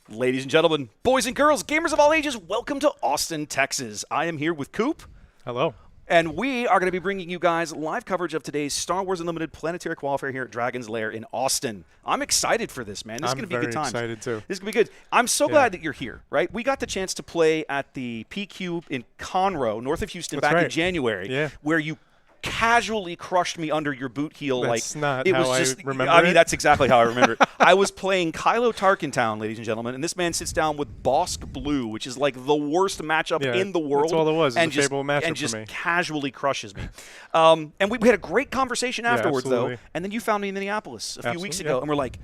Ladies and gentlemen, boys and girls, gamers of all ages, welcome to Austin, Texas. I am here with Coop. Hello. And we are going to be bringing you guys live coverage of today's Star Wars Unlimited Planetary Qualifier here at Dragon's Lair in Austin. I'm excited for this, man. This is going to be a good time. I'm very excited, too. This is going to be good. I'm so glad that you're here, right? We got the chance to play at the PQ in Conroe, north of Houston, back in January, where you casually crushed me under your boot heel. That's not it how was just, I remember I mean, it. that's exactly how I remember it. I was playing Kylo Tarkentown, ladies and gentlemen, and this man sits down with Bosk Blue, which is like the worst matchup in the world. That's all it was. And a favorable matchup and just for me. casually crushes me. And we had a great conversation afterwards, though. And then you found me in Minneapolis a few weeks ago, and we're like,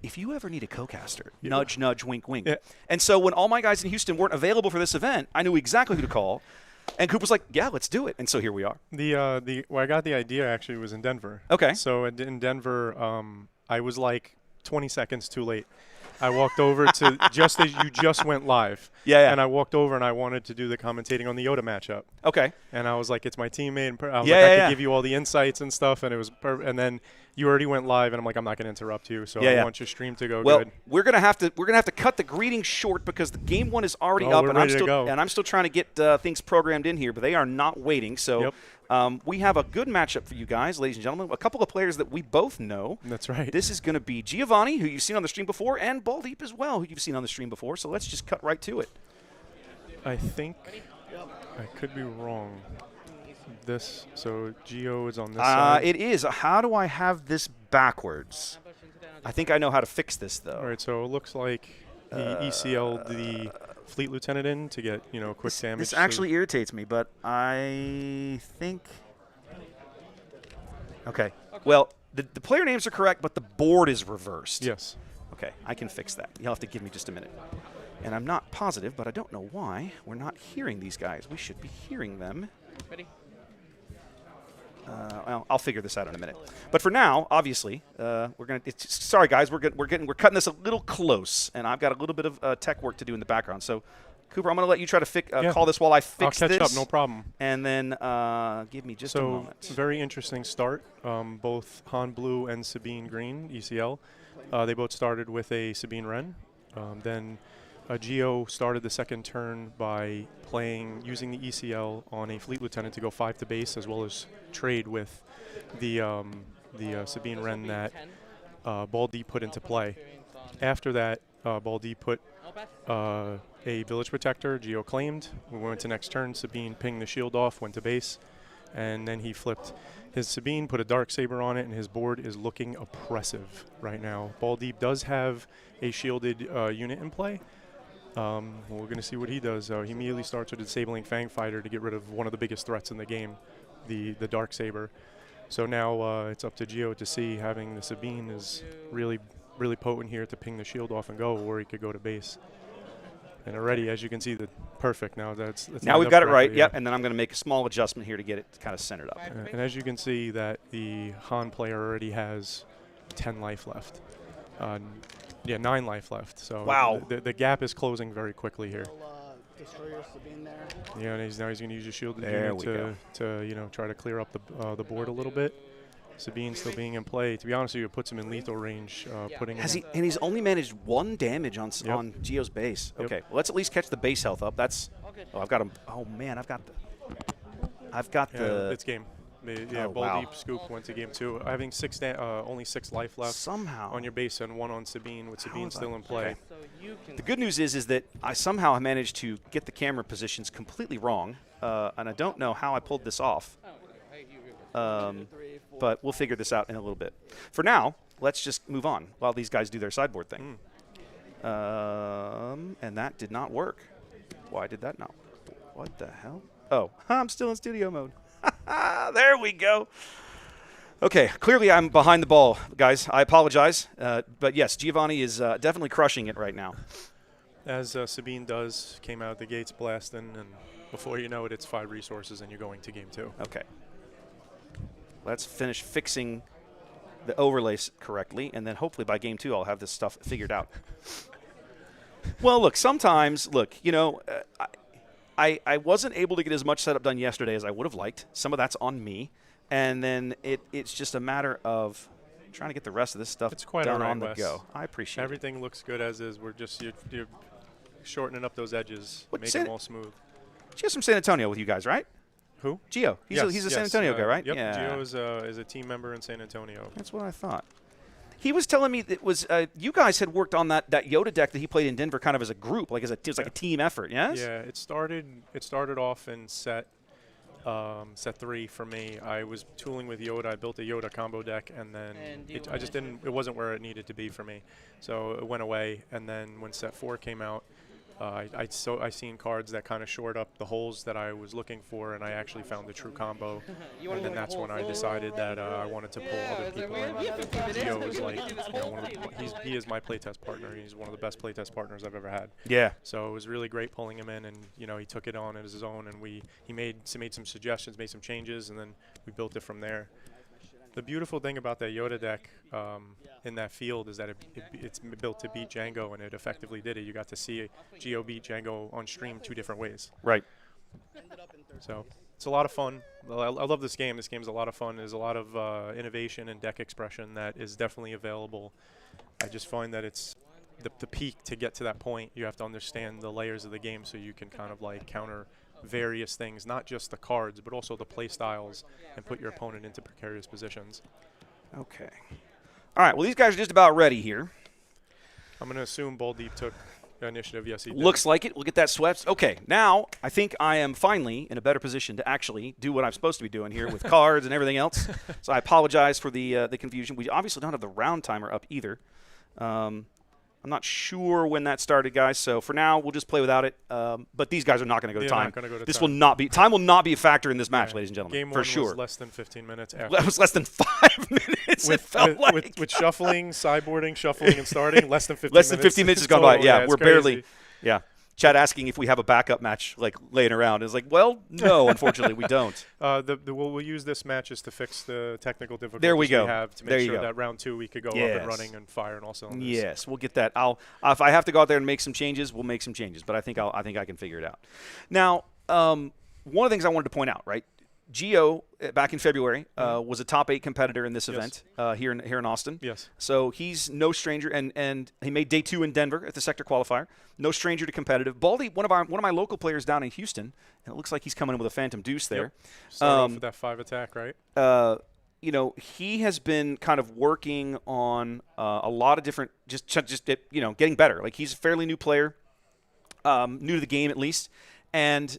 if you ever need a co-caster, nudge, nudge, wink, wink. And so when all my guys in Houston weren't available for this event, I knew exactly who to call. And Coop was like, yeah, let's do it. And so here we are. Where I got the idea actually was in Denver. Okay. So in Denver, I was like 20 seconds too late. I walked over to just as you just went live. Yeah. And I walked over and I wanted to do the commentating on the Yoda matchup. Okay. And I was like, it's my teammate. And I was like, I could give you all the insights and stuff. And it was and then you already went live, and I'm like, I'm not going to interrupt you. So I want your stream to go good. Well, we're gonna have to cut the greetings short because the game one is already up, we're and ready to go. I'm still trying to get things programmed in here, but they are not waiting. So we have a good matchup for you guys, ladies and gentlemen. A couple of players that we both know. That's right. This is going to be Giovanni, who you've seen on the stream before, and Baldeep as well, who you've seen on the stream before. So let's just cut right to it. I think I could be wrong. So Geo is on this side. It is. How do I have this backwards? I think I know how to fix this, though. All right, so it looks like he ECL'd the Fleet Lieutenant in to get, quick damage. This actually irritates me, but I think... Okay. Well, the player names are correct, but the board is reversed. Yes. Okay, I can fix that. You'll have to give me just a minute. And I'm not positive, but I don't know why we're not hearing these guys. We should be hearing them. Ready? Well, I'll figure this out in a minute. But for now, obviously, we're gonna. Sorry, guys, we're cutting this a little close, and I've got a little bit of tech work to do in the background. So, Cooper, I'm gonna let you try to call this while I fix this. I'll catch up, no problem. And then give me just a moment. So, very interesting start. Both Han Blue and Sabine Green, ECL, they both started with a Sabine Wren. Then Geo started the second turn by using the ECL on a Fleet Lieutenant to go 5 to base, as well as trade with the Sabine Wren that Baldeep put into play. After that, Baldeep put a Village Protector. Geo claimed. We went to next turn. Sabine pinged the shield off, went to base, and then he flipped his Sabine, put a Darksaber on it, and his board is looking oppressive right now. Baldeep does have a shielded unit in play. We're going to see what he does. He immediately starts with a Disabling Fang Fighter to get rid of one of the biggest threats in the game, the Darksaber. So now it's up to Geo to see. Having the Sabine is really, really potent here to ping the shield off and go, or he could go to base. And already, as you can see, perfect. Now now we've got it right. Yep. And then I'm going to make a small adjustment here to get it kind of centered up. And as you can see, that the Han player already has 10 life left. 9 life left. So wow. The gap is closing very quickly here. Destroyer Sabine there. Yeah, and he's going to use his shielded unit to try to clear up the board a little bit. Sabine still being in play. To be honest with you, it puts him in lethal range. And he's only managed 1 damage on Geo's base. Yep. Okay, well, let's at least catch the base health up. I've got him. Oh man, I've got the. It's game. Baldeep Scoop went to game 2. Having only 6 life left somehow on your base and 1 on Sabine, with Sabine still in play. Okay. The good news is that I somehow managed to get the camera positions completely wrong, and I don't know how I pulled this off. But we'll figure this out in a little bit. For now, let's just move on while these guys do their sideboard thing. And that did not work. Why did that not work? What the hell? Oh, I'm still in studio mode. There we go. Okay, clearly I'm behind the ball, guys. I apologize. But yes, Giovanni is definitely crushing it right now. As Sabine came out of the gates blasting, and before you know it, it's 5 resources and you're going to game 2. Okay. Let's finish fixing the overlays correctly, and then hopefully by game 2 I'll have this stuff figured out. Well, look, sometimes, I wasn't able to get as much setup done yesterday as I would have liked. Some of that's on me. And then it's just a matter of trying to get the rest of this stuff it's quite done all right, on the Wes. go. I appreciate Everything looks good as is. We're just you're shortening up those edges, What, making them all smooth. Gio's from San Antonio with you guys, right? Who? Gio. He's a San Antonio guy, right? Yep. Yeah. Gio is a team member in San Antonio. That's what I thought. He was telling me that it was you guys had worked on that Yoda deck that he played in Denver, kind of as a group, like it was like a team effort. Yes. Yeah. It started off in set 3 for me. I was tooling with Yoda. I built a Yoda combo deck, and then I just didn't. It wasn't where it needed to be for me, so it went away. And then when set 4 came out, I seen cards that kind of shored up the holes that I was looking for, and I actually found the true combo. And then that's when I decided that I wanted to pull other people in. Gio is like, he is my playtest partner. He's one of the best playtest partners I've ever had. Yeah. So it was really great pulling him in, and he took it on as his own, and he made some suggestions, made some changes, and then we built it from there. The beautiful thing about that Yoda deck in that field is that it's built to beat Django, and it effectively did it. You got to see Gio beat Django on stream 2 different ways. Right. So it's a lot of fun. I love this game. This game's a lot of fun. There's a lot of innovation and deck expression that is definitely available. I just find that it's the peak to get to that point. You have to understand the layers of the game so you can kind of like counter various things, not just the cards, but also the play styles, and put your opponent into precarious positions. Okay. All right. Well, these guys are just about ready here. I'm going to assume Baldeep took initiative. Yes, he did. Looks like it. We'll get that swept. Okay. Now, I think I am finally in a better position to actually do what I'm supposed to be doing here with cards and everything else. So I apologize for the confusion. We obviously don't have the round timer up either. I'm not sure when that started, guys. So for now, we'll just play without it. But these guys are not going to go to time. This will not be time. Will not be a factor in this match, ladies and gentlemen. Game for 1 sure. was less than 15 minutes. That was less than 5 minutes. It felt like with shuffling, sideboarding, shuffling, and starting. Less than 15 minutes. Less than 15 minutes has gone by. Yeah, we're crazy. barely. Yeah. Chad asking if we have a backup match like laying around. It's like, well, no, unfortunately, we don't. We'll use this matches to fix the technical difficulties there we go. have to make sure that round 2 we could go up and running and fire and all cylinders. Yes, we'll get that. If I have to go out there and make some changes, we'll make some changes. But I think I can figure it out. Now, one of the things I wanted to point out, right? Gio, back in February, was a top 8 competitor in this event here in Austin. Yes. So he's no stranger, and he made day 2 in Denver at the sector qualifier. No stranger to competitive. Baldy, one of my local players down in Houston, and it looks like he's coming in with a Phantom Deuce there. Yep. Start off with that 5 attack, right? He has been kind of working on a lot of different, getting better. Like he's a fairly new player, new to the game at least, and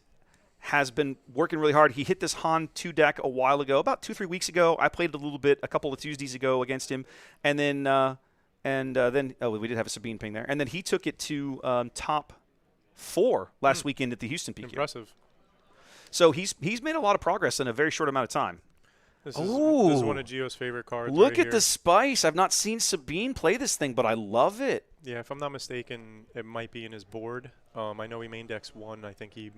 has been working really hard. He hit this Han 2 deck a while ago, about 2-3 weeks ago. I played it a little bit a couple of Tuesdays ago against him, and then we did have a Sabine ping there, and then he took it to top 4 last weekend at the Houston PQ. Impressive. So he's made a lot of progress in a very short amount of time. This is one of Gio's favorite cards. Look right at the spice. I've not seen Sabine play this thing, but I love it. Yeah, if I'm not mistaken, it might be in his board. I know he main decks 1. I think he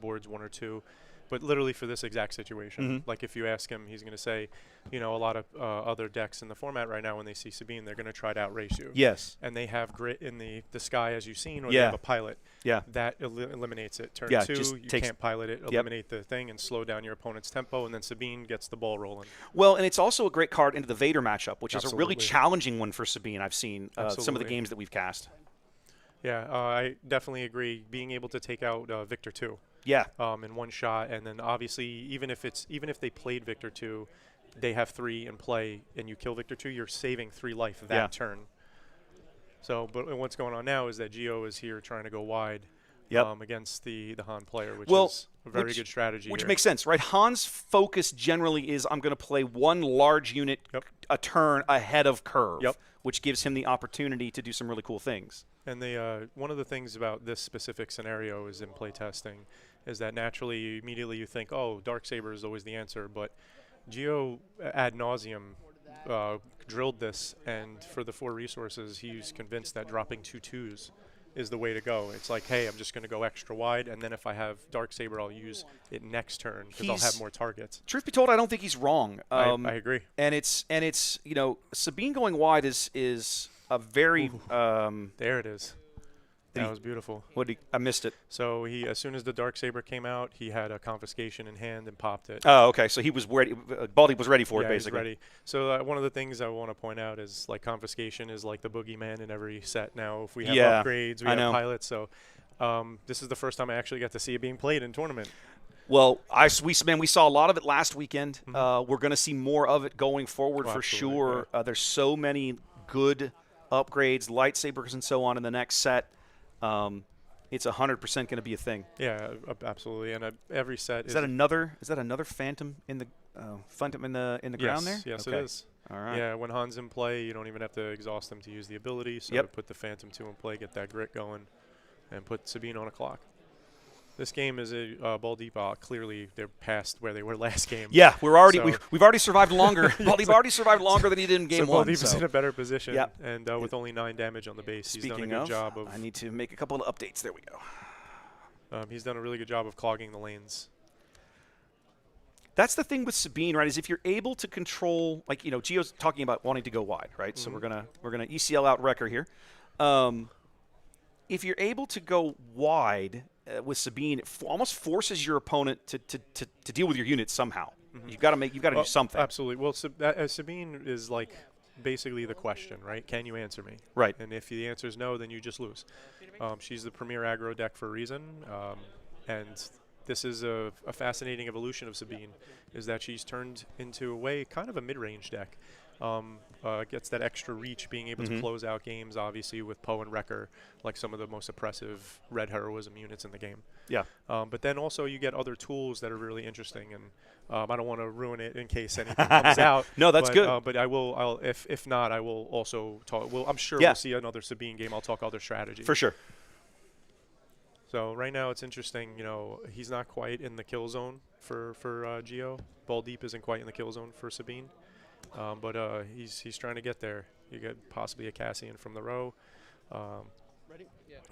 boards 1 or 2. But literally for this exact situation, like if you ask him, he's going to say, a lot of other decks in the format right now, when they see Sabine, they're going to try to outrace you. Yes. And they have grit in the sky, as you've seen, or they have a pilot. Yeah. That eliminates it. Turn 2, you can't pilot it, eliminate the thing, and slow down your opponent's tempo, and then Sabine gets the ball rolling. Well, and it's also a great card into the Vader matchup, which is a really challenging one for Sabine. I've seen some of the games that we've cast. Yeah, I definitely agree. Being able to take out Victor 2. Yeah. In one shot, and then obviously even if they played Victor 2, they have 3 in play, and you kill Victor 2, you're saving 3 life that turn. So, but what's going on now is that Gio is here trying to go wide against the Han player, which is a very good strategy. Which makes sense, right? Han's focus generally is I'm going to play one large unit a turn ahead of curve, which gives him the opportunity to do some really cool things. And one of the things about this specific scenario is in play testing is that naturally, immediately you think, oh, Darksaber is always the answer. But Gio ad nauseum drilled this, and for the 4 resources, he's convinced that dropping 2 2s is the way to go. It's like, hey, I'm just going to go extra wide, and then if I have Darksaber, I'll use it next turn because I'll have more targets. Truth be told, I don't think he's wrong. I agree. And it's Sabine going wide is a very there it is. That was beautiful. I missed it. So as soon as the Darksaber came out, he had a Confiscation in hand and popped it. Oh, okay. So he was ready. Baldeep was ready for it, basically. Yeah, he's ready. So one of the things I want to point out is like Confiscation is like the boogeyman in every set now. If we have upgrades, we have pilots. So this is the first time I actually got to see it being played in tournament. Well, we saw a lot of it last weekend. We're going to see more of it going forward for sure. Yeah. There's so many good upgrades, lightsabers and so on in the next set. It's 100% going to be a thing. Yeah, absolutely. And every set is that another Phantom in the ground there? Yes, okay. It is. All right. Yeah, when Han's in play, you don't even have to exhaust them to use the ability. So to put the Phantom 2 in play, get that grit going, and put Sabine on a clock. This game is Baldeep. Clearly, they're past where they were last game. Yeah, we've already survived longer. Baldeep already survived longer than he did in game one. Baldeep is in a better position, and with only 9 damage on the base, he's done a good job of. I need to make a couple of updates. There we go. He's done a really good job of clogging the lanes. That's the thing with Sabine, right? Is if you're able to control, like Gio's talking about wanting to go wide, right? So we're gonna ECL out Wrecker here. If you're able to go wide with Sabine, it almost forces your opponent to deal with your units somehow. You've got to do something. Absolutely. Well, Sabine is like basically the question, right? Can you answer me? Right. And if the answer is no, then you just lose. She's the premier aggro deck for a reason, and this is a fascinating evolution of Sabine, is that she's turned into a way kind of a mid-range deck. Gets that extra reach, being able to close out games, obviously, with Poe and Wrecker, like some of the most oppressive red heroism units in the game. Yeah. But then also you get other tools that are really interesting, and I don't want to ruin it in case anything comes out. No, that's good. But if not, I will also talk. I'm sure we'll see another Sabine game. I'll talk other strategy. For sure. So right now it's interesting. He's not quite in the kill zone for Gio. Baldeep isn't quite in the kill zone for Sabine. But he's trying to get there. You get possibly a Cassian from the row.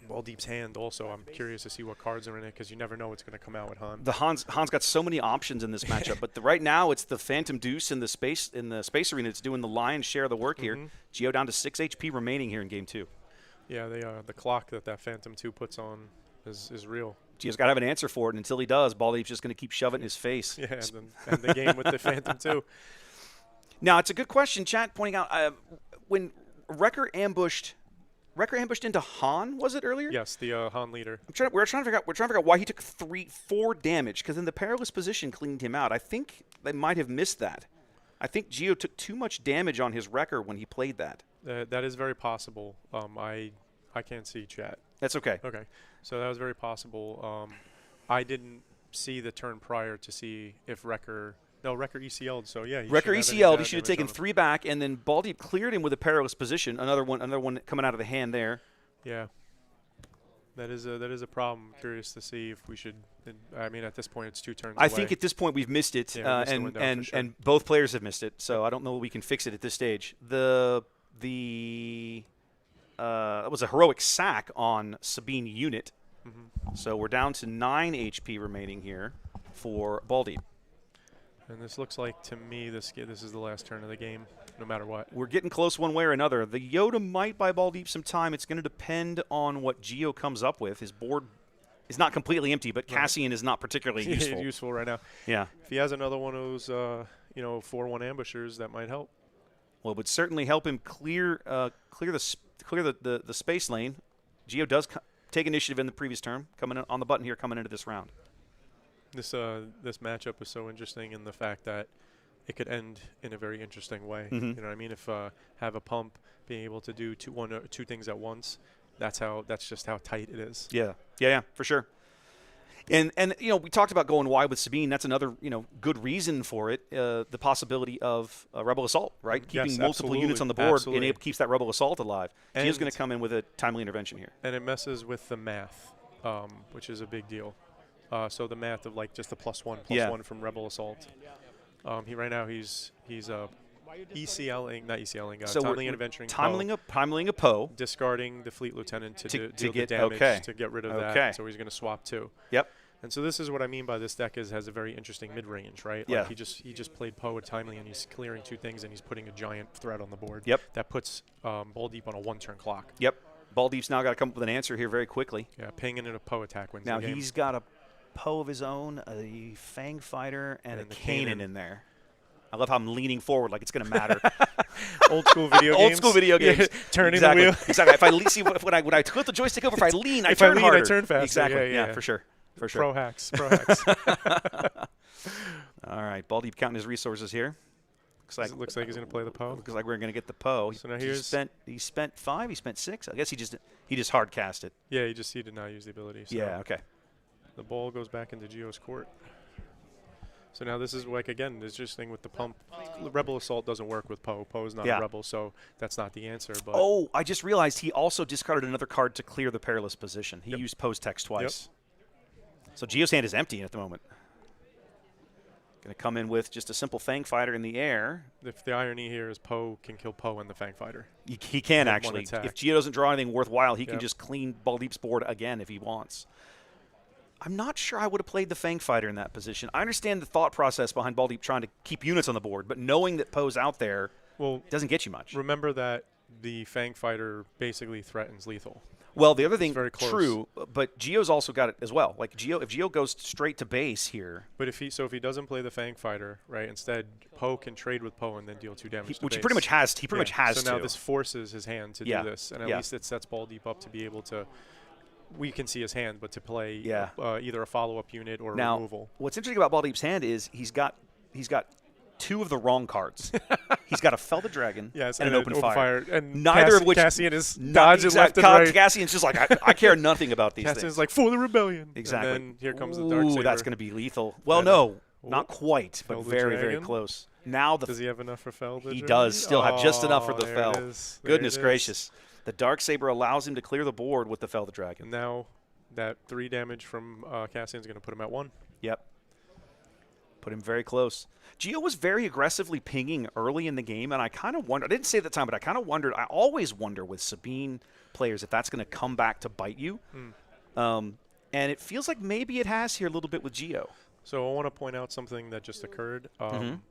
Baldeep's hand also. I'm curious to see what cards are in it because you never know what's going to come out with Han. Han's got so many options in this matchup, but right now it's the Phantom Deuce in the space arena. It's doing the lion's share of the work here. Gio down to 6 HP remaining here in game 2. Yeah, the clock that Phantom 2 puts on is real. Gio's got to have an answer for it, and until he does, Baldeep's just going to keep shoving it in his face. Yeah, and the game with the Phantom 2. Now, it's a good question, chat, pointing out when Wrecker ambushed into Han, was it earlier? Yes, the Han leader. We're trying to figure out why he took 4 damage, because in the perilous position cleaned him out. I think they might have missed that. I think Gio took too much damage on his Wrecker when he played that. That is very possible. I can't see chat. That's okay. Okay, so that was very possible. I didn't see the turn prior to see if Wrecker ECL'd, so yeah. Wrecker ECL'd, he should have taken 3 back, and then Baldeep cleared him with a perilous position. Another one coming out of the hand there. Yeah. That is a problem. Curious to see if we should. I mean, at this point, it's 2 turns away. I think at this point we've missed it, and both players have missed it. So I don't know that we can fix it at this stage. That was a heroic sack on Sabine unit. So we're down to 9 HP remaining here for Baldeep. And this looks like, to me, this is the last turn of the game, no matter what. We're getting close one way or another. The Yoda might buy Baldeep some time. It's going to depend on what Gio comes up with. His board is not completely empty, but Cassian is not particularly useful. Useful right now. Yeah. If he has another one of those, 4-1 ambushers, that might help. Well, it would certainly help him clear the space lane. Gio does take initiative in the previous turn, coming in on the button here, coming into this round. This matchup is so interesting in the fact that it could end in a very interesting way. You know what I mean? If have a pump being able to do two things at once, that's just how tight it is. Yeah, for sure. And we talked about going wide with Sabine. That's another good reason for it. The possibility of a Rebel Assault, right? Keeping multiple units on the board keeps that Rebel Assault alive. Gio's going to come in with a timely intervention here. And it messes with the math, which is a big deal. So the math of like just the +1 from Rebel Assault. Right now he's ECLing, not ECLing. So timely intervention. Timelying a Poe. Discarding the Fleet Lieutenant to deal get the damage to get rid of that. So he's going to swap 2. Yep. And so this is what I mean by this deck has a very interesting mid-range, right? Yeah. Like he just played Poe with Timely, and he's clearing 2 things, and he's putting a giant threat on the board. Yep. That puts Baldeep on a 1-turn clock. Yep. Baldeep's now got to come up with an answer here very quickly. Yeah, pinging in a Poe attack wins now the game. He's got a Poe of his own, a Fang Fighter, and a Kanan in there. I love how I'm leaning forward like it's going to matter. Old school video games. Old school video games. Yeah, turning the wheel. Exactly. If I see when I click the joystick over, if I lean, I turn harder. I turn faster. Exactly. Yeah, for sure. For sure. Pro hacks. All right, Baldeep counting his resources here. Looks like he's going to play the Poe. Looks like we're going to get the Poe. So now he spent 5. He spent 6. I guess he just hard cast it. Yeah, he did not use the ability. So yeah. Okay. The ball goes back into Geo's court. So now this is like, again, there's just thing with the pump. Rebel Assault doesn't work with Poe. Poe is not a Rebel, so that's not the answer. But oh, I just realized he also discarded another card to clear the perilous position. He used Poe's text twice. So Geo's hand is empty at the moment. Going to come in with just a simple Fang Fighter in the air. If the irony here is Poe can kill Poe and the Fang Fighter. He can, actually. If Geo doesn't draw anything worthwhile, he can just clean Baldeep's board again if he wants. I'm not sure I would have played the Fang Fighter in that position. I understand the thought process behind Baldeep trying to keep units on the board, but knowing that Poe's out there doesn't get you much. Remember that the Fang Fighter basically threatens lethal. Well, the other thing, true, but Geo's also got it as well. Like if Geo goes straight to base here. But if he doesn't play the Fang Fighter, right? Instead, Poe can trade with Poe and then deal 2 damage. Which he pretty much has. He pretty much has. So now this forces his hand to do this, and at least it sets Baldeep up to be able to. We can see his hand, but to play either a follow-up unit or removal. What's interesting about Baldeep's hand is he's got 2 of the wrong cards. He's got a Fell the Dragon and an Open Fire. And neither of which Cassian is dodging left and right. Cassian's just like, I care nothing about these Cassian's things. like, for the rebellion. Exactly. And then here comes the Darksaber. That's going to be lethal. Well, no, not quite, but very, very close. Now does he have enough for Fell? He does still have just enough for the Fell. Goodness gracious. The Darksaber allows him to clear the board with the Fell the Dragon. And now that 3 damage from Cassian's going to put him at 1. Yep. Put him very close. Geo was very aggressively pinging early in the game, and I kind of wondered. I didn't say it at the time, but I kind of wondered. I always wonder with Sabine players if that's going to come back to bite you. And it feels like maybe it has here a little bit with Geo. So I want to point out something that just occurred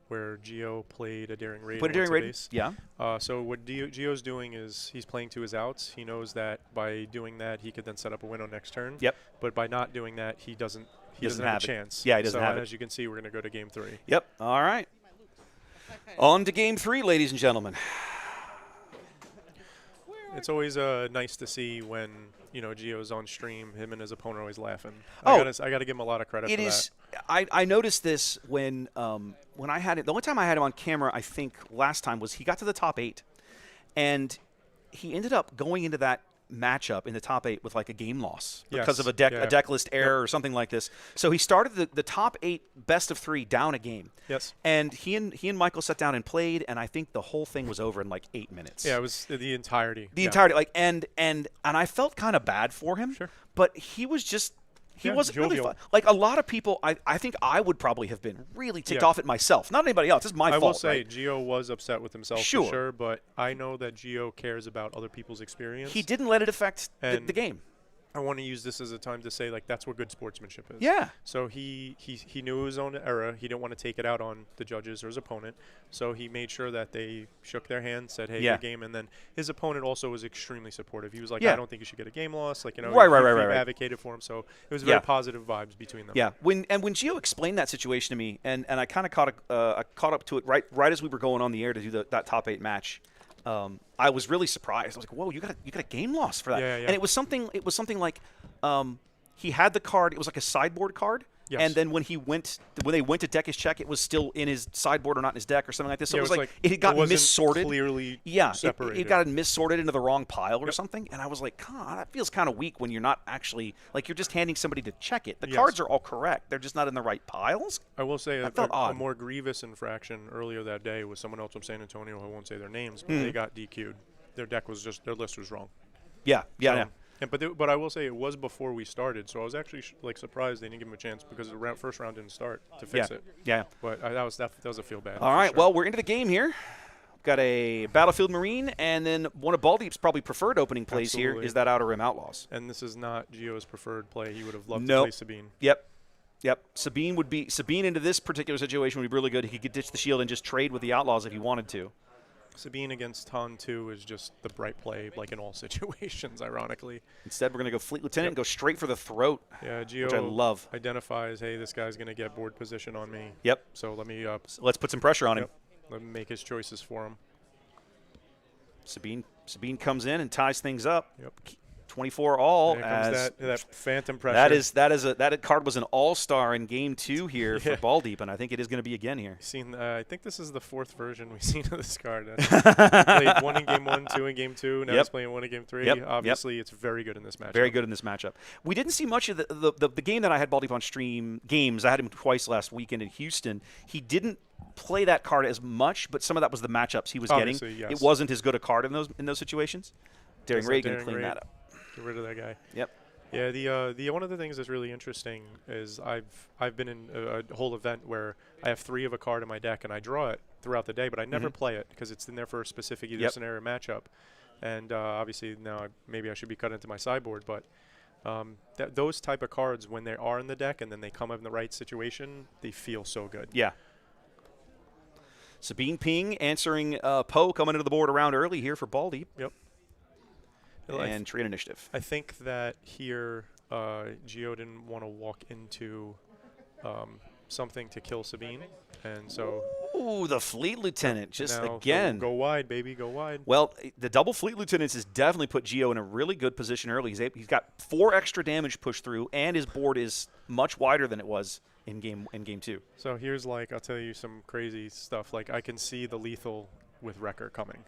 where Geo played a Daring Raid. Played a Daring Raid, yeah. So what Geo's doing is he's playing to his outs. He knows that by doing that, he could then set up a window next turn. Yep. But by not doing that, he doesn't have a chance. Yeah, he doesn't have it. As you can see, we're going to go to game 3. Yep. All right. On to game 3, ladies and gentlemen. It's always nice to see when Geo's on stream. Him and his opponent are always laughing. I got to give him a lot of credit for that. I noticed this when I had it. The only time I had him on camera, I think last time, was he got to the top 8, and he ended up going into that matchup in the top 8 with like a game loss because of a deck list error or something like this. So he started the top 8 best of 3 down a game. Yes. And he and Michael sat down and played, and I think the whole thing was over in like 8 minutes. Yeah, it was the entirety. The entirety, like and I felt kind of bad for him. Sure. But he was just. He wasn't really fun. Like a lot of people, I think I would probably have been really ticked off at myself. Not anybody else. It's my fault. I will say, right? Geo was upset with himself for sure, but I know that Geo cares about other people's experience. He didn't let it affect the game. I want to use this as a time to say, like, that's what good sportsmanship is. Yeah. So he knew his own error. He didn't want to take it out on the judges or his opponent. So he made sure that they shook their hand, said, hey, good game. And then his opponent also was extremely supportive. He was like, I don't think you should get a game loss. Like, right. Advocated for him. So it was very positive vibes between them. Yeah. When Gio explained that situation to me, and I kind of caught up to it right as we were going on the air to do that top 8 match. I was really surprised. I was like, "Whoa, you got a game loss for that!" Yeah. And it was something like he had the card. It was like a sideboard card. Yes. And then when they went to deck his check, it was still in his sideboard or not in his deck or something like this. So it was like it had gotten missorted. Clearly separated. It got missorted into the wrong pile or something. And I was like, God, that feels kind of weak when you're not actually like you're just handing somebody to check it. The cards are all correct. They're just not in the right piles. I will say a more grievous infraction earlier that day was someone else from San Antonio. I won't say their names, but they got DQ'd. Their deck was their list was wrong. Yeah. But I will say it was before we started, so I was actually surprised they didn't give him a chance because the first round didn't start to fix it. Yeah. But that was a feel bad. All right. Sure. Well, we're into the game here. We've got a Battlefield Marine, and then one of Baldeep's probably preferred opening plays here is that Outer Rim Outlaws. And this is not Gio's preferred play. He would have loved to play Sabine. Yep. Sabine into this particular situation would be really good. He could ditch the shield and just trade with the Outlaws if he wanted to. Sabine against Han 2 is just the bright play, like in all situations, ironically. Instead, we're going to go Fleet Lieutenant and go straight for the throat, Geo which I love. Identifies, hey, this guy's going to get board position on me. Yep. So let me so let's put some pressure on him. Let me make his choices for him. Sabine comes in and ties things up. Yep. 24 all. There comes that phantom pressure. That card was an all-star in game 2 here for Baldeep, and I think it is going to be again here. I think this is the 4th version we've seen of this card. Played 1 in game 1, 2 in game 2. Now it's playing 1 in game 3. Obviously, it's very good in this matchup. Very good in this matchup. We didn't see much of the game that I had Baldeep on stream games. I had him twice last weekend in Houston. He didn't play that card as much, but some of that was the matchups he was getting. Yes. It wasn't as good a card in those situations. Daring Raid going to clean that up. Get rid of that guy. Yep. Yeah, the one of the things that's really interesting is I've been in a whole event where I have 3 of a card in my deck and I draw it throughout the day, but I never play it because it's in there for a specific either scenario matchup. And obviously now maybe I should be cut into my sideboard, but those type of cards, when they are in the deck and then they come up in the right situation, they feel so good. Yeah. Sabine Ping answering Poe coming into the board around early here for Baldeep. Yep. And trade initiative. I think that here Geo didn't want to walk into something to kill Sabine, and so. Ooh, the Fleet Lieutenant just now, again. Go wide, baby, go wide. Well, the double Fleet Lieutenants has definitely put Geo in a really good position early. He's got 4 extra damage pushed through, and his board is much wider than it was in game 2. So here's I'll tell you some crazy stuff. I can see the lethal with Wrecker coming.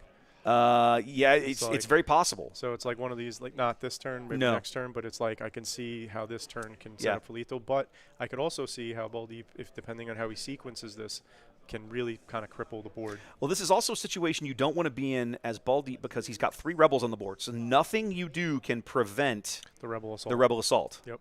Yeah, it's very possible. So it's one of these, not this turn, maybe next turn, but it's I can see how this turn can set up for lethal. But I could also see how Baldeep, if depending on how he sequences this, can really kind of cripple the board. Well, this is also a situation you don't want to be in as Baldeep because he's got 3 rebels on the board. So nothing you do can prevent the rebel assault. Yep.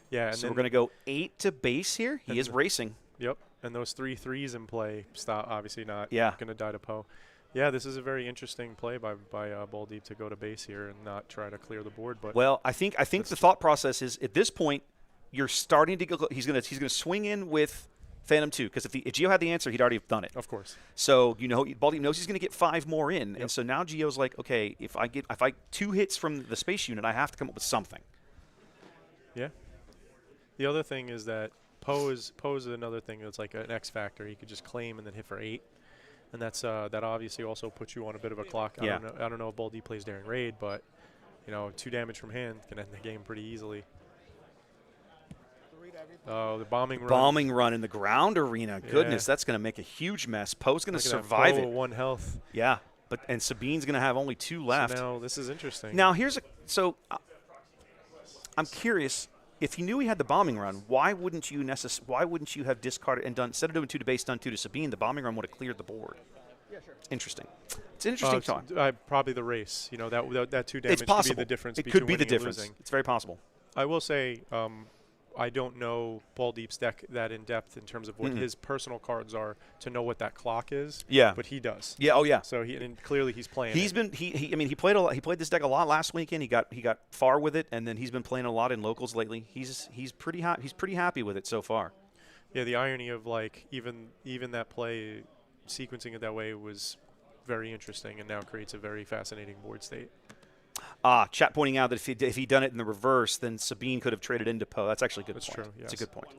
Yeah. And so we're going to go 8 to base here. He is racing. Yep. And those 3 threes in play, obviously not going to die to Poe. Yeah, this is a very interesting play by Baldeep to go to base here and not try to clear the board. But well, I think the thought process is at this point you're starting to go. He's gonna swing in with Phantom 2 because if Geo had the answer, he'd already have done it. Of course. So Baldeep knows he's going to get 5 more in, and so now Geo's like, okay, if I 2 hits from the space unit, I have to come up with something. Yeah. The other thing is that Poe is another thing that's like an X factor. He could just claim and then hit for 8. And that's that obviously also puts you on a bit of a clock. Yeah. I don't know if Baldeep plays Daring Raid, but 2 damage from hand can end the game pretty easily. Oh, the bombing run. Bombing run in the ground arena. Goodness, that's going to make a huge mess. Poe's going to survive it. 1 health. Yeah, and Sabine's going to have only 2 left. So now this is interesting. Now I'm curious. If he knew he had the bombing run, why wouldn't you have discarded and done, instead of doing 2 to base, done 2 to Sabine? The bombing run would have cleared the board. Yeah, sure. Interesting. It's an interesting thought. Probably the race. That 2 damage it's possible. Could be the difference. It could be the difference. Losing. It's very possible. I will say, I don't know Baldeep's deck that in depth in terms of what his personal cards are to know what that clock is. Yeah, but he does. Yeah. Oh yeah. So clearly he's playing. He played a lot. He played this deck a lot last weekend. He got far with it, and then he's been playing a lot in locals lately. He's pretty happy with it so far. Yeah. The irony of even that play, sequencing it that way was very interesting, and now creates a very fascinating board state. Chat pointing out that if he'd done it in the reverse, then Sabine could have traded into Poe. That's actually a good point. That's true, yes. It's a good point.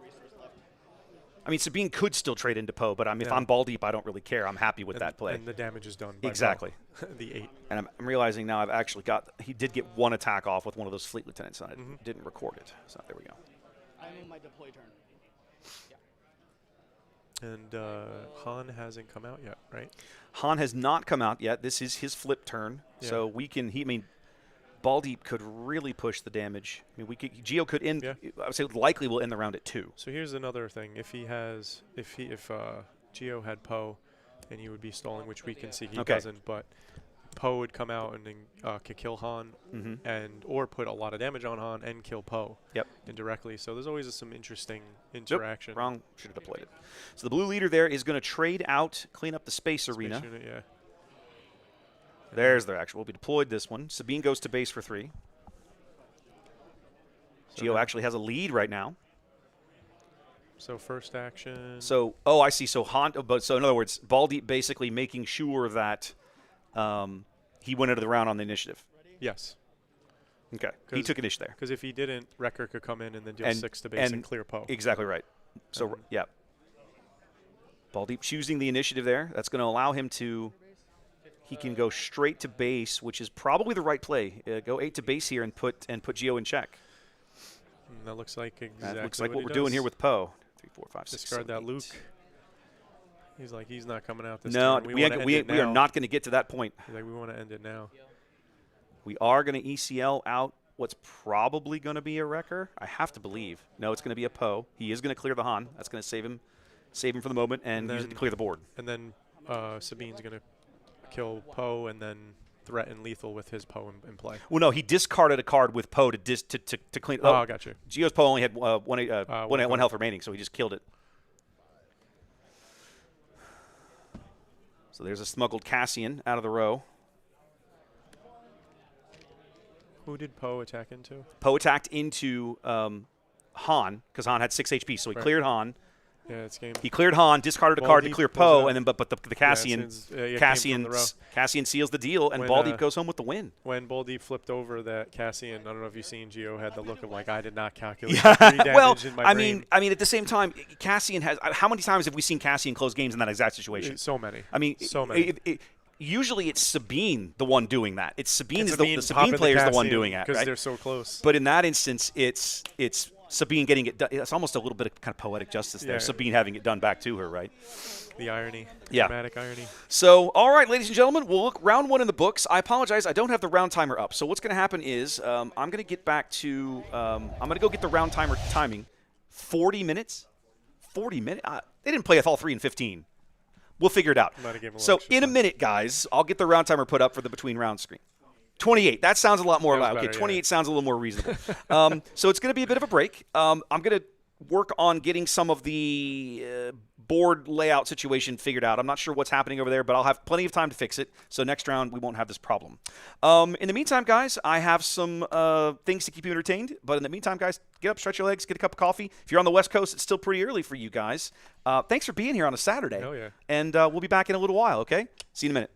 I mean, Sabine could still trade into Poe, but if I'm Baldeep, I don't really care. I'm happy with that play. And the damage is done by exactly. the 8. And I'm realizing now I've actually he did get 1 attack off with one of those Fleet Lieutenants, and I didn't record it. So there we go. I'm in my deploy turn. And Han hasn't come out yet, right? Han has not come out yet. This is his flip turn, so we can. Baldeep could really push the damage. I mean, Geo could end. Yeah. I would say likely will end the round at 2. So here's another thing: if Geo had Poe, and he would be stalling, which we can see he doesn't, but Poe would come out and then could kill Han, or put a lot of damage on Han and kill Poe. Yep. Indirectly. So there's always some interesting interaction. Nope, wrong. Should have deployed it. So the blue leader there is going to trade out, clean up the space arena. Unit, yeah. There's their actual. Will be deployed this one. Sabine goes to base for 3. So Geo actually has a lead right now. So first action. So I see. So Han. So in other words, Baldeep basically making sure that he went into the round on the initiative. Yes. Okay. He took initiative there. Because if he didn't, Wrecker could come in and then deal 6 to base and clear Poe. Exactly right. So, yeah. Baldeep choosing the initiative there. That's going to allow him to – he can go straight to base, which is probably the right play. Go 8 to base here and put Geo in check. That looks like exactly that looks like what we're does. doing here with Poe. 3, 4, 5, 6, Discard 7, that 8. Luke. He's like, he's not coming out this turn. turn. We are not going to get to that point. He's like, we want to end it now. We are going to ECL out what's probably going to be a Wrecker. I have to believe. No, it's going to be a Poe. He is going to clear the Han. That's going to save him for the moment and use it to clear the board. And then Sabine's going to kill Poe and then threaten lethal with his Poe in play. Well, no, he discarded a card with Poe to clean. Oh, gotcha. Geo's Poe only had one health remaining, so he just killed it. So there's a smuggled Cassian out of the row. Who did Poe attack into? Poe attacked into Han because Han had 6 HP, so he cleared Han. Yeah, it's game. He cleared Han, discarded a card to clear Poe, and then but the Cassian Cassian seals the deal, and Baldeep goes home with the win. When Baldeep flipped over that Cassian, I don't know if you've seen Geo had the look of like I did not calculate 3 damage in my brain. I mean, at the same time, Cassian has. How many times have we seen Cassian close games in that exact situation? So many. I mean, so many. Usually it's Sabine the one doing that. The Sabine player is the one doing it, because right? they're so close. But in that instance, it's Sabine getting it done. It's almost a little bit of kind of poetic justice there. Sabine having it done back to her, right? The irony. Yeah. Dramatic irony. So, all right, ladies and gentlemen, we'll look round 1 in the books. I apologize. I don't have the round timer up. So what's going to happen is I'm going to get back to I'm going to go get the round timer timing. 40 minutes? 40 minutes? They didn't play all 3 in 15. We'll figure it out. So in a minute, guys, I'll get the round timer put up for the between round screen. 28. That sounds a lot more loud. Okay, 28 sounds a little more reasonable. So it's going to be a bit of a break. I'm going to work on getting some of the board layout situation figured out. I'm not sure what's happening over there, but I'll have plenty of time to fix it. So next round, we won't have this problem. In the meantime, guys, I have some things to keep you entertained. But in the meantime, guys, get up, stretch your legs, get a cup of coffee. If you're on the West Coast, it's still pretty early for you guys. Thanks for being here on a Saturday. Hell yeah. And we'll be back in a little while, okay? See you in a minute.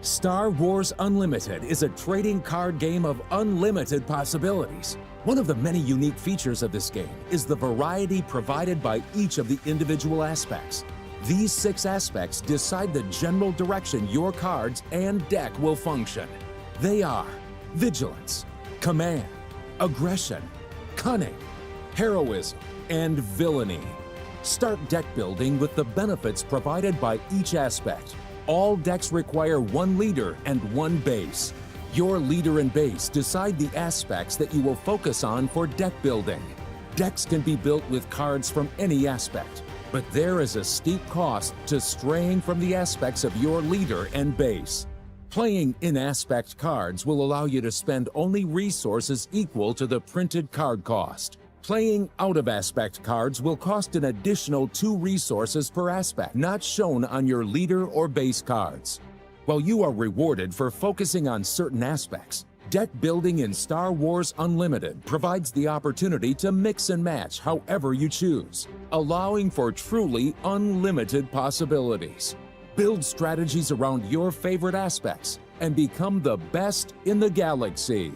Star Wars Unlimited is a trading card game of unlimited possibilities. One of the many unique features of this game is the variety provided by each of the individual aspects. These 6 aspects decide the general direction your cards and deck will function. They are vigilance, command, aggression, cunning, heroism, and villainy. Start deck building with the benefits provided by each aspect. All decks require 1 leader and 1 base. Your leader and base decide the aspects that you will focus on for deck building. Decks can be built with cards from any aspect, but there is a steep cost to straying from the aspects of your leader and base. Playing in-aspect cards will allow you to spend only resources equal to the printed card cost. Playing out-of-aspect cards will cost an additional 2 resources per aspect, not shown on your leader or base cards. While you are rewarded for focusing on certain aspects, deck building in Star Wars Unlimited provides the opportunity to mix and match however you choose, allowing for truly unlimited possibilities. Build strategies around your favorite aspects and become the best in the galaxy.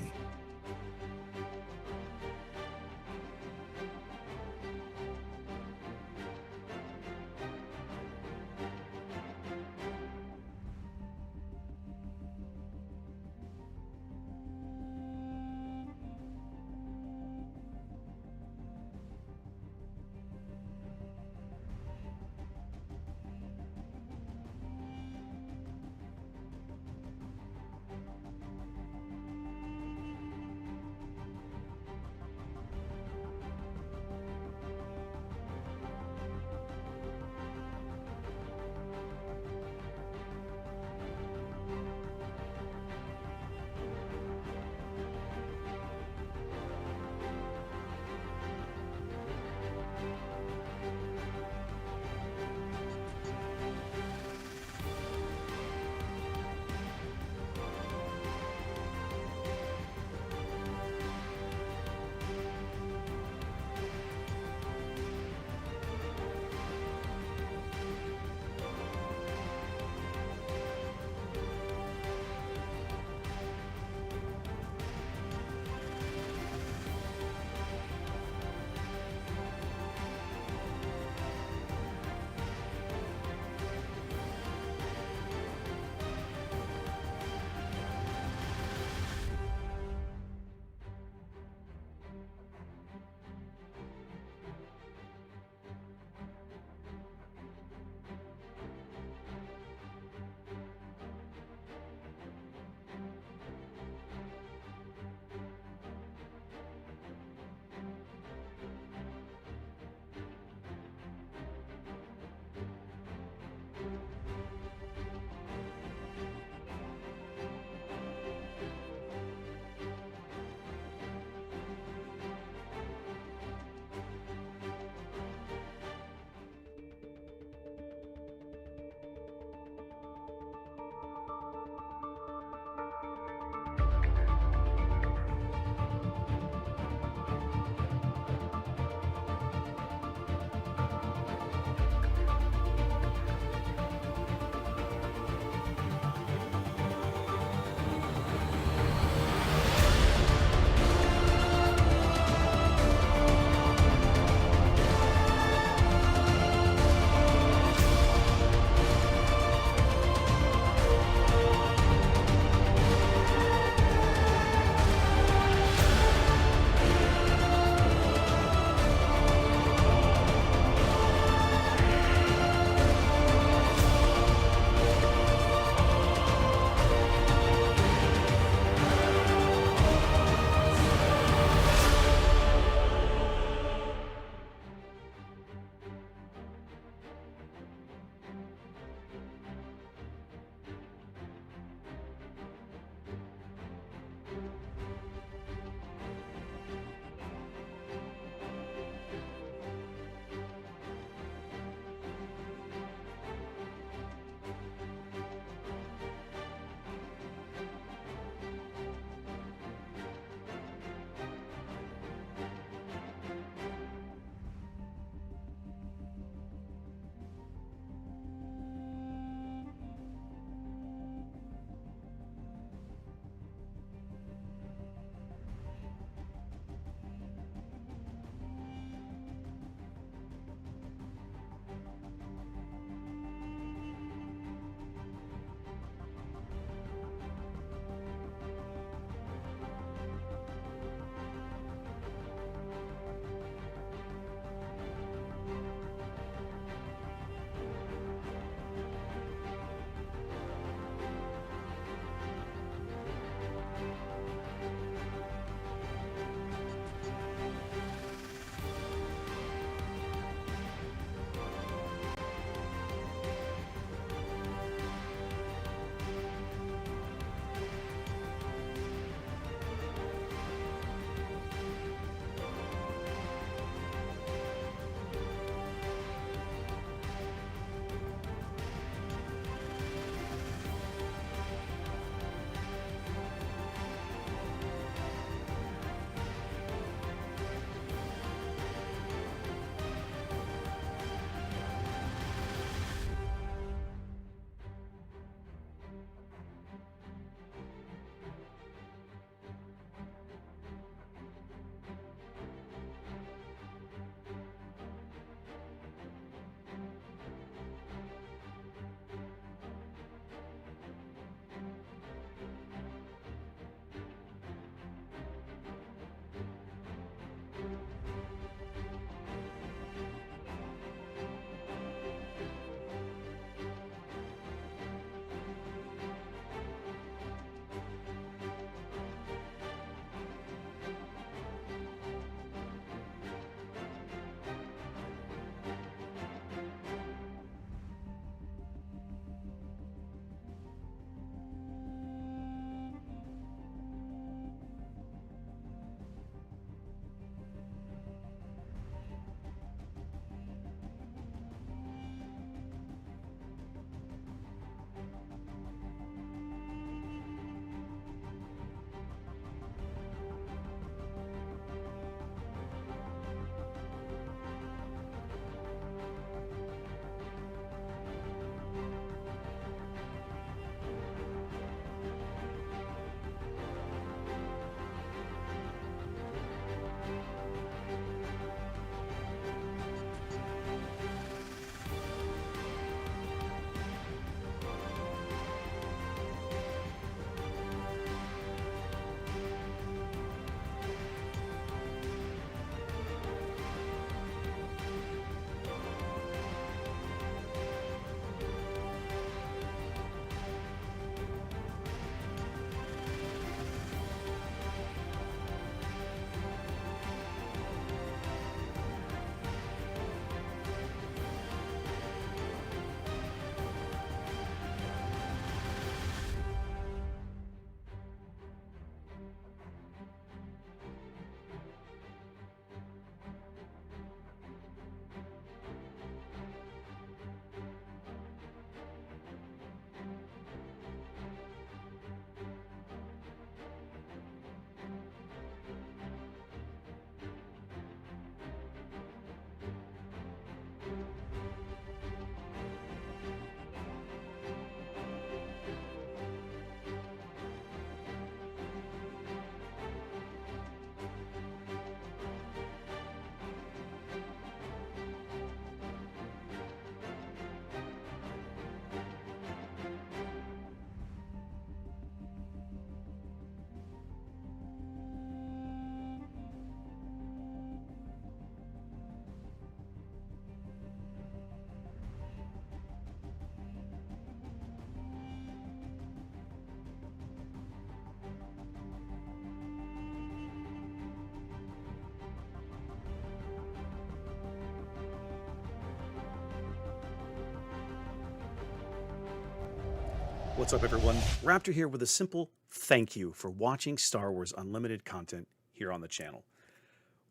What's up, everyone? Raptor here with a simple thank you for watching Star Wars Unlimited content here on the channel.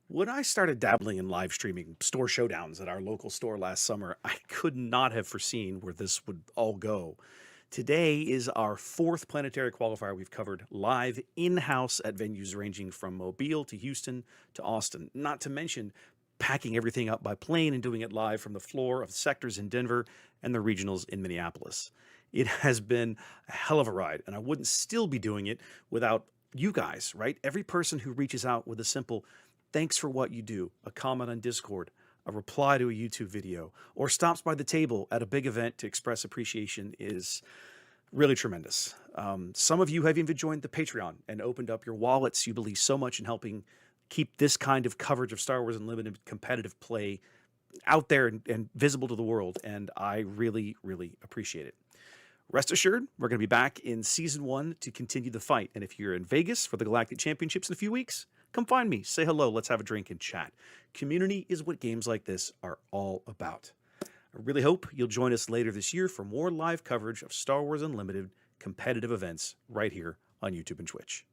When I started dabbling in live streaming store showdowns at our local store last summer, I could not have foreseen where this would all go. Today is our 4th Planetary Qualifier we've covered live in-house at venues ranging from Mobile to Houston to Austin, not to mention packing everything up by plane and doing it live from the floor of sectors in Denver and the regionals in Minneapolis. It has been a hell of a ride, and I wouldn't still be doing it without you guys, right? Every person who reaches out with a simple thanks for what you do, a comment on Discord, a reply to a YouTube video, or stops by the table at a big event to express appreciation is really tremendous. Some of you have even joined the Patreon and opened up your wallets. You believe so much in helping keep this kind of coverage of Star Wars Unlimited competitive play out there and visible to the world, and I really, really appreciate it. Rest assured, we're going to be back in Season 1 to continue the fight, and if you're in Vegas for the Galactic Championships in a few weeks, come find me, say hello, let's have a drink and chat. Community is what games like this are all about. I really hope you'll join us later this year for more live coverage of Star Wars Unlimited competitive events right here on YouTube and Twitch.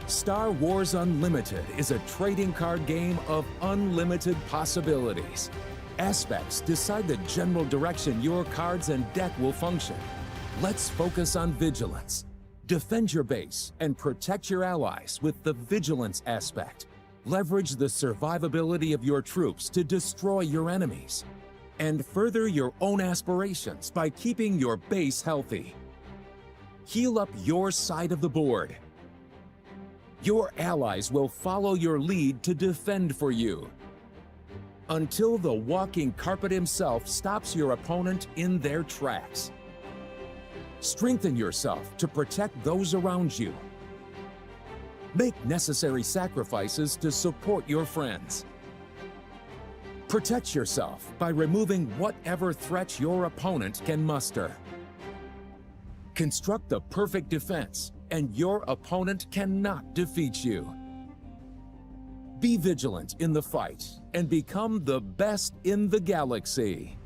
Star Wars Unlimited is a trading card game of unlimited possibilities. Aspects decide the general direction your cards and deck will function. Let's focus on vigilance. Defend your base and protect your allies with the vigilance aspect. Leverage the survivability of your troops to destroy your enemies. And further your own aspirations by keeping your base healthy. Heal up your side of the board. Your allies will follow your lead to defend for you, until the walking carpet himself stops your opponent in their tracks. Strengthen yourself to protect those around you. Make necessary sacrifices to support your friends. Protect yourself by removing whatever threat your opponent can muster. Construct the perfect defense, and your opponent cannot defeat you. Be vigilant in the fight and become the best in the galaxy.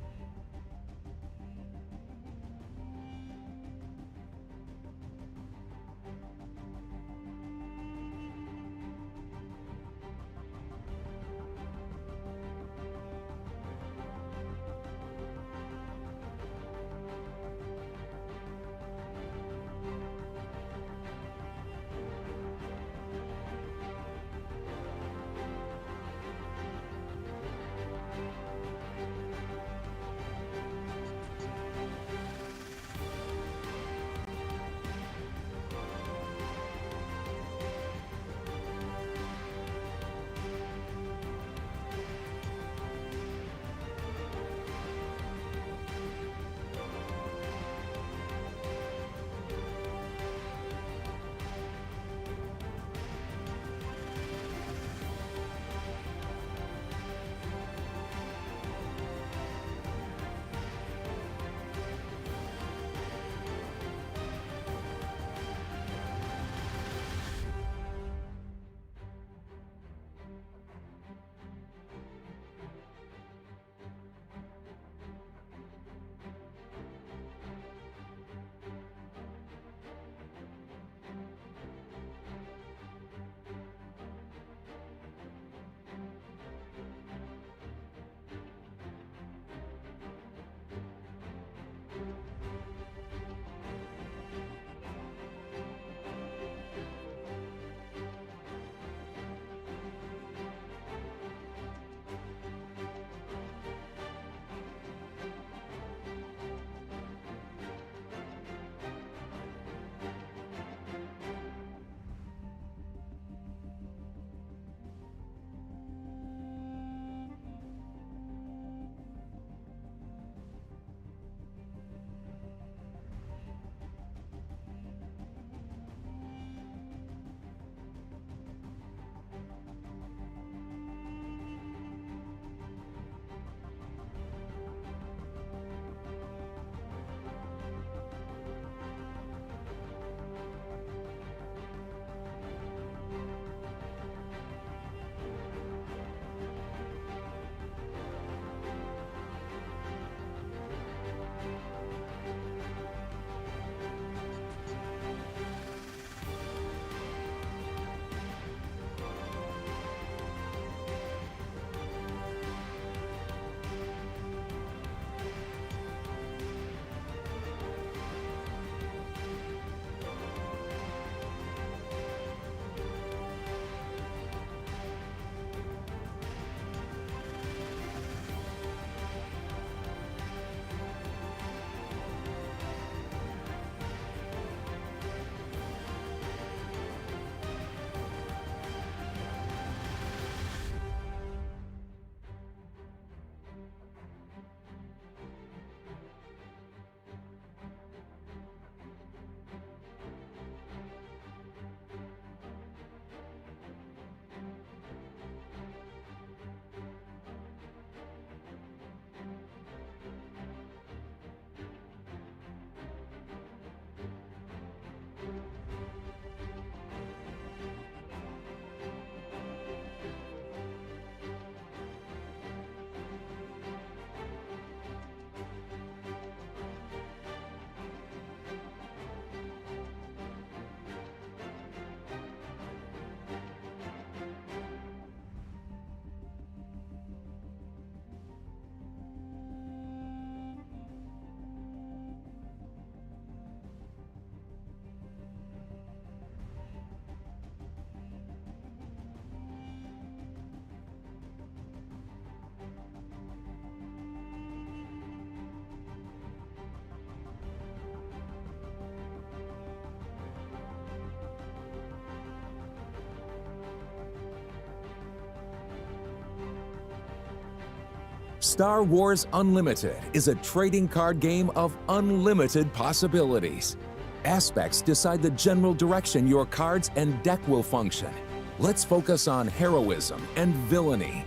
Star Wars Unlimited is a trading card game of unlimited possibilities. Aspects decide the general direction your cards and deck will function. Let's focus on heroism and villainy.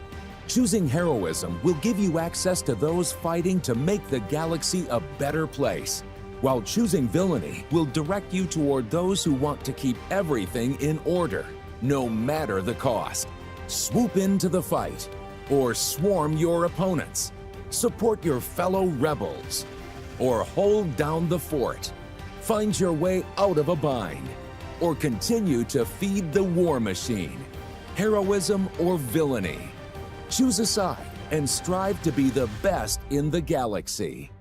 Choosing heroism will give you access to those fighting to make the galaxy a better place, while choosing villainy will direct you toward those who want to keep everything in order, no matter the cost. Swoop into the fight, or swarm your opponents. Support your fellow rebels, or hold down the fort. Find your way out of a bind, or continue to feed the war machine. Heroism or villainy. Choose a side and strive to be the best in the galaxy.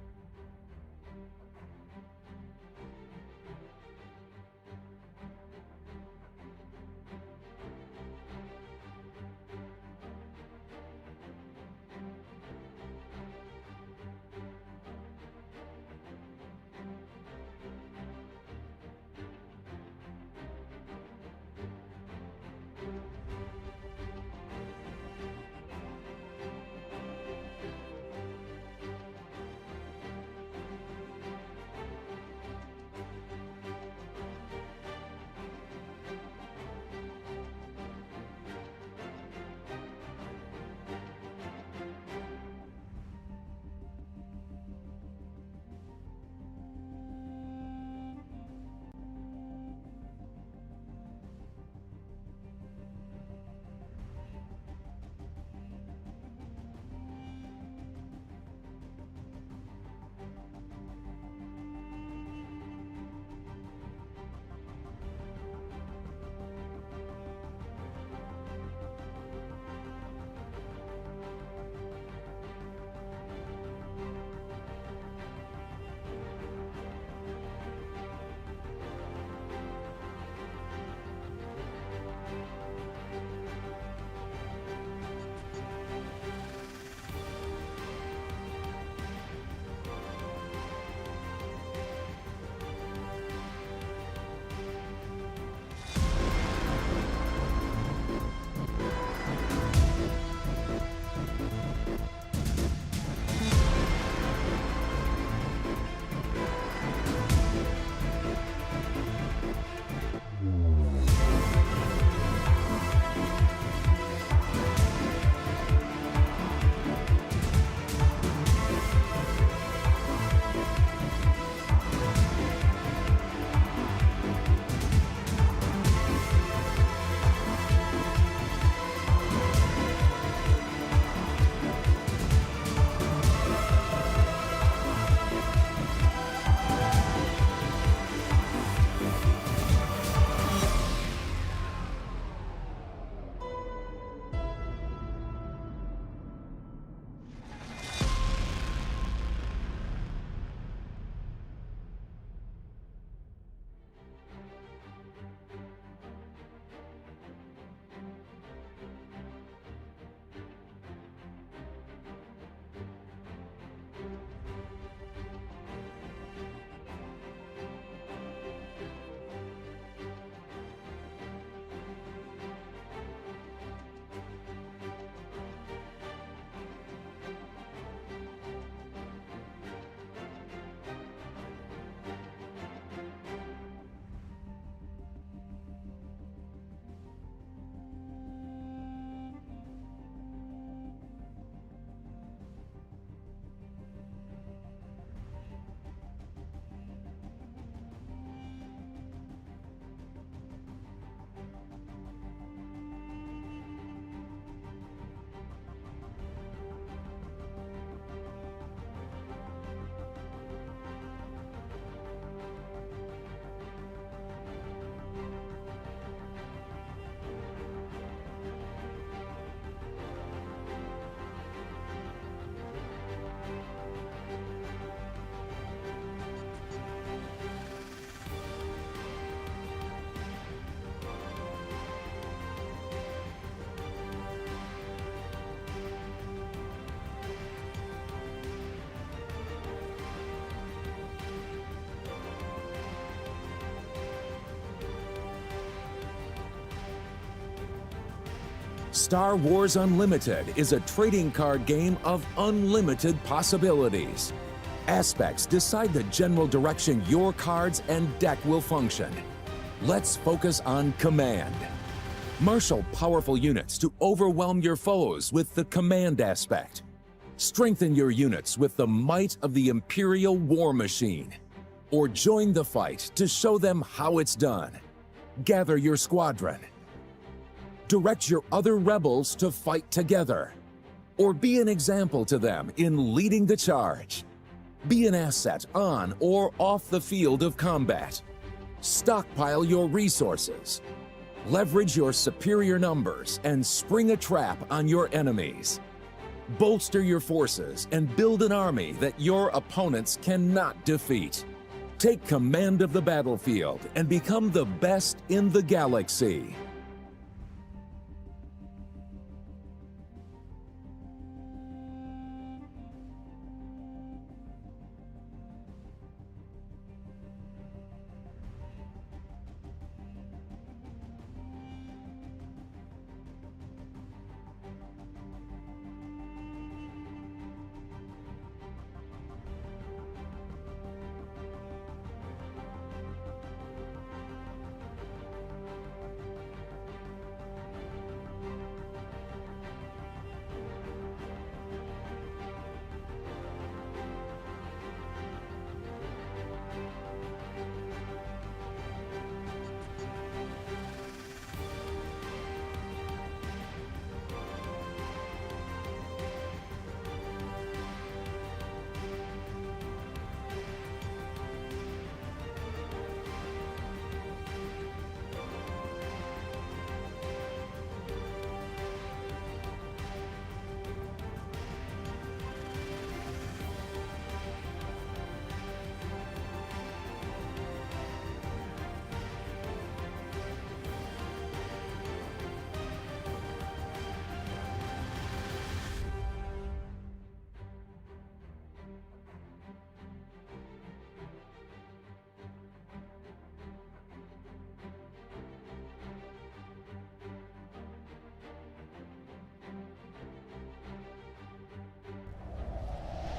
Star Wars Unlimited is a trading card game of unlimited possibilities. Aspects decide the general direction your cards and deck will function. Let's focus on command. Marshal powerful units to overwhelm your foes with the command aspect. Strengthen your units with the might of the Imperial War Machine. Or join the fight to show them how it's done. Gather your squadron. Direct your other rebels to fight together. Or be an example to them in leading the charge. Be an asset on or off the field of combat. Stockpile your resources. Leverage your superior numbers and spring a trap on your enemies. Bolster your forces and build an army that your opponents cannot defeat. Take command of the battlefield and become the best in the galaxy.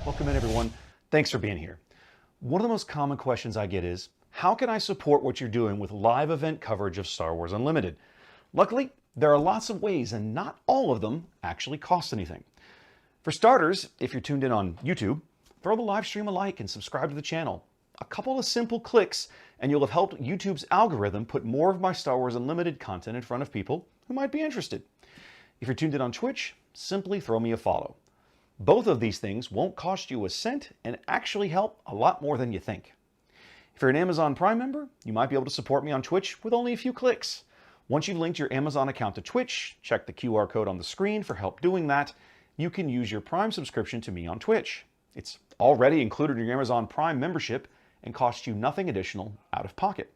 Welcome in, everyone. Thanks for being here. One of the most common questions I get is, how can I support what you're doing with live event coverage of Star Wars Unlimited? Luckily, there are lots of ways, and not all of them actually cost anything. For starters, if you're tuned in on YouTube, throw the live stream a like and subscribe to the channel. A couple of simple clicks, and you'll have helped YouTube's algorithm put more of my Star Wars Unlimited content in front of people who might be interested. If you're tuned in on Twitch, simply throw me a follow. Both of these things won't cost you a cent and actually help a lot more than you think. If you're an Amazon Prime member, you might be able to support me on Twitch with only a few clicks. Once you've linked your Amazon account to Twitch, check the QR code on the screen for help doing that. You can use your Prime subscription to me on Twitch. It's already included in your Amazon Prime membership and costs you nothing additional out of pocket.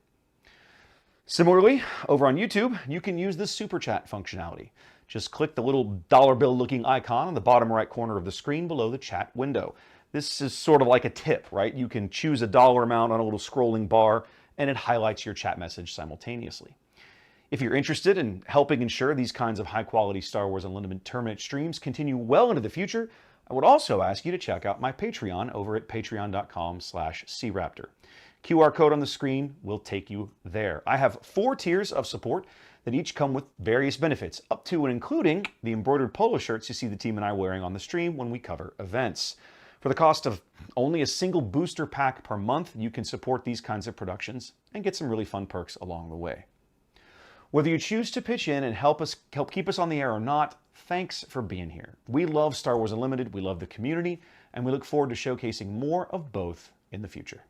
Similarly, over on YouTube, you can use the Super Chat functionality. Just click the little dollar bill looking icon on the bottom right corner of the screen below the chat window. This is sort of like a tip, right? You can choose a dollar amount on a little scrolling bar and it highlights your chat message simultaneously. If you're interested in helping ensure these kinds of high quality Star Wars Unlimited tournament streams continue well into the future, I would also ask you to check out my Patreon over at patreon.com/craptor. QR code on the screen will take you there. I have 4 tiers of support that each come with various benefits, up to and including the embroidered polo shirts you see the team and I wearing on the stream when we cover events. For the cost of only a single booster pack per month, you can support these kinds of productions and get some really fun perks along the way. Whether you choose to pitch in and help keep us on the air or not, thanks for being here. We love Star Wars Unlimited, we love the community, and we look forward to showcasing more of both in the future.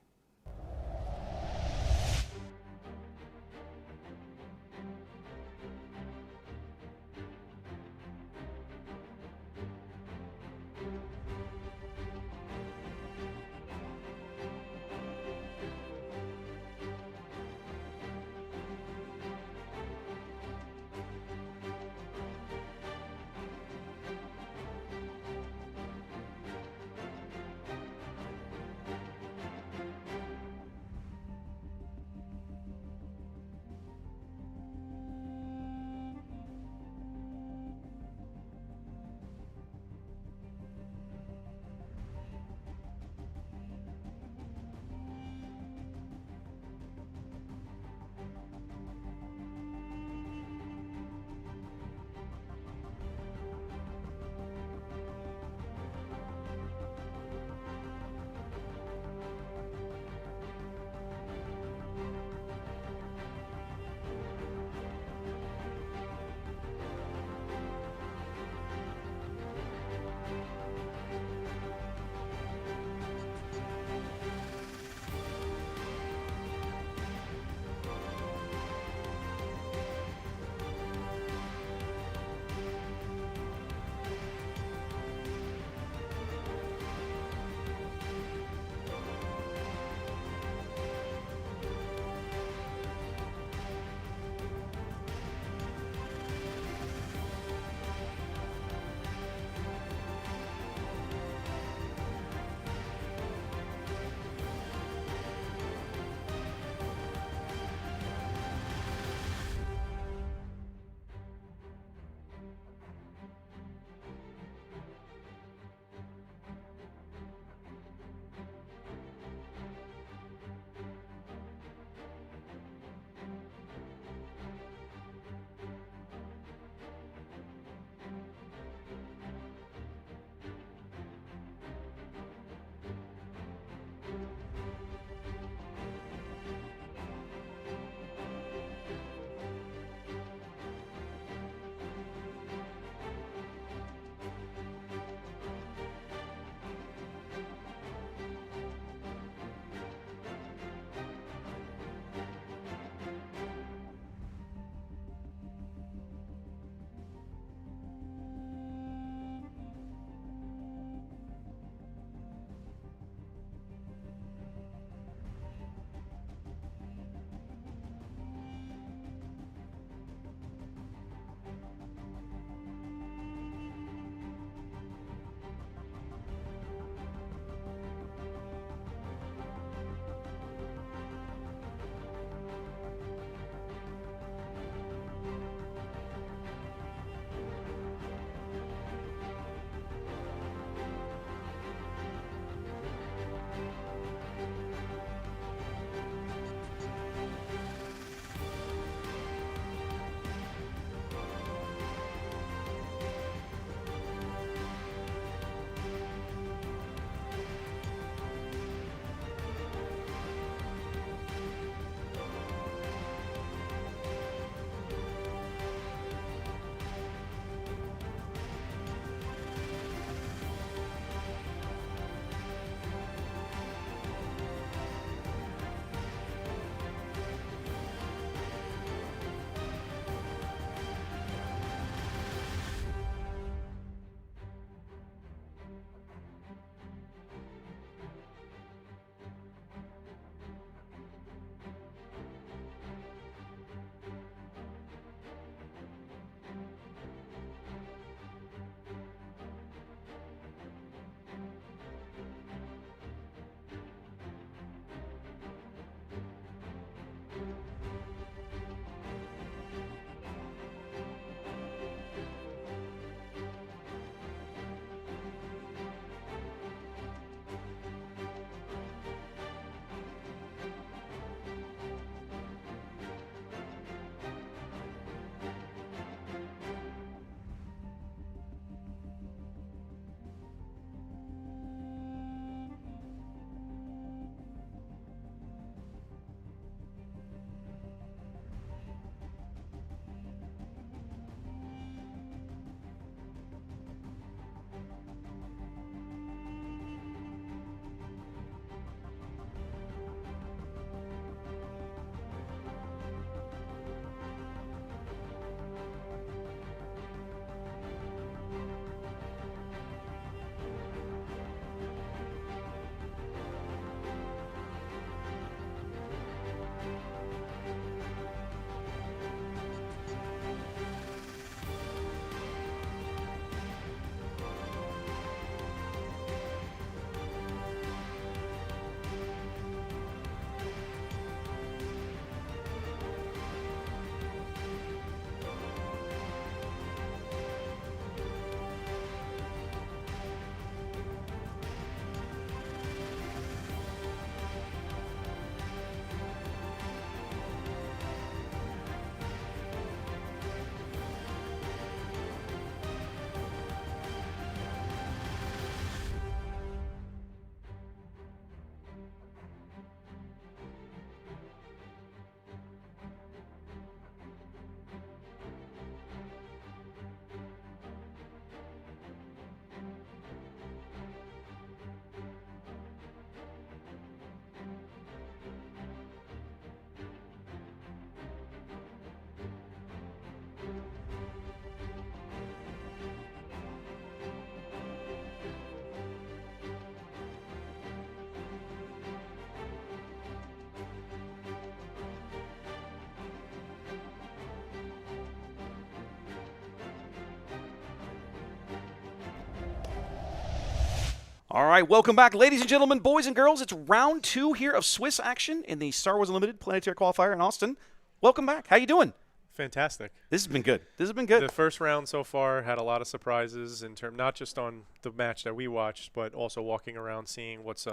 All right, welcome back, ladies and gentlemen, boys and girls. It's round 2 here of Swiss action in the Star Wars Unlimited Planetary Qualifier in Austin. Welcome back. How you doing? Fantastic. This has been good. The first round so far had a lot of surprises in terms, not just on the match that we watched, but also walking around, seeing what's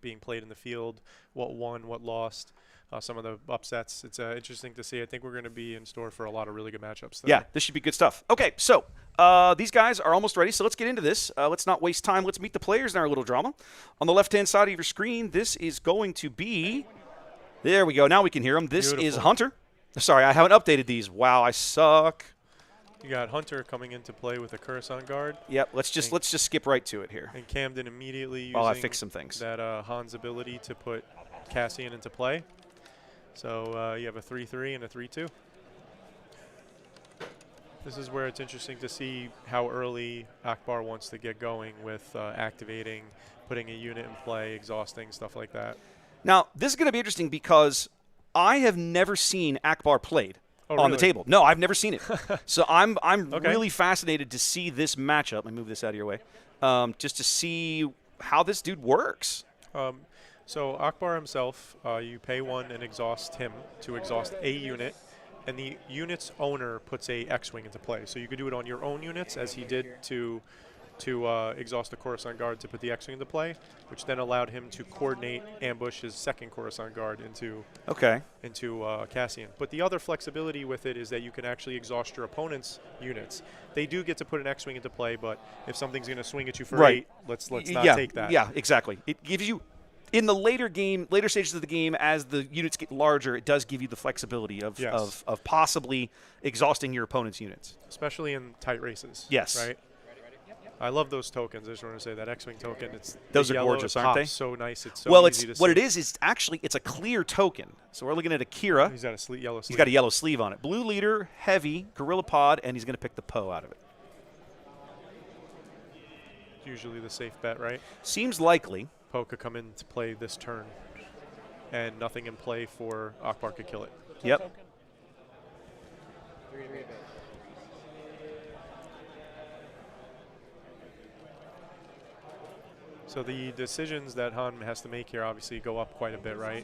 being played in the field, what won, what lost, some of the upsets. It's interesting to see. I think we're going to be in store for a lot of really good matchups today. Yeah, this should be good stuff. Okay, so these guys are almost ready, so let's get into this. Let's not waste time. Let's meet the players in our little drama. On the left-hand side of your screen, this is going to be – there we go. Now we can hear them. This is Hunter. Sorry, I haven't updated these. Wow, I suck. You got Hunter coming into play with a Coruscant guard. Yep, let's just skip right to it here. And Camden immediately using I fixed some things. That Han's ability to put Cassian into play. So you have a 3-3 and a 3-2. This is where it's interesting to see how early Akbar wants to get going with activating, putting a unit in play, exhausting, stuff like that. Now, this is going to be interesting because I have never seen Akbar played on the table. No, I've never seen it. So I'm really fascinated to see this matchup. Let me move this out of your way. Just to see how this dude works. So Akbar himself, you pay 1 and exhaust him to exhaust a unit, and the unit's owner puts a X-Wing into play. So you could do it on your own units, as he did to exhaust the Coruscant guard to put the X-Wing into play, which then allowed him to coordinate ambush his second Coruscant guard into Cassian. But the other flexibility with it is that you can actually exhaust your opponent's units. They do get to put an X-Wing into play, but if something's going to swing at you for 8, let's not take that. Yeah, exactly. It gives you, in the later stages of the game, as the units get larger, it does give you the flexibility of possibly exhausting your opponent's units. Especially in tight races. Yes. Right? I love those tokens. I just want to say that X-Wing token. Those are gorgeous, aren't they? So nice. It's so easy to see. What it is it's a clear token. So we're looking at Akira. He's got a yellow sleeve. He's got a yellow sleeve on it. Blue leader, heavy, gorilla pod, and he's going to pick the Poe out of it. Usually the safe bet, right? Seems likely. Poe could come in to play this turn, and nothing in play for Akbar could kill it. Yep. So the decisions that Han has to make here obviously go up quite a bit, right?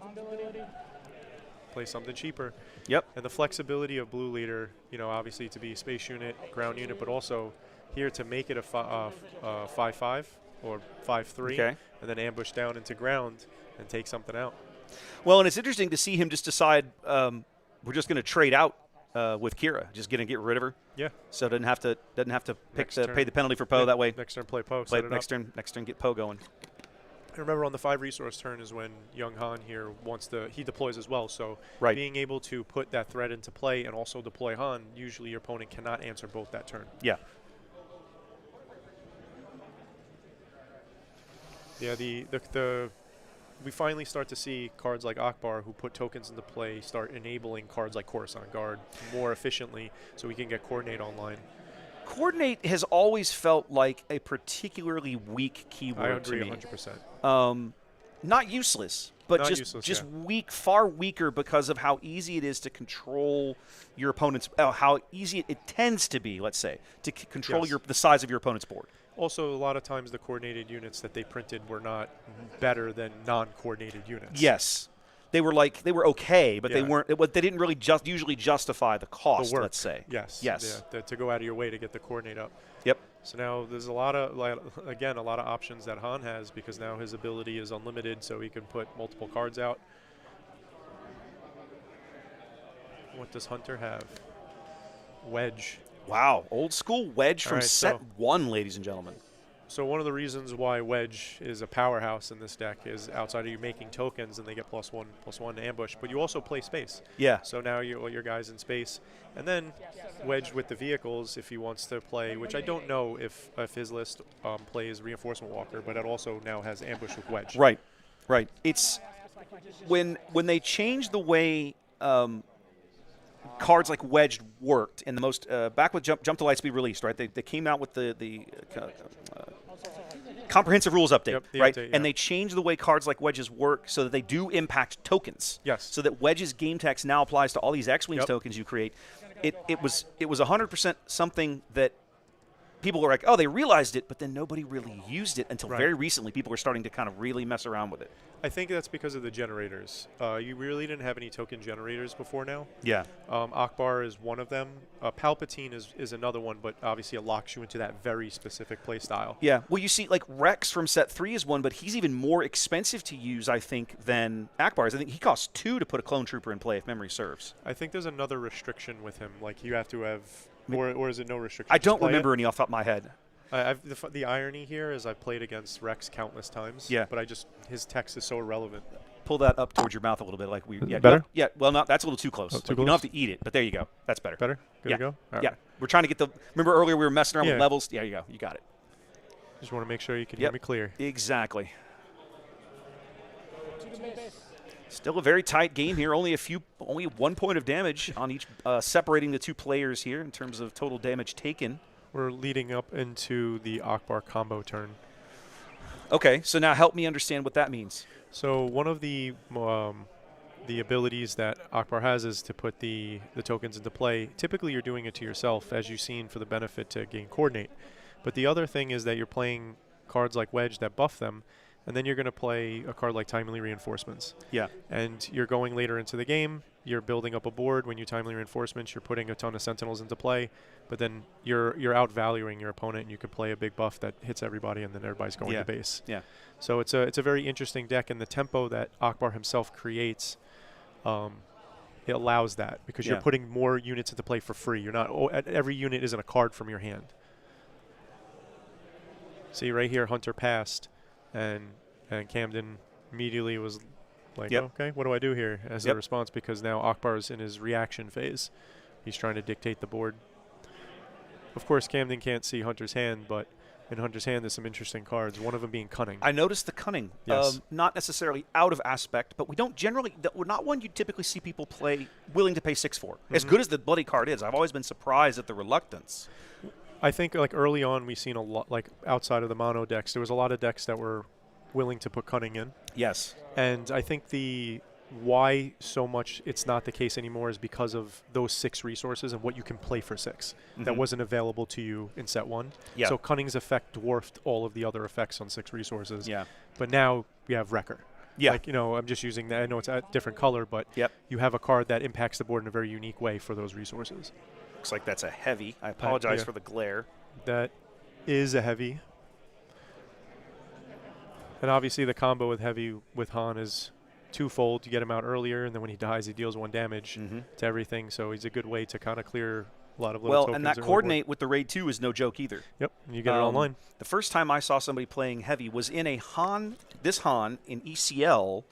Play something cheaper. Yep. And the flexibility of Blue Leader, obviously to be a space unit, ground unit, but also here to make it a 5-5 or 5-3, and then ambush down into ground and take something out. Well, and it's interesting to see him just decide we're just going to trade out with Kira, just going to get rid of her. Yeah. So doesn't have to pay the penalty for Poe that way. Next turn play Poe. Next turn get Poe going. I remember on the 5 resource turn is when young Han here he deploys as well. So being able to put that threat into play and also deploy Han, usually your opponent cannot answer both that turn. Yeah. Yeah, we finally start to see cards like Akbar, who put tokens into play, start enabling cards like Coruscant Guard more efficiently so we can get Coordinate online. Coordinate has always felt like a particularly weak keyword to me. I agree 100%. Not useless, but just weak, far weaker because of how easy it is to control your opponent's how easy it tends to be, let's say, to control the size of your opponent's board. Also, a lot of times the coordinated units that they printed were not better than non-coordinated units. Yes. They were okay, but they weren't. They didn't really usually justify the cost. Let's say. Yes. Yeah, to go out of your way to get the coordinate up. Yep. So now there's a lot of options that Han has because now his ability is unlimited, so he can put multiple cards out. What does Hunter have? Wedge. Wow, old school Wedge from set 1, ladies and gentlemen. So one of the reasons why Wedge is a powerhouse in this deck is outside of you making tokens and they get +1/+1 to ambush, but you also play space. Yeah. So now your guy's in space. And then Wedge with the vehicles, if he wants to play, which I don't know if his list plays Reinforcement Walker, but it also now has ambush with Wedge. Right. It's when they changed the way cards like Wedge worked in the most back with Jump to Lightspeed released, right? They came out with the comprehensive rules update, right? Update, and they changed the way cards like Wedges work so that they do impact tokens. Yes. So that Wedge's game text now applies to all these X-Wings tokens you create. It was 100% something that people were like, oh, they realized it, but then nobody really used it until very recently. People were starting to kind of really mess around with it. I think that's because of the generators. You really didn't have any token generators before now. Yeah. Akbar is one of them. Palpatine is another one, but obviously it locks you into that very specific play style. Yeah. Well, you see, like Rex from set 3 is one, but he's even more expensive to use, I think, than Akbar is. I think he costs 2 to put a clone trooper in play, if memory serves. I think there's another restriction with him. Like you have to have, or is it no restriction? I don't remember any off the top of my head. The irony here is I've played against Rex countless times. Yeah. But his text is so irrelevant. Pull that up towards your mouth a little bit, like we. Yeah, better? Yeah. Well, no, that's a little too close. Oh, You don't have to eat it, but there you go. That's better. Better? Good yeah. to go? All yeah. right. We're trying to get the. Remember earlier we were messing around with levels. Yeah, you go. You got it. Just want to make sure you can hear me clear. Exactly. Still a very tight game here. Only 1 point of damage on each, separating the two players here in terms of total damage taken. We're leading up into the Akbar combo turn. Okay, so now help me understand what that means. So one of the abilities that Akbar has is to put the tokens into play. Typically, you're doing it to yourself, as you've seen, for the benefit to gain coordinate. But the other thing is that you're playing cards like Wedge that buff them, and then you're going to play a card like Timely Reinforcements. Yeah. And you're going later into the game. You're building up a board. When you Timely Reinforcements, you're putting a ton of Sentinels into play. But then you're outvaluing your opponent, and you can play a big buff that hits everybody, and then everybody's going to base. Yeah. So it's a very interesting deck, and the tempo that Akbar himself creates, it allows that because you're putting more units into play for free. You're not every unit isn't a card from your hand. See right here, Hunter passed, and Camden immediately was like, okay, what do I do here as a response? Because now Akbar's in his reaction phase. He's trying to dictate the board. Of course, Camden can't see Hunter's hand, but in Hunter's hand there's some interesting cards, one of them being Cunning. I noticed the Cunning. Yes. Not necessarily out of aspect, but we don't generally, not one you typically see people play willing to pay 6 for. As good as the bloody card is, I've always been surprised at the reluctance. I think like early on we've seen a lot, like outside of the mono decks, there was a lot of decks that were willing to put Cunning in. Yes. And I think why so much it's not the case anymore is because of those 6 resources and what you can play for 6 that wasn't available to you in set 1. Yeah. So Cunning's effect dwarfed all of the other effects on 6 resources. Yeah. But now we have Wrecker. Yeah. Like, I'm just using that. I know it's a different color, but you have a card that impacts the board in a very unique way for those resources. Looks like that's a heavy. I apologize for the glare. That is a heavy. And obviously the combo with heavy with Han is twofold. You get him out earlier, and then when he dies, he deals 1 damage to everything. So he's a good way to kind of clear a lot of little tokens. Well, and that coordinate with the raid 2 is no joke either. Yep, you get it online. The first time I saw somebody playing heavy was in a Han, this Han in ECL.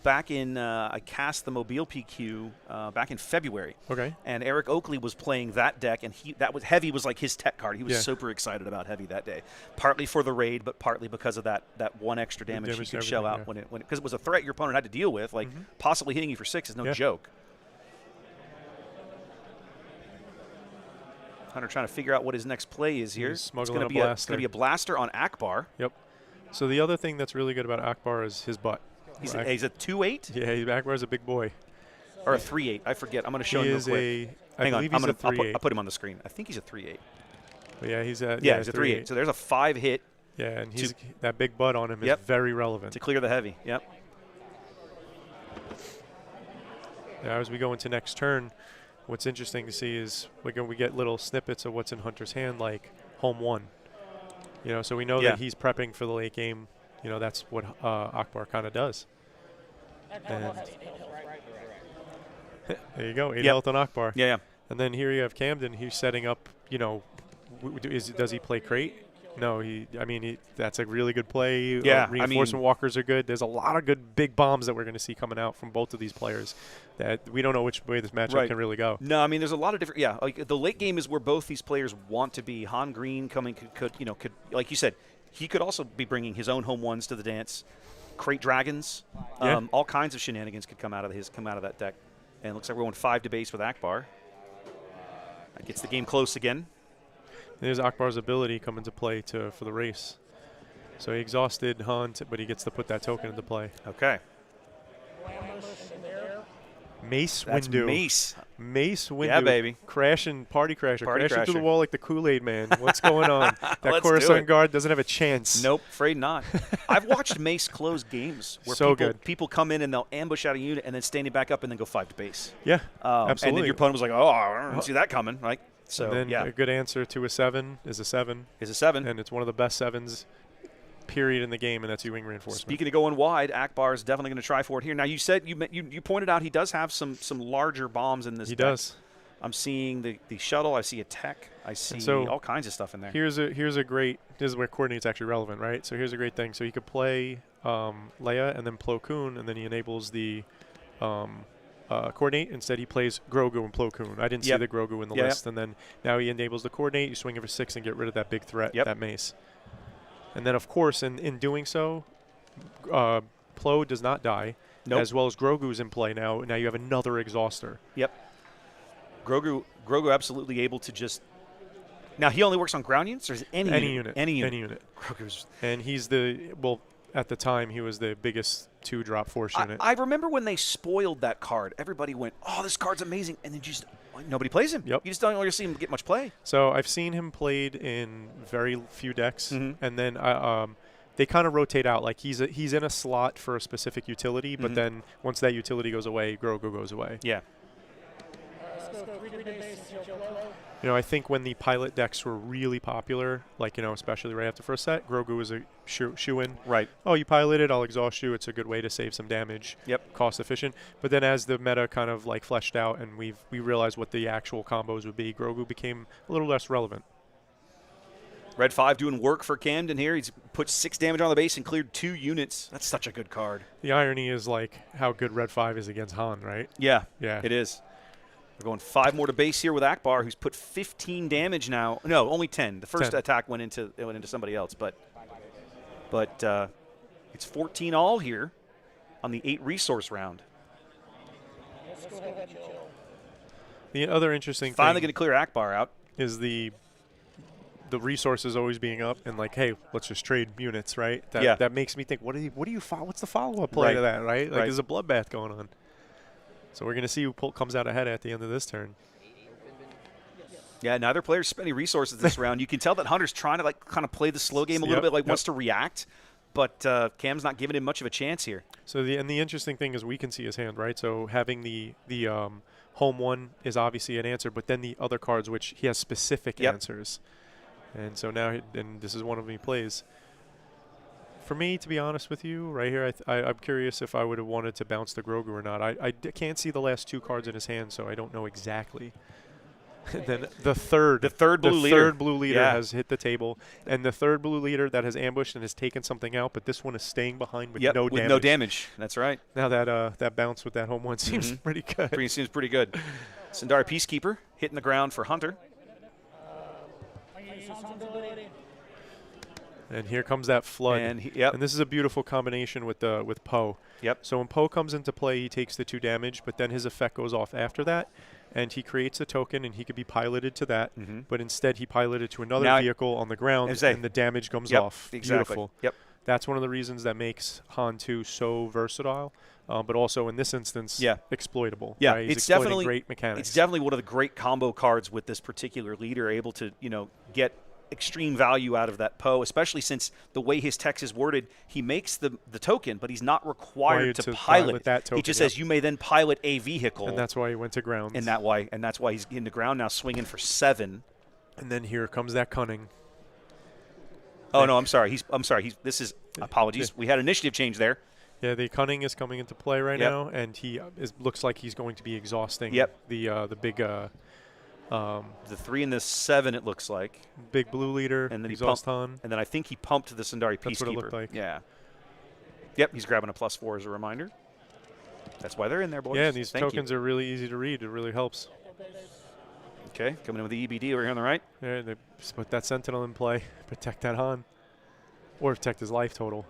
Back in, I cast the Mobile PQ back in February. Okay. And Eric Oakley was playing that deck, and heavy was like his tech card. He was super excited about heavy that day, partly for the raid, but partly because of that 1 extra damage he could shell out because it was a threat your opponent had to deal with. Like possibly hitting you for 6 is no joke. Hunter trying to figure out what his next play is here. It's going to be a blaster on Akbar. Yep. So the other thing that's really good about Akbar is his butt. He's a 2/8? Yeah, Akbar's a big boy. Or a 3/8. I forget. I'm going to show him real quick. Hang on. I'll put him on the screen. I think he's a 3/8. Yeah, he's a 3/8. So there's a 5 hit. Yeah, and that big butt on him is very relevant. To clear the heavy. Yep. Now, as we go into next turn, what's interesting to see is we get little snippets of what's in Hunter's hand, like home 1. So we know that he's prepping for the late game. That's what Akbar kind of does. And there you go, 8 health on Akbar. Yeah. And then here you have Camden. He's setting up. Does he play crate? No, that's a really good play. Yeah, reinforcement walkers are good. There's a lot of good big bombs that we're going to see coming out from both of these players that we don't know which way this matchup can really go. No, there's a lot of different. Yeah, like the late game is where both these players want to be. Han Green could like you said, he could also be bringing his own home 1s to the dance. Crate dragons, all kinds of shenanigans could come out of that deck. And it looks like we're going 5 to base with Akbar. That gets the game close again. There's Akbar's ability come into play for the race. So he exhausted Han, but he gets to put that token into play. Okay. Mace That's Windu. Mace Windu. Yeah, baby. Crashing, party crasher. Party crashing through the crasher. wall like the Kool-Aid man. What's going on? That Let's do Coruscant it. guard doesn't have a chance. Nope, afraid not. I've watched Mace close games where So people, good. people come in and they'll ambush out a unit and then standing back up and then go 5 to base. Yeah, And absolutely. then your opponent was like, oh, I didn't see that coming. Right? So, and then yeah, a good answer to a 7 is a 7. is a 7. And it's one of the best 7s, period, in the game, and that's U-wing reinforcement. Speaking of going wide, Akbar is definitely going to try for it here. Now, you said you pointed out he does have some larger bombs in this He deck. does. I'm seeing the shuttle. I see a tech. I see so all kinds of stuff in there. Here's a great. This is where coordinate's actually relevant, right? So here's a great thing. So he could play Leia and then Plo Koon, and then he enables the coordinate. Instead, he plays Grogu and Plo Koon. I didn't see the Grogu in the list, and then now he enables the coordinate. You swing it for 6 and get rid of that big threat, that Mace. And then, of course, in doing so, Plo does not die, as well as Grogu's in play now. Now you have another exhauster. Yep. Grogu absolutely able to just. Now he only works on ground units, or is it any unit? Any unit. Grogu's. And he's at the time he was the biggest 2-drop force unit. I remember when they spoiled that card. Everybody went, "Oh, this card's amazing," and then nobody plays him. Yep. You just don't really see him get much play. So I've seen him played in very few decks, Mm-hmm. and then they kind of rotate out. Like he's in a slot for a specific utility, but then once that utility goes away, Grogu goes away. Yeah. You know, I think when the pilot decks were really popular, like, you know, especially right after first set, Grogu was a shoe-in. Right. Oh, you piloted, I'll exhaust you. It's a good way to save some damage. Yep. Cost efficient. But then as the meta kind of like fleshed out and we realized what the actual combos would be, Grogu became a little less relevant. Red 5 doing work for Camden here. He's put 6 damage on the base and cleared 2 units. That's such a good card. The irony is like how good Red 5 is against Han, right? Yeah. Yeah. It is. We're going 5 more to base here with Akbar, who's put 15 damage now. No, only 10. The first 10. attack went into somebody else, but it's 14 all here on the 8 resource round. The other interesting Finally thing going to clear Akbar out. is the resources always being up and like, hey, let's just trade units, right? That makes me think, what's the follow-up play to that, right? Like there's a bloodbath going on. So we're going to see who comes out ahead at the end of this turn. Yeah, neither player's spending resources this round. You can tell that Hunter's trying to like kind of play the slow game a little bit, like wants to react, but Cam's not giving him much of a chance here. So the interesting thing is we can see his hand, right? So having the home one is obviously an answer, but then the other cards, which he has specific answers. And so now, and this is one of them he plays. For me, to be honest with you, right here, I'm curious if I would have wanted to bounce the Grogu or not. I can't see the last 2 cards in his hand, so I don't know exactly. And then the third blue leader has hit the table, and the third blue leader that has ambushed and has taken something out, but this one is staying behind with no damage. No damage. That's right. Now that bounce with that home one seems pretty good. Seems pretty good. Sundari Peacekeeper hitting the ground for Hunter. And here comes that flood. And this is a beautiful combination with Poe. Yep. So when Poe comes into play, he takes the 2 damage, but then his effect goes off after that, and he creates a token, and he could be piloted to that. But instead, he piloted to another vehicle on the ground, and the damage comes off. Exactly. Beautiful. Yep. That's one of the reasons that makes Han 2 so versatile, but also in this instance, exploitable. Yeah, right? He's it's exploiting definitely great mechanics. It's definitely one of the great combo cards with this particular leader, able to get extreme value out of that Poe, especially since the way his text is worded, he makes the token, but he's not required to pilot that token. He just says you may then pilot a vehicle, and that's why he went to ground. And that's why he's in the ground now, swinging for 7. And then here comes that cunning. Oh no, I'm sorry. This is apologies. We had initiative change there. Yeah, the cunning is coming into play right now, and he looks like he's going to be exhausting. The big. The 3 and the 7, it looks like. Big blue leader, and then exhaust Han. And then I think he pumped the Sundari Peacekeeper. That's what it looked like. Yeah. Yep, he's grabbing a +4 as a reminder. That's why they're in there, boys. Yeah, and these tokens are really easy to read. It really helps. Okay, coming in with the EBD over here on the right. Yeah, they put that Sentinel in play. Protect that Han. Or protect his life total.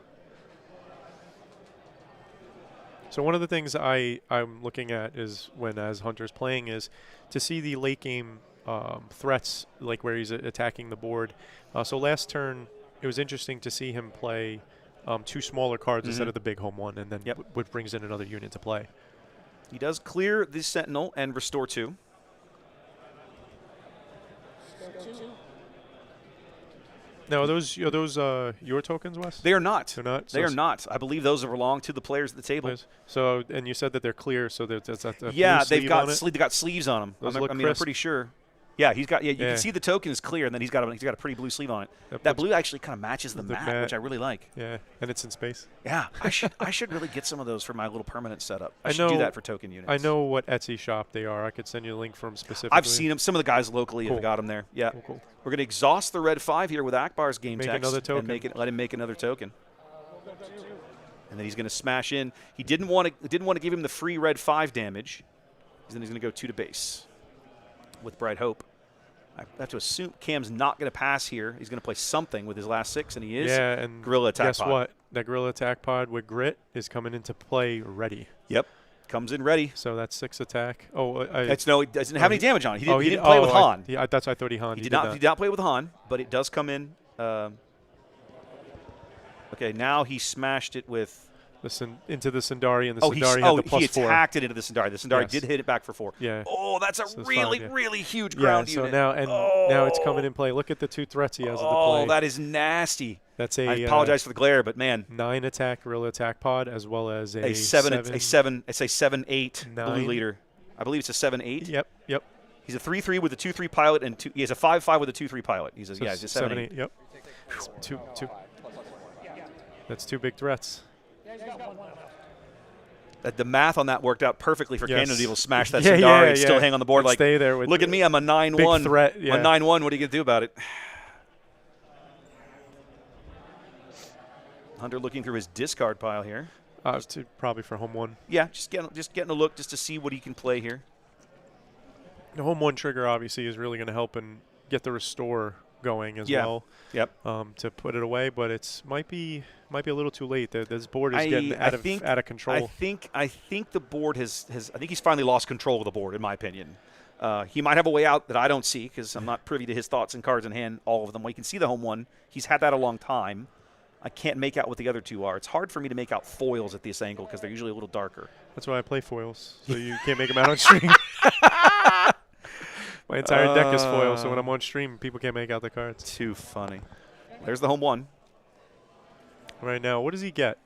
So one of the things I'm looking at is as Hunter's playing is to see the late game threats, like where he's attacking the board. So last turn, it was interesting to see him play 2 smaller cards instead of the big home one, and then which brings in another unit to play. He does clear the Sentinel and restore 2. Now, are those your tokens, Wes? They are not. They're not? They are not. I believe those belong to the players at the table. So, and you said that they're clear, so that's that yeah, they've got sleeves on them. Those I look mean, I'm pretty sure. Yeah, he's got. Yeah, you can see the token is clear, and then he's got a pretty blue sleeve on it. That blue actually kind of matches the mat, which I really like. Yeah, and it's in space. Yeah, I should really get some of those for my little permanent setup. I should do that for token units. I know what Etsy shop they are. I could send you a link for them specifically. I've seen them. Some of the guys locally have got them there. Yeah. Cool. We're going to exhaust the red 5 here with Akbar's game make text another token. and let him make another token. And then he's going to smash in. He didn't want to give him the free red 5 damage. Then he's going to go 2 to base with Bright Hope. I have to assume Cam's not going to pass here. He's going to play something with his last 6, and he is. Yeah, and Gorilla Attack guess Pod. what? That Gorilla Attack Pod with Grit is coming into play ready. Yep. Comes in ready. So that's 6 attack. Oh, he doesn't have any damage on it. He didn't play with Han. I thought he Han. He did not play with Han, but it does come in. Okay, now he smashed it with into the Sindari, and the Sindari had the +4. He attacked it into the Sindari. The Sindari did hit it back for 4. Yeah. Oh, that's a really huge ground unit. So now it's coming in play. Look at the 2 threats he has at the play. Oh, that is nasty. That's I apologize for the glare, but man. 9 attack Gorilla Attack Pod, as well as a 7/8 blue leader. I believe it's a 7/8. Yep. He's a 3/3 with a 2/3 pilot, and he has a 5/5 with a 2/3 pilot. He's a 7/8. Yep. Two. That's 2 big threats. The math on that worked out perfectly for Camden to be able to smash that Sindari and still hang on the board. Like, stay there with look at me, I'm a 9/1. Threat. I'm a 9/1. What are you going to do about it? Hunter looking through his discard pile here. Probably for home 1. Yeah, just getting a look just to see what he can play here. The home 1 trigger obviously is really going to help and get the restore going as well. Yep. To put it away, but it's might be a little too late. This board is getting out of control. I think the board has I think he's finally lost control of the board, in my opinion. He might have a way out that I don't see because I'm not privy to his thoughts and cards in hand, all of them. Well, you can see the home 1. He's had that a long time. I can't make out what the other 2 are. It's hard for me to make out foils at this angle because they're usually a little darker. That's why I play foils, so you can't make them out on stream. My entire deck is foil, so when I'm on stream, people can't make out the cards. Too funny. There's the home 1. Right now, what does he get?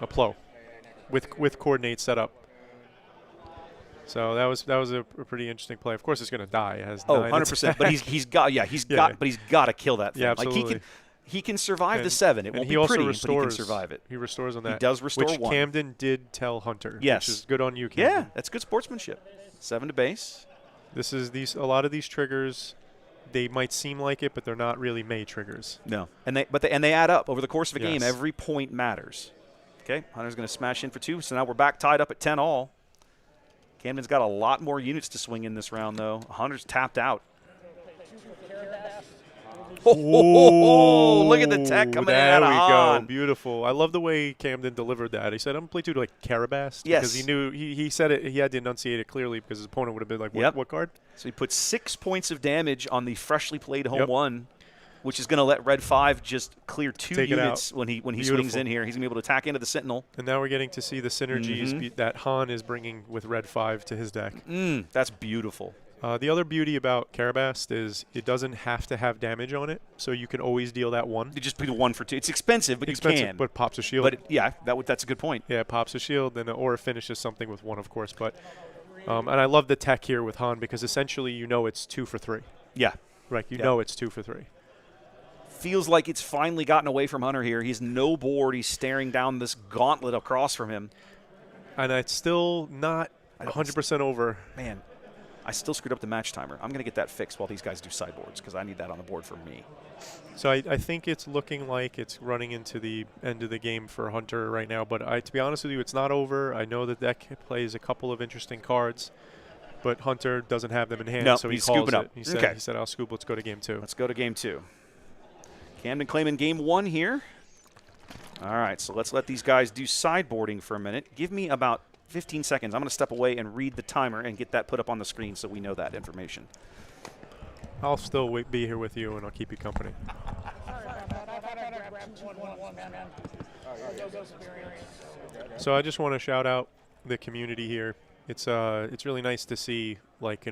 A Plo with coordinates set up. So that was a pretty interesting play. Of course, it's going to die. It has 100%. But he's got to kill that thing. Yeah, absolutely. Like he can survive the 7. It won't be pretty, but he can survive it. He restores on that. He does restore which 1. Camden did tell Hunter. Yes. Which is good on you, Camden. Yeah, that's good sportsmanship. 7 to base. A lot of these triggers, they might seem like it, but they're not really May triggers. No, and they add up over the course of a game. Every point matters. Okay, Hunter's going to smash in for 2, so now we're back tied up at 10 all. Camden's got a lot more units to swing in this round, though. Hunter's tapped out. Oh, look at the tech coming out of Han. There we go. Beautiful. I love the way Camden delivered that. He said, I'm going to play 2 to like Carabast. Yes. Because he knew, he said it, he had to enunciate it clearly because his opponent would have been like, what card? So he put 6 points of damage on the freshly played home 1, which is going to let red 5 just clear 2 units when he swings in here. He's going to be able to attack into the Sentinel. And now we're getting to see the synergies that Han is bringing with red 5 to his deck. That's beautiful. The other beauty about Carabast is it doesn't have to have damage on it, so you can always deal that 1. You just put a 1 for 2. It's expensive, but you can. But pops a shield. But that's a good point. Yeah, it pops a shield, or it finishes something with 1, of course. But and I love the tech here with Han because essentially it's 2 for 3. Yeah. Right, know it's 2 for 3. Feels like it's finally gotten away from Hunter here. He's no board. He's staring down this gauntlet across from him. And it's still not 100% over. Man. I still screwed up the match timer. I'm going to get that fixed while these guys do sideboards because I need that on the board for me. So I think it's looking like it's running into the end of the game for Hunter right now. But to be honest with you, it's not over. I know the deck plays a couple of interesting cards, but Hunter doesn't have them in hand, so he calls it. He said, I'll scoop. Let's go to game 2. Let's go to game 2. Camden claiming game 1 here. All right, so let's let these guys do sideboarding for a minute. Give me about 15 seconds. I'm going to step away and read the timer and get that put up on the screen so we know that information. I'll still be here with you, and I'll keep you company. So I just want to shout out the community here. It's really nice to see, like,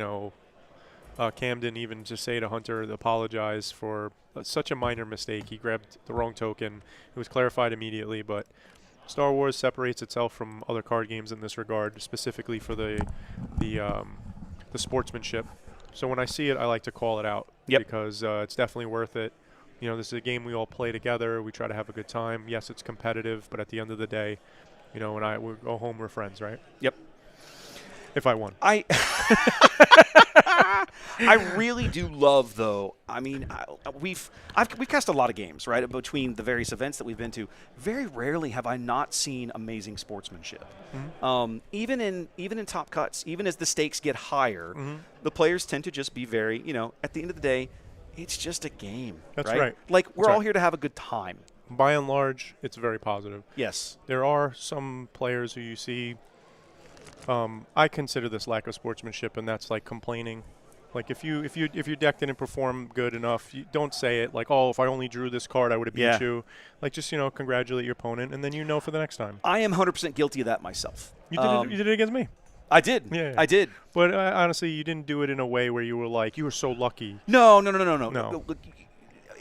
Camden even just say to Hunter, apologize for such a minor mistake. He grabbed the wrong token. It was clarified immediately, but Star Wars separates itself from other card games in this regard, specifically for the sportsmanship. So when I see it, I like to call it out because it's definitely worth it. This is a game we all play together. We try to have a good time. Yes, it's competitive, but at the end of the day, when we go home, we're friends, right? Yep. If I won. I really do love, though. I mean, we've cast a lot of games, right, between the various events that we've been to. Very rarely have I not seen amazing sportsmanship. Mm-hmm. Even in top cuts, even as the stakes get higher, the players tend to just be very, at the end of the day, it's just a game. That's right. Like, we're all here to have a good time. By and large, it's very positive. Yes. There are some players who you see. I consider this lack of sportsmanship, and that's like complaining. Like if you deck didn't perform good enough, you don't say it like, oh, if I only drew this card, I would have beat you. Like just congratulate your opponent, and then for the next time. I am 100% guilty of that myself. You did it against me. I did. Yeah. I did. But honestly, you didn't do it in a way where you were like, you were so lucky. No.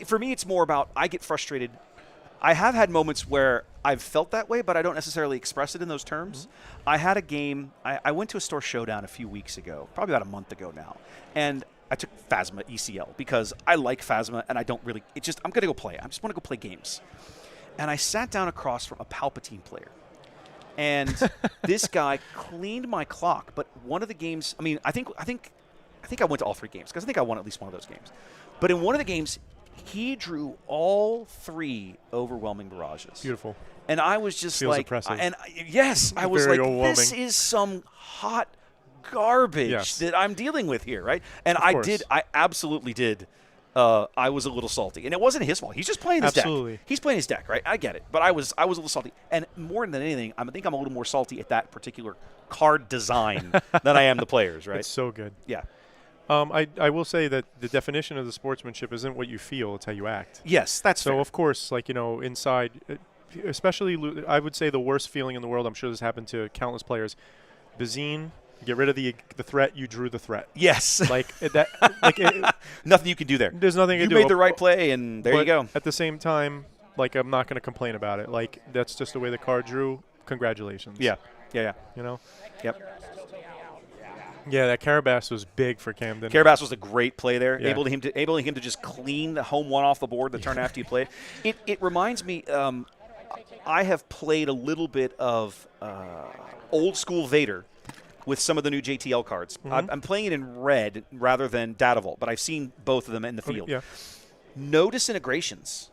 For me, it's more about I get frustrated. I have had moments where I've felt that way, but I don't necessarily express it in those terms. Mm-hmm. I had a game. I went to a store showdown a few weeks ago, probably about a month ago now, and I took Phasma ECL because I like Phasma, and I don't really – I'm going to go play. I just want to go play games. And I sat down across from a Palpatine player, and this guy cleaned my clock. But one of the games – I mean, I think I went to all 3 games because I think I won at least one of those games. But in one of the games – he drew all 3 overwhelming barrages. Beautiful. And I was just Feels like, impressive. I was like, this overwhelming. is some hot garbage that I'm dealing with here, right? And I absolutely did. I was a little salty, and it wasn't his fault. He's just playing his deck. He's playing his deck, right? I get it, but I was a little salty, and more than anything, I think I'm a little more salty at that particular card design than I am the players, right? It's so good. Yeah. I will say that the definition of the sportsmanship isn't what you feel; it's how you act. Yes, that's so. Fair. Of course, inside, especially, I would say the worst feeling in the world. I'm sure this happened to countless players. Bazine, get rid of the threat. You drew the threat. Yes, nothing you can do there. There's nothing you to do. You made the right play, and there you go. At the same time, I'm not going to complain about it. That's just the way the card drew. Congratulations. Yeah. Yep. Yeah, that Carabas was big for Camden. Carabas was a great play there, enabling him to just clean the home one off the board the turn after you played. It reminds me, I have played a little bit of old school Vader with some of the new JTL cards. Mm-hmm. I'm playing it in red rather than Data Vault, but I've seen both of them in the field. Yeah. No disintegrations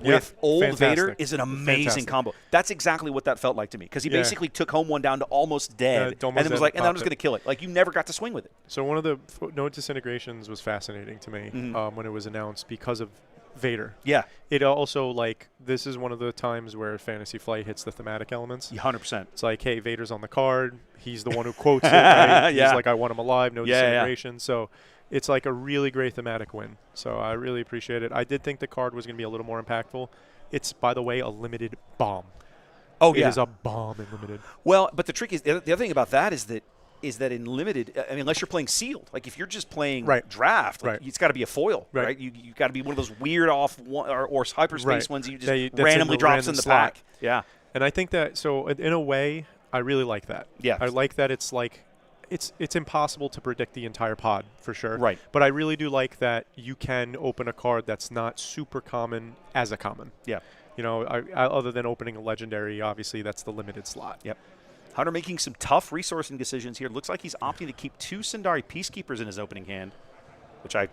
with old fantastic. Vader is an amazing combo. That's exactly what that felt like to me because he basically took home one down to almost dead, and then was like, and I'm just going to kill it. Like you never got to swing with it. So one of the no disintegrations was fascinating to me when it was announced because of Vader. Yeah. It also this is one of the times where Fantasy Flight hits the thematic elements. 100%. It's like, hey, Vader's on the card. He's the one who quotes it. Right? Yeah. He's like, I want him alive. No disintegration. Yeah. So. It's like a really great thematic win. So I really appreciate it. I did think the card was going to be a little more impactful. It's, by the way, a limited bomb. Oh, yeah. It is a bomb in limited. Well, but the trick is, the other thing about that is that in limited, I mean, unless you're playing sealed, like if you're just playing draft, it's got to be a foil, right? You got to be one of those weird off or hyperspace ones you just randomly drops in the pack. Yeah. And I think that, so in a way, I really like that. Yeah. I like that it's like, it's impossible to predict the entire pod for sure. Right. But I really do like that you can open a card that's not super common as a common. Yeah. Other than opening a legendary, obviously that's the limited slot. Yep. Hunter making some tough resourcing decisions here. Looks like he's opting to keep 2 Sundari Peacekeepers in his opening hand, which I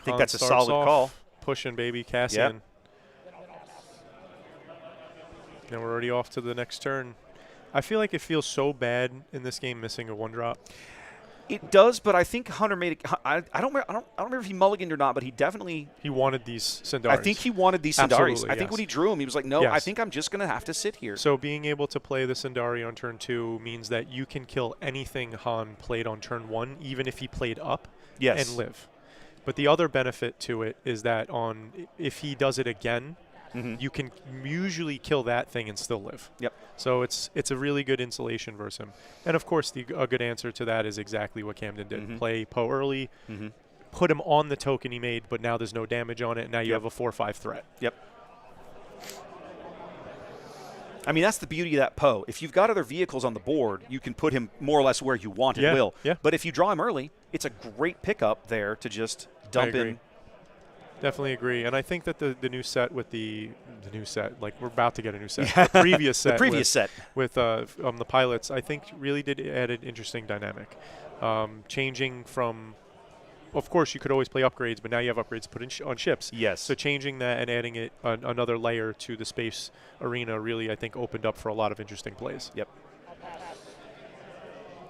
think that's a solid call. Pushing, baby. Cassian. Now we're already off to the next turn. I feel like it feels so bad in this game missing a 1-drop. It does, but I think Hunter made it. I don't remember if he mulliganed or not, but he wanted these Sundaris. I think he wanted these Sundaris. Absolutely, I think when he drew them, he was like, no, Yes. I think I'm just going to have to sit here. So being able to play the Sundari on turn 2 means that you can kill anything Han played on turn 1, even if he played up, Yes. and live. But the other benefit to it is that if he does it again, you can usually kill that thing and still live. Yep. So it's a really good insulation versus him. And of course, a good answer to that is exactly what Camden did. Play Poe early, put him on the token he made, but now there's no damage on it, and now you have a 4/5 threat. Yep. I mean, that's the beauty of that Poe. If you've got other vehicles on the board, you can put him more or less where you want at will. Yeah. But if you draw him early, it's a great pickup there to just dump in. Definitely agree. And I think that the new set with the new set, like we're about to get a new set. The previous set. With the pilots, I think really did add an interesting dynamic. Changing from, of course, you could always play upgrades, but now you have upgrades to put on ships. Yes. So changing that and adding it another layer to the space arena really, I think, opened up for a lot of interesting plays. Yep.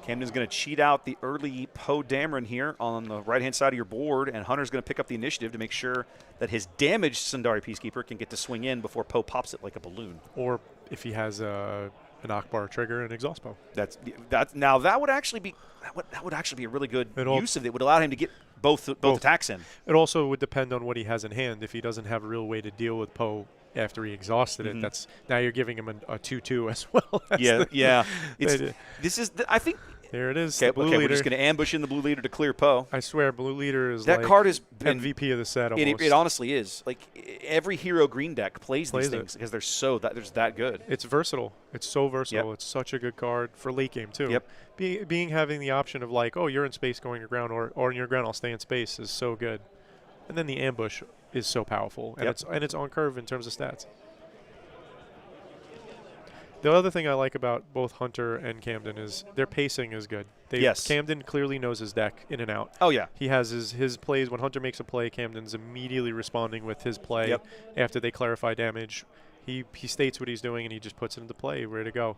Camden's going to cheat out the early Poe Dameron here on the right-hand side of your board, and Hunter's going to pick up the initiative to make sure that his damaged Sundari Peacekeeper can get to swing in before Poe pops it like a balloon. Or if he has an Akbar trigger and exhaust Poe. Now that would actually be a really good use of it. It would allow him to get both attacks in. It also would depend on what he has in hand. If he doesn't have a real way to deal with Poe after he exhausted it, that's now you're giving him a 2/2 as well. I think. There it is. Okay, we're just going to ambush in the blue leader to clear Poe. I swear, blue leader is that like card is MVP of the set. Almost. It honestly is. Like every hero green deck plays these things because they're that good. It's versatile. It's so versatile. Yep. It's such a good card for late game too. Yep. Having the option of like, oh, you're in space going to ground, or in your ground I'll stay in space is so good. And then the ambush is so powerful, and it's on curve in terms of stats. The other thing I like about both Hunter and Camden is their pacing is good. Camden clearly knows his deck in and out. Oh, yeah. He has his plays. When Hunter makes a play, Camden's immediately responding with his play after they clarify damage. He states what he's doing, and he just puts it into play, ready to go.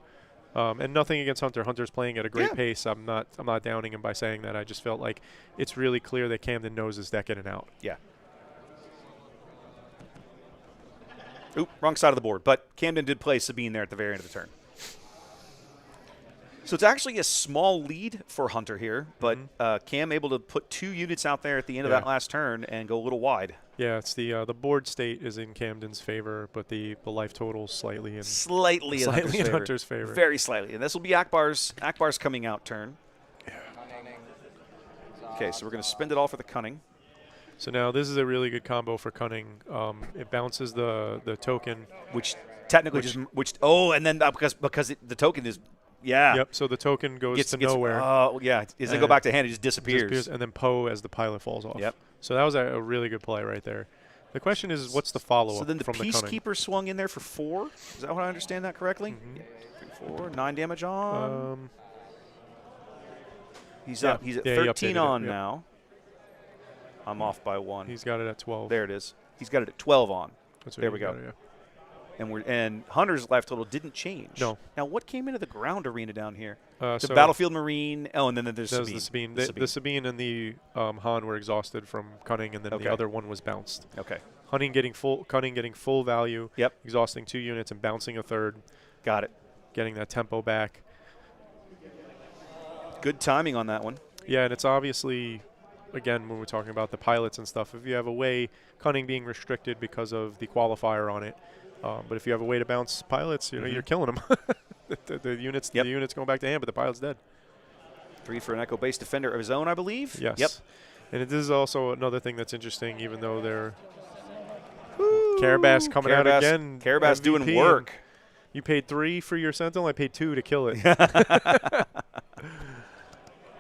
And nothing against Hunter. Hunter's playing at a great pace. I'm not downing him by saying that. I just felt like it's really clear that Camden knows his deck in and out. Yeah. Oop, wrong side of the board. But Camden did play Sabine there at the very end of the turn. So it's actually a small lead for Hunter here, but Cam able to put 2 units out there at the end of that last turn and go a little wide. Yeah, it's the board state is in Camden's favor, but the life total slightly in Hunter's favor. Very slightly. And this will be Akbar's coming out turn. Yeah. Okay, so we're going to spend it all for the cunning. So now this is a really good combo for cunning. It bounces the token, which technically and then because the token is Yep. So the token goes to nowhere. Oh yeah. As they go back to hand, it just disappears. And then Poe as the pilot falls off. Yep. So that was a really good play right there. The question is, what's the follow-up? So then the from Peacekeeper swung in there for 4. Is that what I understand that correctly? 4, 9 damage on. He's up. He's at 13 on now. I'm off by 1. He's got it at 12. There it is. He's got it at 12 on. There we go. Got it, And Hunter's life total didn't change. No. Now, what came into the ground arena down here? So Battlefield Marine. Oh, and then there's Sabine. The Sabine and the Han were exhausted from cunning, and then the other one was bounced. Okay. Cunning getting full value. Yep. Exhausting 2 units and bouncing a 3rd. Got it. Getting that tempo back. Good timing on that one. Yeah, and it's obviously, again, when we're talking about the pilots and stuff, if you have a way, cunning being restricted because of the qualifier on it, but if you have a way to bounce pilots, you're killing them. the units going back to hand, but the pilot's dead. 3 for an Echo Base Defender of his own, I believe. Yes. Yep. And it is also another thing that's interesting, even though they're Carabas coming out again. Carabas doing work. You paid 3 for your Sentinel. I paid 2 to kill it.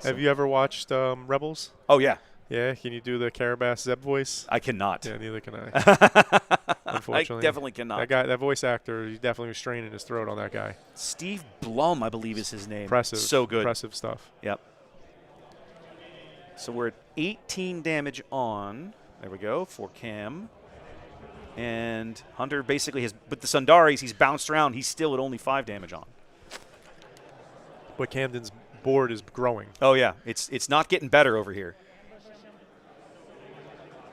Have you ever watched Rebels? Oh, yeah. Yeah, can you do the Carabas Zeb voice? I cannot. Yeah, neither can I. Unfortunately. I definitely cannot. That voice actor, he's definitely restraining his throat on that guy. Steve Blum, I believe is his name. Impressive. So good. Impressive stuff. Yep. So we're at 18 damage on. There we go, for Cam. And Hunter basically has, with the Sundaris, he's bounced around. He's still at only 5 damage on. But Camden's board is growing. Oh, yeah. It's not getting better over here.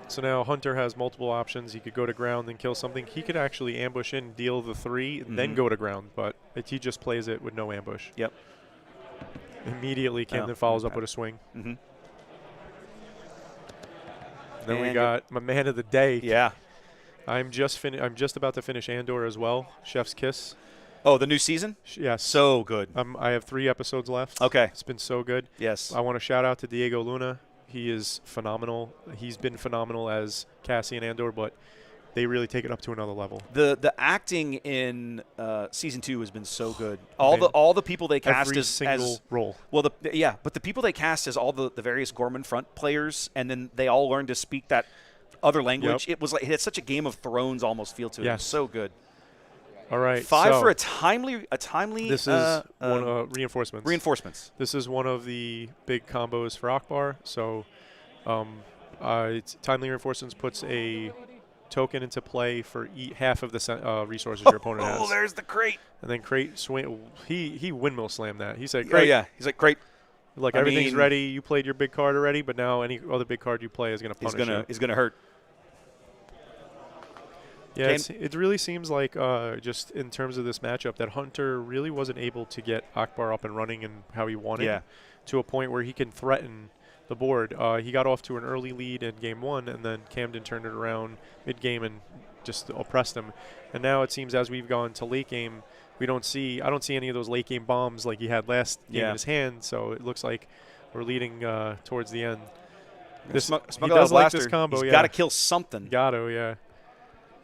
So now Hunter has multiple options. He could go to ground and kill something. He could actually ambush in, deal the 3, and then go to ground. But he just plays it with no ambush. Yep. Immediately, Camden follows up with a swing. Then we got my man of the day. Yeah. I'm just about to finish Andor as well. Chef's Kiss. Oh, the new season? Yes. So good. I have 3 episodes left. Okay. It's been so good. Yes. I want to shout out to Diego Luna. He is phenomenal. He's been phenomenal as Cassian Andor, but they really take it up to another level. The acting in season 2 has been so good. All the people they cast every as single role. Well, but the people they cast as all the various Gorman Front players, and then they all learned to speak that other language. Yep. It was like it had such a Game of Thrones almost feel to it. It was so good. All right. 5 so for a timely. This is reinforcements. Reinforcements. This is one of the big combos for Akbar. So, it's timely reinforcements puts a token into play for half of the resources your opponent has. Oh, there's the crate. And then crate swing. He windmill slammed that. He said, "Crate." Oh, yeah. He's like, "Crate." Like everything's ready. You played your big card already, but now any other big card you play is going to punish you. Is going to hurt. Yeah, it really seems like just in terms of this matchup that Hunter really wasn't able to get Akbar up and running and how he wanted to a point where he can threaten the board. He got off to an early lead in game 1, and then Camden turned it around mid-game and just oppressed him. And now it seems as we've gone to late game, I don't see any of those late game bombs like he had last game in his hand. So it looks like we're leading towards the end. He does like this combo. He's got to kill something. Got to, yeah.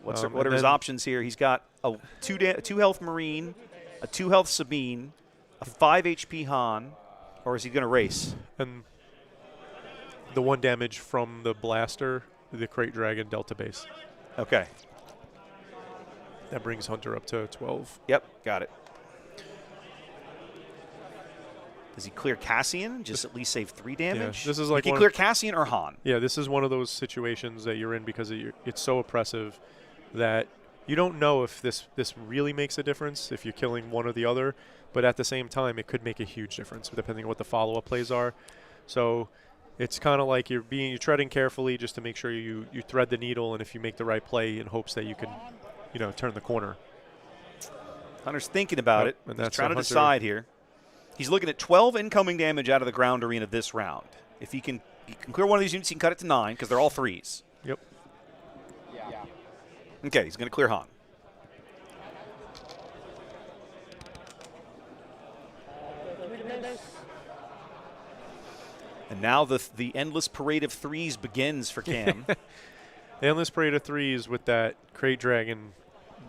What are his options here? He's got a 2 health Marine, a 2 health Sabine, a 5 HP Han, or is he going to race? And the 1 damage from the blaster, the Crate Dragon Delta base. Okay. That brings Hunter up to 12. Yep, got it. Does he clear Cassian? Just at least save 3 damage? Yeah, this is like he clear Cassian or Han? Yeah, this is one of those situations that you're in because it's so oppressive that you don't know if this really makes a difference if you're killing one or the other, but at the same time it could make a huge difference depending on what the follow-up plays are. So it's kind of like you're treading carefully just to make sure you thread the needle, and if you make the right play in hopes that you can turn the corner. Hunter's thinking about it. And He's trying to decide here. He's looking at 12 incoming damage out of the ground arena this round. If he can clear one of these units, he can cut it to 9 because they're all 3s. Yep. Okay, he's going to clear Han. And now the endless parade of 3s begins for Cam. The endless parade of 3s with that Crate Dragon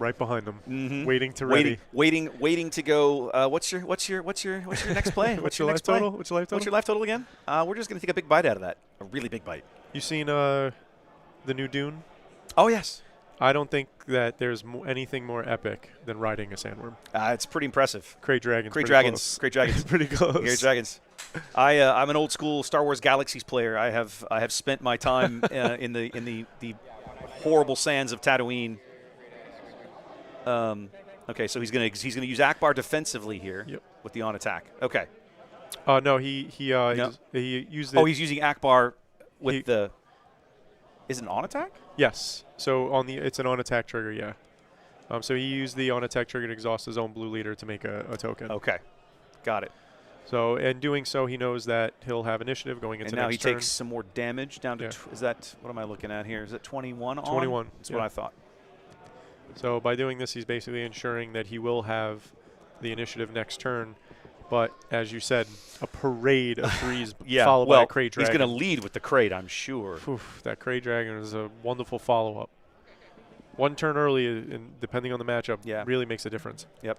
right behind them, waiting to ready. Waiting to go. What's your next play? What's your life total? What's your life total? What's your life total again? We're just going to take a big bite out of that. A really big bite. You seen the new Dune? Oh, yes. I don't think that there's anything more epic than riding a sandworm. It's pretty impressive. Crate Dragons. Crate Dragons. Crate Dragons. Pretty close. Crate Dragons. I'm an old school Star Wars Galaxies player. I have spent my time in the horrible sands of Tatooine. Okay, so he's gonna use Akbar defensively here with the on attack. Okay. No, he used it. Oh, he's using Akbar with the. Is it an on attack? Yes. So it's an on attack trigger. Yeah. So he used the on attack trigger to exhaust his own blue leader to make a token. Okay, got it. So in doing so, he knows that he'll have initiative going into next turn. And now he takes some more damage down to. Is that what am I looking at here? Is it 21 on? 21. That's what I thought. So by doing this, he's basically ensuring that he will have the initiative next turn. But as you said, a parade of 3s followed by a Crate Dragon. He's going to lead with the Crate, I'm sure. Oof, that Crate Dragon is a wonderful follow-up. 1 turn early, and depending on the matchup, really makes a difference. Yep.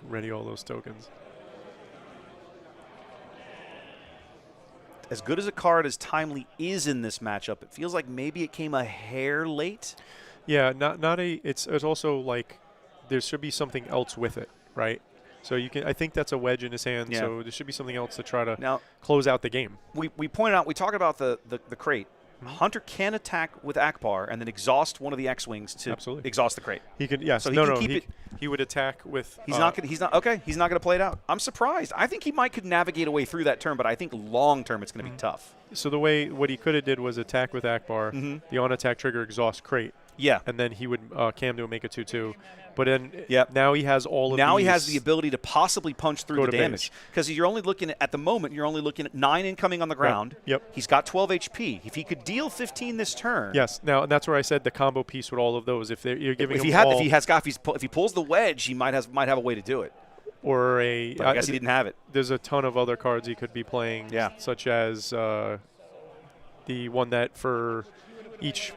Ready all those tokens. As good as a card as Timely is in this matchup, it feels like maybe it came a hair late. Yeah, it's also like there should be something else with it, right? So I think that's a wedge in his hand. Yeah. So there should be something else to try to close out the game. We pointed out, we talked about the Crate. Hunter can attack with Akbar and then exhaust one of the X-wings to exhaust the Crate. He could, yes. So he would attack with. He's not going to play it out. I'm surprised. I think he could navigate a way through that turn, but I think long term it's going to be tough. So what he could have did was attack with Akbar, the on attack trigger exhaust Crate, Yeah. And then he would Camden would make a 2-2. But then now he has all of Now these. he has the ability to possibly punch through the damage. Because you're only looking at the moment, you're only looking at 9 incoming on the ground. Yep. He's got 12 HP. If he could deal 15 this turn. Yes. Now that's where I said the combo piece with all of those. If you're giving if him if he pulls the wedge, he might have a way to do it. Or I guess he didn't have it. There's a ton of other cards he could be playing. Yeah. Such as the one that for each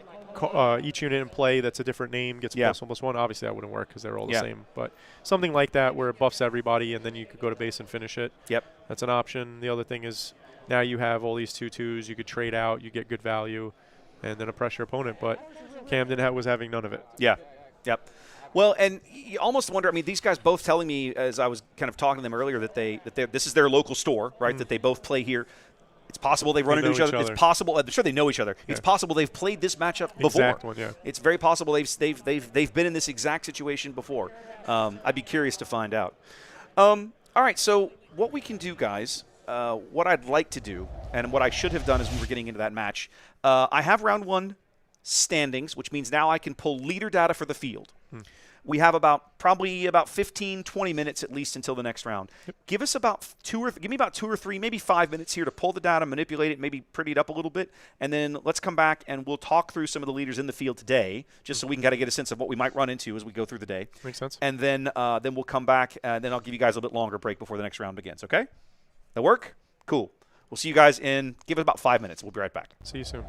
unit in play that's a different name gets +1/+1. Obviously, that wouldn't work because they're all the same. But something like that where it buffs everybody, and then you could go to base and finish it. Yep. That's an option. The other thing is now you have all these 2/2s. You could trade out. You get good value, and then oppress your opponent. But Camden was having none of it. Yeah. Yep. Well, and you almost wonder. I mean, these guys both telling me as I was kind of talking to them earlier that this is their local store, right? That they both play here. It's possible they've run into each other. It's possible. I'm sure they know each other. Yeah. It's possible they've played this matchup before. Exact one, yeah. It's very possible they've been in this exact situation before. I'd be curious to find out. All right, so what we can do, guys, what I'd like to do, and what I should have done as we were getting into that match, I have round 1 standings, which means now I can pull leader data for the field. We have probably about 15, 20 minutes at least until the next round. Yep. Give me about 2 or 3, maybe 5 minutes here to pull the data, manipulate it, maybe pretty it up a little bit, and then let's come back and we'll talk through some of the leaders in the field today, just so we can kind of get a sense of what we might run into as we go through the day. Makes sense. And then we'll come back, and then I'll give you guys a bit longer break before the next round begins. Okay? That work? Cool. We'll see you guys give it about 5 minutes. We'll be right back. See you soon.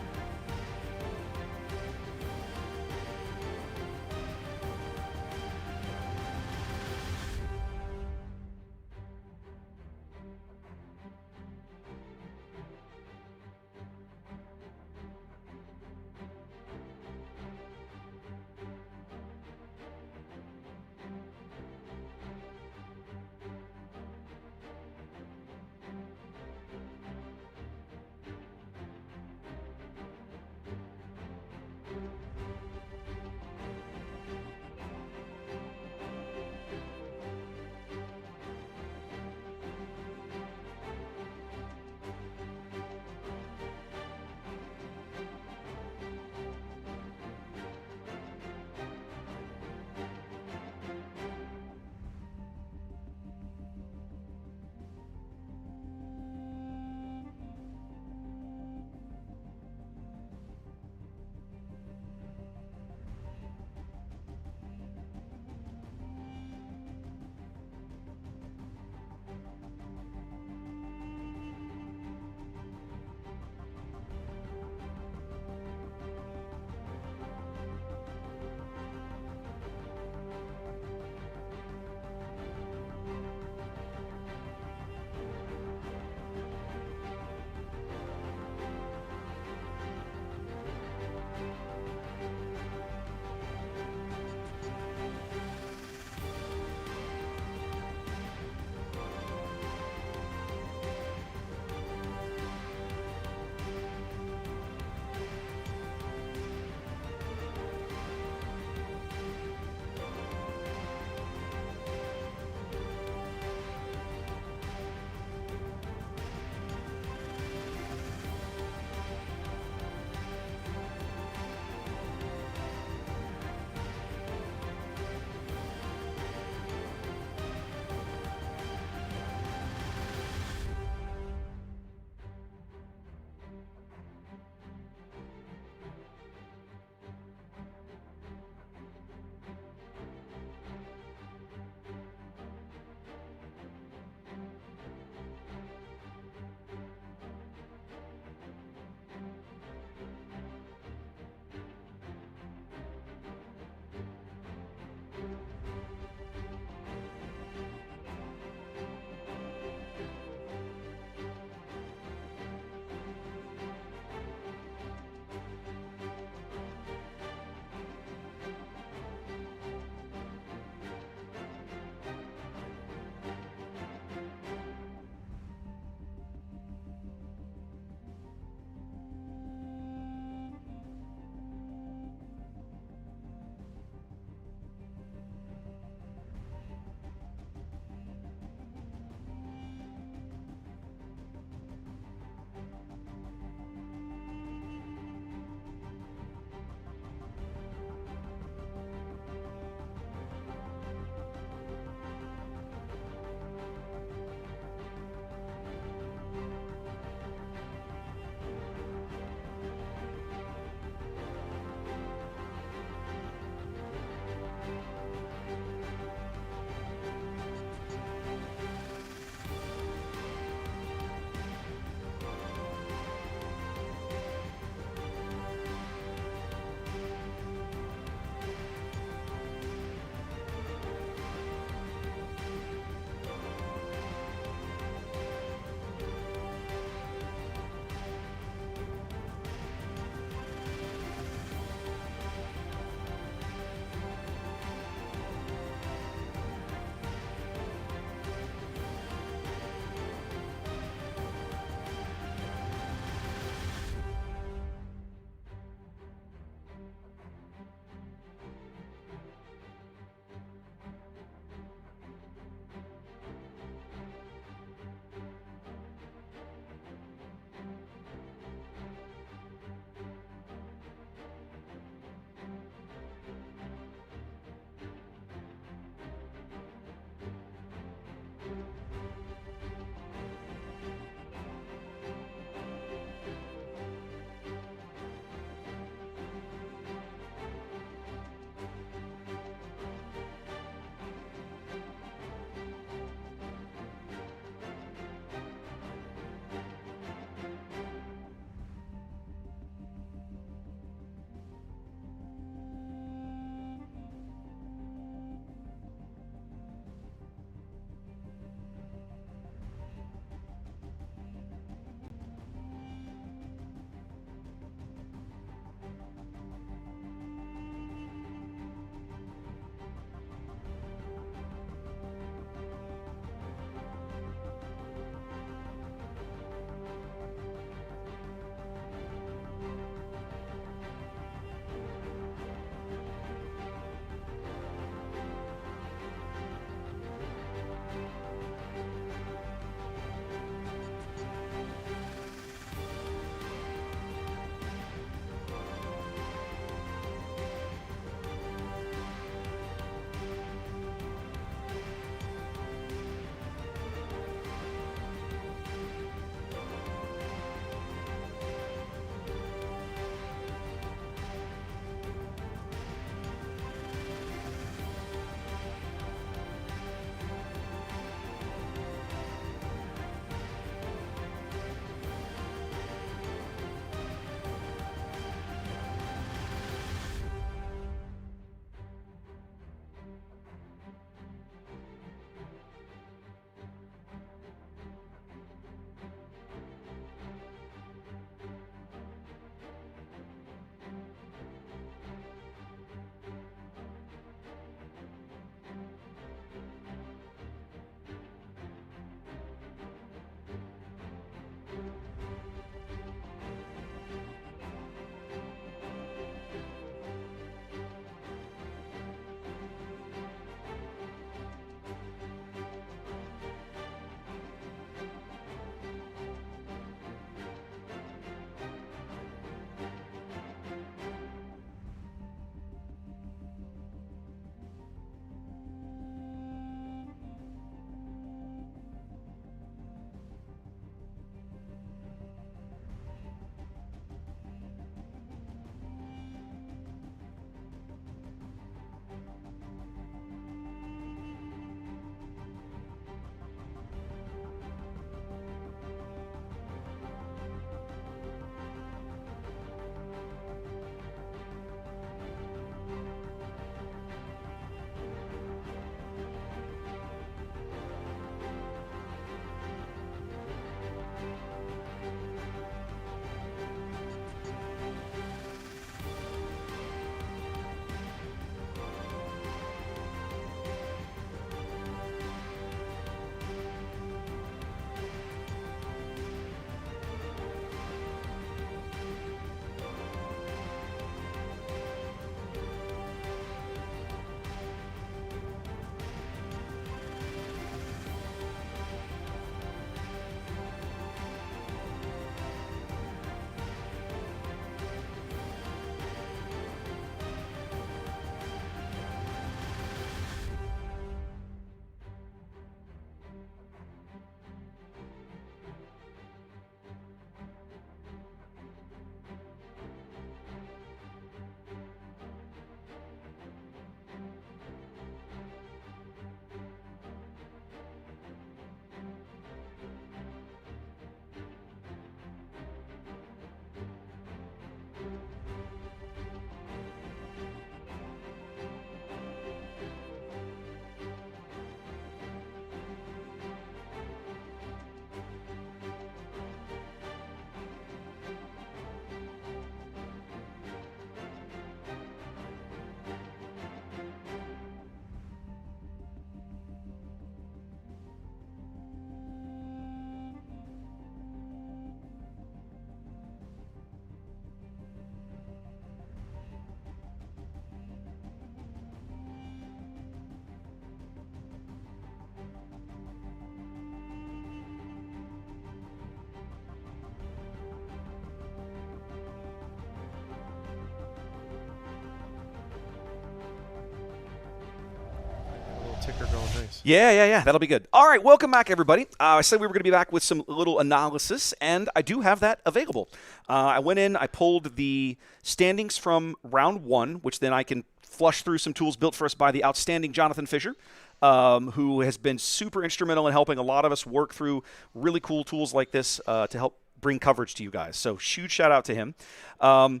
ticker going nice. Yeah. That'll be good. All right, welcome back, everybody. I said we were going to be back with some little analysis, and I do have that available. I went in, I pulled the standings from round 1, which then I can flush through some tools built for us by the outstanding Jonathan Fisher, who has been super instrumental in helping a lot of us work through really cool tools like this to help bring coverage to you guys. So huge shout out to him. So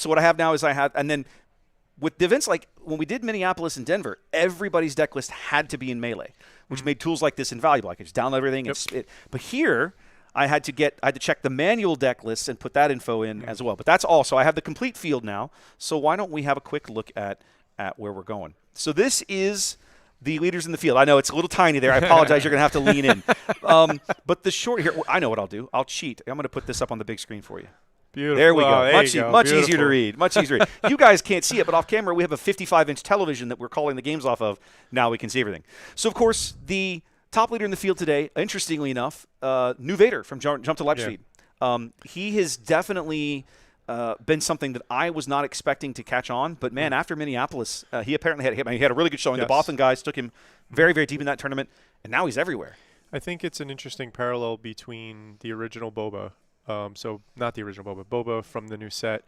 what I have now is and then with the events like when we did Minneapolis and Denver, everybody's deck list had to be in Melee, which made tools like this invaluable. I could just download everything. Yep. But here, I had to check the manual deck lists and put that info in as well. But that's all. So I have the complete field now. So why don't we have a quick look at where we're going? So this is the leaders in the field. I know it's a little tiny there. I apologize. You're going to have to lean in. But the short here, I know what I'll do. I'll cheat. I'm going to put this up on the big screen for you. Beautiful. There we go. Much easier to Beautiful. read. Much easier to read. You guys can't see it, but off camera we have a 55-inch television that we're calling the games off of. Now we can see everything. So, of course, the top leader in the field today, interestingly enough, New Vader from Jump to Lightspeed. He has definitely been something that I was not expecting to catch on. But, man, after Minneapolis, he apparently had a really good showing. Yes. The Boston guys took him very, very deep in that tournament, and now he's everywhere. I think it's an interesting parallel between the original Boba. So not the original Boba from the new set,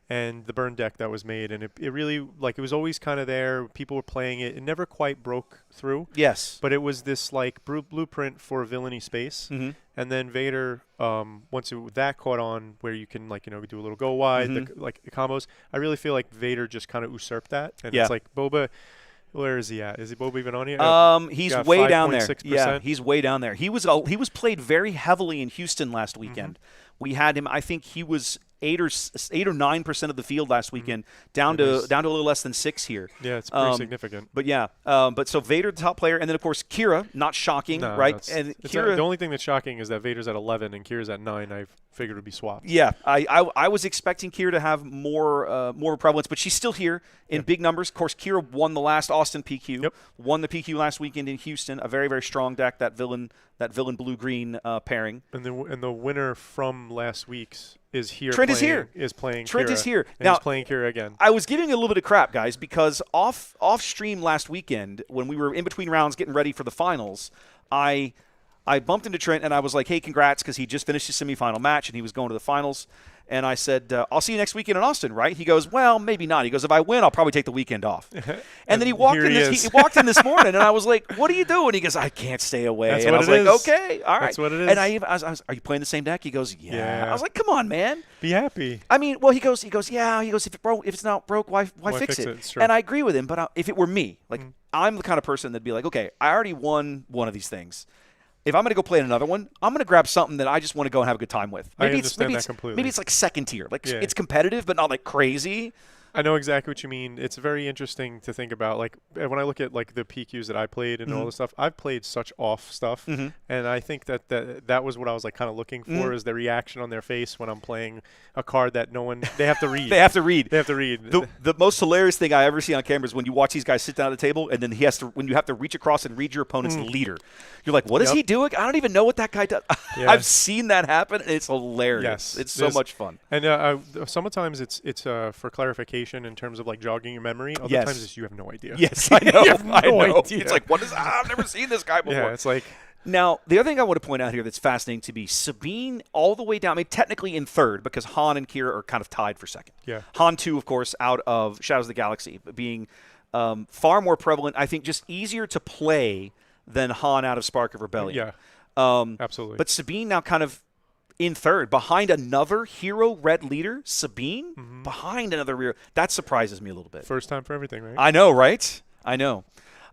and the burn deck that was made. And it really, it was always kind of there. People were playing it. It never quite broke through. Yes. But it was this, blueprint for villainy space. And then Vader, once that caught on where you can, do a little go wide, the combos, I really feel like Vader just kind of usurped that. And it's like Boba... Where is he at? Is Boba even on here? He's way down there. Yeah, he's way down there. He was played very heavily in Houston last weekend. We had him. I think he was 8 or 9% of the field last weekend, down to a little less than 6 here. Yeah, it's pretty significant. But so Vader, the top player, and then of course Kira, not shocking, right? And Kira, the only thing that's shocking is that Vader's at 11 and Kira's at 9. I figured would be swapped. Yeah, I was expecting Kira to have more prevalence, but she's still here in big numbers. Of course, Kira won the last Austin PQ. Won the PQ last weekend in Houston. A very, very strong deck. That villain blue-green pairing. And the winner from last week's is here. Trent is here. Is playing. Trent Kira, is here. And now he's playing Kira again. I was giving a little bit of crap, guys, because off stream last weekend when we were in between rounds getting ready for the finals, I bumped into Trent and I was like, "Hey, congrats," because he just finished his semifinal match and he was going to the finals. And I said, "I'll see you next weekend in Austin, right?" He goes, "Well, maybe not." He goes, "If I win, I'll probably take the weekend off." And then he walked in this morning, and I was like, "What are you doing?" He goes, "I can't stay away." That's and what I was it like, is. "Okay, all right." That's what it is. And I was, "Are you playing the same deck?" He goes, "Yeah." I was like, "Come on, man. Be happy." I mean, well, he goes, "Yeah." He goes, "If it's not broke, why fix it?" It's true. And I agree with him. But if it were me, I'm the kind of person that'd be like, "Okay, I already won one of these things. If I'm going to go play in another one, I'm going to grab something that I just want to go and have a good time with." I understand that completely. Maybe it's like second tier. It's competitive, but not like crazy. I know exactly what you mean. It's very interesting to think about. When I look at the PQs that I played and all this stuff, I've played such off stuff, and I think that was what I was kind of looking for is the reaction on their face when I'm playing a card that they have to read. They have to read. They have to read. The most hilarious thing I ever see on camera is when you watch these guys sit down at the table, and then when you have to reach across and read your opponent's leader. You're like, what is he doing? I don't even know what that guy does. Yeah. I've seen that happen, and it's hilarious. Yes. It's so much fun. And sometimes it's for clarification in terms of jogging your memory. Other times it's you have no idea. Yes, I know. You have no idea. It's like, what is? I've never seen this guy before. Yeah, it's like. Now, the other thing I want to point out here that's fascinating to me, Sabine all the way down, I mean, technically in third because Han and Kira are kind of tied for second. Yeah. Han 2, of course, out of Shadows of the Galaxy, being far more prevalent, I think just easier to play than Han out of Spark of Rebellion. Yeah, absolutely. But Sabine now kind of in third, behind another hero red leader, Sabine, behind another rear. That surprises me a little bit. First time for everything, right? I know, right? I know.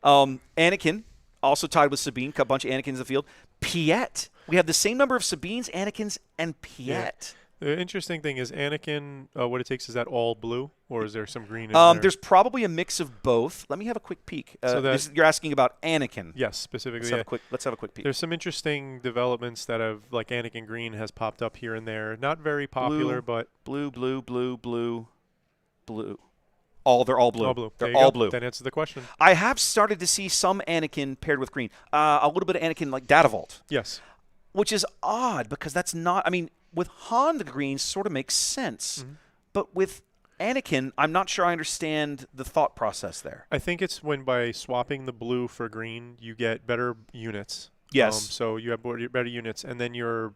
Anakin, also tied with Sabine, a bunch of Anakins in the field. Piet. We have the same number of Sabines, Anakins, and Piet. Yeah. The interesting thing is Anakin, what it takes, is that all blue, or is there some green in there? There's probably a mix of both. Let me have a quick peek. You're asking about Anakin. Yes, specifically. Let's have a quick peek. There's some interesting developments that have, Anakin green has popped up here and there. Not very popular, but... Blue. They're all blue. All blue. They're all blue. That answers the question. I have started to see some Anakin paired with green. A little bit of Anakin like Data Vault. Yes. Which is odd because that's not... I mean, with Han, the green sort of makes sense. But with Anakin, I'm not sure I understand the thought process there. I think it's when by swapping the blue for green, you get better units. Yes. So you have better units, and then you're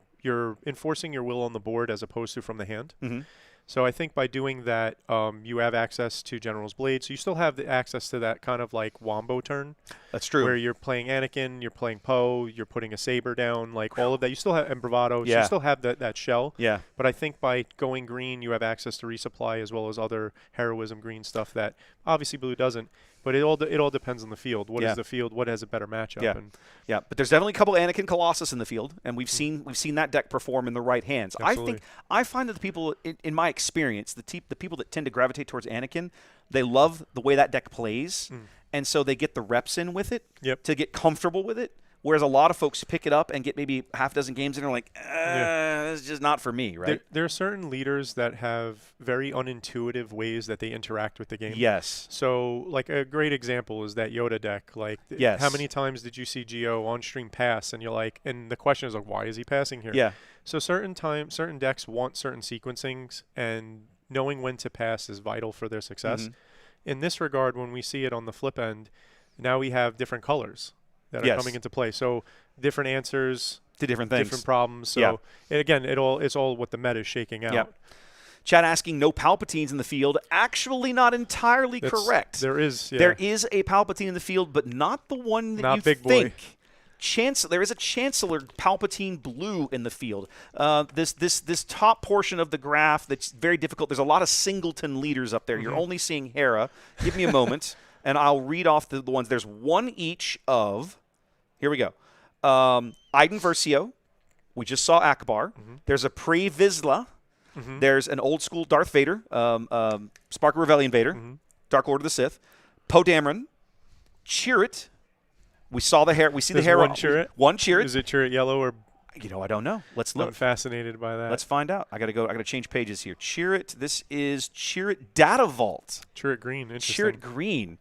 enforcing your will on the board as opposed to from the hand. Mm-hmm. So I think by doing that, you have access to General's Blade. So you still have the access to that kind of like wombo turn. That's true. Where you're playing Anakin, you're playing Poe, you're putting a saber down, like all of that. You still have and Bravado. So you still have that shell. Yeah. But I think by going green, you have access to resupply as well as other heroism green stuff that obviously blue doesn't. But it all depends on the field. What is the field? What has a better matchup? Yeah. But there's definitely a couple Anakin Colossus in the field, and we've seen that deck perform in the right hands. Absolutely. I find that the people in my experience, the people that tend to gravitate towards Anakin, they love the way that deck plays, and so they get the reps in with it to get comfortable with it. Whereas a lot of folks pick it up and get maybe half a dozen games and are like, this is just not for me, right? There are certain leaders that have very unintuitive ways that they interact with the game. Yes. So, like, a great example is that Yoda deck. Like, how many times did you see Geo on stream pass, and you're like, and the question is like, why is he passing here? Yeah. So certain decks want certain sequencings, and knowing when to pass is vital for their success. In this regard, when we see it on the flip end, now we have different colors that are coming into play. So different answers to different things, different problems. So again, it's all what the meta is shaking out. Chat asking, no Palpatines in the field. Actually, not entirely correct. There is. Yeah. There is a Palpatine in the field, but not the one that not you big think. Boy. There is a Chancellor Palpatine blue in the field. This top portion of the graph that's very difficult. There's a lot of singleton leaders up there. You're only seeing Hera. Give me a moment, and I'll read off the ones. There's one each of. Here we go. Iden Versio. We just saw Akbar. There's a Pre Vizsla. There's an old school Darth Vader, Spark of Rebellion Vader, Dark Order of the Sith, Poe Dameron, Chirrut. We saw the hair. We see the hair. One Chirrut. One Chirrut. Is it Chirrut yellow or? I don't know. Let's look. I'm fascinated by that. Let's find out. I gotta change pages here. Chirrut. This is Chirrut Data Vault. Chirrut green. Interesting. Chirrut green.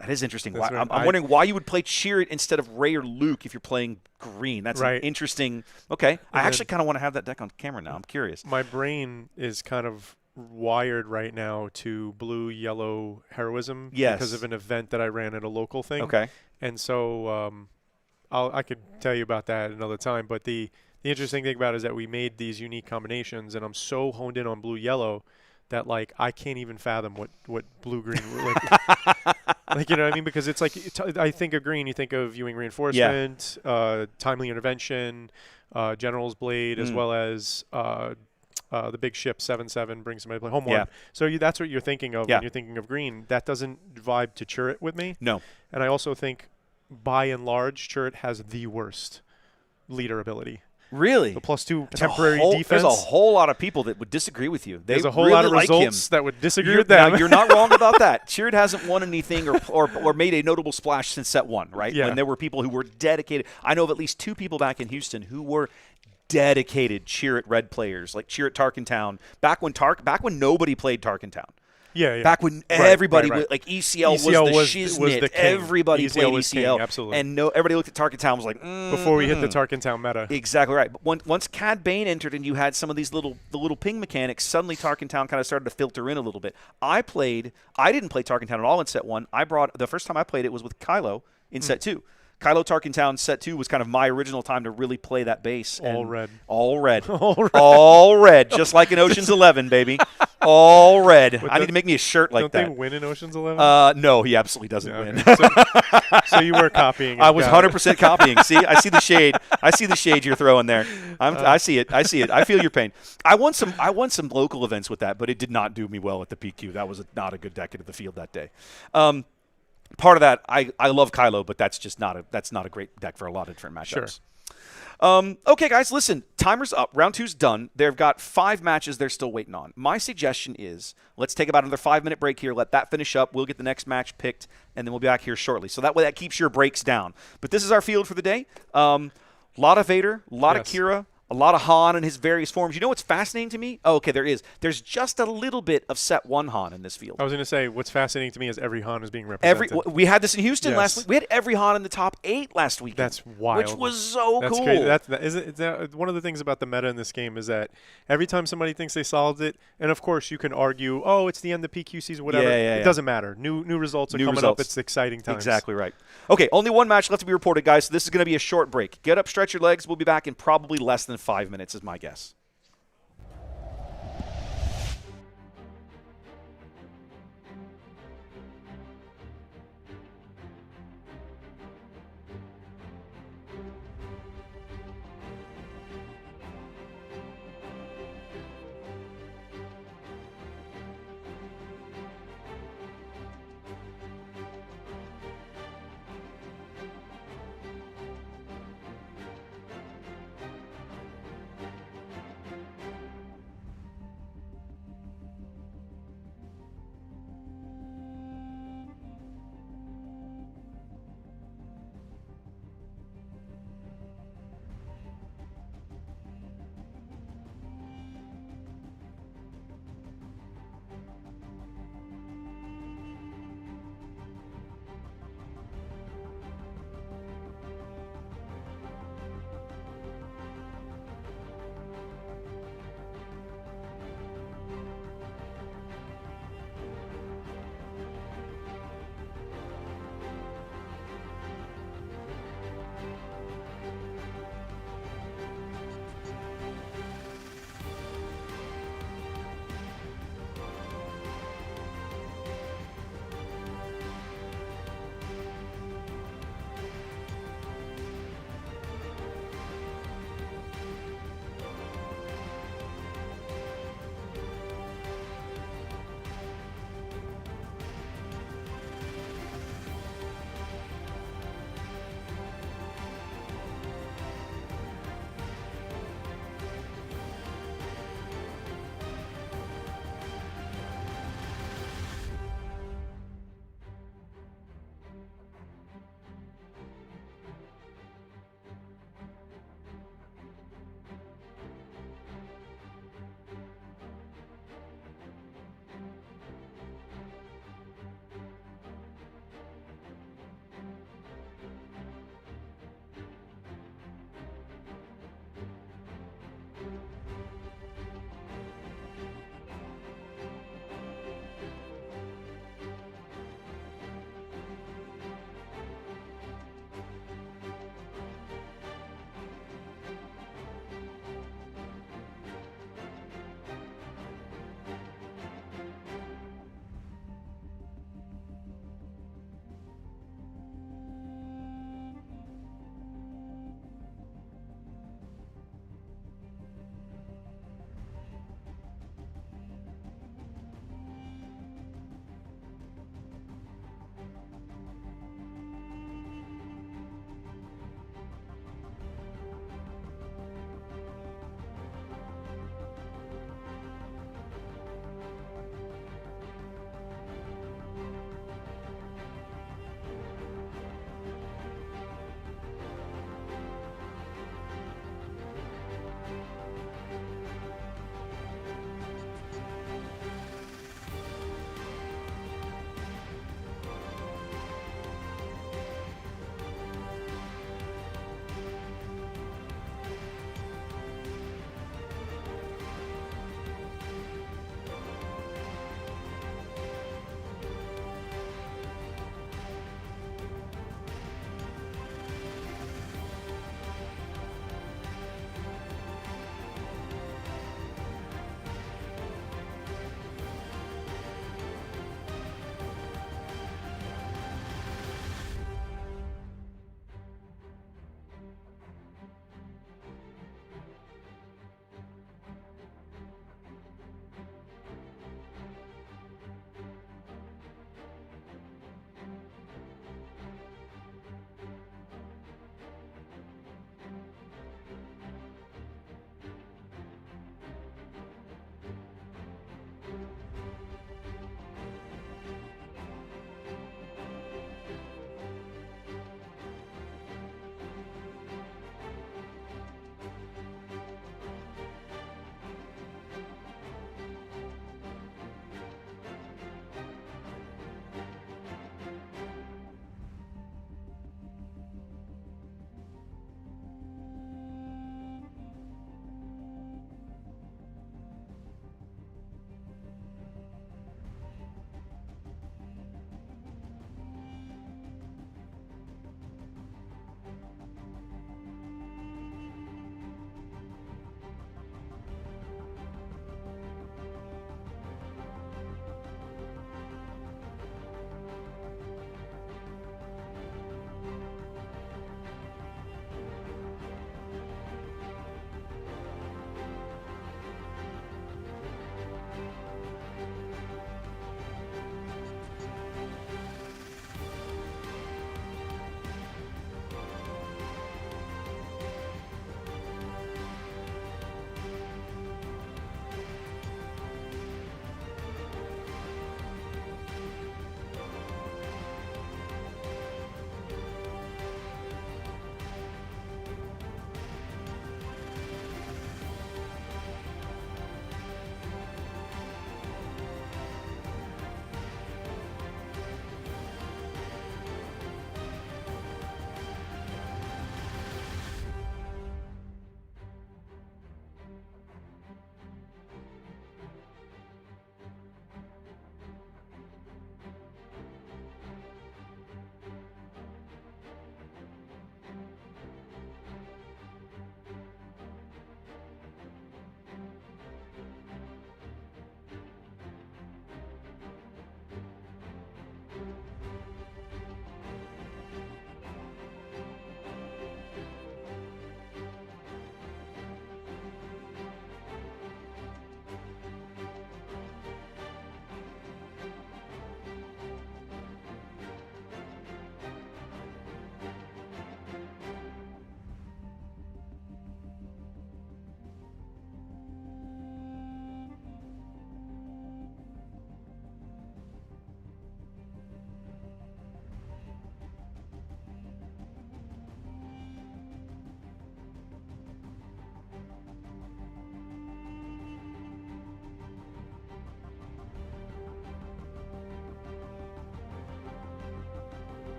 That is interesting. Right. I'm wondering why you would play Chirrut instead of Rey or Luke if you're playing green. That's an interesting. Okay. I actually kind of want to have that deck on camera now. I'm curious. My brain is kind of wired right now to blue, yellow heroism because of an event that I ran at a local thing. Okay. And so I could tell you about that another time. But the interesting thing about it is that we made these unique combinations, and I'm so honed in on blue, yellow that like I can't even fathom what blue green like you know what I mean, because it's like I think of green, you think of viewing reinforcement, timely intervention, General's Blade, as well as the big ship 7/7 brings somebody to play home one. So that's what you're thinking of when you're thinking of green. That doesn't vibe to Chirrut with me. No. And I also think by and large Chirrut has the worst leader ability. Really? The +2 temporary defense. There's a whole lot of people that would disagree with you. There's a whole lot of results that would disagree with that. Now, you're not wrong about that. Chirrut hasn't won anything or made a notable splash since set 1, right? Yeah. When there were people who were dedicated. I know of at least 2 people back in Houston who were dedicated Chirrut red players, like Chirrut Tarkentown, back when nobody played Tarkentown. Yeah. Back when everybody like ECL was the shiznit. Everybody ECL played ECL, king, absolutely. and everybody looked at Tarkentown and was like, before we hit the Tarkentown meta. Exactly right. But once Cad Bane entered and you had some of these little ping mechanics, suddenly Tarkentown kind of started to filter in a little bit. I didn't play Tarkentown at all in set 1. The first time I played it was with Kylo in set 2. Kylo Tarkentown set 2 was kind of my original time to really play that base. All red. All red. All red. Just like in Ocean's 11, baby. All red. I need to make me a shirt like that. Don't they win in Ocean's 11? No, he absolutely doesn't win. So you were copying. I was 100% copying. See, I see the shade. I see the shade you're throwing there. I see it. I see it. I feel your pain. I won some local events with that, but it did not do me well at the PQ. That was not a good deck into the field that day. Part of that, I love Kylo, but that's not a great deck for a lot of different matchups. Sure. Okay, guys, listen. Timer's up. Round 2's done. They've got 5 matches they're still waiting on. My suggestion is let's take about another 5-minute break here. Let that finish up. We'll get the next match picked, and then we'll be back here shortly. So that way that keeps your breaks down. But this is our field for the day. A lot of Vader, a lot of Kira, A lot of Han in his various forms. You know what's fascinating to me? Oh, okay, there is. There's just a little bit of set 1 Han in this field. I was going to say, what's fascinating to me is every Han is being represented. We had this in Houston last week. We had every Han in the top 8 last week. That's wild. Which was so That's cool. Crazy. One of the things about the meta in this game is that every time somebody thinks they solved it, and of course you can argue, oh, it's the end of PQ season, whatever. It doesn't matter. New results are coming up. It's exciting times. Exactly right. Okay, only one match left to be reported, guys. So this is going to be a short break. Get up, stretch your legs. We'll be back in probably less than 5 minutes is my guess.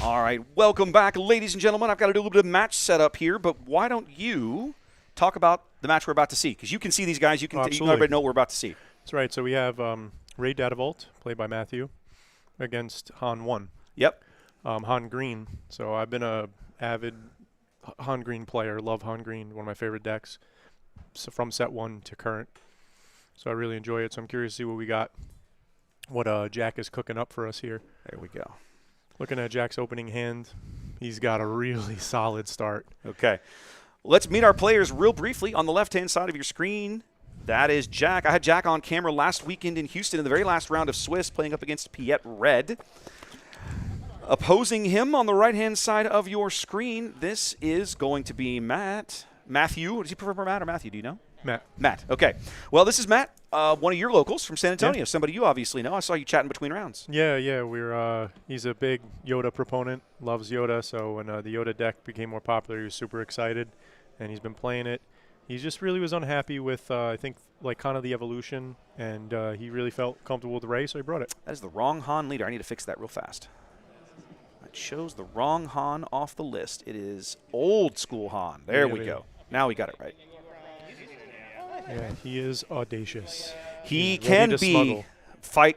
All right, welcome back, ladies and gentlemen. I've got to do a little bit of match setup here, but why don't you talk about the match we're about to see? Because you can see these guys. You can everybody know what we're about to see. That's right. So we have Ray Datavolt, played by Matthew, against Han 1. Yep. Han Green. So I've been a avid Han Green player. Love Han Green, one of my favorite decks, so from set 1 to current. So I really enjoy it. So I'm curious to see what we got, what Jack is cooking up for us here. There we go. Looking at Jack's opening hand, he's got a really solid start. Okay. Let's meet our players real briefly. On the left-hand side of your screen, that is Jack. I had Jack on camera last weekend in Houston in the very last round of Swiss, playing up against Piet Red. Opposing him on the right-hand side of your screen, this is going to be Matthew. Does he prefer Matt or Matthew? Do you know? Matt. Okay. Well, this is Matt, one of your locals from San Antonio. Yeah. Somebody you obviously know. I saw you chatting between rounds. Yeah. He's a big Yoda proponent. Loves Yoda. So when the Yoda deck became more popular, he was super excited, and he's been playing it. He just really was unhappy with, I think, like kind of the evolution, and he really felt comfortable with Ray, so he brought it. That is the wrong Han leader. I need to fix that real fast. It shows the wrong Han off the list. It is old school Han. There we go. Now we got it right. Yeah, he is audacious. He can be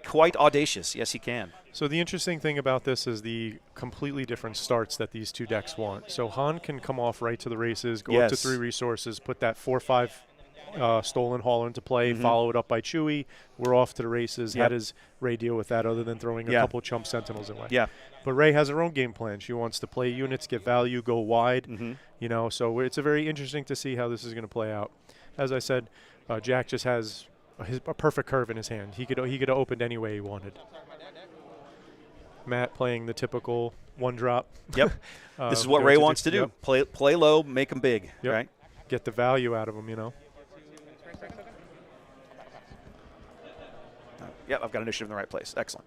quite audacious. Yes, he can. So the interesting thing about this is the completely different starts that these two decks want. So Han can come off right to the races, go up to 3 resources, put that 4/5 stolen hauler into play, follow it up by Chewy. We're off to the races. How does Ray deal with that other than throwing a couple chump sentinels away? Yeah. But Ray has her own game plan. She wants to play units, get value, go wide. You know, so it's a very interesting to see how this is going to play out. As I said, Jack just has a perfect curve in his hand. He could have opened any way he wanted. Matt playing the typical 1-drop. Yep. This is what Ray wants to do. Yep. Play low, make him big. Yep. Right. Get the value out of him, you know. Yep, I've got initiative in the right place. Excellent.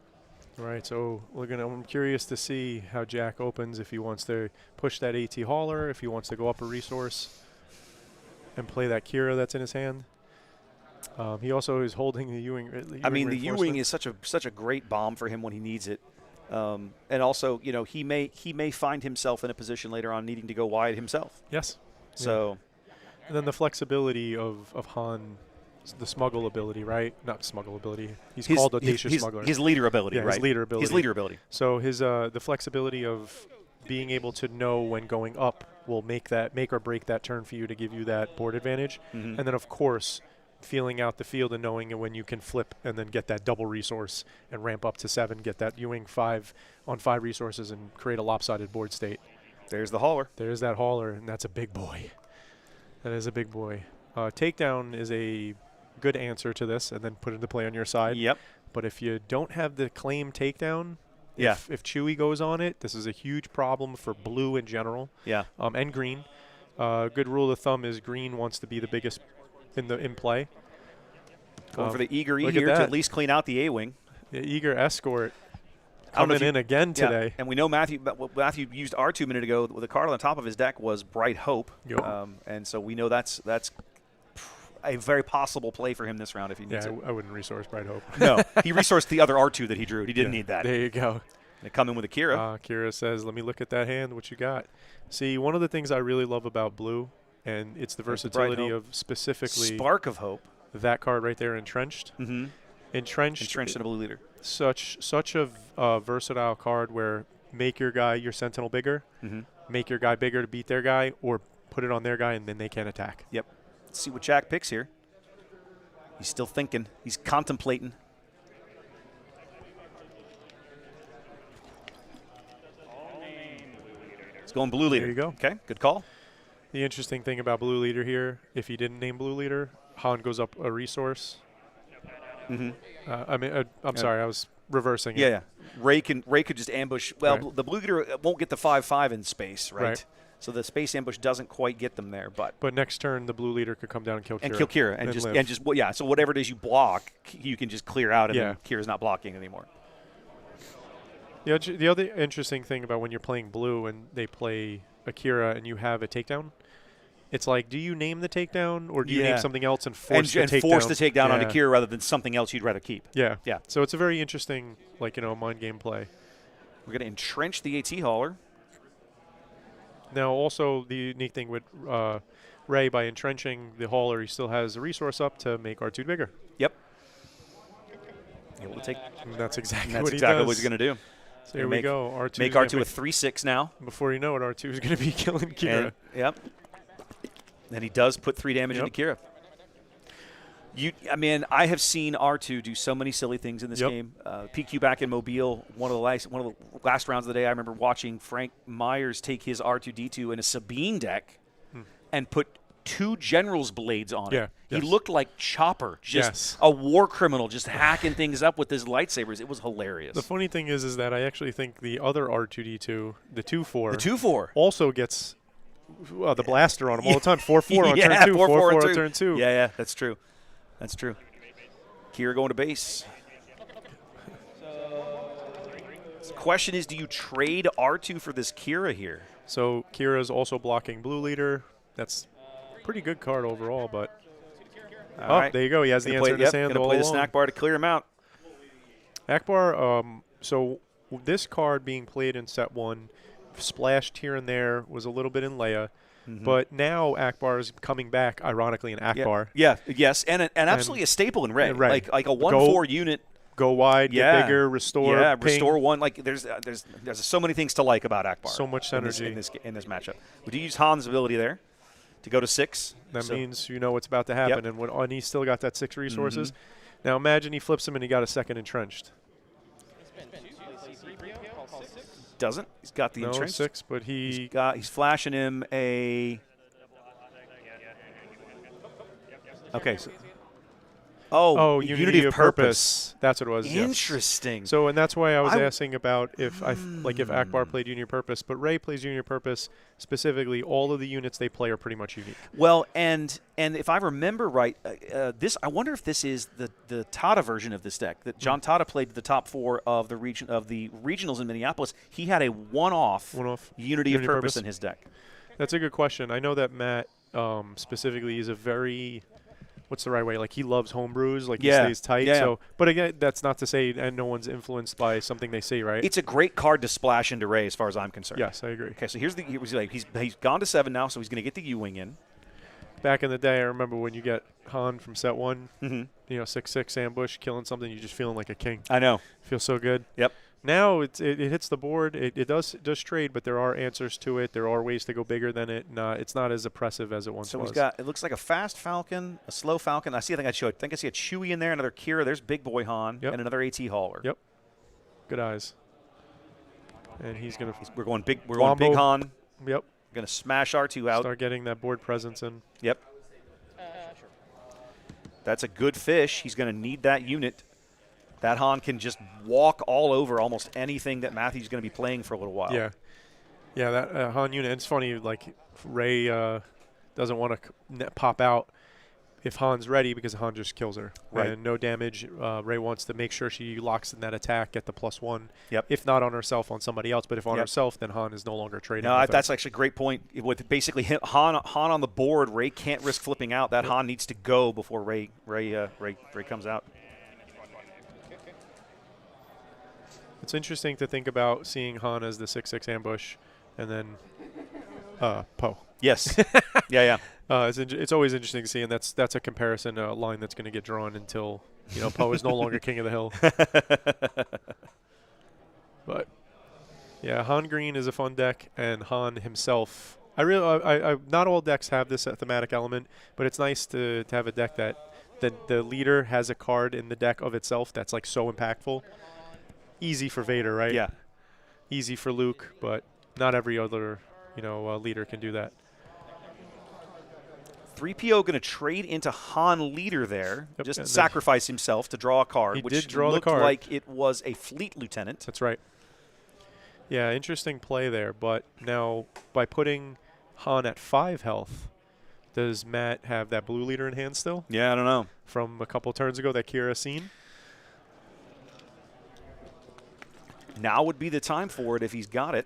All right, so I'm curious to see how Jack opens, if he wants to push that AT hauler, if he wants to go up a resource and play that Kira that's in his hand. He also is holding the Ewing. I mean, the Ewing is such a great bomb for him when he needs it. And also, you know, he may find himself in a position later on needing to go wide himself. Yes. So, and then the flexibility of Han, the smuggle ability, right? Not smuggle ability. He's called audacious smuggler. His leader ability, right? His leader ability. His leader ability. So his the flexibility of being able to know when going up will make or break that turn for you to give you that board advantage. And then of course, feeling out the field and knowing when you can flip and then get that double resource and ramp up to 7, get that Ewing 5 on 5 resources and create a lopsided board state. There's the hauler. There's that hauler, and that's a big boy. That is a big boy. Takedown is a good answer to this, and then put into play on your side. Yep. But if you don't have the claim takedown, if Chewy goes on it, this is a huge problem for blue in general. Yeah. And green. Good rule of thumb is green wants to be the biggest in play. Going for the eager E here to at least clean out the A-wing. The eager escort coming in again today. Yeah. And we know Matthew used R2 a minute ago. The card on the top of his deck was Bright Hope. Yep. And so we know that's a very possible play for him this round if he needs it. I wouldn't resource Bright Hope. No, he resourced the other R2 that he drew. He didn't need that. There you go. They come in with a Kira. Kira says, let me look at that hand. What you got? See, one of the things I really love about blue, and it's the versatility of specifically Spark of Hope. That card right there, Entrenched. Entrenched in a blue leader. Such a versatile card where make your guy, your Sentinel bigger, make your guy bigger to beat their guy, or put it on their guy and then they can't attack. Yep. Let's see what Jack picks here. He's still thinking. He's contemplating. He's going blue leader. There you go. Okay, good call. The interesting thing about blue leader here, if he didn't name blue leader, Han goes up a resource. I'm sorry, I was reversing it. Yeah. Ray could just ambush. Well, the blue leader won't get the 5/5 in space, right? So the space ambush doesn't quite get them there, but next turn the blue leader could come down and kill Kira. And so whatever it is you block, you can just clear out, and then Kira's not blocking anymore. The other interesting thing about when you're playing blue and they play Akira and you have a takedown, it's like, do you name the takedown or do you name something else and force the takedown? Force the takedown on Akira rather than something else you'd rather keep. Yeah. So it's a very interesting, mind game play. We're going to entrench the AT hauler. Now, also the unique thing with Ray, by entrenching the hauler, he still has a resource up to make R2 bigger. Yep. Able to take. And that's exactly That's what exactly he does. what he's going to do. So here we go. R2 make R2 a 3/6 now. Before you know it, R2 is going to be killing Kira. And, yep. And he does put 3 damage into Kira. I mean, I have seen R2 do so many silly things in this game. PQ back in Mobile, one of the last rounds of the day, I remember watching Frank Myers take his R2-D2 in a Sabine deck and put 2 General's Blades on it. He looked like Chopper, just a war criminal, just hacking things up with his lightsabers. It was hilarious. The funny thing is that I actually think the other R2-D2, the 2-4, also gets the blaster on him all the time. 4-4 on turn 2, 4-4 on turn 2. Yeah, that's true. That's true. Kira going to base. The question is, do you trade R2 for this Kira here? So Kira's also blocking blue leader. That's a pretty good card overall, but there you go. He has the answer in his hand all along. Going to play the snack bar to clear him out. Akbar, so this card being played in set 1, splashed here and there, was a little bit in Leia. But now Akbar is coming back, ironically, in Akbar. Yes, and absolutely a staple in Ray. Like a 1/4 unit. Go wide, get bigger, restore. Yeah, ping. restore 1. Like there's so many things to like about Akbar. So much synergy in this matchup. Would you use Han's ability there to go to 6? That means you know what's about to happen, and he's still got that 6 resources. Now imagine he flips him and he got a second entrenched. Doesn't. He's got the entrenched. 6, but he's flashing him a. Okay. So, Unity of Purpose. That's what it was. Interesting. So, and that's why I was asking about if if Akbar played Unity of Purpose, but Ray plays Unity of Purpose specifically. All of the units they play are pretty much unique. Well, and if I remember right, I wonder if this is the Tata version of this deck that John Tata played the top 4 of the regionals in Minneapolis. He had a one-off Unity of Purpose in his deck. That's a good question. I know that Matt specifically is a very what's the right way? Like he loves homebrews, like he stays tight. So, but again, that's not to say and no one's influenced by something they say, right? It's a great card to splash into Ray, as far as I'm concerned. Yes, I agree. Okay, so he's gone to 7 now, so he's going to get the U-wing in. Back in the day, I remember when you get Han from set 1, 6/6 ambush, killing something, you're just feeling like a king. I know. Feels so good. Yep. Now it hits the board. It does trade, but there are answers to it. There are ways to go bigger than it. It's not as oppressive as it once was. So he's got, it looks like a fast Falcon, a slow Falcon. I see a Chewie in there, another Kira. There's Big Boy Han, and another AT hauler. Yep. Good eyes. And he's gonna. We're going big Han. Yep. Going to smash R2 out. Start getting that board presence in. Yep. That's a good fish. He's going to need that unit. That Han can just walk all over almost anything that Matthew's going to be playing for a little while. Yeah. Yeah, that Han unit. It's funny, like Ray doesn't want to pop out if Han's ready because Han just kills her. Right. And no damage. Ray wants to make sure she locks in that attack, get the +1. Yep. If not on herself, on somebody else. But if on herself, then Han is no longer trading. No, that's actually a great point. With basically Han on the board, Ray can't risk flipping out. That Han needs to go before Ray comes out. It's interesting to think about seeing Han as the 6/6 ambush, and then Poe. Yes. yeah. It's always interesting to see, and that's a comparison, a line that's going to get drawn until Poe is no longer king of the hill. But yeah, Han Green is a fun deck, and Han himself. Not all decks have this thematic element, but it's nice to have a deck that the leader has a card in the deck of itself that's like so impactful. Easy for Vader, right? Yeah. Easy for Luke, but not every other, leader can do that. 3PO going to trade into Han leader there, just sacrifice himself to draw a card, which did draw looked the card. like it was a fleet lieutenant. That's right. Yeah, interesting play there, but now by putting Han at 5 health, does Matt have that blue leader in hand still? Yeah, I don't know. From a couple turns ago that Kira seen? Now would be the time for it if he's got it.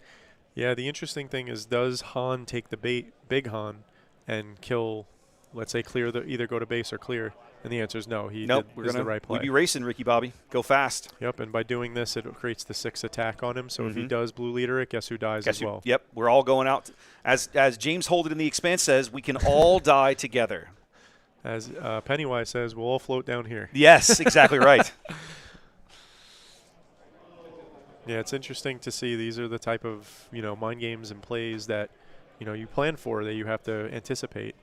Yeah, the interesting thing is, does Han take the bait, big Han, and kill, let's say, clear either go to base or clear, And the answer is no. He nope, is the right play. We'd be racing, Ricky Bobby. Go fast. Yep, and by doing this, it creates the 6 attack on him. So if he does blue leader it, guess who dies as well? Yep, we're all going out. As James Holden in The Expanse says, we can all die together. As Pennywise says, we'll all float down here. Yes, exactly right. Yeah, it's interesting to see. These are the type of mind games and plays that you plan for, that you have to anticipate.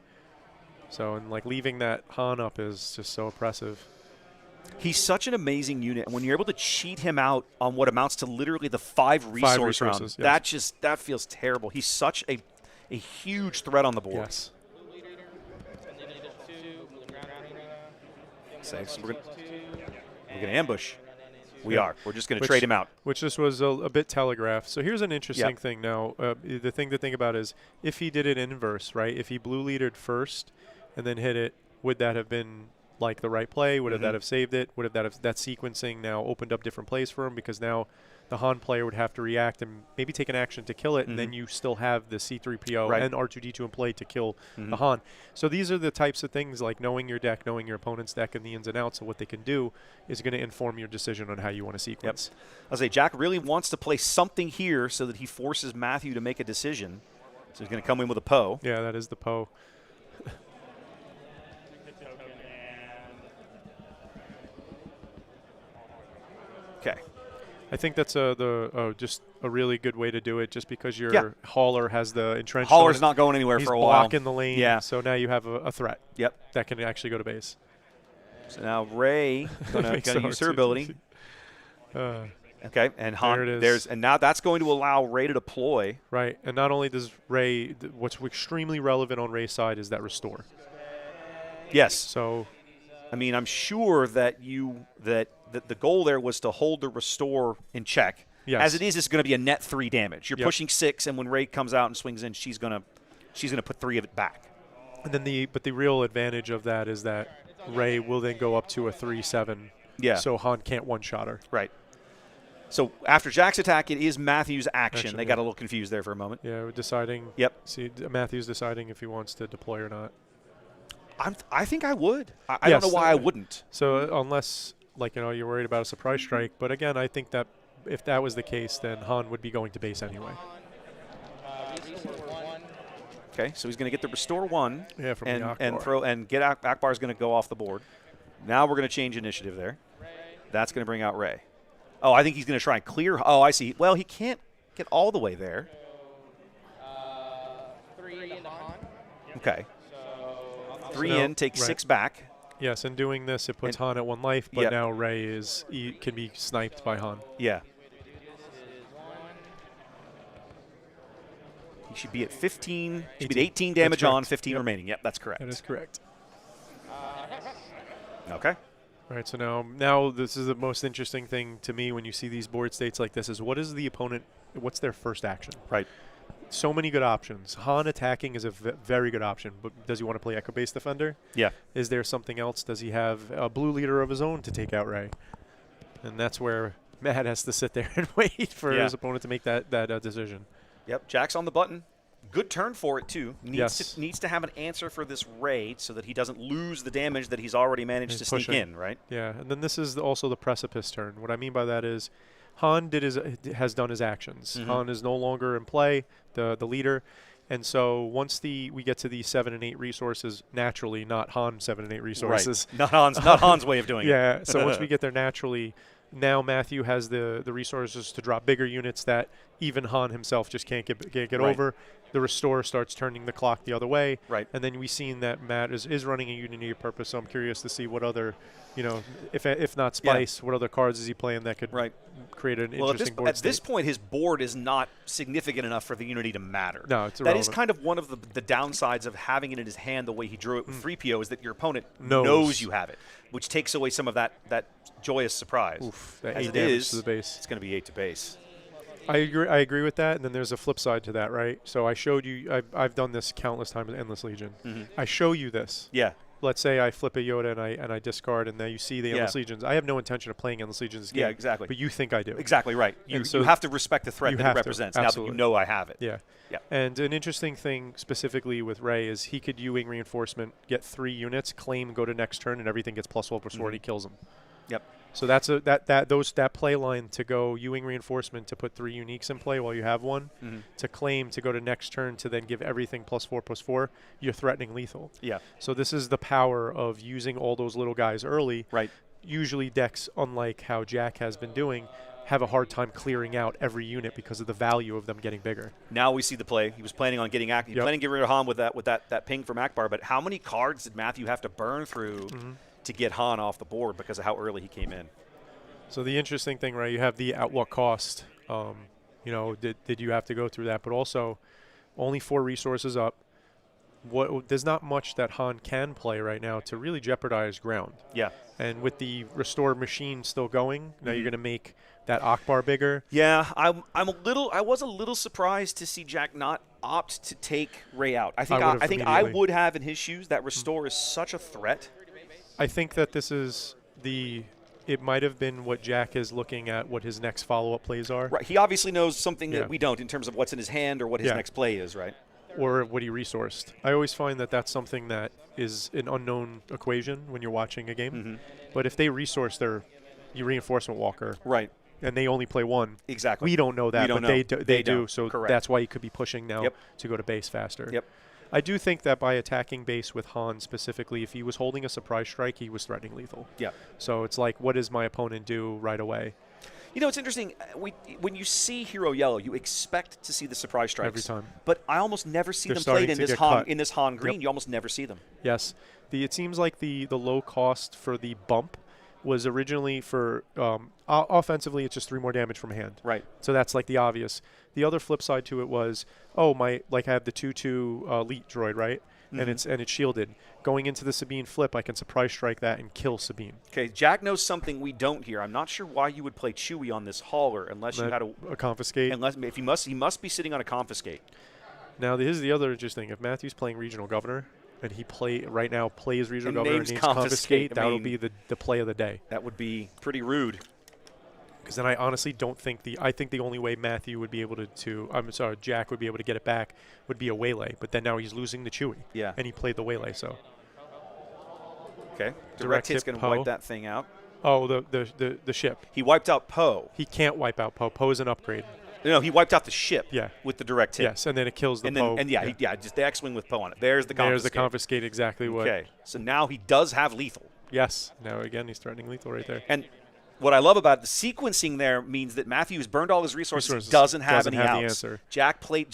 So, and like leaving that Han up is just so oppressive. He's such an amazing unit. And when you're able to cheat him out on what amounts to literally the 5 resources round, yes. that feels terrible. He's such a huge threat on the board. Yes. So we're going to ambush. We are. We're just going to trade him out. Which this was a bit telegraphed. So here's an interesting thing now. The thing to think about is if he did it inverse, right? If he blue leadered first and then hit it, would that have been like the right play? Would that have saved it? Would that sequencing now opened up different plays for him? Because now the Han player would have to react and maybe take an action to kill it, and then you still have the C-3PO and R2-D2 in play to kill the Han. So these are the types of things like knowing your deck, knowing your opponent's deck and the ins and outs of what they can do is going to inform your decision on how you want to sequence. I'll say Jack really wants to play something here so that he forces Matthew to make a decision. So he's going to come in with a Poe. Yeah, that is the Poe. Okay. I think that's just a really good way to do it, just because your hauler has the entrenched. Hauler's not going anywhere for a while. He's blocking the lane, so now you have a threat. Yep. That can actually go to base. So now Rey going to use her ability. Okay, and Han, there it is. And now that's going to allow Rey to deploy. Right, and not only does Rey, what's extremely relevant on Rey's side is that restore. Yes. So, I mean, I'm sure that the goal there was to hold the restore in check. Yes. As it is, it's going to be a net 3 damage. You're pushing 6, and when Rey comes out and swings in, she's going to put 3 of it back. And then the real advantage of that is that Rey will then go up to a 3/7. Yeah. So Han can't one-shot her. Right. So after Jack's attack, it is Matthew's action. They got a little confused there for a moment. Yeah, we're deciding. Yep. See, Matthew's deciding if he wants to deploy or not. I think I would. I don't know why I wouldn't. So unless you're worried about a surprise strike, but again, I think that if that was the case, then Han would be going to base anyway. Okay, so he's going to get the restore 1. Yeah, from and the Akbar. Get Akbar's going to go off the board. Now we're going to change initiative there. That's going to bring out Rey. Oh, I think he's going to try and clear. Oh, I see. Well, he can't get all the way there. 3 into Han. Okay. 3 in, take 6 back. Yes, and doing this, it puts Han at 1 life, but now Rey can be sniped by Han. Yeah. He should be at 15. Should be at 18 damage on, 15 remaining. Yep, that's correct. That is correct. Okay. All right, so now this is the most interesting thing to me when you see these board states like this is what is the opponent, what's their first action? Right. So many good options. Han attacking is a very good option, but does he want to play Echo Base Defender? Yeah. Is there something else? Does he have a blue leader of his own to take out Rey? And that's where Matt has to sit there and wait for his opponent to make that decision. Yep, Jack's on the button. Good turn for it, too. Needs to have an answer for this Rey so that he doesn't lose the damage that he's already managed to sneak in, right? Yeah, and then this is also the precipice turn. What I mean by that is Han has done his actions. Han is no longer in play, the leader. And so once we get to the 7 and 8 resources, naturally, not Han 7 and 8 resources. Right. Not Han's way of doing it. Yeah, so once we get there naturally, now Matthew has the resources to drop bigger units that even Han himself just can't get over. The restore starts turning the clock the other way. Right. And then we've seen that Matt is running a Unity of Purpose, so I'm curious to see what other, if not Spice, what other cards is he playing that could create an interesting board At this point, his board is not significant enough for the Unity to matter. No, it's irrelevant. That is kind of one of the downsides of having it in his hand the way he drew it with 3PO is that your opponent knows you have it, which takes away some of that joyous surprise. Oof, that As 8 it damage is, to the base. It's going to be 8 to base. I agree with that, and then there's a flip side to that, right? So I showed you, I've done this countless times in Endless Legion. I show you this. Yeah. let's say I flip a Yoda and I discard, and then you see the Endless Legions. I have no intention of playing Endless Legions game. Yeah, exactly. But you think I do. Exactly right. You have to respect the threat that it represents now that you know I have it. Yeah. And an interesting thing specifically with Ray is he could U-Wing Reinforcement, get 3 units, claim, go to next turn, and everything gets +12/+4, and he kills them. Yep. So that's that play line to go U-Wing Reinforcement to put 3 uniques in play while you have one, to claim to go to next turn to then give everything +4/+4. You're threatening lethal. Yeah. So this is the power of using all those little guys early. Right. Usually decks, unlike how Jack has been doing, have a hard time clearing out every unit because of the value of them getting bigger. Now we see the play. He was planning on getting planning to get rid of Han with that ping from Akbar, but how many cards did Matthew have to burn through to get Han off the board because of how early he came in? So the interesting thing, right, you have the at what cost. Did you have to go through that? But also, only 4 resources up. There's not much that Han can play right now to really jeopardize ground. Yeah. And with the restore machine still going, now you're going to make that Akbar bigger. Yeah, I was a little surprised to see Jack not opt to take Ray out. I think I would have in his shoes. That restore is such a threat. I think that this is it might have been what Jack is looking at, what his next follow-up plays are. Right. He obviously knows something that we don't in terms of what's in his hand or what his next play is, right? Or what he resourced. I always find that that's something that is an unknown equation when you're watching a game. But if they resource their reinforcement walker, right, and they only play 1, exactly, we don't know that, but they do. So Correct. That's why he could be pushing now to go to base faster. Yep. I do think that by attacking base with Han specifically, if he was holding a surprise strike, he was threatening lethal. Yeah. So it's like, what does my opponent do right away? You know, it's interesting. When you see Hero Yellow, you expect to see the surprise strikes every time. But I almost never see them played in this Han green. You almost never see them. Yes. It seems like the low cost for the bump was originally for offensively, it's just 3 more damage from hand. Right. So that's like the obvious. The other flip side to it was, I have the 2/2 elite droid, right? And it's shielded. Going into the Sabine flip, I can surprise strike that and kill Sabine. Okay, Jack knows something we don't here. I'm not sure why you would play Chewie on this hauler unless you had a confiscate. If he must be sitting on a confiscate. Now here's the other interesting thing. If Matthew's playing regional governor and he plays regional governor and names confiscate, that would be the play of the day. That would be pretty rude. Because then I honestly don't think I think the only way Matthew would be able Jack would be able to get it back would be a waylay. But then now he's losing the Chewie. Yeah. And he played the waylay, so. Okay. Direct hit's going to wipe that thing out. Oh, the ship. He wiped out Poe. He can't wipe out Poe. Poe's an upgrade. No, he wiped out the ship with the direct hit. Yes, and then it kills the Poe. Just the X-Wing with Poe on it. There's the confiscate. There's the confiscate, exactly what. Okay, so now he does have lethal. Yes. Now, again, he's threatening lethal right there. And what I love about it, the sequencing there means that Matthews burned all his resources, doesn't have any outs. The answer. Jack played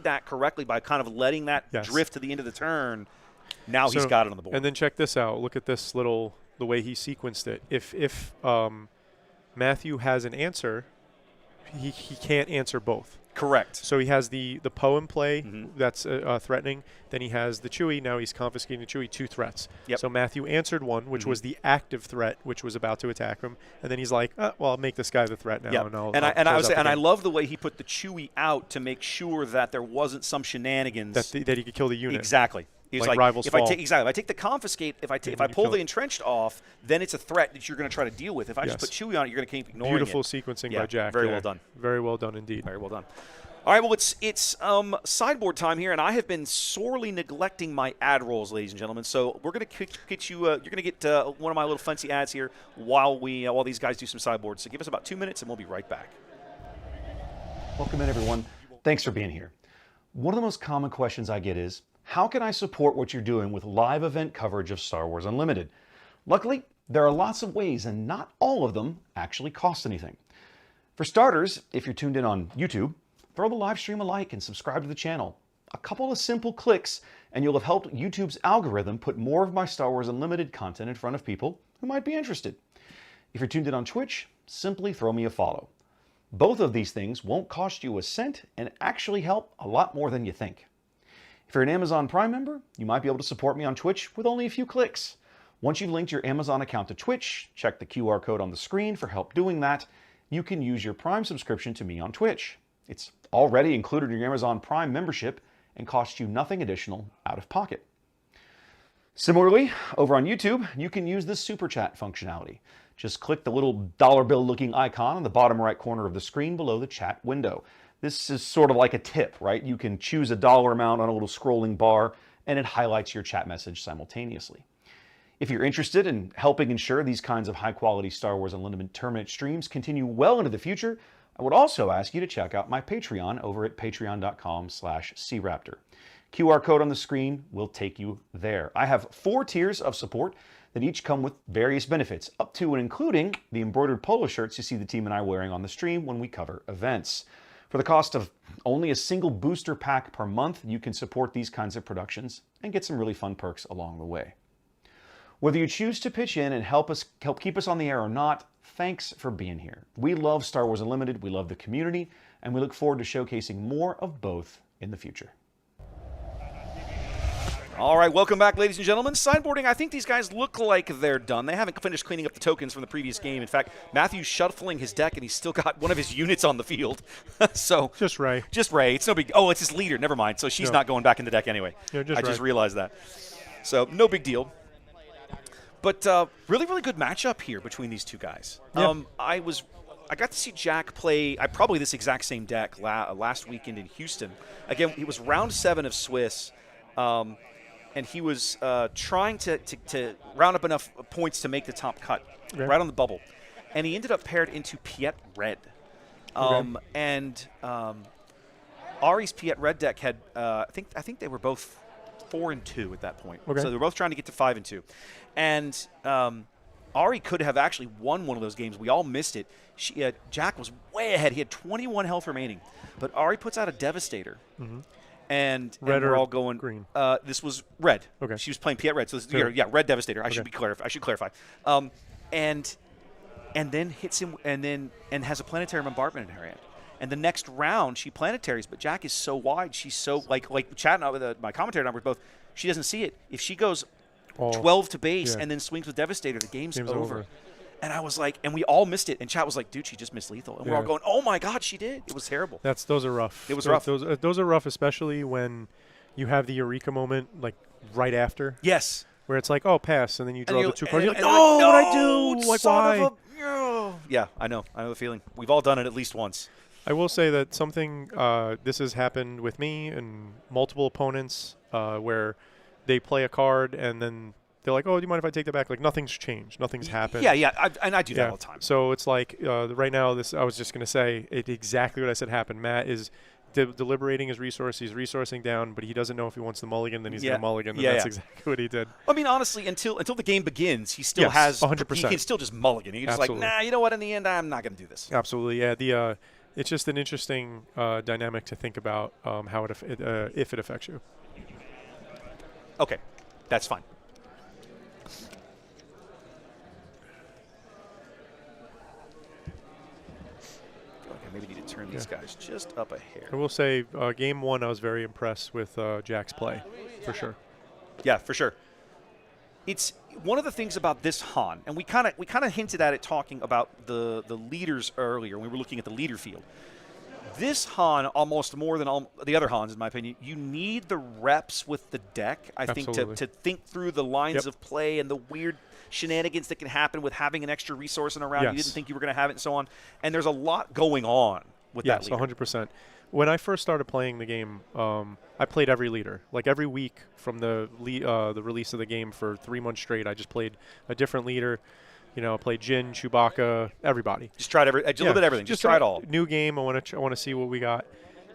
that correctly by kind of letting that drift to the end of the turn. Now he's got it on the board. And then check this out. Look at this the way he sequenced it. If Matthew has an answer, he can't answer both. Correct. So he has the Poe in play that's threatening. Then he has the Chewie. Now he's confiscating the Chewie. 2 threats. Yep. So Matthew answered one, which was the active threat, which was about to attack him. And then he's like, I'll make this guy the threat now. Yep. And I love the way he put the Chewie out to make sure that there wasn't some shenanigans. That he could kill the unit. Exactly. He's like Rivals if I take the confiscate, if I pull the entrenched off, then it's a threat that you're going to try to deal with. If I just put Chewie on it, you're going to keep ignoring Beautiful it. Sequencing by Jack. Very well done. Very well done indeed. Very well done. All right, well, it's sideboard time here, and I have been sorely neglecting my ad rolls, ladies and gentlemen. So we're going to get you. You're going to get one of my little fancy ads here while these guys do some sideboards. So give us about 2 minutes, and we'll be right back. Welcome in, everyone. Thanks for being here. One of the most common questions I get is, how can I support what you're doing with live event coverage of Star Wars Unlimited? Luckily, there are lots of ways, and not all of them actually cost anything. For starters, if you're tuned in on YouTube, throw the live stream a like and subscribe to the channel. A couple of simple clicks, and you'll have helped YouTube's algorithm put more of my Star Wars Unlimited content in front of people who might be interested. If you're tuned in on Twitch, simply throw me a follow. Both of these things won't cost you a cent and actually help a lot more than you think. If you're an Amazon Prime member, you might be able to support me on Twitch with only a few clicks. Once you've linked your Amazon account to Twitch, check the QR code on the screen for help doing that. You can use your Prime subscription to me on Twitch. It's already included in your Amazon Prime membership and costs you nothing additional out of pocket. Similarly, over on YouTube, you can use the Super Chat functionality. Just click the little dollar bill looking icon in the bottom right corner of the screen below the chat window. This is sort of like a tip, right? You can choose a dollar amount on a little scrolling bar and it highlights your chat message simultaneously. If you're interested in helping ensure these kinds of high quality Star Wars Unlimited tournament streams continue well into the future, I would also ask you to check out my Patreon over at patreon.com/craptor. QR code on the screen will take you there. I have 4 tiers of support that each come with various benefits, up to and including the embroidered polo shirts you see the team and I wearing on the stream when we cover events. For the cost of only a single booster pack per month, you can support these kinds of productions and get some really fun perks along the way. Whether you choose to pitch in and help keep us on the air or not, thanks for being here. We love Star Wars Unlimited, we love the community, and we look forward to showcasing more of both in the future. All right, welcome back, ladies and gentlemen. Sideboarding, I think these guys look like they're done. They haven't finished cleaning up the tokens from the previous game. In fact, Matthew's shuffling his deck, and he's still got one of his units on the field. So just Ray. Just Ray. It's no big. Oh, it's his leader. Never mind. So she's not going back in the deck anyway. Yeah, I just realized that. So no big deal. But really, really good matchup here between these two guys. Yeah. I got to see Jack play probably this exact same deck last weekend in Houston. Again, he was round 7 of Swiss. And he was trying to round up enough points to make the top cut, right on the bubble. And he ended up paired into Piet Red. And Ari's Piet Red deck had, I think they were both 4 and 2 at that point. So they were both trying to get to 5 and 2. And Ari could have actually won one of those games. We all missed it. Jack was way ahead. He had 21 health remaining. But Ari puts out a Devastator. And we're all going green. This was red. Okay. She was playing Piet Red. So this, red Devastator. I should clarify. And then hits him and has a planetary bombardment in her hand. And the next round she planetaries, but Jack is so wide. She's so like chatting with my commentary numbers both. She doesn't see it. If she goes 12 to base and then swings with Devastator, the game's over. And I was like, and we all missed it. And chat was like, dude, she just missed lethal. And we're all going, oh my God, she did. It was terrible. Those are rough. It was rough. Those are rough, especially when you have the Eureka moment like right after. Yes. Where it's like, oh, pass, and then you draw the 2 cards. You're like, no, what'd I do? Like, why? Yeah, I know the feeling. We've all done it at least once. I will say that something, this has happened with me and multiple opponents where they play a card and then they're like, oh, do you mind if I take that back? Like, nothing's changed. Nothing's happened. Yeah, and I do that all the time. So it's like, right now, I was just going to say exactly what I said happened. Matt is deliberating his resource. He's resourcing down, but he doesn't know if he wants the mulligan, then he's going to mulligan. And that's exactly what he did. I mean, honestly, until the game begins, he still has 100%. He can still just mulligan. He's just like, nah, you know what? In the end, I'm not going to do this. Absolutely, yeah. It's just an interesting dynamic to think about how if it affects you. Okay, that's fine. Maybe need to turn these guys just up a hair. I will say, game 1, I was very impressed with Jack's play, for sure. Yeah, for sure. It's one of the things about this Han, and we kind of hinted at it talking about the leaders earlier when we were looking at the leader field. This Han, almost more than all the other Hans, in my opinion, you need the reps with the deck, I think, to think through the lines of play and the weird shenanigans that can happen with having an extra resource in a round. You didn't think you were going to have it and so on. And there's a lot going on with that leader. 100%. When I first started playing the game, I played every leader. Like every week from the release of the game for 3 months straight, I just played a different leader. You know, played Jin, Chewbacca, everybody. Just tried a little bit everything. Just try it all. New game. I want to see what we got.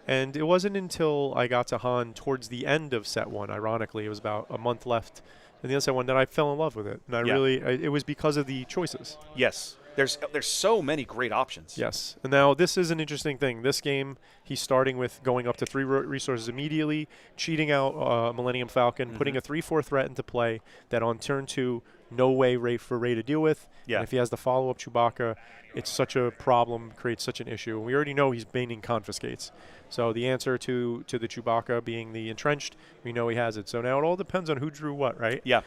And it wasn't until I got to Han towards the end of set 1, ironically, it was about a month left in the end set 1, that I fell in love with it. And it was because of the choices. Yes. There's so many great options. Yes. And now this is an interesting thing. This game, he's starting with going up to 3 resources immediately, cheating out Millennium Falcon, putting a 3/4 threat into play that on turn 2, no way for Ray to deal with. Yeah. And if he has the follow-up Chewbacca, it's such a problem, creates such an issue. And we already know he's banning confiscates. So the answer to the Chewbacca being the entrenched, we know he has it. So now it all depends on who drew what, right? Yeah.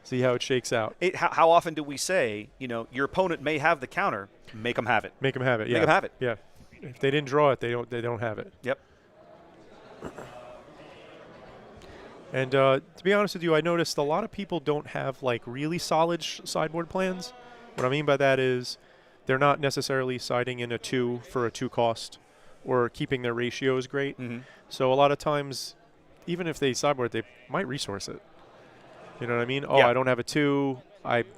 See how it shakes out. How often do we say, your opponent may have the counter, make them have it. Make them have it, yeah. Make them have it. Yeah. If they didn't draw it, they don't have it. Yep. And to be honest with you, I noticed a lot of people don't have like really solid sideboard plans. What I mean by that is they're not necessarily siding in a 2 for a 2 cost or keeping their ratios great. So a lot of times, even if they sideboard, they might resource it. You know what I mean? Oh, I don't have a 2.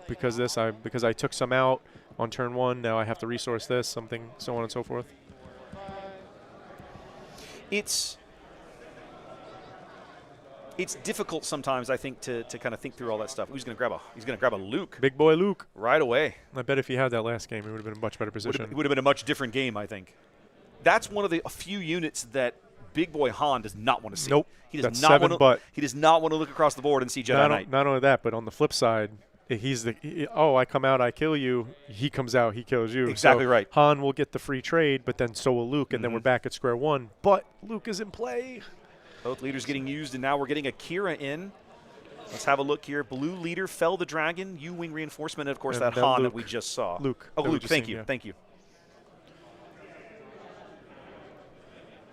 Because I took some out on turn 1. Now I have to resource this, something, so on and so forth. It's difficult sometimes, I think, to kind of think through all that stuff. He's going to grab a Luke. Big boy Luke. Right away. I bet if he had that last game, it would have been a much better position. It would have been a much different game, I think. That's one of the few units that Big Boy Han does not want to see. Nope. He does That's not 7 but. He does not want to look across the board and see Jedi Knight. Not only that, but on the flip side, I come out, I kill you. He comes out, he kills you. Exactly so right. Han will get the free trade, but then so will Luke, and then we're back at square one. But Luke is in play. Both leaders getting used, and now we're getting a Kira in. Let's have a look here. Blue leader fell the dragon, U-wing reinforcement, and of course that Han that we just saw. Luke. Oh, Luke, thank you. Thank you.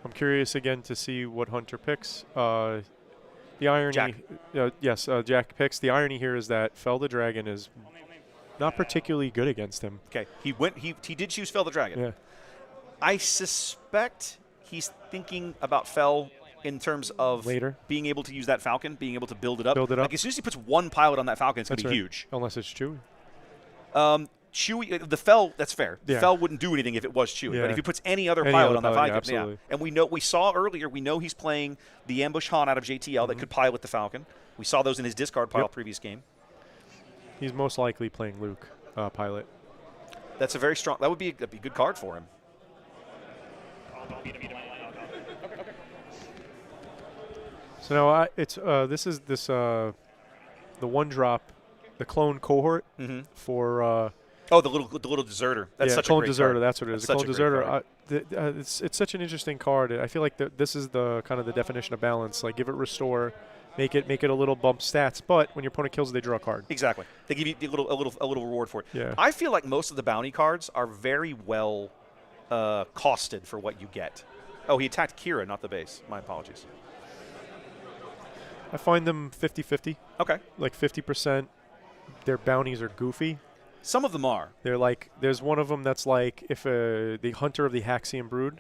I'm curious again to see what Hunter picks. The irony, Jack picks. The irony here is that Fell the Dragon is not particularly good against him. Okay, he did choose Fell the Dragon. Yeah. I suspect he's thinking about Fell in terms of later being able to use that Falcon, being able to build it up. Like as soon as he puts one pilot on that Falcon, it's going to be huge. Unless it's Chewie. Chewie, the Fell, that's fair. Yeah. Fell wouldn't do anything if it was Chewie. Yeah. But if he puts any other pilot on that Falcon, absolutely. And we saw earlier, we know he's playing the ambush Han out of JTL that could pilot the Falcon. We saw those in his discard pile previous game. He's most likely playing Luke pilot. That's a very strong. That would be a good card for him. So now the one drop, the clone cohort for. The little deserter. That's such clone a great deserter. card. That's what it is. The clone deserter. It's such an interesting card. I feel like this is the kind of the definition of balance. Like give it restore, make it a little bump stats. But when your opponent kills it, they draw a card. Exactly. They give you a little reward for it. Yeah. I feel like most of the bounty cards are very well costed for what you get. Oh, he attacked Kira, not the base. My apologies. I find them 50-50. Okay. Like 50%. Their bounties are goofy. Some of them are. They're like, there's one of them that's like if the Hunter of the Haxian Brood.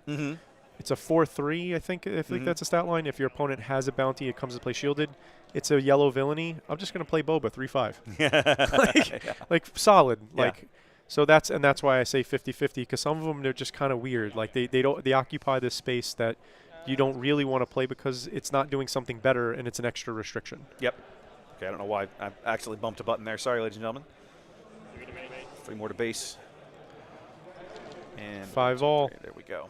It's a 4/3, I think that's a stat line. If your opponent has a bounty, it comes to play shielded. It's a yellow villainy. I'm just going to play Boba 3/5. like solid. Yeah. Like so that's why I say 50-50 because some of them they're just kind of weird. Like they occupy this space that you don't really want to play because it's not doing something better and it's an extra restriction. Yep. Okay, I don't know why I actually bumped a button there. Sorry, ladies and gentlemen. 3 more to base. And 5 all. There we go.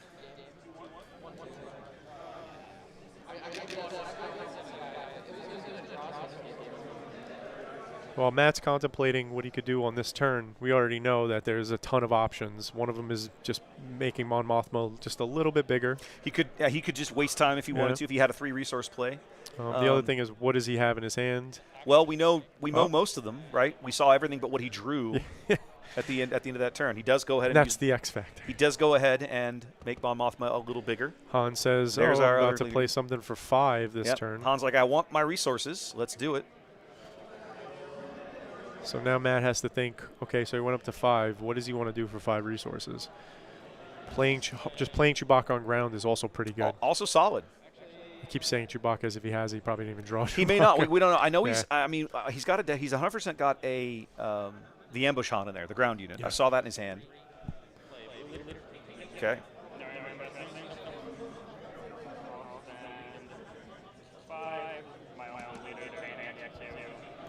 While Matt's contemplating what he could do on this turn, we already know that there's a ton of options. One of them is just making Mon Mothma just a little bit bigger. He could just waste time if he wanted to, if he had a 3-resource play. The other thing is, what does he have in his hand? Well, we know most of them, right? We saw everything but what he drew at the end of that turn. He does go ahead and that's the X factor. He does go ahead and make Mon Mothma a little bigger. Han says, I'm about to play something for 5 this turn. Han's like, I want my resources. Let's do it. So now Matt has to think, okay, so he went up to 5. What does he want to do for 5 resources? Just playing Chewbacca on ground is also pretty good. Also solid. He keeps saying Chewbacca as if he has. He probably didn't even draw Chewbacca. He may not. We don't know. I know he's. I mean, he's 100% got a the ambush Han in there, the ground unit. I saw that in his hand. Okay.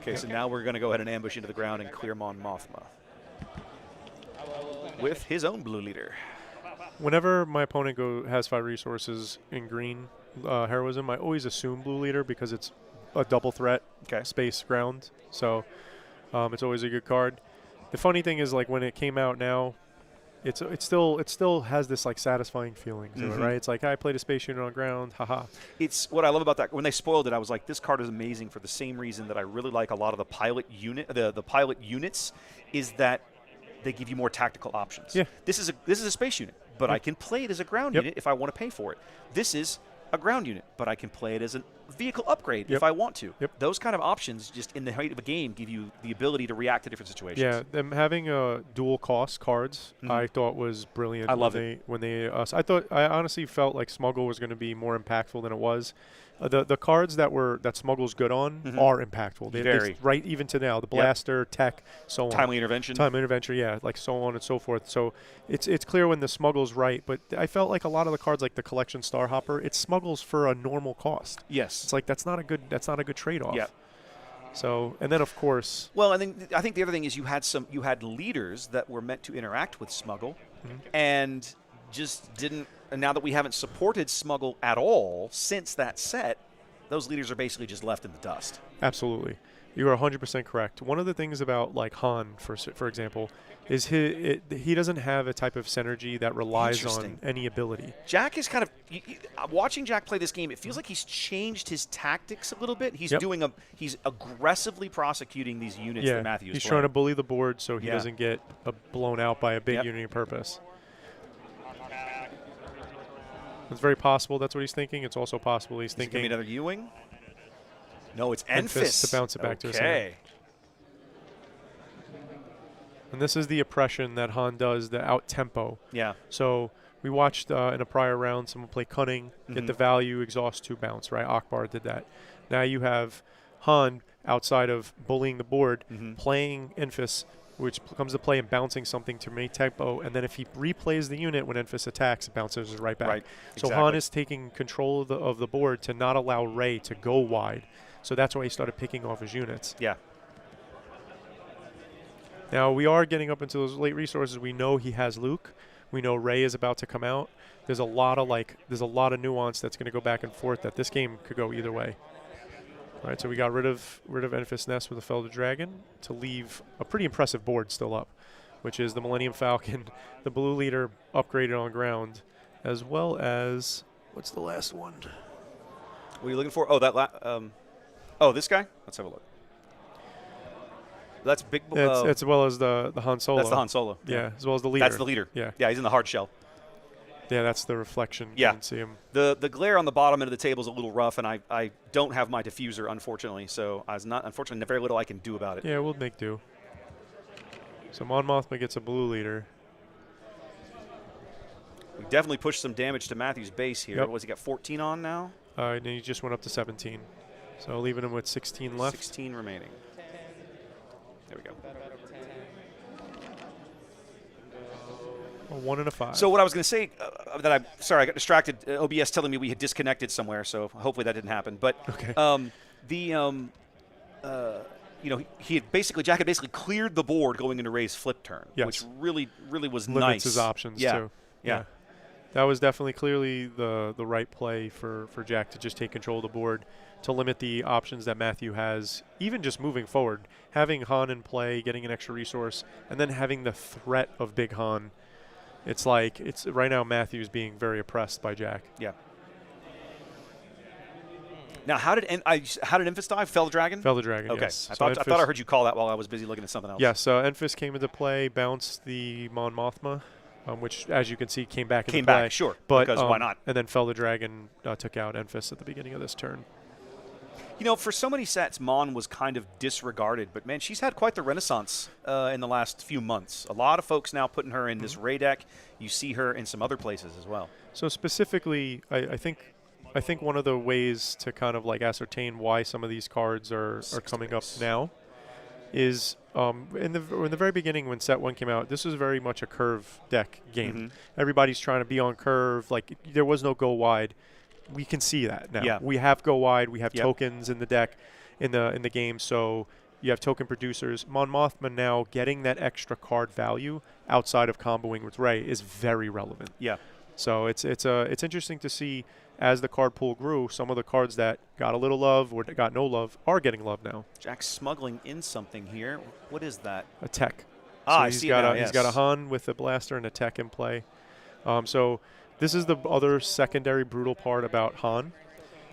Okay, so now we're going to go ahead and ambush into the ground and clear Mon Mothma with his own blue leader. Whenever my opponent has 5 resources in green heroism, I always assume blue leader because it's a double threat, space ground. So it's always a good card. The funny thing is, like when it came out now, it still has this like satisfying feeling to it, right? It's like I played a space unit on ground, haha. It's what I love about that. When they spoiled it, I was like, this card is amazing for the same reason that I really like a lot of the pilot units, is that they give you more tactical options. Yeah. This is a space unit, but I can play it as a ground unit if I want to pay for it. This is a ground unit, but I can play it as vehicle upgrade Yep. if I want to. Yep. Those kind of options just in the height of a game give you the ability to react to different situations. Yeah, them having dual cost cards, I thought was brilliant. I love it. When they, I honestly felt like Smuggle was going to be more impactful than it was. The cards that Smuggle's good on are impactful. They right even to now, the Blaster, Tech, so on. Timely intervention. Timely intervention, yeah, like so on and so forth. So it's clear when the Smuggle's right, but I felt like a lot of the cards, like the Collection Star Hopper, it Smuggles for a normal cost. Yes. It's like that's not a good trade-off. Yeah. So, and then of course. Well, and then I think the other thing is you had leaders that were meant to interact with Smuggle, and just didn't. And now that we haven't supported Smuggle at all since that set, those leaders are basically just left in the dust. Absolutely. You are 100% correct. One of the things about like Han, for example, is he doesn't have a type of synergy that relies on any ability. Jack is kind of watching Jack play this game. It feels like he's changed his tactics a little bit. He's he's aggressively prosecuting these units that Matthew is he's playing. trying to bully the board so he doesn't get blown out by a big unit of purpose. It's very possible that's what he's thinking. It's also possible he's thinking another Ewing. No, it's Enfys to bounce it back to his hand. And this is the oppression that Han does, the out-tempo. Yeah. So we watched in a prior round someone play Cunning, get the value, exhaust 2 bounce, right? Akbar did that. Now you have Han, outside of bullying the board, playing Enfys, which comes to play and bouncing something to make tempo, and then if he replays the unit when Enfys attacks, it bounces right back. Right. So Exactly. Han is taking control of the board to not allow Rey to go wide. So that's why he started picking off his units. Yeah. Now we are getting up into those late resources. We know he has Luke. We know Rey is about to come out. There's a lot of nuance that's going to go back and forth. That this game could go either way. All right, so we got rid of Enfys Nest with a Felder Dragon to leave a pretty impressive board still up, which is the Millennium Falcon, the Blue Leader upgraded on ground, as well as what's the last one? What are you looking for? Oh, this guy. Let's have a look. That's big. As well as the Han Solo. That's the Han Solo. Yeah, as well as the leader. That's the leader. Yeah. Yeah, he's in the hard shell. Yeah, that's the reflection. Yeah. You can see him. The glare on the bottom end of the table is a little rough, and I don't have my diffuser, unfortunately, so unfortunately, very little I can do about it. Yeah, we'll make do. So Mon Mothma gets a blue leader. We definitely pushed some damage to Matthew's base here. Yep. What's he got, 14 on now? And he just went up to 17. So leaving him with 16 left. 16 remaining. There we go. A 1 and a 5. So what I was going to say, I got distracted. OBS telling me we had disconnected somewhere, so hopefully that didn't happen. But okay. Jack had basically cleared the board going into Rey's flip turn, which really was limits nice. his options too. Yeah. That was definitely clearly the right play for Jack to just take control of the board, to limit the options that Matthew has, even just moving forward. Having Han in play, getting an extra resource, and then having the threat of Big Han. It's like right now Matthew's being very oppressed by Jack. Yeah. Now, how did Enfys die? Fell the Dragon? Fell the Dragon, okay. yes. I thought I heard you call that while I was busy looking at something else. Yes, Enfys came into play, bounced the Mon Mothma, which, as you can see, came back into play. Sure. But, because why not? And then Fell the Dragon took out Enfys at the beginning of this turn. You know, for so many sets, Mon was kind of disregarded, but man, she's had quite the renaissance in the last few months. A lot of folks now putting her in this Rey deck. You see her in some other places as well. So specifically, I think one of the ways to kind of like ascertain why some of these cards are coming up now is in the very beginning when set 1 came out, this was very much a curve deck game. Everybody's trying to be on curve. Like, there was no go wide. We can see that now. Yeah. We have go wide. We have tokens in the deck, in the game. So you have token producers. Mon Mothma now getting that extra card value outside of comboing with Rey is very relevant. Yeah. So it's interesting to see as the card pool grew, some of the cards that got a little love or got no love are getting love now. Jack's smuggling in something here. What is that? A tech. I see it now, yes. He's got a Han with a blaster and a tech in play. So this is the other secondary brutal part about Han.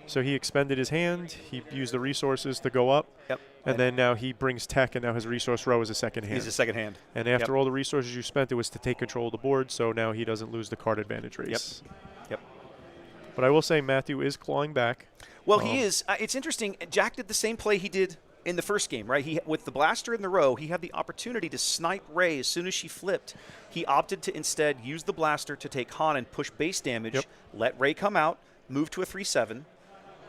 So he expended his hand. He used the resources to go up. Yep. And then now he brings tech, and now his resource row is a second hand. He's a second hand. And after all the resources you spent, it was to take control of the board, so now he doesn't lose the card advantage race. Yep. But I will say Matthew is clawing back. Well, he is. It's interesting. Jack did the same play he did in the first game, right? With the blaster in the row, he had the opportunity to snipe Rey as soon as she flipped. He opted to instead use the blaster to take Han and push base damage, let Rey come out, move to a 3-7,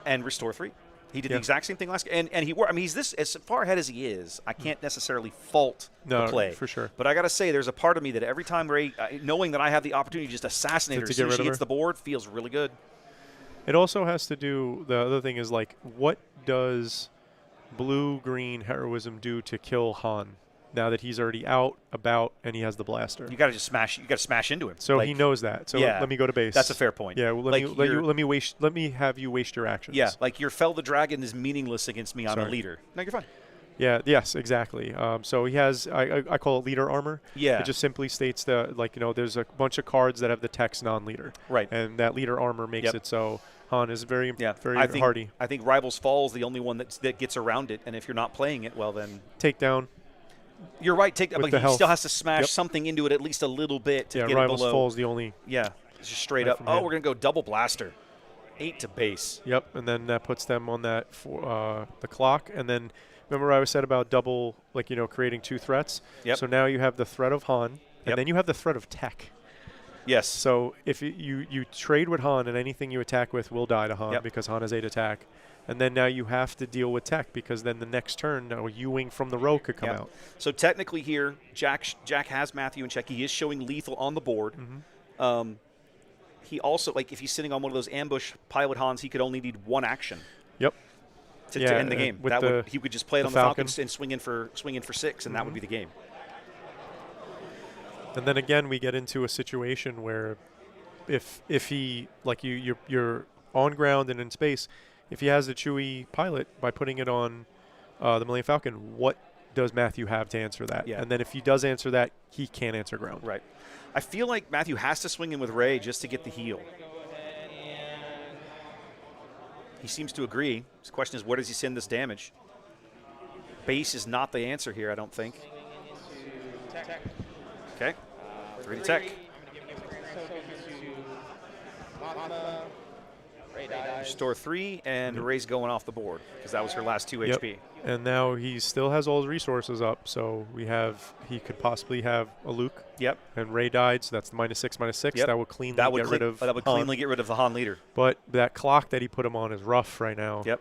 and restore 3. He did the exact same thing last game. And he's this as far ahead as he is. I can't necessarily fault the play. For sure. But I got to say, there's a part of me that every time Rey, knowing that I have the opportunity to just assassinate her as soon as she hits the board, feels really good. It also has to do, the other thing is, like, what does blue-green heroism do to kill Han now that he's already out, about, and he has the blaster? You got to just smash. You got to smash into him. So he knows that. So let me go to base. That's a fair point. Yeah. Well, let me have you waste your actions. Yeah. Like your Fell the Dragon is meaningless against me. I'm a leader. No, you're fine. Yeah. Yes. Exactly. So he has. I call it leader armor. Yeah. It just simply states that, like, there's a bunch of cards that have the text non-leader. Right. And that leader armor makes it so Han is very hardy. I think Rivals Fall is the only one that gets around it, and if you're not playing it, well then takedown. You're right. But he still has to smash something into it at least a little bit to get it below. Rivals Fall is the only. Yeah, it's just straight up. Oh, we're gonna go double blaster, 8 to base. Yep, and then that puts them on that for the clock. And then remember I said about double, like, creating 2 threats. Yep. So now you have the threat of Han, and then you have the threat of tech. Yes. So if you trade with Han, and anything you attack with will die to Han because Han has 8 attack. And then now you have to deal with tech, because then the next turn, U-wing from the row could come out. So technically here, Jack has Matthew in check. He is showing lethal on the board. Mm-hmm. He also, like, if he's sitting on one of those ambush pilot Hans, he could only need 1 action. Yep. To end the game. He could just play it on the Falcons and swing in for 6, and that would be the game. And then again, we get into a situation where, if he, like, you're on ground and in space, if he has the Chewie pilot, by putting it on the Millennium Falcon, what does Matthew have to answer that? Yeah. And then if he does answer that, he can't answer ground. Right. I feel like Matthew has to swing in with Rey just to get the heal. He seems to agree. His question is, where does he send this damage? Base is not the answer here, I don't think. Okay. 3 to tech. Restore 3, and Rey's going off the board because that was her last 2 HP. And now he still has all his resources up, so he could possibly have a Luke. Yep. And Rey died, so that's -6/-6. Yep. That would cleanly get rid of the Han leader. But that clock that he put him on is rough right now. Yep.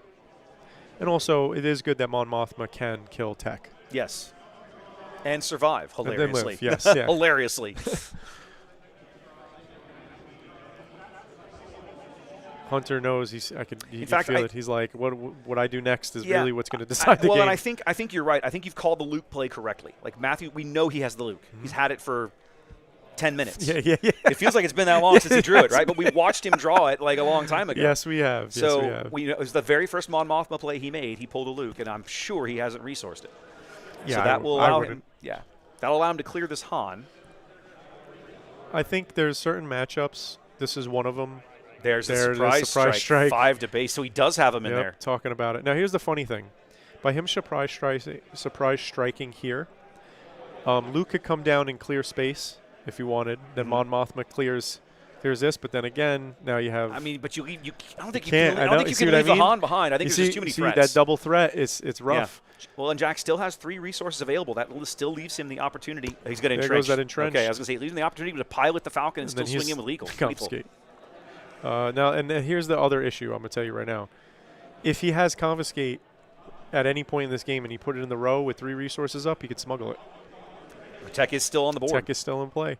And also, it is good that Mon Mothma can kill tech. Yes. And survive, hilariously. And then live. Yes, yeah. Hilariously. Hunter knows he feel it. He's like, what I do next is really what's going to decide the game. Well, and I think you're right. I think you've called the Luke play correctly. Like, Matthew, we know he has the Luke. Mm-hmm. He's had it for 10 minutes. Yeah. It feels like it's been that long since he drew it, right? But we watched him draw it like a long time ago. Yes, we have. So it was the very first Mon Mothma play he made. He pulled a Luke, and I'm sure he hasn't resourced it. Yeah, so that will allow him. Yeah, that'll allow him to clear this Han. I think there's certain matchups. This is one of them. There's a surprise strike. 5 to base, so he does have him in there. Talking about it. Now, here's the funny thing. By him surprise striking here, Luke could come down and clear space if he wanted. Then Mon Mothma clears this, but then again, now you have. I mean, but I don't think you can leave the Han behind. I think there's just too many threats. That double threat, it's rough. Yeah. Well, and Jack still has 3 resources available. That still leaves him the opportunity. He's going to entrench. There goes that entrench. Okay, I was going to say, leaving the opportunity to pilot the Falcon and still swing in with lethal. Confiscate. Now, and here's the other issue I'm going to tell you right now. If he has confiscate at any point in this game and he put it in the row with 3 resources up, he could smuggle it. The tech is still on the board. Tech is still in play.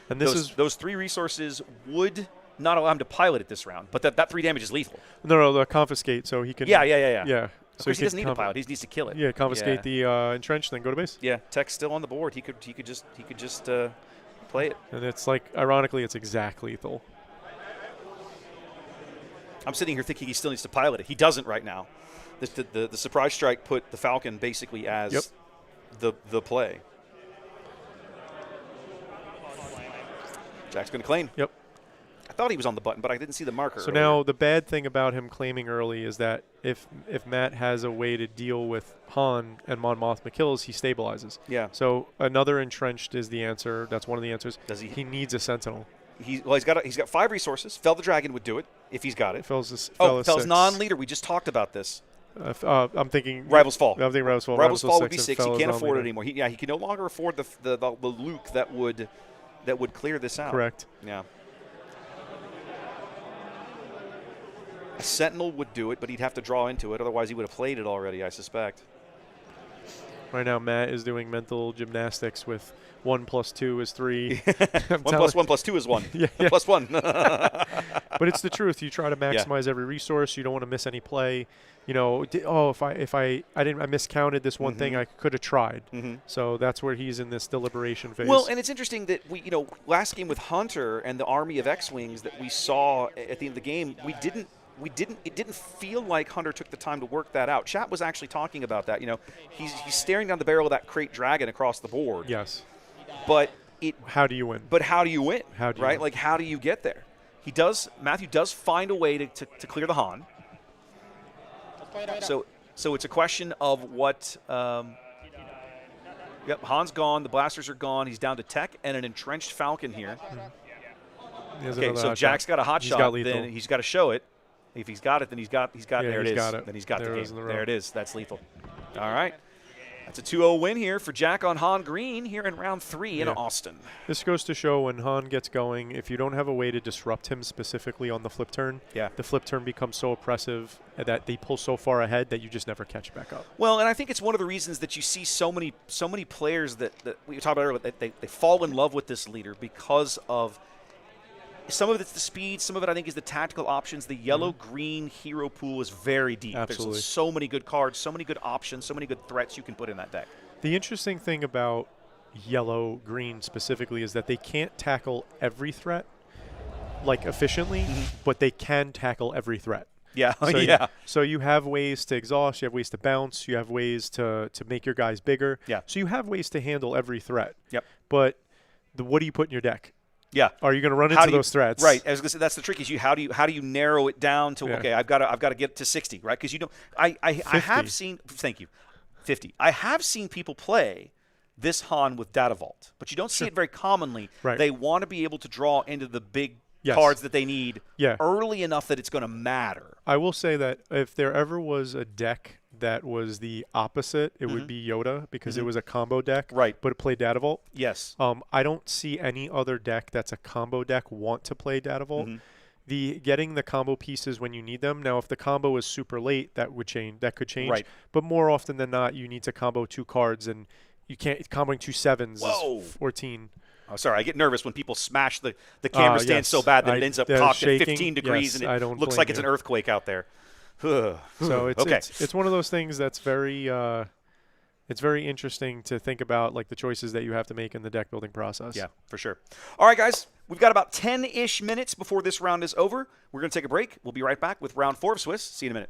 And those 3 resources would not allow him to pilot it this round, but that 3 damage is lethal. No, the confiscate, so he can. Yeah. So he doesn't need to pilot; he needs to kill it. Yeah, confiscate the entrench, then go to base. Yeah, tech's still on the board. He could just play it. And it's like, ironically, it's exact lethal. I'm sitting here thinking he still needs to pilot it. He doesn't right now. The surprise strike put the Falcon basically as the play. Jack's going to claim. Yep. I thought he was on the button, but I didn't see the marker. So now the bad thing about him claiming early is that if Matt has a way to deal with Han and Mon Mothma kills, he stabilizes. Yeah. So another entrenched is the answer. That's one of the answers. Does he? He needs a Sentinel. He's got 5 resources. Fell the Dragon would do it. if he's got it. Fell's Fell's non-leader. We just talked about this. I'm thinking Rivals Fall. I'm thinking Rivals Fall. Rivals Fall would be 6. Fell He can't is afford it non-leader. anymore. He can no longer afford the Luke that would clear this out. Correct. Yeah. A Sentinel would do it, but he'd have to draw into it. Otherwise, he would have played it already, I suspect. Right now, Matt is doing mental gymnastics with 1 + 2 is 3. 1 + 1 + 2 is 1. Yeah. Plus 1. But it's the truth. You try to maximize every resource. You don't want to miss any play. You know, if I miscounted this one thing, I could have tried. So that's where he's in this deliberation phase. Well, and it's interesting that last game with Hunter and the army of X-Wings that we saw at the end of the game, it didn't feel like Hunter took the time to work that out. Chat was actually talking about that. He's staring down the barrel of that crate dragon across the board. Yes. But how do you win? But how do you win? How do you right? win? Like, how do you get there? Matthew does find a way to clear the Han. So it's a question of what. Yep, Han's gone. The blasters are gone. He's down to tech and an entrenched Falcon here. Okay, so Jack's got a hot shot. Then he's got to show it. If he's got it, then he's got. There it is. Then he's got the game. There it is. That's lethal. All right. That's a 2-0 win here for Jack on Han Green here in round 3 in Austin. This goes to show when Han gets going, if you don't have a way to disrupt him specifically on the flip turn, the flip turn becomes so oppressive that they pull so far ahead that you just never catch back up. Well, and I think it's one of the reasons that you see so many players that we talked about earlier, that they fall in love with this leader because of some of it's the speed, some of it I think is the tactical options. The yellow-green hero pool is very deep. Absolutely. There's so many good cards, so many good options, so many good threats you can put in that deck. The interesting thing about yellow-green specifically is that they can't tackle every threat efficiently, but they can tackle every threat. Yeah, So you have ways to exhaust, you have ways to bounce, you have ways to make your guys bigger. Yeah. So you have ways to handle every threat. Yep. But what do you put in your deck? Yeah. Are you going to run into those threats? Right. I was going to say that's the trick is how do you narrow it down to okay, I've got to get to 60, right? Because I have seen 50. I have seen people play this Han with Data Vault, but you don't see it very commonly. Right. They want to be able to draw into the big cards that they need early enough that it's going to matter. I will say that if there ever was a deck that was the opposite, it would be Yoda because it was a combo deck, but it played Data Vault. Yes. I don't see any other deck that's a combo deck want to play Data Vault. Getting the combo pieces when you need them. Now, if the combo is super late, that could change. Right. But more often than not, you need to combo 2 cards, and you can't comboing 2 sevens. Whoa. Is 14. Oh, sorry, I get nervous when people smash the camera stand so bad that it ends up cocked at 15 degrees and it looks like it's an earthquake out there. So it's one of those things that's very it's very interesting to think about, like the choices that you have to make in the deck building process. Yeah, for sure. All right, guys, we've got about 10-ish minutes before this round is over. We're going to take a break. We'll be right back with round 4 of Swiss. See you in a minute.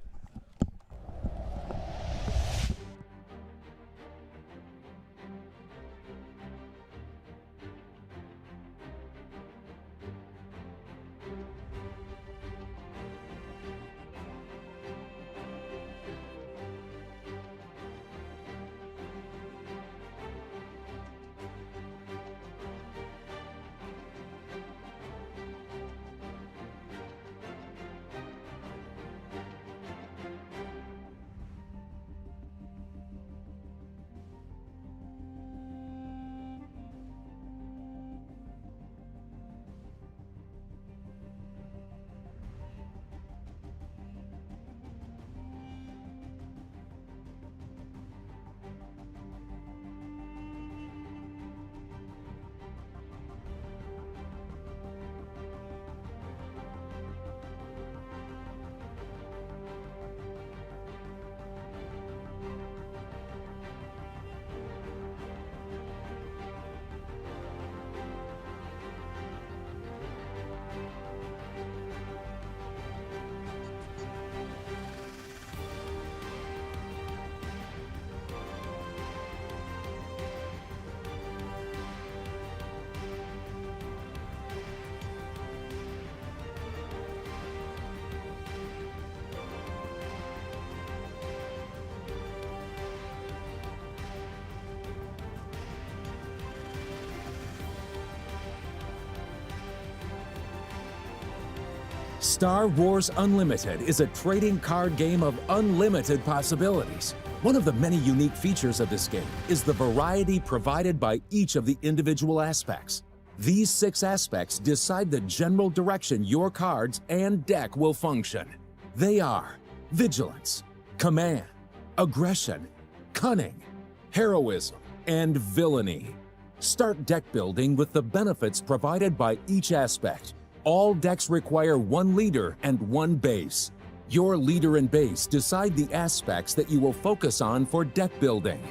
Star Wars Unlimited is a trading card game of unlimited possibilities. One of the many unique features of this game is the variety provided by each of the individual aspects. These 6 aspects decide the general direction your cards and deck will function. They are vigilance, command, aggression, cunning, heroism, and villainy. Start deck building with the benefits provided by each aspect. All decks require 1 leader and 1 base. Your leader and base decide the aspects that you will focus on for deck building.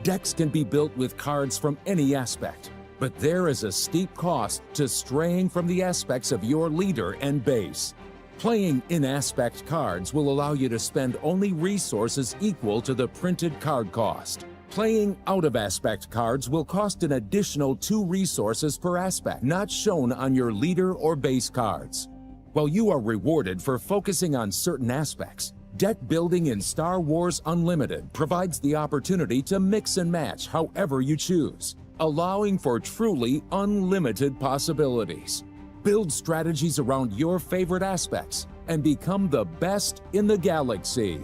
Decks can be built with cards from any aspect, but there is a steep cost to straying from the aspects of your leader and base. Playing in-aspect cards will allow you to spend only resources equal to the printed card cost. Playing out-of-aspect cards will cost an additional 2 resources per aspect, not shown on your leader or base cards. While you are rewarded for focusing on certain aspects, deck building in Star Wars Unlimited provides the opportunity to mix and match however you choose, allowing for truly unlimited possibilities. Build strategies around your favorite aspects and become the best in the galaxy.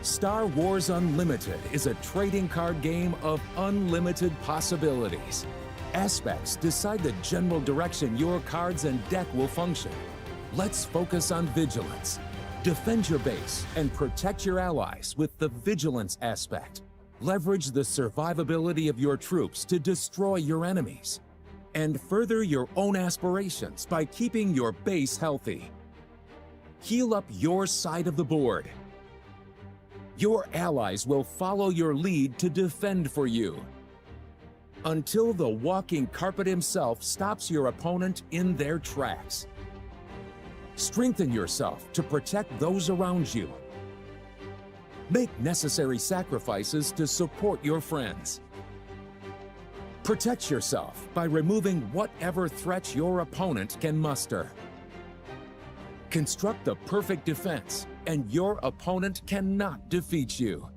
Star Wars Unlimited is a trading card game of unlimited possibilities. Aspects decide the general direction your cards and deck will function. Let's focus on vigilance. Defend your base and protect your allies with the vigilance aspect. Leverage the survivability of your troops to destroy your enemies. And further your own aspirations by keeping your base healthy. Heal up your side of the board. Your allies will follow your lead to defend for you, until the walking carpet himself stops your opponent in their tracks. Strengthen yourself to protect those around you. Make necessary sacrifices to support your friends. Protect yourself by removing whatever threats your opponent can muster. Construct the perfect defense, and your opponent cannot defeat you.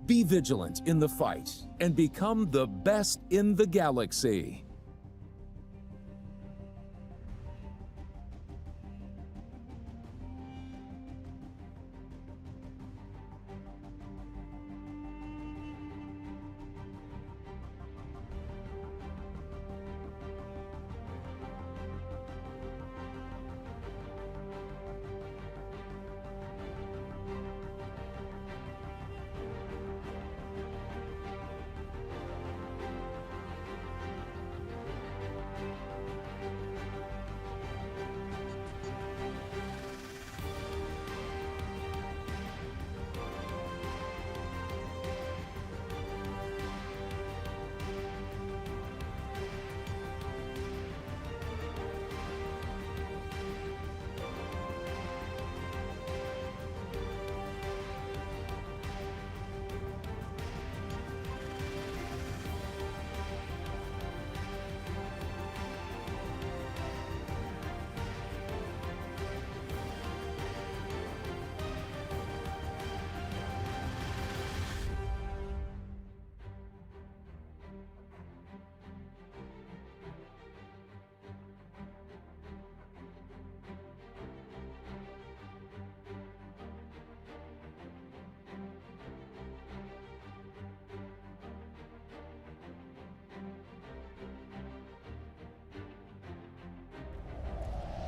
Be vigilant in the fight and become the best in the galaxy.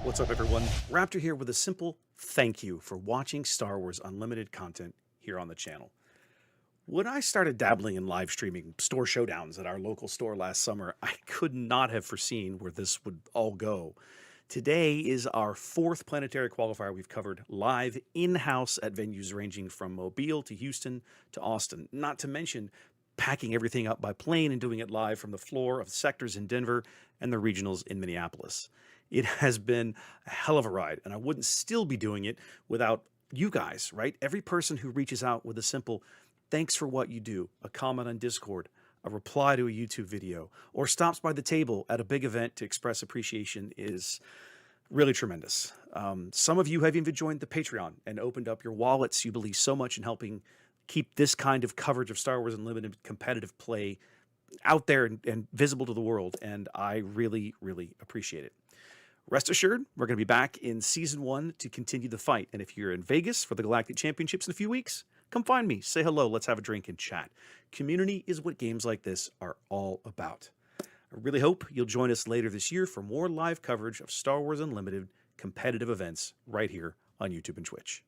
What's up, everyone? Raptor here with a simple thank you for watching Star Wars Unlimited content here on the channel. When I started dabbling in live streaming store showdowns at our local store last summer, I could not have foreseen where this would all go. Today is our 4th Planetary Qualifier we've covered live in-house at venues ranging from Mobile to Houston to Austin, not to mention packing everything up by plane and doing it live from the floor of sectors in Denver and the regionals in Minneapolis. It has been a hell of a ride, and I wouldn't still be doing it without you guys, right? Every person who reaches out with a simple thanks for what you do, a comment on Discord, a reply to a YouTube video, or stops by the table at a big event to express appreciation is really tremendous. Some of you have even joined the Patreon and opened up your wallets. You believe so much in helping keep this kind of coverage of Star Wars Unlimited competitive play out there and visible to the world, and I really, really appreciate it. Rest assured, we're going to be back in Season 1 to continue the fight. And if you're in Vegas for the Galactic Championships in a few weeks, come find me, say hello, let's have a drink and chat. Community is what games like this are all about. I really hope you'll join us later this year for more live coverage of Star Wars Unlimited competitive events right here on YouTube and Twitch.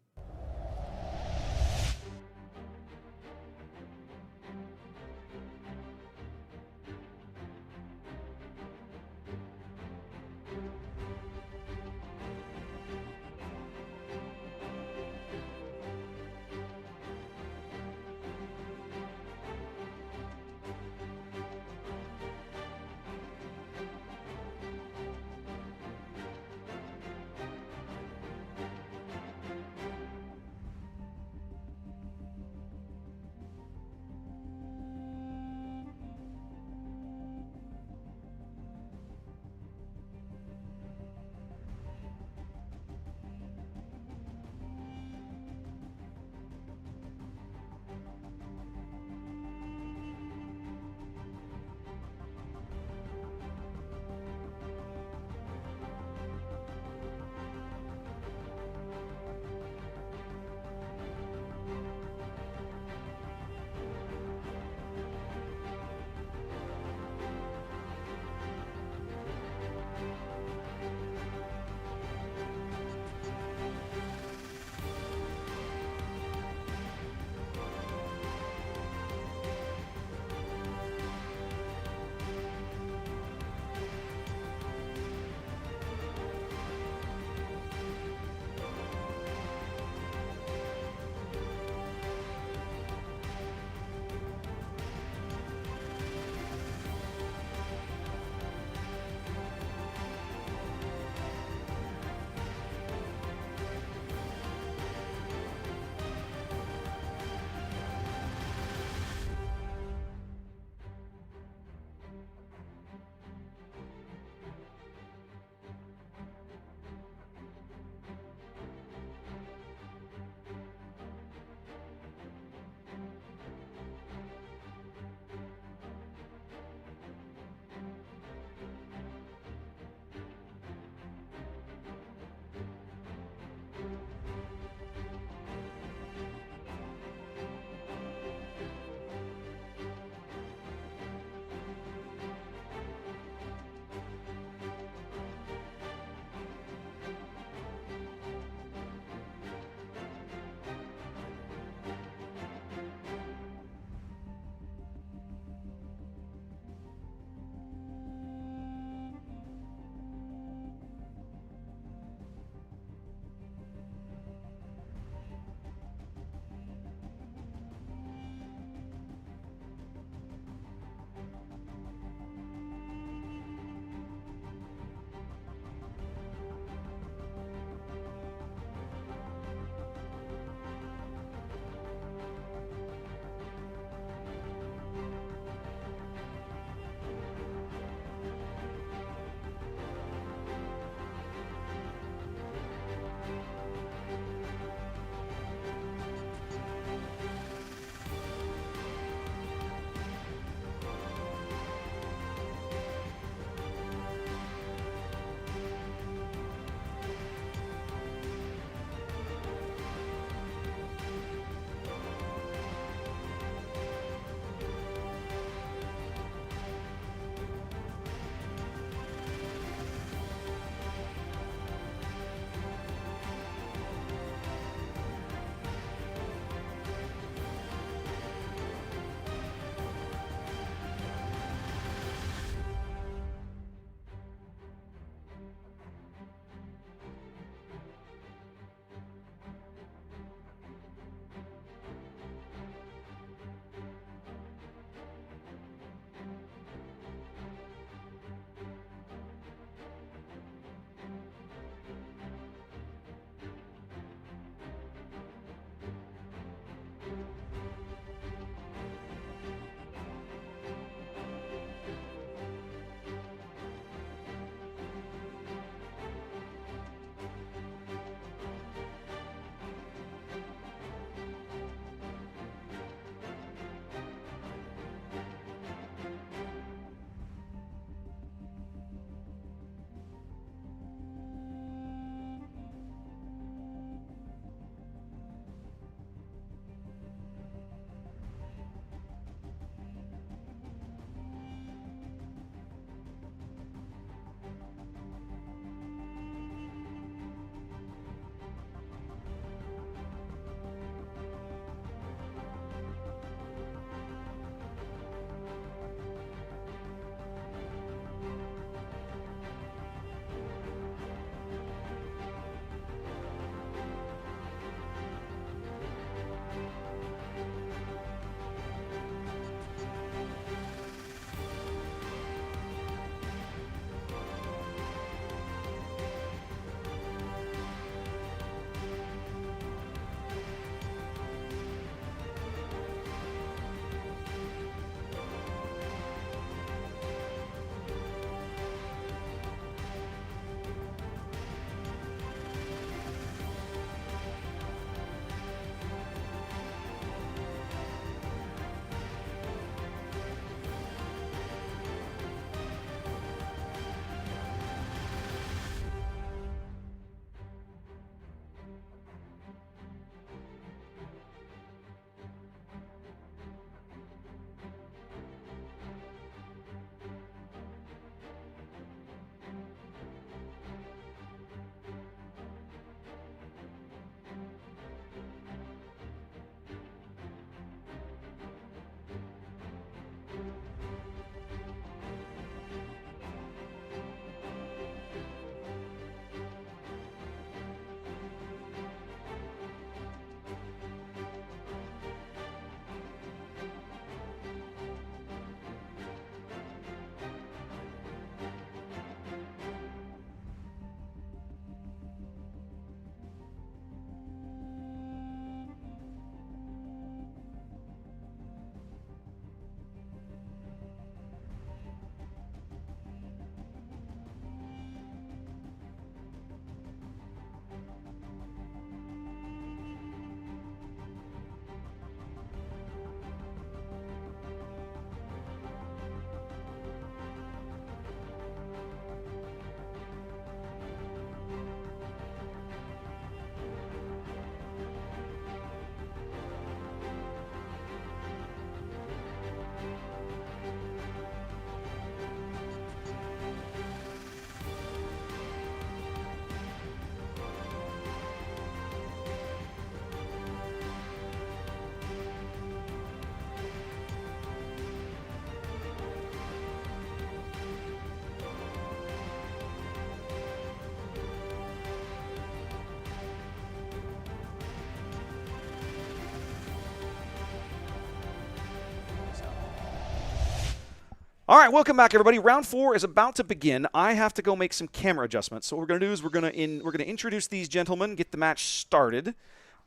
All right, welcome back, everybody. Round 4 is about to begin. I have to go make some camera adjustments. So what we're going to do is we're going to introduce these gentlemen, get the match started,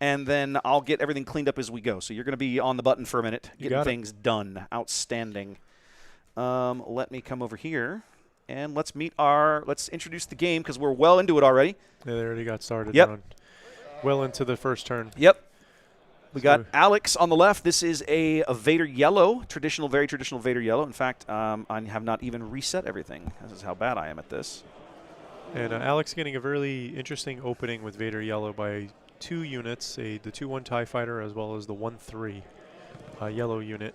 and then I'll get everything cleaned up as we go. So you're going to be on the button for a minute, getting things done. Outstanding. Let me come over here, and let's introduce the game because we're well into it already. Yeah, they already got started. Yep. Well into the first turn. Yep. We got Alex on the left. This is a Vader yellow, very traditional Vader yellow. In fact, I have not even reset everything. This is how bad I am at this. And Alex getting a really interesting opening with Vader yellow by 2 units, the 2-1 TIE Fighter as well as the 1-3 yellow unit.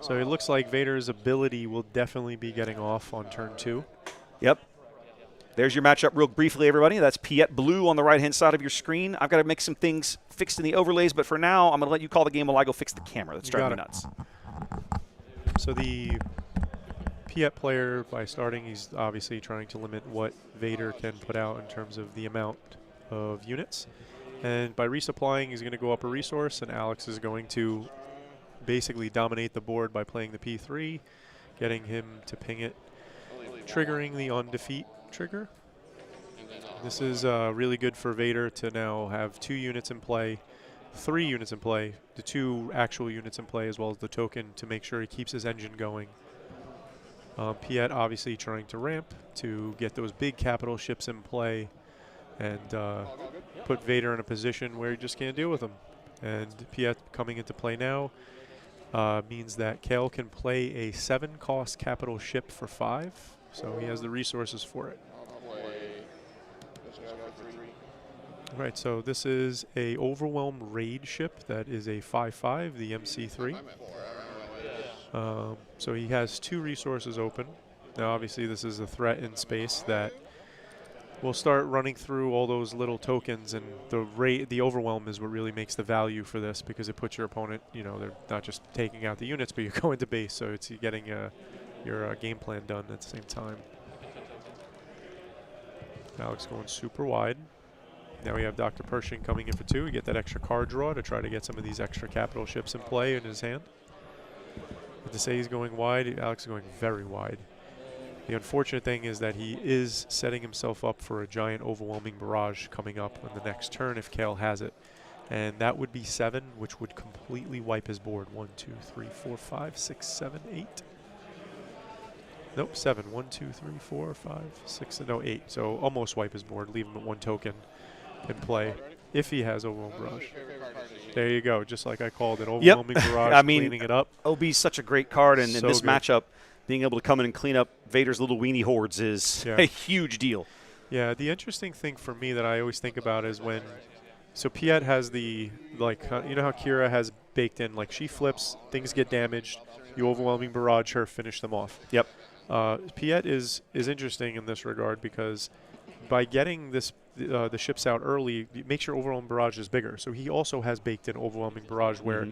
So it looks like Vader's ability will definitely be getting off on turn 2. Yep. There's your matchup real briefly, everybody. That's Piet Blue on the right-hand side of your screen. I've got to make some things fixed in the overlays, but for now, I'm going to let you call the game while I go fix the camera. That's driving me nuts. So the Piet player, by starting, he's obviously trying to limit what Vader can put out in terms of the amount of units. And by resupplying, he's going to go up a resource, and Alex is going to basically dominate the board by playing the P3, getting him to ping it, triggering the on-defeat trigger. This is really good for Vader to now have 2 units in play, 3 units in play, the 2 actual units in play as well as the token to make sure he keeps his engine going. Piet obviously trying to ramp to get those big capital ships in play and put Vader in a position where he just can't deal with him. And Piet coming into play now means that Kale can play a 7-cost capital ship for 5. So he has the resources for it. Right, so this is a Overwhelm Raid ship that is a 5/5, the MC3. So he has 2 resources open. Now obviously this is a threat in space that will start running through all those little tokens, and the Overwhelm is what really makes the value for this because it puts your opponent, they're not just taking out the units, but you're going to base, so it's getting your game plan done at the same time. Alex going super wide. Now we have Dr. Pershing coming in for 2. We get that extra card draw to try to get some of these extra capital ships in play in his hand. But to say he's going wide, Alex is going very wide. The unfortunate thing is that he is setting himself up for a giant overwhelming barrage coming up on the next turn if Kale has it. And that would be 7, which would completely wipe his board. 1, 2, 3, 4, 5, 6, 7, 8. Nope, 7. 1, 2, 3, 4, 5, 6, no, 8. So almost wipe his board, leave him at 1 token in play if he has Overwhelming Barrage. There you go, just like I called it, Overwhelming Barrage, I mean, cleaning it up. OB's such a great card, and in this good. matchup, being able to come in and clean up Vader's little weenie hordes is a huge deal. Yeah, the interesting thing for me that I always think about is when, so Piet has the, you know how Kira has baked in, she flips, things get damaged, you Overwhelming Barrage her, finish them off. Yep. Piet is interesting in this regard because by getting this the ships out early, it makes your Overwhelming Barrage is bigger. So he also has baked in Overwhelming Barrage where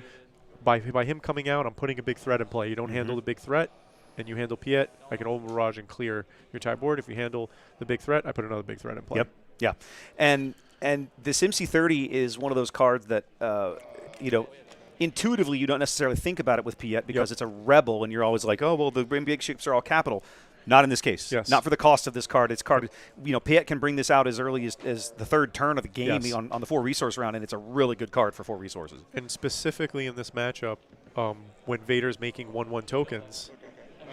by him coming out, I'm putting a big threat in play. You don't handle the big threat, and you handle Piet, I can Overwhelming Barrage and clear your tie board. If you handle the big threat, I put another big threat in play. Yep. Yeah. And this MC30 is one of those cards that, intuitively you don't necessarily think about it with Piet because it's a rebel, and you're always like, oh, well, the big ships are all capital. Not in this case. Yes. Not for the cost of this card. It's card. Piet can bring this out as early as the 3rd turn of the game on the 4 resource round, and it's a really good card for 4 resources. And specifically in this matchup, when Vader's making 1/1 tokens,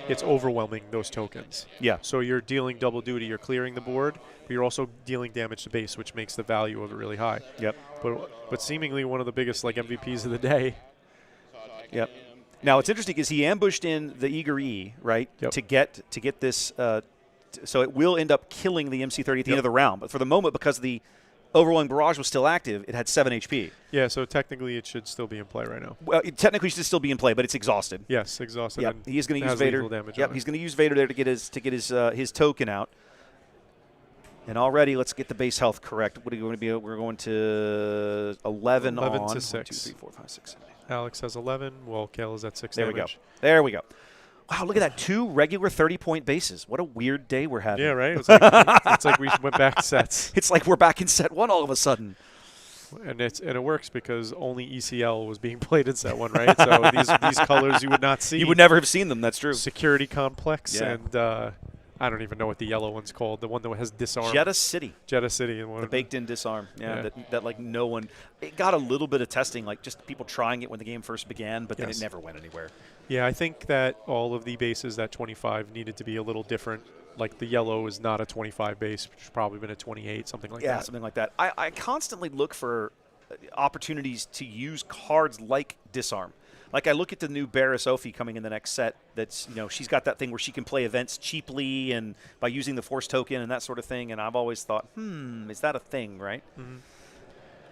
it's overwhelming those tokens. Yeah. So you're dealing double duty. You're clearing the board, but you're also dealing damage to base, which makes the value of it really high. Yep. But seemingly one of the biggest MVPs of the day. Yep. Now, what's interesting is he ambushed in the Eager E, right, to get this. So it will end up killing the MC30 at the end of the round. But for the moment, because the Overwhelming Barrage was still active, it had 7 HP. Yeah, so technically it should still be in play right now. Well, it technically should still be in play, but it's exhausted. Yes, exhausted. Yep. He is going to use Vader. Yep, he's going to use Vader there to get his token out. And already, let's get the base health correct. What are you going to be? We're going to 11 on. To 6. 1, 2, 3, 4, 5, 6, 7, 8. Alex has 11. Well, Kale is at 6 there damage. There we go. Wow, look at that. 2 regular 30-point bases. What a weird day we're having. Yeah, right? It's like we went back to sets. It's like we're back in set 1 all of a sudden. And it works because only ECL was being played in set 1, right? So these colors you would not see. You would never have seen them. That's true. Security Complex Yeah. and I don't even know what the yellow one's called. The one that has disarm. Jeddah City. Jeddah City. And The baked-in disarm. Yeah. That like no one. It got a little bit of testing, like just people trying it when the game first began, but then it never went anywhere. Yeah, I think that all of the bases that 25 needed to be a little different. Like the yellow is not a 25 base, which has probably been a 28, something like that. Yeah, something like that. I constantly look for opportunities to use cards like disarm. Like I look at the new Barris Ophi coming in the next set. That's she's got that thing where she can play events cheaply and by using the force token and that sort of thing. And I've always thought, is that a thing, right? Mm-hmm.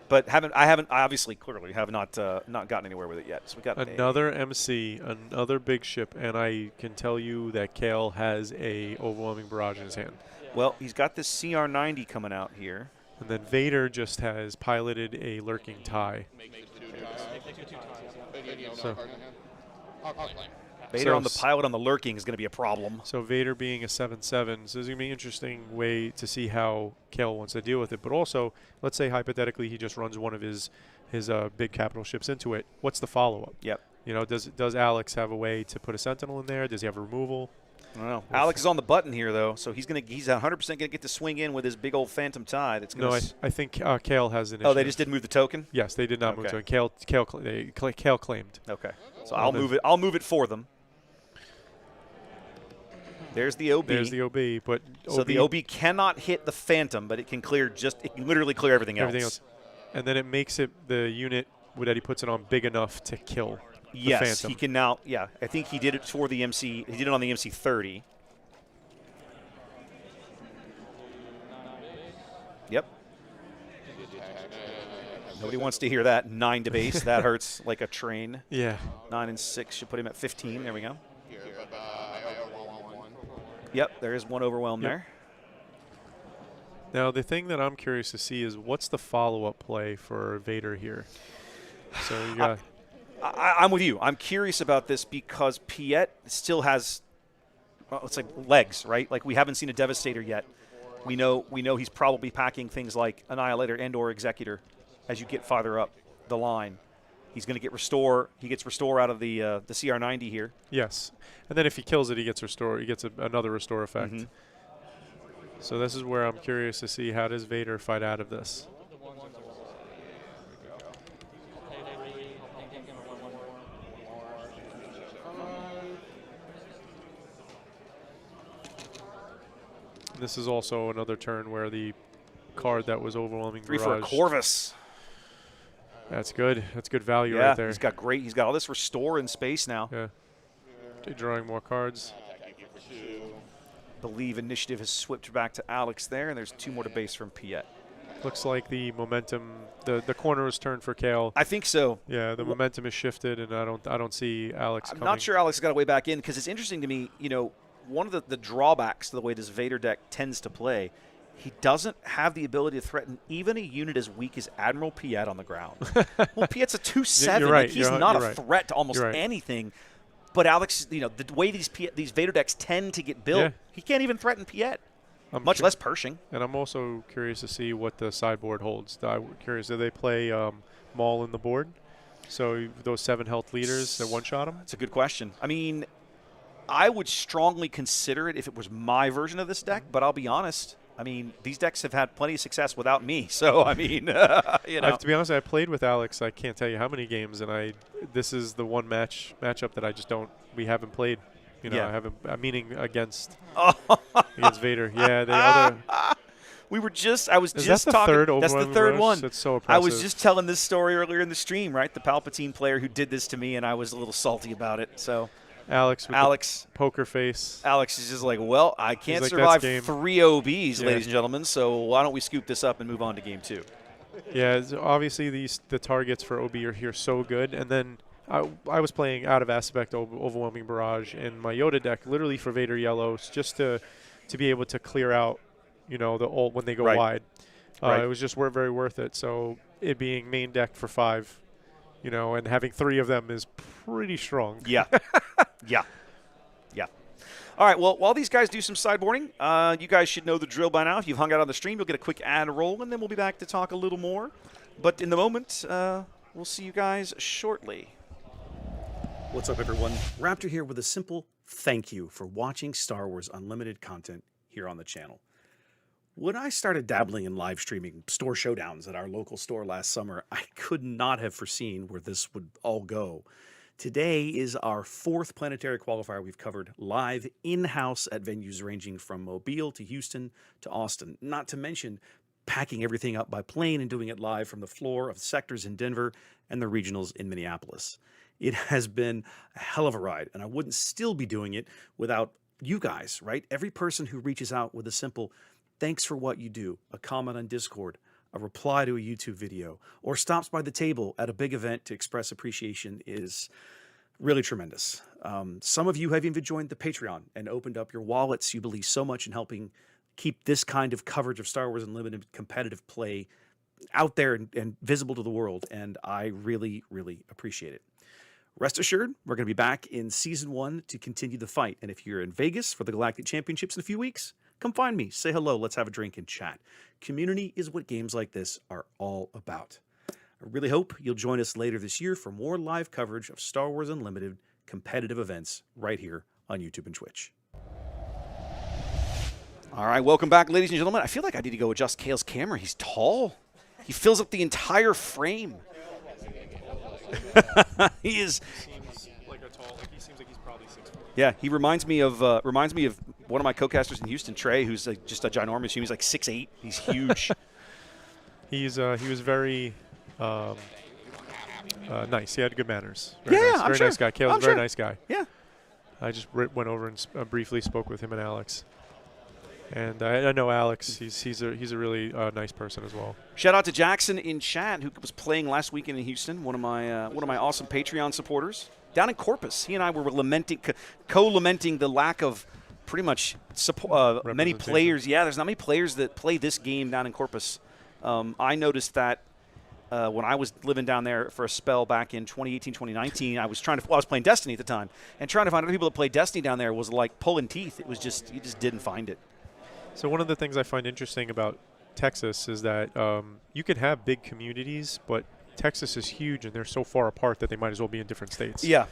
But I obviously clearly have not gotten anywhere with it yet. So we got another MC, another big ship, and I can tell you that Kale has a overwhelming barrage in his hand. Well, he's got this CR90 coming out here. And then Vader just has piloted a lurking tie. So Vader on the pilot on the lurking is going to be a problem. So Vader being a 7/7, so it's going to be an interesting way to see how Kale wants to deal with it. But also, let's say hypothetically he just runs one of his big capital ships into it. What's the follow-up? Yep. Does Alex have a way to put a Sentinel in there? Does he have removal? I don't know. Alex is on the button here, though, so he's 100% going to get to swing in with his big old Phantom Tie. That's going I think Kale has an issue. Oh, they just didn't move the token? Yes, they did not move the token. Kale claimed. Okay, so I'll move it for them. There's the OB. There's the OB, but so the OB cannot hit the Phantom, but it can literally clear everything else. And then it makes it the unit that he puts it on big enough to kill. Yes, Phantom. he can now. Yeah, I think he did it for the MC. He did it on the MC30. Yep. Nobody wants to hear that. 9 to base. That hurts like a train. Yeah. 9 and 6 should put him at 15. There we go. Yep, there is one overwhelm there. Now, the thing that I'm curious to see is what's the follow-up play for Vader here? So you got. I'm with you. I'm curious about this because Piet still has, it's like legs, right? Like we haven't seen a Devastator yet. We know he's probably packing things like Annihilator and/or Executor as you get farther up the line. He's going to get Restore. He gets Restore out of the CR90 here. Yes, and then if he kills it, he gets Restore. He gets another Restore effect. Mm-hmm. So this is where I'm curious to see how does Vader fight out of this. This is also another turn where the card that was overwhelming 3 barrage. for a Corvus. That's good. That's good value right there. He's got all this Restore in space now. Yeah. Drawing more cards. Believe initiative has switched back to Alex there, and there's 2 more to base from Piet. Looks like the momentum, the corner is turned for Kale. I think so. Yeah, the momentum is shifted, and I don't see Alex coming. I'm not sure Alex got a way back in because it's interesting to me. One of the drawbacks to the way this Vader deck tends to play, he doesn't have the ability to threaten even a unit as weak as Admiral Piet on the ground. Well, Piet's a 2/7. You're right. He's not a threat to almost anything. But Alex, the way these Vader decks tend to get built, he can't even threaten Piet, much less Pershing. And I'm also curious to see what the sideboard holds. I'm curious, do they play Maul in the board? So those 7 health leaders, they one-shot them? That's a good question. I mean, I would strongly consider it if it was my version of this deck, but I'll be honest. I mean, these decks have had plenty of success without me. So, I mean, to be honest, I played with Alex. I can't tell you how many games, and this is the one matchup that I just we haven't played. Meaning against Vader. Yeah, the other. I was just talking. That's the third one. That's so impressive. I was just telling this story earlier in the stream, right? The Palpatine player who did this to me, and I was a little salty about it. So. Alex with poker face. Alex is just like, well, I can't survive 3 OBs, ladies and gentlemen, so why don't we scoop this up and move on to game 2? Yeah, obviously the targets for OB are here so good. And then I was playing Out of Aspect Overwhelming Barrage in my Yoda deck, literally for Vader Yellows, just to be able to clear out, the ult when they go wide. It was just very worth it. So it being main deck for 5, and having 3 of them is pretty strong. Yeah. Yeah. All right, well, while these guys do some sideboarding, you guys should know the drill by now. If you've hung out on the stream, you'll get a quick ad roll, and then we'll be back to talk a little more But in the moment, we'll see you guys shortly. What's up, everyone? Raptor here with a simple thank you for watching Star Wars Unlimited content here on the channel. When I started dabbling in live streaming store showdowns at our local store last summer, I could not have foreseen where this would all go. Today is our 4th Planetary Qualifier we've covered live in-house at venues ranging from Mobile to Houston to Austin, not to mention packing everything up by plane and doing it live from the floor of sectors in Denver and the regionals in Minneapolis. It has been a hell of a ride, and I wouldn't still be doing it without you guys, right? Every person who reaches out with a simple thanks for what you do, a comment on Discord, a reply to a YouTube video, or stops by the table at a big event to express appreciation is really tremendous. Some of you have even joined the Patreon and opened up your wallets. You believe so much in helping keep this kind of coverage of Star Wars Unlimited competitive play out there and visible to the world, and I really, really appreciate it. Rest assured, we're going to be back in Season 1 to continue the fight, and if you're in Vegas for the Galactic Championships in a few weeks, come find me, say hello, let's have a drink and chat. Community is what games like this are all about. I really hope you'll join us later this year for more live coverage of Star Wars Unlimited competitive events right here on YouTube and Twitch. All right, welcome back, ladies and gentlemen. I feel like I need to go adjust Kale's camera. He's tall. He fills up the entire frame. He is. Seems like a tall. Like he seems like he's probably 6 foot. Yeah, he reminds me of one of my co-casters in Houston, Trey, who's just a ginormous human. He's like 6'8". He's huge. He was very nice. He had good manners. Yeah, nice. I'm Very sure. nice guy. Kale's a very nice guy. Yeah. I just went over and briefly spoke with him and Alex. And I know Alex. He's a really nice person as well. Shout out to Jackson in chat, who was playing last weekend in Houston. One of my awesome Patreon supporters down in Corpus. He and I were co-lamenting the lack of pretty much many players. Yeah, there's not many players that play this game down in Corpus. I noticed that when I was living down there for a spell back in 2018, 2019, I was playing Destiny at the time, and trying to find other people that played Destiny down there was like pulling teeth. It was just you just didn't find it. So one of the things I find interesting about Texas is that you can have big communities, but Texas is huge, and they're so far apart that they might as well be in different states. Yeah.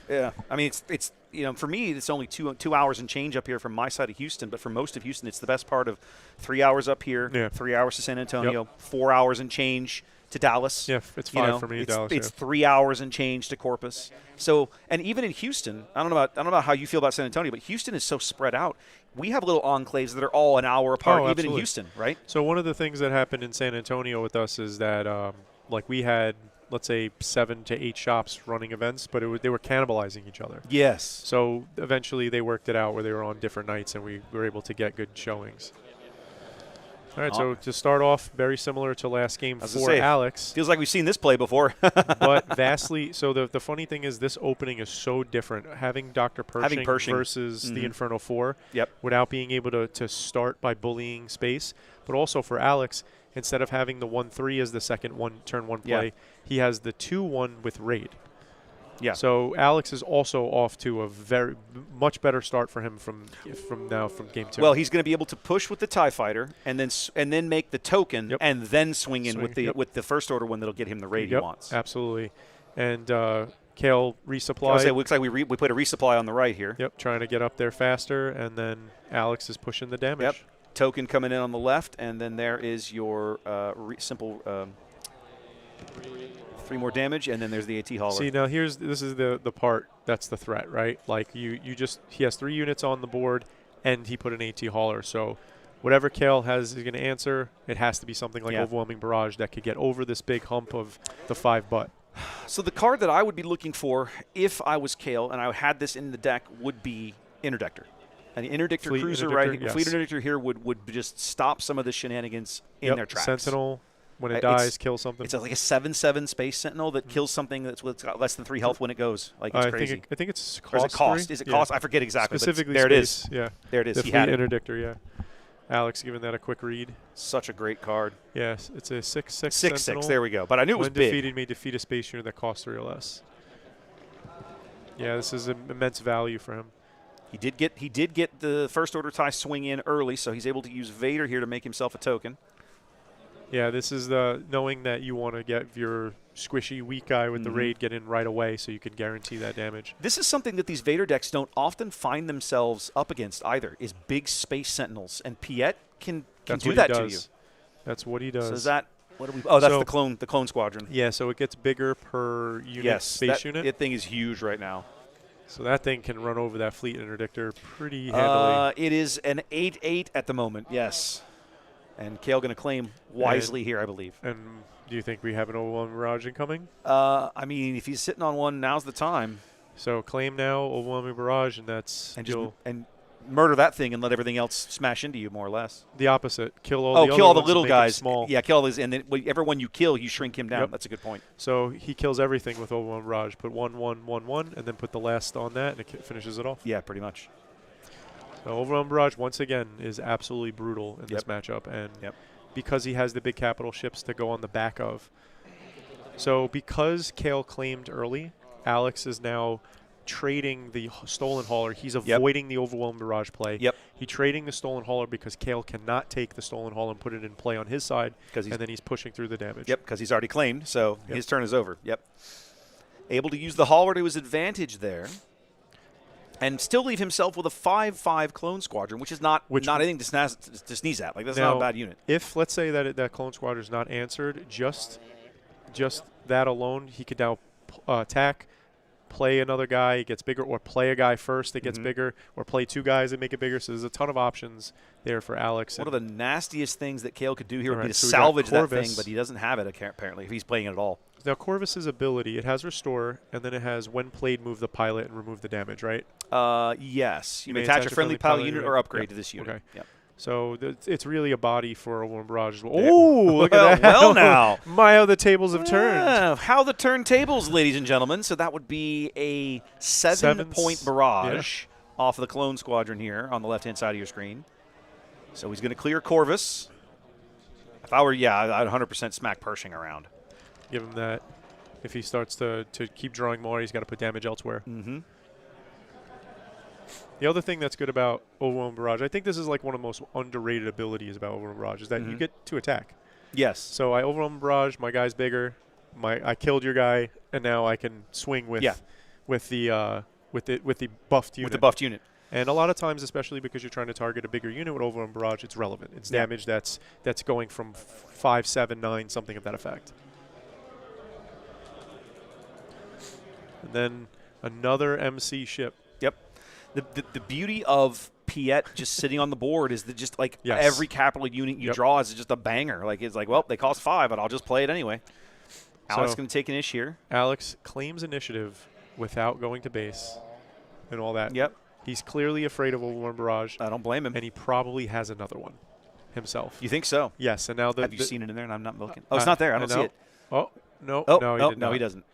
I mean, it's for me, it's only two hours and change up here from my side of Houston, but for most of Houston, it's the best part of 3 hours up here, 3 hours to San Antonio, 4 hours and change to Dallas. Yeah, it's 5 for me to Dallas. It's 3 hours and change to Corpus. So, and even in Houston, I don't know about how you feel about San Antonio, but Houston is so spread out. We have little enclaves that are all an hour apart, even in Houston, right? So one of the things that happened in San Antonio with us is that, like, we had, let's say, 7 to 8 shops running events, but they were cannibalizing each other. Yes. So eventually they worked it out where they were on different nights, and we were able to get good showings. All right, so to start off, very similar to last game for Alex. Feels like we've seen this play before. But vastly, so the funny thing is this opening is so different. Having Dr. Pershing versus the Inferno 4 without being able to start by bullying space. But also for Alex, instead of having the 1-3 as the second turn one play, he has the 2-1 with Raid. Yeah. So Alex is also off to a very much better start for him from game 2. Well, he's going to be able to push with the TIE Fighter and then make the token and then swing in with the first order one that'll get him the raid he wants. Absolutely. And Kale resupply. It looks like we put a resupply on the right here. Yep, trying to get up there faster, and then Alex is pushing the damage. Yep. Token coming in on the left, and then there is your simple 3 more damage, and then there's the AT hauler. See, now this is the part that's the threat, right? Like he has 3 units on the board, and he put an AT hauler. So whatever Kale is going to answer, it has to be something like Overwhelming Barrage that could get over this big hump of the 5 butt. So the card that I would be looking for if I was Kale and I had this in the deck would be Interdictor. An Interdictor cruiser, right? Fleet Interdictor here would just stop some of the shenanigans in their tracks. Sentinel. When it dies, kill something. It's like a 7/7 Space Sentinel that kills something that's got less than 3 health when it goes. Like it's crazy. I think it's cost. Or is it cost? 3? Is it cost? I forget exactly. Specifically, there space, it is. Yeah, there it is. The he had it. Interdictor. Yeah. Alex giving that a quick read. Such a great card. Yes, it's a 6/6. 6/6. There we go. But I knew it was when big. Defeated may defeat a space unit that costs 3 or less. Yeah, this is immense value for him. He did get the first order tie swing in early, so he's able to use Vader here to make himself a token. Yeah, this is the knowing that you want to get your squishy weak guy with the raid get in right away so you can guarantee that damage. This is something that these Vader decks don't often find themselves up against either, is big space sentinels. And Piet can do that to you. That's what he does. So is that what do we? Oh, that's the clone squadron. Yeah, so it gets bigger per unit space unit. That thing is huge right now. So that thing can run over that fleet interdictor pretty handily. It is an 8/8 at the moment. Yes. And Kale going to claim wisely here, I believe. And do you think we have an overwhelming barrage incoming? I mean, if he's sitting on one, now's the time. So claim now, overwhelming barrage, and that's and murder that thing and let everything else smash into you, more or less. The opposite. Kill all the kill all the ones little and make them guys. small. Yeah, kill all these, and then every one you kill, you shrink him down. Yep. That's a good point. So he kills everything with overwhelming barrage. Put 1, 1, 1, 1, and then put the last on that, and it finishes it off. Yeah, pretty much. So overwhelming barrage once again is absolutely brutal in this matchup, and because he has the big capital ships to go on the back of. So because Kale claimed early, Alex is now trading the stolen hauler. He's avoiding the overwhelming barrage play. He's trading the stolen hauler because Kale cannot take the stolen hauler and put it in play on his side, and then he's pushing through the damage. Because he's already claimed, so his turn is over. Able to use the hauler to his advantage there. And still leave himself with a 5/5 clone squadron, which is not anything to sneeze at. Like, that's not a bad unit. If, let's say, that clone squadron is not answered, just that alone, he could now attack, play another guy, it gets bigger, or play a guy first, it gets bigger, or play two guys and make it bigger. So there's a ton of options there for Alex. One of the nastiest things that Kale could do here would be to salvage that thing, but he doesn't have it, apparently, if he's playing it at all. Now, Corvus's ability, it has Restore, and then it has when played, move the pilot and remove the damage, right? Yes. You may attach a friendly pilot unit or upgrade to this unit. Okay. Yep. So it's really a body for a Overwhelming Barrage as well. Oh, look at that. Well, now. My, how the tables have turned. How the turntables, ladies and gentlemen. So that would be a 7-point barrage off of the clone squadron here on the left-hand side of your screen. So he's going to clear Corvus. If I were, I'd 100% smack Pershing around. Give him that. If he starts to keep drawing more, he's got to put damage elsewhere. The other thing that's good about Overwhelming Barrage, I think this is like one of the most underrated abilities about Overwhelming Barrage, is that you get to attack. Yes. So I Overwhelming Barrage, my guy's bigger, I killed your guy, and now I can swing with the buffed unit. With the buffed unit. And a lot of times, especially because you're trying to target a bigger unit with Overwhelming Barrage, it's relevant. It's damage that's going from 5, 7, 9, something of that effect. And then another MC ship. Yep. The beauty of Piet just sitting on the board is that just like every capital unit you draw is just a banger. Like, it's like, well, they cost 5, but I'll just play it anyway. Alex going to take an ish here. Alex claims initiative without going to base and all that. Yep. He's clearly afraid of Overwhelming Barrage. I don't blame him. And he probably has another one himself. You think so? Yes. And now have you seen it in there? And I'm not looking. Oh, it's not there. I don't see it. Oh, no. No, he doesn't.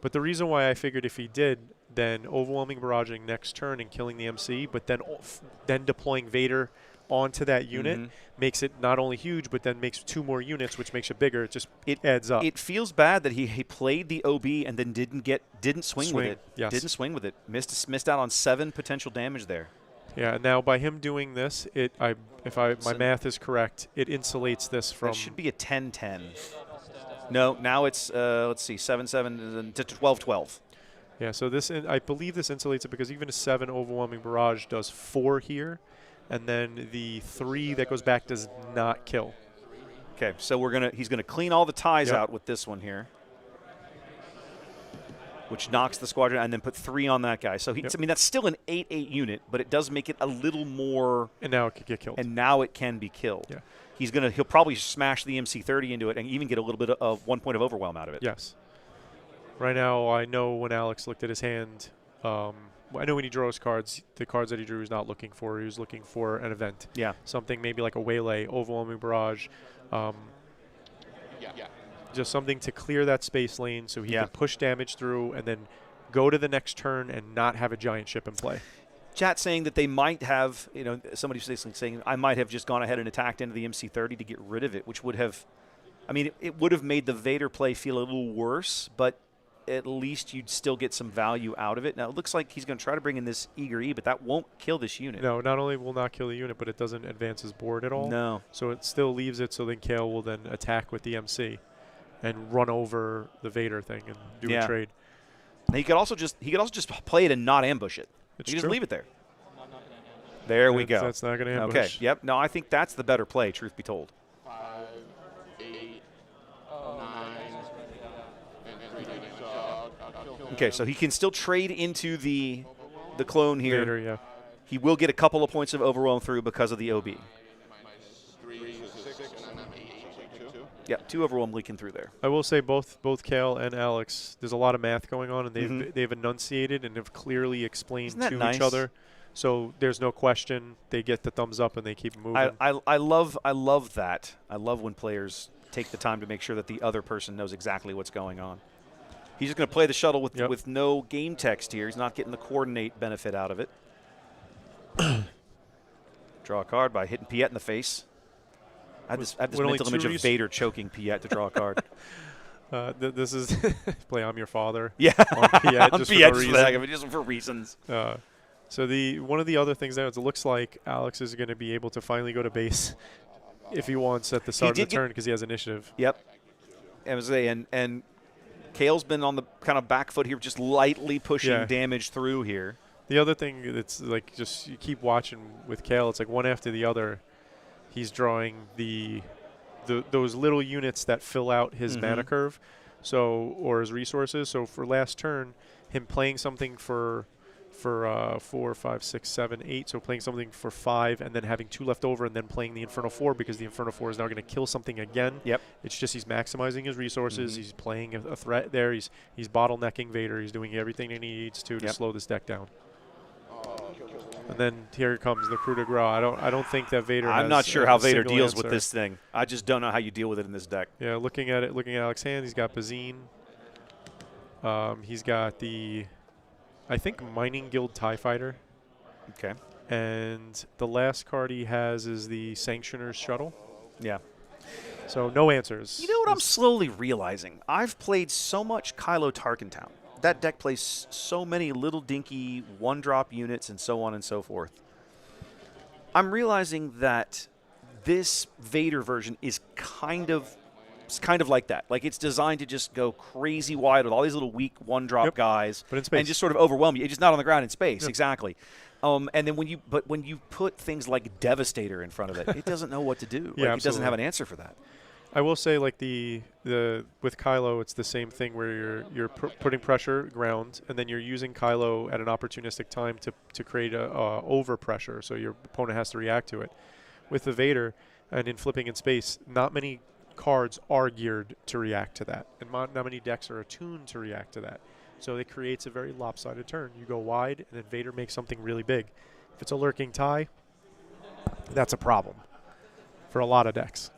But the reason why I figured if he did, then overwhelming barraging next turn and killing the MC, but then deploying Vader onto that unit makes it not only huge, but then makes 2 more units, which makes it bigger. It adds up. It feels bad that he played the OB and then didn't swing with it. Yes. Didn't swing with it. Missed out on 7 potential damage there. Yeah. Now by him doing this, my math is correct, it insulates this from. That should be a 10-10. No, now it's let's see, 7-7 to 12-12. Yeah, so I believe this insulates it because even a 7 overwhelming barrage does 4 here, and then the 3 that goes back does not kill. Okay, so he's gonna clean all the ties out with this one here, which knocks the squadron, and then put 3 on that guy. So I mean, that's still an 8/8 unit, but it does make it a little more. And now it could get killed. And now it can be killed. Yeah. He'll probably smash the MC30 into it and even get a little bit of 1 point of overwhelm out of it. Yes. Right now, I know when Alex looked at his hand, I know when he draws cards, the cards that he drew, he's not looking for. He was looking for an event. Yeah. Something maybe like a waylay, overwhelming barrage. Just something to clear that space lane so he can push damage through and then go to the next turn and not have a giant ship in play. Chat saying that they might have, somebody's saying I might have just gone ahead and attacked into the MC30 to get rid of it, which would have, it would have made the Vader play feel a little worse, but at least you'd still get some value out of it. Now, it looks like he's going to try to bring in this Eager E, but that won't kill this unit. No, not only will not kill the unit, but it doesn't advance his board at all. No. So it still leaves it so then Kale will then attack with the MC and run over the Vader thing and do a trade. Now, he could also just play it and not ambush it. It's He could true. just leave it there. There we go. That's not going to ambush. Okay, yep. No, I think that's the better play, truth be told. 5, 8, 9. Okay, so he can still trade into the clone here. Vader, yeah. He will get a couple of points of overwhelm through because of the OB. 3, 6, and I'm 8, 2. Yep, 2 overwhelm leaking through there. I will say both Kale and Alex, there's a lot of math going on, and they've enunciated and have clearly explained Isn't that to nice? each other. So there's no question. They get the thumbs up and they keep moving. I love that. I love when players take the time to make sure that the other person knows exactly what's going on. He's just going to play the shuttle with no game text here. He's not getting the coordinate benefit out of it. Draw a card by hitting Piet in the face. I have this mental image of Vader choking Piet to draw a card. This is play I'm Your Father. Yeah, on Piet, on just Piet, for no reason. just for reasons. So one of the other things now is it looks like Alex is going to be able to finally go to base if he wants at the start of the turn because he has initiative. Yep. And Kale's been on the kind of back foot here, just lightly pushing damage through here. The other thing that's like just you keep watching with Kale, it's like one after the other. He's drawing those little units that fill out his mana curve, or his resources. So for last turn, him playing something for 4, 5, 6, 7, 8. So playing something for 5 and then having 2 left over and then playing the Inferno 4 because the Inferno 4 is now going to kill something again. Yep. It's just he's maximizing his resources. He's playing a threat there. He's bottlenecking Vader. He's doing everything he needs to slow this deck down. And then here comes the coup de grace. I don't think that Vader. I'm has not sure a how Vader single deals answer. with this thing. I just don't know how you deal with it in this deck. Yeah, looking at Alex's hand, he's got Bazine. He's got I think Mining Guild TIE Fighter. Okay. And the last card he has is the Sanctioner's Shuttle. Yeah. So no answers. You know what I'm slowly realizing? I've played so much Kylo Tarkentown. That deck plays so many little dinky one-drop units and so on and so forth. I'm realizing that this Vader version is kind of like that. Like it's designed to just go crazy wide with all these little weak one-drop guys, but in space. and just sort of overwhelm you. It's just not on the ground in space, exactly. And then when you put things like Devastator in front of it, it doesn't know what to do. It doesn't have an answer for that. I will say, like with Kylo, it's the same thing where you're putting pressure ground, and then you're using Kylo at an opportunistic time to create a over pressure, so your opponent has to react to it. With the Vader, and in flipping in space, not many cards are geared to react to that, and not many decks are attuned to react to that. So it creates a very lopsided turn. You go wide, and then Vader makes something really big. If it's a lurking tie, that's a problem for a lot of decks.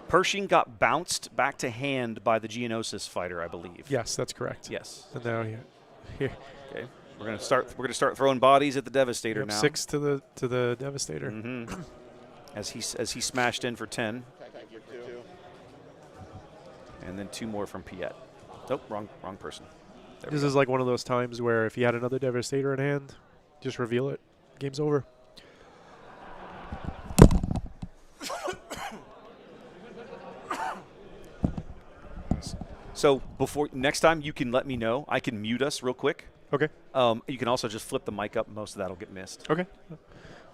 Pershing got bounced back to hand by the Geonosis fighter, I believe. Yes, that's correct. Yes. And now here, Okay. We're gonna start throwing bodies at the Devastator now. 6 to the Devastator. As he smashed in for 10. And then 2 more from Piet. Nope, wrong person. This is like one of those times where if you had another Devastator in hand, just reveal it. Game's over. So next time you can let me know. I can mute us real quick. Okay. You can also just flip the mic up. Most of that will get missed. Okay.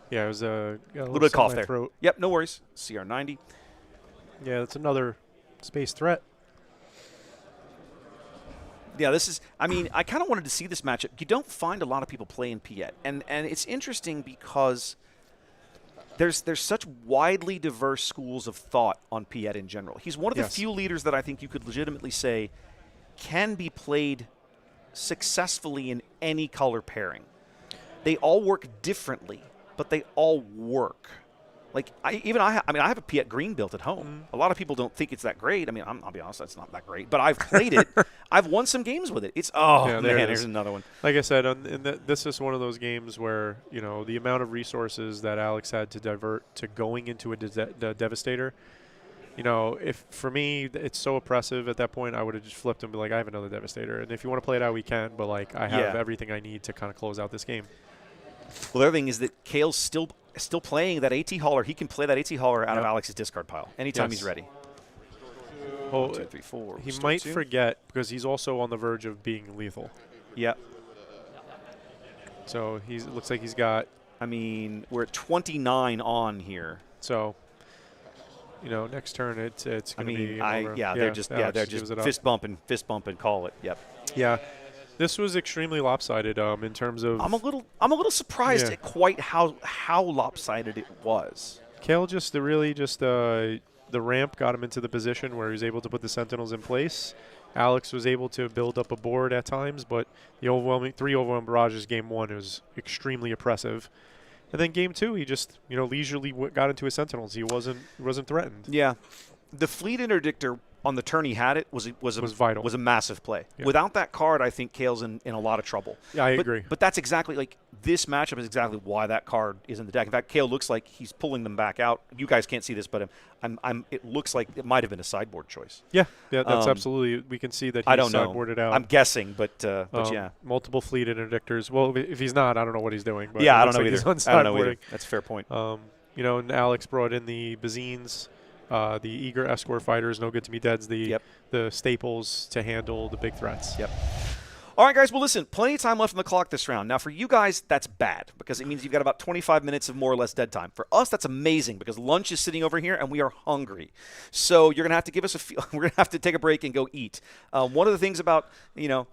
Yeah, it was a little bit of cough there. Throat. Yep, no worries. CR90. Yeah, that's another space threat. Yeah, I kind of wanted to see this matchup. You don't find a lot of people playing Piet. And it's interesting because there's such widely diverse schools of thought on Piet in general. He's one of the few leaders that I think you could legitimately say can be played successfully in any color pairing. They all work differently, but they all work. Like I have a Piet green built at home. A lot of people don't think it's that great. I mean, I'll be honest, that's not that great. But I've played it. I've won some games with it. There's another one. Like I said, this is one of those games where the amount of resources that Alex had to divert to going into a Devastator. you know, if for me it's so oppressive at that point, I would have just flipped and be like, I have another Devastator. And if you want to play it out, we can. But like, I have everything I need to kind of close out this game. Well, the other thing is that Kale's still playing that AT Hauler. He can play that AT Hauler out of Alex's discard pile anytime he's ready. Oh, 1, 2, 3, 4. He might forget because he's also on the verge of being lethal. Yep. So looks like he's got. I mean, we're at 29 on here. So, you know, next turn it's going to be. They're just fist bump and call it. Yep. Yeah. This was extremely lopsided in terms of. I'm a little surprised at quite how lopsided it was. Kale the ramp got him into the position where he was able to put the Sentinels in place. Alex was able to build up a board at times, but the three overwhelming barrages game 1 was extremely oppressive. And then game 2, he just leisurely got into his Sentinels. He wasn't threatened. Yeah, the fleet interdictor on the turn he had it was vital. Was a massive play. Yeah. Without that card, I think Kale's in a lot of trouble. Yeah, I agree. But that's exactly like this matchup is exactly why that card is in the deck. In fact, Kale looks like he's pulling them back out. You guys can't see this, but it looks like it might have been a sideboard choice. Yeah, that's absolutely. We can see that he's sideboarded out. I'm guessing, but yeah. Multiple fleet interdictors. Well, if he's not, I don't know what he's doing. But yeah, I don't know either. I don't know either. That's a fair point. And Alex brought in the Bazines. The eager escort fighters, no good to me deads, the staples to handle the big threats. Yep. All right, guys. Well, listen, plenty of time left on the clock this round. Now, for you guys, that's bad because it means you've got about 25 minutes of more or less dead time. For us, that's amazing because lunch is sitting over here and we are hungry. So you're gonna have to give us we're gonna have to take a break and go eat. One of the things about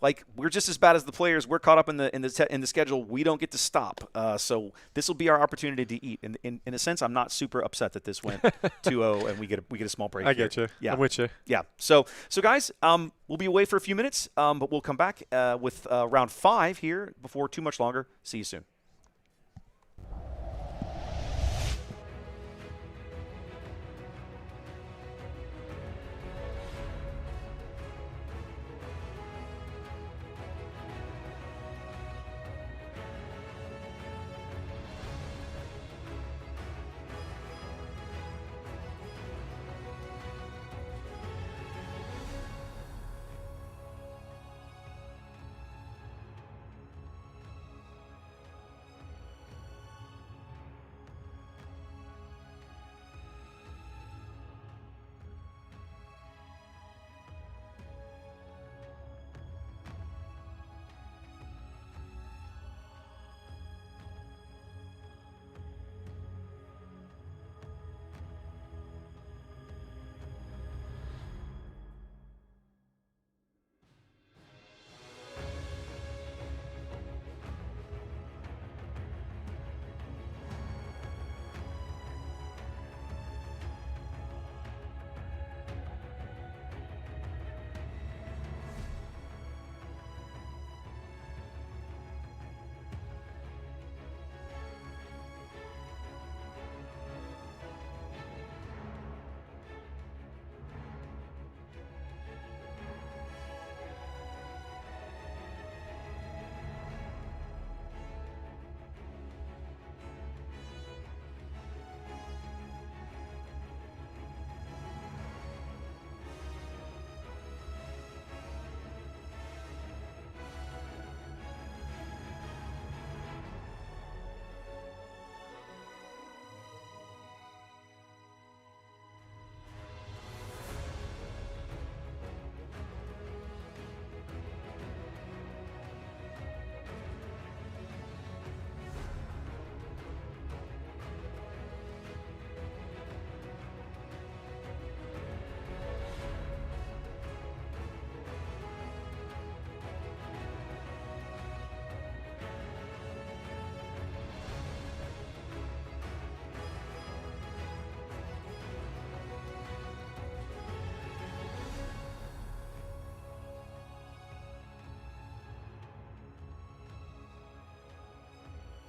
like we're just as bad as the players. We're caught up in the schedule. We don't get to stop. So this will be our opportunity to eat. In a sense, I'm not super upset that this went 2-0 and we get a small break. I get you. Yeah, I'm with you. Yeah. So guys, we'll be away for a few minutes, but we'll come back with round 5 here before too much longer. See you soon.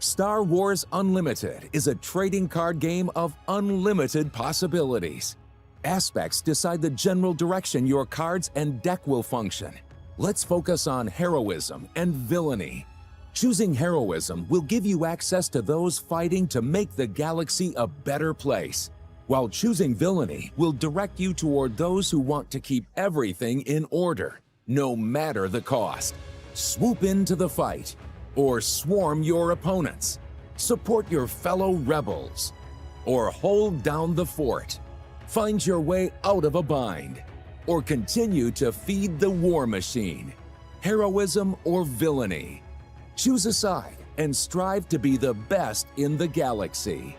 Star Wars Unlimited is a trading card game of unlimited possibilities. Aspects decide the general direction your cards and deck will function. Let's focus on heroism and villainy. Choosing heroism will give you access to those fighting to make the galaxy a better place. while choosing villainy will direct you toward those who want to keep everything in order, no matter the cost. Swoop into the fight, or swarm your opponents. Support your fellow rebels, or hold down the fort. Find your way out of a bind, or continue to feed the war machine. Heroism or villainy. Choose a side and strive to be the best in the galaxy.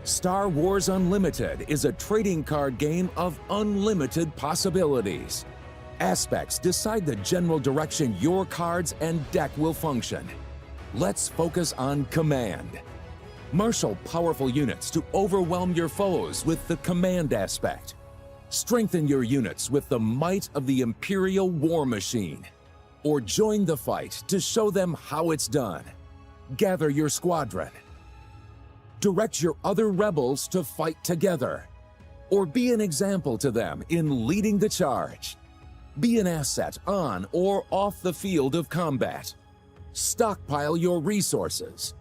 Star Wars Unlimited is a trading card game of unlimited possibilities. Aspects decide the general direction your cards and deck will function. Let's focus on command. Marshal powerful units to overwhelm your foes with the command aspect. Strengthen your units with the might of the Imperial War Machine. Or join the fight to show them how it's done. Gather your squadron. Direct your other rebels to fight together. Or be an example to them in leading the charge. Be an asset on or off the field of combat. Stockpile your resources.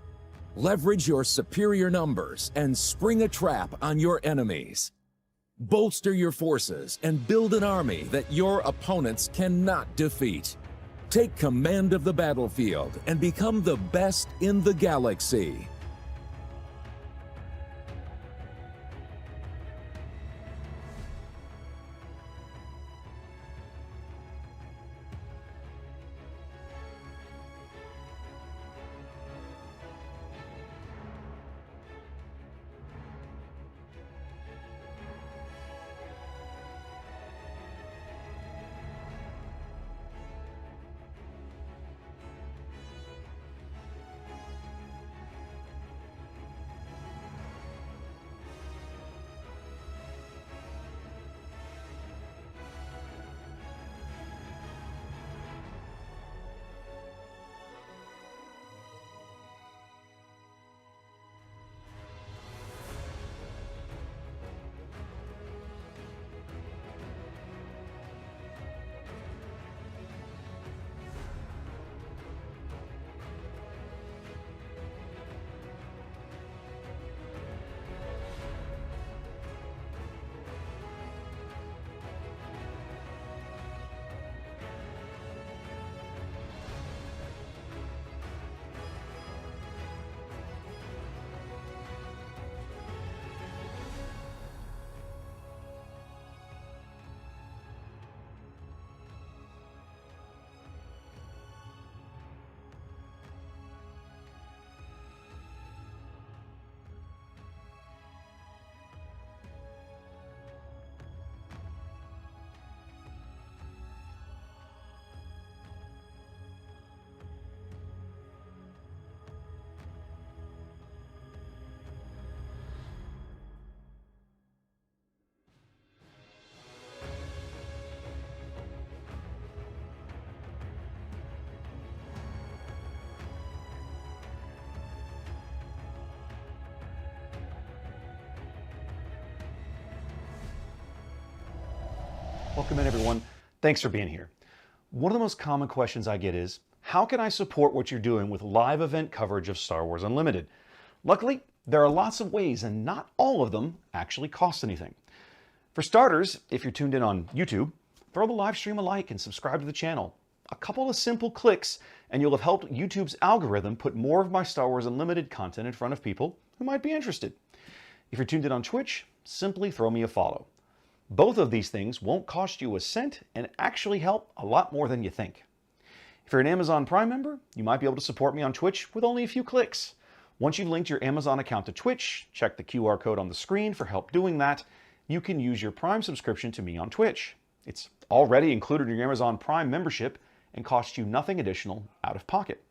Leverage your superior numbers and spring a trap on your enemies. Bolster your forces and build an army that your opponents cannot defeat. Take command of the battlefield and become the best in the galaxy. Welcome in, everyone. Thanks for being here. One of the most common questions I get is, how can I support what you're doing with live event coverage of Star Wars Unlimited? Luckily, there are lots of ways, and not all of them actually cost anything. For starters, if you're tuned in on YouTube, throw the live stream a like and subscribe to the channel. A couple of simple clicks, and you'll have helped YouTube's algorithm put more of my Star Wars Unlimited content in front of people who might be interested. If you're tuned in on Twitch, simply throw me a follow. Both of these things won't cost you a cent and actually help a lot more than you think. If you're an Amazon Prime member, you might be able to support me on Twitch with only a few clicks. Once you've linked your Amazon account to Twitch, check the QR code on the screen for help doing that. You can use your Prime subscription to me on Twitch. It's already included in your Amazon Prime membership and costs you nothing additional out of pocket.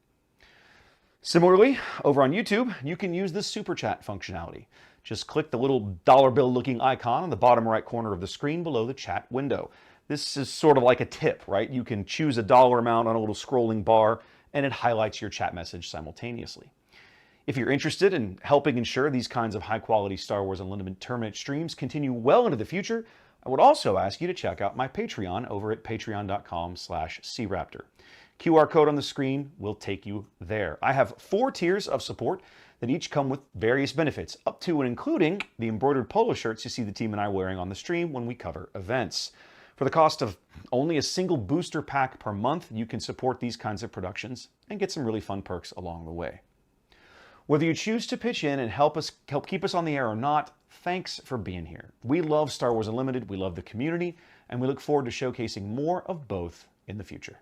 Similarly, over on YouTube, you can use the Super Chat functionality. Just click the little dollar bill looking icon on the bottom right corner of the screen below the chat window. This is sort of like a tip, right? You can choose a dollar amount on a little scrolling bar and it highlights your chat message simultaneously. If you're interested in helping ensure these kinds of high quality Star Wars Unlimited tournament streams continue well into the future, I would also ask you to check out my Patreon over at patreon.com/craptor. QR code on the screen will take you there. I have 4 tiers of support that each come with various benefits, up to and including the embroidered polo shirts you see the team and I wearing on the stream when we cover events. For the cost of only a single booster pack per month, you can support these kinds of productions and get some really fun perks along the way. Whether you choose to pitch in and help keep us on the air or not, thanks for being here. We love Star Wars Unlimited, we love the community, and we look forward to showcasing more of both in the future.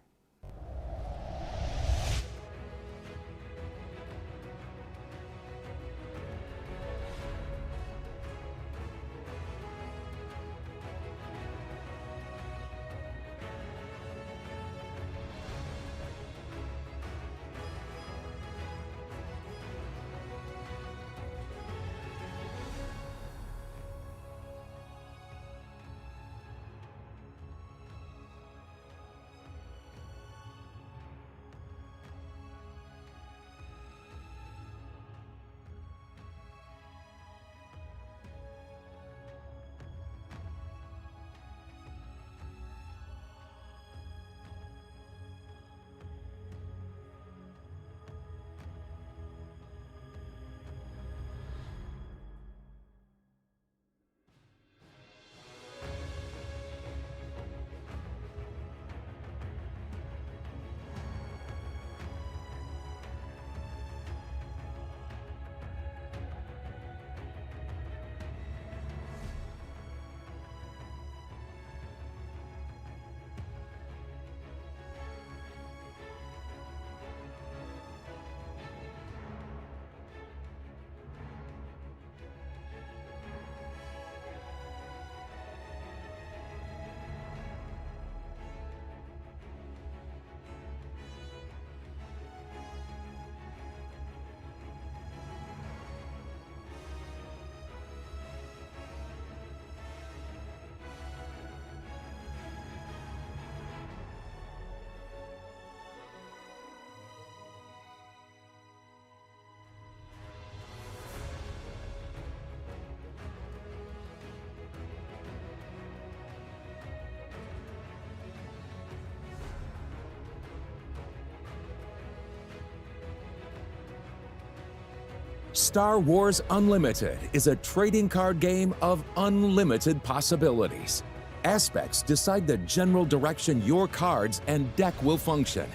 Star Wars Unlimited is a trading card game of unlimited possibilities. Aspects decide the general direction your cards and deck will function.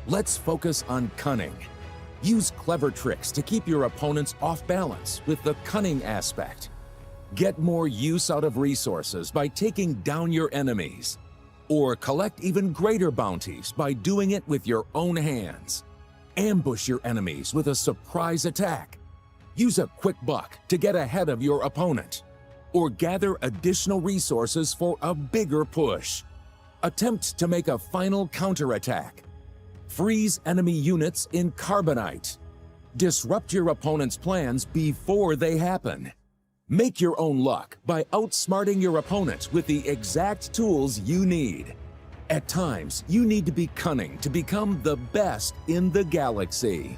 Let's focus on cunning. Use clever tricks to keep your opponents off balance with the cunning aspect. Get more use out of resources by taking down your enemies. Or collect even greater bounties by doing it with your own hands. Ambush your enemies with a surprise attack. Use a quick buck to get ahead of your opponent. Or gather additional resources for a bigger push. Attempt to make a final counterattack. Freeze enemy units in carbonite. Disrupt your opponent's plans before they happen. Make your own luck by outsmarting your opponent with the exact tools you need. At times, you need to be cunning to become the best in the galaxy.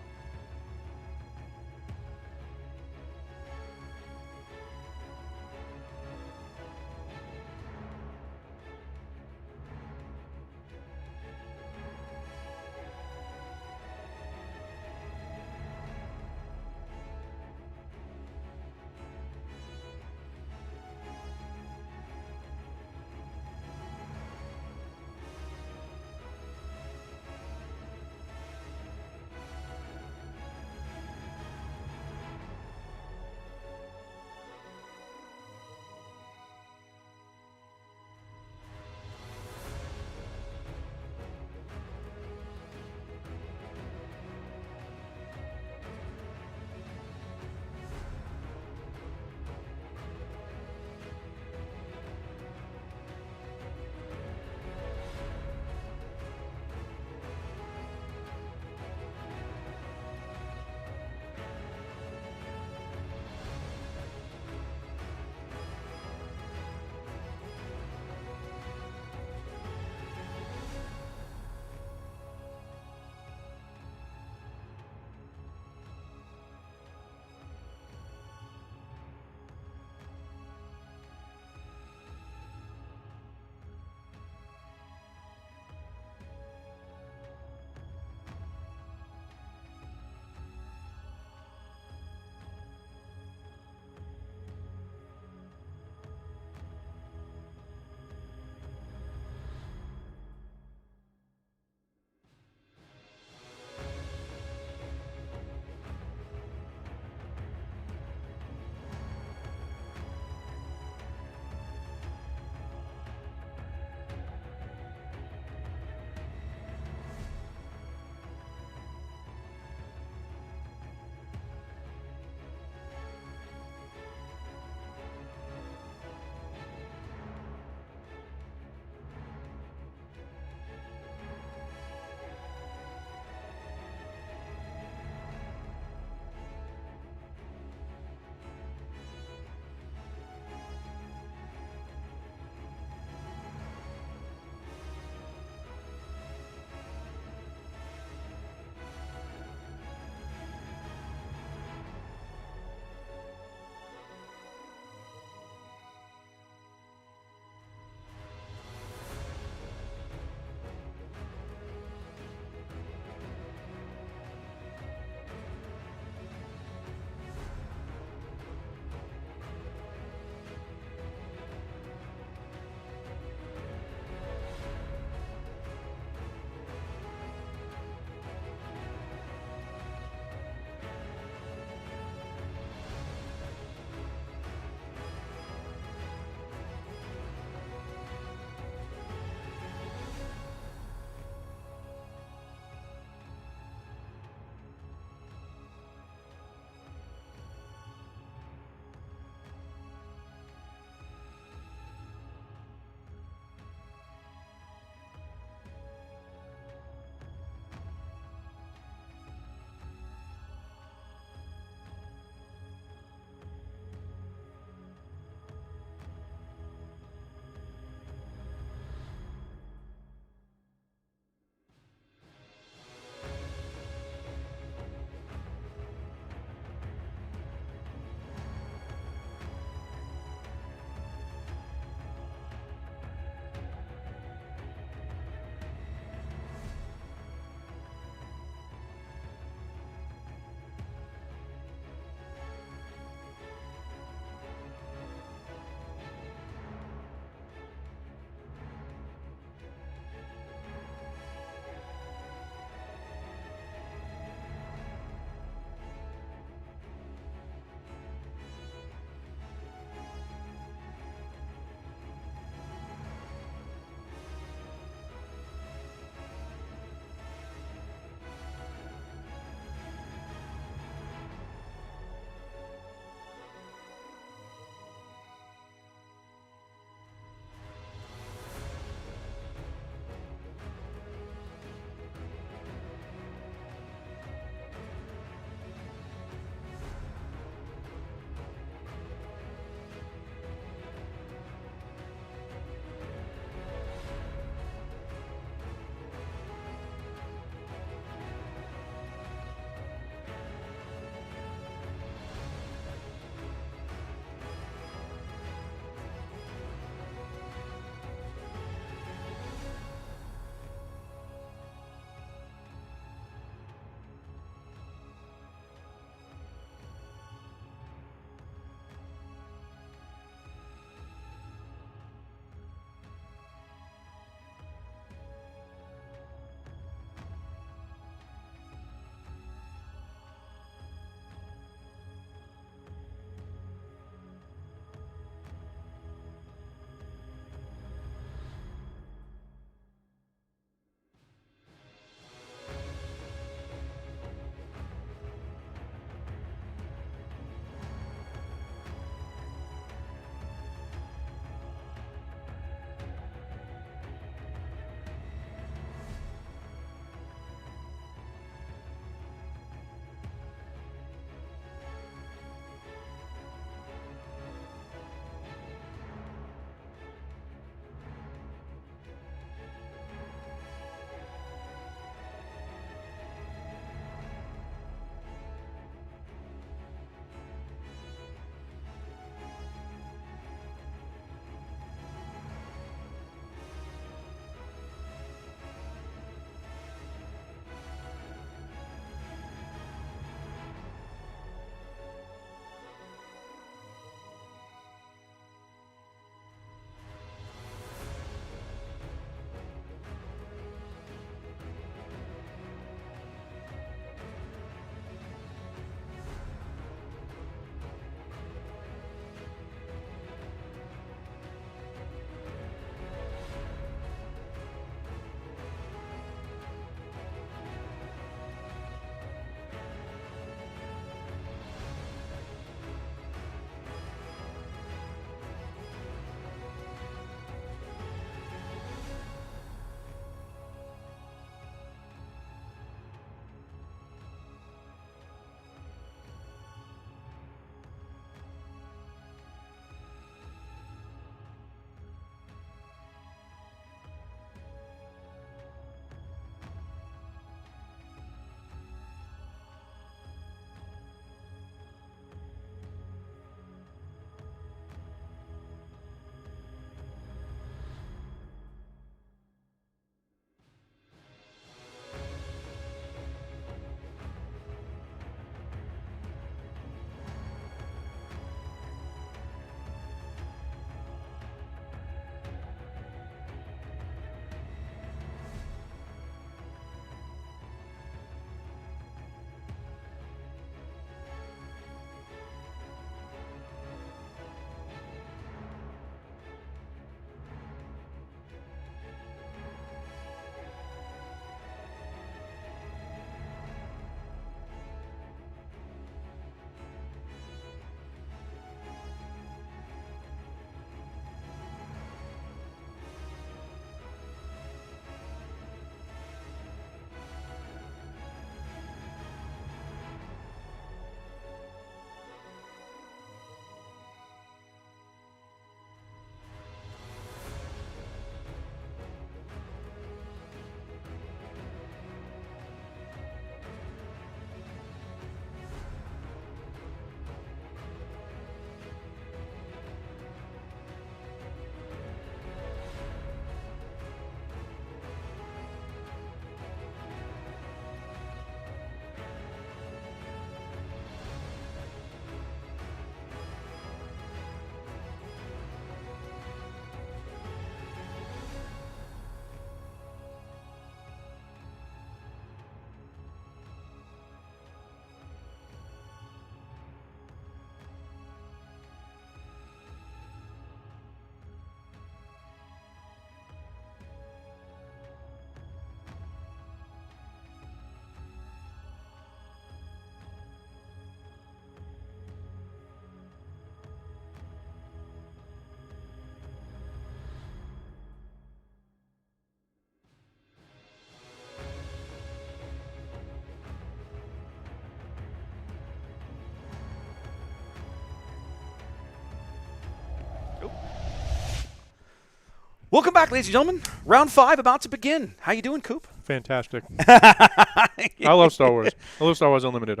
Welcome back, ladies and gentlemen. Round 5 about to begin. How you doing, Coop? Fantastic. I love Star Wars. I love Star Wars Unlimited.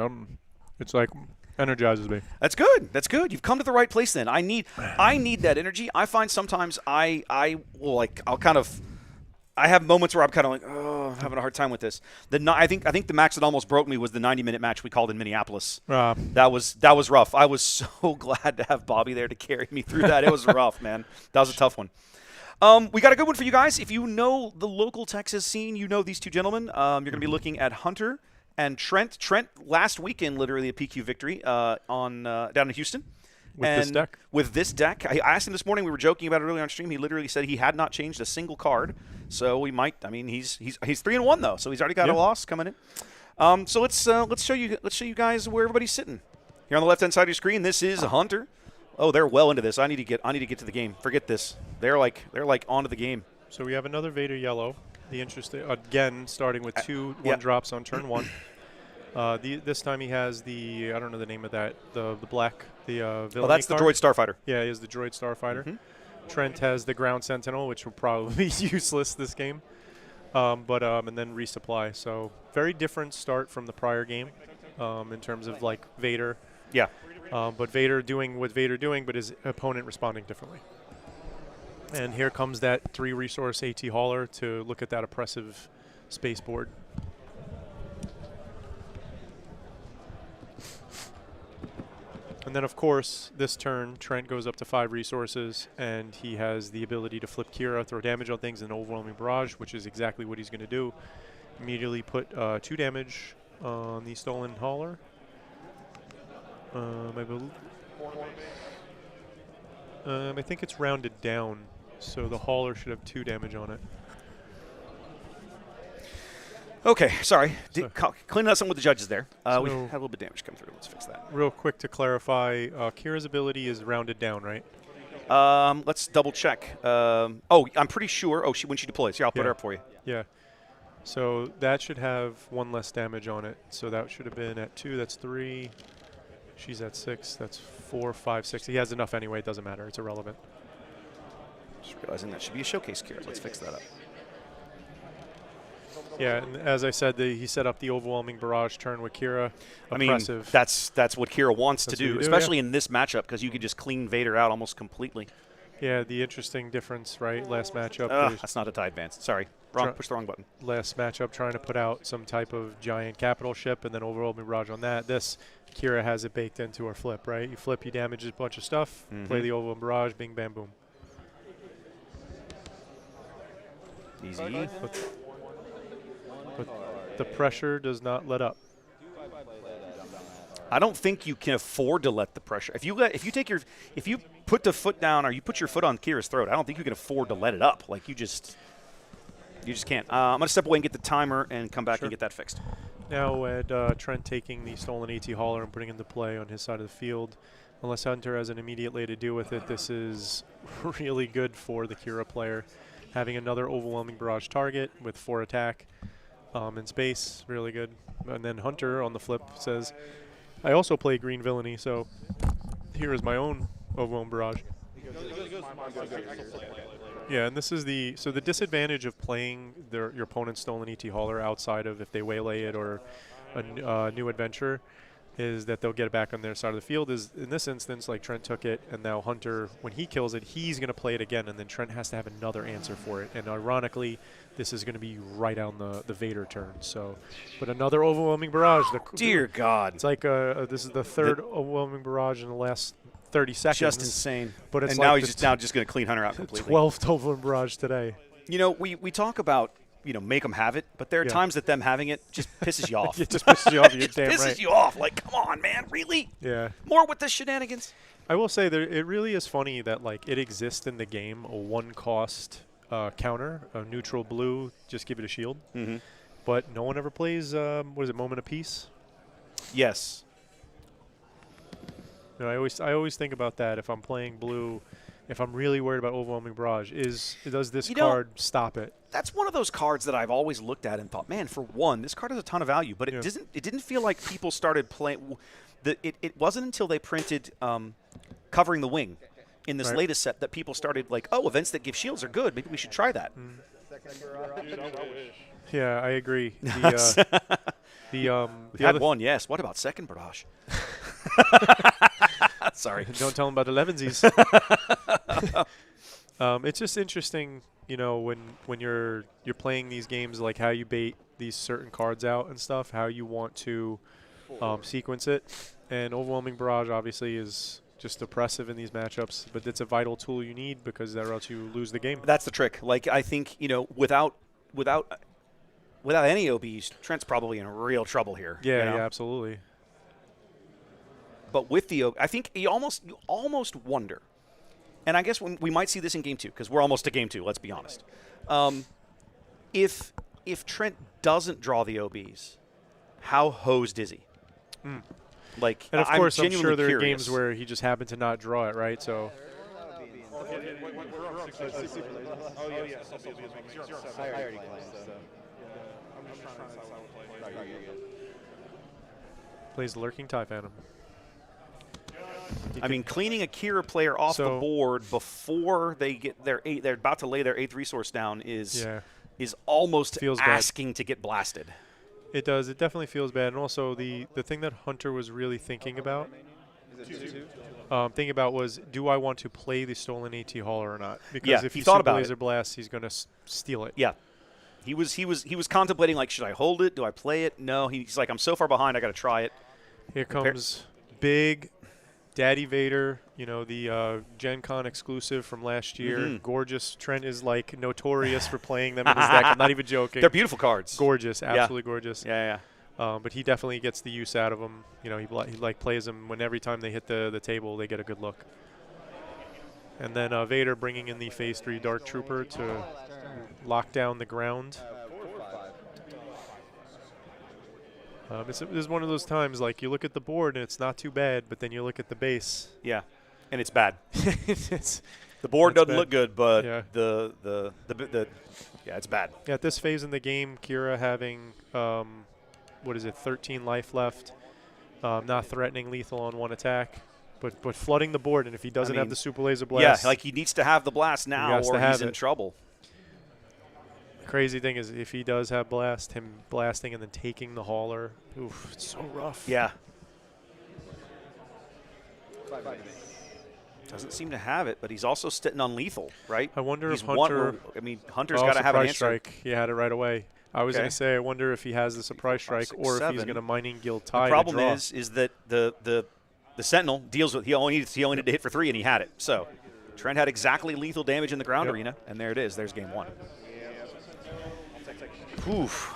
It's like energizes me. That's good. That's good. You've come to the right place then. I need that energy. I find sometimes I have moments where I'm kind of like, oh, I'm having a hard time with this. I think the match that almost broke me was the 90-minute match we called in Minneapolis. That was rough. I was so glad to have Bobby there to carry me through that. It was rough, man. That was a tough one. We got a good one for you guys. If you know the local Texas scene, you know these two gentlemen. You're going to be looking at Hunter and Trent. Trent last weekend, literally a PQ victory down in Houston. With this deck. I asked him this morning. We were joking about it earlier on stream. He literally said he had not changed a single card. So we might. I mean, he's 3-1 though. So he's already got a loss coming in. So let's show you guys where everybody's sitting. Here on the left hand side of your screen, this is Hunter. Oh, they're well into this. I need to get to the game. Forget this. They're like onto the game. So we have another Vader yellow. The interesting again, starting with 2 1-drops on turn 1. This time he has the I don't know the name of that the black villainy that's card. The Droid Starfighter. Yeah, he has the Droid Starfighter. Trent has the Ground Sentinel, which will probably be useless this game. And then resupply. So very different start from the prior game in terms of like Vader. Yeah. But Vader doing what Vader doing, but his opponent responding differently. And here comes that 3-resource AT hauler to look at that oppressive space board. And then, of course, this turn, Trent goes up to 5 resources, and he has the ability to flip Kira, throw damage on things, and overwhelming barrage, which is exactly what he's going to do. Immediately put 2 damage on the stolen hauler. I think it's rounded down, so the hauler should have 2 damage on it. Okay, sorry. Cleaning up some with the judges there. We had a little bit of damage come through. Let's fix that. Real quick to clarify, Kira's ability is rounded down, right? Let's double check. I'm pretty sure. When she deploys. Yeah, I'll put her up for you. Yeah. So that should have 1 less damage on it. So that should have been at 2. That's 3. She's at 6. That's 4, 5, 6. He has enough anyway. It doesn't matter. It's irrelevant. Just realizing that should be a showcase Kira. Let's fix that up. Yeah, and as I said, he set up the overwhelming barrage turn with Kira. Oppressive. I mean, that's what Kira wants to do, especially in this matchup, because you could just clean Vader out almost completely. Yeah, the interesting difference, right? Last matchup. That's not a tie advance. Sorry. Push the wrong button. Last matchup trying to put out some type of giant capital ship and then overwhelming barrage on that. This, Kira has it baked into her flip, right? You flip, you damage a bunch of stuff, play the overwhelming barrage, bing, bam, boom. Easy. But the pressure does not let up. I don't think you can afford to let the pressure. If you put the foot down or you put your foot on Kira's throat, I don't think you can afford to let it up. Like you just can't. I'm gonna step away and get the timer and come back and get that fixed. Now at Trent taking the stolen AT hauler and putting it into play on his side of the field. Unless Hunter has an immediate lay to deal with it, this is really good for the Kira player. Having another overwhelming barrage target with 4 attack. In space, really good. And then Hunter, on the flip, says, I also play green villainy, so here is my own overwhelming barrage. Yeah, and this is the disadvantage of playing your opponent's stolen ET hauler outside of if they waylay it or a new adventure is that they'll get it back on their side of the field. Is in this instance, like Trent took it, and now Hunter, when he kills it, he's going to play it again, and then Trent has to have another answer for it. And ironically, this is going to be right on the Vader turn. So, but another overwhelming barrage. Dear God. It's like this is the 3rd overwhelming barrage in the last 30 seconds. Just insane. But it's and like now he's just going to clean Hunter out completely. 12th overwhelming barrage today. You know, we talk about, make them have it, but there are times that them having it just pisses you off. It just pisses you off. You're damn pisses right. you off. Like, come on, man, really? Yeah. More with the shenanigans. I will say that it really is funny that like it exists in the game, a 1-cost counter, a neutral blue, just give it a shield. But no one ever plays, what is it, Moment of Peace? Yes. I always think about that if I'm playing blue. If I'm really worried about overwhelming barrage, does this card stop it? That's one of those cards that I've always looked at and thought, man, for one, this card has a ton of value. But it didn't feel like people started playing. It wasn't until they printed covering the wing, in this latest set that people started like, oh, events that give shields are good. Maybe we should try that. Yeah, I agree. We The had one, yes. What about second barrage? Sorry. Don't tell them about 11sies. It's just interesting, you know, when you're playing these games, like how you bait these certain cards out and stuff, how you want to sequence it. And Overwhelming Barrage obviously is just oppressive in these matchups, but it's a vital tool you need because or else you lose the game. That's the trick. Like, I think, you know, without any OBs, Trent's probably in real trouble here. Yeah, you know? yeah, absolutely. But with the OB, I think you almost wonder, and I guess we might see this in Game 2 because we're almost to Game 2. Let's be honest. If Trent doesn't draw the OBs, how hosed is he? Like, and of course, I'm sure there are curious. games where he just happened to not draw it, right? So. Plays Lurking TIE Phantom. I mean, cleaning a Kira player off the board before they get they're about to lay their 8th resource down is almost asking to get blasted. It does. It definitely feels bad. And also the thing that Hunter was really thinking about was, do I want to play the stolen AT Hauler or not? Because if he thought about Laser Blast, he's going to steal it. Yeah. He was contemplating, like, should I hold it? Do I play it? No. He's like, I'm so far behind, I got to try it. Here comes big Daddy Vader, you know, the Gen Con exclusive from last year. Gorgeous. Trent is, like, notorious for playing them in his deck. I'm not even joking. They're beautiful cards. Gorgeous. Absolutely gorgeous. Yeah. But he definitely gets the use out of them. You know, he like plays them when every time they hit the table, they get a good look. And then Vader bringing in the Phase 3 Dark Trooper to lock down the ground. This is one of those times, like, you look at the board and it's not too bad, but then you look at the base. Yeah, and it's bad. The board doesn't look good, but it's bad. Yeah, at this phase in the game, Kira having 13 life left, not threatening lethal on one attack, but flooding the board. And if he doesn't have the Super Laser Blast, like he needs to have the blast now, or he's in trouble. Crazy thing is, if he does have blast, him blasting and then taking the hauler, oof, it's so rough. Yeah. Doesn't seem to have it, but he's also sitting on lethal, right? I wonder if Hunter. Hunter's got to have an answer. Strike. He had it right away. I was going to say, I wonder if he has the surprise strike, or if he's going to Mining Guild tie. The problem is that the Sentinel deals with. He only needed to hit for 3, and he had it. So Trent had exactly lethal damage in the ground arena, and there it is. There's Game 1. Oof.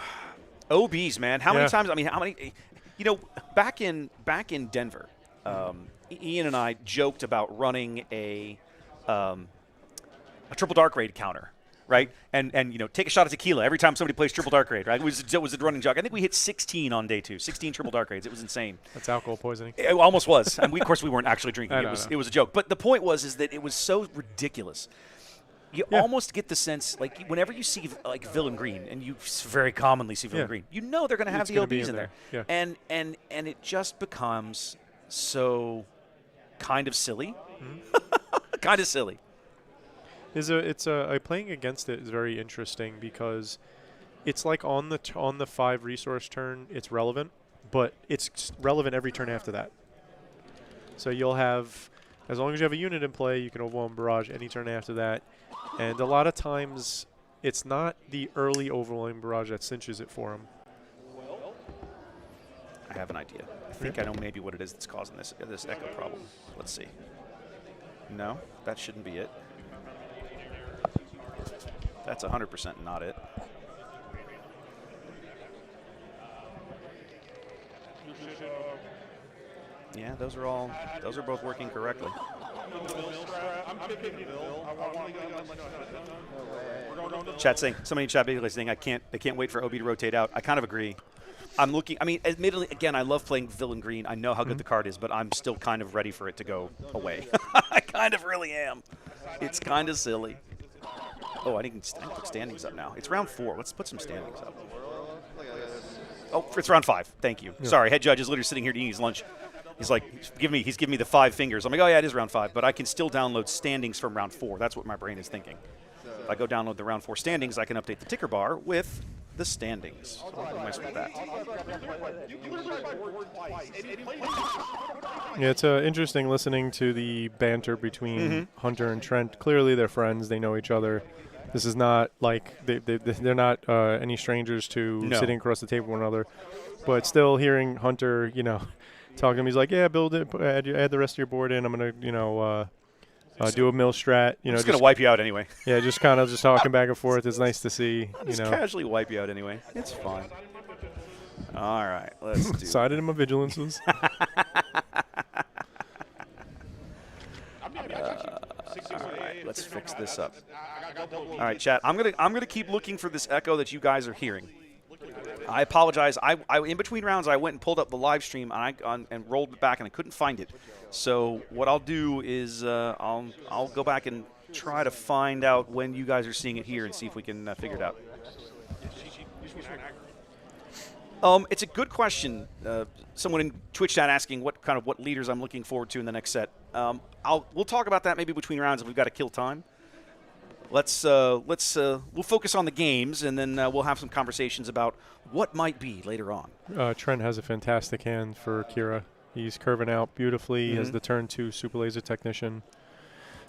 OBs, man. How many times? I mean, how many? You know, back in Denver, Ian and I joked about running a triple dark raid counter, right? And you know, take a shot at tequila every time somebody plays triple dark raid, right? It was a running joke. I think we hit 16 on day 2, 16 triple dark raids. It was insane. That's alcohol poisoning. It almost was. And of course, we weren't actually drinking. It was a joke. But the point is that it was so ridiculous. You almost get the sense, like, whenever you see, like, Villain Green, and you very commonly see Villain Green, you know they're going to have the OBs in there. Yeah. And it just becomes so kind of silly. Kind of silly. Playing against it is very interesting because it's like on the 5 resource turn, it's relevant, but it's relevant every turn after that. So you'll have, as long as you have a unit in play, you can overwhelm barrage any turn after that. And a lot of times, it's not the early overwhelming barrage that cinches it for him. I have an idea. I think I know maybe what it is that's causing this echo problem. Let's see. No, that shouldn't be it. That's 100% not it. Yeah, those are both working correctly. Chat saying, somebody in chat basically saying they can't wait for OB to rotate out. I kind of agree. I'm looking, I mean, admittedly, again, I love playing Villain Green. I know how good the card is, but I'm still kind of ready for it to go away. I kind of really am. It's kind of silly. Oh, I didn't put standings up now. It's round 4. Let's put some standings up. Oh, it's round 5. Thank you. Yeah. Sorry, head judge is literally sitting here eating his lunch. He's like, he's giving me the 5 fingers. I'm like, oh yeah, it is round 5, but I can still download standings from round 4. That's what my brain is thinking. If I go download the round 4 standings, I can update the ticker bar with the standings. So what am I with that? Yeah, it's interesting listening to the banter between Hunter and Trent. Clearly, they're friends. They know each other. This is not like they're not any strangers to sitting across the table from one another. But still, hearing Hunter, talking to him, he's like, "Yeah, build it. Add the rest of your board in. I'm gonna, do a mill strat. I'm just gonna wipe you out anyway." Yeah, just kind of just talking back and forth. It's nice to see. I'll just casually wipe you out anyway. It's fine. All right, let's do. Decided in my vigilances. All right, let's fix this up. All right, chat. I'm gonna keep looking for this echo that you guys are hearing. I apologize. I in between rounds I went and pulled up the live stream and rolled it back and I couldn't find it. So what I'll do is I'll go back and try to find out when you guys are seeing it here and see if we can figure it out. It's a good question. Someone in Twitch chat asking what leaders I'm looking forward to in the next set. We'll talk about that maybe between rounds if we've got to kill time. We'll focus on the games and then we'll have some conversations about what might be later on. Trent has a fantastic hand for Kira. He's curving out beautifully. He has the turn 2 super laser technician.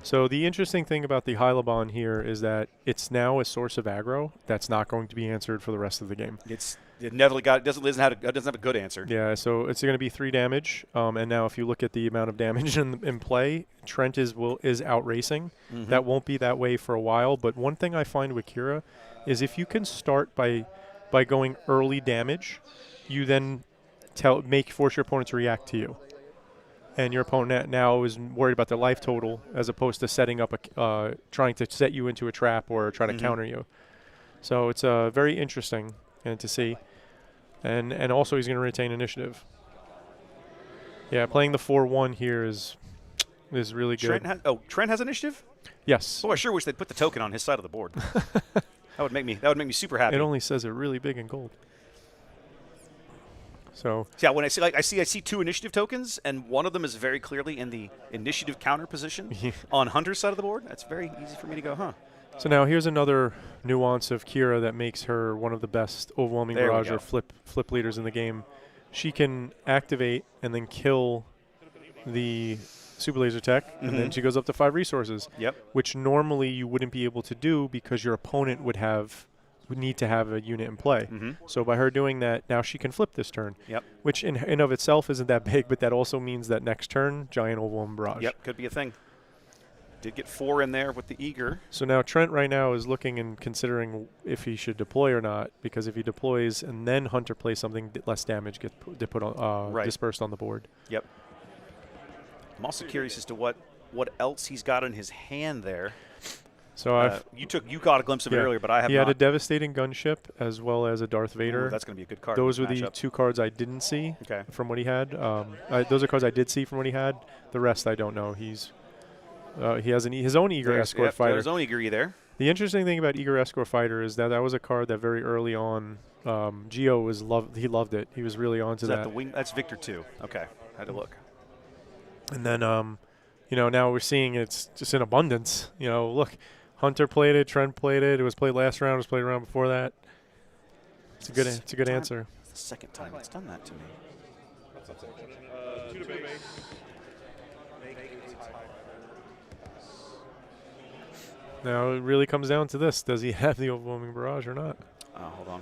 So the interesting thing about the Hylabon here is that it's now a source of aggro that's not going to be answered for the rest of the game. It doesn't have a good answer. Yeah, so it's going to be 3 damage. And now if you look at the amount of damage in play, Trent is outracing. That won't be that way for a while. But one thing I find with Kira is if you can start by going early damage, you then force your opponent to react to you. And your opponent now is worried about their life total as opposed to setting up trying to set you into a trap or trying to counter you. So it's very interesting to see. And also he's going to retain initiative. Yeah, playing the 4-1 here is really good. Trent has initiative? Yes. Oh, I sure wish they'd put the token on his side of the board. That would make me super happy. It only says it really big in gold. So yeah, when I see 2 initiative tokens, and one of them is very clearly in the initiative counter position on Hunter's side of the board. That's very easy for me to go, huh? So now here's another nuance of Kira that makes her one of the best overwhelming barrage or flip leaders in the game. She can activate and then kill the super laser tech, and then she goes up to 5 resources. Yep. Which normally you wouldn't be able to do because your opponent would need to have a unit in play. So by her doing that, now she can flip this turn. Yep. Which in of itself isn't that big, but that also means that next turn, giant overwhelming barrage. Yep, could be a thing. Did get 4 in there with the eager. So now Trent right now is looking and considering if he should deploy or not, because if he deploys and then Hunter plays something, less damage gets dispersed on the board. Yep. I'm also curious as to what else he's got in his hand there. So you got a glimpse of it earlier, but I have not. He had a devastating gunship as well as a Darth Vader. Ooh, that's going to be a good card. Those were the 2 cards I didn't see from what he had. Those are cards I did see from what he had. The rest I don't know. He has his own Eager Escort Fighter. His own Eager there. The interesting thing about Eager Escort Fighter is that was a card that very early on, Gio he loved it. He was really onto that. The wing? That's Victor 2. Okay, had to look. And then, now we're seeing it's just in abundance. Look, Hunter played it, Trent played it. It was played last round. It was played around before that. It's a good answer. It's the second time it's done that to me. Now it really comes down to this. Does he have the overwhelming barrage or not? Hold on.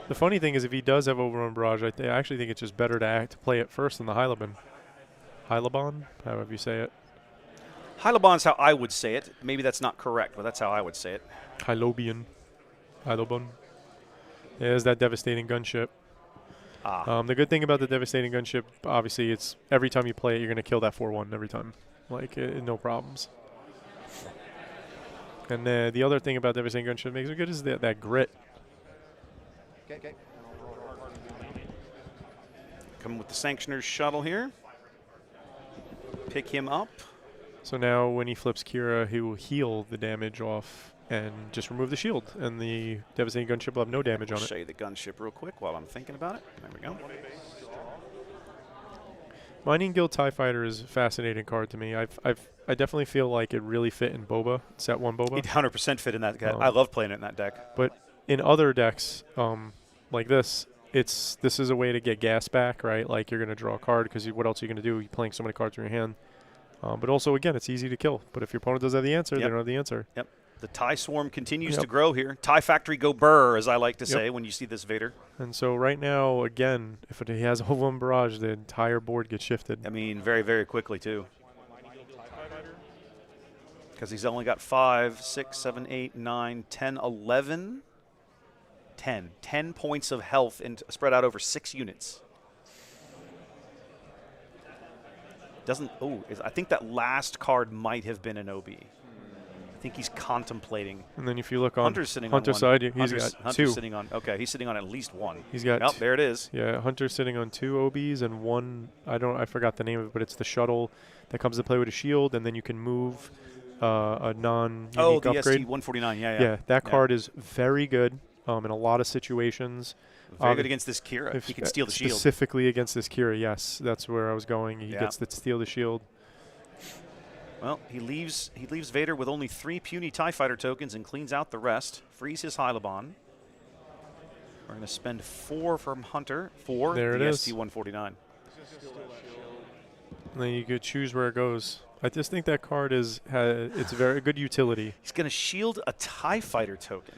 The funny thing is if he does have overwhelming barrage, I actually think it's just better to play it first than the Hylabon. Hylabon? However you say it. Hylabon's how I would say it. Maybe that's not correct, but that's how I would say it. Hylabon. There's that devastating gunship. The good thing about the devastating gunship, obviously, it's every time you play it, you're going to kill that 4-1 every time. No problems. And the other thing about devastating gunship makes it good is that grit. Okay. Coming with the Sanctioner's shuttle here. Pick him up. So now when he flips Kira, he will heal the damage off and just remove the shield. And the devastating gunship will have no damage on it. I'll show you the gunship real quick while I'm thinking about it. There we go. Mining Guild TIE Fighter is a fascinating card to me. I definitely feel like it really fit in Boba, set 1 Boba. It 100% fit in that deck. I love playing it in that deck. But in other decks like this, this is a way to get gas back, right? Like you're going to draw a card because what else are you going to do? You're playing so many cards in your hand. But also, again, it's easy to kill. But if your opponent does have the answer, they don't have the answer. Yep. The TIE swarm continues to grow here. TIE factory go burr, as I like to say when you see this Vader. And so right now, again, if he has a one barrage, the entire board gets shifted. I mean, very, very quickly, too. Because he's only got 5, 6, 7, 8, 9, 10, 11. 10 points of health and spread out over 6 units. I think that last card might have been an OB. I think he's contemplating. And then if you look on Hunter's sitting Hunter's on side, Hunter's got 2. Hunter's sitting on. Okay, he's sitting on at least 1. He's got. Oh, there it is. Yeah, Hunter's sitting on 2 OBs and 1. I forgot the name of it, but it's the shuttle that comes to play with a shield, and then you can move a non-unique upgrade. the ST-149. Yeah, that card is very good in a lot of situations. Very good against this Kira. He can steal the shield. Specifically against this Kira, yes, that's where I was going. He gets to steal the shield. Well, he leaves Vader with only 3 puny TIE Fighter tokens and cleans out the rest. Frees his Hylabon. We're going to spend 4 from Hunter for the ST-149. And then you could choose where it goes. I just think that card it's very good utility. He's going to shield a TIE Fighter token.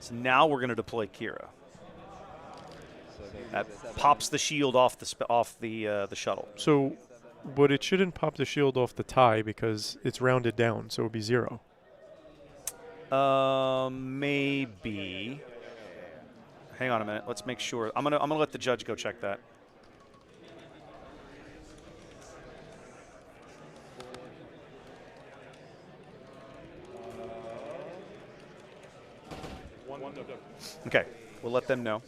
So now we're going to deploy Kira. That pops the shield off the shuttle. So. But it shouldn't pop the shield off the TIE because it's rounded down, so it would be 0. Maybe. Hang on a minute. Let's make sure. I'm gonna let the judge go check that. Okay, we'll let them know.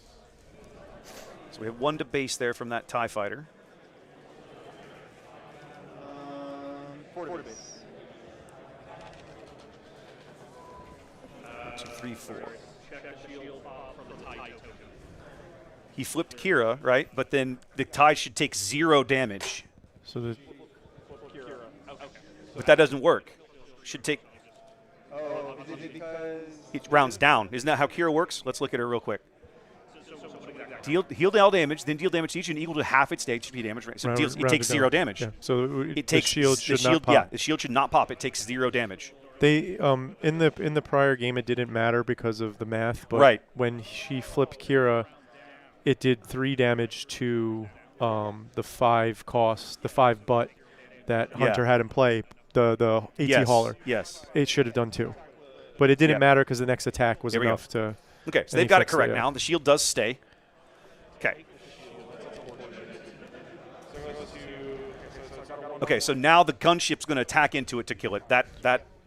So we have 1 to base there from that TIE Fighter. 4 to base. 1, 2, 3, 4. He flipped Kira, right? But then the TIE should take 0 damage. So but that doesn't work. Should take. Oh, is it because It rounds down. Isn't that how Kira works? Let's look at her real quick. Heal all damage, then deal damage to each and equal to half its HP damage. So it takes 0 damage. Yeah. So it takes the shield should not pop. Yeah, the shield should not pop. It takes 0 damage. They in the prior game it didn't matter because of the math, but when she flipped Kira, it did 3 damage to the 5 butt that Hunter had in play, the AT hauler. Yes. It should have done 2. But it didn't matter because the next attack was enough to. Okay, so they've got it correct now. The shield does stay. Okay. Okay, so now the gunship's going to attack into it to kill it. That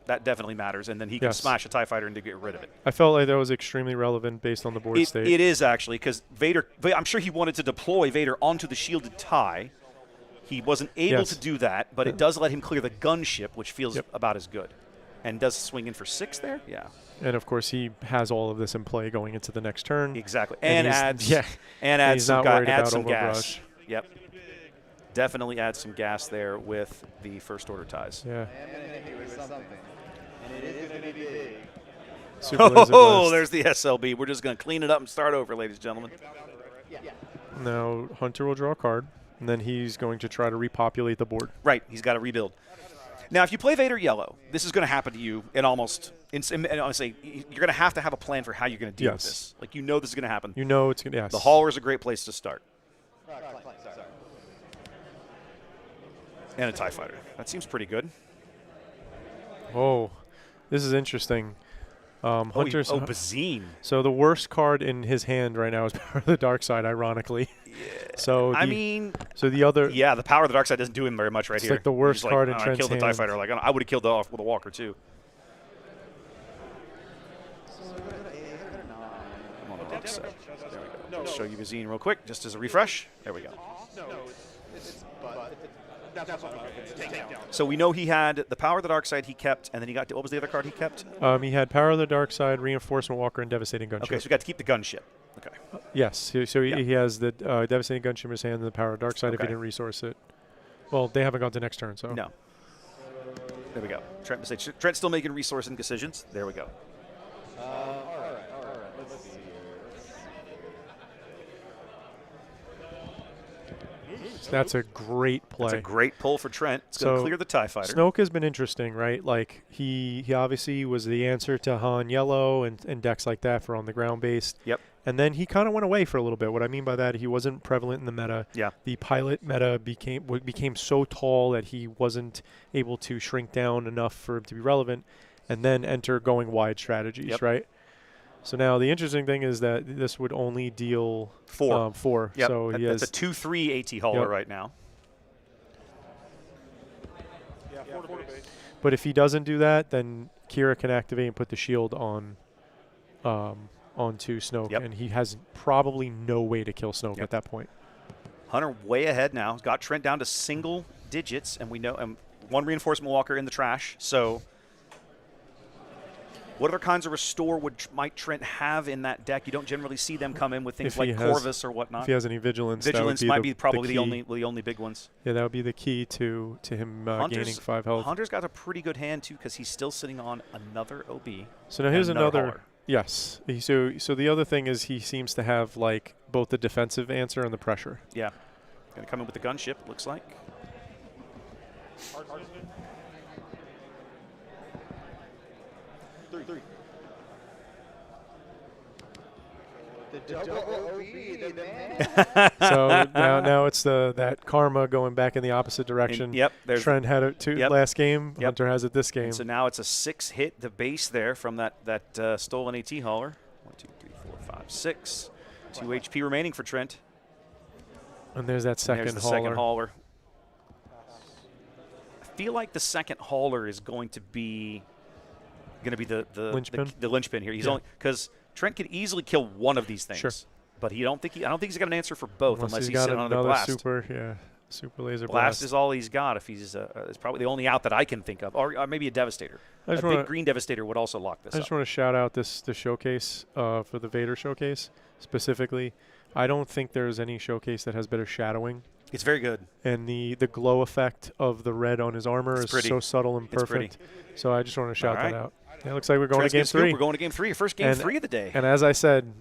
definitely matters, and then he can smash a TIE Fighter and to get rid of it. I felt like that was extremely relevant based on the board state. It is actually, because Vader. I'm sure he wanted to deploy Vader onto the shielded TIE. He wasn't able to do that, but it does let him clear the gunship, which feels about as good. And does swing in for 6 there? Yeah. And of course, he has all of this in play going into the next turn. Exactly, and adds some gas. Yep, definitely adds some gas there with the first order ties. Yeah. Oh, there's the SLB. We're just going to clean it up and start over, ladies and gentlemen. Now Hunter will draw a card, and then he's going to try to repopulate the board. Right, he's got to rebuild. Now, if you play Vader yellow, this is going to happen to you and honestly, you're going to have a plan for how you're going to deal with this. Like, you know this is going to happen. You know it's going to, The hauler is a great place to start. And a TIE Fighter. That seems pretty good. Oh, this is interesting. Hunter's Bazine. So the worst card in his hand right now is Power of the Dark Side, ironically. Yeah. So the other. Yeah, the Power of the Dark Side doesn't do him very much right here. It's like the worst card in Trent's hand. I killed the TIE Fighter. Like, I would have killed off with a Walker too. I'm on the wrong side. There we go. Show you Bazine real quick, just as a refresh. There we go. So we know he had the Power of the Dark Side he kept, and then he got, what was the other card he kept? He had Power of the Dark Side, Reinforcement Walker, and Devastating Gunship. Okay, so we got to keep the gunship. Okay. Yes, so he has the Devastating Gunship in his hand and the Power of the Dark Side if he didn't resource it. Well, they haven't gone to next turn, so. No. There we go. Trent mistakes. Trent's still making resourcing decisions. There we go. All right. Let's see here. That's a great play. That's a great pull for Trent. It's going to clear the TIE Fighter. Snoke has been interesting, right? Like, he obviously was the answer to Han Yellow and decks like that for on the ground based. Yep. And then he kind of went away for a little bit. What I mean by that, he wasn't prevalent in the meta. Yeah. The pilot meta became so tall that he wasn't able to shrink down enough for him to be relevant, and then enter going wide strategies, right? So now the interesting thing is that this would only deal 4. 4. Yep. So he that's has a 2/3 AT hauler right now. Yeah, 4 to base. But if he doesn't do that, then Kira can activate and put the shield on onto Snoke, and he has probably no way to kill Snoke at that point. Hunter way ahead now. He's got Trent down to single digits, and we know one reinforcement walker in the trash. So what other kinds of restore might Trent have in that deck? You don't generally see them come in with things like Corvus or whatnot. If he has any Vigilance, Vigilance that might would be probably the only big ones. Yeah, that would be the key to him gaining 5 health. Hunter's got a pretty good hand, too, because he's still sitting on another OB. So now here's another hauler. Yes. So the other thing is he seems to have like both the defensive answer and the pressure. Yeah. Going to come in with the gunship, looks like. Three. The double OB, the man. So now it's that karma going back in the opposite direction. Yep. Trent had it last game. Yep. Hunter has it this game. And so now it's a 6 hit the base there from that stolen AT hauler. 1, 2, 3, 4, 5, 6. 2 HP remaining for Trent. And there's that second There's the hauler. second hauler. I feel like the second hauler is going to be the linchpin. The linchpin here. He's only because Trent could easily kill one of these things. Sure. But I don't think he's got an answer for both unless he's got sitting on another another blast. super laser Blast is all he's got. If he's it's probably the only out that I can think of, or maybe a Devastator. A big green Devastator would also lock this up. I just want to shout out the showcase for the Vader showcase specifically. I don't think there's any showcase that has better shadowing. It's very good. And the glow effect of the red on his armor is so subtle and perfect. So I just want to shout that out. It looks like we're going to game 3. We're going to game 3. First game 3 of the day. And as I said,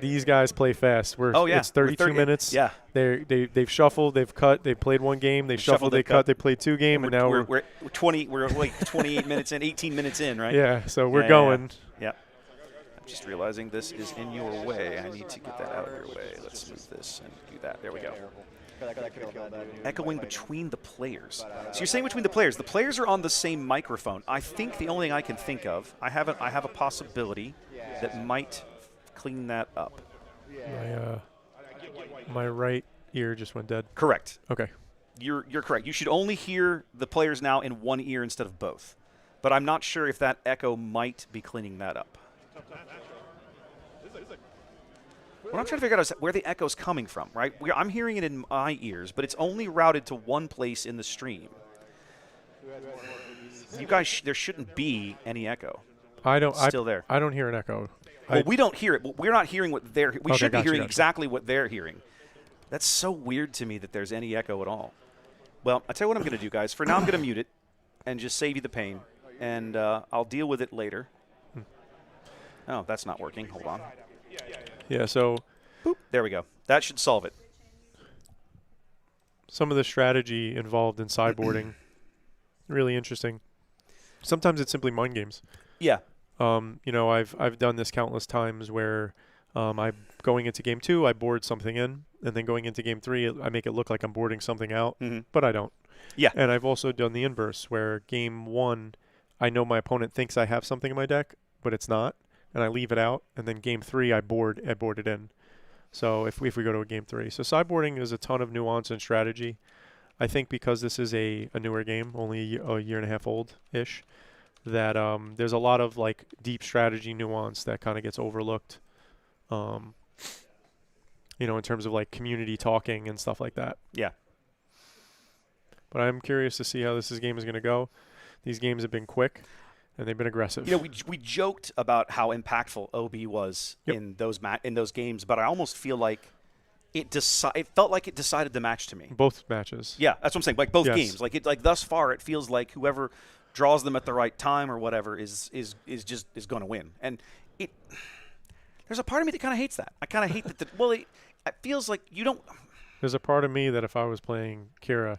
these guys play fast. It's 32 minutes. Yeah. They've shuffled, they've cut, they played one game, they shuffled, they cut, they played 2 games, and now we're 20. We're like 28 minutes in, 18 minutes in, right? Yeah. So we're going. Yeah. I'm just realizing this is in your way. I need to get that out of your way. Let's move this and do that. There we go. Echoing between the players. So you're saying between the players. The players are on the same microphone. I think the only thing I can think of, I have a possibility that might clean that up. My right ear just went dead. Correct. Okay. You're correct. You should only hear the players now in one ear instead of both. But I'm not sure if that echo might be cleaning that up. What I'm trying to figure out is where the echo's coming from, right? I'm hearing it in my ears, but it's only routed to one place in the stream. You guys, there shouldn't be any echo. Still there. I don't hear an echo. Well, we don't hear it. We're not hearing what they're. We should be hearing exactly what they're hearing. That's so weird to me that there's any echo at all. Well, I'll tell you what I'm going to do, guys. For now, I'm going to mute it and just save you the pain, and I'll deal with it later. Oh, that's not working. Hold on. Yeah, so boop, there we go. That should solve it. Some of the strategy involved in sideboarding, really interesting. Sometimes it's simply mind games. Yeah. I've done this countless times where I'm going into game 2, I board something in, and then going into game 3, I make it look like I'm boarding something out, but I don't. Yeah. And I've also done the inverse, where game 1, I know my opponent thinks I have something in my deck, but it's not. And I leave it out, and then game 3 I board it in. So if we go to a game 3, so sideboarding is a ton of nuance and strategy. I think because this is a newer game, only a year and a half old-ish, that there's a lot of like deep strategy nuance that kind of gets overlooked. In terms of like community talking and stuff like that. Yeah. But I'm curious to see how this game is going to go. These games have been quick. And they've been aggressive. We joked about how impactful OB was in those games, but I almost feel like it felt like it decided the match to me. Both matches. Yeah, that's what I'm saying. Like both Yes. games. Like thus far, it feels like whoever draws them at the right time or whatever is going to win. And there's a part of me that kind of hates that. I kind of hate that. It feels like you don't. There's a part of me that if I was playing Kira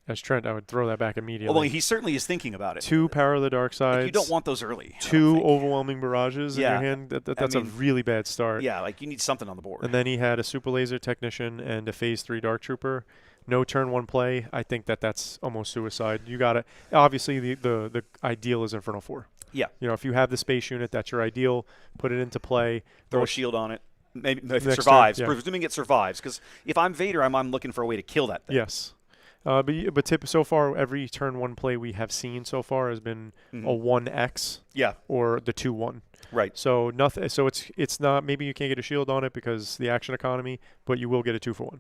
as Trent, I would throw that back immediately. Well, he certainly is thinking about it. 2 Power of the Dark Sides. You don't want those early. 2 overwhelming barrages in Yeah. your hand. That's a really bad start. Yeah, like you need something on the board. And then he had a Super Laser Technician and a Phase 3 Dark Trooper. No turn 1 play. I think that's almost suicide. You got to obviously the ideal is Infernal 4. Yeah. If you have the space unit, that's your ideal. Put it into play. Throw a shield on it. Maybe if it Next survives. turn, yeah. Presuming it survives, because if I'm Vader, I'm looking for a way to kill that thing. Yes. But so far, every turn 1 play we have seen so far has been a 1x. Yeah. Or the 2-1. Right. So nothing. So it's not. Maybe you can't get a shield on it because the action economy, but you will get a 2-for-1.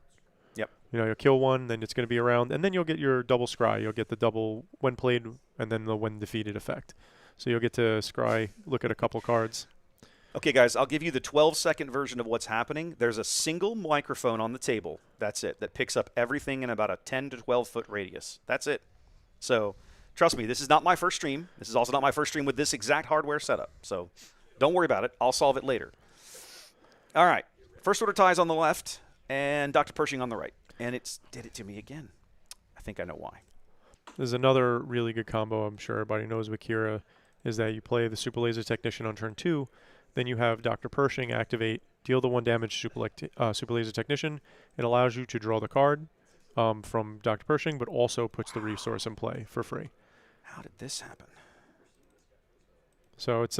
Yep. You'll kill 1, then it's going to be around, and then you'll get your double scry. You'll get the double when played, and then the when defeated effect. So you'll get to scry, look at a couple cards. Okay, guys, I'll give you the 12-second version of what's happening. There's a single microphone on the table. That's it. That picks up everything in about a 10 to 12-foot radius. That's it. So trust me, this is not my first stream. This is also not my first stream with this exact hardware setup. So don't worry about it. I'll solve it later. All right. First order ties on the left and Dr. Pershing on the right. And it did it to me again. I think I know why. There's another really good combo I'm sure everybody knows with Kira is that you play the Super Laser Technician on turn 2. Then you have Dr. Pershing activate, deal the 1 damage to Super Laser Technician. It allows you to draw the card from Dr. Pershing, but also puts the resource in play for free. How did this happen? So it's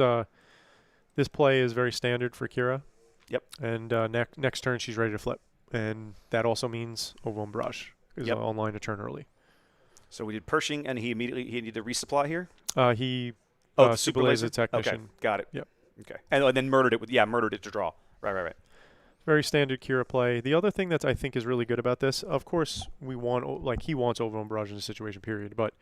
this play is very standard for Kira. Yep. And next turn she's ready to flip, and that also means Overwhelm Barrage is online a turn early. So we did Pershing, and he needed to resupply here. The Super Laser Technician. Okay, got it. Yep. Okay, and then murdered it to draw. Right. Very standard Kira play. The other thing that I think is really good about this, of course, he wants Overwhelm Barrage in this situation, period. But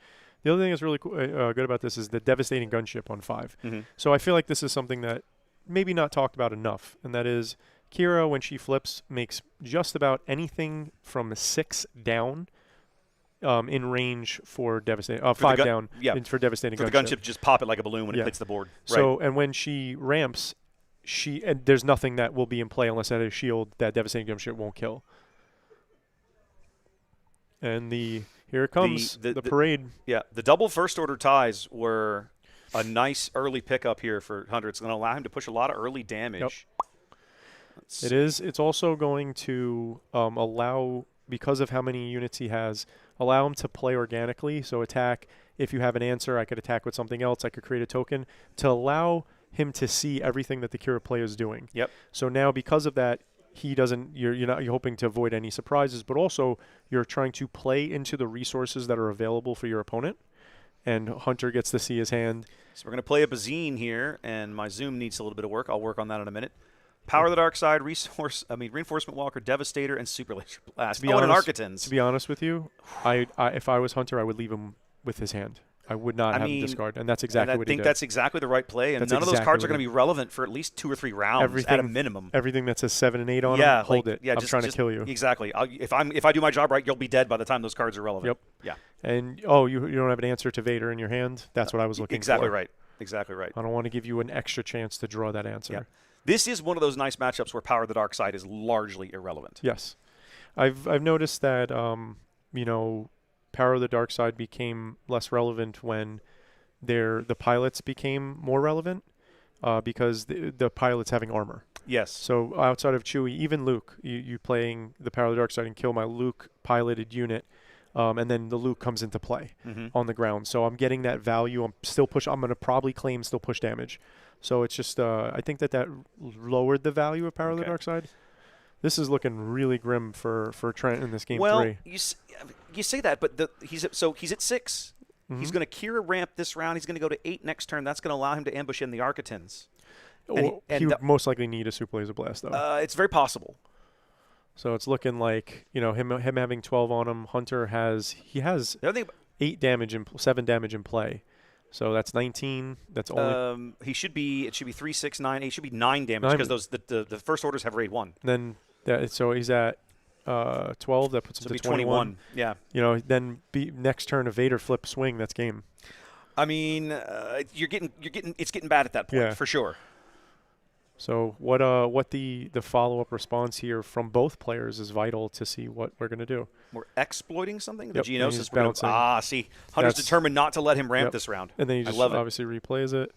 the other thing that's really good about this is the devastating gunship on 5. Mm-hmm. So I feel like this is something that maybe not talked about enough, and that is Kira, when she flips, makes just about anything from 6 down in range for devastating. 5 down for devastating gunship. For the gunship, just pop it like a balloon when it hits the board. So, and when she ramps, and there's nothing that will be in play unless it has a shield that devastating gunship won't kill. And here it comes, the parade. Yeah, the double first order ties were a nice early pickup here for Hunter. It's going to allow him to push a lot of early damage. Yep. It is. It's also going to allow, because of how many units he has, allow him to play organically. So attack. If you have an answer, I could attack with something else. I could create a token to allow him to see everything that the Kira player is doing. Yep. So now, because of that, he doesn't. You're hoping to avoid any surprises, but also you're trying to play into the resources that are available for your opponent. And Hunter gets to see his hand. So we're going to play a Bazine here, and my zoom needs a little bit of work. I'll work on that in a minute. Power of the Dark Side, Reinforcement Walker, Devastator, and Super Laser Blast. And an Architans. To be honest with you, if I was Hunter, I would leave him with his hand. I would not have him discard, and that's exactly what he did. I think that's exactly the right play, and none of those cards are going to be relevant for at least 2 or 3 rounds at a minimum. Everything that says 7 and 8 on them, hold it. Yeah, I'm trying to kill you. Exactly. If I do my job right, you'll be dead by the time those cards are relevant. Yep. Yeah. And you don't have an answer to Vader in your hand. That's what I was looking for. Exactly right. Exactly right. I don't want to give you an extra chance to draw that answer. Yeah. This is one of those nice matchups where Power of the Dark Side is largely irrelevant. Yes. I've noticed that Power of the Dark Side became less relevant when the pilots became more relevant because the pilots having armor. Yes. So outside of Chewie, even Luke, you playing the Power of the Dark Side and kill my Luke piloted unit, and then the Luke comes into play on the ground. So I'm getting that value. I'm going to probably claim still push damage. So it's just I think that lowered the value of Power of the Dark Side. This is looking really grim for Trent in this game 3. Well, you say that, but he's at 6. Mm-hmm. He's going to Kira ramp this round. He's going to go to 8 next turn. That's going to allow him to ambush in the Architans. He would most likely need a Super Laser Blast, though. It's very possible. So it's looking like him having 12 on him. Hunter has 8 damage and 7 damage in play. So that's 19. That's only. It should be 3, 6, 9, 8. It should be 9 damage because the first orders have raid 1. Then so he's at 12. That puts him to 21. Yeah. You know, then next turn a Vader flip swing. That's game. I mean, it's getting bad at that point for sure. So what the follow-up response here from both players is vital to see what we're going to do. We're exploiting something? The Yep, Geonosis bouncing. See. Hunter's determined not to let him ramp this round. And then he just obviously replays it.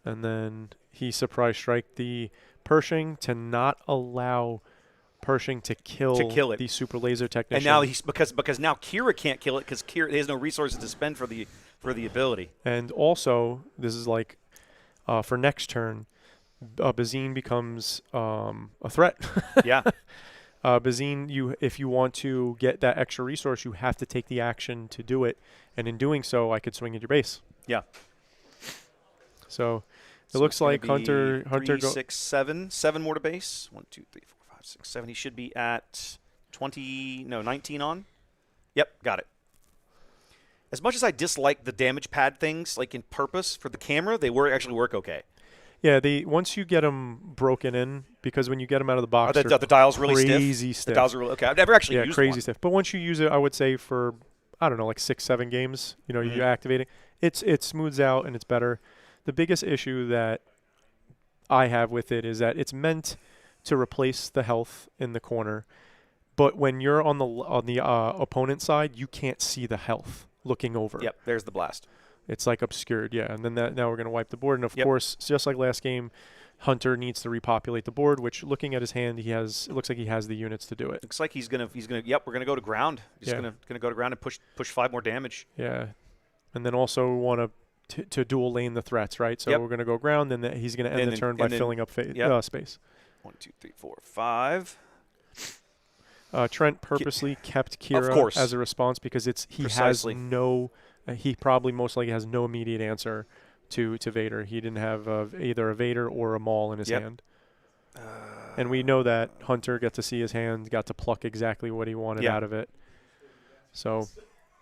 And then he surprise strike the Pershing to not allow Pershing to kill it. The super laser technician. And now he's because now Kira can't kill it because Kira has no resources to spend for the ability. And also, this is like for next turn, Bazine becomes a threat. Yeah. Bazine, if you want to get that extra resource, you have to take the action to do it. And in doing so, I could swing at your base. Yeah. So it looks like Hunter 3, 6, 7 more to base. 1, 2, 3, 4, 5, 6, 7. He should be at 19 on. Yep, got it. As much as I dislike the damage pad things, like in purpose for the camera, they actually work okay. Yeah, once you get them broken in, because when you get them out of the box, the dial's really stiff. Crazy stiff. The dial's really okay. I've never actually used crazy one. stiff. But once you use it, I would say for I don't know, like 6, 7 games, you know, you activate it. It smooths out and it's better. The biggest issue that I have with it is that it's meant to replace the health in the corner, but when you're on the opponent side, you can't see the health looking over. Yep, there's the blast. It's like obscured, yeah. And then now we're going to wipe the board. And, of course, just like last game, Hunter needs to repopulate the board, which looking at his hand, it looks like he has the units to do it. Looks like he's gonna we're gonna go to ground. He's gonna go to ground and push 5 more damage. Yeah. And then also want to dual lane the threats, right? So we're gonna go ground, and he's gonna end the turn by filling up space. 1, 2, 3, 4, 5. Trent purposely kept Kira as a response because he probably most likely has no immediate answer to Vader. He didn't have either a Vader or a Maul in his hand. And we know that Hunter got to see his hand, got to pluck exactly what he wanted out of it. So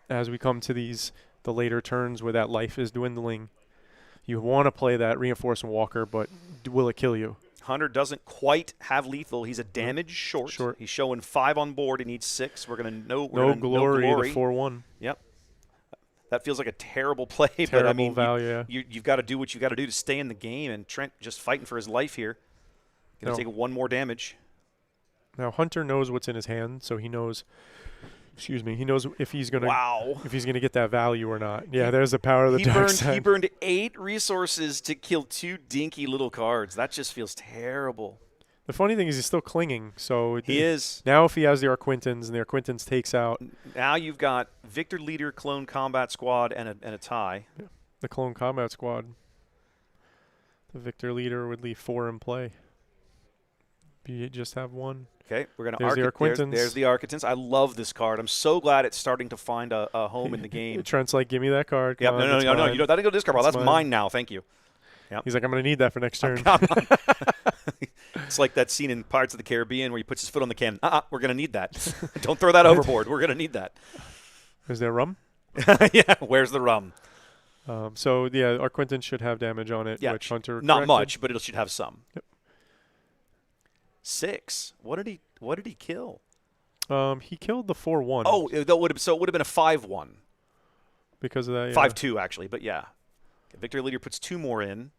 as we come to the later turns where that life is dwindling, you want to play that Reinforcement Walker, but will it kill you? Hunter doesn't quite have lethal. He's a damage short. He's showing 5 on board. He needs 6. We're going to know. No glory. The 4-1. Yep. That feels like a terrible play, but I mean, value, you've got to do what you got to do to stay in the game. And Trent just fighting for his life here. Going to take 1 more damage. Now Hunter knows what's in his hand, so he knows. Excuse me. He knows if he's going to get that value or not. Yeah, there's the power of the dark side. He burned 8 resources to kill 2 dinky little cards. That just feels terrible. The funny thing is he's still clinging. So he is. Now if he has the Arquintons and the Arquintons takes out. Now you've got Victor Leader, Clone Combat Squad, and a tie. Yeah. The Clone Combat Squad. The Victor Leader would leave 4 in play. You just have 1. Okay, we're going to There's the Arquintons. There's the Arquintons. I love this card. I'm so glad it's starting to find a home in the game. Trent's like, give me that card. Yep, no. You don't. That didn't go to discard pile. That's mine now. Thank you. Yep. He's like, I'm going to need that for next turn. It's like that scene in Pirates of the Caribbean where he puts his foot on the cannon. We're going to need that. Don't throw that overboard. We're going to need that. Is there rum? Yeah, where's the rum? So, yeah, Arquinton should have damage on it. Yeah, which Hunter not much, but it should have some. Yep. 6. What did he kill? He killed the 4-1. Oh, it would have been a 5-1. Because of that, yeah. 5-2, actually, but yeah. Okay, Victor Leader puts 2 more in.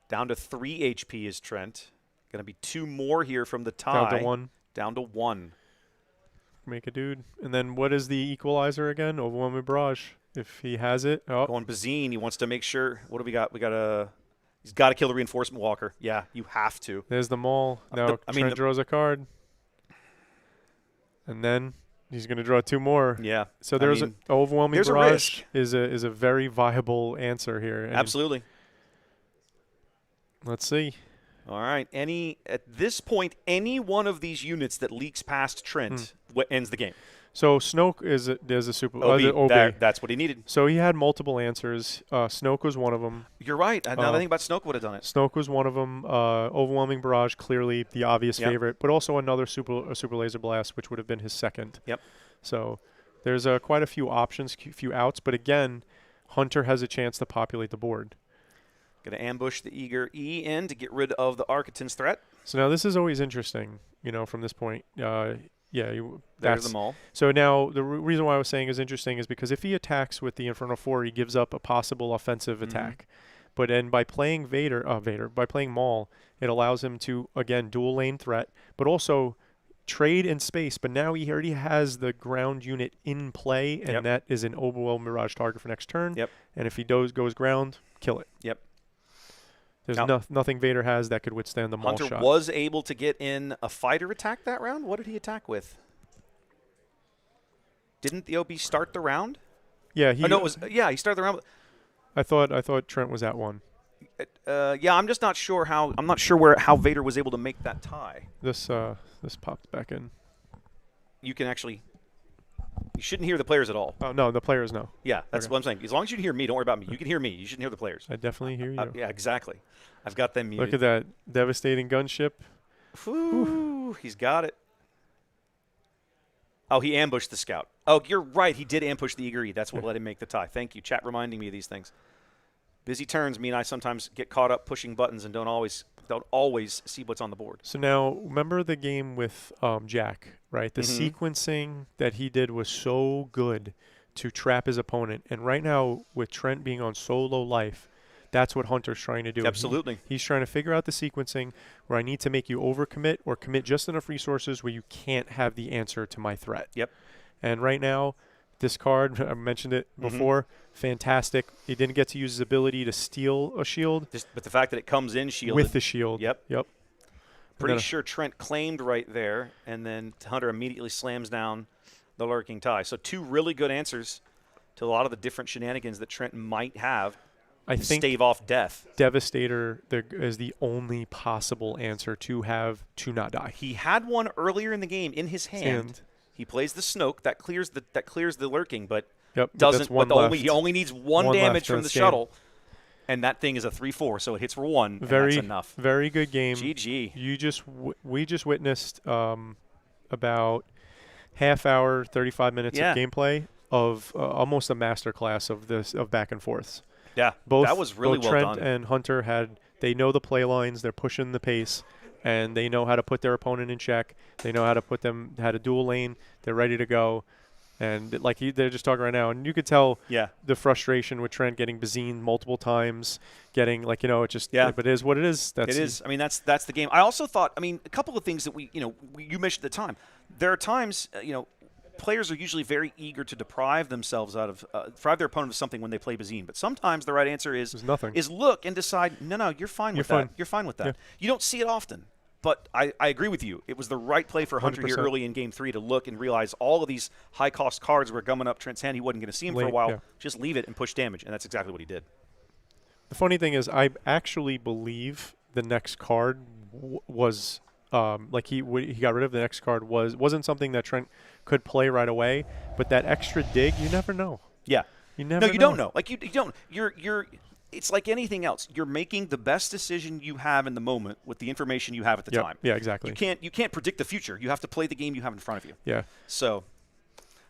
Down to 3 HP is Trent. Going to be 2 more here from the tie. Down to 1. Down to 1. Make a dude. And then what is the equalizer again? Overwhelming Barrage. If he has it. Oh. Going Bazine. He wants to make sure. What do we got? He's got to kill the Reinforcement Walker. Yeah, you have to. There's the Maul. Now Trent draws a card. And then he's going to draw 2 more. Yeah. So there's an Overwhelming Barrage is a very viable answer here. And absolutely. Let's see. All right. At this point, any one of these units that leaks past Trent ends the game. So Snoke there's a super OB. That's what he needed. So he had multiple answers. Snoke was one of them. You're right. Now that I think about Snoke would have done it. Snoke was one of them. Overwhelming Barrage, clearly the obvious favorite, but also another super laser blast, which would have been his second. Yep. So there's quite a few options, few outs, but again, Hunter has a chance to populate the board. Going to ambush the Eager E in to get rid of the Arquitons threat. So now this is always interesting, from this point. There's them all. So now the reason why I was saying is interesting is because if he attacks with the Infernal 4, he gives up a possible offensive attack. But then by playing by playing Maul, it allows him to, again, dual lane threat, but also trade in space. But now he already has the ground unit in play, and that is an overwhelm Mirage target for next turn. Yep. And if he goes ground, kill it. Yep. There's nothing Vader has that could withstand the Maul shot. Hunter was able to get in a fighter attack that round. What did he attack with? Didn't the OB start the round? Yeah, he started the round. I thought Trent was at 1. I'm just not sure how. I'm not sure how Vader was able to make that tie. This popped back in. You can actually. You shouldn't hear the players at all. Oh no, the players know. Yeah, that's what I'm saying. As long as you can hear me, don't worry about me. You can hear me. You shouldn't hear the players. I definitely hear you. Yeah, exactly. I've got them muted. Look at that devastating gunship. Ooh, he's got it. Oh, he ambushed the scout. Oh, you're right. He did ambush the Eager E. That's what let him make the tie. Thank you. Chat reminding me of these things. Busy turns mean I sometimes get caught up pushing buttons and don't always see what's on the board. So now, remember the game with Jack, right? The sequencing that he did was so good to trap his opponent. And right now, with Trent being on solo life, that's what Hunter's trying to do. Absolutely. He's trying to figure out the sequencing where I need to make you overcommit or commit just enough resources where you can't have the answer to my threat. Yep. And right now, this card, I mentioned it before, fantastic. He didn't get to use his ability to steal a shield. But the fact that it comes in shielded. With the shield. Yep. Pretty sure Trent claimed right there, and then Hunter immediately slams down the lurking tie. So 2 really good answers to a lot of the different shenanigans that Trent might have. I think stave off death. Devastator is the only possible answer to not die. He had one earlier in the game in his hand. He plays the Snoke that clears the lurking, but doesn't. He only needs one damage from the shuttle, and that thing is a 3/4, so it hits for 1. And that's enough. Very good game. GG. We just witnessed about half hour, 35 minutes of gameplay of almost a masterclass of back and forths. Yeah, that was really well Trent done. And Hunter they know the play lines, they're pushing the pace, and they know how to put their opponent in check. They know how to dual lane. They're ready to go. And they're just talking right now, and you could tell the frustration with Trent getting Bazine multiple times, getting but it is what it is. It is. I mean, that's the game. I also thought, a couple of things that you mentioned at the time. There are times, players are usually very eager to deprive their opponent of something when they play Bazine. But sometimes the right answer is look and decide, no, you're fine with that. You're fine with that. Yeah. You don't see it often. But I agree with you. It was the right play for Hunter 100%. Here early in Game 3 to look and realize all of these high-cost cards were gumming up Trent's hand. He wasn't going to see them for a while. Yeah. Just leave it and push damage, and that's exactly what he did. The funny thing is I actually believe the next card was he got rid of the next card wasn't something that Trent could play right away, but that extra dig, you never know. Yeah. You never know. No, you don't know. You don't. It's like anything else. You're making the best decision you have in the moment with the information you have at the time. Yeah, exactly. You can't predict the future. You have to play the game you have in front of you. Yeah. So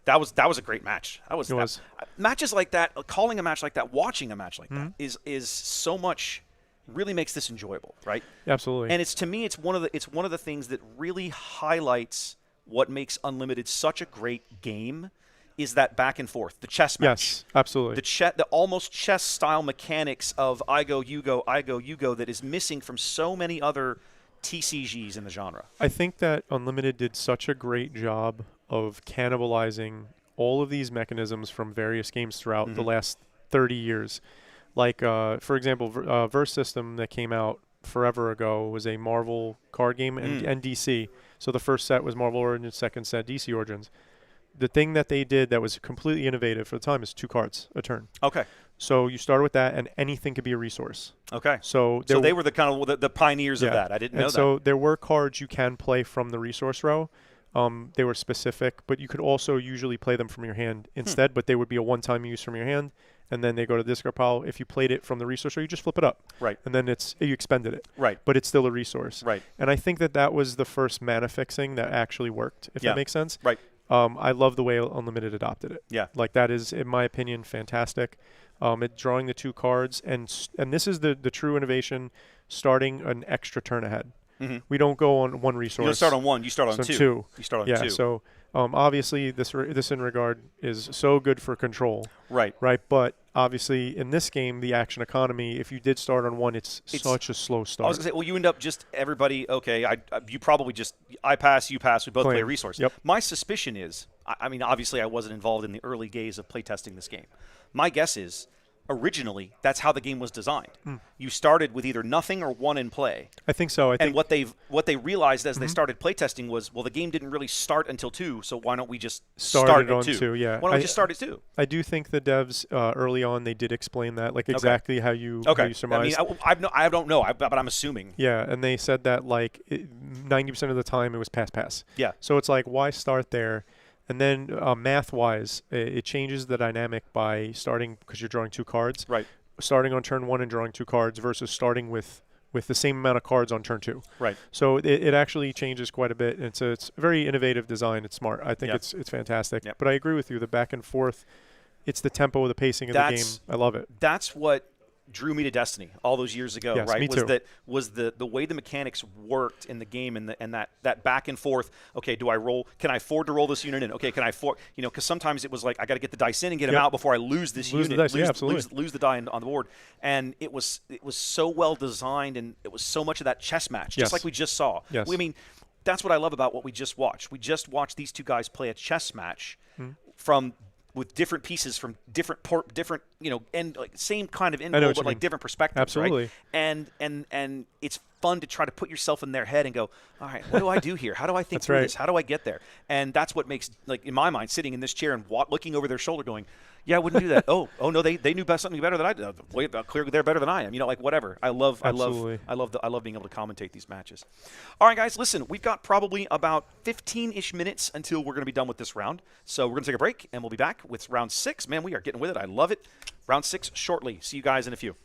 that was a great match. Matches like that, calling a match like that, watching a match like that is so much. Really makes this enjoyable, right? Absolutely. And to me, it's one of the things that really highlights what makes Unlimited such a great game. Is that back and forth, the chess match? Yes, absolutely. The almost chess-style mechanics of I go, you go, I go, you go that is missing from so many other TCGs in the genre. I think that Unlimited did such a great job of cannibalizing all of these mechanisms from various games throughout the last 30 years. Like, for example, Verse System that came out forever ago was a Marvel card game and DC. So the first set was Marvel Origins, second set DC Origins. The thing that they did that was completely innovative for the time is 2 cards a turn. Okay. So you start with that, and anything could be a resource. Okay. So they were the kind of the pioneers of that. I didn't know that. So there were cards you can play from the resource row. They were specific, but you could also usually play them from your hand instead, but they would be a one-time use from your hand, and then they go to the discard pile. If you played it from the resource row, you just flip it up. Right. And then you expended it. Right. But it's still a resource. Right. And I think that was the first mana fixing that actually worked, if that makes sense. Right. I love the way Unlimited adopted it. Yeah. That is, in my opinion, fantastic. Drawing the 2 cards, and this is the true innovation, starting an extra turn ahead. We don't go on one resource. You don't start on one. You start on two. You start on two. Yeah. So obviously this in regard is so good for control. Right. Right. But obviously in this game, the action economy, if you did start on one, it's such a slow start. I was gonna say, well, you end up just everybody. Okay, you probably just I pass, you pass. We both play a resource. Yep. My suspicion is, I mean, obviously I wasn't involved in the early days of playtesting this game. My guess is, originally, that's how the game was designed. You started with either nothing or one in play. I think so. I think what they realized as they started playtesting was, well, the game didn't really start until 2, so why don't we just start start on at 2? Yeah. Why don't we just start at 2? I do think the devs early on they did explain that, like exactly how you surmised. I mean, I don't know, but I'm assuming. Yeah, and they said that like 90% of the time it was pass. Yeah. So it's like, why start there? And then math-wise, it changes the dynamic by starting, because you're drawing 2 cards. Right. Starting on turn 1 and drawing 2 cards versus starting with the same amount of cards on turn 2. Right. So it actually changes quite a bit. It's a very innovative design. It's smart. I think it's fantastic. But I agree with you. The back and forth, it's the tempo, the pacing of the game. I love it. That's what drew me to Destiny all those years ago, yes, right? Me too. Was the way the mechanics worked in the game and that back and forth. Okay, do I roll? Can I afford to roll this unit in? Okay, can I afford? Because sometimes it was like I got to get the dice in and get them out before I lose this unit. The dice, lose the die on the board. And it was so well designed, and it was so much of that chess match, just like we just saw. Yes. I mean, that's what I love about what we just watched. We just watched these two guys play a chess match with different pieces from different end, like same kind of end goal, but like different perspectives. Absolutely. Right? And it's fun to try to put yourself in their head and go, all right, what do I do here? How do I think through this? How do I get there? And that's what makes, like in my mind, sitting in this chair and looking over their shoulder, going, yeah, I wouldn't do that. oh no, they knew something better than I did. Clearly, they're better than I am. Like whatever. I love being able to commentate these matches. All right, guys, listen, we've got probably about 15-ish minutes until we're going to be done with this round. So we're going to take a break, and we'll be back with round 6. Man, we are getting with it. I love it. Round 6 shortly. See you guys in a few.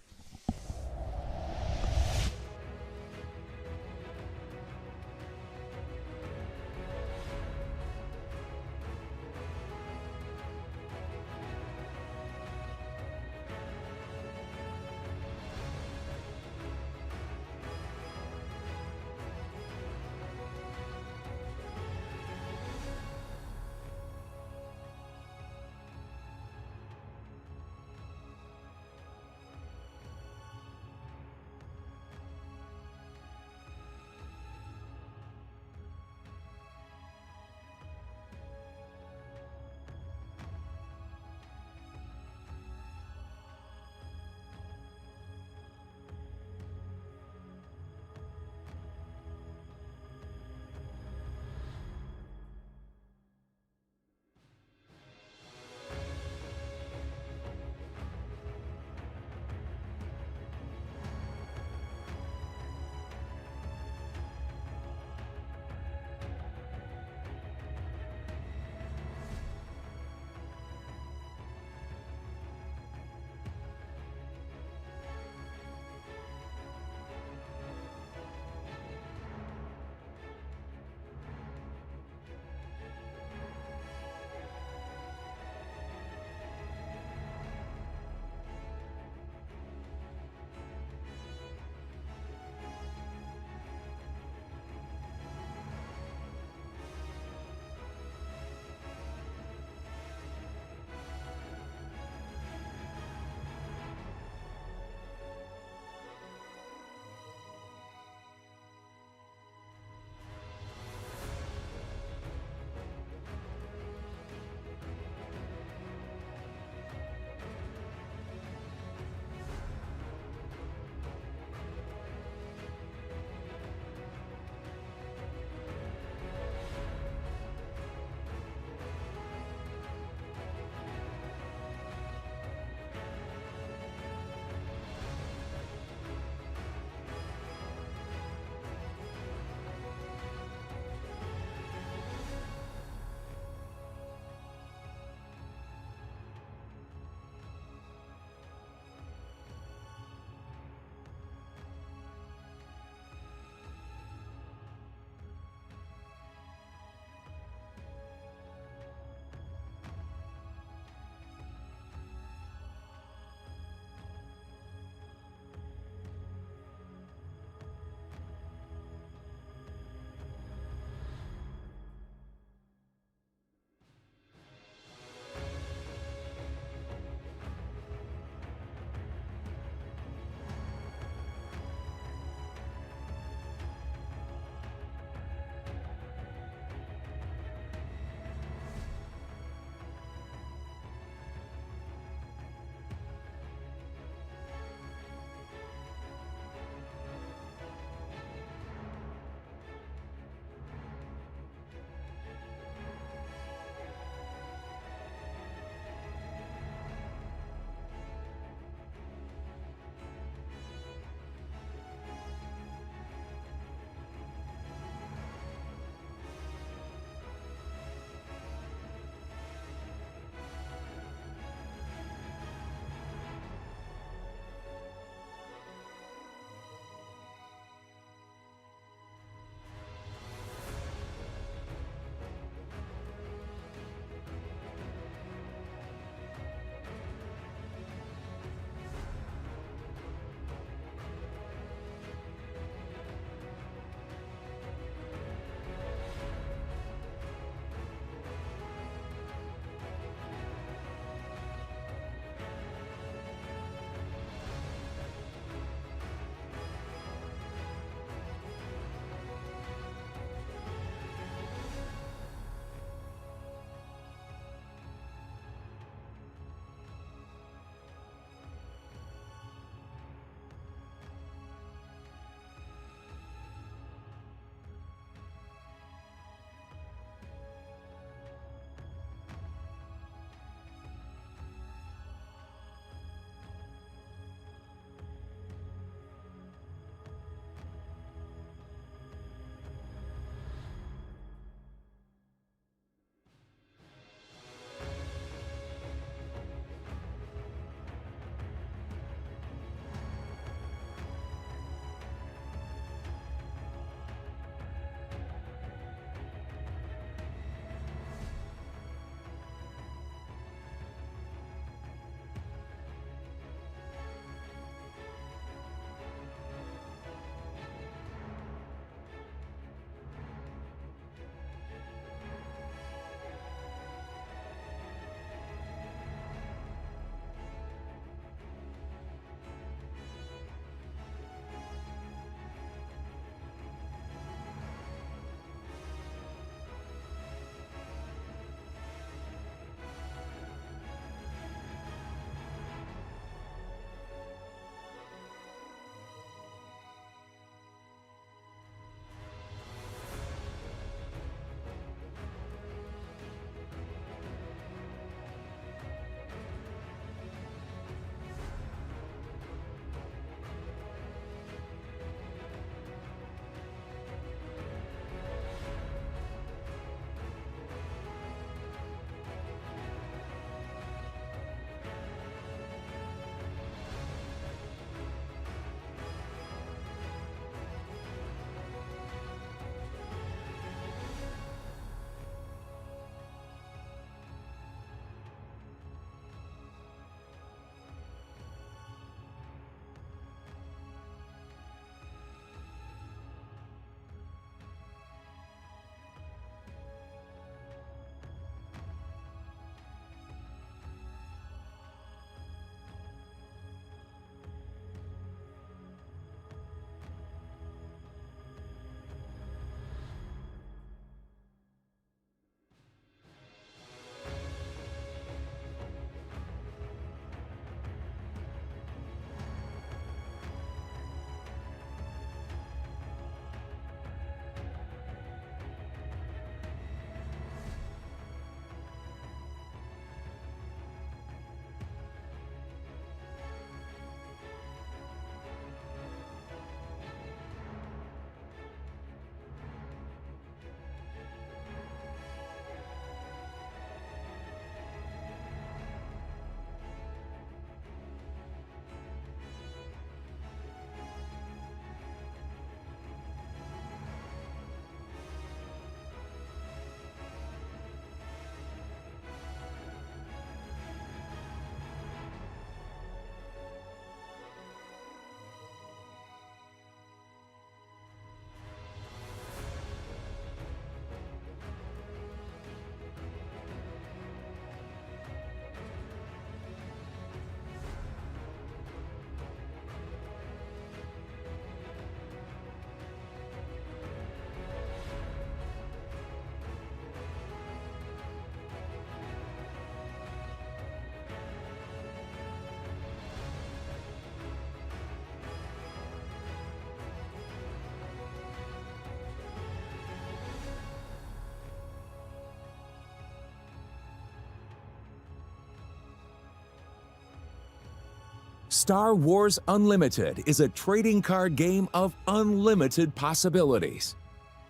Star Wars Unlimited is a trading card game of unlimited possibilities.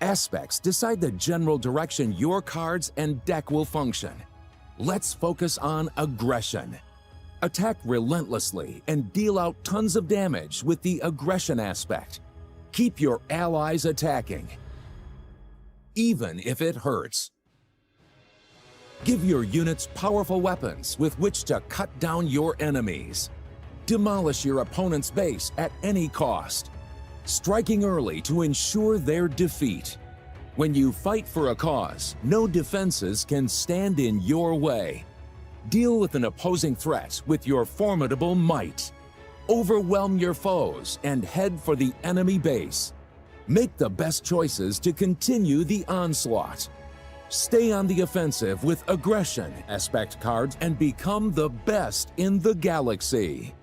Aspects decide the general direction your cards and deck will function. Let's focus on aggression. Attack relentlessly and deal out tons of damage with the aggression aspect. Keep your allies attacking, even if it hurts. Give your units powerful weapons with which to cut down your enemies. Demolish your opponent's base at any cost, striking early to ensure their defeat. When you fight for a cause, no defenses can stand in your way. Deal with an opposing threat with your formidable might. Overwhelm your foes and head for the enemy base. Make the best choices to continue the onslaught. Stay on the offensive with aggression aspect cards and become the best in the galaxy.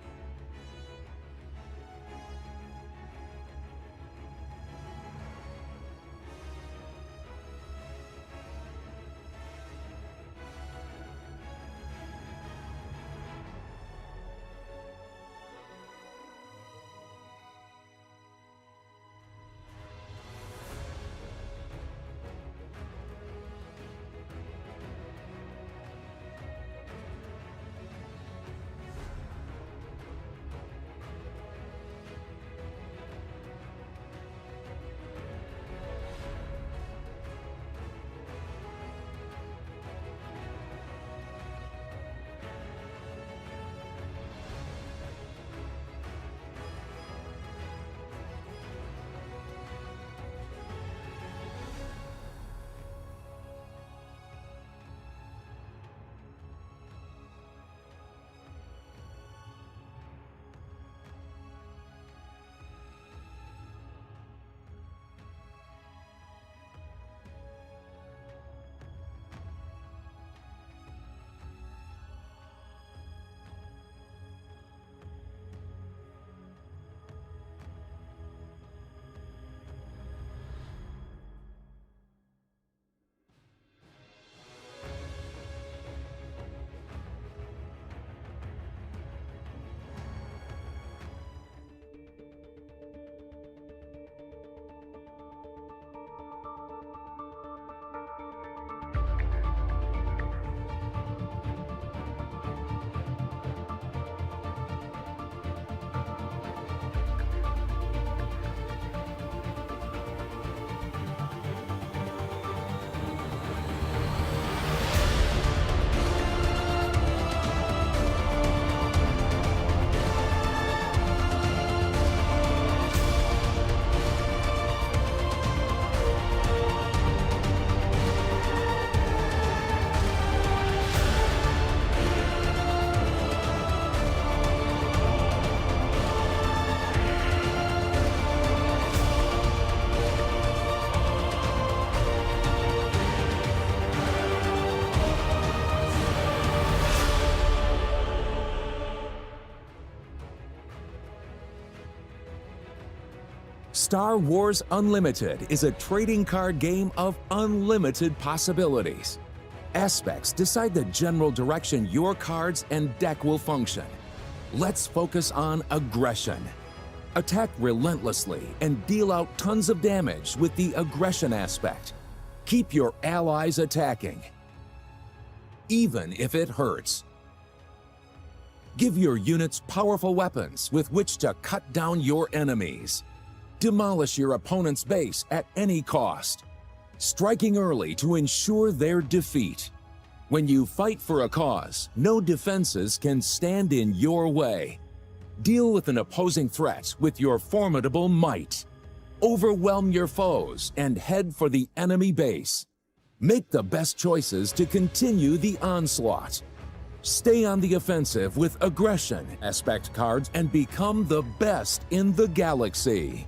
Star Wars Unlimited is a trading card game of unlimited possibilities. Aspects decide the general direction your cards and deck will function. Let's focus on aggression. Attack relentlessly and deal out tons of damage with the aggression aspect. Keep your allies attacking, even if it hurts. Give your units powerful weapons with which to cut down your enemies. Demolish your opponent's base at any cost, striking early to ensure their defeat. When you fight for a cause, no defenses can stand in your way. Deal with an opposing threat with your formidable might. Overwhelm your foes and head for the enemy base. Make the best choices to continue the onslaught. Stay on the offensive with aggression aspect cards and become the best in the galaxy.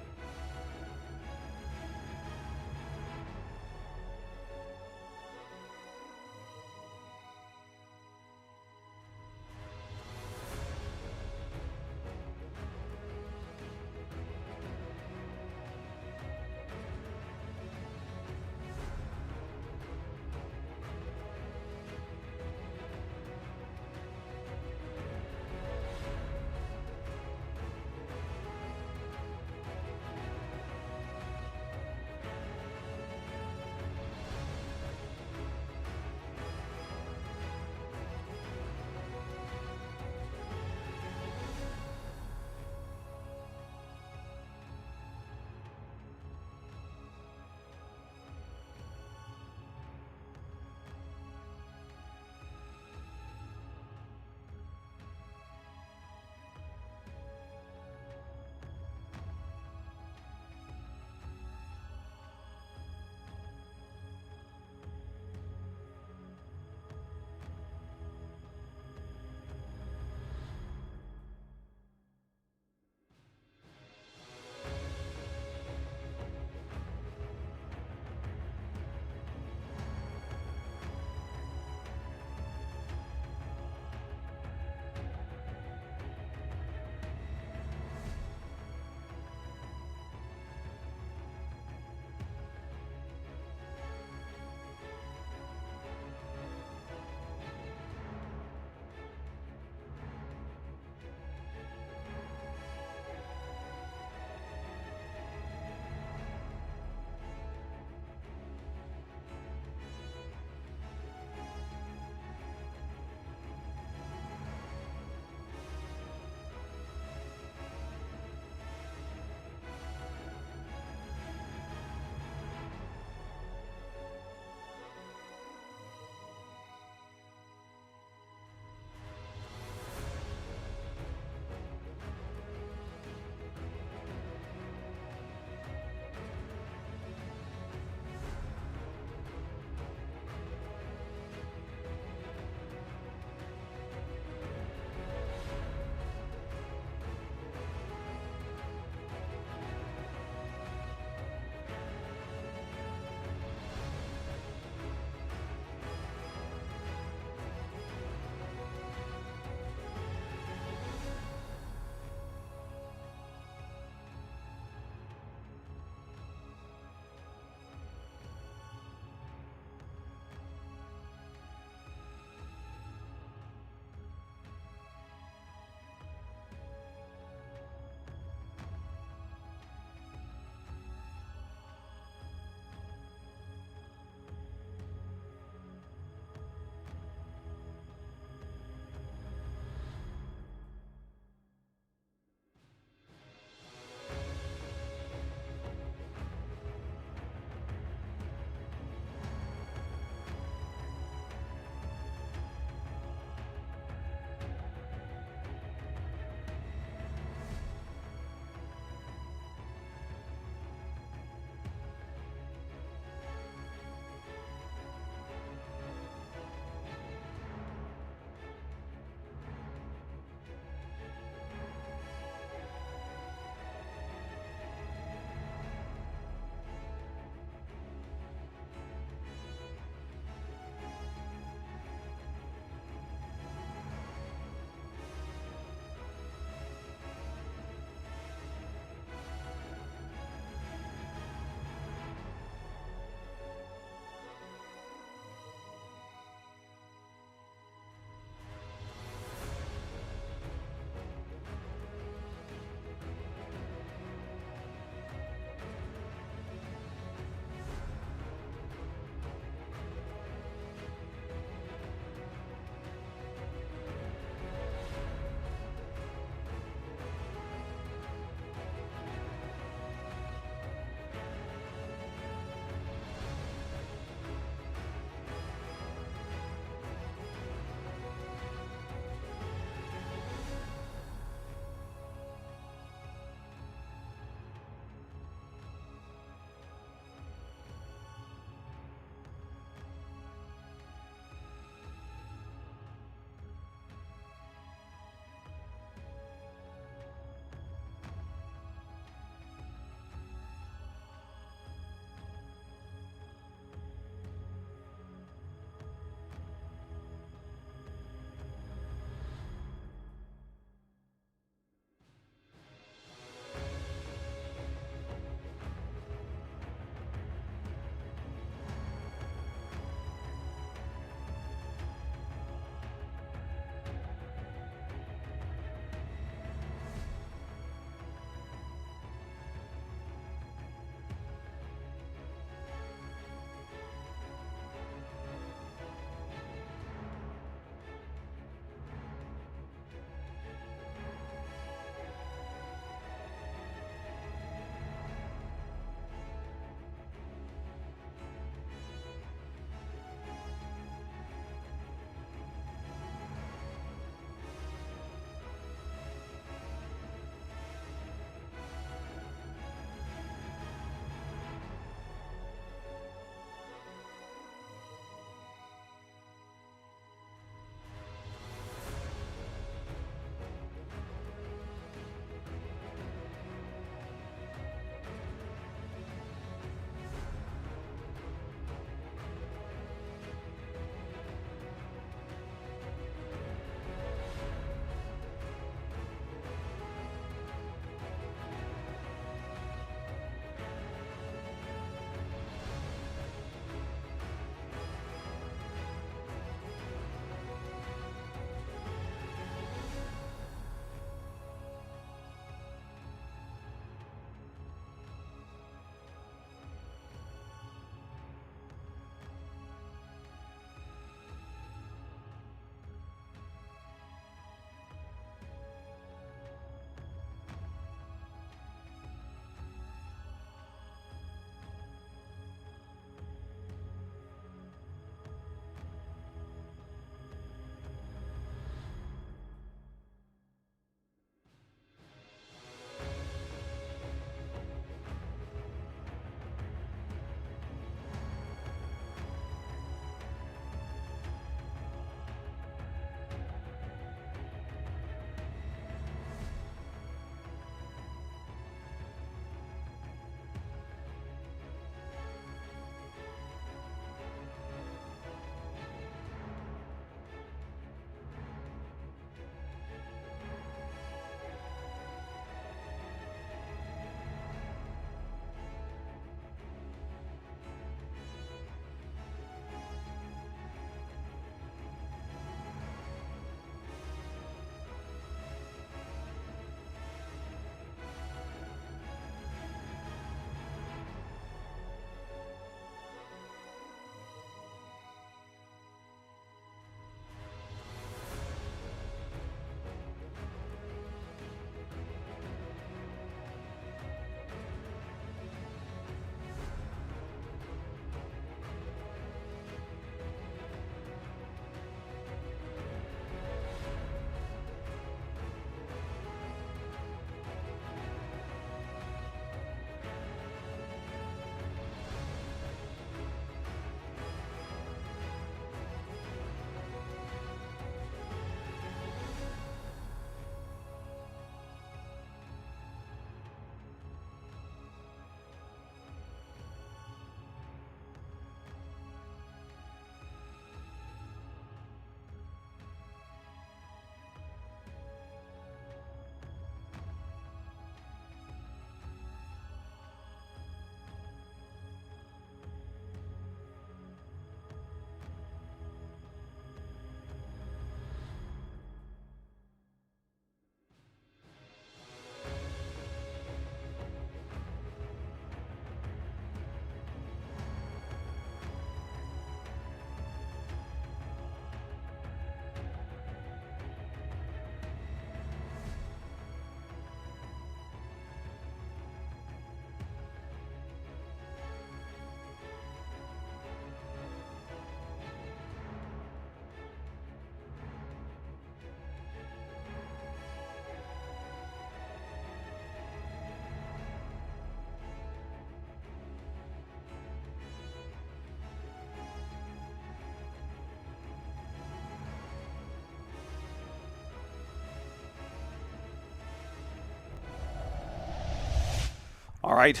All right.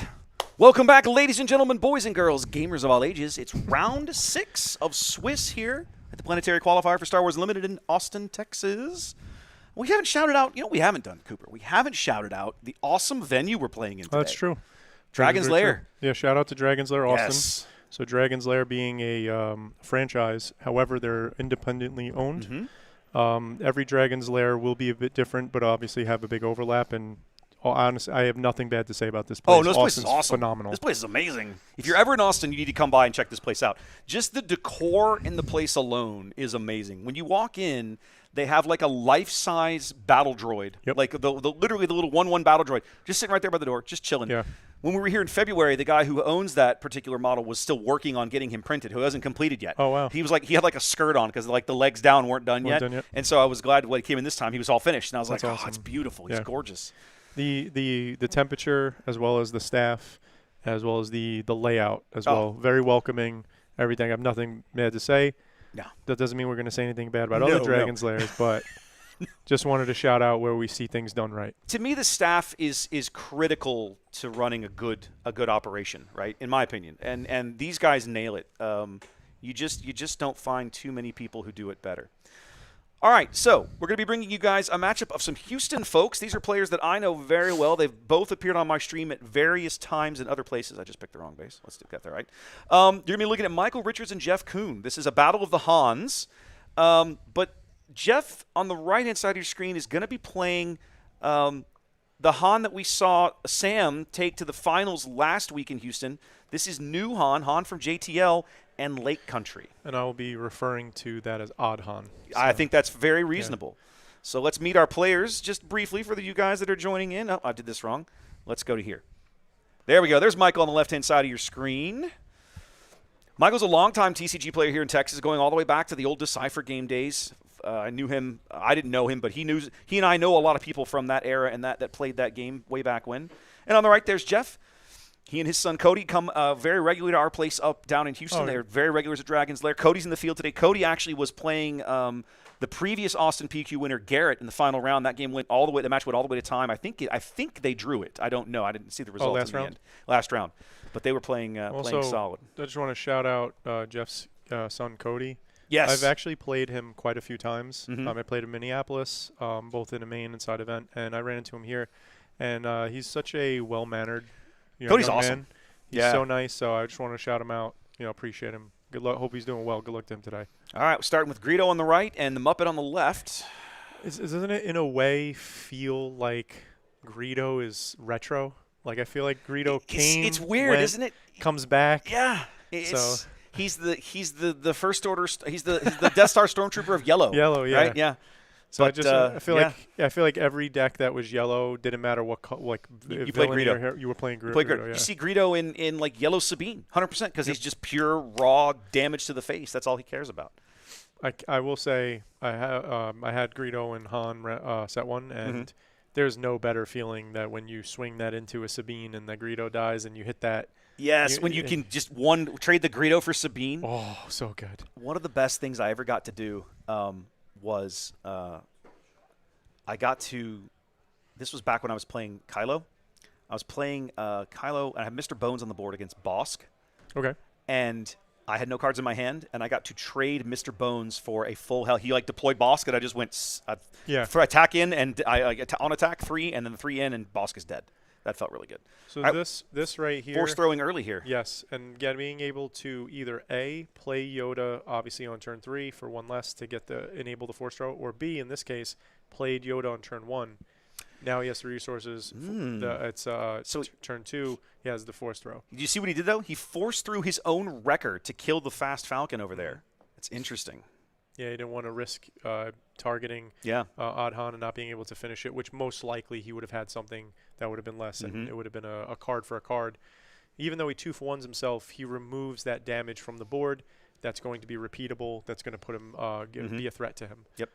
Welcome back, ladies and gentlemen, boys and girls, gamers of all ages. It's round 6 of Swiss here at the Planetary Qualifier for Star Wars Unlimited in Austin, Texas. We haven't shouted out, we haven't done, Cooper. We haven't shouted out the awesome venue we're playing in today. Oh, that's true. Dragon's Lair. True. Yeah, shout out to Dragon's Lair, Austin. Yes. So Dragon's Lair being a franchise, however, they're independently owned. Every Dragon's Lair will be a bit different, but obviously have a big overlap. And honestly, I have nothing bad to say about this place. Oh, no, this place is awesome. Phenomenal. This place is amazing. If you're ever in Austin, you need to come by and check this place out. Just the decor in the place alone is amazing. When you walk in, they have like a life-size battle droid, like literally the little 1/1 battle droid, just sitting right there by the door, just chilling. Yeah. When we were here in February, the guy who owns that particular model was still working on getting him printed, who hasn't completed yet. Oh, wow. He was like, he had like a skirt on because like the legs down weren't done yet. And so I was glad when he came in this time, he was all finished. And I was like, awesome. Oh, it's beautiful. He's gorgeous. The temperature, as well as the staff, as well as the layout as well, very welcoming. Everything. I have nothing bad to say. No. That doesn't mean we're going to say anything bad about other Dragon's Lairs, but just wanted to shout out where we see things done right. To me, the staff is critical to running a good operation, right? In my opinion, and these guys nail it. You just don't find too many people who do it better. All right, so we're going to be bringing you guys a matchup of some Houston folks. These are players that I know very well. They've both appeared on my stream at various times in other places. I just picked the wrong base. Let's get that right. You're going to be looking at Michael Richards and Jeff Kuhn. This is a battle of the Hans. But Jeff, on the right-hand side of your screen, is going to be playing the Han that we saw Sam take to the finals last week in Houston. This is new Han from JTL and Lake Country. And I will be referring to that as Odd Han. So. I think that's very reasonable. Yeah. So let's meet our players just briefly for you guys that are joining in. Oh, I did this wrong. Let's go to here. There we go. There's Michael on the left-hand side of your screen. Michael's a longtime TCG player here in Texas, going all the way back to the old Decipher game days. I knew him. I didn't know him, but he and I know a lot of people from that era and that played that game way back when. And on the right, there's Jeff. He and his son Cody come very regularly to our place up down in Houston. They're very regulars at Dragon's Lair. Cody's in the field today. Cody actually was playing the previous Austin PQ winner Garrett in the final round. That game went all the way. The match went all the way to time. I think they drew it. I don't know. I didn't see the results in the end. Last round, but they were playing solid. I just want to shout out Jeff's son Cody. Yes. I've actually played him quite a few times. I played in Minneapolis, both in a main and side event, and I ran into him here. And he's such a well-mannered Cody's young awesome. Man. He's so nice, so I just want to shout him out. Appreciate him. Good luck. Hope he's doing well. Good luck to him today. All right, we're starting with Greedo on the right and the Muppet on the left. Doesn't it, in a way, feel like Greedo is retro? Like, I feel like Greedo came, it's weird, isn't it? Comes back. Yeah. He's the first order. He's the Death Star Stormtrooper of yellow. Yellow, yeah. Right? Yeah. So I feel like every deck that was yellow didn't matter what you played Greedo. You were playing Greedo. Greedo. You see Greedo in like yellow Sabine, 100%, because he's just pure raw damage to the face. That's all he cares about. I will say I had Greedo and Han set one, and there's no better feeling that when you swing that into a Sabine and the Greedo dies and you hit that. Yes, when you can just trade the Greedo for Sabine. Oh, so good. One of the best things I ever got to do was I got to – this was back when I was playing Kylo. I was playing Kylo, and I had Mr. Bones on the board against Bosk. Okay. And I had no cards in my hand, and I got to trade Mr. Bones for a full hell. He deployed Bosk, and I just went for attack in, and I on attack 3, and then 3 in, and Bosk is dead. That felt really good. So this right here. Force throwing early here. Yes, and being able to either A, play Yoda obviously on turn 3 for 1 less to enable the force throw, or B, in this case, played Yoda on turn 1. Now he has the resources. Turn 2, he has the force throw. Did you see what he did, though? He forced through his own wrecker to kill the fast Falcon over there. That's interesting. Yeah, he didn't want to risk targeting Odd Han and not being able to finish it, which most likely he would have had something that would have been less, and it would have been a card for a card. Even though he 2-for-1s himself, he removes that damage from the board. That's going to be repeatable. That's going to put him be a threat to him. Yep.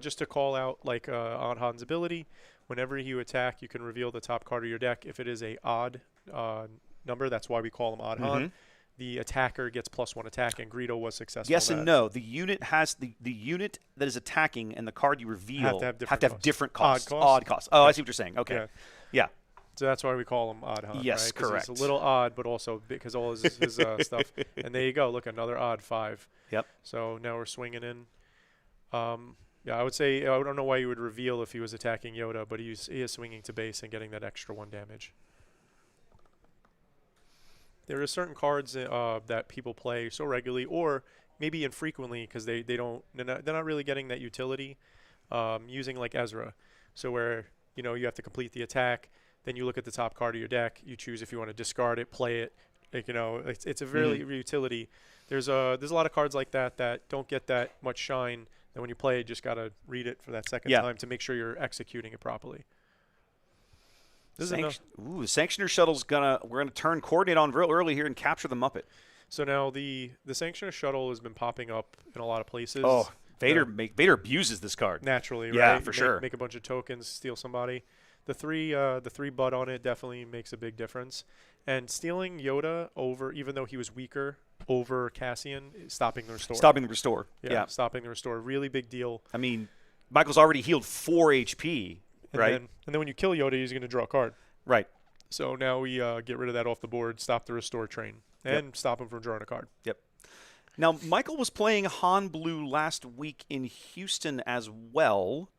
Just to call out Odd Han's ability, whenever you attack, you can reveal the top card of your deck. If it is a odd number, that's why we call him Odd Han. The attacker gets +1 attack, and Greedo was successful. Yes and no. The unit has the unit that is attacking and the card you reveal have to have different costs. Odd costs. Oh, I see what you're saying. Okay. Yeah. So that's why we call him Odd Han. Yes, right? 'Cause correct. He's a little odd, but also because all his stuff. And there you go. Look, another odd 5. Yep. So now we're swinging in. Yeah, I would say I don't know why you would reveal if he was attacking Yoda, but he is swinging to base and getting that extra 1 damage. There are certain cards that people play so regularly, or maybe infrequently, because they're not really getting that utility. Using like Ezra, so where you have to complete the attack, then you look at the top card of your deck, you choose if you want to discard it, play it. Like, it's a really utility. There's a lot of cards like that don't get that much shine. And when you play, you just gotta read it for that second time to make sure you're executing it properly. The Sanctioner Shuttle's we're gonna turn coordinate on real early here and capture the Muppet. So now the Sanctioner Shuttle has been popping up in a lot of places. Oh, Vader abuses this card naturally, right? Yeah, for sure. Make a bunch of tokens, steal somebody. The three bud on it definitely makes a big difference. And stealing Yoda over, even though he was weaker over Cassian, stopping the restore. Stopping the restore. Yeah. Stopping the restore. Really big deal. I mean, Michael's already healed 4 HP, right? And then when you kill Yoda, he's going to draw a card. Right. So now we get rid of that off the board, stop the restore train, and stop him from drawing a card. Yep. Now, Michael was playing Han Blue last week in Houston as well.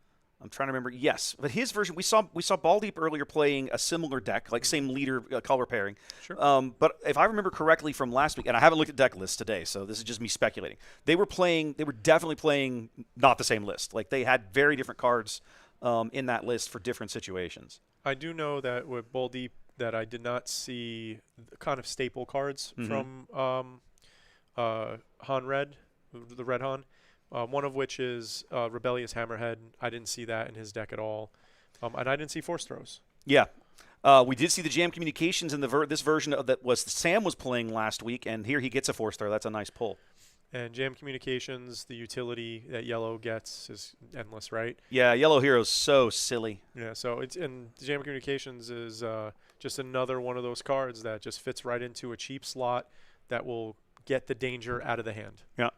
I'm trying to remember. Yes, but his version, we saw Baldeep earlier playing a similar deck, like same leader color pairing. Sure. But if I remember correctly from last week, and I haven't looked at deck lists today, so this is just me speculating. They were definitely playing not the same list. Like they had very different cards in that list for different situations. I do know that with Baldeep that I did not see the kind of staple cards from Han Red, the Red Han. One of which is Rebellious Hammerhead. I didn't see that in his deck at all. And I didn't see Force Throws. Yeah. We did see the Jam Communications in this version that Sam was playing last week, and here he gets a Force Throw. That's a nice pull. And Jam Communications, the utility that Yellow gets is endless, right? Yeah, Yellow Hero's so silly. Yeah, so Jam Communications is just another one of those cards that just fits right into a cheap slot that will get the danger out of the hand. Yeah.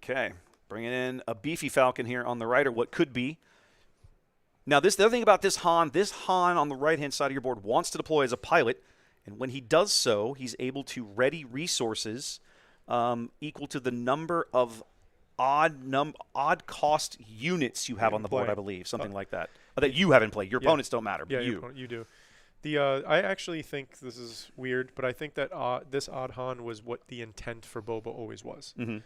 Okay, bringing in a beefy Falcon here on the right, or what could be. Now, the other thing about this Han on the right-hand side of your board wants to deploy as a pilot, and when he does so, he's able to ready resources equal to the number of odd cost units you have on the board, I believe, something like that. That you haven't played. Your opponents don't matter, but you do. I actually think this is weird, but I think that this Odd Han was what the intent for Boba always was. Mm-hmm.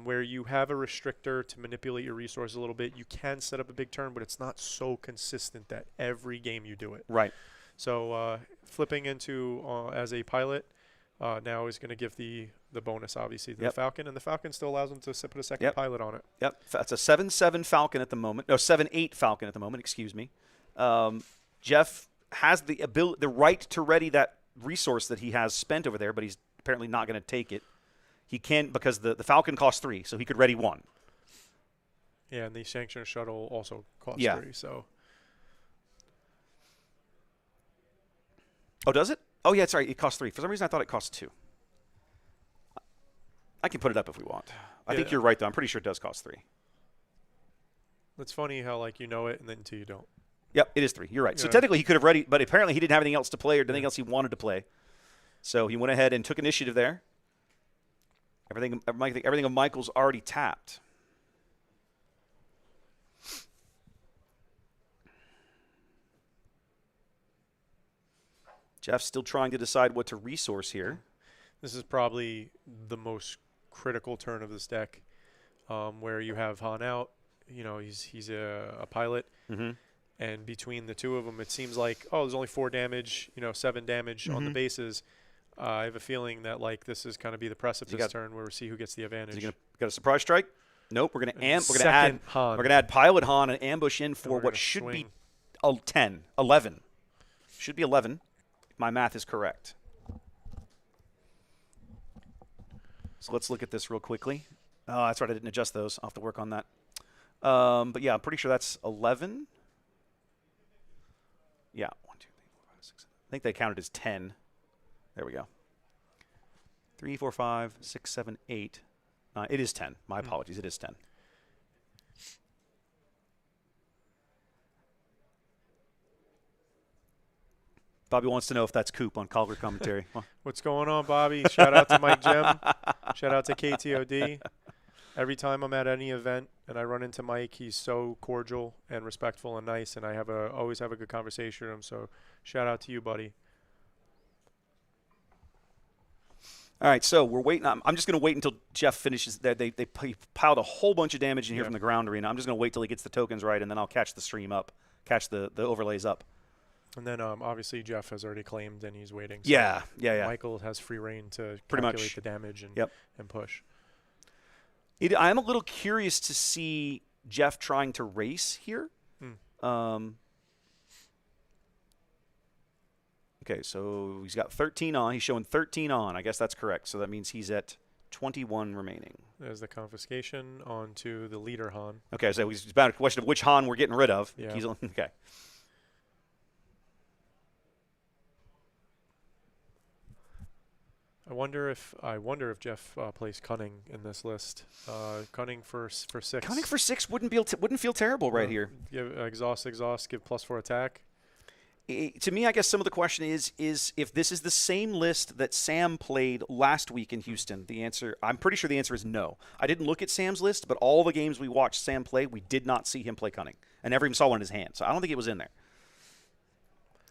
Where you have a restrictor to manipulate your resources a little bit. You can set up a big turn, but it's not so consistent that every game you do it. Right. So flipping into as a pilot now is going to give the bonus, obviously, to the Falcon, and the Falcon still allows them to put a second pilot on it. Yep. That's a 7/7 Falcon at the moment. No, 7/8 Falcon at the moment, excuse me. Jeff has the right to ready that resource that he has spent over there, but he's apparently not going to take it. He can because the Falcon costs 3, so he could ready 1. Yeah, and the Sanctioner Shuttle also costs 3. So. Oh, does it? Oh, yeah, sorry. It costs 3. For some reason, I thought it cost 2. I can put it up if we want. I think you're right, though. I'm pretty sure it does cost 3. It's funny how you know it and then until you don't. Yep, it is 3. You're right. So technically, he could have ready, but apparently he didn't have anything else to play or anything else he wanted to play. So he went ahead and took initiative there. Everything of Michael's already tapped. Jeff's still trying to decide what to resource here. This is probably the most critical turn of this deck, where you have Han out. He's a pilot, and between the two of them, it seems like there's only 4 damage, 7 damage on the bases. I have a feeling that this is going to be the precipice turn where we see who gets the advantage. Got a surprise strike? Nope. We're going to add pilot Han and ambush in for what should be 11. Should be 11. If my math is correct. So let's look at this real quickly. Oh, that's right. I didn't adjust those. I'll have to work on that. But yeah, I'm pretty sure that's 11. Yeah. 1, 2, 3, 4, 5, 6, 7. I think they counted as 10. There we go. 3, 4, 5, 6, 7, 8. It is 10. My apologies. It is 10. Bobby wants to know if that's Coop on color commentary. What's going on, Bobby? Shout out to Mike Gem. Shout out to KTOD. Every time I'm at any event and I run into Mike, he's so cordial and respectful and nice, and I always have a good conversation with him. So shout out to you, buddy. All right, so we're waiting. I'm just going to wait until Jeff finishes. They piled a whole bunch of damage in here from the ground arena. I'm just going to wait till he gets the tokens right, and then I'll catch the stream up, catch the overlays up. And then obviously Jeff has already claimed and he's waiting. So yeah. Michael has free reign to pretty calculate much the damage and push. I'm a little curious to see Jeff trying to race here. Okay, so he's got 13 on. He's showing 13 on. I guess that's correct. So that means he's at 21 remaining. There's the confiscation onto the leader Han. Okay, so it's about a question of which Han we're getting rid of. Yeah. Okay. I wonder if Jeff plays Cunning in this list. Cunning for 6. Cunning for 6 wouldn't feel terrible right here. Give exhaust, give +4 attack. To me, I guess some of the question is if this is the same list that Sam played last week in Houston. I'm pretty sure the answer is no. I didn't look at Sam's list, but all the games we watched Sam play, we did not see him play Cunning. I never even saw one in his hand, so I don't think it was in there.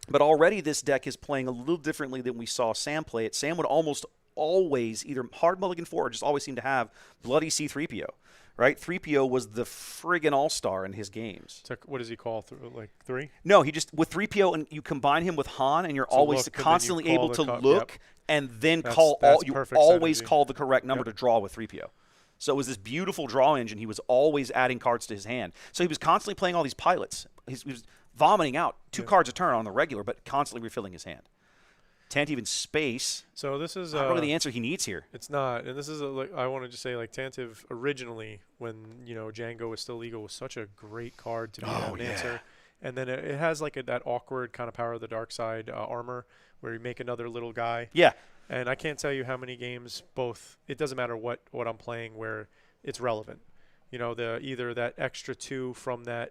But already this deck is playing a little differently than we saw Sam play it. Sam would almost always either hard mulligan 4 or just always seem to have bloody C-3PO. Right, 3PO was the friggin' all-star in his games. So what does he call? Like 3? No, he just with 3PO and you combine him with Han, and you're always constantly able to look and then call. You always call the correct number to draw with 3PO. So it was this beautiful draw engine. He was always adding cards to his hand. So he was constantly playing all these pilots. He was vomiting out 2 cards a turn on the regular, but constantly refilling his hand. Tantive in space. So this is not really the answer he needs here. It's not, and this is I want to just say Tantive originally, when Django was still legal, was such a great card to be an answer, and then it has that awkward kind of power of the dark side armor where you make another little guy. Yeah. And I can't tell you how many games it doesn't matter what I'm playing where it's relevant. Either that extra 2 from the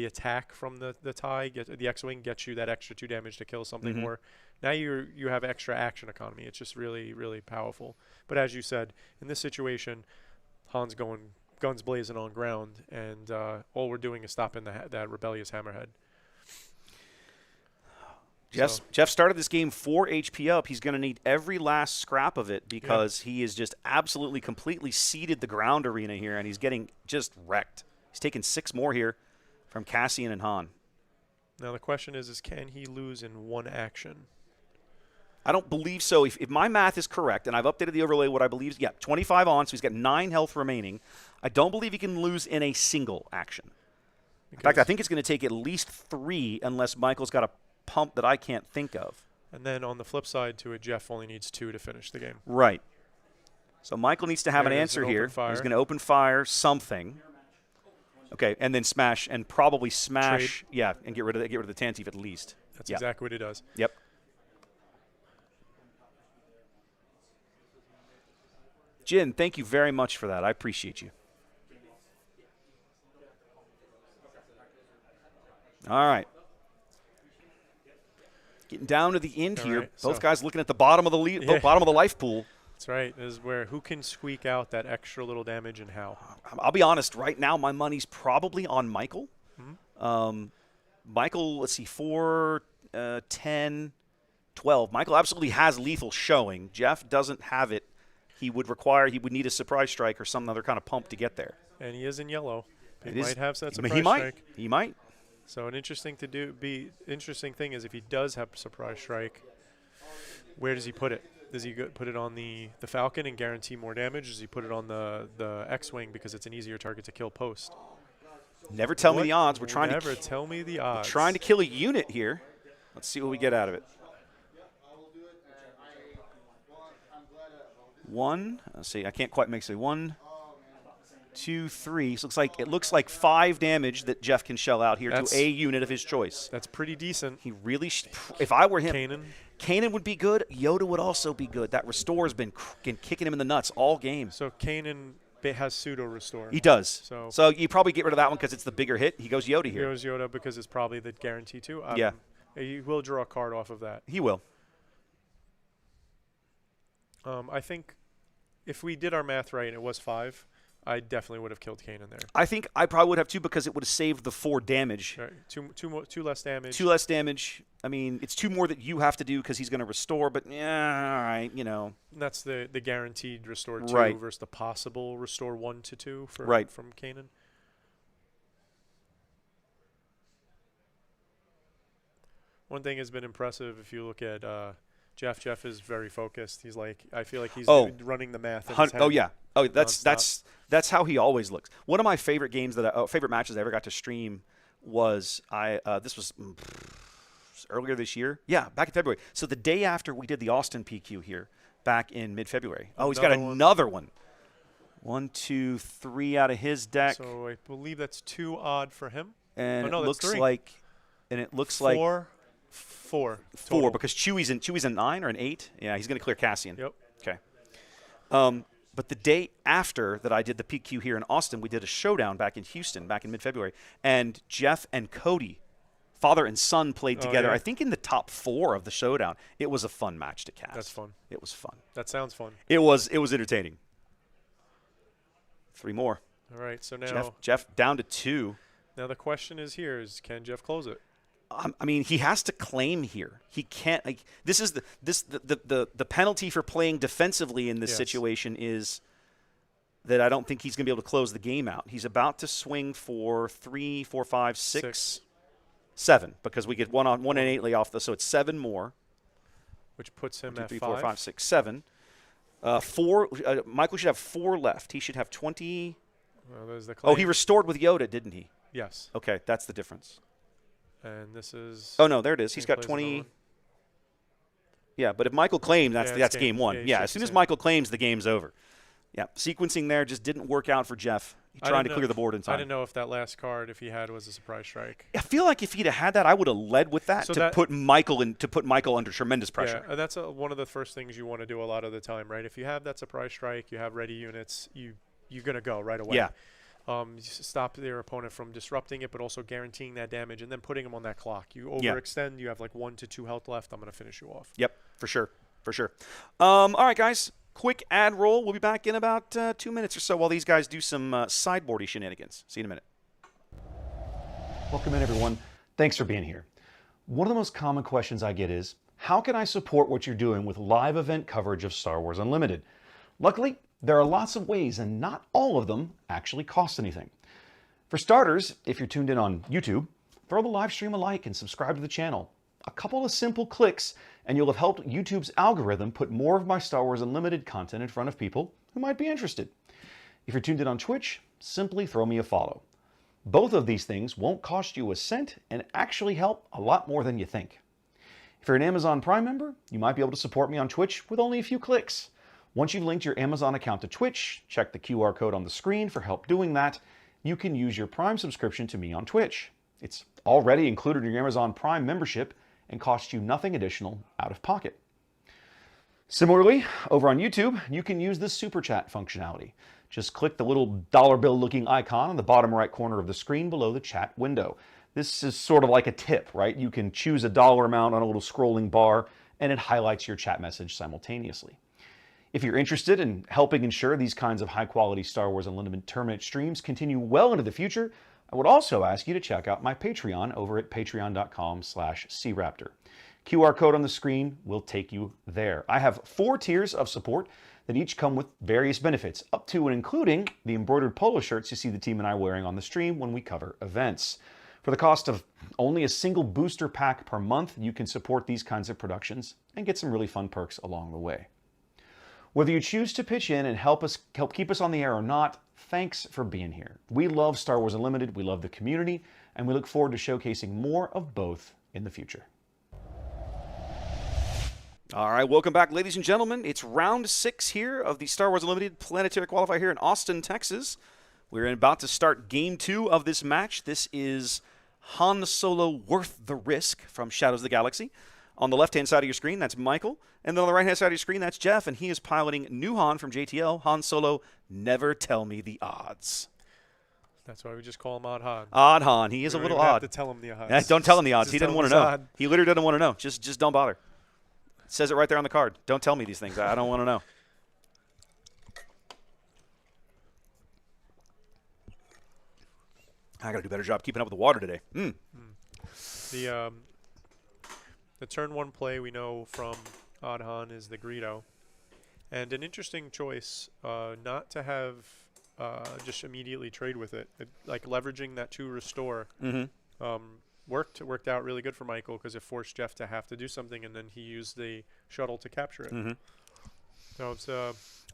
attack from the tie, the X-Wing gets you that extra 2 damage to kill something, or now you have extra action economy. It's just really, really powerful. But as you said, in this situation, Han's going guns blazing on ground, and all we're doing is stopping that rebellious hammerhead. Jeff started this game 4 HP up. He's going to need every last scrap of it because he is just absolutely, completely seeded the ground arena here, and he's getting just wrecked. He's taking 6 more here from Cassian and Han. Now the question is can he lose in 1 action? I don't believe so. If my math is correct, and I've updated the overlay, what I believe is, 25 on, so he's got 9 health remaining. I don't believe he can lose in a single action. In fact, I think it's going to take at least 3 unless Michael's got a pump that I can't think of. And then on the flip side to it, Jeff only needs 2 to finish the game. Right. So Michael needs to have an answer here. He's going to open fire something. Okay, and then smash, and probably smash, and get rid of the Tantive at least. That's exactly what he does. Yep. Jin, thank you very much for that. I appreciate you. All right. Getting down to the end here. Right, both guys looking at the bottom of the bottom of the life pool. That's right. This is where who can squeak out that extra little damage and how. I'll be honest. Right now, my money's probably on Michael. Michael, let's see, 4, 10, 12. Michael absolutely has lethal showing. Jeff doesn't have it. He would need a surprise strike or some other kind of pump to get there. And he is in yellow. He might have that surprise strike. He might. So an interesting thing is if he does have surprise strike, where does he put it? Does he put it on the Falcon and guarantee more damage? Does he put it on the X-Wing because it's an easier target to kill post? Never tell me the odds. We're trying tell me the odds. We're trying to kill a unit here. Let's see what we get out of it. 1. Let's see. I can't quite make it. 1, 2, 3. So it looks like 5 damage that Jeff can shell out here to a unit of his choice. That's pretty decent. He really. If I were him, Kanan would be good. Yoda would also be good. That restore has been kicking him in the nuts all game. So Kanan has pseudo restore. He does. So you probably get rid of that one because it's the bigger hit. He goes Yoda here. He goes Yoda because it's probably the guarantee too. He will draw a card off of that. He will. I think if we did our math right and it was 5, I definitely would have killed Kanan there. I think I probably would have too because it would have saved the 4 damage. Right. Two less damage. 2 less damage. I mean, it's 2 more that you have to do because he's going to restore, but yeah, all right, you know. And that's the guaranteed restore 2 right. versus the possible restore 1 to 2 for, right. from Kanan. One thing has been impressive if you look at Jeff. Jeff is very focused. He's like, I feel like he's running the math. In his head yeah. Oh, that's nonstop. that's how he always looks. One of my favorite games favorite matches I ever got to stream was this was earlier this year. Yeah, back in February. So the day after we did the Austin PQ here, back in mid-February. Oh, he's got another one. 1, 2, 3 out of his deck. So I believe that's 2 odd for him. And no, it looks 3. like, Four total. because Chewy's a 9 or an 8. Yeah, he's going to clear Cassian. Yep. Okay. But the day after that I did the PQ here in Austin, we did a showdown back in Houston back in mid-February, and Jeff and Cody, father and son, played together. Yeah. I think in the top 4 of the showdown. It was a fun match to cast. That's fun. It was fun. That sounds fun. It was entertaining. 3 more. All right, so now Jeff down to 2. Now the question is can Jeff close it? I mean, he has to claim here. He can't. Like, this is the penalty for playing defensively in this situation is that I don't think he's going to be able to close the game out. He's about to swing for 3, 4, 5, 6, 7 because we get 1 and 8 lay off so it's 7 more. Which puts him 1, 2, at 3, 5. 4, 5, 6, 7. 4. Michael should have 4 left. He should have 20. Well, there's the claim. Oh, he restored with Yoda, didn't he? Yes. Okay, that's the difference. And this is. Oh no, there it is. He's got 20. Yeah, but if Michael claims, that's game 1. Yeah, as soon as Michael claims, the game's over. Yeah, sequencing there just didn't work out for Jeff. Trying to clear the board in time. I didn't know if that last card, if he had, was a surprise strike. I feel like if he'd have had that, I would have led with that put Michael under tremendous pressure. Yeah, that's one of the first things you want to do a lot of the time, right? If you have that surprise strike, you have ready units, you're gonna go right away. Yeah. Stop their opponent from disrupting it, but also guaranteeing that damage and then putting them on that clock. You overextend, you have like 1 to 2 health left. I'm going to finish you off. Yep, for sure. All right, guys. Quick ad roll. We'll be back in about 2 minutes or so while these guys do some sideboardy shenanigans. See you in a minute. Welcome in, everyone. Thanks for being here. One of the most common questions I get is, how can I support what you're doing with live event coverage of Star Wars Unlimited? Luckily, there are lots of ways, and not all of them actually cost anything. For starters, if you're tuned in on YouTube, throw the live stream a like and subscribe to the channel. A couple of simple clicks, and you'll have helped YouTube's algorithm put more of my Star Wars Unlimited content in front of people who might be interested. If you're tuned in on Twitch, simply throw me a follow. Both of these things won't cost you a cent and actually help a lot more than you think. If you're an Amazon Prime member, you might be able to support me on Twitch with only a few clicks. Once you've linked your Amazon account to Twitch, check the QR code on the screen for help doing that. You can use your Prime subscription to me on Twitch. It's already included in your Amazon Prime membership and costs you nothing additional out of pocket. Similarly, over on YouTube, you can use the Super Chat functionality. Just click the little dollar bill looking icon on the bottom right corner of the screen below the chat window. This is sort of like a tip, right? You can choose a dollar amount on a little scrolling bar and it highlights your chat message simultaneously. If you're interested in helping ensure these kinds of high-quality Star Wars Unlimited tournament streams continue well into the future, I would also ask you to check out my Patreon over at patreon.com/craptor. QR code on the screen will take you there. I have 4 tiers of support that each come with various benefits, up to and including the embroidered polo shirts you see the team and I wearing on the stream when we cover events. For the cost of only a single booster pack per month, you can support these kinds of productions and get some really fun perks along the way. Whether you choose to pitch in and help keep us on the air or not, thanks for being here. We love Star Wars Unlimited, we love the community, and we look forward to showcasing more of both in the future. All right, welcome back, ladies and gentlemen. It's round 6 here of the Star Wars Unlimited Planetary Qualifier here in Austin, Texas. We're about to start Game 2 of this match. This is Han Solo Worth the Risk from Shadows of the Galaxy. On the left-hand side of your screen, that's Michael. And then on the right-hand side of your screen, that's Jeff. And he is piloting new Han from JTL, Han Solo, Never Tell Me the Odds. That's why we just call him Odd Han. Odd Han. He is We a don't little even have odd. to tell him the odds. Yeah, don't tell him the odds. Just He tell didn't him want it's to know. odd. He literally doesn't want to know. Just don't bother. It says it right there on the card. Don't tell me these things. I don't want to know. I got to do a better job keeping up with the water today. The turn 1 play we know from Odd Han is the Greedo. And an interesting choice not to have just immediately trade with it. Like leveraging that 2 restore worked out really good for Michael because it forced Jeff to have to do something, and then he used the shuttle to capture it. So it's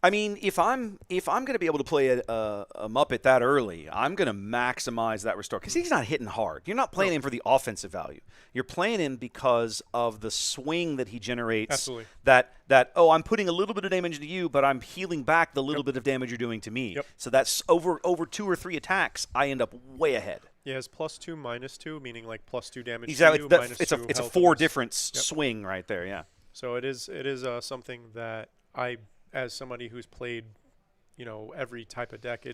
I mean, if I'm going to be able to play a Muppet that early, I'm going to maximize that restore because he's not hitting hard. You're not playing him for the offensive value. You're playing him because of the swing that he generates. Absolutely. That I'm putting a little bit of damage into you, but I'm healing back the little bit of damage you're doing to me. So that's over 2 or 3 attacks. I end up way ahead. Yeah, it's +2, -2, meaning like +2 damage. Exactly. To you, It's a -2 4 health. difference swing right there. Yeah. So it is something that I, as somebody who's played, every type of deck,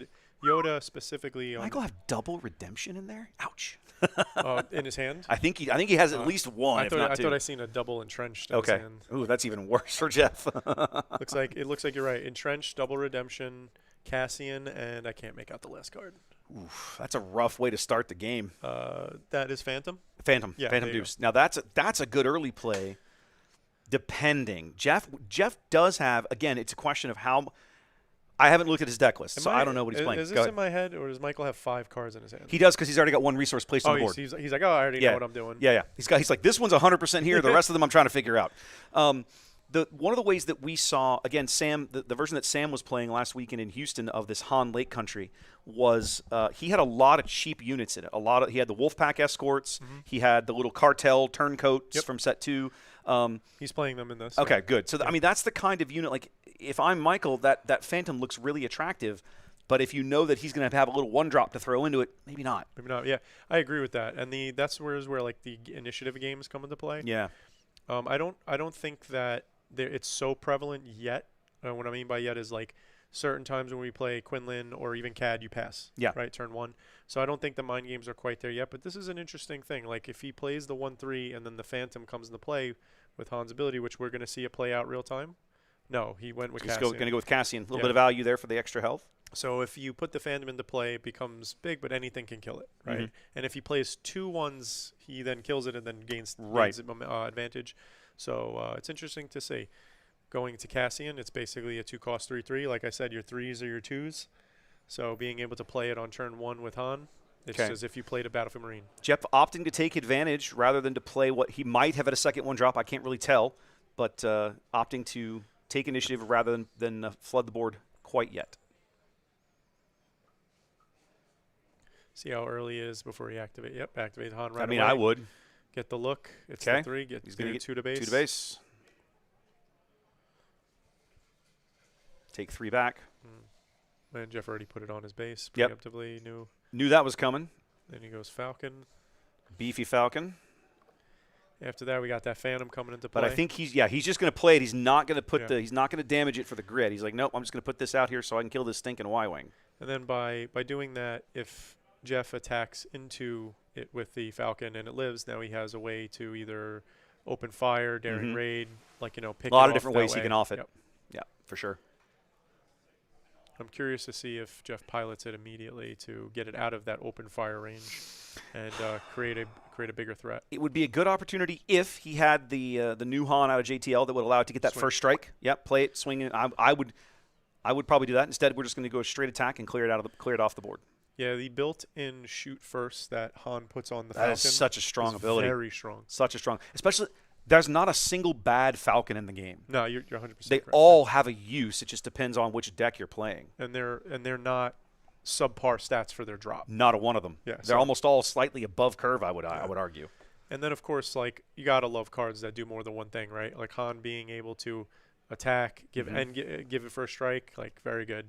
Yoda specifically. Michael have double redemption in there? Ouch. In his hand. I think he has at least one. I if not 2. thought I seen a double entrenched. In his Okay. hand. Ooh, that's even worse for Jeff. It looks like you're right. Entrenched, double redemption, Cassian, and I can't make out the last card. Oof, that's a rough way to start the game. That is Phantom. Phantom Yeah, Deuce. Now that's a good early play. Depending, Jeff does have, again, it's a question of how. I haven't looked at his deck list, so I don't know what he's playing. Is this in my head, or does Michael have 5 cards in his hand? He does because he's already got 1 resource placed on the board. He's like, oh, I already know what I'm doing. Yeah. He's like, this one's 100% here. The rest of them I'm trying to figure out. One of the ways that we saw, again, Sam, the version that Sam was playing last weekend in Houston of this Han Lake Country was he had a lot of cheap units in it. He had the Wolfpack escorts. He had the little cartel turncoats from set 2. He's playing them in this. Okay, good. So I mean, that's the kind of unit. Like, if I'm Michael, that Phantom looks really attractive. But if you know that he's going to have a little 1-drop to throw into it, maybe not. Maybe not. Yeah, I agree with that. And that's where like the initiative games come into play. Yeah. I don't think that it's so prevalent yet. What I mean by yet is like certain times when we play Quinlan or even CAD, you pass. Yeah. Right, turn 1. So I don't think the mind games are quite there yet. But this is an interesting thing. Like if he plays the 1/3 and then the Phantom comes into play with Han's ability, which we're going to see it play out real time. No, he went with Cassian. Going to go with Cassian. A little bit of value there for the extra health. So if you put the Phantom into play, it becomes big, but anything can kill it, right? And if he plays 2 1s, he then kills it and then gains advantage. So it's interesting to see. Going to Cassian, it's basically a 2-cost 3/3. Like I said, your 3s are your 2s. So being able to play it on turn 1 with Han, it's as if you played a Battlefield Marine. Jeff opting to take advantage rather than to play what he might have at a second 1-drop. I can't really tell, but opting to take initiative rather than flood the board quite yet. See how early he is before he activates. Yep, activate Han right away. I would. Get the look. It's the 3. He's going to get 2 to base. 2 to base. Take 3 back. And Jeff already put it on his base Yep. preemptively. Knew that was coming. Then he goes Falcon. Beefy Falcon. After that, we got that Phantom coming into play. But I think he's just going to play it. He's not going to put he's not going to damage it for the grid. He's like, nope, I'm just going to put this out here so I can kill this stinking Y-wing. And then by doing that, if Jeff attacks into it with the Falcon and it lives, now he has a way to either open fire, daring raid, pick it off. A lot of different ways he can off it. Yep. Yeah, for sure. I'm curious to see if Jeff pilots it immediately to get it out of that open fire range and create a bigger threat. It would be a good opportunity if he had the new Han out of JTL that would allow it to get that first strike. Yep, play it, swing it. I would probably do that. Instead, we're just going to go straight attack and clear it off the board. Yeah, the built-in shoot first that Han puts on the Falcon. That is such a strong ability. Very strong. Such a strong. Especially, there's not a single bad Falcon in the game. No, you're 100%. They correct. all have a use. It just depends on which deck you're playing. And they're not subpar stats for their drop. Not a one of them. Yeah, they're almost all slightly above curve. I would argue. And then of course, like you gotta love cards that do more than one thing, right? Like Han being able to attack, give it first strike, like very good.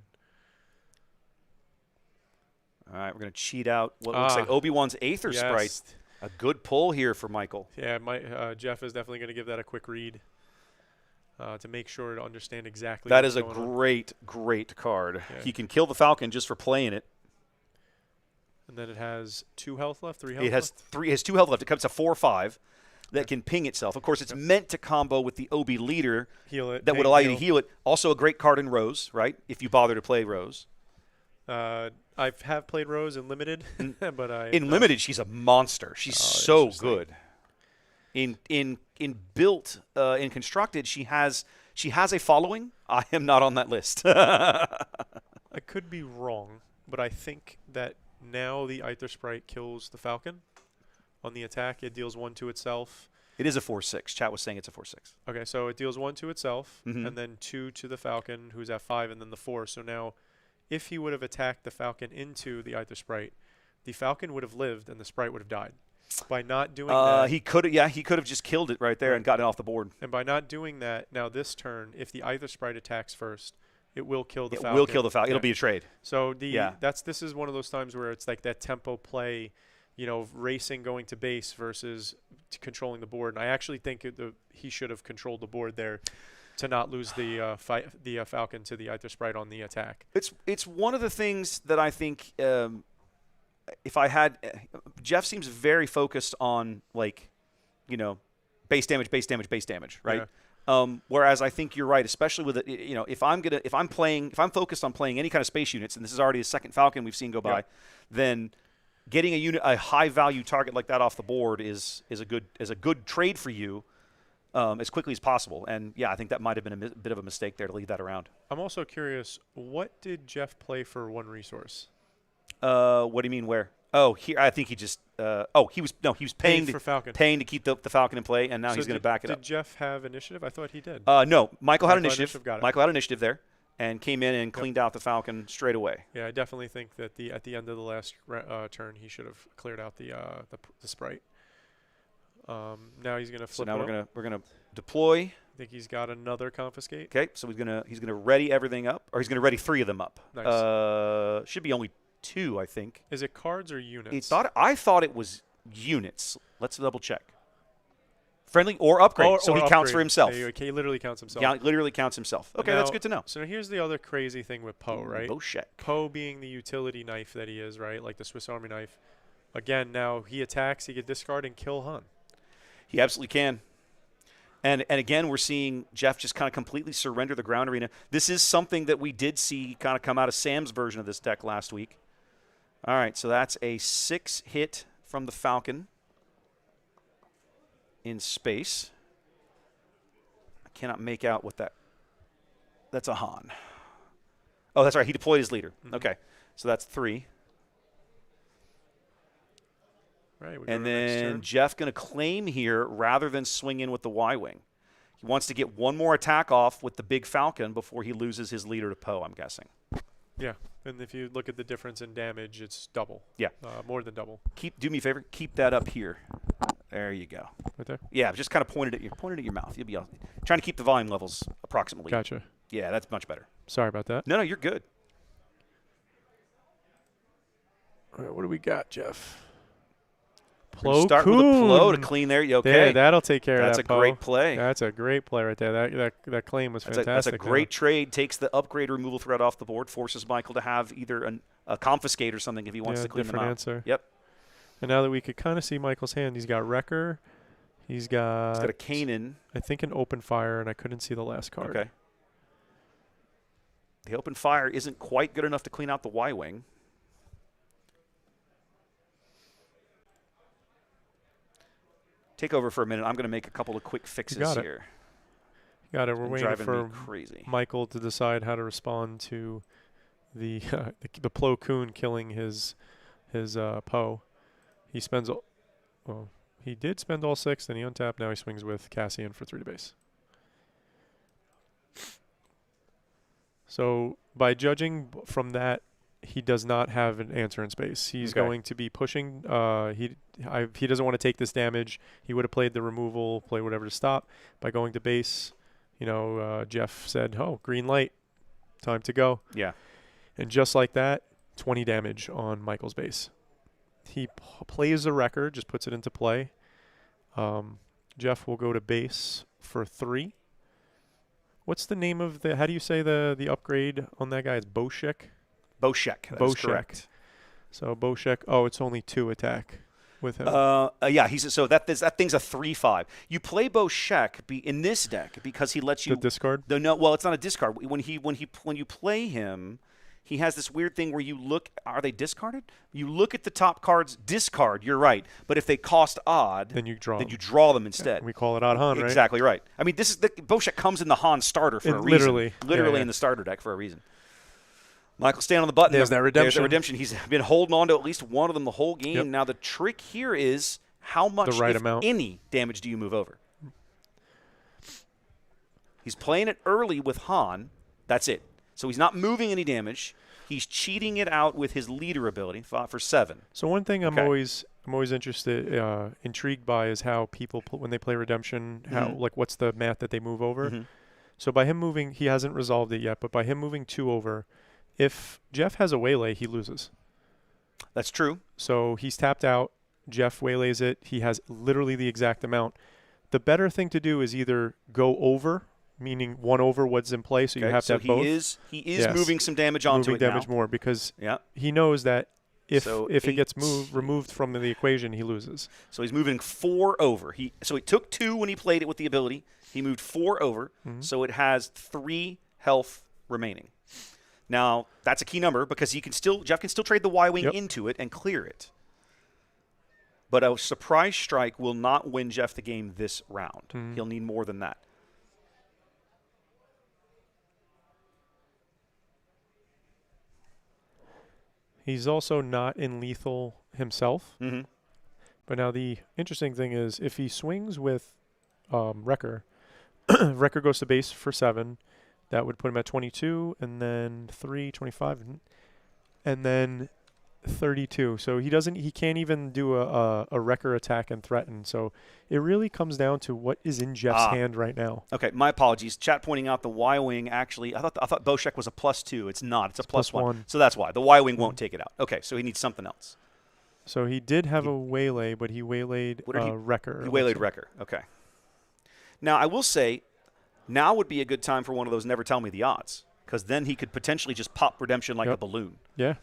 All right, we're going to cheat out what looks like Obi-Wan's Aether Sprite. A good pull here for Michael. Yeah, Jeff is definitely going to give that a quick read to make sure to understand exactly that is what's a going on. great card. Yeah. He can kill the Falcon just for playing it. And then it has 2 health left, 3 health It has left? 3. It has 2 health left. It comes to 4/5 that can ping itself. Of course, it's meant to combo with the OB leader Heal it. that would allow you to heal it. Also, a great card in Rose, right? If you bother to play Rose. I have played Rose in Limited, but in Limited, she's a monster. She's so good. In built in constructed, she has a following. I am not on that list. I could be wrong, but I think that now the Aether Sprite kills the Falcon on the attack. It deals 1 to itself. It is a 4/6. Chat was saying it's a 4/6. Okay, so it deals 1 to itself, and then 2 to the Falcon, who's at 5, and then the 4. So now, if he would have attacked the Falcon into the Aether Sprite, the Falcon would have lived and the Sprite would have died. By not doing that, he could have just killed it right there and gotten it off the board. And by not doing that, now this turn, if the Aether Sprite attacks first, it will kill the Falcon. It will kill the Falcon. It'll be a trade. So this is one of those times where it's like that tempo play, racing going to base versus controlling the board. And I actually think he should have controlled the board there to not lose the Falcon to the Aether Sprite on the attack. It's one of the things that I think if I had Jeff seems very focused on base damage, right? Yeah. Whereas I think you're right, especially with it. If I'm focused on playing any kind of space units, and this is already the second Falcon we've seen go by, then getting a high value target like that off the board is a good trade for you as quickly as possible. And yeah, I think that might have been a bit of a mistake there to leave that around. I'm also curious, what did Jeff play for 1 resource? What do you mean where? Oh, here I think he just. He was paying for Falcon. Paying to keep the Falcon in play, and now he's going to back it up. Did Jeff have initiative? I thought he did. No, Michael had initiative. Got it. Michael had initiative there, and came in and cleaned out the Falcon straight away. Yeah, I definitely think that at the end of the last turn, he should have cleared out the Sprite. Now he's going to flip. So now we're gonna deploy. I think he's got another confiscate. Okay, so he's gonna ready everything up, or he's gonna ready 3 of them up. Nice. Should be only 2, I think. Is it cards or units? I thought it was units. Let's double check. Friendly or upgrade, so he counts for himself. He literally counts himself. Yeah, literally counts himself. Okay, that's good to know. So here's the other crazy thing with Poe, right? Poe being the utility knife that he is, right? Like the Swiss Army knife. Again, now he attacks, he could discard and kill Han. He absolutely can. And again, we're seeing Jeff just kind of completely surrender the ground arena. This is something that we did see kind of come out of Sam's version of this deck last week. All right, so that's a 6 hit from the Falcon in space. I cannot make out what that's a Han. Oh, that's right. He deployed his leader. Okay, so that's 3. Right, and then Jeff going to claim here rather than swing in with the Y-Wing. He wants to get 1 more attack off with the big Falcon before he loses his leader to Poe, I'm guessing. Yeah, and if you look at the difference in damage, it's double. Yeah. More than double. Do me a favor. Keep that up here. There you go. Right there? Yeah, just kind of pointed at your mouth. You'll be trying to keep the volume levels approximately. Gotcha. Yeah, that's much better. Sorry about that. No, you're good. All right, what do we got, Jeff? Start with a Plo to clean there. Okay, yeah, that'll take care of that. That's a great play. That's a great play right there. That claim was fantastic. That's a great trade. Takes the upgrade removal threat off the board. Forces Michael to have either a confiscate or something if he wants to clean them out. Answer. Yep. And now that we could kind of see Michael's hand, he's got Wrecker. He's got a Kanan. I think an Open Fire, and I couldn't see the last card. Okay. The Open Fire isn't quite good enough to clean out the Y-Wing. Take over for a minute. I'm going to make a couple of quick fixes here. Got it. We're waiting for crazy. Michael to decide how to respond to the Plo Koon killing his Poe. He spends he did spend all 6, then he untapped. Now he swings with Cassian for 3 to base. So by judging from that, he does not have an answer in space. He's going to be pushing. He doesn't want to take this damage. He would have played the removal, play whatever to stop. By going to base, Jeff said, "Oh, green light, time to go." Yeah. And just like that, 20 damage on Michael's base. He plays the Wrecker, just puts it into play. Jeff will go to base for 3. What's the name of how do you say the upgrade on that guy? It's Boshek? Boshek. That's correct. So Boshek, it's only 2 attack with him. Yeah, so that thing's a 3/5. You play Boshek in this deck because he lets you the discard. Well, it's not a discard. When you play him, he has this weird thing where you look. Are they discarded? You look at the top cards. Discard. You're right. But if they cost odd, then you draw them instead. Yeah, we call it odd Han, right? Exactly right. I mean, Boshek comes in the Han starter for a reason. Literally in the starter deck for a reason. Michael, stand on the button. There's that redemption. There's that redemption. He's been holding on to at least one of them the whole game. Yep. Now, the trick here is how much, any, damage do you move over? He's playing it early with Han. That's it. So he's not moving any damage. He's cheating it out with his leader ability for 7. So one thing I'm always intrigued by is how people, when they play redemption, what's the math that they move over. Mm-hmm. So by him moving, he hasn't resolved it yet, but by him moving 2 over, if Jeff has a waylay, he loses. That's true. So he's tapped out. Jeff waylays it. He has literally the exact amount. The better thing to do is either go over, meaning 1 over what's in play, so you have to have both. He is moving some damage onto it now. Moving damage more because he knows that if it gets removed from the equation, he loses. So he's moving 4 over. So he took 2 when he played it with the ability. He moved 4 over, so it has 3 health remaining. Now, that's a key number because Jeff can still trade the Y-Wing into it and clear it. But a surprise strike will not win Jeff the game this round. He'll need more than that. He's also not in lethal himself. But now the interesting thing is if he swings with Wrecker, Wrecker goes to base for 7. That would put him at 22, and then 3, 25, and then 32. So he can't even do a Wrecker attack and threaten. So it really comes down to what is in Jeff's hand right now. Okay, my apologies. Chat pointing out the Y-Wing actually, I thought Boshek was a +2. It's not. It's a plus one. So that's why. The Y-Wing won't take it out. Okay, so he needs something else. So he did have a waylay, but he waylaid Wrecker. He waylaid Wrecker. Okay. Now, I will say, now would be a good time for one of those never tell me the odds, because then he could potentially just pop redemption like a balloon. Yeah.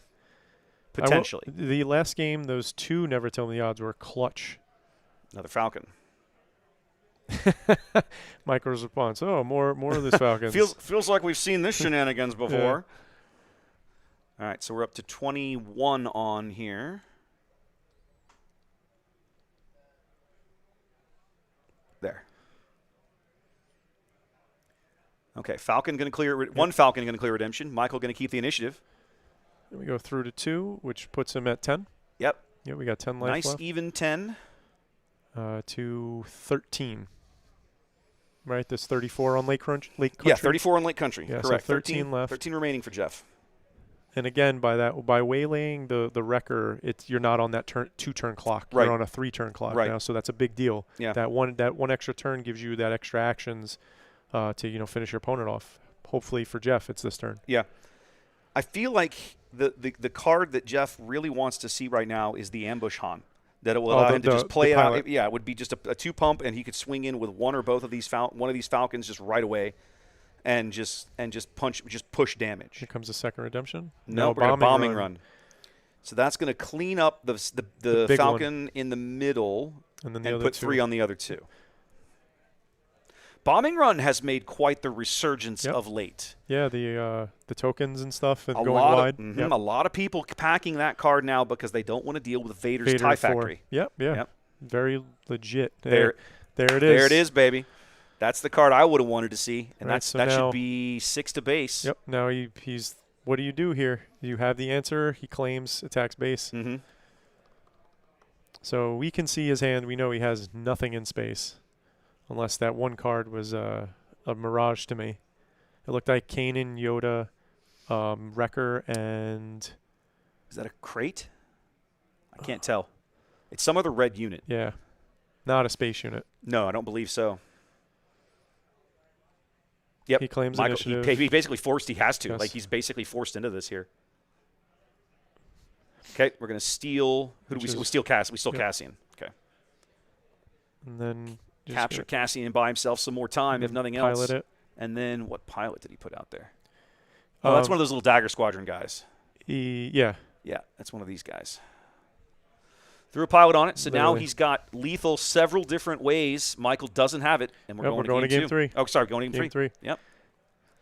Potentially. The last game, those 2 never tell me the odds were clutch. Another Falcon. Michael's response, more of this Falcons. feels like we've seen this shenanigans before. All right, so we're up to 21 on here. There. Okay, Falcon going to clear. One Falcon going to clear redemption. Michael going to keep the initiative. Then we go through to 2, which puts him at 10. Yep. Yeah, we got 10 life left. Nice even 10. To 13. Right, this 34 on Lake Country. Yeah, 34 on Lake Country. Yeah, correct. So 13 left. 13 remaining for Jeff. And again, by waylaying the Wrecker, you're not on that 2-turn clock. Right. You're on a 3-turn clock now, so that's a big deal. Yeah. That one extra turn gives you that extra actions to finish your opponent off. Hopefully for Jeff, it's this turn. Yeah. I feel like the card that Jeff really wants to see right now is the Ambush Han. That it will allow him to just play it out. Yeah, it would be just a 2-pump, and he could swing in with one or both of these one of these Falcons just right away, and just push damage. Here comes the second redemption. No, bombing run. So that's going to clean up the Falcon in the middle and put 3 on the other 2. Bombing Run has made quite the resurgence of late. Yeah, the tokens and stuff and going wide. A lot of people packing that card now because they don't want to deal with Vader's TIE Factory. Yep. Very legit. There it is. There it is, baby. That's the card I would have wanted to see, and that should be 6 to base. Yep. Now he's. What do you do here? You have the answer. He claims, attacks base. So we can see his hand. We know he has nothing in space. Unless that one card was a mirage to me. It looked like Kanan, Yoda, Wrecker, and... Is that a crate? I can't tell. It's some other red unit. Yeah. Not a space unit. No, I don't believe so. Yep. He claims Michael, initiative. He basically forced. He has to. Yes. Like, he's basically forced into this here. Okay, we're going to steal... Who do we steal? We steal Cassian. Okay. And then... Capture Cassian and buy himself some more time, if nothing else. Pilot it. And then what pilot did he put out there? Oh, that's one of those little Dagger Squadron guys. Yeah. Yeah, that's one of these guys. Threw a pilot on it, so Literally. now he's got lethal several different ways. Michael doesn't have it, and we're going to game two. 3. Oh, sorry, going to Game 3. Yep.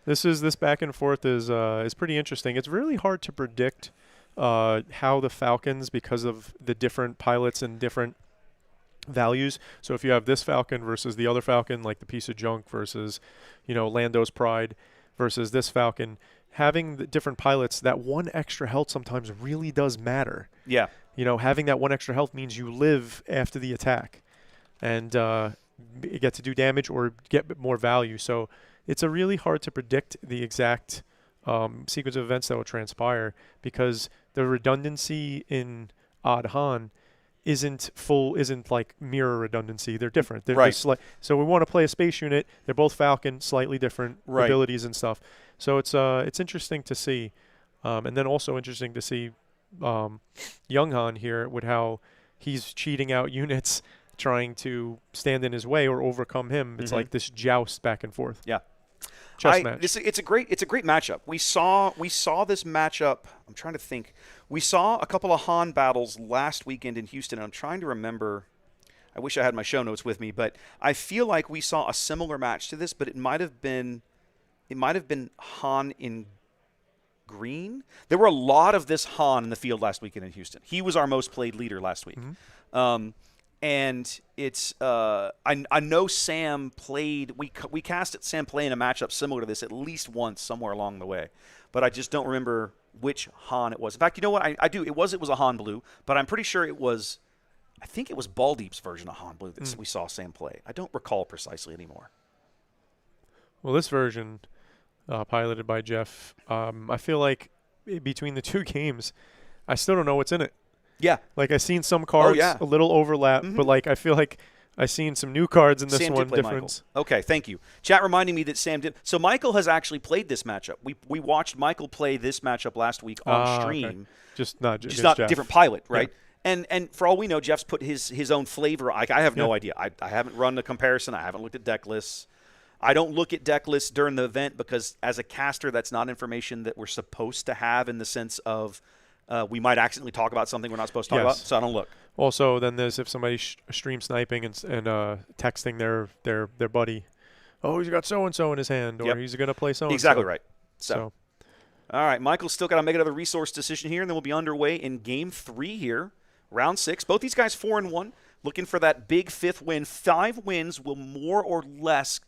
This back and forth is pretty interesting. It's really hard to predict how the Falcons, because of the different pilots and different values. So if you have this Falcon versus the other Falcon, like the piece of junk versus, Lando's Pride versus this Falcon, having the different pilots, that one extra health sometimes really does matter. Yeah. Having that one extra health means you live after the attack and you get to do damage or get more value. So it's a really hard to predict the exact sequence of events that will transpire, because the redundancy in Odd Han isn't like mirror redundancy. They're different. They're right. just so we want to play a space unit. They're both Falcon, slightly different abilities and stuff. So it's interesting to see, and then also interesting to see Young Han here with how he's cheating out units, trying to stand in his way or overcome him. It's like this joust back and forth. Yeah. Chess match. It's a great matchup. We saw this matchup. I'm trying to think. We saw a couple of Han battles last weekend in Houston. And I'm trying to remember. I wish I had my show notes with me, but I feel like we saw a similar match to this, but it might have been Han in green. There were a lot of this Han in the field last weekend in Houston. He was our most played leader last week. And it's I know Sam played. We casted Sam playing a matchup similar to this at least once somewhere along the way, but I just don't remember which Han it was. In fact, you know what? I do. It was a Han Blue, but I'm pretty sure it was. I think it was Baldeep's version of Han Blue that we saw Sam play. I don't recall precisely anymore. Well, this version, piloted by Jeff, I feel like between the two games, I still don't know what's in it. Yeah. Like, I've seen some cards, a little overlap, but, like, I feel like I've seen some new cards in this Sam one. Did play Difference. Michael. Okay, thank you. Chat reminding me that Sam did. So Michael has actually played this matchup. We watched Michael play this matchup last week on stream. Okay. Just not Jeff. Different pilot, right? Yeah. And for all we know, Jeff's put his own flavor. I have no idea. I haven't run the comparison. I haven't looked at deck lists. I don't look at deck lists during the event because as a caster, that's not information that we're supposed to have in the sense of we might accidentally talk about something we're not supposed to talk about, so I don't look. Also, then there's if somebody's stream sniping and texting their buddy, oh, he's got so-and-so in his hand, or he's going to play so-and-so. Exactly right. So, all right, Michael's still got to make another resource decision here, and then we'll be underway in Game 3 here, Round 6. Both these guys 4-1, looking for that big 5th win. 5 wins will more or less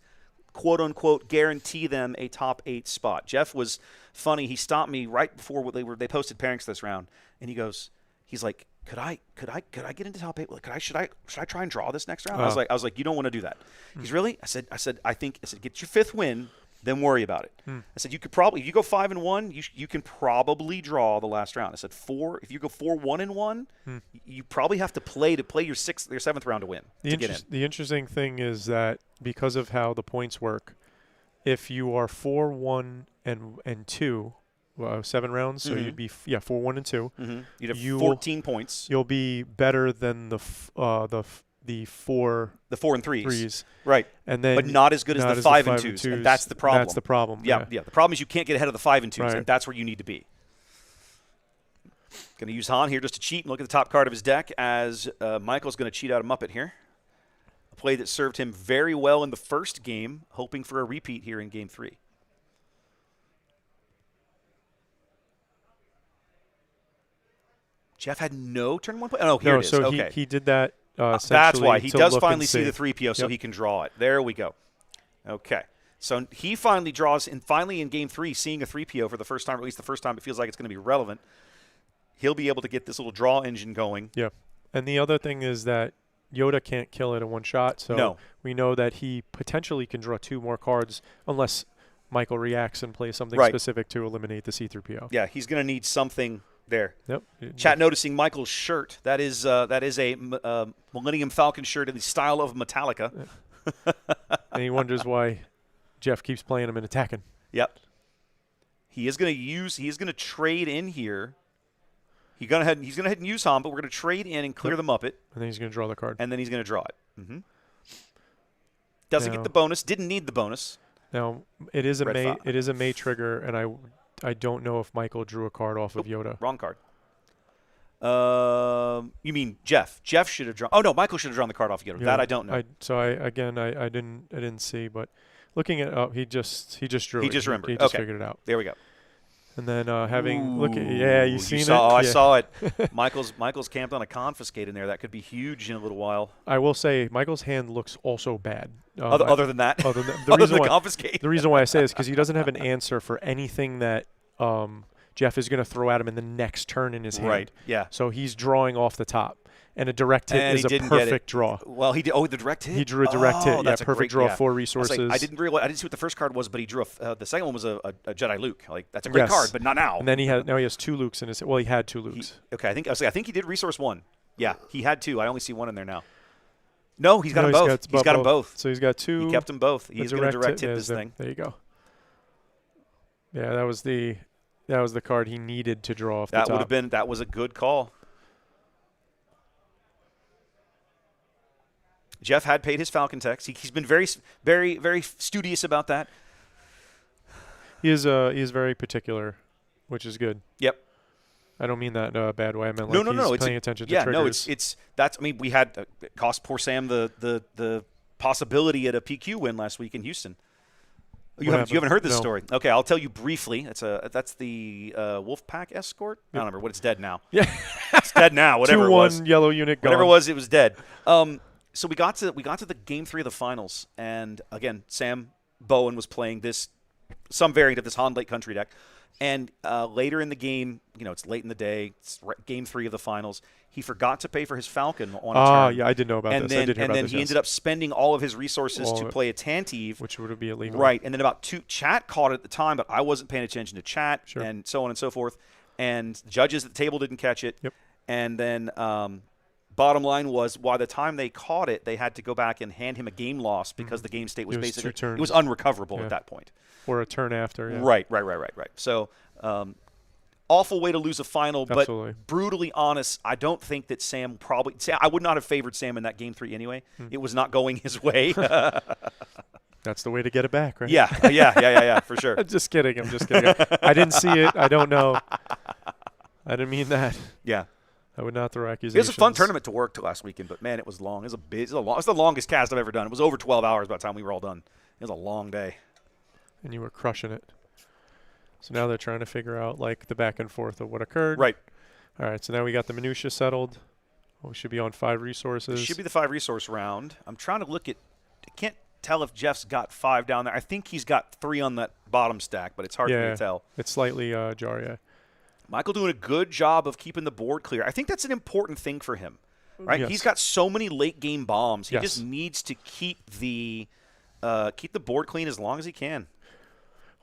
quote-unquote guarantee them a top 8 spot. Jeff was funny. He stopped me right before they posted pairings this round, and he's like, could I get into top 8? Should I try and draw this next round? I was like, you don't want to do that. He's really? I said, get your 5th win, then worry about it. I said, if you go 5-1, you can probably draw the last round. I said, if you go 4-1-1, you probably have to play your 7th round to win to get in. The interesting thing is that because of how the points work, if you are 4-1 and 2, 7 rounds, so you'd be 4-1 and 2. You'd have 14 points. You'll be better than the 4 and 3s. threes. Right. And then but not as good as the 5 and 2s. And that's the problem. That's the problem. Yeah. The problem is you can't get ahead of the 5 and 2s, right. and that's where you need to be. Going to use Han here just to cheat and look at the top card of his deck as Michael's going to cheat out a Muppet here. A play that served him very well in the first game, hoping for a repeat here in Game 3. Jeff had no turn 1 play. Oh, here it is. So okay. he did that. That's why he does finally see the see 3PO, so he can draw it. There we go. Okay, so he finally draws, and finally in Game 3, seeing a 3PO for the first time, or at least the first time it feels like it's going to be relevant, he'll be able to get this little draw engine going. Yeah, and the other thing is that Yoda can't kill it in one shot, so we know that he potentially can draw 2 more cards unless Michael reacts and plays something specific to eliminate the C-3PO. Yeah, he's going to need something there. Yep. Chat noticing Michael's shirt. That is a Millennium Falcon shirt in the style of Metallica. And he wonders why Jeff keeps playing him and attacking. Yep. He is going to trade in here. He's going to head and use Han, but we're going to trade in and clear the Muppet. And then he's going to draw the card. And then he's going to draw it. Doesn't get the bonus. Didn't need the bonus. Now it is a May trigger, and I don't know if Michael drew a card off of Yoda. Wrong card. You mean Jeff? Jeff should have drawn. Oh no, Michael should have drawn the card off together. Yeah, that I don't know. I didn't see, but looking at he just drew. He it. just remembered. He just okay. figured it out. There we go. And then having look at you seen it. I saw it. Michael's camped on a confiscate in there. That could be huge in a little while. I will say Michael's hand looks also bad. Other than that, other than other than the confiscate. The reason why I say this is because he doesn't have an answer for anything that Jeff is going to throw at him in the next turn in his hand. Right. Yeah. So he's drawing off the top, and a direct hit and is a perfect draw. Well, he did. Oh, the direct hit. He drew a direct hit. That's yeah, a perfect great, draw. yeah. 4 resources. I didn't see what the first card was, but he drew the second one was a Jedi Luke. Like that's a great card, but not now. And then he has 2 Lukes in his. Well, he had 2 Lukes. I think he did resource 1. Yeah, he had 2. I only see 1 in there now. No, he's got them both. He's got them both. So he's got 2. He kept them both. He's going to direct hit this thing. There you go. Yeah, that was the card he needed to draw off the top. That was a good call. Jeff had paid his Falcon tax. He's been very, very, very studious about that. He is very particular, which is good. Yep. I don't mean that in a bad way. I meant he's paying attention to triggers. That's. I mean, we had it cost poor Sam the possibility at a PQ win last week in Houston. You haven't heard this story? Okay, I'll tell you briefly. That's the Wolfpack escort. I don't remember what it's dead now. Yeah, it's dead now. Whatever 2-1 it was, yellow unit. Gone. Whatever it was dead. So we got to the game 3 of the finals, and again, Sam Bowen was playing some variant of this Han Lake Country deck. And later in the game, it's late in the day, it's game 3 of the finals. He forgot to pay for his Falcon on a turn. Yeah, I did know about this. I did hear about this. And then he ended up spending all of his resources to play a Tantive. Which would be illegal. Right. And then chat caught it at the time, but I wasn't paying attention to chat and so on and so forth. And judges at the table didn't catch it. Yep. And then bottom line was, by the time they caught it, they had to go back and hand him a game loss because the game state was basically it was unrecoverable at that point. Or a turn after. Yeah. Right. So awful way to lose a final, Absolutely. But brutally honest, I don't think that Sam I would not have favored Sam in that game 3 anyway. It was not going his way. That's the way to get it back, right? Yeah, for sure. I'm just kidding. I didn't see it. I don't know. I didn't mean that. Yeah. I would not throw accusations. It was a fun tournament to work last weekend, but man, it was long. It's the longest cast I've ever done. It was over 12 hours by the time we were all done. It was a long day. And you were crushing it. So now they're trying to figure out the back and forth of what occurred. Right. All right. So now we got the minutia settled. We should be on 5 resources. It should be the 5 resource round. I'm trying to look at. I can't tell if Jeff's got 5 down there. I think he's got 3 on that bottom stack, but it's hard for me to tell. It's slightly jarry. Yeah. Michael doing a good job of keeping the board clear. I think that's an important thing for him, right? Yes. He's got so many late game bombs. He Yes. just needs to keep the board clean as long as he can.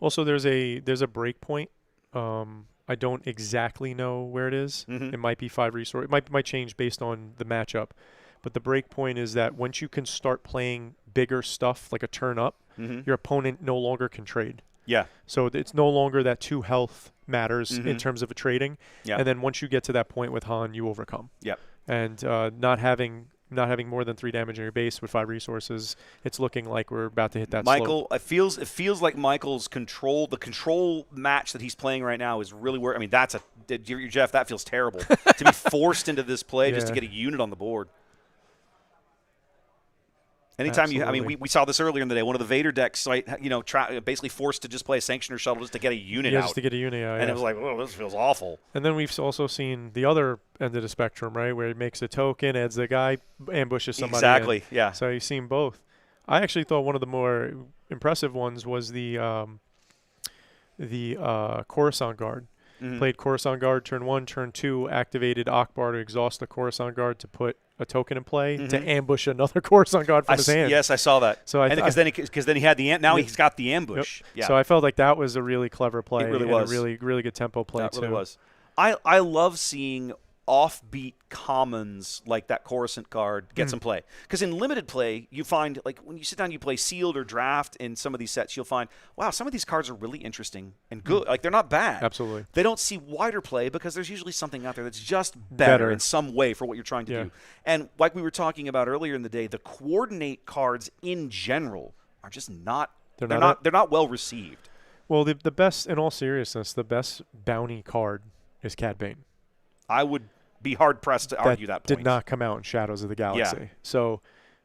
Also, there's a break point. I don't exactly know where it is. Mm-hmm. It might be 5 resource. It might change based on the matchup. But the break point is that once you can start playing bigger stuff like a turn up, your opponent no longer can trade. Yeah. So it's no longer that 2 health matters in terms of a trading. Yeah. And then once you get to that point with Han, you overcome. Yep. And not having more than 3 damage in your base with 5 resources, it's looking like we're about to hit that Michael, slope. it feels like Michael's the control match that he's playing right now is really where. I mean, Jeff, that feels terrible to be forced into this play just to get a unit on the board. Anytime we saw this earlier in the day. One of the Vader decks, basically forced to just play a Sanctioner Shuttle just to get a unit out. Just to get a unit out. And it was like, oh, this feels awful. And then we've also seen the other end of the spectrum, right, where he makes a token, adds the guy, ambushes somebody. Exactly. Yeah. So you've seen both. I actually thought one of the more impressive ones was the Coruscant Guard. Mm-hmm. Played Coruscant Guard turn 1, turn 2, activated Akbar to exhaust the Coruscant Guard to put a token in play to ambush another Coruscant Guard from his hand. Yes, I saw that. So because then he had he's got the ambush. Yep. Yeah. So I felt like that was a really clever play. It really was. A really good tempo play that too. Really was. I love seeing offbeat commons like that Coruscant card get some play. Because in limited play, you find, when you sit down, you play sealed or draft in some of these sets, you'll find, wow, some of these cards are really interesting and good. They're not bad. Absolutely. They don't see wider play because there's usually something out there that's just better in some way for what you're trying to do. And like we were talking about earlier in the day, the coordinate cards in general are just not they're not well received. Well, the best, in all seriousness, the best bounty card is Cad Bane. I would be hard-pressed to argue that point. Did not come out in Shadows of the Galaxy. Yeah. So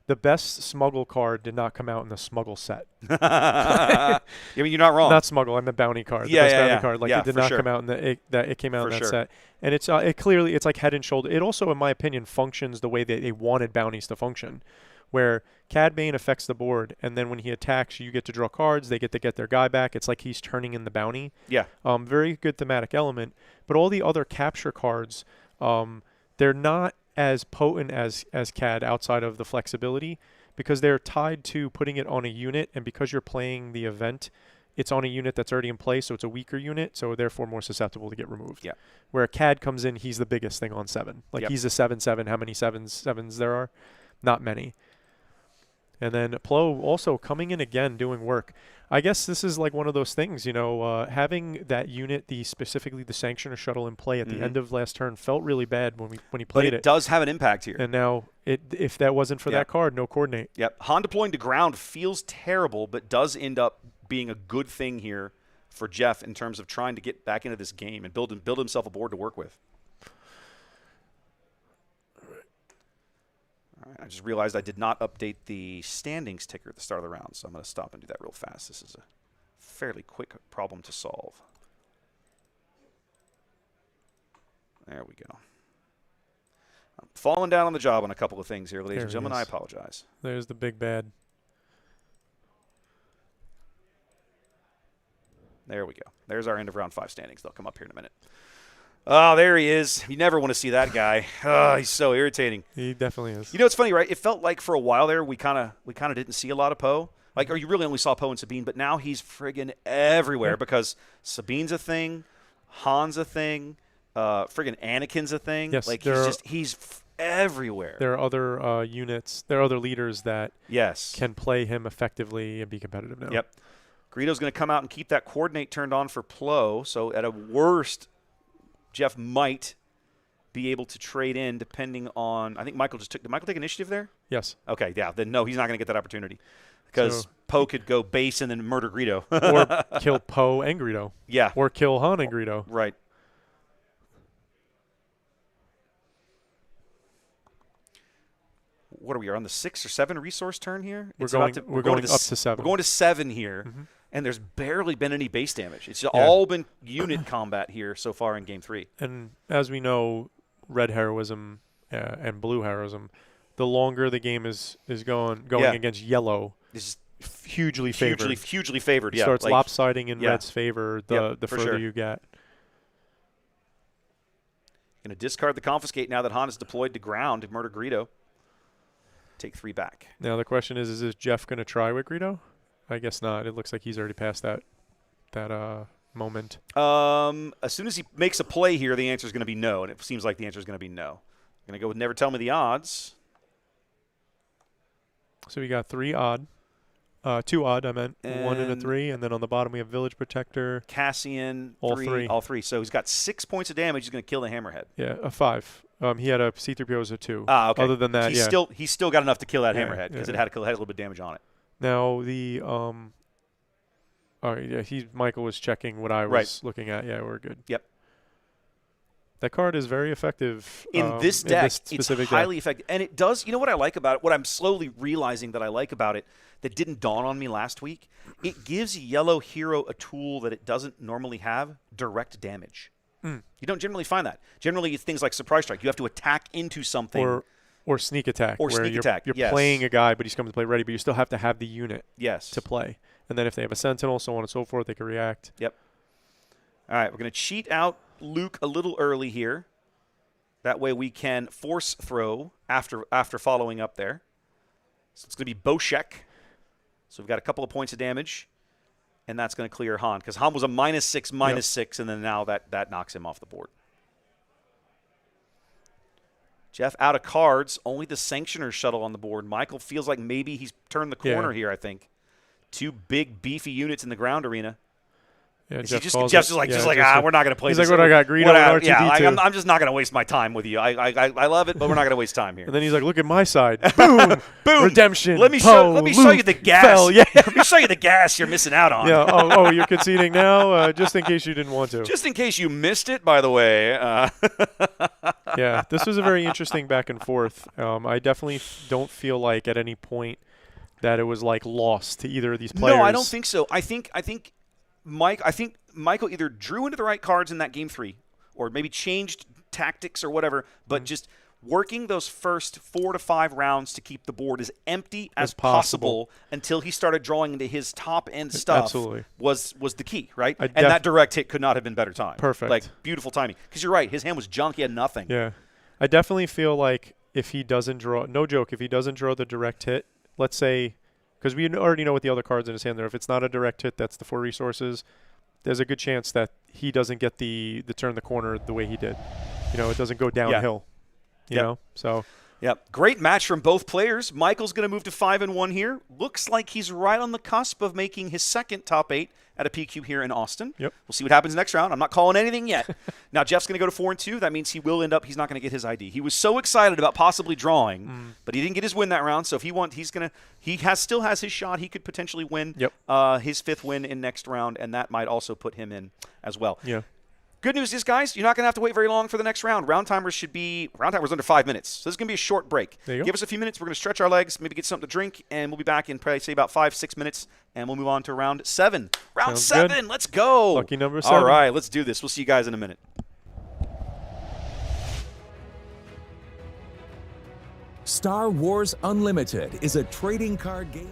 the best Smuggle card did not come out in the Smuggle set. I mean, you're not wrong. Not Smuggle, and the bounty card. Yeah, the best yeah, bounty yeah. card. Like Yeah, it did for not sure. come out in it came out in For that sure. set. And it clearly, it's like head and shoulder. It also, in my opinion, functions the way that they wanted bounties to function, where Cad Bane affects the board, and then when he attacks, you get to draw cards. They get to get their guy back. It's like he's turning in the bounty. Yeah. Very good thematic element. But all the other capture cards, they're not as potent as Cad outside of the flexibility, because they're tied to putting it on a unit, and because you're playing the event, it's on a unit that's already in place, so it's a weaker unit, so therefore more susceptible to get removed. Yeah. Where Cad comes in, he's the biggest thing on 7. Like Yep. he's a 7/7. How many sevens there are? Not many. And then Plo also coming in again, doing work. I guess this is like one of those things, having that unit, specifically the Sanctioner shuttle in play at the end of last turn felt really bad when he played But it does have an impact here. And now, if that wasn't for that card, no coordinate. Yep. Han deploying to ground feels terrible, but does end up being a good thing here for Jeff in terms of trying to get back into this game and build himself a board to work with. All right, I just realized I did not update the standings ticker at the start of the round, so I'm going to stop and do that real fast. This is a fairly quick problem to solve. There we go. I'm falling down on the job on a couple of things here, ladies and gentlemen. I apologize. There's the big bad. There we go. There's our end of round 5 standings. They'll come up here in a minute. Oh, there he is. You never want to see that guy. Oh, he's so irritating. He definitely is. You know, it's funny, right? It felt like for a while there we kind of didn't see a lot of Poe. Like, or you really only saw Poe and Sabine, but now he's friggin' everywhere because Sabine's a thing, Han's a thing, friggin' Anakin's a thing. Yes, like he's everywhere. There are other units. There are other leaders that can play him effectively and be competitive now. Yep. Greedo's going to come out and keep that coordinate turned on for Plo. So at a worst, Jeff might be able to trade in depending on – I think Michael just took – did Michael take initiative there? Yes. Okay, yeah. Then no, he's not going to get that opportunity because Poe could go base and then murder Greedo. Or kill Poe and Greedo. Yeah. Or kill Han and Greedo. Right. What are we on the 6 or 7 resource turn here? We're going up to 7. We're going to 7 here, and there's barely been any base damage. It's all been unit combat here so far in Game 3. And as we know, red heroism and blue heroism, the longer the game is going against yellow, is hugely favored. Hugely favored. Yeah, starts lopsiding in red's favor the further you get. Going to discard the confiscate now that Han is deployed to ground to murder Greedo. Take 3 back. Now the question is Jeff going to try with Greedo? I guess not. It looks like he's already past that moment. As soon as he makes a play here, the answer is going to be no, and it seems like the answer is going to be no. I'm going to go with Never Tell Me the Odds. So we got 3 odd. 2 odd, I meant. 1 and a 3, and then on the bottom we have Village Protector. Cassian, all 3. All 3. So he's got 6 points of damage. He's going to kill the Hammerhead. Yeah, a 5. He had a C-3PO as a 2. Ah, okay. Other than that, he's still got enough to kill that Hammerhead because it had a little bit of damage on it. Now the Michael was checking what I was looking at. Yeah, we're good. Yep. That card is very effective in this deck. In this specific it's highly effective, and it does. You know what I like about it? What I'm slowly realizing that I like about it that didn't dawn on me last week. It gives Yellow Hero a tool that it doesn't normally have: direct damage. You don't generally find that. Generally, it's things like Surprise Strike. You have to attack into something. Or Sneak Attack. Or Sneak Attack, You're playing a guy, but he's coming to play ready, but you still have to have the unit to play. And then if they have a Sentinel, so on and so forth, they can react. Yep. All right, we're going to cheat out Luke a little early here. That way we can force throw after following up there. So it's going to be Boshek. So we've got a couple of points of damage. And that's going to clear Han, because Han was a -6, and then now that knocks him off the board. Jeff out of cards, only the Sanctioner shuttle on the board. Michael feels like maybe he's turned the corner here, I think. 2 big, beefy units in the ground arena. Yeah, Jeff's just like, we're not going to play this. He's like, what I got, Greedo and R2-D2. I'm just not going to waste my time with you. I love it, but we're not going to waste time here. And then he's like, look at my side. Boom. Boom. Redemption. Let me show you the gas. Fell. Yeah. Let me show you the gas you're missing out on. Yeah. Oh, you're conceding now? Just in case you didn't want to. Just in case you missed it, by the way. Yeah, this was a very interesting back and forth. I definitely don't feel like at any point that it was like lost to either of these players. No, I don't think so. I think Michael either drew into the right cards in that game 3, or maybe changed tactics or whatever, but just working those first 4 to 5 rounds to keep the board as empty as possible until he started drawing into his top end stuff. Absolutely. was the key, right? And that direct hit could not have been better timed. Perfect. Like, beautiful timing. Because you're right, his hand was junk. He had nothing. Yeah. I definitely feel like if he doesn't draw, no joke, if he doesn't draw the direct hit, let's say, because we already know what the other cards in his hand are. If it's not a direct hit, that's the 4 resources. There's a good chance that he doesn't get the turn the corner the way he did. You know, it doesn't go downhill. You know, so. Yep. Great match from both players. Michael's going to move to 5-1 here. Looks like he's right on the cusp of making his second top 8 at a PQ here in Austin. Yep. We'll see what happens next round. I'm not calling anything yet. Now, Jeff's going to go to 4-2. That means he will end up, he's not going to get his ID. He was so excited about possibly drawing, but he didn't get his win that round. So if he still has his shot. He could potentially win his 5th win in next round, and that might also put him in as well. Yeah. Good news is, guys, you're not going to have to wait very long for the next round. Round timers under 5 minutes. So this is going to be a short break. There you go. Give us a few minutes. We're going to stretch our legs, maybe get something to drink, and we'll be back in probably, say, about 5-6 minutes, and we'll move on to round 7. Round Sounds 7. good. Let's go. Lucky number 7. All right, let's do this. We'll see you guys in a minute. Star Wars Unlimited is a trading card game.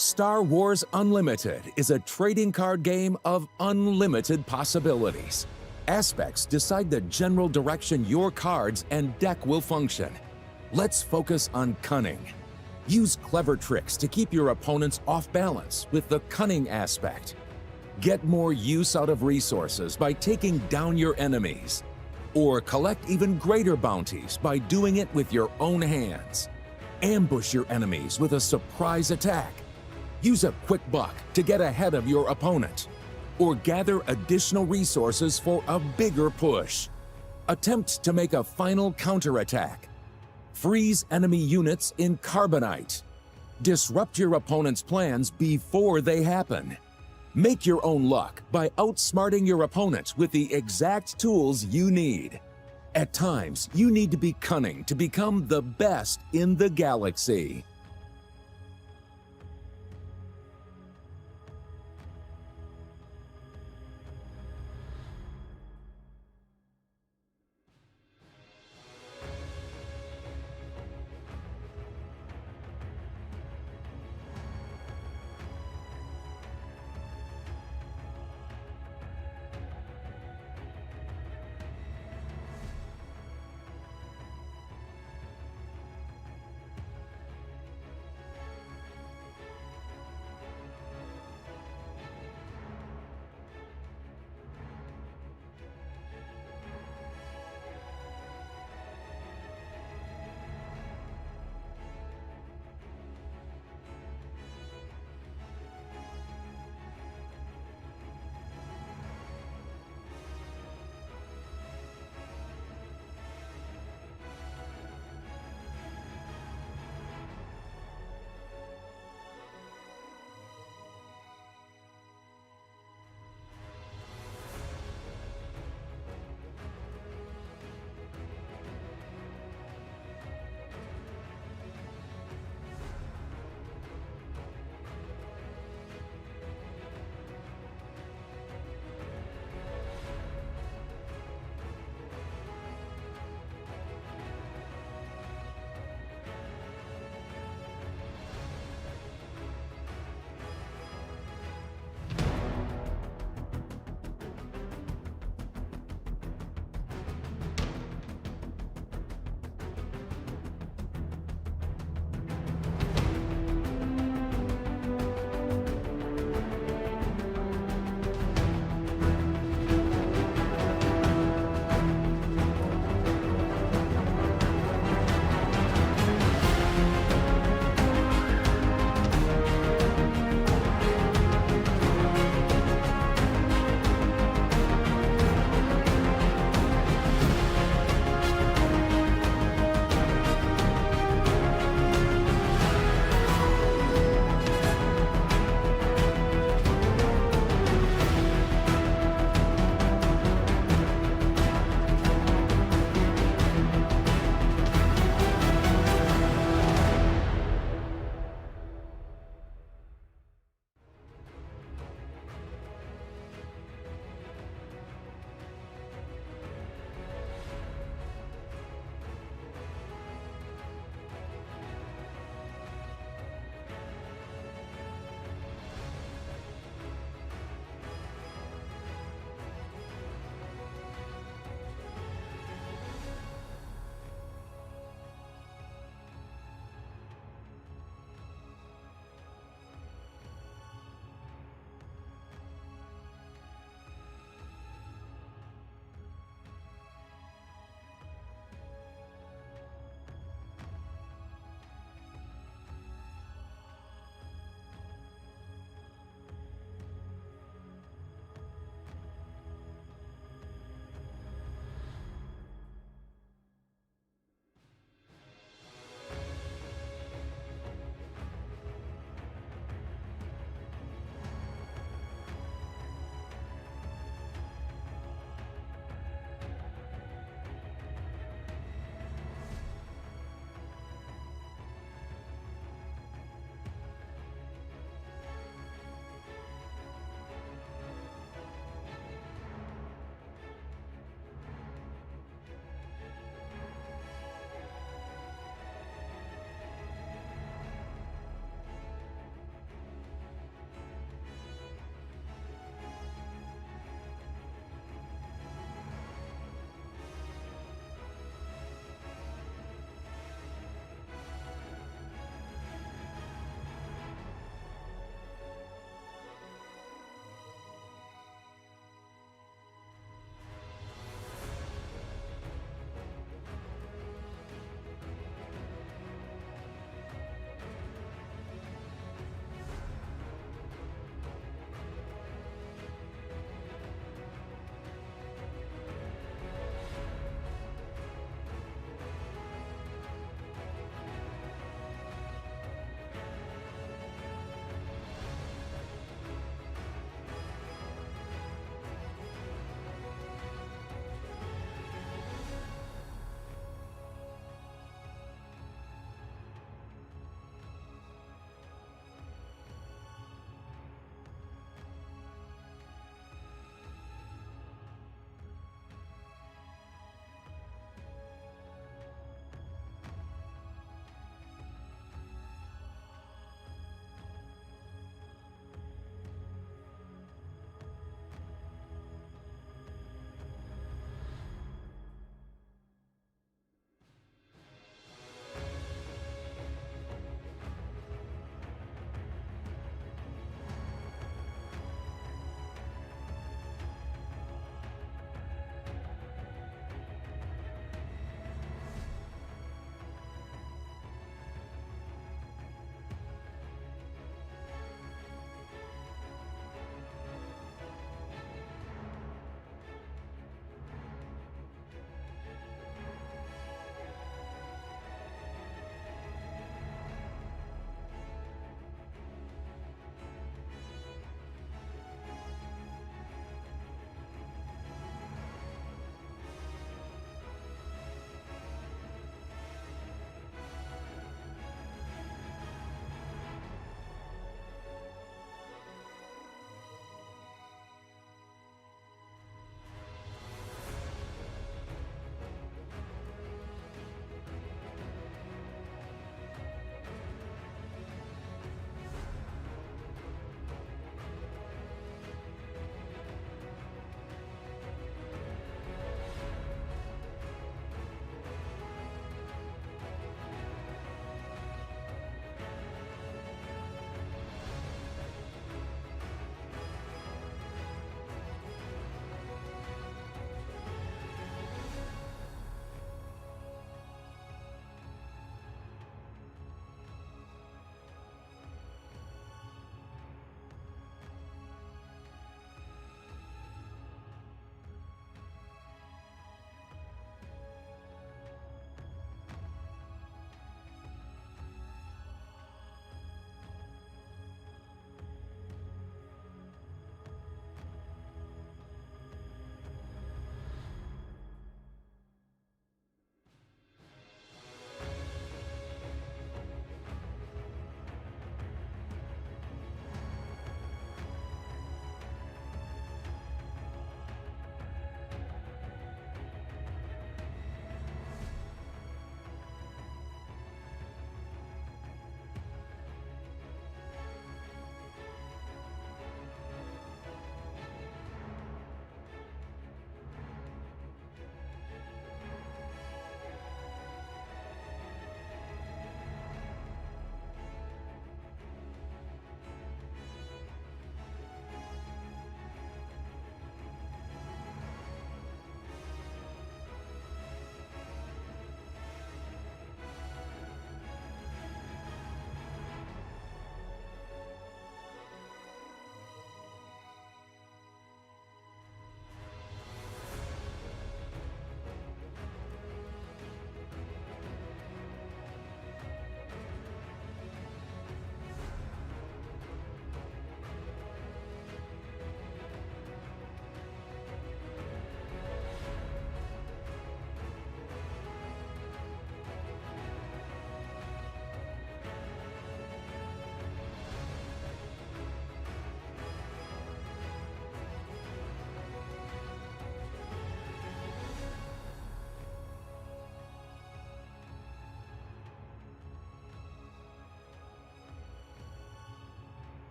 Star Wars Unlimited is a trading card game of unlimited possibilities. Aspects decide the general direction your cards and deck will function. Let's focus on cunning. Use clever tricks to keep your opponents off balance with the cunning aspect. Get more use out of resources by taking down your enemies. Or collect even greater bounties by doing it with your own hands. Ambush your enemies with a surprise attack. Use a quick buck to get ahead of your opponent, or gather additional resources for a bigger push. Attempt to make a final counterattack. Freeze enemy units in carbonite. Disrupt your opponent's plans before they happen. Make your own luck by outsmarting your opponent with the exact tools you need. At times, you need to be cunning to become the best in the galaxy.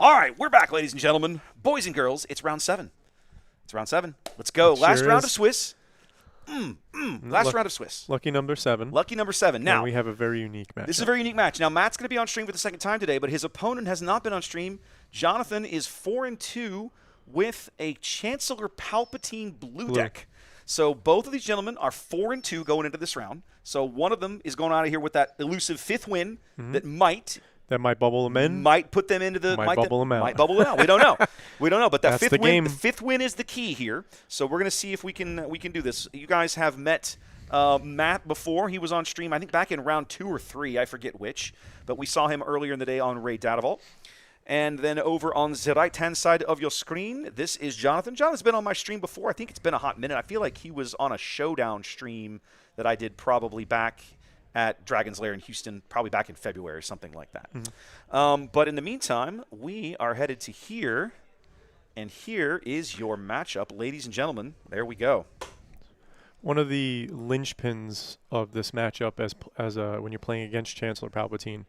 All right, we're back, ladies and gentlemen. Boys and girls, it's round 7. It's round 7. Let's go. Last round of Swiss. Last round of Swiss. Lucky number 7. Lucky number 7. Now, we have a very unique match. This is a very unique match. Now, Matt's going to be on stream for the second time today, but his opponent has not been on stream. Jonathan is 4-2 with a Chancellor Palpatine blue deck. So both of these gentlemen are 4-2 going into this round. So one of them is going out of here with that elusive 5th win that might bubble them in. Might put them into the might bubble them out. Might bubble them out. We don't know. We don't know. But that That's the fifth win is the key here. So we're going to see if we can do this. You guys have met Matt before. He was on stream, I think, back in round 2 or 3. I forget which. But we saw him earlier in the day on Ray Data Vault. And then over on the right-hand side of your screen, this is Jonathan. Jonathan's been on my stream before. I think it's been a hot minute. I feel like he was on a Showdown stream that I did probably back at Dragon's Lair in Houston, probably back in February or something like that. But in the meantime, we are headed to here, and here is your matchup, ladies and gentlemen. There we go. One of the linchpins of this matchup as when you're playing against Chancellor Palpatine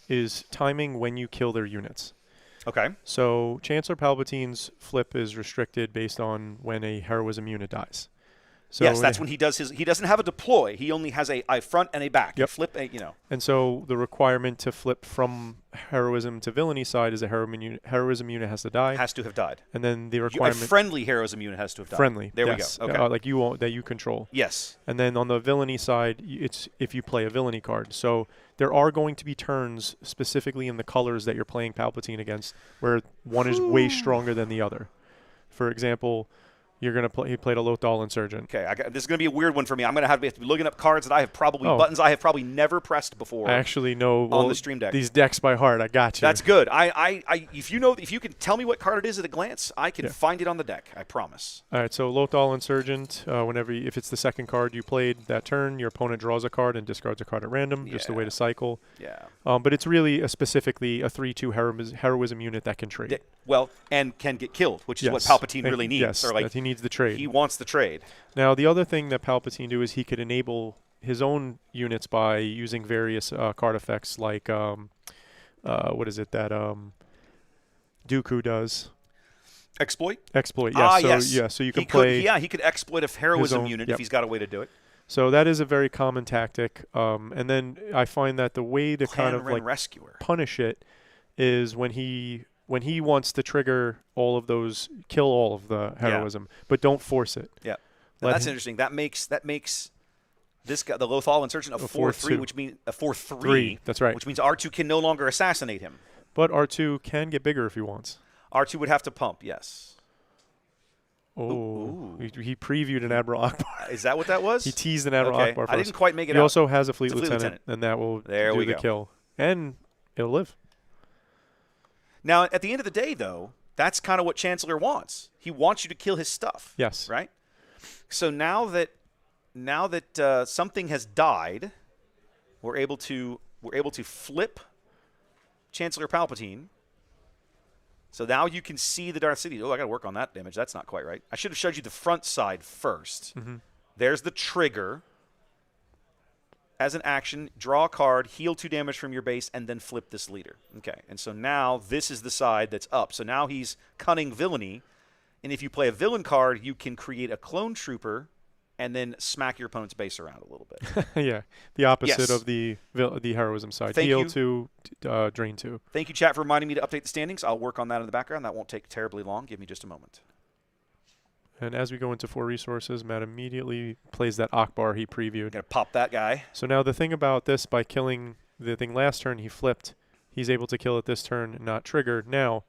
is timing when you kill their units. Okay. So Chancellor Palpatine's flip is restricted based on when a heroism unit dies. So yes, that's when he does his. He doesn't have a deploy. He only has a front and a back. Yep. Flip, And so the requirement to flip from heroism to villainy side is a heroism unit has to die. Has to have died. And then the requirement. A friendly heroism unit has to have died. Friendly. There yes. we go. Okay. Like that you control. Yes. And then on the villainy side, it's if you play a villainy card. So there are going to be turns specifically in the colors that you're playing Palpatine against where one is way stronger than the other. For example, you're going to play. He played a Lothal Insurgent. Okay, this is going to be a weird one for me. I'm going to have to be looking up cards that I have buttons I have probably never pressed before. I actually know on the stream deck these decks by heart. I got you. That's good. If you can tell me what card it is at a glance, I can find it on the deck. I promise. All right. So Lothal Insurgent. If it's the second card you played that turn, your opponent draws a card and discards a card at random. Just a way to cycle. Yeah. But it's really specifically a 3/2 heroism unit that can trade. And can get killed, which is what Palpatine really needs. Yes, that he needs the trade. He wants the trade. Now, the other thing that Palpatine do is he could enable his own units by using various card effects like, what is it that Dooku does? Exploit? Exploit, yes. Yes. Yeah, so you can play... he could exploit a heroism unit if he's got a way to do it. So that is a very common tactic. And then I find that the way to kind of like punish it is when he wants to trigger all of those, kill all of the heroism, but don't force it. Yeah, that's interesting. That makes this guy, the Lothal Insurgent, a 4/3, which means a 4/3. That's right. Which means R2 can no longer assassinate him. But R2 can get bigger if he wants. R2 would have to pump. Yes. Oh, he previewed an Admiral Akbar. Is that what that was? He teased an Admiral Akbar. I didn't quite make it out. He also has a fleet lieutenant, and that will do the kill, and it'll live. Now, at the end of the day, though, that's kind of what Chancellor wants. He wants you to kill his stuff. Yes. Right? So now that something has died, we're able to flip Chancellor Palpatine. So now you can see the Darth Sidious. Oh, I got to work on that damage. That's not quite right. I should have showed you the front side first. There's the trigger. As an action, draw a card, heal 2 damage from your base, and then flip this leader. Okay, and so now this is the side that's up. So now he's cunning villainy, and if you play a villain card, you can create a clone trooper and then smack your opponent's base around a little bit. Yeah, the opposite of the heroism side. Heal 2, drain 2. Thank you, chat, for reminding me to update the standings. I'll work on that in the background. That won't take terribly long. Give me just a moment. And as we go into 4 resources, Matt immediately plays that Akbar he previewed. Gonna pop that guy. So now the thing about this, by killing the thing last turn, he flipped. He's able to kill it this turn and not trigger. Now,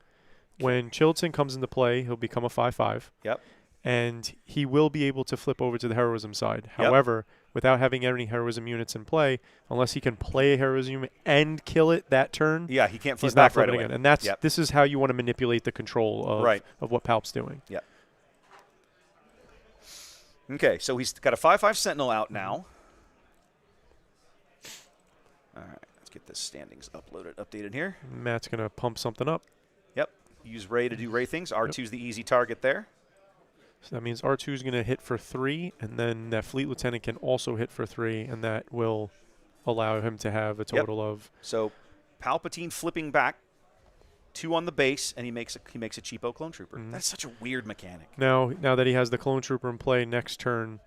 when Chilton comes into play, he'll become a 5/5. Yep. And he will be able to flip over to the heroism side. However, without having any heroism units in play, unless he can play a heroism unit and kill it that turn, he can't flip he's back not right away. again. And this is how you want to manipulate the control of what Palp's doing. Yep. Okay, so he's got a 5/5 Sentinel out now. All right, let's get the standings updated here. Matt's going to pump something up. Yep, use Ray to do Ray things. R2's the easy target there. So that means R2 is going to hit for 3, and then that Fleet Lieutenant can also hit for 3, and that will allow him to have a total of... So Palpatine flipping back 2 on the base, and he makes a cheapo clone trooper. That's such a weird mechanic. Now that he has the clone trooper in play next turn,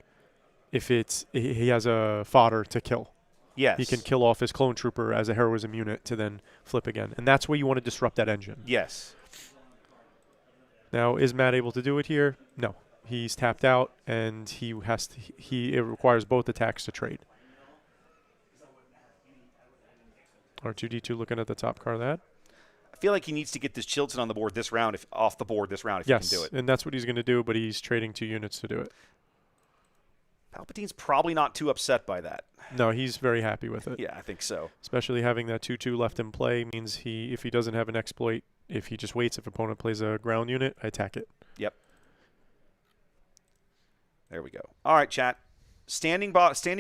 if he has a fodder to kill. Yes. He can kill off his clone trooper as a heroism unit to then flip again. And that's where you want to disrupt that engine. Yes. Now, is Matt able to do it here? No. He's tapped out, and it requires both attacks to trade. R2-D2 looking at the top card of that. I feel like he needs to get this Chilton on the board this round, if Yes, he can do it. And that's what he's going to do, but he's trading 2 units to do it. Palpatine's probably not too upset by that. No, he's very happy with it. Yeah, I think so. Especially having that 2/2 left in play means if he doesn't have an exploit, if he just waits, if opponent plays a ground unit, I attack it. Yep. There we go. All right, chat. Standing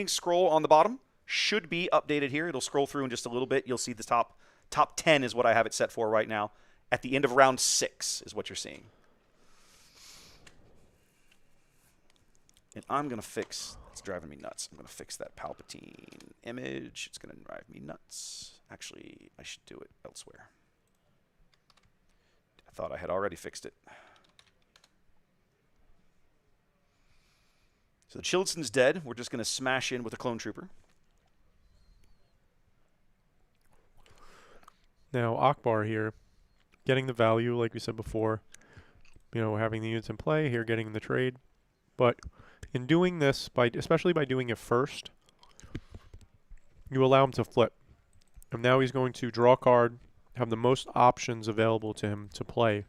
scroll on the bottom should be updated here. It'll scroll through in just a little bit. You'll see the top 10 is what I have it set for right now. At the end of round 6 is what you're seeing. And I'm going to fix, it's driving me nuts. I'm going to fix that Palpatine image. It's going to drive me nuts. Actually, I should do it elsewhere. I thought I had already fixed it. So the Chilton's dead. We're just going to smash in with a clone trooper. Now, Akbar here, getting the value, like we said before, having the units in play, here getting the trade. But in doing this, especially by doing it first, you allow him to flip. And now he's going to draw a card, have the most options available to him to play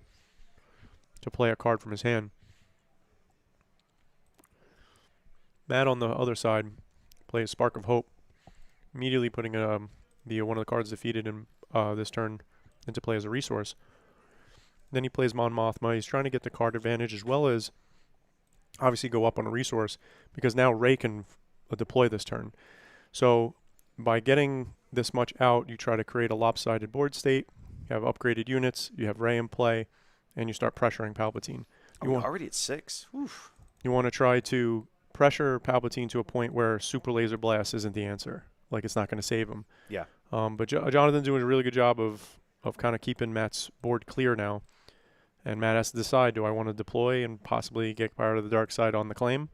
a card from his hand. Matt on the other side plays Spark of Hope, immediately putting one of the cards defeated in this turn into play as a resource. Then he plays Mon Mothma. He's trying to get the card advantage as well as obviously go up on a resource because now Rey can deploy this turn. So by getting this much out, you try to create a lopsided board state. You have upgraded units. You have Rey in play, and you start pressuring Palpatine. We're already at 6. Oof. You want to try to pressure Palpatine to a point where Super Laser Blast isn't the answer. Like it's not going to save him. Yeah. But Jonathan's doing a really good job of kind of keeping Matt's board clear now. And Matt has to decide, do I want to deploy and possibly get power to the dark side on the claim?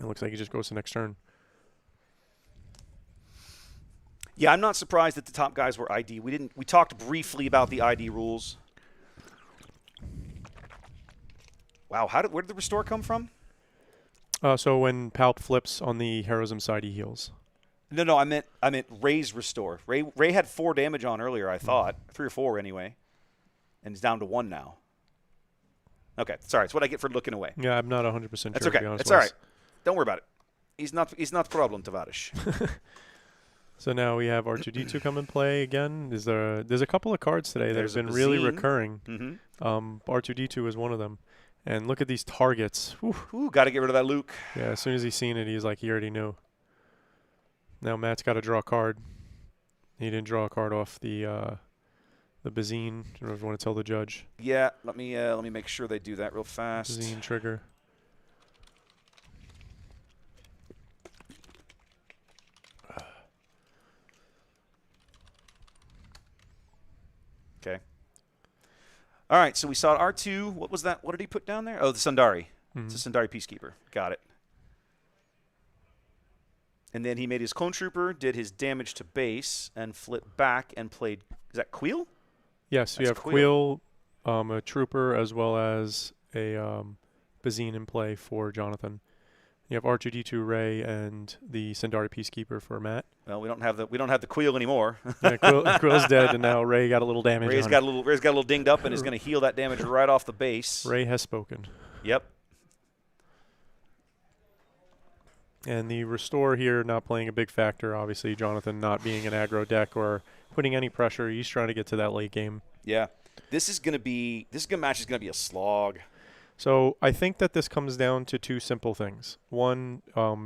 It looks like he just goes to next turn. Yeah, I'm not surprised that the top guys were ID. We talked briefly about the ID rules. Wow, where did the restore come from? So when Palp flips on the heroism side, he heals. No, I meant Rey's restore. Rey had 4 damage on earlier, I thought. 3 or 4 anyway. And he's down to 1 now. Okay, sorry. It's what I get for looking away. Yeah, I'm not 100% sure. That's okay. It's all right. Don't worry about it. He's not problem, Tavarish. So now we have R2-D2 come in play again. There's a couple of cards today that have been really recurring. Mm-hmm. R2-D2 is one of them. And look at these targets. Ooh, got to get rid of that Luke. Yeah, as soon as he's seen it, he's like, he already knew. Now Matt's got to draw a card. He didn't draw a card off the Bazine. I don't know if you want to tell the judge. Yeah, let me make sure they do that real fast. Bazine trigger. Okay. All right, so we saw R2. What was that? What did he put down there? Oh, the Sundari. Mm-hmm. It's a Sundari Peacekeeper. Got it. And then he made his Clone Trooper, did his damage to base, and flipped back and played. Is that Queel? Yes, you have Queel, a Trooper, as well as a Bazine in play for Jonathan. You have R2-D2 Rey and the Sundari Peacekeeper for Matt. Well, we don't have the Queel anymore. Yeah, Quill's dead, and now Rey got a little damage. Rey's got a little dinged up, and is going to heal that damage right off the base. Rey has spoken. Yep. And the restore here not playing a big factor. Obviously, Jonathan not being an aggro deck or putting any pressure. He's trying to get to that late game. Yeah. This match is going to be a slog. So I think that this comes down to 2 simple things. One,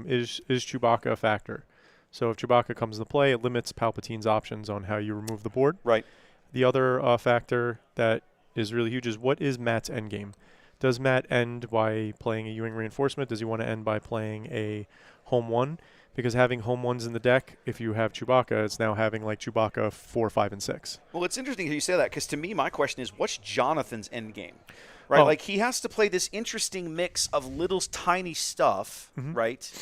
is Chewbacca a factor? So if Chewbacca comes into play, it limits Palpatine's options on how you remove the board. Right. The other factor that is really huge is what is Matt's endgame? Does Matt end by playing a Ewing reinforcement? Does he want to end by playing a home 1? because having home ones in the deck, if you have Chewbacca, it's now having like Chewbacca 4, 5, and 6. Well, it's interesting that you say that because to me, my question is, what's Jonathan's end game? Right, like he has to play this interesting mix of little tiny stuff, right,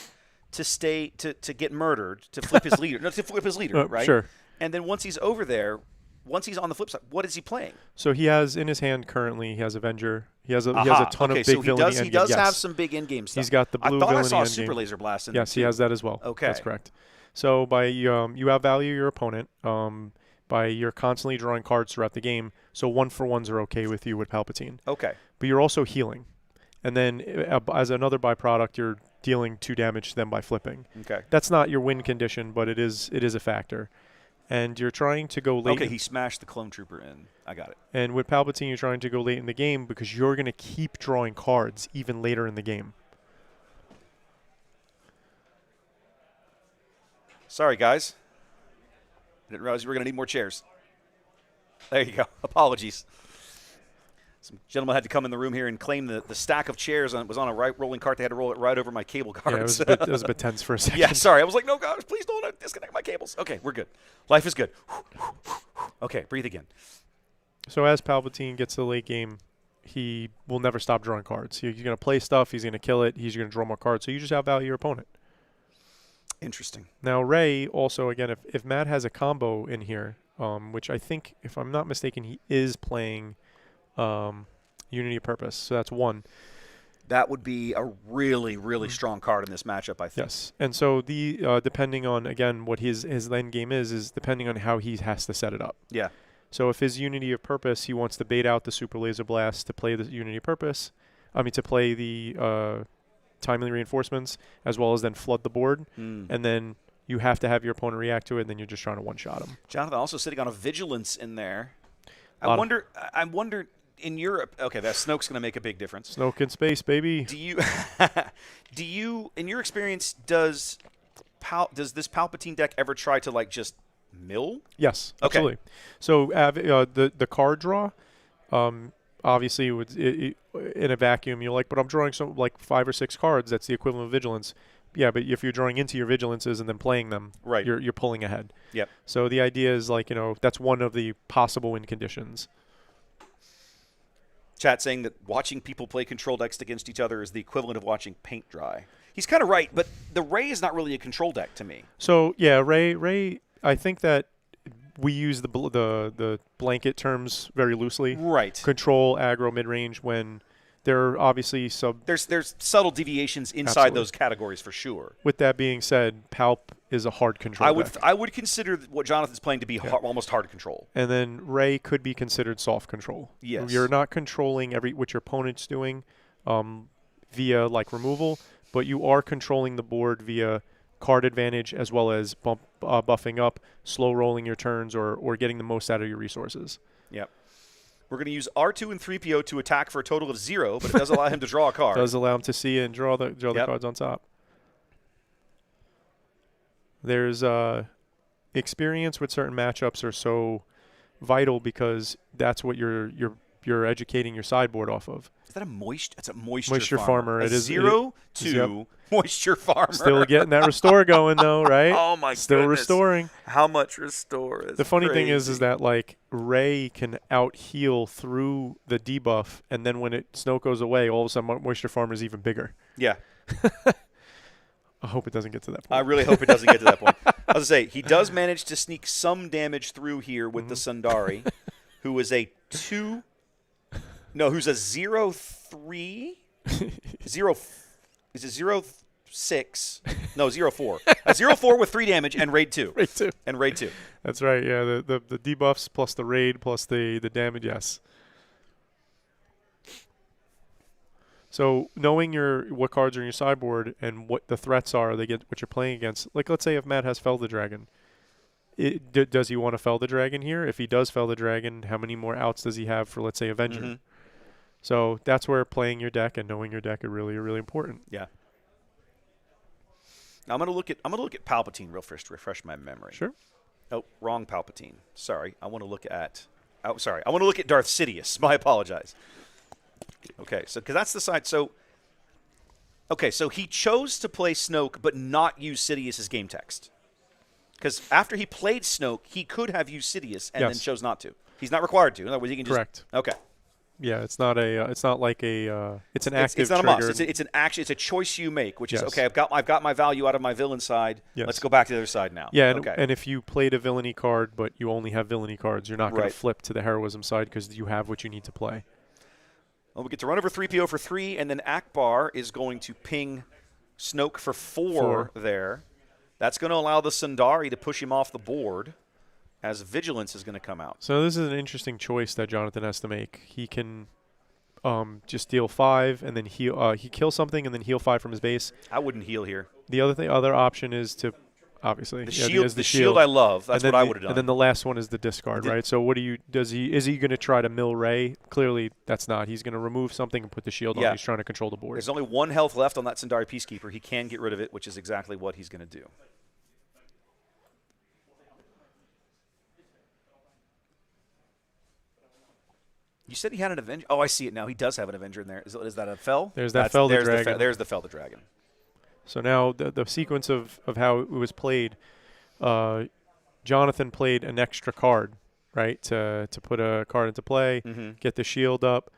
to get murdered, to flip his leader, no, to flip his leader, right? Sure. And then once he's over there, once he's on the flip side, what is he playing? So he has in his hand currently, he has Avenger. He has a ton of big villainy so he does have some big end game stuff. He's got the blue I thought villainy I saw a end super game. laser blast in Yes, there he has that as well. Okay. That's correct. So by you outvalue your opponent by you're constantly drawing cards throughout the game. So 1-for-1s are okay with you with Palpatine. Okay. But you're also healing. And then as another byproduct, you're dealing 2 damage to them by flipping. Okay. That's not your win condition, but it is a factor. And you're trying to go late. Okay, he smashed the clone trooper in. I got it. And with Palpatine, you're trying to go late in the game because you're going to keep drawing cards even later in the game. Sorry, guys. I didn't realize we were going to need more chairs. There you go. Apologies. Some gentleman had to come in the room here and claim the stack of chairs was on a rolling cart. They had to roll it right over my cable cards. Yeah, it was a bit tense for a second. Yeah, sorry. I was like, no, guys, please don't disconnect my cables. Okay, we're good. Life is good. Okay, breathe again. So as Palpatine gets to the late game, he will never stop drawing cards. He's going to play stuff. He's going to kill it. He's going to draw more cards. So you just outvalue your opponent. Interesting. Now, Rey also, again, if Matt has a combo in here, which I think, if I'm not mistaken, he is playing Unity of Purpose. So that's 1. That would be a really, really strong card in this matchup, I think. Yes. And so depending on, again, what his end game is depending on how he has to set it up. Yeah. So if his Unity of Purpose, he wants to bait out the Super Laser Blast to play the Unity of Purpose, to play the timely reinforcements, as well as then flood the board, and then you have to have your opponent react to it, and then you're just trying to one-shot him. Jonathan also sitting on a Vigilance in there. I wonder in Europe, okay, that Snoke's going to make a big difference. Snoke in space, baby. Do you, in your experience, does this Palpatine deck ever try to just mill? Yes, Okay. absolutely. So the card draw, obviously in a vacuum, you're like, but I'm drawing 5 or 6 cards. That's the equivalent of Vigilance. Yeah, but if you're drawing into your Vigilances and then playing them, right, you're pulling ahead. Yep. So the idea is that's one of the possible win conditions. Chat saying that watching people play control decks against each other is the equivalent of watching paint dry. He's kind of right, but the Rey is not really a control deck to me. So yeah, Rey. I think that we use the blanket terms very loosely. Right. Control, aggro, mid range. When there are obviously there's subtle deviations inside Absolutely. Those categories for sure. With that being said, Palp is a hard control deck. I would consider what Jonathan's playing to be almost hard control. And then Rey could be considered soft control. Yes. You're not controlling what your opponent's doing via removal, but you are controlling the board via card advantage as well as buffing up, slow rolling your turns, or getting the most out of your resources. Yep. We're going to use R2 and 3PO to attack for a total of 0, but it does allow him to draw a card. Does allow him to see and draw the cards on top. There's experience with certain matchups are so vital because that's what you're educating your sideboard off of. Is that a moisture? It's a moisture farmer. It is 0 to moisture farmer. Still getting that restore going though, right? Oh my god! Still restoring. How much restore is the funny crazy. thing is that Rey can out heal through the debuff, and then when Snoke goes away, all of a sudden moisture farmer is even bigger. Yeah. I hope it doesn't get to that point. I really hope it doesn't get to that point. I was going to say, he does manage to sneak some damage through here with the Sundari, who is a 2... No, who's a 0-3? Is it 0-6? No, 0-4. A 0-4 with 3 damage and raid 2. Raid 2. And raid 2. That's right, yeah. The debuffs plus the raid plus the damage, yes. So knowing what cards are in your sideboard and what the threats are, what you're playing against. Let's say if Matt has Fell the Dragon, does he want to Fell the Dragon here? If he does Fell the Dragon, how many more outs does he have for, let's say, Avenger? Mm-hmm. So that's where playing your deck and knowing your deck are really, really important. Yeah. Now I'm gonna look at Palpatine real first to refresh my memory. Sure. Oh, wrong Palpatine. Sorry. I want to look at Darth Sidious. I apologize. Okay, so because that's the side. So Okay, so he chose to play Snoke but not use Sidious as game text. Because after he played Snoke, he could have used Sidious and then chose not to. He's not required to. In other words, he can just... Correct. Okay. Yeah, it's not like a it's an active It's not trigger. a must. It's an action. It's a choice you make, which is, Yes. okay, I've got my value out of my villain side. Yes. Let's go back to the other side now. Yeah, and, okay. and if you played a villainy card but you only have villainy cards, you're not going Right. to flip to the heroism side because you have what you need to play. Well, we get to run over 3PO for 3, and then Akbar is going to ping Snoke for 4 there. That's going to allow the Sundari to push him off the board as Vigilance is going to come out. So this is an interesting choice that Jonathan has to make. He can just deal 5 and then he kills something and then heal 5 from his base. I wouldn't heal here. The other option is to obviously the shield. shield I love. That's what I would have done. And then the last one is the discard, right? So what is he going to try to mill Ray? Clearly that's not. He's going to remove something and put the shield on. He's trying to control the board. There's only 1 health left on that Sundari Peacekeeper. He can get rid of it, which is exactly what he's going to do. You said he had an Avenger. Oh, I see it now. He does have an Avenger in there. Is that a Fel? There's that Fel the Dragon. There's the Fel the Dragon. So now the sequence of how it was played, Jonathan played an extra card, right, to put a card into play, get the shield up,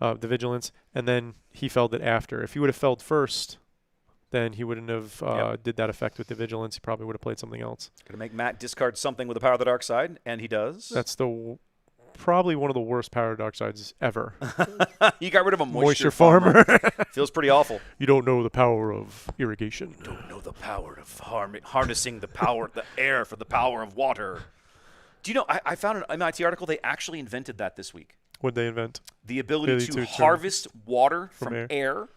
the Vigilance, and then he felled it after. If he would have felled first, then he wouldn't have did that effect with the Vigilance. He probably would have played something else. Going to make Matt discard something with the Power of the Dark Side, and he does. That's probably one of the worst Power of the Dark Sides ever. You got rid of a moisture farmer. Feels pretty awful. You don't know the power of irrigation. You don't know the power of harnessing the power, the air for the power of water. Do you know, I found an MIT article, they actually invented that this week. What'd they invent? The ability to harvest water from air.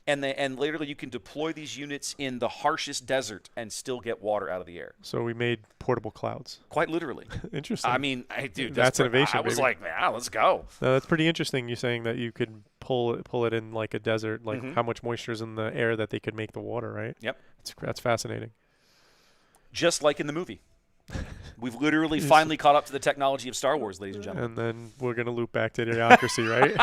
And later you can deploy these units in the harshest desert and still get water out of the air. So we made portable clouds. Quite literally. Interesting. I mean, dude, that's innovation. I was like, man, let's go. No, that's pretty interesting. You're saying that you could pull it in like a desert, like how much moisture is in the air that they could make the water, right? Yep. That's fascinating. Just like in the movie. We've literally finally caught up to the technology of Star Wars, ladies and gentlemen. And then we're going to loop back to Idiocracy, right?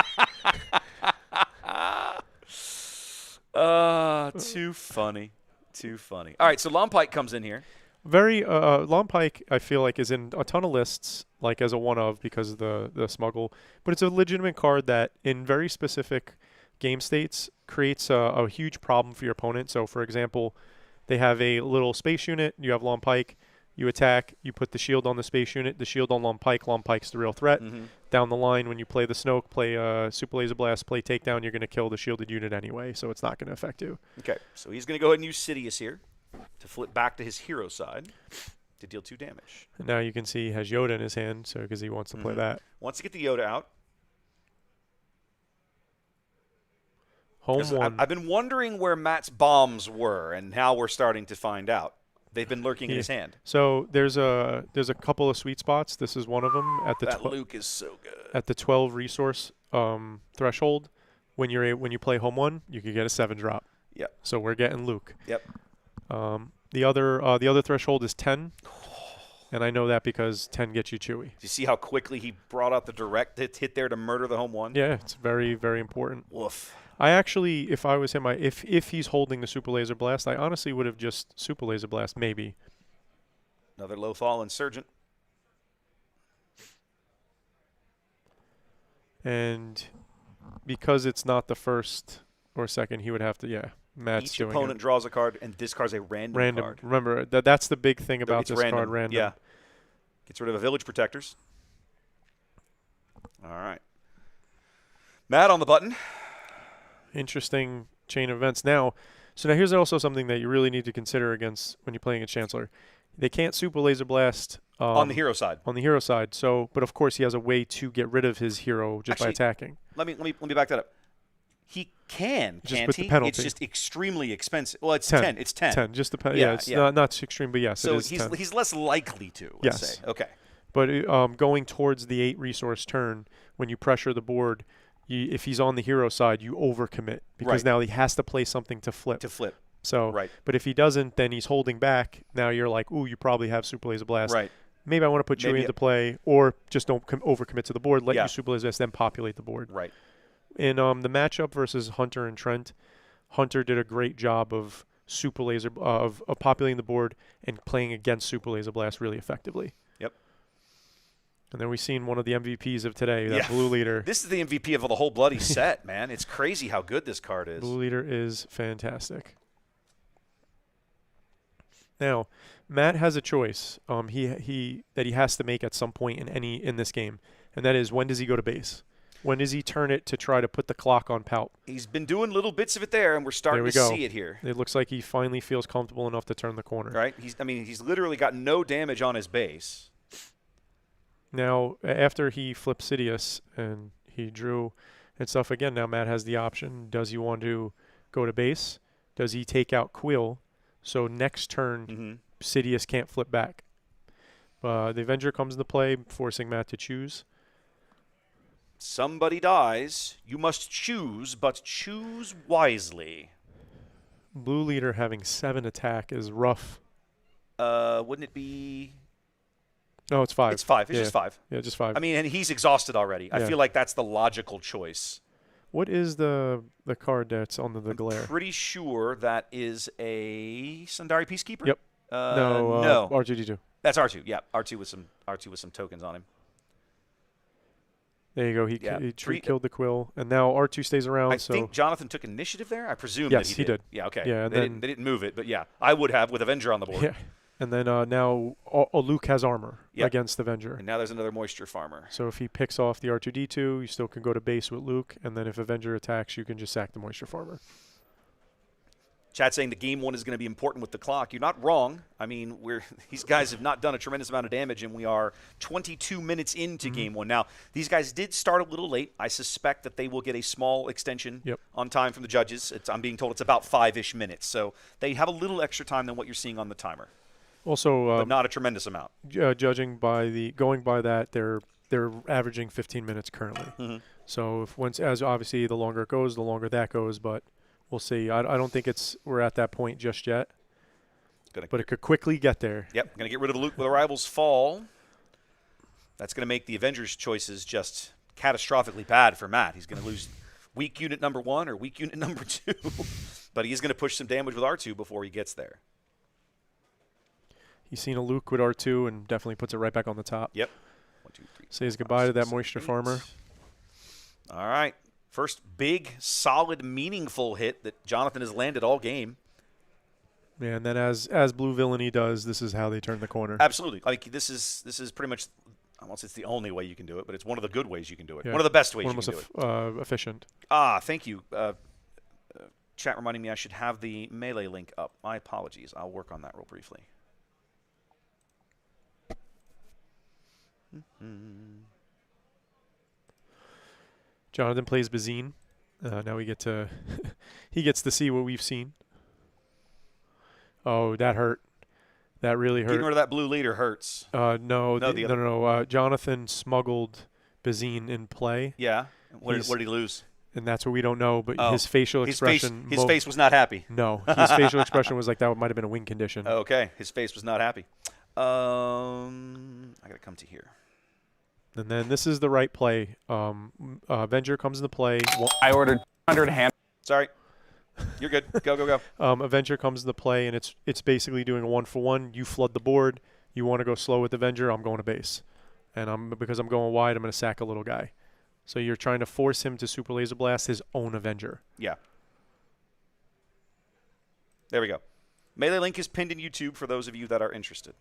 Too funny. Too funny. All right, so Lompike comes in here. Lompike, I feel like, is in a ton of lists, like as a one-of because of the smuggle. But it's a legitimate card that, in very specific game states, creates a huge problem for your opponent. So, for example, they have a little space unit. You have Lompike. You attack, you put the shield on the space unit, the shield on Lompike. Lompike's the real threat. Down the line, when you play the Snoke, play Super Laser Blast, play Takedown, you're going to kill the shielded unit anyway, so it's not going to affect you. Okay, so he's going to go ahead and use Sidious here to flip back to his hero side to deal 2 damage. And now you can see he has Yoda in his hand, so because he wants to play that. Wants to get the Yoda out. Home one. I've been wondering where Matt's bombs were, and now we're starting to find out. They've been lurking in his hand. So there's a couple of sweet spots. This is one of them at the that Luke is so good. At the 12 resource threshold. When you play home one, you can get a 7-drop. Yep. So we're getting Luke. Yep. The other threshold is 10, and I know that because 10 gets you Chewie. Do you see how quickly he brought out the direct hit there to murder the home one? Yeah, it's very, very important. Woof. I actually, if I was him, if he's holding the Super Laser Blast, I honestly would have just Super Laser Blast, maybe. Another Lothal Insurgent. And because it's not the first or second, he would have to, Matt's Each doing opponent draws a card and discards a random card. Remember, that's the big thing about this random. card, random. Yeah. Gets rid of a Village Protectors. All right. Matt on the button. Interesting chain of events. So now here's also something that you really need to consider against when you're playing a Chancellor. They can't Super Laser Blast on the hero side. On the hero side. So, but of course he has a way to get rid of his hero just by attacking. Let me back that up. He can, just can't with he? The penalty. It's just extremely expensive. Well, it's 10. It's 10. 10. Just the penalty. Yeah, it's not extreme, but yes, so it is 10. He's less likely to. Let's say. Okay. But going towards the 8 resource turn, when you pressure the board. If he's on the hero side, you overcommit because now he has to play something to flip. So, but if he doesn't, then he's holding back. Now you're like, ooh, you probably have Super Laser Blast. Right. Maybe I want to put Chewie into play, or just don't overcommit to the board. Let you Super Laser Blast, then populate the board. Right. In the matchup versus Hunter and Trent, Hunter did a great job of super laser of populating the board and playing against super laser blast really effectively. Yep. And then we've seen one of the MVPs of today, that blue leader. This is the MVP of the whole bloody set, man. It's crazy how good this card is. Blue leader is fantastic. Now, Matt has a choice that he has to make at some point in this game, and that is, when does he go to base? When does he turn it to try to put the clock on Palp? He's been doing little bits of it there, and we're starting to see it here. It looks like he finally feels comfortable enough to turn the corner. Right? He's literally got no damage on his base. Now, after he flipped Sidious and he drew and stuff again, now Matt has the option. Does he want to go to base? Does he take out Quill? So next turn, Sidious can't flip back. The Avenger comes into play, forcing Matt to choose. Somebody dies. You must choose, but choose wisely. Blue leader having 7 attack is rough. Wouldn't it be... No, it's 5. It's 5. It's just 5. Yeah, just 5. I mean, and he's exhausted already. Yeah. I feel like that's the logical choice. What is the card that's on the glare? I'm pretty sure that is a Sundari Peacekeeper. Yep. No. R2D2. That's R2. Yeah, R2 with some tokens on him. There you go. He killed the Quill, and now R2 stays around. I think Jonathan took initiative there. I presume yes, that he did. Yeah, okay. Yeah, they didn't move it, but yeah, I would have with Avenger on the board. Yeah. And then now Luke has armor against Avenger. And now there's another Moisture Farmer. So if he picks off the R2D2, you still can go to base with Luke, and then if Avenger attacks, you can just sack the Moisture Farmer. Chat saying the game 1 is going to be important with the clock. You're not wrong. I mean, these guys have not done a tremendous amount of damage, and we are 22 minutes into game 1. Now, these guys did start a little late. I suspect that they will get a small extension on time from the judges. I'm being told it's about 5-ish minutes, so they have a little extra time than what you're seeing on the timer. Also, but not a tremendous amount. Going by that, they're averaging 15 minutes currently. So as obviously the longer it goes, the longer that goes, but we'll see. I don't think we're at that point just yet. But it could quickly get there. Yep, going to get rid of Luke with Arrival's Fall. That's going to make the Avengers' choices just catastrophically bad for Matt. He's going to lose weak unit number 1 or weak unit number 2. But he's going to push some damage with R2 before he gets there. He's seen a Luke with R2 and definitely puts it right back on the top. Yep. 1, 2, 3. Says goodbye to that Moisture Farmer. All right. First big, solid, meaningful hit that Jonathan has landed all game. Yeah, and then as Blue Villainy does, this is how they turn the corner. Absolutely. Like this is pretty much, I won't say it's the only way you can do it, but it's one of the good ways you can do it. Yeah. One of the best ways you can do it. Efficient. Thank you. Chat reminding me I should have the melee link up. My apologies. I'll work on that real briefly. Jonathan plays Bazine. Now he gets to see what we've seen. Oh, that hurt. That really hurt. Getting rid of that blue leader hurts. No. Jonathan smuggled Bazine in play. Yeah. What did he lose? And that's what we don't know. But his facial expression. His face was not happy. No, his facial expression was like that might have been a win condition. Okay, his face was not happy. I gotta come to here. And then this is the right play. Avenger comes into play. I ordered 100 hand. Sorry. You're good. Go. Avenger comes into play, and it's basically doing a 1-for-1. You flood the board. You want to go slow with Avenger. I'm going to base. And because I'm going wide, I'm going to sack a little guy. So you're trying to force him to Super Laser Blast his own Avenger. Yeah. There we go. Melee link is pinned in YouTube for those of you that are interested.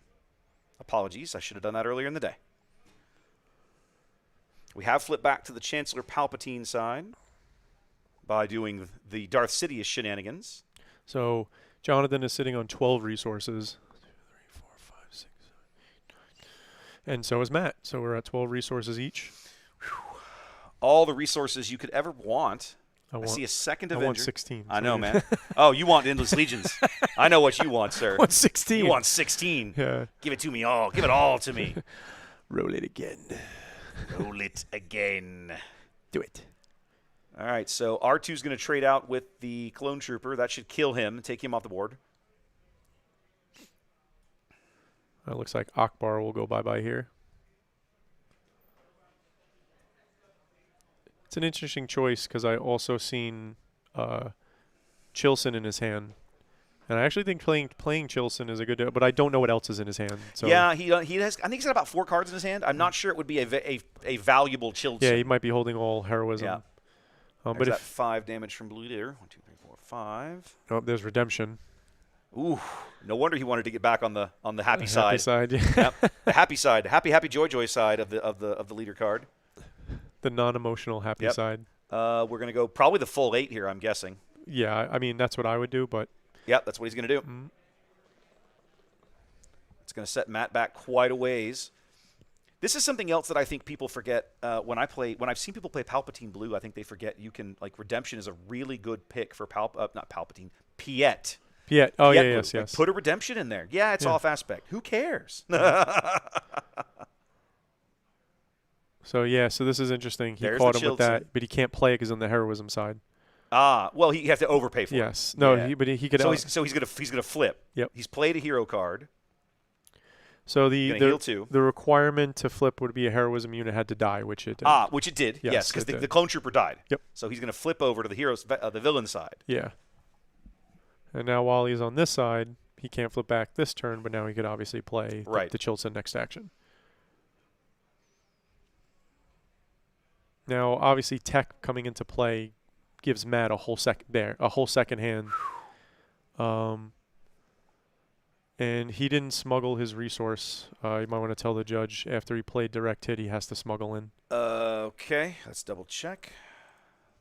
Apologies. I should have done that earlier in the day. We have flipped back to the Chancellor Palpatine side by doing the Darth Sidious shenanigans. So Jonathan is sitting on 12 resources. 2, 3, 4, 5, 6, 7, 8, 9. And so is Matt. So we're at 12 resources each. Whew. All the resources you could ever want. I see a second Avenger. I want 16. I know, man. Oh, you want Endless Legions. I know what you want, sir. I want 16. You want 16. Yeah. Give it to me all. Give it all to me. Roll it again. Roll it again. Do it. All right, so R2 is going to trade out with the Clone Trooper. That should kill him and take him off the board. It looks like Akbar will go bye-bye here. It's an interesting choice because I also seen Chilson in his hand. And I actually think playing Chilson is a good, but I don't know what else is in his hand. So yeah, he has. I think he's got about 4 cards in his hand. I'm not sure it would be a valuable Chilson. Yeah, he might be holding all heroism. Yeah. But that 5 damage from blue there. 1, 2, 3, 4, 5. Oh, there's redemption. Ooh, no wonder he wanted to get back on the happy side. Happy side, yeah. Yep. The happy side, happy joy side of the leader card. The non-emotional happy side. We're gonna go probably the full 8 here, I'm guessing. Yeah, I mean that's what I would do, but. Yep, that's what he's gonna do. It's gonna set Matt back quite a ways. This is something else that I think people forget when I've seen people play Palpatine Blue. I think they forget Redemption is a really good pick for not Palpatine, Piet. Piet. Oh, Piet yeah, Blue. yes. Put a Redemption in there. Yeah, it's off aspect. Who cares? So this is interesting. He There's caught the him with that, but he can't play because on the heroism side. Well, he has to overpay for it. Yes. No, yeah. he could. So he's gonna flip. Yep. He's played a hero card. So the heal 2. The requirement to flip would be a heroism unit had to die, which it did. Which it did. Yes, because it the clone trooper died. Yep. So he's gonna flip over to the villain side. Yeah. And now while he's on this side, he can't flip back this turn, but now he could obviously play the Chilson next action. Now, obviously, tech coming into play gives Matt a whole second hand. And he didn't smuggle his resource. You might want to tell the judge after he played direct hit, he has to smuggle in. Okay, let's double check.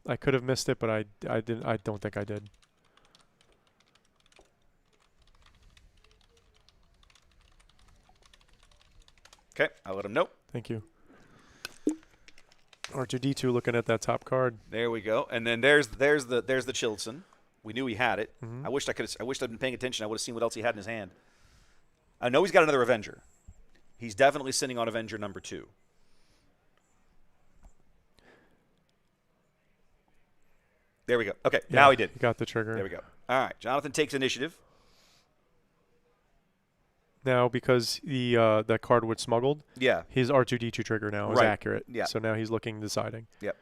I could have missed it, but I didn't. I don't think I did. Okay, I'll let him know. Thank you. R2D2 looking at that top card. There we go. And then there's the Chilson. We knew he had it. Mm-hmm. I wished I'd been paying attention. I would have seen what else he had in his hand. I know he's got another Avenger. He's definitely sitting on Avenger number 2. There we go. Okay, now he did. He got the trigger. There we go. All right, Jonathan takes initiative. Now, because that card was smuggled, his R2D2 trigger now is accurate. Yeah. So now he's looking, deciding. Yep.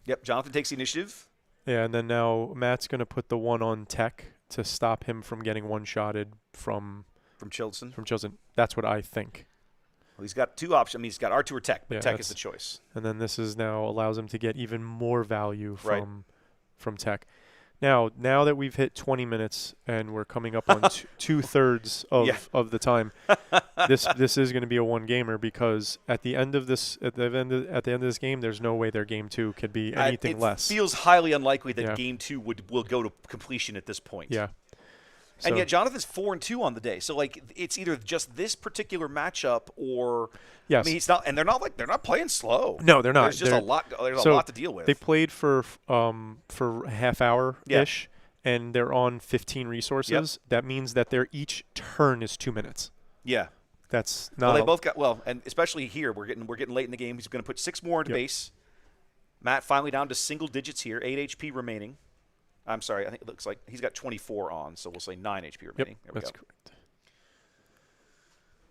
Yep, Jonathan takes the initiative. Yeah, and then now Matt's going to put the 1 on tech to stop him from getting one-shotted from Chilson. From Chilson. That's what I think. Well, he's got 2 options. I mean, he's got R2 or tech, but tech is the choice. And then this is now allows him to get even more value from tech. Now that we've hit 20 minutes and we're coming up on 2/3 of the time, this is going to be a one gamer because at the end of this this game, there's no way their game 2 could be anything less. It feels highly unlikely that game 2 will go to completion at this point. Yeah. And yet Jonathan's 4-2 on the day, so it's either just this particular matchup or I mean they're not playing slow. No, they're not. There's just a lot. There's a lot to deal with. They played for a half hour ish, and they're on 15 resources. Yep. That means that their each turn is 2 minutes. Yeah, that's not. Well, they both got and especially here we're getting late in the game. He's going to put 6 more into base. Matt finally down to single digits here, 8 HP remaining. I'm sorry, I think it looks like he's got 24 on, so we'll say 9 HP remaining. Yep, that's correct.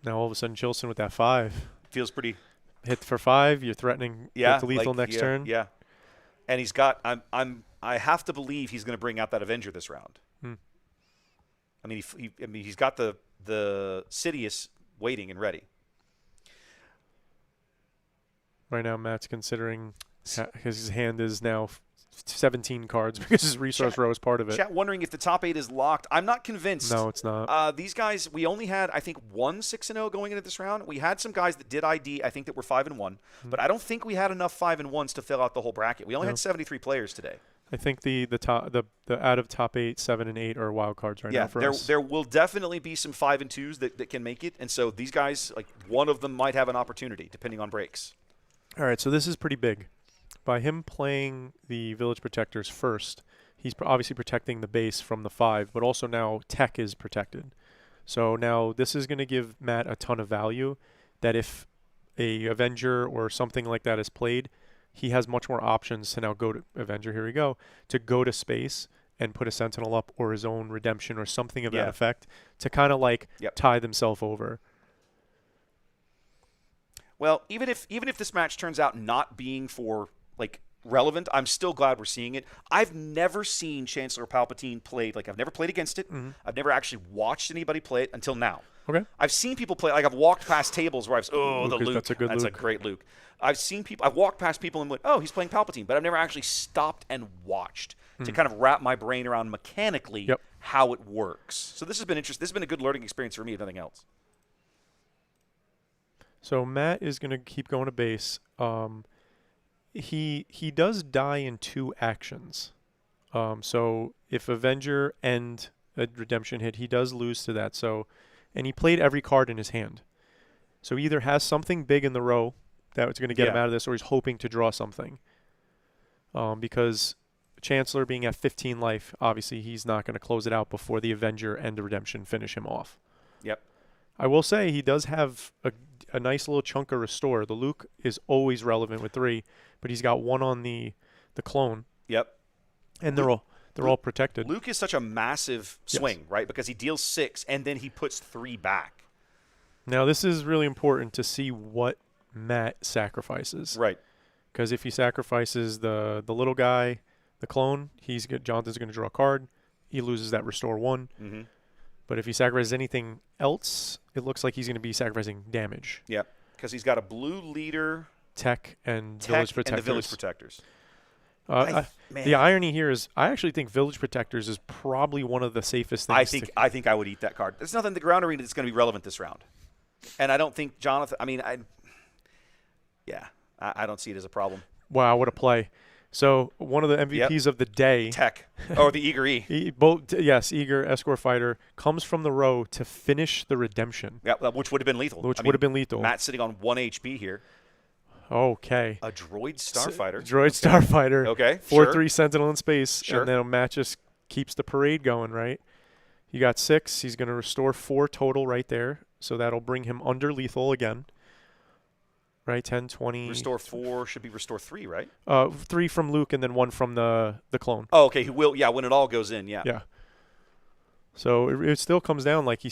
Now all of a sudden, Chilson with that 5 feels pretty. Hit for 5, you're threatening the lethal next turn. Yeah, and he's got. I have to believe he's going to bring out that Avenger this round. I mean, he's got the Sidious waiting and ready. Right now, Matt's considering his hand is now 17 cards because his resource row is part of it. Chat wondering if the top 8 is locked. I'm not convinced. No, it's not. These guys, we only had, I think, 1 6-0 going into this round. We had some guys that did ID, I think, that were 5-1, but I don't think we had enough 5-1s to fill out the whole bracket. We only had 73 players today. I think the out of top 8, 7 and 8 are wild cards now for us. There will definitely be some 5 and 2s that can make it, and so these guys, one of them might have an opportunity depending on breaks. All right, so this is pretty big. By him playing the Village Protectors first, he's obviously protecting the base from the 5, but also now tech is protected. So now this is going to give Matt a ton of value that if a Avenger or something like that is played, he has much more options to now go to Avenger, here we go, to go to space and put a Sentinel up or his own Redemption or something of that effect to kind of tie themselves over. Well, even if this match turns out not being for like relevant, I'm still glad we're seeing it. I've never seen Chancellor Palpatine played. Like I've never played against it. I've never actually watched anybody play it until now. Okay. I've seen people play. Like I've walked past tables where the Luke. That's a good That's Luke. a great Luke. I've walked past people and went, oh, he's playing Palpatine, but I've never actually stopped and watched to kind of wrap my brain around mechanically how it works. So this has been interesting. This has been a good learning experience for me, if nothing else. So Matt is going to keep going to base. He does die in 2 actions. So if Avenger and a Redemption hit, he does lose to that. So, and he played every card in his hand. So he either has something big in the row that's going to get him out of this, or he's hoping to draw something. Because Chancellor being at 15 life, obviously he's not going to close it out before the Avenger and the Redemption finish him off. Yep. I will say he does have a nice little chunk of Restore. The Luke is always relevant with 3, but he's got 1 on the clone. Yep. And they're all protected. Luke is such a massive swing, right? Because he deals 6 and then he puts 3 back. Now this is really important to see what Matt sacrifices. Right. Because if he sacrifices the little guy, the clone, Jonathan's going to draw a card. He loses that Restore 1. Mm-hmm. But if he sacrifices anything else, it looks like he's going to be sacrificing damage. Yep. Because he's got a blue leader, Tech and Village Protectors. And the Village Protectors. The irony here is I actually think Village Protectors is probably one of the safest things. I think I would eat that card. There's nothing in the ground arena that's going to be relevant this round. And I don't think Jonathan – I mean, I don't see it as a problem. Wow, what a play. So one of the MVPs of the day. Tech. Or the Eager E. Eager Escort Fighter comes from the row to finish the Redemption. Yeah, which would have been lethal. Would have been lethal. Matt's sitting on 1 HP here. Okay. A Droid Starfighter. Starfighter. Okay. 4/3 Sentinel in space. Sure. And then Matt just keeps the parade going, right? You got 6. He's going to restore 4 total right there. So that'll bring him under lethal again. Right, 10, 20. Restore 4 should be restore 3, right? 3 from Luke and then 1 from the clone. Oh, okay. He will. Yeah, when it all goes in. Yeah. Yeah. So it still comes down like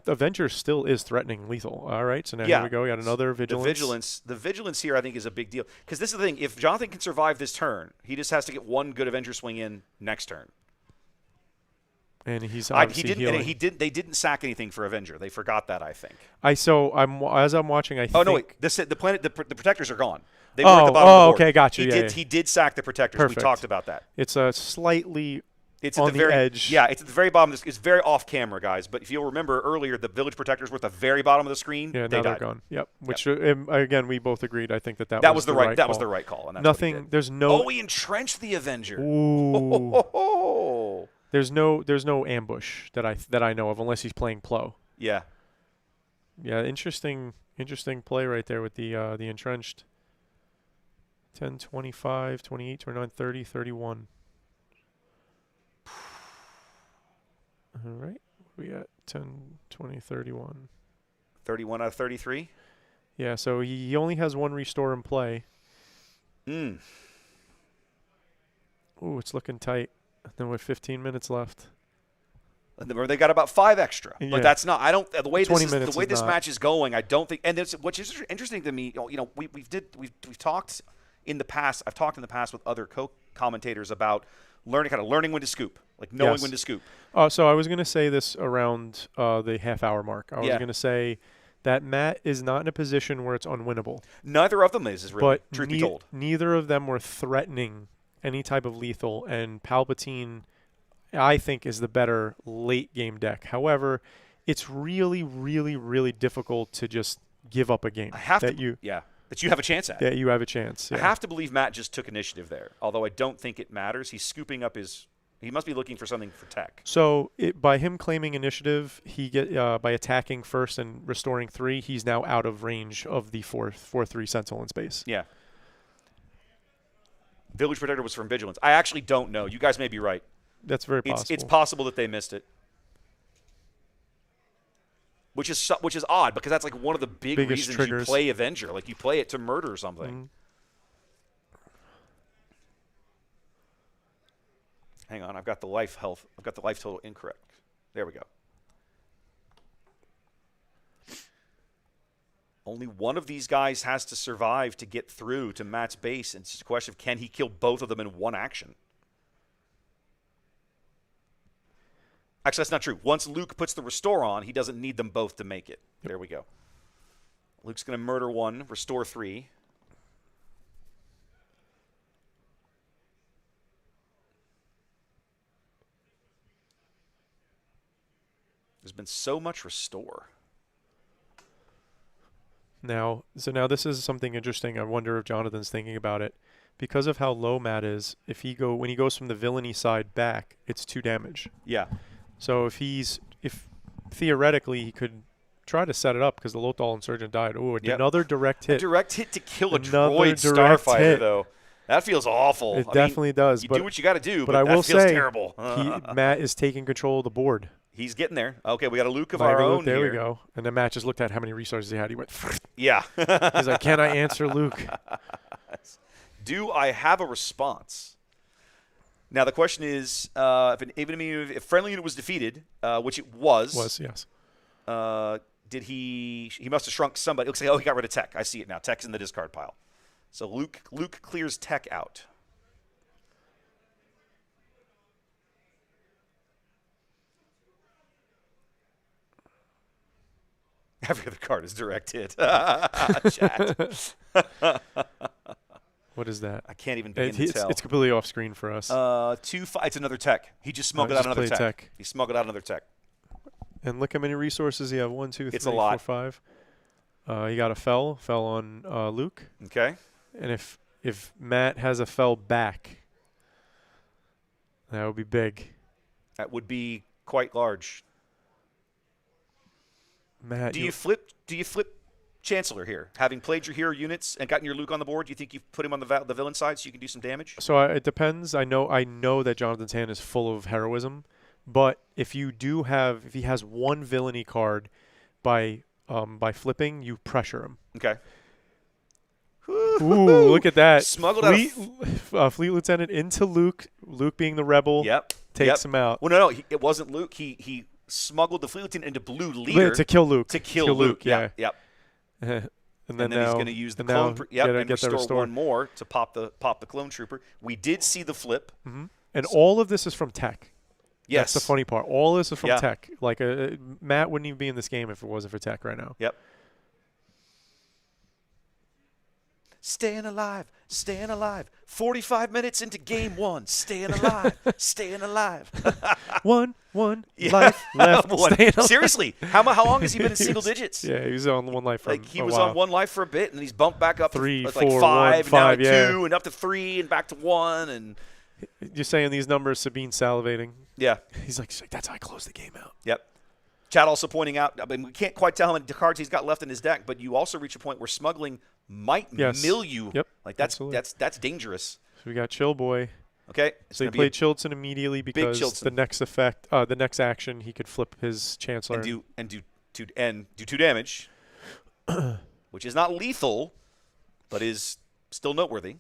Avenger still is threatening lethal. All right. So now here we go. We got another Vigilance. The Vigilance here I think is a big deal because this is the thing. If Jonathan can survive this turn, he just has to get 1 good Avenger swing in next turn. And he's obviously healing. They didn't sack anything for Avenger. They forgot that, I think. As I'm watching, I think. Oh no, wait. The Protectors are gone. They were at the bottom of the board. Okay, gotcha. He did sack the Protectors. Perfect. We talked about that. It's a slightly. It's on at the the very edge. Yeah, it's at the very bottom. It's very off camera, guys. But if you'll remember earlier, the Village Protectors were at the very bottom of the screen. Yeah, they now they're died. gone. Yep. Which again, we both agreed. I think that was the right. That was the right call. And that's nothing. What he did. There's no. Oh, he entrenched the Avenger. Ooh. There's no ambush that I know of unless he's playing Plo. Yeah. Yeah. Interesting play right there with the entrenched. 10, 25, 28, 29, 30, 31. All right. We got 10, 20, 31. 31 out of 33? Yeah, so he only has 1 restore in play. Ooh, it's looking tight. Then with 15 minutes left. Remember, they got about 5 extra. Yeah. But that's not – I don't – the way this not. match is going, I don't think – and which is interesting to me, you know, we've talked in the past – I've talked in the past with other co-commentators about learning when to scoop, like knowing when to scoop. So I was going to say this around the half-hour mark. I was going to say that Matt is not in a position where it's unwinnable. Neither of them is really, truth be told. Neither of them were threatening any type of lethal, and Palpatine, I think, is the better late-game deck. However, it's really, really, really difficult to just give up a game. That you have a chance at. Yeah, you have a chance. Yeah. I have to believe Matt just took initiative there, although I don't think it matters. He's scooping up he must be looking for something for tech. So by him claiming initiative, by attacking first and restoring 3, he's now out of range of the 4/3 Sentinel in space. Yeah. Village Protector was from Vigilance. I actually don't know. You guys may be right. That's very possible. It's possible that they missed it. Which is odd because that's like one of the biggest reasons triggers. You play Avenger. Like you play it to murder something. Mm-hmm. Hang on, I've got the life total incorrect. There we go. Only one of these guys has to survive to get through to Matt's base, and it's just a question of can he kill both of them in one action. Actually, that's not true. Once Luke puts the restore on, he doesn't need them both to make it. There we go. Luke's going to murder 1, restore 3. There's been so much restore. Now this is something interesting. I wonder if Jonathan's thinking about it. Because of how low Matt is, when he goes from the villainy side back, it's 2 damage. Yeah. So if theoretically he could try to set it up because the Lothal Insurgent died. Ooh, another direct hit. A direct hit to kill a droid starfighter, though. That feels awful. It definitely does. You do what you got to do, but I will that feels say, terrible. Matt is taking control of the board. He's getting there. Okay, we got a Luke of our own there here. we go. And then Matt just looked at how many resources he had. He went, yeah. He's like, can I answer Luke? Do I have a response? Now, the question is, if friendly unit was defeated, which it was. Was, yes. Did he must have shrunk somebody. It looks like, he got rid of Tech. I see it now. Tech's in the discard pile. So Luke clears Tech out. Every other card is direct hit. Chat. What is that? I can't even begin to tell. It's completely off screen for us. 2-5. It's another Tech. He just smuggled out another tech. He smuggled out another Tech. And look how many resources you have. 1, 2, 3, it's a lot. 4, 5. You got a fell on Luke. Okay. And if Matt has a fell back, that would be big. That would be quite large. Matt, do you flip Chancellor here, having played your hero units and gotten your Luke on the board? Do you think you've put him on the villain side so you can do some damage? So it depends. I know that Jonathan's hand is full of heroism, but if he has one villainy card by flipping, you pressure him. Okay. Ooh, look at that! Smuggled Fleet Lieutenant into Luke. Luke being the rebel. Yep. Takes him out. Well, no, it wasn't Luke. He smuggled the Fleet Lieutenant into Blue Leader to kill Luke. To kill Luke. Yeah. Yep. and then he's going to use the clone. And restore one more to pop the clone trooper. We did see the flip. Mm-hmm. And all of this is from Tech. Yes. That's the funny part. All this is from Tech. Like Matt wouldn't even be in this game if it wasn't for Tech right now. Yep. Staying alive. 45 minutes into game 1. Staying alive. One life left. Seriously, how long has he been in single digits? Yeah, he was on 1 life for he was on 1 life for a bit, and he's bumped back up 3, to 4, 5, 1, and now 2, and up to 3, and back to 1, and you're saying these numbers, Sabine's salivating. Yeah, he's like that's how I close the game out. Yep. Chad also pointing out, I mean, we can't quite tell how many cards he's got left in his deck, but you also reach a point where smuggling might mill you. Yep. Like that's dangerous. So we got Chill Boy. Okay. So he played Chilton immediately because the next effect, the next action, he could flip his Chancellor and do 2 damage, which is not lethal, but is still noteworthy.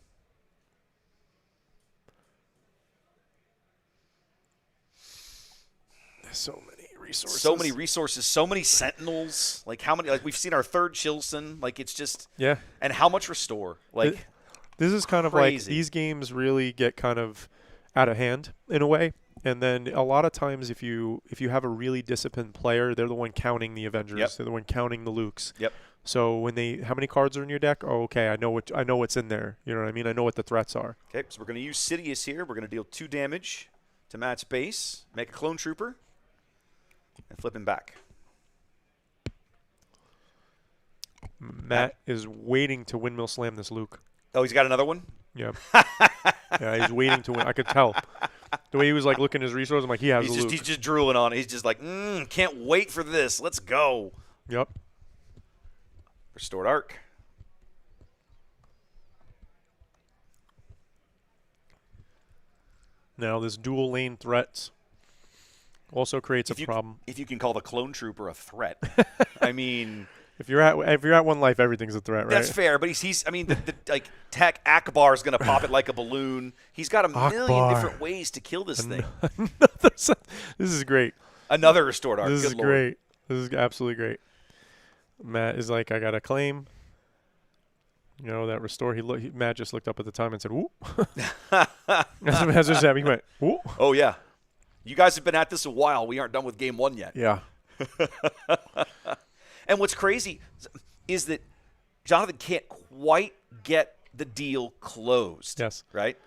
There's so many resources. So many Sentinels. Like how many? Like we've seen our 3rd Chilson. Like it's just And how much restore? Like this is kind of like these games really get kind of out of hand in a way. And then a lot of times if you have a really disciplined player, they're the one counting the Avengers. Yep. They're the one counting the Lukes. Yep. So how many cards are in your deck? Oh, okay, I know what's in there. You know what I mean? I know what the threats are. Okay, so we're going to use Sidious here. We're going to deal 2 damage to Matt's base, make a clone trooper, and flip him back. Matt is waiting to windmill slam this Luke. Oh, he's got another one? Yeah. Yeah, he's waiting to win. I could tell. The way he was like looking at his resources, I'm like, he has a Luke. He's just drooling on it. He's just like, can't wait for this. Let's go. Yep. Restored Arc. Now, this dual lane threats also creates a problem. If you can call the clone trooper a threat. I mean, if you're at 1 life, everything's a threat, right? That's fair, but he's I mean, the Tech Akbar is going to pop it like a balloon. He's got a million different ways to kill this thing. This is great. Another restored Arc. This is great. This is absolutely great. Matt is like, I got a claim. You know, that restore. Matt just looked up at the time and said, "Whoop." As just happened, he went, "Whoop." Oh, yeah. You guys have been at this a while. We aren't done with game 1 yet. Yeah. And what's crazy is that Jonathan can't quite get the deal closed. Yes. Right?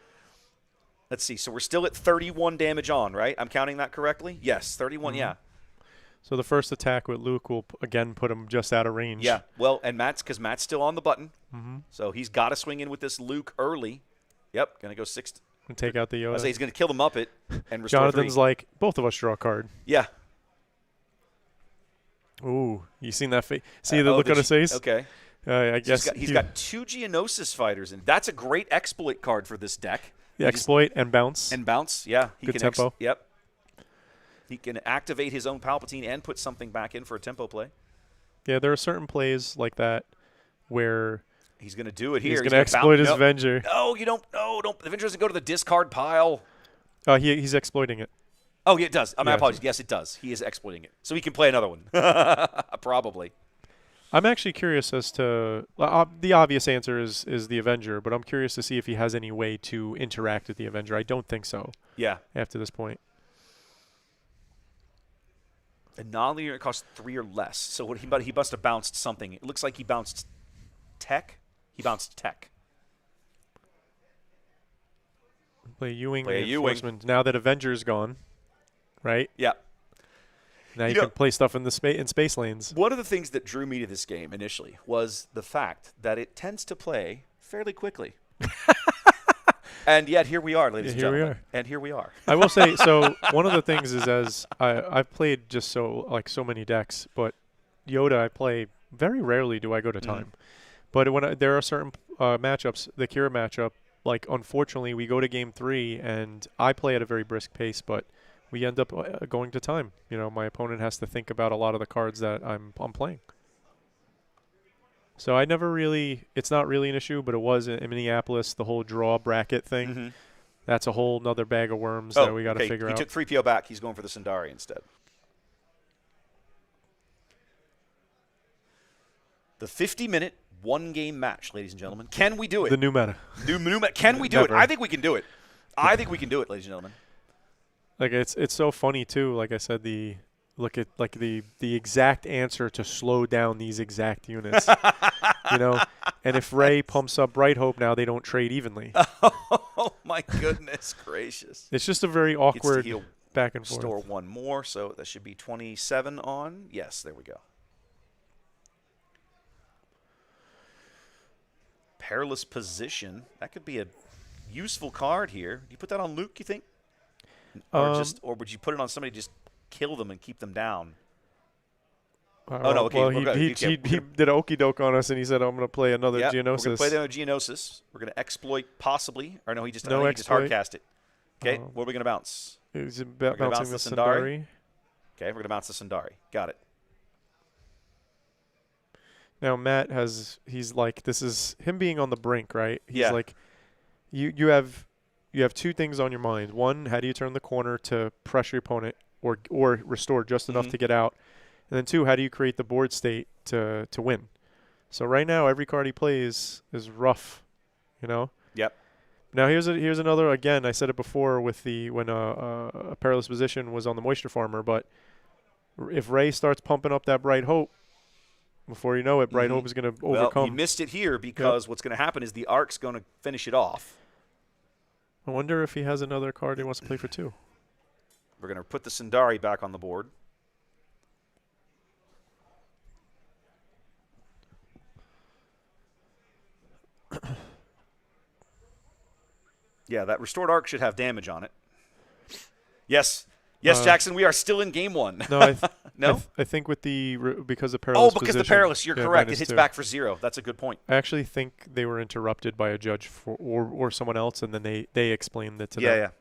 Let's see. So we're still at 31 damage on, right? I'm counting that correctly? Yes, 31, yeah. So the first attack with Luke will, again, put him just out of range. Yeah. Well, and because Matt's still on the button. So he's got to swing in with this Luke early. Yep, going to go 6. And take out the Yoda. I say he's going to kill the Muppet and restore Jonathan's 3. like, both of us draw a card. Yeah. Ooh, you seen that face? See the look on his face? Okay. I guess he's got 2 Geonosis fighters, and that's a great exploit card for this deck. Yeah, exploit and bounce. And bounce, yeah. He Good can tempo. Yep. He can activate his own Palpatine and put something back in for a tempo play. Yeah, there are certain plays like that where he's going to do it here. He's going to exploit his Avenger. No, you don't. No, don't. The Avenger doesn't go to the discard pile. He's exploiting it. Oh, yeah, it does. My apologies. Yes, it does. He is exploiting it. So he can play another one. Probably. I'm actually curious as to the obvious answer is the Avenger, but I'm curious to see if he has any way to interact with the Avenger. I don't think so. Yeah. After this point. A non-linear costs 3 or less. So he must have bounced something. It looks like he bounced tech. He bounced tech. Play Ewing. Play a Ewing. Now that Avenger's gone, right? Yeah. Now you can play stuff in the space lanes. One of the things that drew me to this game initially was the fact that it tends to play fairly quickly. And yet here we are, ladies and gentlemen. Here we are. And here we are. I will say, so one of the things is as I've played just so many decks, but Yoda I play very rarely do I go to time. But when there are certain matchups, the Kira matchup, like unfortunately we go to game 3 and I play at a very brisk pace, but we end up going to time. You know, my opponent has to think about a lot of the cards that I'm playing. So I never really, it's not really an issue, but it was in Minneapolis, the whole draw bracket thing. That's a whole nother bag of worms that we got to figure out. He took 3PO back. He's going for the Sundari instead. The 50-minute one-game match, ladies and gentlemen. Can we do it? The new meta. New meta. Can we do it? I think we can do it. I think we can do it, ladies and gentlemen. Like it's so funny too. Like I said, look at like the exact answer to slow down these exact units. You know, and if Ray pumps up Bright Hope now, they don't trade evenly. Oh my goodness gracious! It's just a very awkward back and forth. Store one more, so that should be 27 on. Yes, there we go. Perilous Position. That could be a useful card here. Do you put that on Luke, you think? Or would you put it on somebody to just kill them and keep them down? Oh, no, okay. Well, he did an okie doke on us, and he said, I'm going to play another Geonosis. We're going to play another Geonosis. We're going to exploit possibly. Or no, he just hard cast it. Okay, what are we going to bounce? He's we're going to bounce the Sundari. Okay, we're going to bounce the Sundari. Got it. Now, Matt he's like, this is him being on the brink, right? He's like, you have 2 things on your mind. One, how do you turn the corner to pressure your opponent or restore just enough to get out? And then 2, how do you create the board state to win? So right now, every card he plays is rough, you know? Yep. Now here's another, again, I said it before with when a Perilous Position was on the Moisture Farmer, but if Ray starts pumping up that Bright Hope, before you know it, Bright Hope is going to overcome. Well, he missed it here because what's going to happen is the Ark's going to finish it off. I wonder if he has another card he wants to play for 2. We're going to put the Sundari back on the board. Yeah, that Restored Arc should have damage on it. Yes. Yes, Jackson, we are still in game 1. No, no? I think with because of Perilous Position. Oh, because the Perilous, you're correct. It hits back for 0. That's a good point. I actually think they were interrupted by a judge or someone else, and then they explained it to them.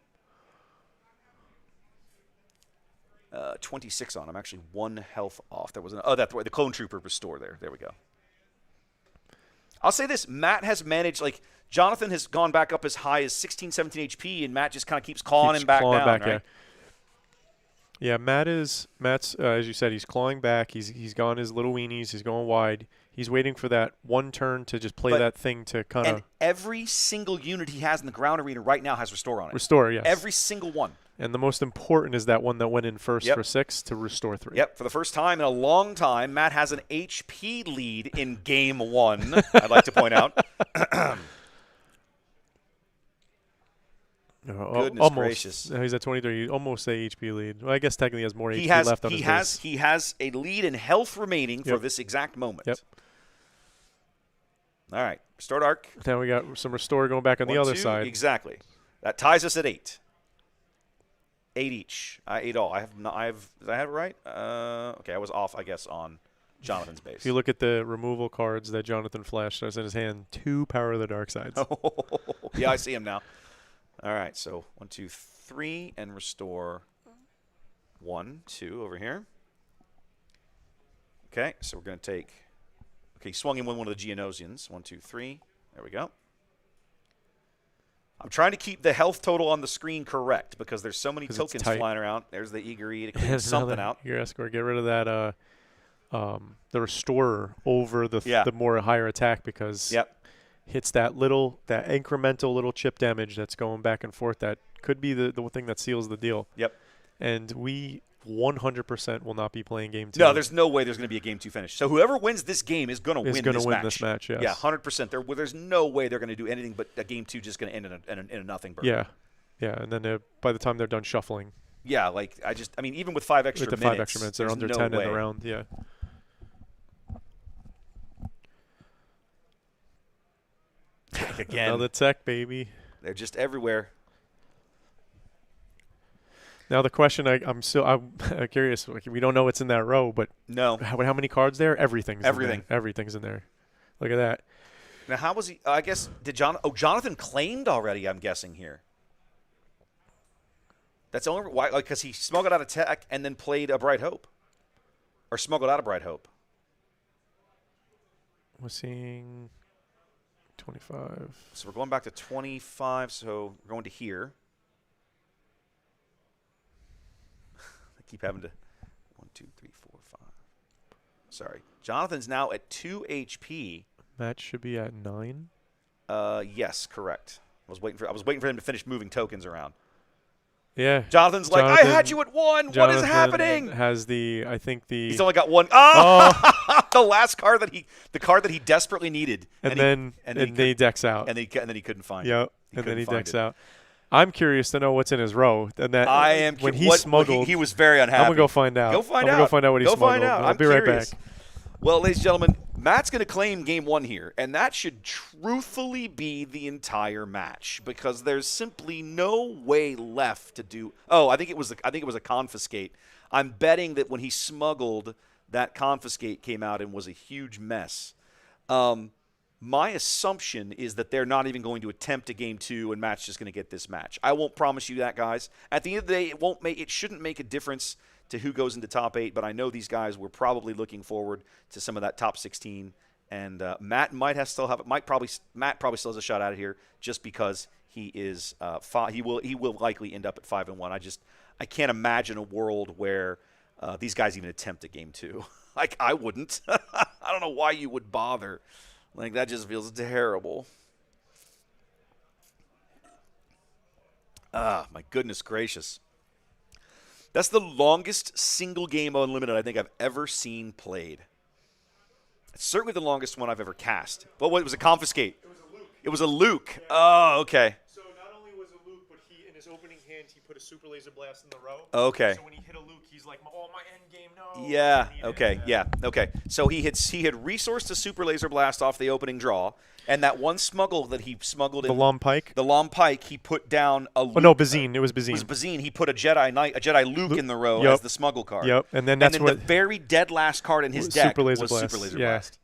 Yeah. 26 on. I'm actually 1 health off. There was that's the Clone Trooper restore there. There we go. I'll say this. Matt has managed, Jonathan has gone back up as high as 16, 17 HP, and Matt just kind of keeps clawing him back down, right? Yeah, Matt's as you said, he's clawing back. He's gone his little weenies. He's going wide. He's waiting for that one turn to just play that thing to kind of. And every single unit he has in the ground arena right now has restore on it. Restore, yes. Every single one. And the most important is that one that went in first for 6 to restore 3. Yep, for the first time in a long time, Matt has an HP lead in game 1, I'd like to point out. Goodness almost. gracious. He's at 23. Almost a HP lead. Well, I guess technically he has more HP left on his base. He has a lead in health remaining for this exact moment. Yep. All right, restored arc. Now we got some restore going back on the other side. Exactly. That ties us at 8. 8 each. 8 all. Did I have it right? Okay, I was off, I guess, on Jonathan's base. If you look at the removal cards that Jonathan flashed us in his hand, 2 Power of the Dark Sides. Yeah, I see him now. All right, so 1, 2, 3, and restore 1, 2 over here. Okay, so we're going to take. Okay, he swung in with one of the Geonosians. 1, 2, 3. There we go. I'm trying to keep the health total on the screen correct because there's so many tokens flying around. There's the Eager E to clean something out. Your escort, get rid of that. The restorer over the more higher attack because hits that incremental little chip damage that's going back and forth. That could be the thing that seals the deal. Yep. And we 100% will not be playing game 2. No, there's no way there's going to be a game 2 finish. So whoever wins this game is going to win this match. Yes. Yeah, 100%. There's no way they're going to do anything but a game 2 just going to end in a nothing burger. Yeah, yeah, and then by the time they're done shuffling. Yeah, I mean, even with 5 extra minutes. 5 extra minutes, they're under 10 in the round. Yeah. Again. Another tech, baby. They're just everywhere. Now the question, I'm curious. Like, we don't know what's in that row, but no. How many cards there? Everything's Everything. In there. Everything's in there. Look at that. Now how was he? I guess Jonathan claimed already. I'm guessing here. That's only why, because he smuggled out a tech and then played a Bright Hope, or smuggled out a Bright Hope. We're seeing 25. So we're going back to 25. So we're going to here. Keep having to 1, 2, 3, 4, 5. Sorry, Jonathan's now at 2 HP. Matt should be at 9. Yes, correct. I was waiting for him to finish moving tokens around. Yeah. Jonathan, I had you at 1. What is happening? Has He's only got 1. Oh! The last card the card that he desperately needed. And then he decks out. And then he couldn't find it. Yep. And then he decks out. I'm curious to know what's in his row. And that I am. When he smuggled, he was very unhappy. I'm gonna go find out. Go find out. Go find out what he smuggled. Find out. I'll be right back. Well, ladies and gentlemen, Matt's going to claim game 1 here, and that should truthfully be the entire match because there's simply no way left to do. Oh, I think it was a confiscate. I'm betting that when he smuggled, that confiscate came out and was a huge mess. My assumption is that they're not even going to attempt a game 2 and Matt's just going to get this match. I won't promise you that, guys. At the end of the day, it shouldn't make a difference to who goes into top 8, but I know these guys were probably looking forward to some of that top 16, and Matt Matt probably still has a shot out of here just because he is he will likely end up at 5-1. I can't imagine a world where these guys even attempt a game 2. Like, I wouldn't. I don't know why you would bother. Like, that just feels terrible. My goodness gracious. That's the longest single game Unlimited I think I've ever seen played. It's certainly the longest one I've ever cast. But what, it was a confiscate. It was a Luke. It was a Luke. Oh, okay. So not only was it Luke, but in his opening hand, he put a super laser blast in the row. Okay. So when he hit a Luke, he's like, oh, my end game, no. Yeah, okay, yeah, okay. So he had resourced a super laser blast off the opening draw, and that one smuggle that he smuggled in. The Lom Pike? The Lom Pike, he put down a Luke. Oh, no, Bazine. It was Bazine. It was Bazine. He put a Jedi Luke in the row as the smuggle card. Yep, and then the very dead last card in his deck was Super Laser Blast.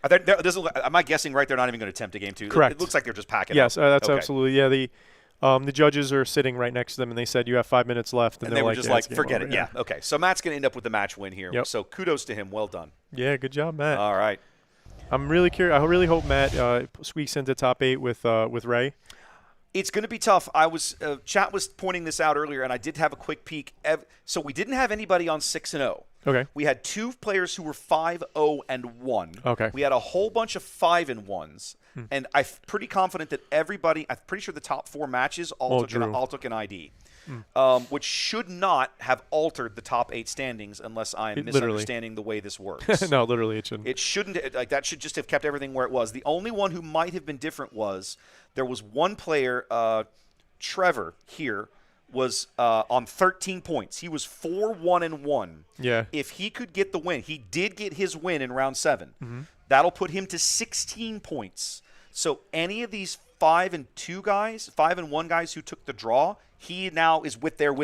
Am I guessing right? They're not even going to attempt a game 2. Correct. It looks like they're just packing. Yes, that's absolutely. Yeah, the judges are sitting right next to them, and they said you have 5 minutes left, and they were just like, forget over. it. Yeah. Okay. So Matt's going to end up with the match win here. Yep. So kudos to him. Well done. Yeah, good job, Matt. All right. I'm really curious. I really hope Matt squeaks into top 8 with Ray. It's going to be tough. I was chat was pointing this out earlier, and I did have a quick peek. So we didn't have anybody on 6-0. Okay. We had 2 players who were 5-0-1. Okay. We had a whole bunch of 5-1s, and I'm pretty confident that everybody. I'm pretty sure the top 4 matches all took an ID, which should not have altered the top 8 standings unless I'm misunderstanding the way this works. No, literally, it shouldn't. It shouldn't. Like that should just have kept everything where it was. The only one who might have been different was there was one player, Trevor here, was on 13 points. He was 4-1-1. Yeah. If he could get the win, he did get his win in round 7. That'll put him to 16 points. So any of these 5-2 guys, 5-1 guys who took the draw, he now is with them.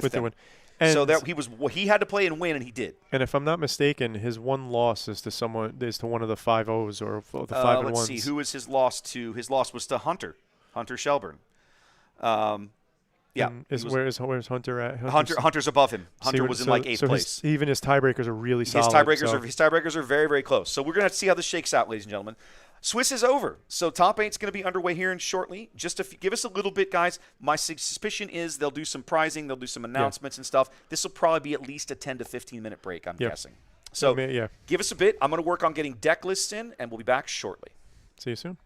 So that he had to play and win, and he did. And if I'm not mistaken, his one loss is to one of the 5-0s or the 5-1s. Let's see, who was his loss to? His loss was to Hunter Shelburne. Yeah. Where's Hunter at? Hunter's above him. Hunter was in like 8th place. Even his tiebreakers are really solid. His tiebreakers are very, very close. So we're going to have to see how this shakes out, ladies and gentlemen. Swiss is over. So top 8's going to be underway here in shortly. Just to give us a little bit, guys. My suspicion is they'll do some prizing. They'll do some announcements and stuff. This will probably be at least a 10 to 15-minute break, I'm guessing. So give us a bit. I'm going to work on getting deck lists in, and we'll be back shortly. See you soon.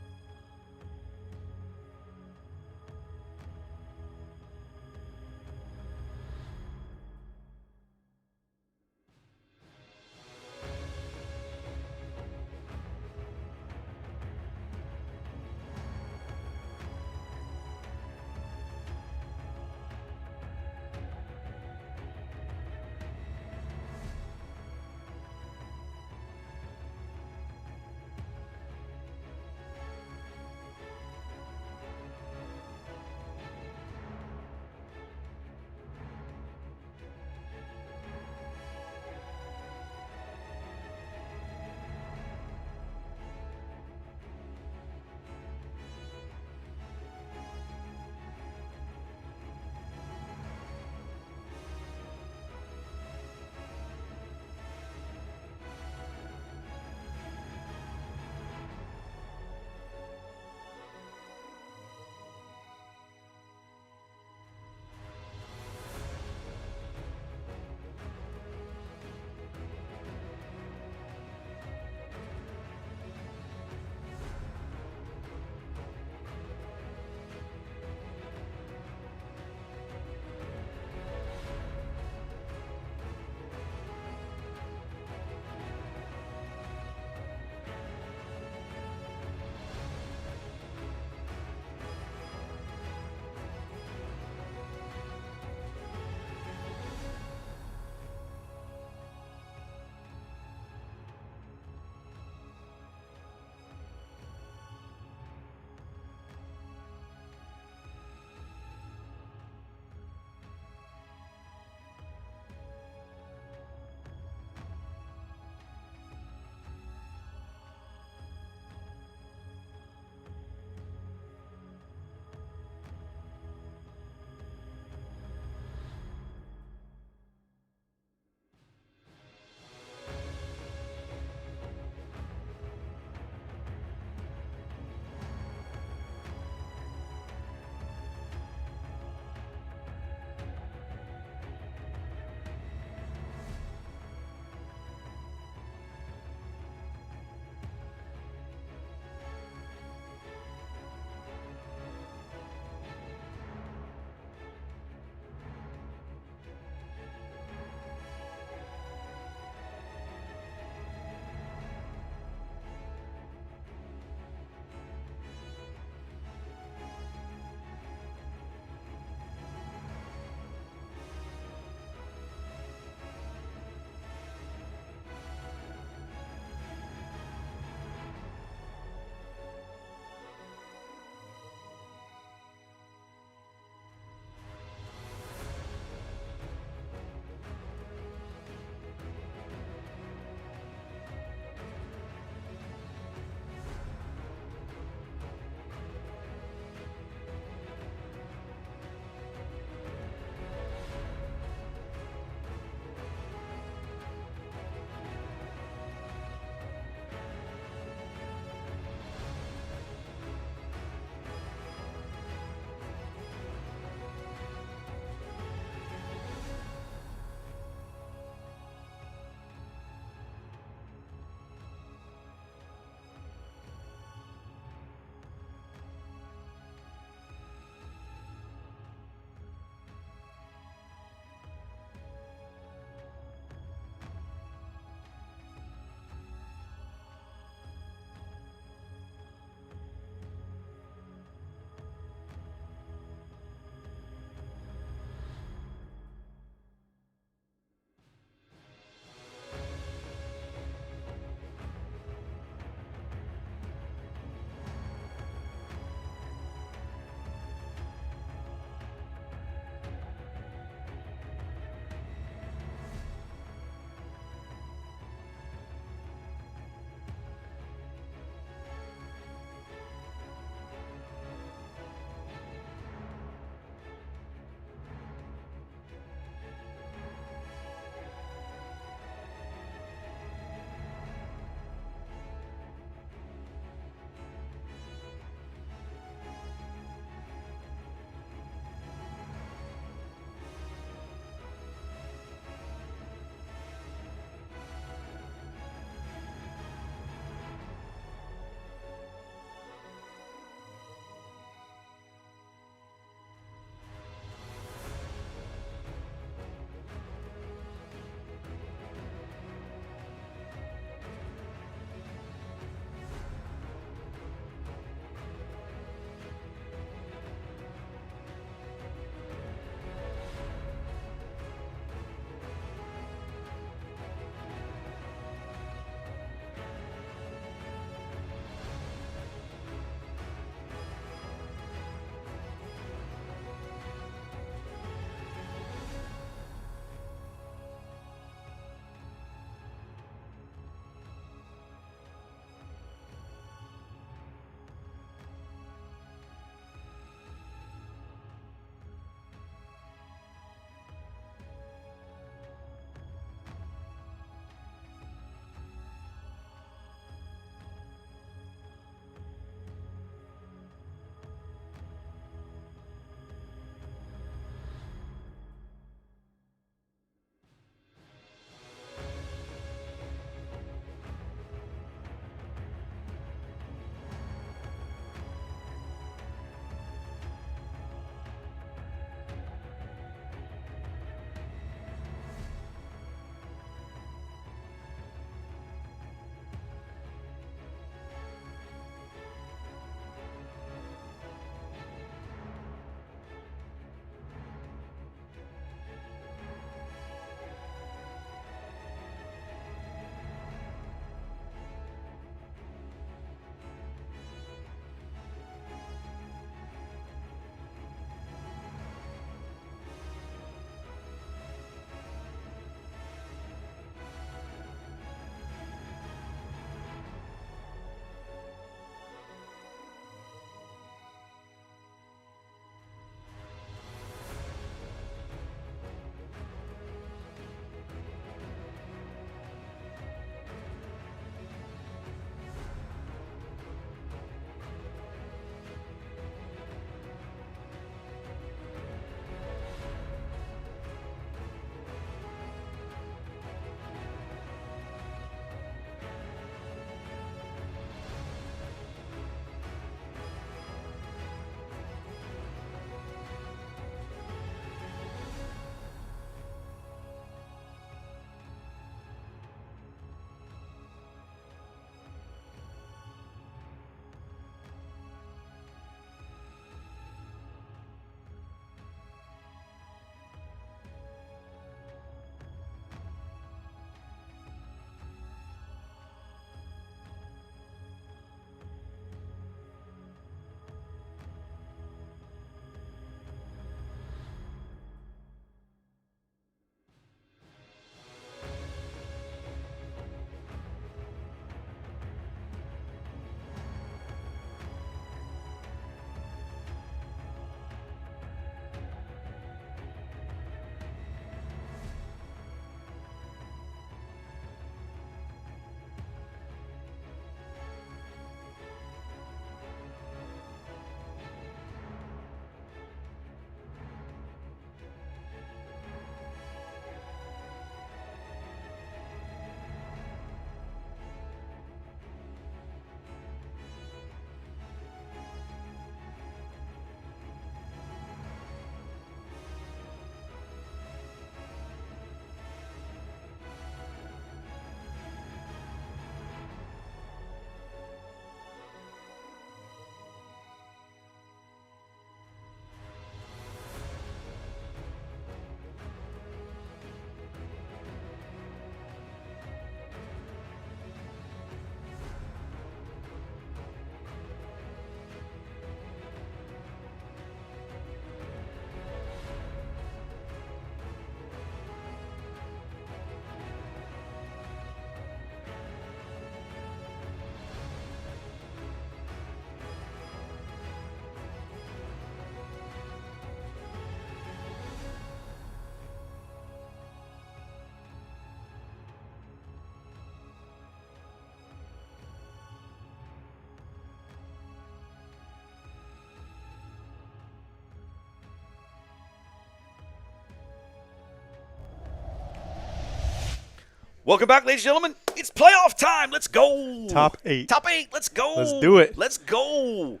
Welcome back, ladies and gentlemen. It's playoff time. Let's go. Top 8. Top 8. Let's go. Let's do it. Let's go.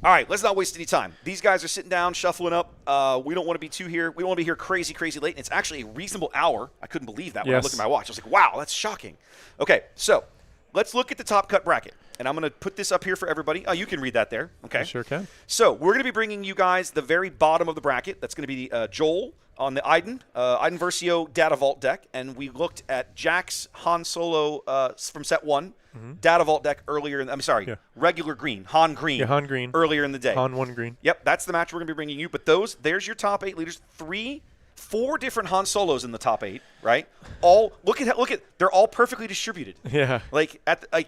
All right, let's not waste any time. These guys are sitting down, shuffling up. We don't want to be too here. We don't want to be here crazy late. And it's actually a reasonable hour. I couldn't believe that when I looked at my watch. I was like, wow, that's shocking. Okay, so let's look at the top cut bracket. And I'm going to put this up here for everybody. Oh, you can read that there. Okay. I sure can. So we're going to be bringing you guys the very bottom of the bracket. That's going to be Joel on the Iden Versio Data Vault deck. And we looked at Jack's Han Solo from set 1, Data Vault deck earlier. Regular green, Han Green. Yeah, Han Green. Earlier in the day. Han 1 green. Yep, that's the match we're going to be bringing you. But there's your top 8 leaders. 4 different Han Solos in the top 8, right? All look at they're all perfectly distributed. Yeah. Like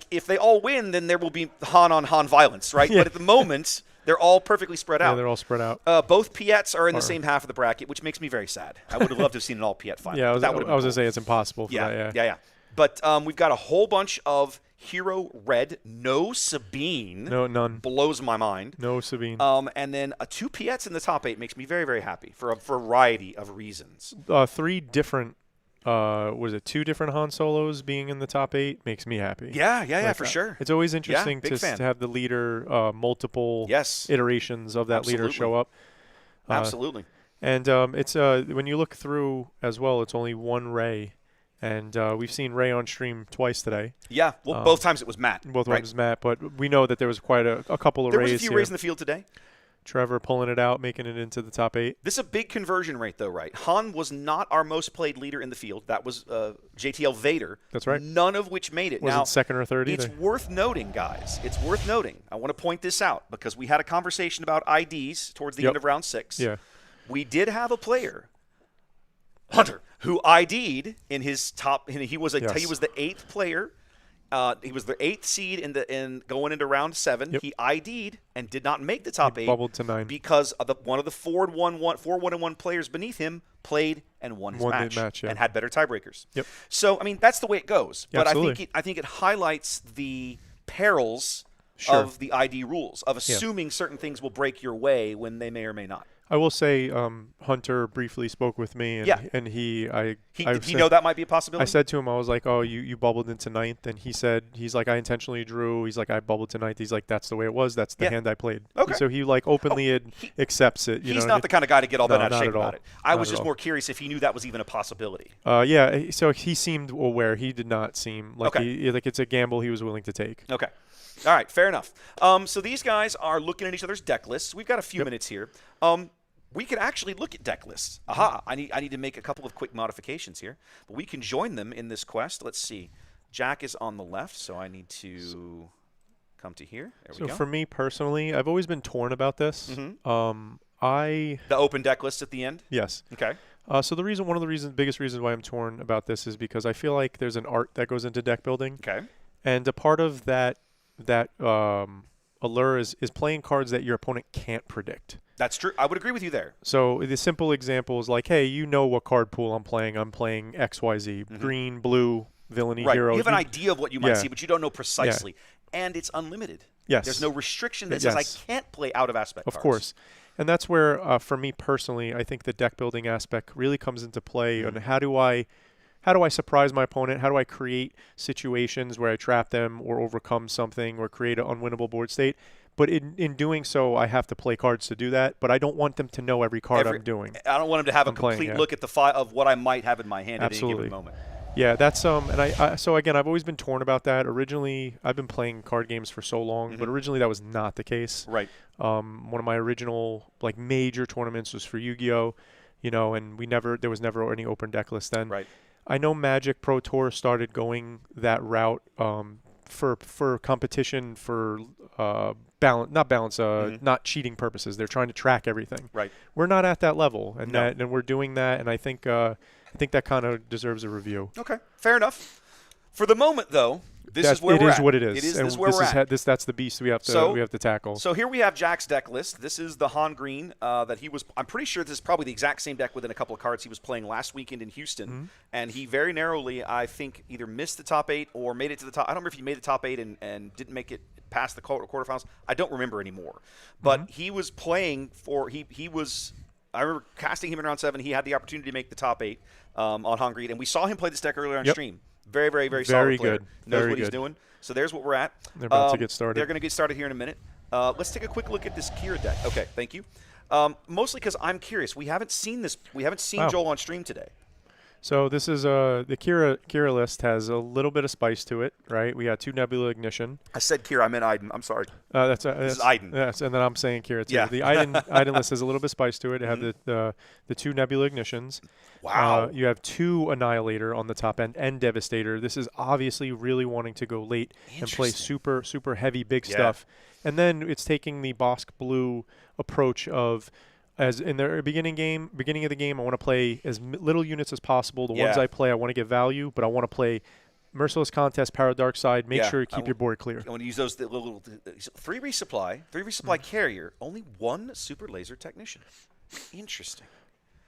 if they all win, then there will be Han on Han violence, right? Yeah. But at the moment, they're all perfectly spread out. Yeah, they're all spread out. Both Piettes are in the same half of the bracket, which makes me very sad. I would have loved to have seen an all Piette final. Yeah, I was cool. going to say it's impossible for that. Yeah. But we've got a whole bunch of Hero Red, no Sabine. No, none. Blows my mind. No Sabine. And then 2 Piettes in the top 8 makes me very, very happy for a variety of reasons. 3 different, 2 different Han Solos being in the top 8 makes me happy. Yeah, for sure. It's always interesting to have the leader, multiple iterations of that leader show up. Absolutely. And it's when you look through as well, it's only 1 Rey. And we've seen Ray on stream twice today. Yeah, well, both times it was Matt. Both times it was Matt, but we know that there was quite a couple of Rays. There was a few Rays in the field today. Trevor pulling it out, making it into the top 8. This is a big conversion rate, though, right? Han was not our most played leader in the field. That was JTL Vader. That's right. None of which made it. Wasn't second or third either. It's worth noting, guys. It's worth noting. I want to point this out because we had a conversation about IDs towards the end of round 6. Yeah. We did have a player, Hunter, who ID'd in his top. He was the 8th player. He was the 8th seed in going into round 7. Yep. He ID'd and did not make the top 8. Bubbled to 9 because of one of the 4-1-1 players beneath him played and won his match and had better tiebreakers. Yep. So I mean that's the way it goes. Yeah, but absolutely. I think it highlights the perils of the ID rules of assuming certain things will break your way when they may or may not. I will say Hunter briefly spoke with me, and he did he know that might be a possibility? I said to him, I was like, oh, you bubbled into 9th, and he's like, I intentionally drew. He's like, I bubbled to 9th. He's like, that's the way it was. That's the hand I played. Okay. So he like openly accepts it. He's not the kind of guy to get all bent out of shape about it. I Not was at just all. more curious if he knew that was even a possibility. Yeah. So he seemed aware. He did not seem like like it's a gamble he was willing to take. Okay. All right. Fair enough. So these guys are looking at each other's deck lists. We've got a few minutes here. We can actually look at deck lists. Aha, I need to make a couple of quick modifications here. But we can join them in this quest. Let's see. Jack is on the left, so I need to come to here. There we go. So for me personally, I've always been torn about this. The open deck list at the end? Yes. Okay. So one of the biggest reasons why I'm torn about this is because I feel like there's an art that goes into deck building. Okay. And a part of that allure is playing cards that your opponent can't predict. That's true. I would agree with you there. So the simple example is like, hey, you know what card pool I'm playing. I'm playing XYZ, green, blue, villainy, hero. You have an idea of what you might see, but you don't know precisely. And it's unlimited. Yes. There's no restriction that says I can't play out of aspect cards. Of course. And that's where, for me personally, I think the deck building aspect really comes into play on how do I surprise my opponent? How do I create situations where I trap them or overcome something or create an unwinnable board state? But in doing so, I have to play cards to do that. But I don't want them to know every card I'm doing. I don't want them to have a complete look at the file of what I might have in my hand at any given moment. Yeah, that's and so again, I've always been torn about that. Originally, I've been playing card games for so long, but originally that was not the case. Right. One of my original major tournaments was for Yu-Gi-Oh, and there was never any open deck list then. Right. I know Magic Pro Tour started going that route for competition for not cheating purposes. They're trying to track everything. Right. We're not at that level, and we're doing that, and I think that kind of deserves a review. Okay, fair enough. For the moment, though, this is where we're at. It is what it is. This is where we're at. That's the beast we have to tackle. So here we have Jack's deck list. This is the Han Green that he was. I'm pretty sure this is probably the exact same deck within a couple of cards he was playing last weekend in Houston, and he very narrowly, I think, either missed the top 8 or made it to the top. I don't remember if he made the top 8 and didn't make it past the quarterfinals. I don't remember anymore. But he was playing for he was. I remember casting him in round 7. He had the opportunity to make the top 8 on Han Green, and we saw him play this deck earlier on stream. Very, very, very solid player. Good. Knows very what he's good. doing. So there's what we're at. They're about to get started. They're going to get started here in a minute. Let's take a quick look at this Kira deck. Okay, thank you. Mostly because I'm curious. We haven't seen this. We haven't seen Joel on stream today. So this is the Kira list has a little bit of spice to it, right? We got 2 Nebula Ignition. I said Kira. I meant Iden. I'm sorry. This is Iden. Yes, and then I'm saying Kira too. Yeah. The Iden list has a little bit of spice to it. It have the 2 Nebula Ignitions. Wow. You have 2 Annihilator on the top end and Devastator. This is obviously really wanting to go late and play super heavy big stuff. And then it's taking the Bosk Blue approach of, as in the beginning of the game, I want to play as little units as possible. The ones I play, I want to get value, but I want to play Merciless Contest, Power Dark Side. Make sure you keep your board clear. I want to use those little 3 resupply carrier, only 1 super laser technician. Interesting.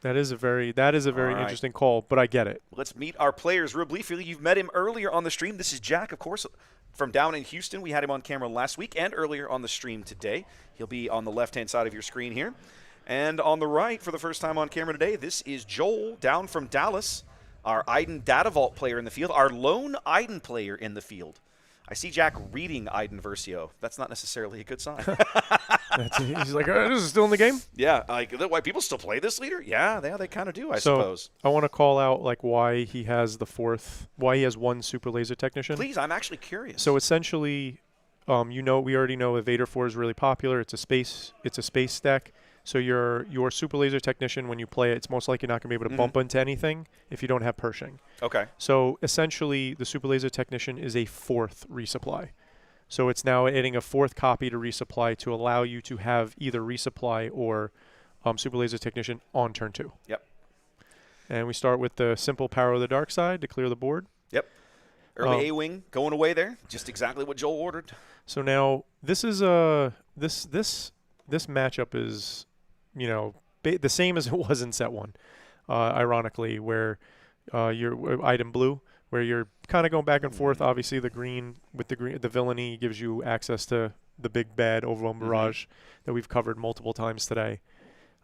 That is a very interesting call, but I get it. Let's meet our players real briefly. You've met him earlier on the stream. This is Jack, of course, from down in Houston. We had him on camera last week and earlier on the stream today. He'll be on the left-hand side of your screen here. And on the right, for the first time on camera today, this is Joel, down from Dallas, our Iden Data Vault player in the field, our lone Iden player in the field. I see Jack reading Iden Versio. That's not necessarily a good sign. He's like, this is still in the game? Yeah, like, why people still play this leader? Yeah, they kind of do, I suppose. I want to call out like why he has why he has 1 super laser technician. Please, I'm actually curious. So essentially, we already know that Vader 4 is really popular. It's a space deck. So your super laser technician, when you play it, it's most likely not going to be able to bump into anything if you don't have Pershing. Okay. So essentially, the super laser technician is a 4th resupply. So it's now adding a 4th copy to resupply to allow you to have either resupply or super laser technician on turn 2. Yep. And we start with the simple Power of the Dark Side to clear the board. Yep. Early A-wing going away there. Just exactly what Joel ordered. So now this is this matchup is, the same as it was in set 1, ironically, where your item blue, where you're kind of going back and forth. Obviously, the green with the villainy gives you access to the big bad overwhelm barrage that we've covered multiple times today.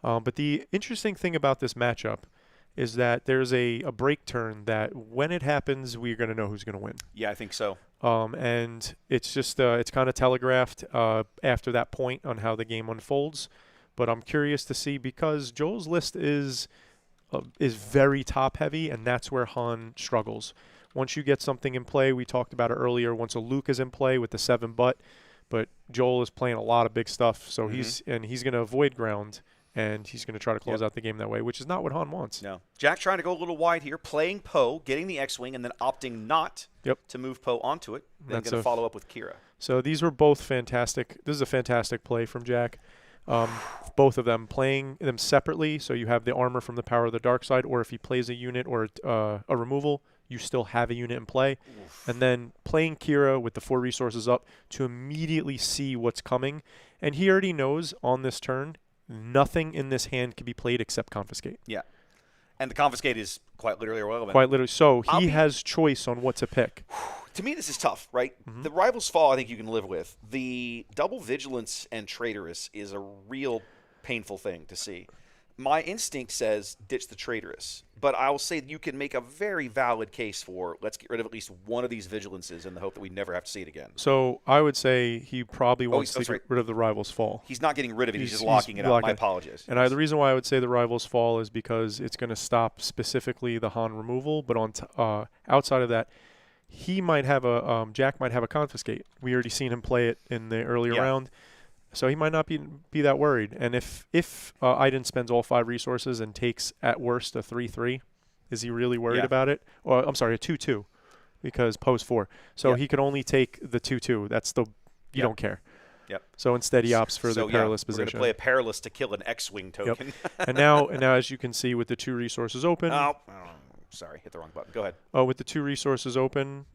But the interesting thing about this matchup is that there's a break turn that when it happens, we're going to know who's going to win. Yeah, I think so. And it's just it's kind of telegraphed after that point on how the game unfolds. But I'm curious to see, because Joel's list is very top heavy, and that's where Han struggles. Once you get something in play, we talked about it earlier. Once a Luke is in play with the 7 but Joel is playing a lot of big stuff, so he's going to avoid ground. And he's going to try to close out the game that way, which is not what Han wants. No. Jack trying to go a little wide here, playing Poe, getting the X-Wing, and then opting not to move Poe onto it. Then going to follow up with Kira. So these were both fantastic. This is a fantastic play from Jack. Both of them playing them separately. So you have the armor from the Power of the Dark Side, or if he plays a unit or a removal, you still have a unit in play. Oof. And then playing Kira with the 4 resources up to immediately see what's coming. And he already knows on this turn, nothing in this hand can be played except Confiscate. Yeah. And the Confiscate is quite literally irrelevant. Quite literally. So he has choice on what to pick. To me, this is tough, right? The Rival's Fall, I think you can live with. The double Vigilance and Traitorous is a real painful thing to see. My instinct says ditch the Traitorous. But I will say that you can make a very valid case for let's get rid of at least one of these Vigilances in the hope that we never have to see it again. So I would say he probably wants to get rid of the Rival's Fall. He's not getting rid of it. He's just locking it up. My apologies. And the reason why I would say the Rival's Fall is because it's going to stop specifically the Han removal. But on outside of that, he might have a Jack might have a Confiscate. We already seen him play it in the earlier round. So he might not be that worried. And if Iden spends all 5 resources and takes at worst a 3/3, is he really worried about it? Or I'm sorry, a 2/2, because Poe's 4. So he can only take the 2/2. That's you don't care. Yep. So instead he opts for the perilous position. We're going to play a perilous to kill an X-wing token. Yep. and now as you can see with the 2 resources open. Oh, sorry, hit the wrong button. Go ahead. With the 2 resources open.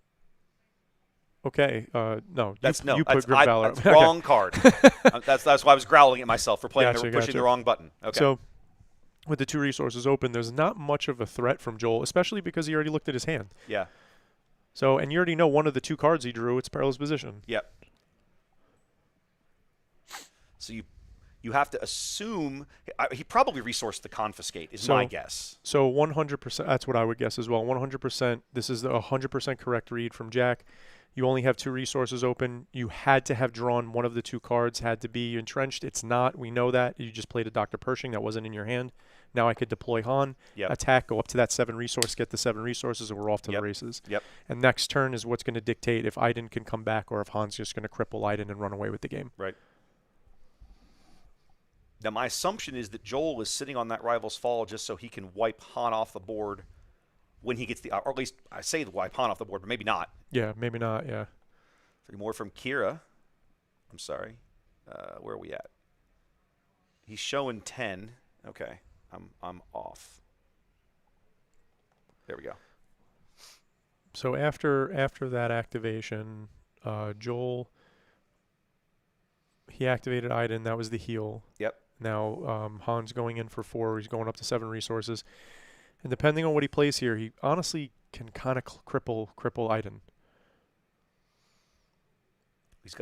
Okay, no. You put Grim Valor. That's wrong card. That's why I was growling at myself for pushing the wrong button. Okay. So with the 2 resources open, there's not much of a threat from Joel, especially because he already looked at his hand. Yeah. So, and you already know one of the 2 cards he drew, it's Perilous Position. Yep. So you have to assume he probably resourced the confiscate is my guess. So 100%, that's what I would guess as well. 100%, this is the 100% correct read from Jack. You only have 2 resources open. You had to have drawn one of the 2 cards, had to be entrenched. It's not. We know that. You just played a Dr. Pershing. That wasn't in your hand. Now I could deploy Han, attack, go up to that 7 resource, get the 7 resources, and we're off to the races. And next turn is what's going to dictate if Iden can come back or if Han's just going to cripple Iden and run away with the game. Right. Now, my assumption is that Joel is sitting on that Rival's Fall just so he can wipe Han off the board when he gets the, or at least I say the wipe Han off the board, but maybe not. Yeah, maybe not, 3 more from Kira. I'm sorry. Where are we at? He's showing 10. Okay. I'm off. There we go. So after that activation, Joel, he activated Iden. That was the heal. Yep. Now Han's going in for 4. He's going up to 7 resources. And depending on what he plays here, he honestly can kind of cripple Iden.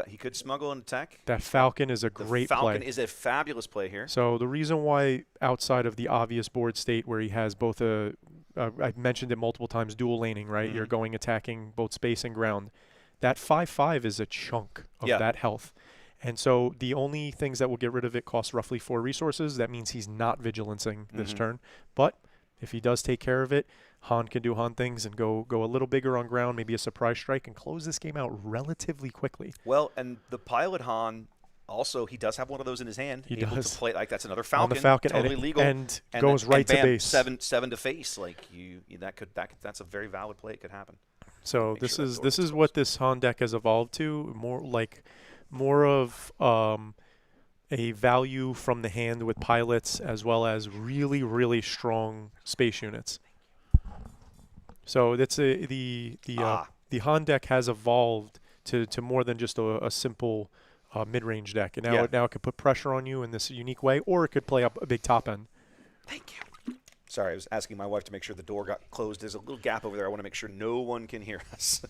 He could smuggle an attack. That Falcon is a great play. Falcon is a fabulous play here. So the reason why outside of the obvious board state where he has both I've mentioned it multiple times, dual laning, right? You're going attacking both space and ground. That 5/5 is a chunk of that health. And so the only things that will get rid of it cost roughly 4 resources. That means he's not vigilancing this turn. But if he does take care of it, Han can do Han things and go a little bigger on ground, maybe a surprise strike, and close this game out relatively quickly. Well, and the pilot Han, also, he does have one of those in his hand. He able does. To play, like, that's another Falcon. On the Falcon, totally legal. And goes right to base. 7 to face. Like, that's a very valid play. It could happen. So this is what this Han deck has evolved to, more of a value from the hand with pilots as well as really, really strong space units. So that's the Han deck has evolved to more than just a simple mid-range deck. And now it could put pressure on you in this unique way, or it could play up a big top end. Thank you. Sorry, I was asking my wife to make sure the door got closed. There's a little gap over there. I want to make sure no one can hear us.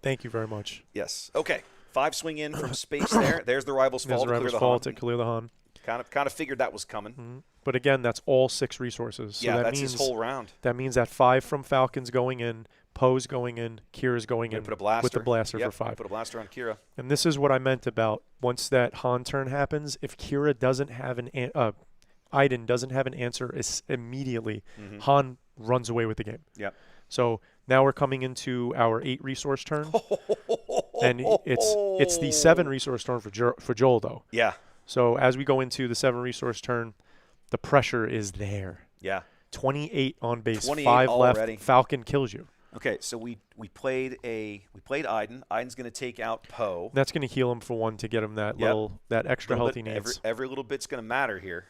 Thank you very much. Yes. Okay. 5 swing in from space there. There's the Rival's Fall to clear the Han. Kind of figured that was coming. But again, that's all 6 resources. So that's his whole round. That means that 5 from Falcon's going in, Poe's going in, Kira's going in put a blaster. with the blaster for 5. Put a blaster on Kira. And this is what I meant about once that Han turn happens, if Kira doesn't have Iden doesn't have an answer immediately, Han runs away with the game. Yep. So now we're coming into our 8 resource turn. And it's the 7 resource turn for Joel, though. Yeah. So as we go into the 7 resource turn, the pressure is there. Yeah. 28 on base, 28 5 already. left. Falcon kills you. Okay, so we played Iden. Iden's going to take out Poe. That's going to heal him for 1 to get him that that extra health he needs. Every little bit's going to matter here.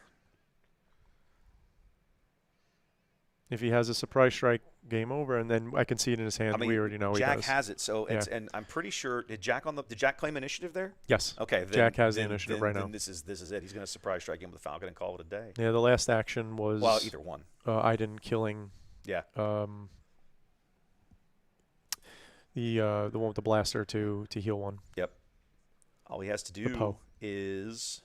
If he has a surprise strike, game over, and then I can see it in his hand. I mean, we already know Jack he does. has it, so and I'm pretty sure did Jack claim initiative there? Yes. Okay. Jack has the initiative right now. Then this is it. He's going to surprise strike him with the Falcon and call it a day. Yeah, the last action was either one. Iden killing. Yeah. The one with the blaster to heal 1. Yep. All he has to do is.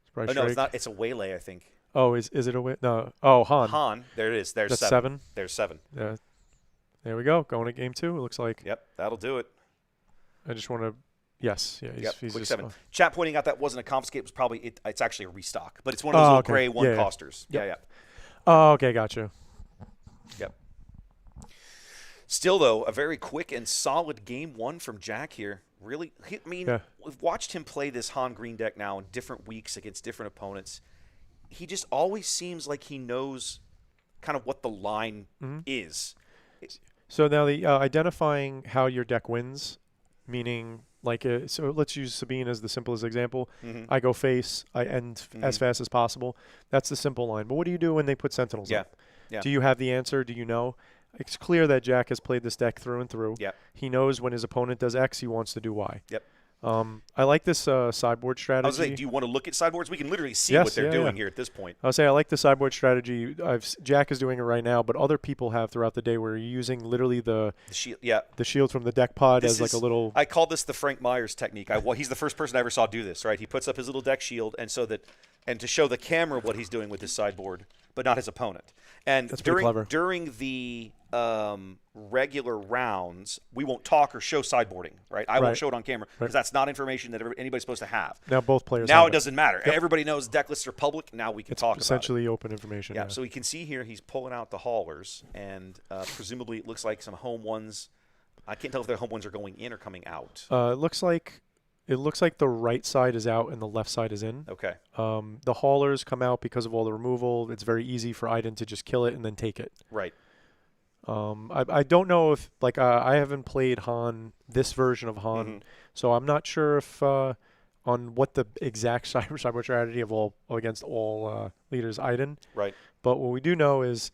Surprise no, strike. it's not. It's a waylay, I think. Oh, is it a way? No. Oh, Han. Han. There it is. There's That's 7. 7. There's 7. Yeah. There we go. Going to game 2. It looks like. Yep. That'll do it. I just want to. Yes. Yeah. He's quick just, 7. Chat pointing out that wasn't a confiscate. It was probably it's actually a restock, but it's one of those little gray one costers. Yep. Yeah. Oh, okay. Gotcha. Yep. Still, though, a very quick and solid game 1 from Jack here. Really, we've watched him play this Han Green deck now in different weeks against different opponents. He just always seems like he knows kind of what the line is. So now the identifying how your deck wins, meaning like so let's use Sabine as the simplest example. I go face, I end as fast as possible. That's the simple line. But what do you do when they put Sentinels up? Yeah. Do you have the answer? Do you know? It's clear that Jack has played this deck through and through. Yep. He knows when his opponent does X, he wants to do Y. Yep. I like this sideboard strategy. I was saying, do you want to look at sideboards? We can literally see what they're doing here at this point. I would say I like the sideboard strategy. Jack is doing it right now, but other people have throughout the day where you're using literally the shield, the shield from the deck pod this as like a little. I call this the Frank Myers technique. He's the first person I ever saw do this. Right, he puts up his little deck shield, and to show the camera what he's doing with his sideboard, but not his opponent. And That's pretty clever. During the regular rounds, we won't talk or show sideboarding, right? I won't show it on camera because that's not information that anybody's supposed to have. Now both players Now have it doesn't matter. Yep. Everybody knows deck lists are public. Now we can talk about it. Essentially open information. Yeah, so we can see here he's pulling out the haulers, and presumably it looks like some home ones. I can't tell if the home ones are going in or coming out. It looks like the right side is out and the left side is in. Okay. The haulers come out because of all the removal. It's very easy for Iden to just kill it and then take it. Right. I don't know if I haven't played Han, this version of Han, so I'm not sure if on what the exact cyber strategy of all against all leaders Iden. Right. But what we do know is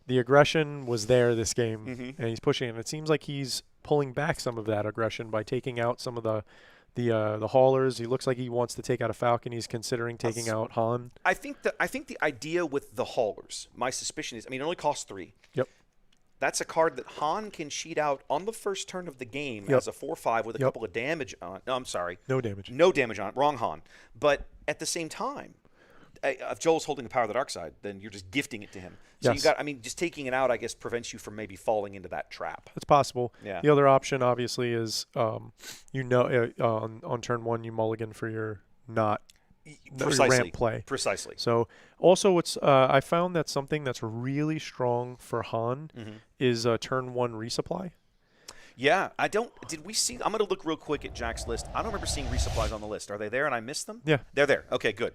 the aggression was there this game, and he's pushing, and it seems like he's pulling back some of that aggression by taking out some of the haulers. He looks like he wants to take out a Falcon. He's considering taking out Han. I think the idea with the haulers, my suspicion is, it only costs 3. Yep. That's a card that Han can cheat out on the first turn of the game as a 4/5 with a couple of damage on. No, I'm sorry. No damage. No damage on it. Wrong Han. But at the same time, if Joel's holding the power of the dark side, then you're just gifting it to him. So you got, just taking it out, I guess, prevents you from maybe falling into that trap. It's possible. Yeah. The other option, obviously, is on turn 1 you mulligan for your ramp play. Precisely. So also I found that something that's really strong for Han is turn 1 resupply. Yeah, did we see, I'm going to look real quick at Jack's list. I don't remember seeing resupplies on the list. Are they there and I missed them? Yeah. They're there. Okay, good.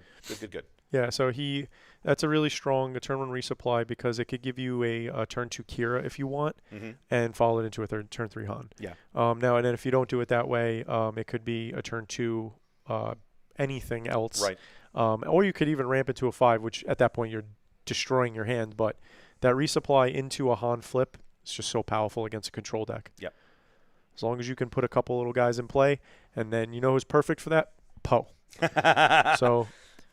Good. Yeah, so that's a really strong turn 1 resupply because it could give you a turn 2 Kira if you want and follow it into a turn 3 Han. Yeah. Now, and then if you don't do it that way, it could be a turn 2 anything else. Right. Or you could even ramp it to a 5, which at that point you're destroying your hand. But that resupply into a Han flip is just so powerful against a control deck. Yep. As long as you can put a couple little guys in play, and then you know who's perfect for that? Poe. So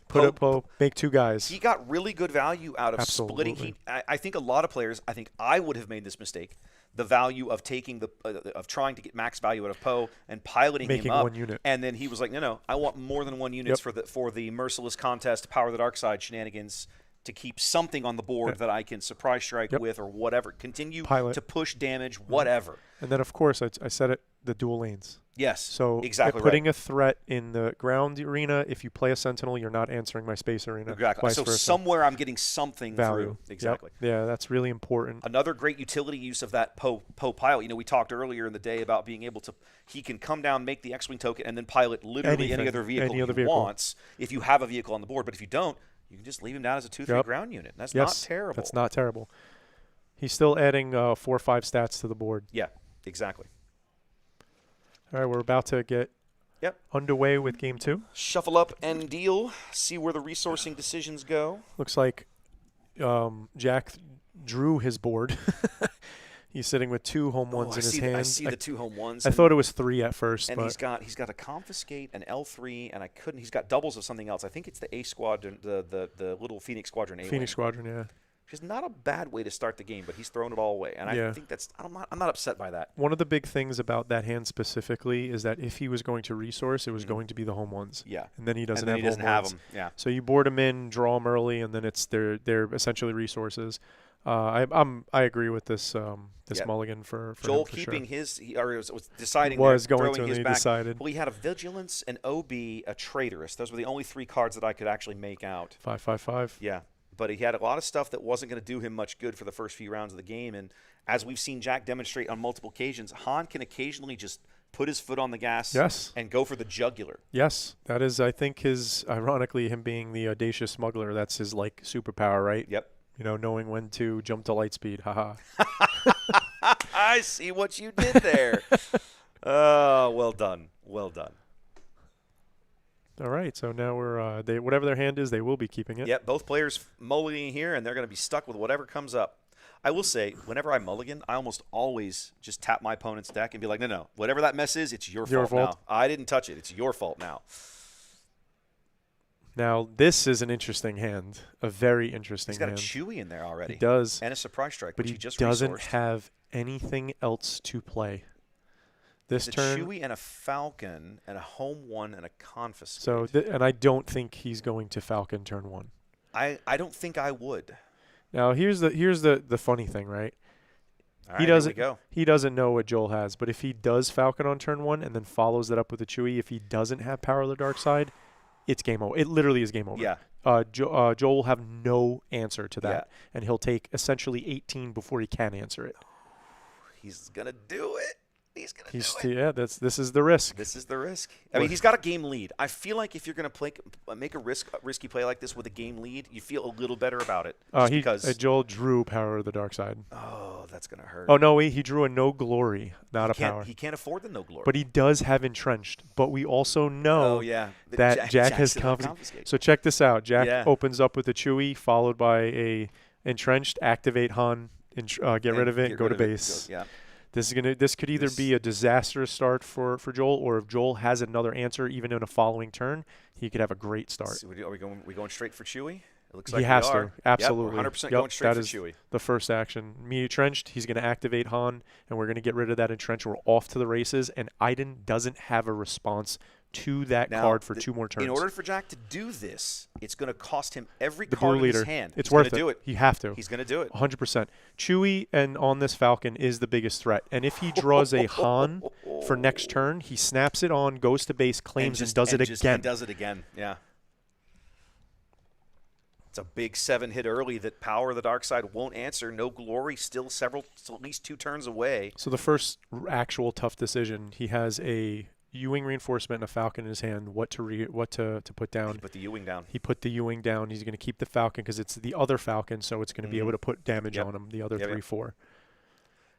put up Poe, make 2 guys. He got really good value out of splitting. I think a lot of players, I think I would have made this mistake. The value of taking of trying to get max value out of Poe and piloting Making him up, 1 unit. and then he was like, no, I want more than 1 unit for the merciless contest, power of the dark side shenanigans, to keep something on the board that I can surprise strike with or whatever. Continue to push damage, whatever. And then, of course, I said it, the dual lanes. Yes, so exactly putting a threat in the ground arena, if you play a Sentinel, you're not answering my space arena. Exactly. So somewhere I'm getting something value. Through. Exactly. Yep. Yeah, that's really important. Another great utility use of that Poe pilot. We talked earlier in the day about being able to, he can come down, make the X-Wing token, and then pilot literally any other vehicle he wants if you have a vehicle on the board. But if you don't, you can just leave him down as a 2/3 ground unit. That's not terrible. That's not terrible. He's still adding 4 or 5 stats to the board. Yeah, exactly. All right, we're about to get underway with game 2. Shuffle up and deal. See where the resourcing decisions go. Looks like Jack drew his board. He's sitting with 2 home ones in his hand. I see the 2 home ones. I thought it was 3 at first. And he's got a confiscate, an L3, and he's got doubles of something else. I think it's the A squadron, the little Phoenix Squadron A. Phoenix Squadron, yeah. Which is not a bad way to start the game, but he's thrown it all away. And I think I'm not upset by that. One of the big things about that hand specifically is that if he was going to resource, it was going to be the home ones. Yeah. And then he doesn't have ones. them. Yeah. So you board them in, draw them early, and then they're essentially resources. I agree with this mulligan for Joel him keeping sure. was deciding was going throwing to his he back. decided. Well, he had a vigilance, an OB, a traitorous. Those were the only 3 cards that I could actually make out. 5/5/5. Yeah. But he had a lot of stuff that wasn't going to do him much good for the first few rounds of the game. And as we've seen Jack demonstrate on multiple occasions, Han can occasionally just put his foot on the gas and go for the jugular. Yes. That is, I think, ironically, him being the audacious smuggler, that's his, superpower, right? Yep. Knowing when to jump to Lightspeed. Haha. I see what you did there. Well done. Well done. All right, so now we're whatever their hand is, they will be keeping it. Yep, both players mulliganing here, and they're going to be stuck with whatever comes up. I will say, whenever I mulligan, I almost always just tap my opponent's deck and be like, no, whatever that mess is, it's your fault now. I didn't touch it. It's your fault now. Now, this is an interesting hand, a very interesting hand. He's got a Chewy in there already. He does. And a Surprise Strike, but which he just doesn't resourced. have anything else to play. This it's turn. A Chewy and a Falcon and a Home 1 and a Confiscate. So, and I don't think he's going to Falcon turn 1. I don't think I would. Now, here's the funny thing, right? All right, he doesn't know what Joel has, but if he does Falcon on turn 1 and then follows that up with a Chewy, if he doesn't have Power of the Dark Side, it's game over. It literally is game over. Yeah. Joel will have no answer to that, and he'll take essentially 18 before he can answer it. He's gonna do it. He's gonna do it. Yeah, this is the risk. This is the risk. I mean, he's got a game lead. I feel like if you're gonna make a risky play like this with a game lead, you feel a little better about it. Because Joel drew Power of the Dark Side. Oh, that's gonna hurt. Oh no, he drew a No Glory, not a Power. He can't afford the No Glory. But he does have Entrenched. But we also know that Jack has Confiscate. So check this out. Jack opens up with a Chewy, followed by a Entrenched, activate Han, get rid of it, and go to base. This could either be a disastrous start for Joel, or if Joel has another answer even in a following turn, he could have a great start. So are we going straight for Chewy? It looks like he has to. Absolutely. Yep, 100% going straight for Chewy. The first action. Me Entrenched, he's going to activate Han, and we're going to get rid of that Entrenched. We're off to the races, and Iden doesn't have a response to that card for 2 more turns. In order for Jack to do this, it's going to cost him every the card blue in leader. his hand. It's He's worth gonna do it. You have to. He's going to do it. 100%. Chewy and on this Falcon is the biggest threat. And if he draws a Han for next turn, he snaps it on, goes to base, claims, and does it again. And does it again, yeah. It's a big 7-hit early that Power of the Dark Side won't answer. No Glory still at least 2 turns away. So the first actual tough decision, he has a Ewing Reinforcement and a Falcon in his hand. What to put down? He put the Ewing down. He put the Ewing down. He's going to keep the Falcon because it's the other Falcon, so it's going to be able to put damage on him. The other 3/4.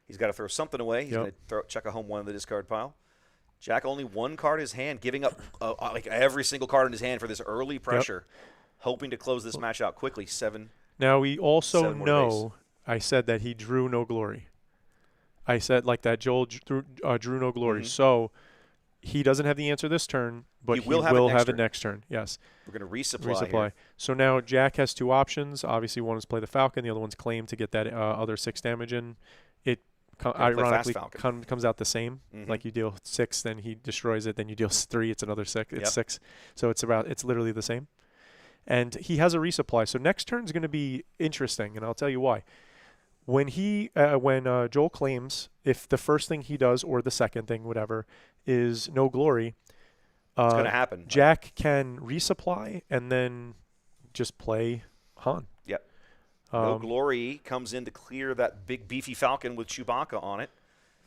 He's got to throw something away. He's going to check a Home 1 in the discard pile. Jack only 1 card in his hand, giving up like every single card in his hand for this early pressure, hoping to close this match out quickly. 7. Now we also know. I said that he drew No Glory. I said like that Joel drew No Glory. So. He doesn't have the answer this turn, but he will have it next turn. Yes. We're going to resupply here. So now Jack has 2 options. Obviously, one is play the Falcon. The other one's claim to get that other 6 damage in. It ironically comes out the same. Like you deal 6, then he destroys it. Then you deal 3. It's another 6. It's 6. So it's literally the same. And he has a resupply. So next turn is going to be interesting, and I'll tell you why. When Joel claims, if the first thing he does or the second thing, whatever, is No Glory, it's going to happen. Jack can resupply and then just play Han. Yep. No Glory comes in to clear that big beefy Falcon with Chewbacca on it.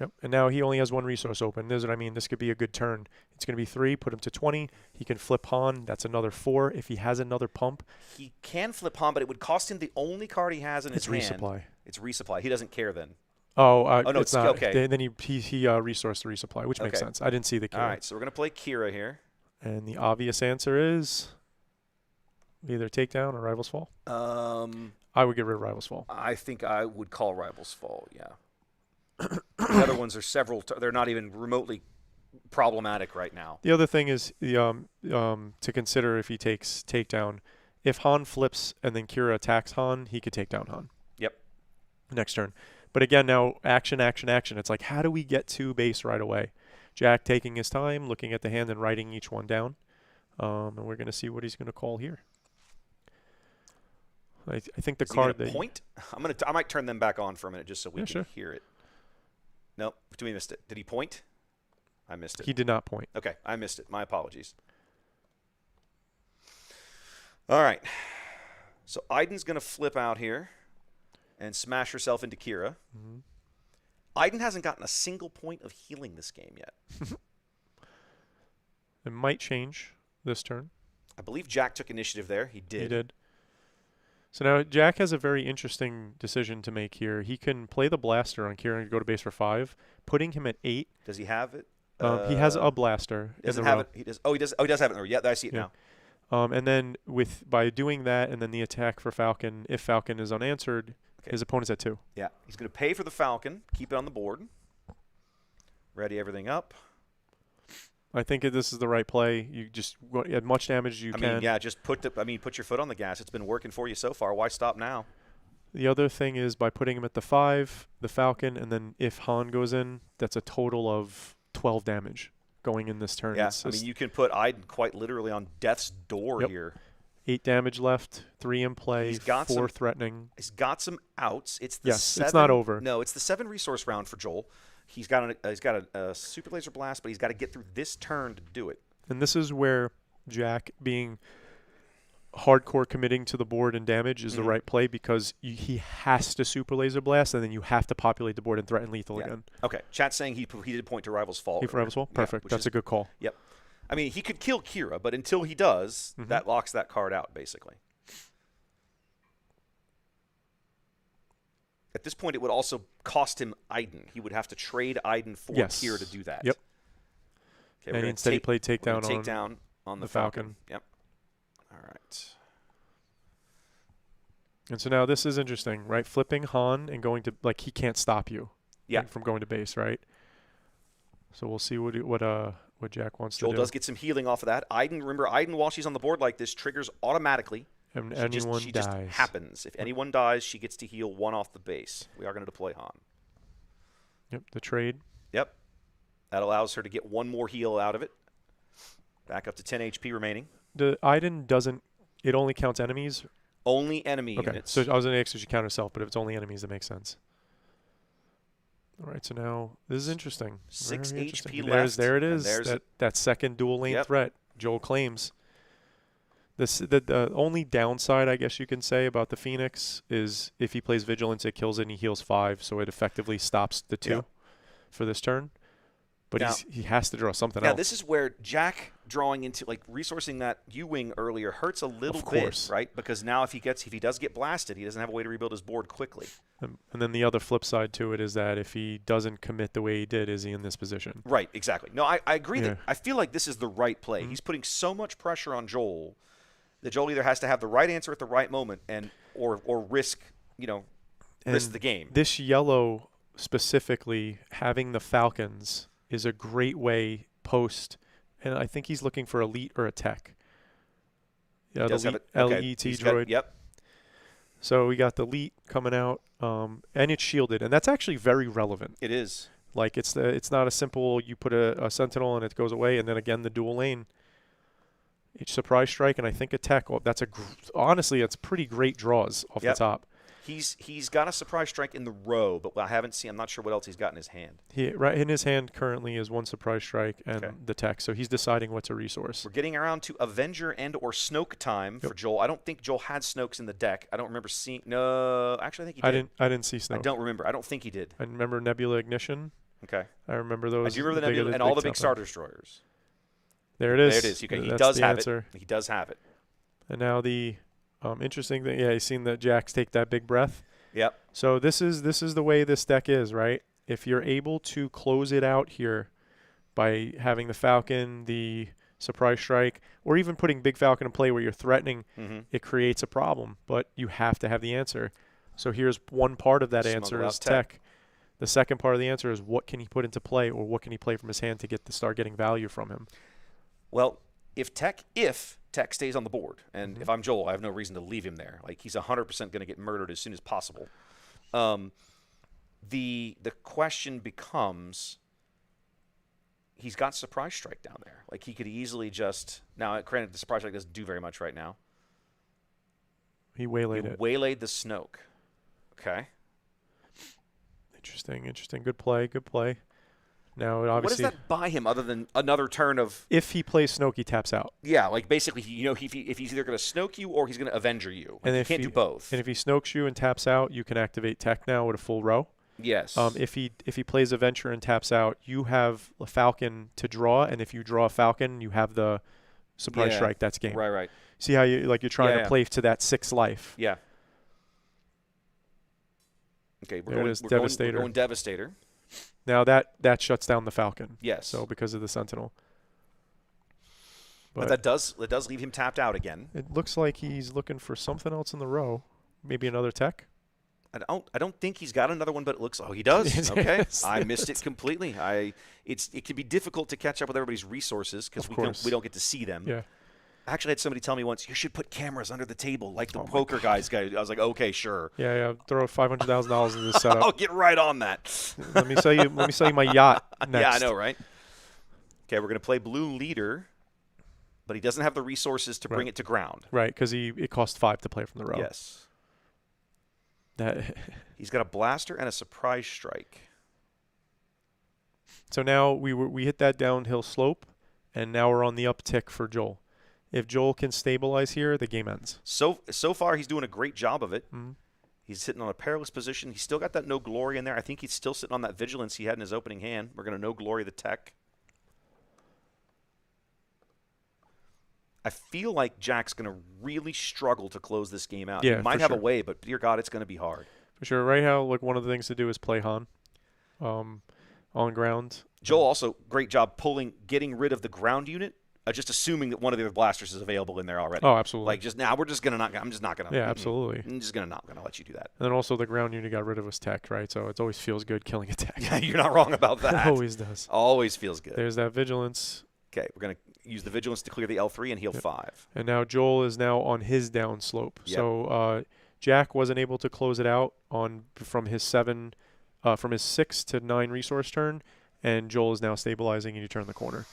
Yep. And now he only has 1 resource open. This is what I mean. This could be a good turn. It's going to be 3. Put him to 20. He can flip Han. That's another 4. If he has another pump, he can flip Han, but it would cost him the only card he has in his hand. Resupply. It's resupply. He doesn't care then. Oh no, it's not. Okay. Then he resourced the resupply, which makes sense. I didn't see the Kira. All right, so we're going to play Kira here. And the obvious answer is either Takedown or Rival's Fall. I would get rid of Rival's Fall. I think I would call Rival's Fall, yeah. The other ones are they're not even remotely problematic right now. The other thing is to consider if he takes Takedown. If Han flips and then Kira attacks Han, he could take down Han. Yep. Next turn. But again, now action. It's like, how do we get to base right away? Jack taking his time, looking at the hand and writing each one down. And we're going to see what he's going to call here. I think the card that point. I might turn them back on for a minute just so we can hear it. Nope, we missed it. Did he point? I missed it. He did not point. Okay, I missed it. My apologies. All right. So Iden's going to flip out here and smash herself into Kira. Iden hasn't gotten a single point of healing this game yet. It might change this turn. I believe Jack took initiative there. He did. He did. So now Jack has a very interesting decision to make here. He can play the blaster on Kira and go to base for 5, putting him at 8. Does he have it? He has a blaster. Doesn't have it. He does. Oh, he does. Oh, he does have it. Yeah, I see it now. And then by doing that and then the attack for Falcon, if Falcon is unanswered, his opponent's at 2. Yeah, he's going to pay for the Falcon, keep it on the board, ready everything up. I think this is the right play. You just as much damage as you can. I mean, yeah, just put your foot on the gas. It's been working for you so far. Why stop now? The other thing is by putting him at the 5, the Falcon, and then if Han goes in, that's a total of 12 damage going in this turn. Yeah, I mean, you can put Iden quite literally on death's door here. 8 damage left, 3 in play, 4 threatening. He's got some outs. It's the 7. It's not over. No, it's the 7 resource round for Joel. He's got a super laser blast, but he's got to get through this turn to do it. And this is where Jack being hardcore committing to the board and damage is the right play, because he has to super laser blast, and then you have to populate the board and threaten lethal again. Okay, chat's saying he did point to Rival's Fall. Rival's Fall? Perfect. Yeah, that's a good call. Yep. I mean, he could kill Kira, but until he does, that locks that card out, basically. At this point, it would also cost him Iden. He would have to trade Iden for Kira to do that. Yep. Okay, and instead he played takedown on the Falcon. Yep. All right. And so now this is interesting, right? Flipping Han and going to, like, he can't stop you from going to base, right? So we'll see what Jack wants to do. Joel does get some healing off of that. Remember, Iden, while she's on the board like this, triggers automatically. And she just happens. If anyone dies, she gets to heal 1 off the base. We are going to deploy Han. Yep, the trade. Yep. That allows her to get 1 more heal out of it. Back up to 10 HP remaining. The Iden doesn't, it only counts enemies? Only enemy units. So I was going to ask if she count herself, but if it's only enemies, that makes sense. All right, so now this is interesting. 6 HP left. There it is. There's that second dual lane threat. Joel claims. The only downside, I guess you can say, about the Phoenix is if he plays Vigilance, it kills it and he heals 5, so it effectively stops the 2 for this turn. But now, he has to draw something else. Yeah, this is where Jack drawing into, like, resourcing that U-wing earlier hurts a little bit, right? Because now if he does get blasted, he doesn't have a way to rebuild his board quickly. And then the other flip side to it is that if he doesn't commit the way he did, is he in this position? Right, exactly. No, I agree that I feel like this is the right play. He's putting so much pressure on Joel that Joel either has to have the right answer at the right moment or risk, risk the game. This yellow specifically, having the Falcons is a great way post, and I think he's looking for elite or a tech. Yeah, the LET droid. Yep. So we got the elite coming out, and it's shielded, and that's actually very relevant. It is. Like it's not a simple you put a sentinel and it goes away, and then again the dual lane. It's surprise strike, and I think a tech. Honestly, it's pretty great draws off the top. He's got a surprise strike in the row, but I'm not sure what else he's got in his hand. Right in his hand currently is 1 surprise strike and the tech, so he's deciding what's a resource. We're getting around to Avenger and or Snoke time for Joel. I don't think Joel had Snokes in the deck. I don't remember seeing. No, actually, I think he did. I didn't see Snoke. I don't remember. I don't think he did. I remember Nebula Ignition. Okay. I remember those. I do remember the Nebula and all the big Star Destroyers. There it is. There it is. Okay, he does have it. He does have it. And now the interesting thing, you've seen the Jacks take that big breath. Yep. So this is the way this deck is, right? If you're able to close it out here by having the Falcon, the surprise strike, or even putting Big Falcon in play where you're threatening, it creates a problem. But you have to have the answer. So here's one part of that answer is tech. The second part of the answer is what can he put into play, or what can he play from his hand to start getting value from him. Well, if Tech stays on the board, and if I'm Joel, I have no reason to leave him there. Like, he's 100% going to get murdered as soon as possible. The question becomes, he's got surprise strike down there. Like, he could easily just now. Granted, the surprise strike doesn't do very much right now. He waylaid it. Waylaid the Snoke. Okay. Interesting. Good play. Now, obviously, what does that buy him other than another turn of? If he plays Snoke, he taps out. Yeah, like basically, if he's either going to Snoke you or he's going to Avenger you. Like, and he can't do both. And if he Snokes you and taps out, you can activate Tech now with a full row. Yes. If he plays Avenger and taps out, you have a Falcon to draw, and if you draw a Falcon, you have the surprise strike. That's game. Right. See how you're trying to play to that 6 life. Yeah. Okay, we're going Devastator. Now that shuts down the Falcon. Yes. So because of the Sentinel. But that does leave him tapped out again. It looks like he's looking for something else in the row. Maybe another tech. I don't think he's got another one, but it looks. Oh, he does. Okay, I missed it completely. It can be difficult to catch up with everybody's resources because we don't get to see them. Yeah. I actually had somebody tell me once, you should put cameras under the table like the poker guys. I was like, okay, sure. Yeah. Throw $500,000 into this setup. I'll get right on that. Let me sell you my yacht next. Yeah, I know, right? Okay, we're gonna play blue leader, but he doesn't have the resources to bring it to ground. Right, because it costs 5 to play from the row. Yes. He's got a blaster and a surprise strike. So now we hit that downhill slope, and now we're on the uptick for Joel. If Joel can stabilize here, the game ends. So far, he's doing a great job of it. Mm-hmm. He's sitting on a perilous position. He's still got that no glory in there. I think he's still sitting on that vigilance he had in his opening hand. We're going to no glory the tech. I feel like Jack's going to really struggle to close this game out. Yeah, he might have a way, but dear God, it's going to be hard. For sure. Right now, one of the things to do is play Han on ground. Joel also, great job getting rid of the ground unit. Just assuming that one of the other blasters is available in there already. Oh, absolutely. I'm just not gonna. Yeah, absolutely. I'm just not gonna let you do that. And then also the ground unit got rid of his tech, right? So it always feels good killing a tech. Yeah, you're not wrong about that. It always does. Always feels good. There's that vigilance. Okay, we're gonna use the vigilance to clear the L3 and heal 5. And now Joel is now on his down slope. Yep. So Jack wasn't able to close it out from his 6 to 9 resource turn, and Joel is now stabilizing, and you turn the corner.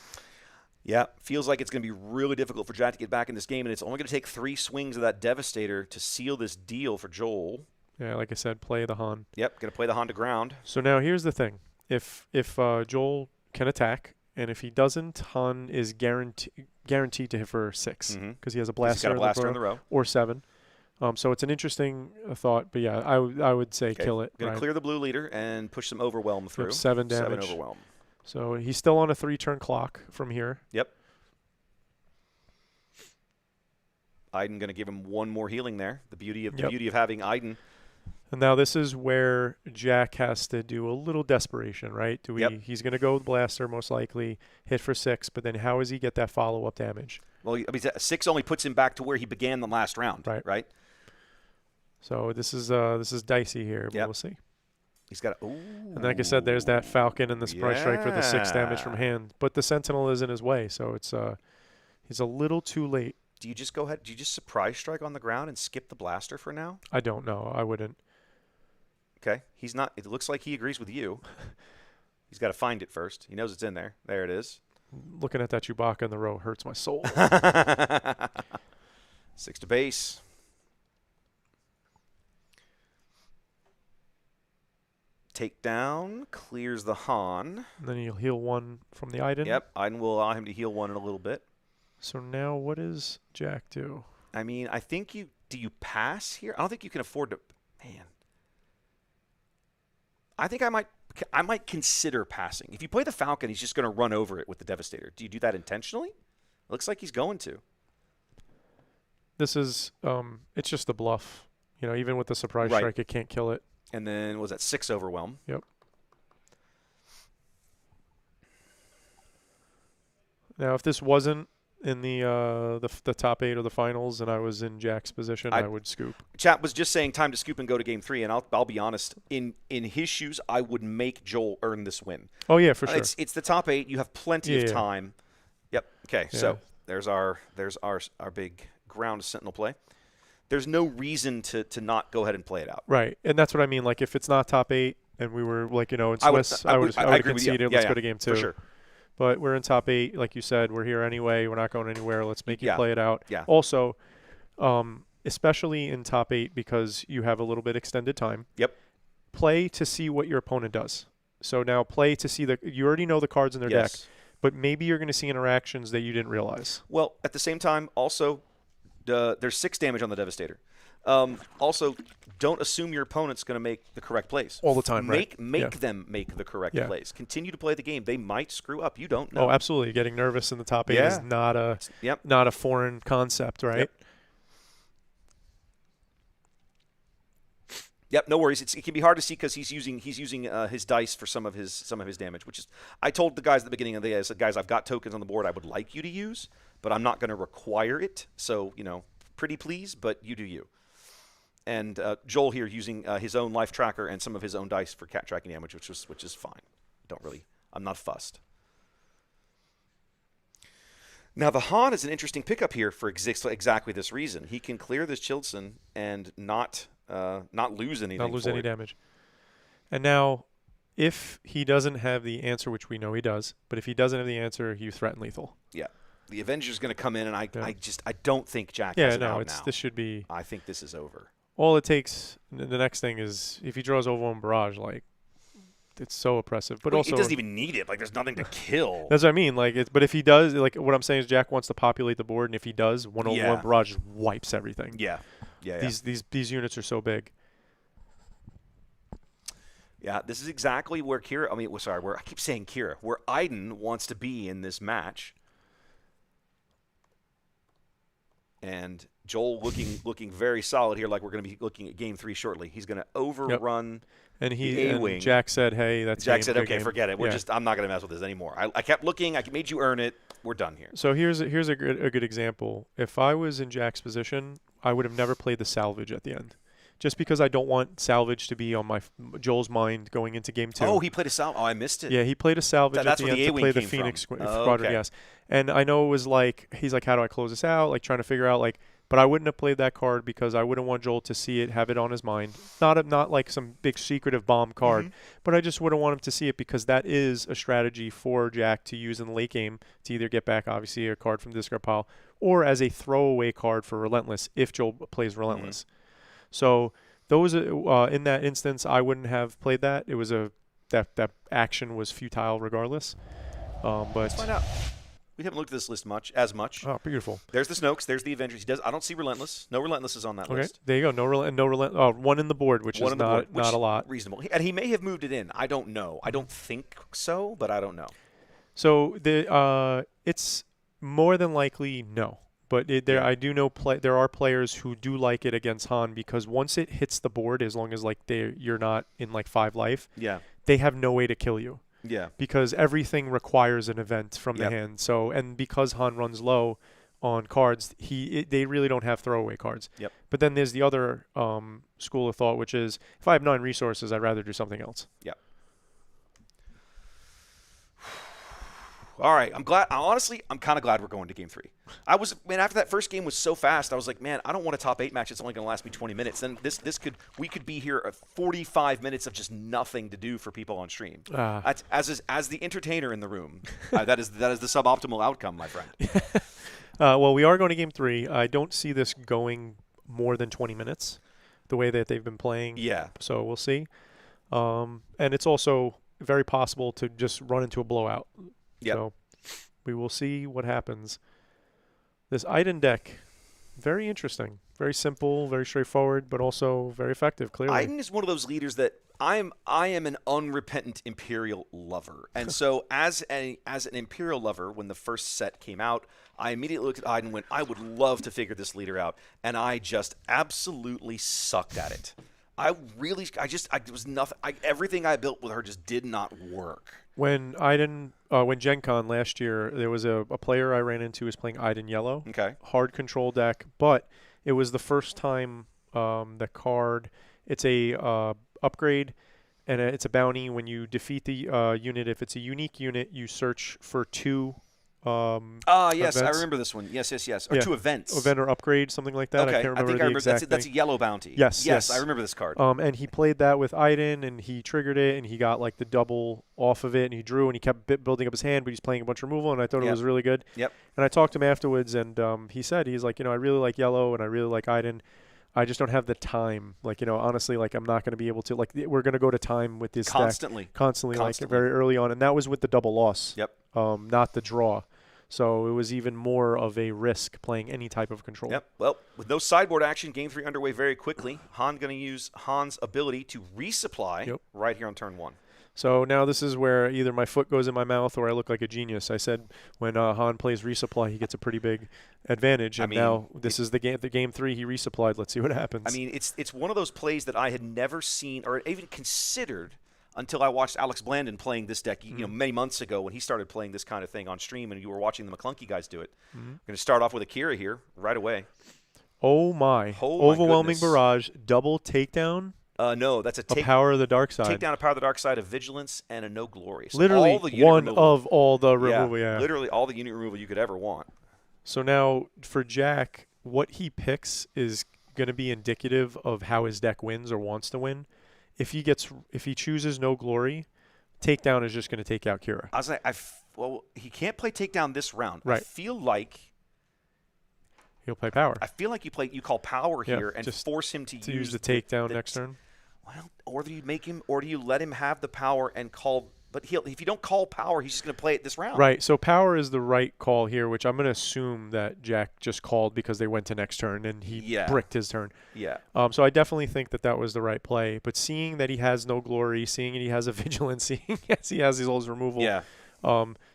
Yeah, feels like it's going to be really difficult for Jack to get back in this game, and it's only going to take 3 swings of that Devastator to seal this deal for Joel. Yeah, like I said, play the Han. Yep, going to play the Han to ground. So now here's the thing. If Joel can attack, and if he doesn't, Han is guaranteed to hit for 6 because he has a blaster, in the row. Or 7. So it's an interesting thought, but yeah, I would say kill it. Going to clear the blue leader and push some overwhelm through. 7 damage. 7 overwhelm. So he's still on a 3-turn clock from here. Yep. Iden going to give him 1 more healing there. The beauty of having Iden. And now this is where Jack has to do a little desperation, right? He's going to go with blaster most likely, hit for 6, but then how does he get that follow-up damage? Well, 6 only puts him back to where he began the last round, right? So this is dicey here, but we'll see. He's got and like I said, there's that Falcon and the surprise strike for the 6 damage from hand. But the Sentinel is in his way, so it's he's a little too late. Do you just go ahead? Do you just surprise strike on the ground and skip the blaster for now? I don't know. I wouldn't. Okay. He's not. It looks like he agrees with you. He's got to find it first. He knows it's in there. There it is. Looking at that Chewbacca in the row hurts my soul. 6 to base. Takedown clears the Han. And then he'll heal 1 from the Iden. Yep, Iden will allow him to heal 1 in a little bit. So now what does Jack do? I mean, I think do you pass here? I don't think you can afford to. Man, I think I might consider passing. If you play the Falcon, he's just going to run over it with the Devastator. Do you do that intentionally? Looks like he's going to. This is it's just a bluff. Even with the surprise strike, it can't kill it. And then was that 6 overwhelm? Yep. Now, if this wasn't in the top 8 of the finals and I was in Jack's position, I would scoop. Chat was just saying time to scoop and go to game 3, and I'll be honest. In his shoes, I would make Joel earn this win. Oh yeah, for sure. It's the top 8. You have plenty of time. Yep. Okay. Yeah. So there's our big ground Sentinel play. There's no reason to not go ahead and play it out. Right, and that's what I mean. Like if it's not top 8 and we were in Swiss, I would have conceded. Let's go to game 2. For sure. But we're in top 8, like you said. We're here anyway. We're not going anywhere. Let's make you play it out. Yeah. Also, especially in top 8 because you have a little bit extended time. Yep. Play to see what your opponent does. So now play to see you already know the cards in their deck, but maybe you're going to see interactions that you didn't realize. Well, at the same time, also. There's 6 damage on the Devastator. Also, don't assume your opponent's going to make the correct plays. All the time, Make them make the correct plays. Continue to play the game. They might screw up. You don't know. Oh, absolutely. Getting nervous in the top 8 is not a foreign concept, right? Yep, no worries. It can be hard to see because he's using his dice for some of his damage, which is I told the guys at the beginning of the day, I said, guys, I've got tokens on the board I would like you to use, but I'm not going to require it. So pretty please, but you do you. And Joel here using his own life tracker and some of his own dice for cat tracking damage, which is fine. I'm not fussed. Now the Han is an interesting pickup here for exactly this reason. He can clear this Chilson and not lose anything. Not lose any damage. And now, if he doesn't have the answer, which we know he does, but if he doesn't have the answer, you threaten lethal. Yeah. The Avenger's going to come in, and I don't think Jack has it out now. This should be. I think this is over. All it takes. The next thing is if he draws Overwhelm Barrage, it's so oppressive. But also, he doesn't even need it. There's nothing to kill. That's what I mean. But if he does, what I'm saying is Jack wants to populate the board, and if he does, one Overwhelm Barrage just wipes everything. Yeah. These units are so big. Yeah, this is exactly where I keep saying Kira, where Iden wants to be in this match. And Joel looking very solid here, like we're going to be looking at Game 3 shortly. He's going to overrun the A-Wing. And Jack said, "Hey, that's Jack said, okay, forget it. I'm not going to mess with this anymore. I kept looking. I made you earn it. We're done here." So here's a good example. If I was in Jack's position, I would have never played the salvage at the end, just because I don't want salvage to be on Joel's mind going into Game 2. Oh, he played a salvage. Oh, I missed it. Yeah, he played a salvage at the end to play the Phoenix Squadron. Yes, and I know it was he's like, how do I close this out? Trying to figure out but I wouldn't have played that card because I wouldn't want Joel to see it, have it on his mind. Not like some big secretive bomb card, but I just wouldn't want him to see it because that is a strategy for Jack to use in the late game to either get back, obviously, a card from the discard pile or as a throwaway card for Relentless if Joel plays Relentless. So those in that instance, I wouldn't have played that. It was that action was futile regardless. But let's find out. We haven't looked at this list as much. Oh, beautiful. There's the Snokes. There's the Avengers. I don't see Relentless. No Relentless is on that list. There you go. One in the board, which is not a lot. Reasonable. And he may have moved it in. I don't know. I don't think so, but I don't know. So it's more than likely no. But I do know there are players who do like it against Han because once it hits the board, as long as you're not in 5 life, they have no way to kill you. Yeah. Because everything requires an event from the hand. So and because Han runs low on cards, they really don't have throwaway cards. Yep. But then there's the other school of thought, which is if I have 9 resources, I'd rather do something else. Yep. All right, honestly, I'm kind of glad we're going to Game 3. After that first game was so fast, I was like, man, I don't want a top 8 match. It's only going to last me 20 minutes. Then we could be here 45 minutes of just nothing to do for people on stream. As the entertainer in the room, that is the suboptimal outcome, my friend. Well, we are going to Game 3. I don't see this going more than 20 minutes, the way that they've been playing. Yeah. So we'll see. And it's also very possible to just run into a blowout. Yep. So we will see what happens. This Iden deck, very interesting. Very simple, very straightforward, but also very effective, clearly. Iden is one of those leaders that I am an unrepentant Imperial lover. And so as an Imperial lover, when the first set came out, I immediately looked at Iden and went, I would love to figure this leader out. And I just absolutely sucked at it. Everything I built with her just did not work. When Gen Con last year, there was a player I ran into who was playing Iden Yellow. Okay. Hard control deck, but it was the first time the card, it's a upgrade, and it's a bounty. When you defeat the unit, if it's a unique unit, you search for 2 yes, events. I remember this one. Yes. Or 2 events. Event or upgrade, something like that. Okay. I can't remember the exact thing. That's a yellow bounty. Yes. I remember this card. And he played that with Iden, and he triggered it, and he got the double off of it, and he drew, and he kept building up his hand, but he's playing a bunch of removal, and I thought it was really good. Yep. And I talked to him afterwards, and he's like, I really like yellow, and I really like Iden. I just don't have the time. Honestly, I'm not going to be able to. We're going to go to time with this constantly, deck, very early on, and that was with the double loss. Yep. Not the draw. So it was even more of a risk playing any type of control. Yep. Well, with no sideboard action, Game 3 underway very quickly. Han going to use Han's ability to resupply right here on turn 1. So now this is where either my foot goes in my mouth or I look like a genius. I said when Han plays resupply, he gets a pretty big advantage. And now this is the game 3 he resupplied. Let's see what happens. I mean, it's one of those plays that I had never seen or even considered until I watched Alex Blandon playing this deck, many months ago when he started playing this kind of thing on stream, and you were watching the McClunky guys do it. Going to start off with Akira here right away. Oh my! Overwhelming barrage, double takedown. No, that's a power of the dark side. Take down a power of the dark side, of vigilance, and a no glory. So literally all the unit one removal. of all the removal. Yeah, literally all the unit removal you could ever want. So now for Jack, what he picks is going to be indicative of how his deck wins or wants to win. If he chooses no glory, takedown is just going to take out Kira. I was like, well, he can't play takedown this round. Right. I feel like he'll play power. I feel like you call power here and force him to use the takedown next turn. Well, or do you let him have the power and call? But if you don't call power, he's just going to play it this round. Right. So power is the right call here, which I'm going to assume that Jack just called because they went to next turn and he bricked his turn. Yeah. So I definitely think that was the right play. But seeing that he has no glory, seeing that he has a vigilance, seeing as he has his removal,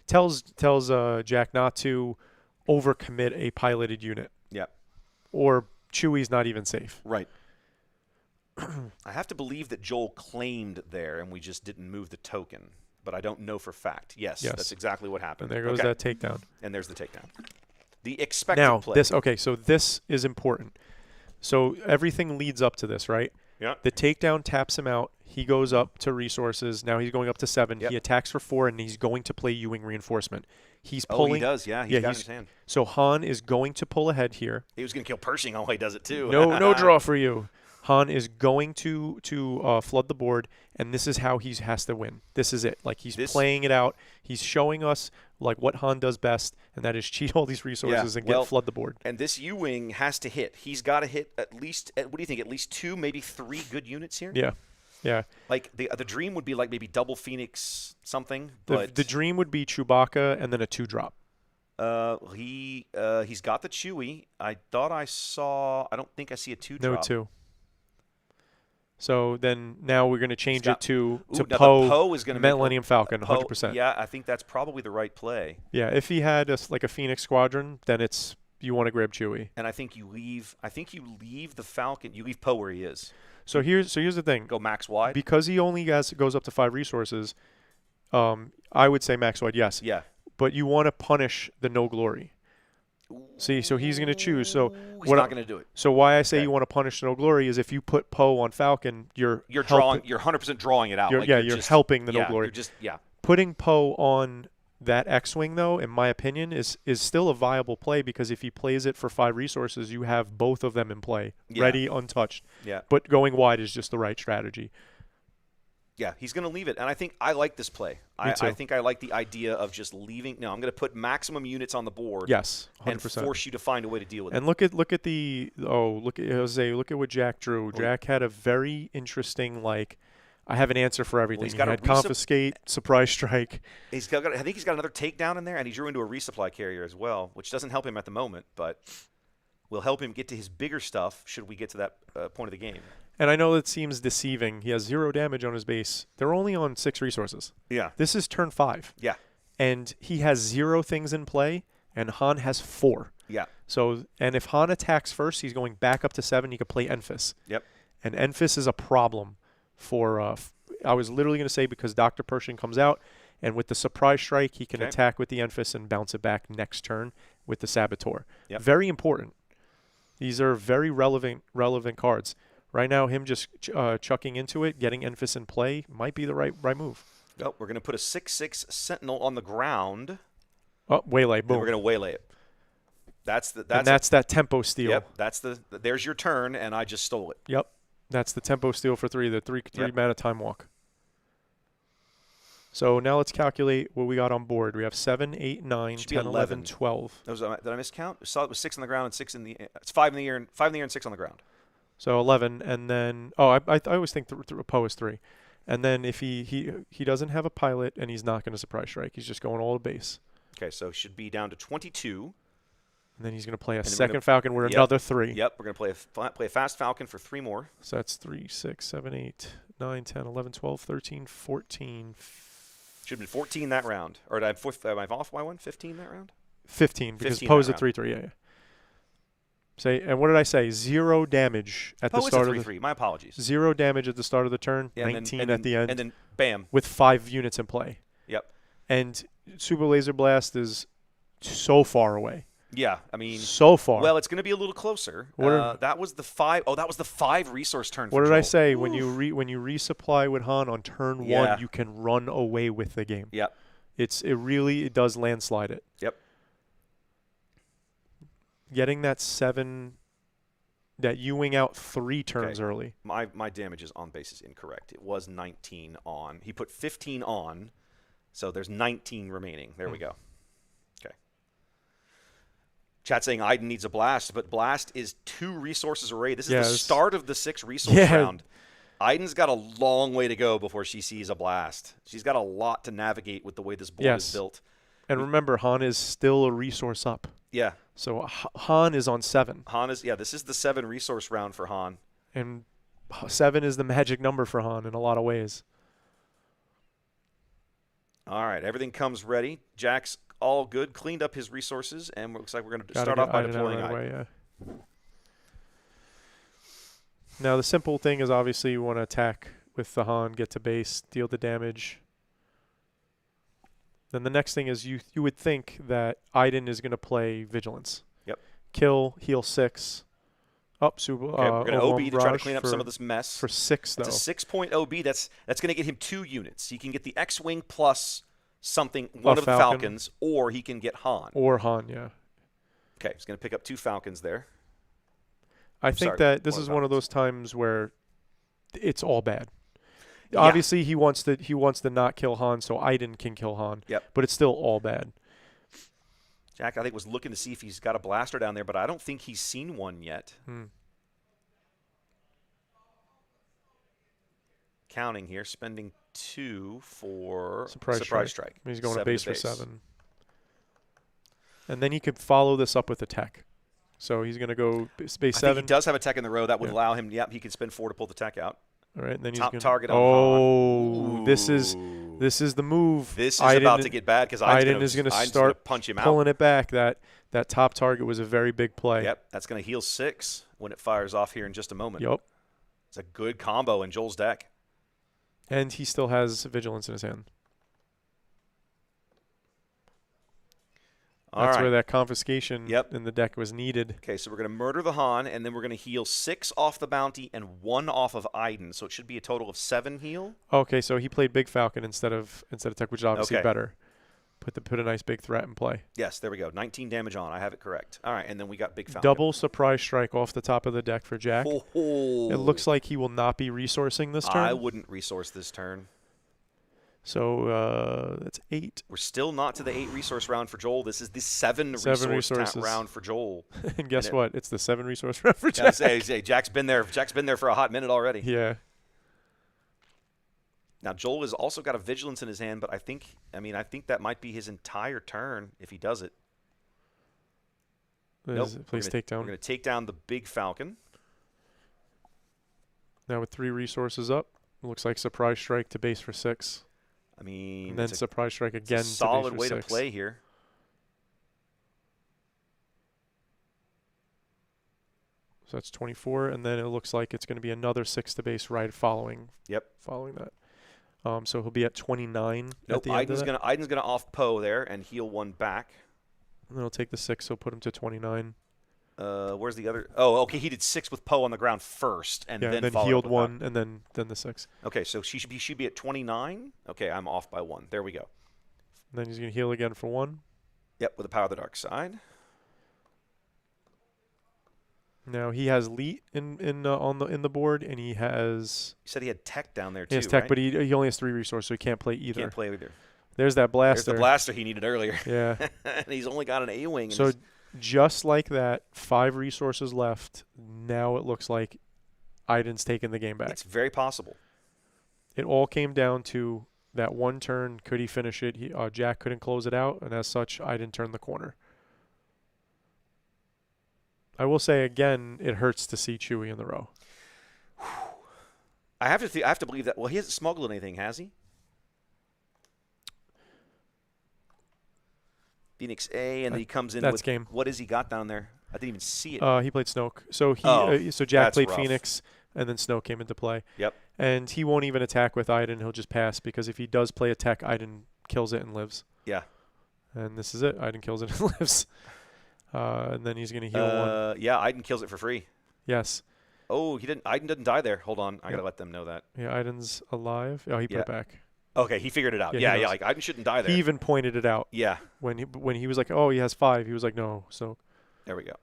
tells Jack not to overcommit a piloted unit. Yeah. Or Chewie's not even safe. Right. I have to believe that Joel claimed there and we just didn't move the token. But I don't know for fact. Yes, that's exactly what happened. And there goes that takedown. And there's the takedown. The expected play. So this is important. So everything leads up to this, right? Yeah. The takedown taps him out. He goes up to resources. Now he's going up to 7. Yep. He attacks for 4, and he's going to play Ewing reinforcement. He's Oh, pulling. he does, yeah. He's got his hand. So Han is going to pull ahead here. He was going to kill Pershing on why he does it too. No draw for you. Han is going to flood the board, and this is how he has to win. This is it. Like he's playing it out. He's showing us like what Han does best, and that is cheat all these resources and flood the board. And this U-wing has to hit. He's got to hit at least. What do you think? At least 2, maybe 3 good units here. Yeah, yeah. Like the dream would be like maybe double Phoenix something. The dream would be Chewbacca and then a 2-drop. He's got the Chewie. I thought I saw. I don't think I see a 2-drop. No 2. So then now we're going to change it to Poe. Poe is going to Millennium Falcon, 100%. Yeah, I think that's probably the right play. Yeah, if he had like a Phoenix Squadron, then you want to grab Chewie. And I think you leave the Falcon. You leave Poe where he is. So here's the thing. Go max wide. Because he only goes up to 5 resources. I would say max wide, yes. Yeah. But you want to punish the no glory. See, so he's going to choose. So he's not going to do it. So why I say you want to punish no glory is if you put Poe on Falcon, you're drawing. You're 100% drawing it out. You're helping the no glory. You're putting Poe on that X-wing, though, in my opinion, is still a viable play because if he plays it for 5 resources, you have both of them in play, ready, untouched. Yeah. But going wide is just the right strategy. Yeah, he's going to leave it, and I think I like this play. I think I like the idea of just leaving. No, I'm going to put maximum units on the board. Yes, 100%. And force you to find a way to deal with it. And look at Jose. Look at what Jack drew. Jack had a very interesting I have an answer for everything. He had confiscate, surprise strike. I think he's got another takedown in there, and he drew into a resupply carrier as well, which doesn't help him at the moment, but will help him get to his bigger stuff should we get to that point of the game. And I know it seems deceiving. He has 0 damage on his base. They're only on 6 resources. Yeah. This is turn 5. Yeah. And he has 0 things in play, and Han has 4. Yeah. So, and if Han attacks first, he's going back up to 7. He could play Enfys. Yep. And Enfys is a problem for, I was literally going to say because Dr. Pershing comes out, and with the surprise strike, he can attack with the Enfys and bounce it back next turn with the Saboteur. Yep. Very important. These are very relevant cards. Right now, him just chucking into it, getting Enfys in play, might be the right move. Oh, we're going to put a 6/6 Sentinel on the ground. Oh, waylay, boom. And we're going to waylay it. That's that tempo steal. Yep, there's your turn, and I just stole it. Yep, that's the tempo steal for 3, the 3 mana time walk. So now let's calculate what we got on board. We have 7, 8, 9, 10, 11, 12. Did I miscount? I saw it was 6 on the ground and 6 in the air. It's 5 in the air and 6 on the ground. So 11, and then I always think Poe is 3, and then if he doesn't have a pilot and he's not going to surprise strike, he's just going all to base. Okay, so should be down to 22. And then he's going to play a second Falcon with another 3. Yep, we're going to play a fast Falcon for 3 more. So that's 3, 6, 7, 8, 9, 10, 11, 12, 13, 14. Should have been 14 that round. Or am I off by one? 15 that round? 15 because 15 Poe's that a 3-3. Yeah. Say, and what did I say? 0 damage at the start of the 3-3. My apologies. 0 damage at the start of the turn, Yeah, 19 at the end, and then bam. with 5 units in play. Yep. And Super Laser Blast is so far away. Yeah, I mean, so far. Well, it's going to be a little closer. That was the 5. Oh, that was the 5 resource turn. What did Joel. I say? When you resupply with Han on turn 1, you can run away with the game. Yep. It does landslide it. Yep. Getting that 7, that U-wing out 3 turns early. My damage is on base is incorrect. It was 19 on. He put 15 on, so there's 19 remaining. There we go. Okay. Chat saying Iden needs a blast, but blast is 2 resources array. This is the start of the 6 resource round. Iden's got a long way to go before she sees a blast. She's got a lot to navigate with the way this board is built. And remember, Han is still a resource up. Yeah. So Han is on 7. This is the 7 resource round for Han. And 7 is the magic number for Han in a lot of ways. All right, everything comes ready. Jack's all good, cleaned up his resources, and it looks like we're going to start off by deploying Iden. Now, the simple thing is obviously you want to attack with the Han, get to base, deal the damage. Then the next thing is you would think that Iden is going to play Vigilance. Yep. Kill, heal 6. Super. Okay, we're going to OB to try to clean up some of this mess. For 6, though. That's a 6-point OB. That's going to get him 2 units. He can get the X-Wing plus something, one of the Falcons, or he can get Han. Or Han, yeah. Okay, he's going to pick up 2 Falcons there. I think that this is one of those times where it's all bad. Yeah. Obviously, he wants to not kill Han, so Iden can kill Han. Yep. But it's still all bad. Jack, I think, was looking to see if he's got a blaster down there, but I don't think he's seen one yet. Counting here, spending 2 for Surprise Strike. He's going to base for 7. And then he could follow this up with a tech. So he's going to go base 7. He does have a tech in the row. That would allow him, he could spend 4 to pull the tech out. All right, and then Top he's target on Han. This is the move. This is about to get bad because Iden is going to start punch him pulling out. It back. That top target was a very big play. Yep, that's going to heal 6 when it fires off here in just a moment. Yep. It's a good combo in Joel's deck. And he still has Vigilance in his hand. That's where that confiscation in the deck was needed. Okay, so we're going to murder the Han, and then we're going to heal 6 off the bounty and 1 off of Iden. So it should be a total of 7 heal. Okay, so he played Big Falcon instead of tech, which is obviously better. Put a nice big threat in play. Yes, there we go. 19 damage on. I have it correct. All right, and then we got Big Falcon. Double Surprise Strike off the top of the deck for Jack. It looks like he will not be resourcing this turn. I wouldn't resource this turn. So that's 8. We're still not to the 8 resource round for Joel. This is the 7 resource round for Joel. And guess what? It's the 7 resource round for Jack. Jack's been there. Jack's been there for a hot minute already. Yeah. Now Joel has also got a Vigilance in his hand, but I think that might be his entire turn if he does it. Nope. Please take down. We're going to take down the Big Falcon. Now with 3 resources up, it looks like Surprise Strike to base for 6. I mean, and then Surprise Strike again. It's a solid to way to play here. So that's 24, and then it looks like it's going to be another 6 to base right following. Yep. Following that. So he'll be at 29. Nope. At the end of that. Iden's gonna off Poe there and heal 1 back. And then he'll take the 6, so put him to 29. Where's the other? Oh, okay. He did 6 with Poe on the ground first, and then healed 1, and then the 6. Okay, so she should be at 29. Okay, I'm off by 1. There we go. And then he's gonna heal again for 1. Yep, with the Power of the Dark Side. Now he has Leet in the board, and he has. You said he had Tech down there too. He has Tech, right? but he only has 3 resources, so he can't play either. Can't play either. There's that blaster. There's the blaster he needed earlier. Yeah. And he's only got an A-wing. So just like that, 5 resources left. Now it looks like Iden's taking the game back. It's very possible. It all came down to that one turn. Could he finish it? Jack couldn't close it out, and as such, Iden turned the corner. I will say again, it hurts to see Chewie in the row. I have to believe that. Well, he hasn't smuggled anything, has he? Phoenix A, and then he comes in with game. What has he got down there? I didn't even see it. He played Snoke. So so Jack that's played rough. Phoenix, and then Snoke came into play. Yep. And he won't even attack with Iden. He'll just pass, because if he does play a tech, Iden kills it and lives. Yeah. And this is it. Iden kills it and lives. And then he's going to heal one. Yeah, Iden kills it for free. Yes. Oh, he didn't. Iden didn't die there. Hold on. I got to let them know that. Yeah, Iden's alive. Oh, he put it back. Okay, he figured it out. Yeah, like Iden shouldn't die there. He even pointed it out. Yeah. When he was like, oh, he has 5, he was like, no. So there we go.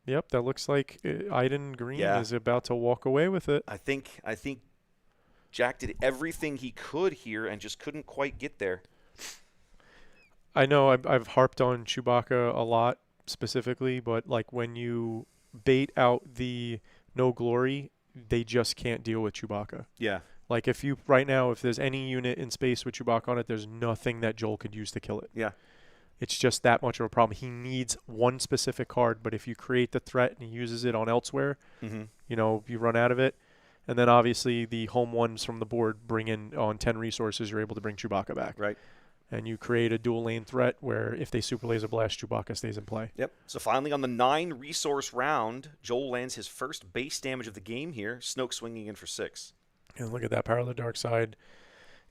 Yep, that looks like Iden Green is about to walk away with it. I think Jack did everything he could here and just couldn't quite get there. I know I've harped on Chewbacca a lot specifically, but like when you bait out the no glory, they just can't deal with Chewbacca. Yeah. Like if there's any unit in space with Chewbacca on it, there's nothing that Joel could use to kill it. Yeah. It's just that much of a problem. He needs one specific card, but if you create the threat and he uses it on elsewhere, you run out of it. And then obviously the home ones from the board bring in on 10 resources, you're able to bring Chewbacca back. Right. And you create a dual lane threat where if they super laser blast, Chewbacca stays in play. Yep. So finally on the 9 resource round, Joel lands his first base damage of the game here. Snoke swinging in for 6. And look at that, Power of the Dark Side.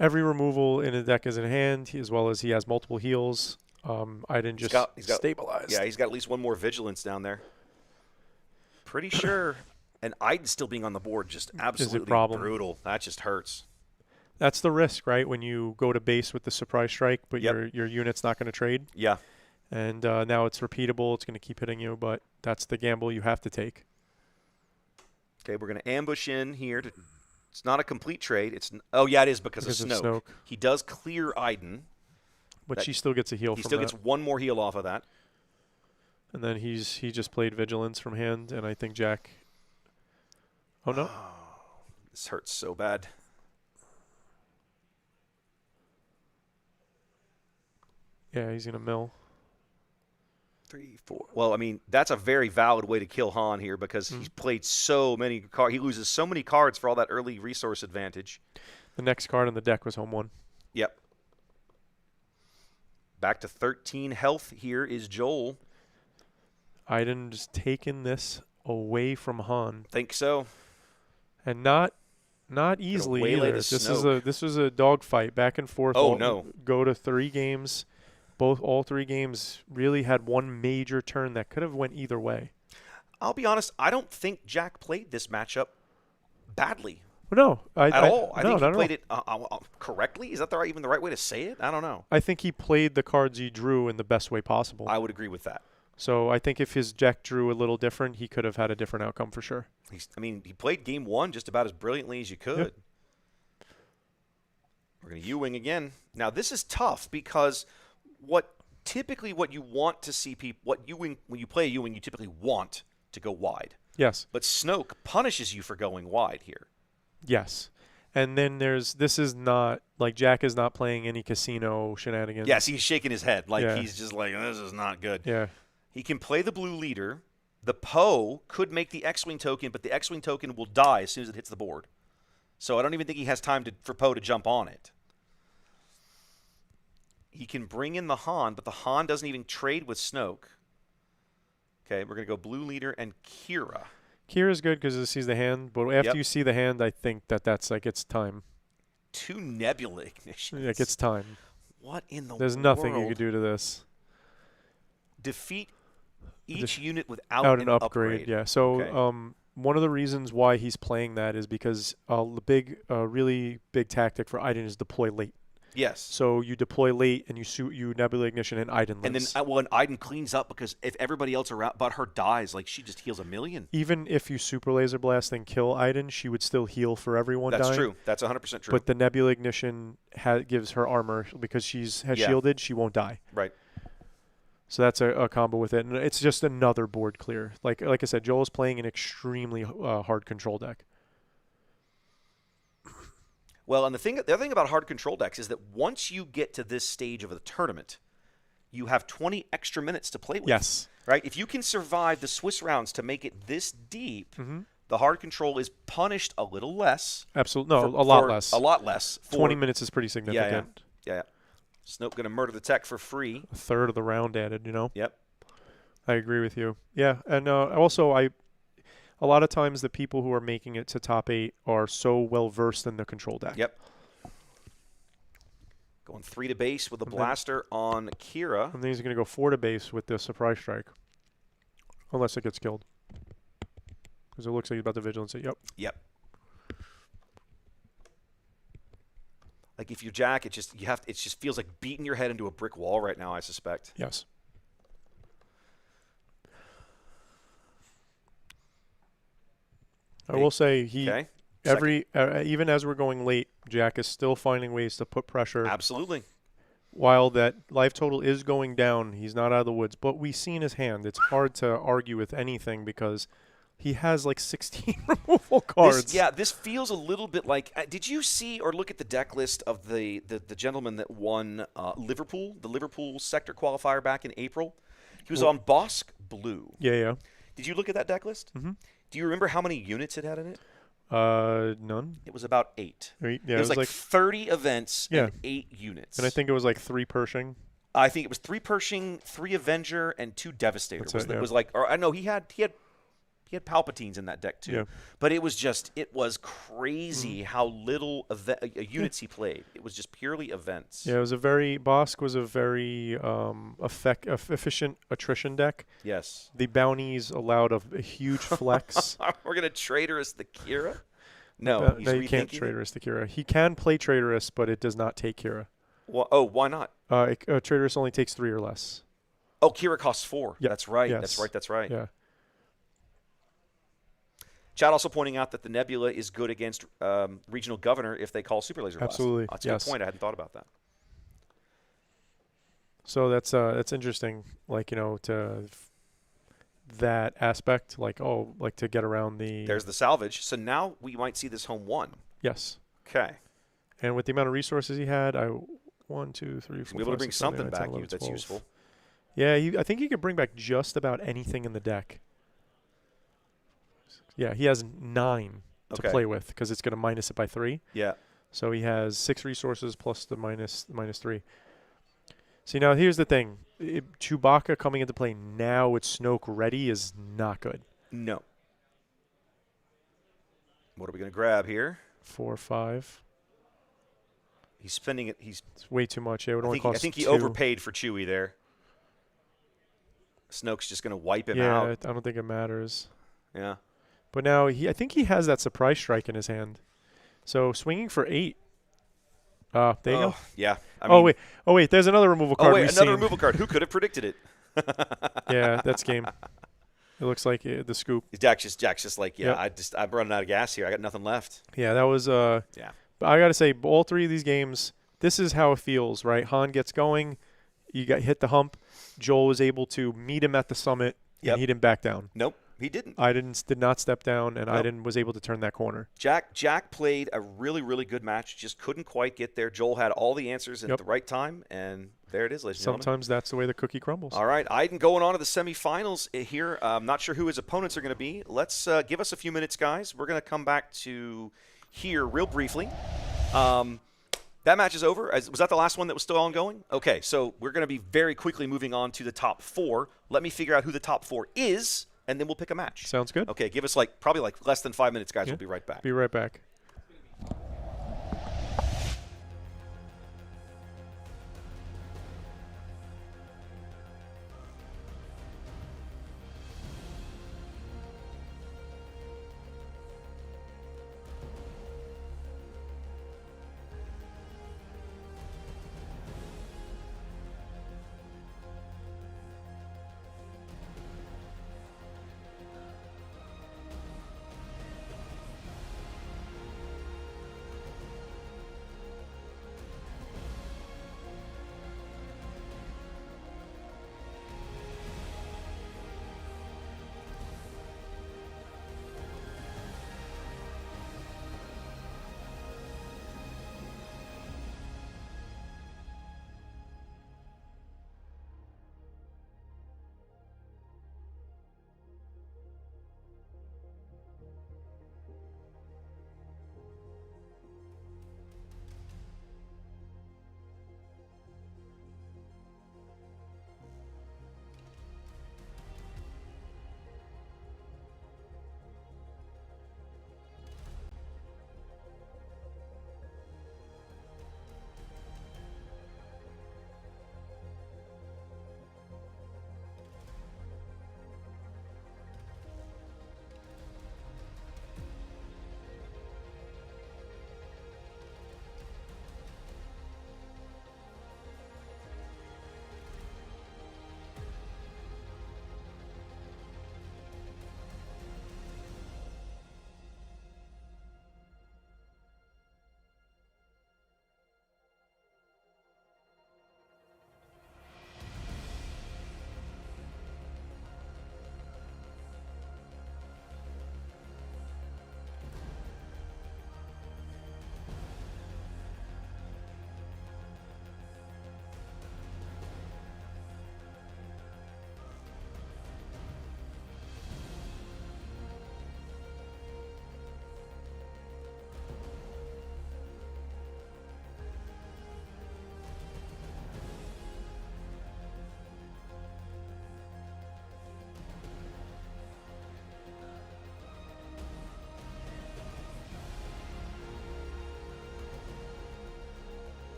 Every removal in a deck is in hand, as well as he has multiple heals. Iden just stabilized. Yeah, he's got at least one more vigilance down there. Pretty sure. And Iden still being on the board, just absolutely brutal. That just hurts. That's the risk, right? When you go to base with the surprise strike, but your unit's not going to trade. Yeah. And now it's repeatable. It's going to keep hitting you, but that's the gamble you have to take. Okay, we're going to ambush in here. It's not a complete trade. It is because of Snoke. He does clear Iden. But she still gets a heal from that. He still gets one more heal off of that. And then he just played Vigilance from hand, and I think Jack... Oh, no. This hurts so bad. Yeah, he's going to mill. 3, 4. Well, I mean, that's a very valid way to kill Han here because he's played so many cards. He loses so many cards for all that early resource advantage. The next card on the deck was home 1. Yep. Back to 13 health here is Joel. Iden just taking this away from Han. Think so. And not easily either. This was a dogfight back and forth. Oh, no. Go to 3 games. All 3 games really had one major turn that could have went either way. I'll be honest, I don't think Jack played this matchup badly. No, at all. I think he played it correctly. Is that even the right way to say it? I don't know. I think he played the cards he drew in the best way possible. I would agree with that. So I think if his deck drew a little different, he could have had a different outcome for sure. He played game 1 just about as brilliantly as you could. Yep. We're going to U-wing again. Now this is tough because what you want to see people when you play a U-wing, you typically want to go wide. Yes. But Snoke punishes you for going wide here. Yes. And then this is not, like, Jack is not playing any casino shenanigans. Yes, he's shaking his head. He's just like, this is not good. Yeah. He can play the blue leader. The Poe could make the X-Wing token, but the X-Wing token will die as soon as it hits the board. So I don't even think he has time for Poe to jump on it. He can bring in the Han, but the Han doesn't even trade with Snoke. Okay, we're going to go blue leader and Kira. Kira's good because it sees the hand, but after you see the hand, I think that's like it's time. 2 Nebula Ignitions. Like it's time. What in the world? There's nothing you could do to this. Defeat each unit without an upgrade. Yeah. So one of the reasons why he's playing that is because the really big tactic for Iden is deploy late. Yes. So you deploy late and you Nebula Ignition and Iden lives. And then Iden cleans up because if everybody else around but her dies, she just heals 1,000,000. Even if you super laser blast and kill Iden, she would still heal for everyone dying. That's true. That's 100% true. But the Nebula Ignition gives her armor because shielded, she won't die. Right. So that's a combo with it, and it's just another board clear. Like I said, Joel's playing an extremely hard control deck. Well, and the other thing about hard control decks is that once you get to this stage of the tournament, you have 20 extra minutes to play with. Yes. Right? If you can survive the Swiss rounds to make it this deep, The hard control is punished a little less. Absolutely. No, a lot less. A lot less. 20 minutes is pretty significant. Yeah. Snoke going to murder the tech for free. A third of the round added, you know? Yep. I agree with you. Yeah, and also a lot of times the people who are making it to top 8 are so well versed in the control deck. Yep. Going 3 to base with a blaster on Kira. And then he's going to go 4 to base with the surprise strike. Unless it gets killed. Because it looks like he's about to vigilance it. Yep. Like if you jack, it just feels like beating your head into a brick wall right now, I suspect. Yes. I will say even as we're going late, Jack is still finding ways to put pressure. Absolutely. While that life total is going down, he's not out of the woods. But we see in his hand, it's hard to argue with anything because he has like 16 removal cards. This feels a little bit like. Did you see or look at the deck list of the gentleman that won Liverpool, the Liverpool sector qualifier back in April? He was on Bosk Blue. Yeah. Did you look at that deck list? Mm-hmm. Do you remember how many units it had in it? None. It was about 8. Yeah, it was like 30 events and 8 units. And I think it was like 3 Pershing. I think it was 3 Pershing, 3 Avenger, and 2 Devastator. It was like, or I know he had Palpatines in that deck too. Yeah. But it was crazy how little units he played. It was just purely events. Yeah, Bosk was a very efficient attrition deck. Yes. The bounties allowed a huge flex. We're going to Traitorous the Kira? No, he can't Traitorous the Kira. He can play Traitorous, but it does not take Kira. Well, why not? Traitorous only takes 3 or less. Oh, Kira costs 4. Yep. That's right. Yes. That's right. Yeah. Chad also pointing out that the Nebula is good against Regional Governor if they call Super Laser Blast. Absolutely. That's a good point. I hadn't thought about that. So that's interesting. Like, to that aspect, like to get around the. There's the salvage. So now we might see this home 1. Yes. Okay. And with the amount of resources he had, 1, 2, 3, 4. Be able to bring something back that's useful. Yeah, I think he could bring back just about anything in the deck. Yeah, he has 9 to play with because it's going to minus it by 3. Yeah. So he has 6 resources plus the minus 3. See, now here's the thing. Chewbacca coming into play now with Snoke ready is not good. No. What are we going to grab here? 4, 5. He's spending it. It's way too much. It would only cost I think he 2. Overpaid for Chewie there. Snoke's just going to wipe him out. Yeah, I don't think it matters. Yeah. But now I think he has that surprise strike in his hand. So swinging for 8. There you go. Yeah. Wait. There's another removal card. Another removal card. Who could have predicted it? Yeah, that's game. It looks like the scoop. Jack's just like, I'm running out of gas here. I got nothing left. Yeah, that was But I got to say, all 3 of these games, this is how it feels, right? Han gets going. You hit the hump. Joel was able to meet him at the summit, and he didn't back down. Nope. He didn't. I did not step down, and I was able to turn that corner. Jack played a really, really good match. Just couldn't quite get there. Joel had all the answers at the right time, and there it is, ladies and gentlemen. Sometimes that's the way the cookie crumbles. All right, Iden going on to the semifinals here. I'm not sure who his opponents are going to be. Let's give us a few minutes, guys. We're going to come back to here real briefly. That match is over. Was that the last one that was still ongoing? Okay, so we're going to be very quickly moving on to the top 4. Let me figure out who the top 4 is. And then we'll pick a match. Sounds good. Okay, give us probably less than 5 minutes, guys. We'll be right back. Be right back.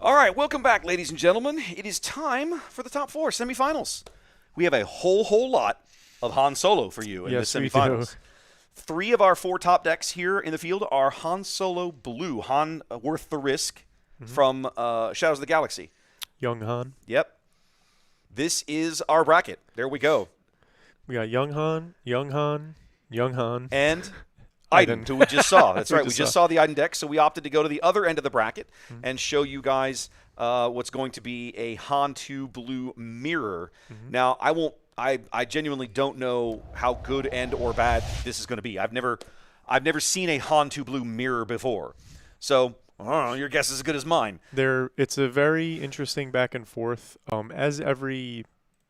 All right, welcome back, ladies and gentlemen. It is time for the top 4 semifinals. We have a whole lot of Han Solo for you in the semifinals. 3 of our 4 top decks here in the field are Han Solo Blue, Han worth the risk from Shadows of the Galaxy. Young Han. Yep. This is our bracket. There we go. We got Young Han, Young Han, Young Han. And Iden, who we just saw. That's right. We just saw the Iden deck, so we opted to go to the other end of the bracket and show you guys what's going to be a Han 2 Blue mirror. Now, I genuinely don't know how good and or bad this is going to be. I've never seen a Han 2 Blue mirror before. So, I don't know, your guess is as good as mine. It's a very interesting back and forth. As every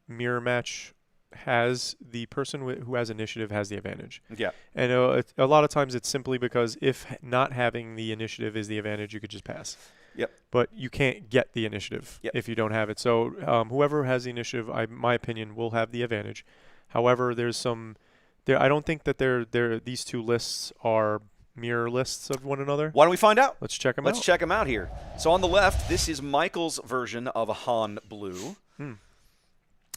mirror match has, the person who has initiative has the advantage. Yeah. And a lot of times it's simply because if not having the initiative is the advantage, you could just pass. Yep. But you can't get the initiative if you don't have it. So whoever has the initiative, my opinion, will have the advantage. However, I don't think that these 2 lists are mirror lists of one another. Why don't we find out? Let's check them out. Let's check them out here. So on the left, this is Michael's version of a Han Blue.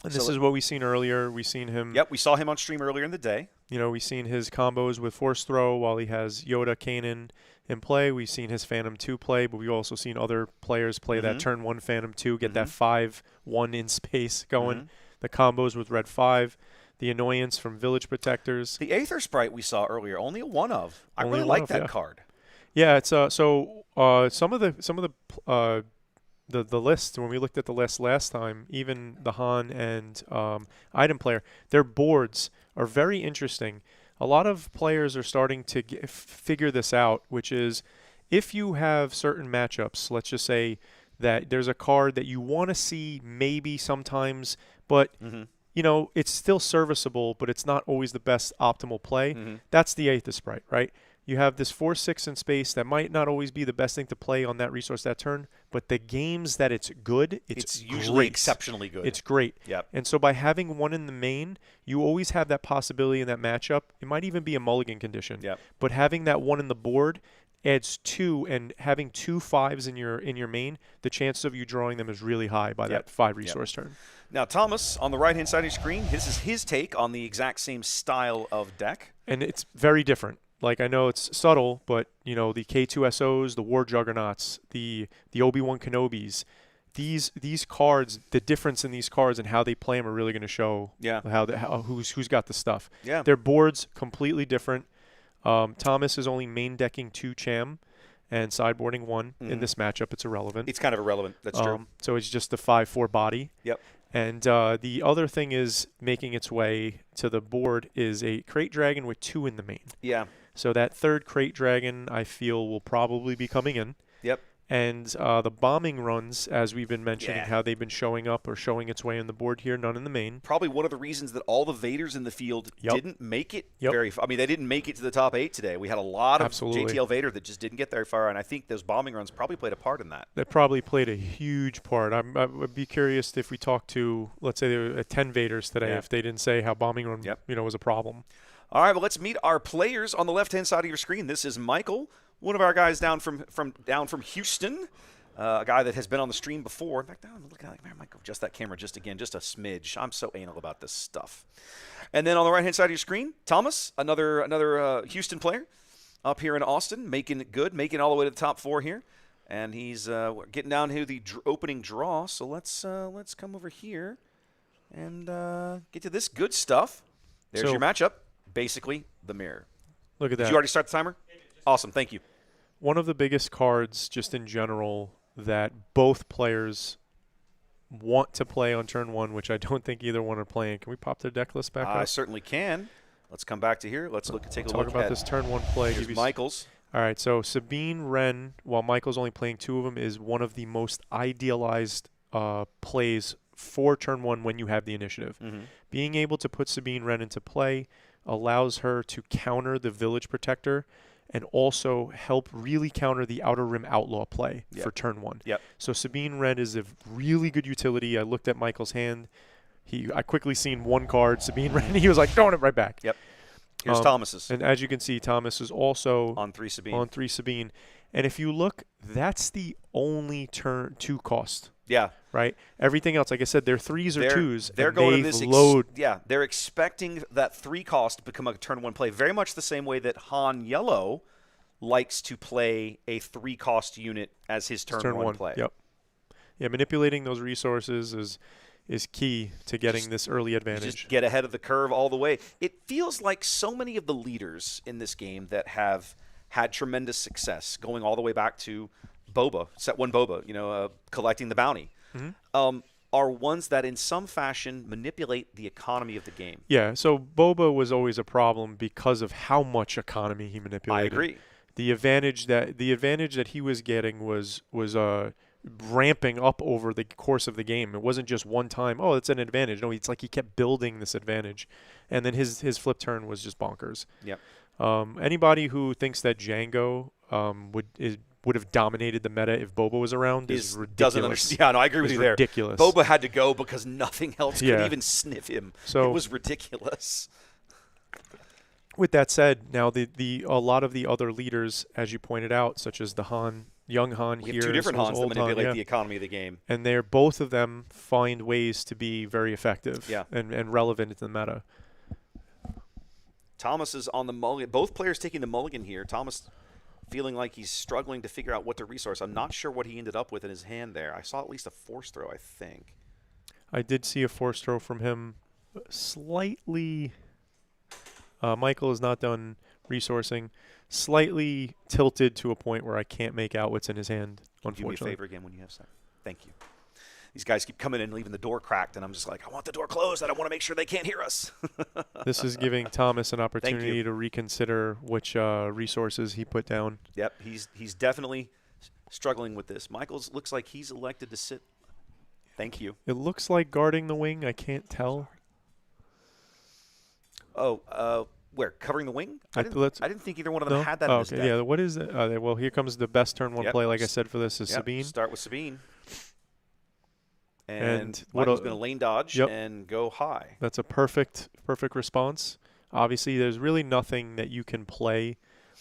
And this is what we've seen earlier. We've seen him. Yep, we saw him on stream earlier in the day. We've seen his combos with Force Throw while he has Yoda, Kanan in play. We've seen his Phantom 2 play, but we've also seen other players play that turn 1 Phantom 2, get that 5-1 in space going. The combos with Red 5. The Annoyance from Village Protectors. The Aether Sprite we saw earlier, only a 1 of. I really like that card. Yeah, it's some of the list, when we looked at the list last time, even the Han and Item player, their boards are very interesting. A lot of players are starting to figure this out, which is if you have certain matchups, let's just say that there's a card that you want to see maybe sometimes, but it's still serviceable, but it's not always the best optimal play. That's the Aether Sprite, right? You have this 4/6 in space that might not always be the best thing to play on that resource that turn, but the games that it's good, it's usually great. exceptionally good. It's great. Yep. And so by having 1 in the main, you always have that possibility in that matchup. It might even be a mulligan condition. Yep. But having that 1 in the board adds 2, and having 2 5s in your main, the chances of you drawing them is really high by that 5 resource turn. Now, Thomas, on the right-hand side of your screen, this is his take on the exact same style of deck. And it's very different. Like, I know it's subtle, but, the K2SOs, the War Juggernauts, the Obi-Wan Kenobis, these cards, the difference in these cards and how they play them are really going to show who's got the stuff. Yeah. Their boards completely different. Thomas is only main decking 2 Cham and sideboarding 1 in this matchup. It's irrelevant. It's kind of irrelevant. That's true. So it's just the 5/4 body. Yep. And the other thing is making its way to the board is a Crate Dragon with 2 in the main. Yeah. So that 3rd Crate Dragon, I feel, will probably be coming in. Yep. And the bombing runs, as we've been mentioning, how they've been showing up or showing its way on the board here, none in the main. Probably one of the reasons that all the Vaders in the field didn't make it very far. I mean, they didn't make it to the top 8 today. We had a lot of JTL Vader that just didn't get very far, and I think those bombing runs probably played a part in that. That probably played a huge part. I would be curious if we talked to, let's say, there were 10 Vaders today, if they didn't say how bombing run was a problem. All right, well, let's meet our players on the left-hand side of your screen. This is Michael, one of our guys down from Houston, a guy that has been on the stream before. In fact, I'm looking like, man, Michael, adjust that camera just a smidge. I'm so anal about this stuff. And then on the right-hand side of your screen, Thomas, another Houston player up here in Austin, making it good, making it all the way to the top 4 here. And he's getting down to the opening draw. So let's come over here and get to this good stuff. There's your matchup. Basically, the mirror. Look at that. Did you already start the timer? Awesome. Thank you. One of the biggest cards just in general that both players want to play on turn 1, which I don't think either one are playing. Can we pop their deck list back up? I certainly can. Let's come back to here. Let's take a look about this turn 1 play. Here's Michael's. All right, so Sabine Wren, while Michael's only playing 2 of them, is one of the most idealized plays for turn 1 when you have the initiative. Being able to put Sabine Wren into play allows her to counter the Village Protector and also help really counter the Outer Rim Outlaw play for turn 1. So Sabine Wren is a really good utility. I looked at Michael's hand. I quickly seen 1 card, Sabine Wren. He was like, throwing it right back. Here's Thomas's. And as you can see, Thomas is also on 3 Sabine. On 3 Sabine. And if you look, that's the only turn 2 cost. Yeah. Right? Everything else, like I said, they're 3s or 2s. They're going to this they're expecting that 3 cost to become a turn 1 play, very much the same way that Han Yellow likes to play a 3 cost unit as his turn 1 play. Yep. Yeah, manipulating those resources is key to getting this early advantage. Just get ahead of the curve all the way. It feels like so many of the leaders in this game that have had tremendous success, going all the way back to Boba, set 1 Boba, collecting the bounty, are ones that in some fashion manipulate the economy of the game. Yeah, so Boba was always a problem because of how much economy he manipulated. I agree. The advantage that he was getting was ramping up over the course of the game. It wasn't just one time, oh, it's an advantage. No, it's like he kept building this advantage. And then his flip turn was just bonkers. Yep. Anybody who thinks that Django would have dominated the meta if Boba was around is ridiculous. Doesn't understand. Yeah, no, I agree with you there. Ridiculous. Boba had to go because nothing else could even sniff him. So it was ridiculous. With that said, now a lot of the other leaders, as you pointed out, such as the young Han we here, have 2 different Hans that manipulate the economy of the game, and both of them find ways to be very effective and relevant in the meta. Thomas is on the mulligan. Both players taking the mulligan here. Thomas feeling like he's struggling to figure out what to resource. I'm not sure what he ended up with in his hand there. I saw at least a force throw, I think. I did see a force throw from him slightly. Michael has not done resourcing. Slightly tilted to a point where I can't make out what's in his hand, unfortunately. Do me a favor again when you have time. Thank you. These guys keep coming in and leaving the door cracked, and I'm just like, I want the door closed. I don't want to make sure they can't hear us. This is giving Thomas an opportunity to reconsider which resources he put down. Yep, he's definitely struggling with this. Michael's looks like he's elected to sit. Thank you. It looks like guarding the wing. I can't tell. Oh, where? Covering the wing? I didn't think either one of them had that in his deck. Yeah, what is it? Well, here comes the best turn 1 play, like I said, for this is Sabine. Start with Sabine. And Michael's going to lane dodge and go high. That's a perfect response. Obviously, there's really nothing that you can play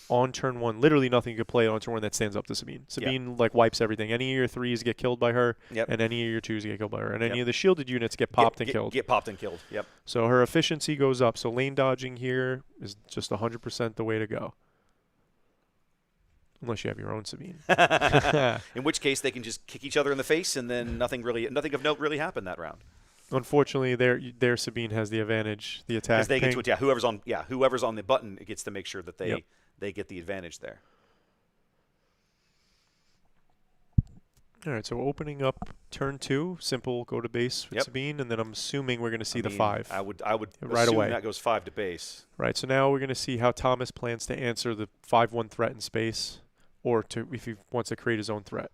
on turn 1. Literally nothing you can play on turn 1 that stands up to Sabine. Sabine wipes everything. Any of your 3s get killed by her, and any of your 2s get killed by her. And any of the shielded units get popped and killed. Get popped and killed, yep. So her efficiency goes up. So lane dodging here is just 100% the way to go. Unless you have your own Sabine. In which case they can just kick each other in the face, and then nothing of note really happened that round. Unfortunately, their Sabine has the advantage, the attack. Because they get to it, whoever's on the button, it gets to make sure that they get the advantage there. All right, so opening up turn 2, simple go to base with Sabine, and then I'm assuming we're going to see the 5. I would right assume away. That goes 5 to base. Right, so now we're going to see how Thomas plans to answer the 5-1 threat in space, or if he wants to create his own threat.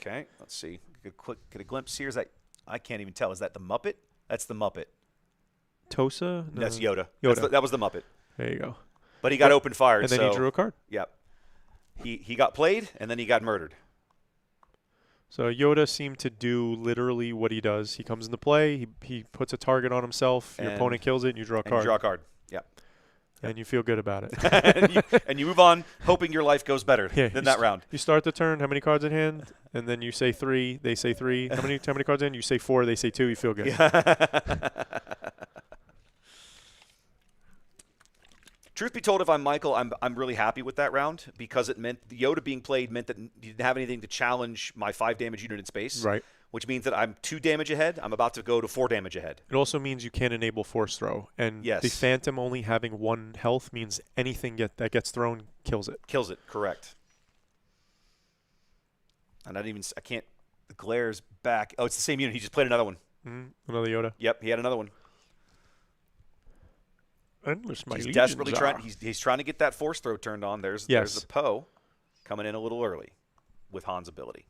Okay, let's see. Get a glimpse here. Is that, I can't even tell. Is that the Muppet? That's the Muppet. Tosa? No. That's Yoda. That was the Muppet. There you go. But he got open fired. And then he drew a card. Yep. He got played, and then he got murdered. So Yoda seemed to do literally what he does. He comes into play, he puts a target on himself, your opponent kills it, and you draw a card. You draw a card, yep. And you feel good about it. and you move on, hoping your life goes better than that round. You start the turn, how many cards in hand? And then you say 3, they say 3. How many cards in? You say 4, they say 2, you feel good. Yeah. Truth be told, if I'm Michael, I'm really happy with that round because it meant Yoda being played meant that you didn't have anything to challenge my 5 damage unit in space. Right. Which means that I'm 2 damage ahead. I'm about to go to 4 damage ahead. It also means you can't enable Force Throw. And the Phantom only having 1 health means anything that gets thrown kills it. Kills it, correct. And I can't, the glare's back. Oh, it's the same unit. He just played another one. Another Yoda. Yep, he had another one. He's desperately trying. He's trying to get that force throw turned on. There's the Poe coming in a little early with Han's ability.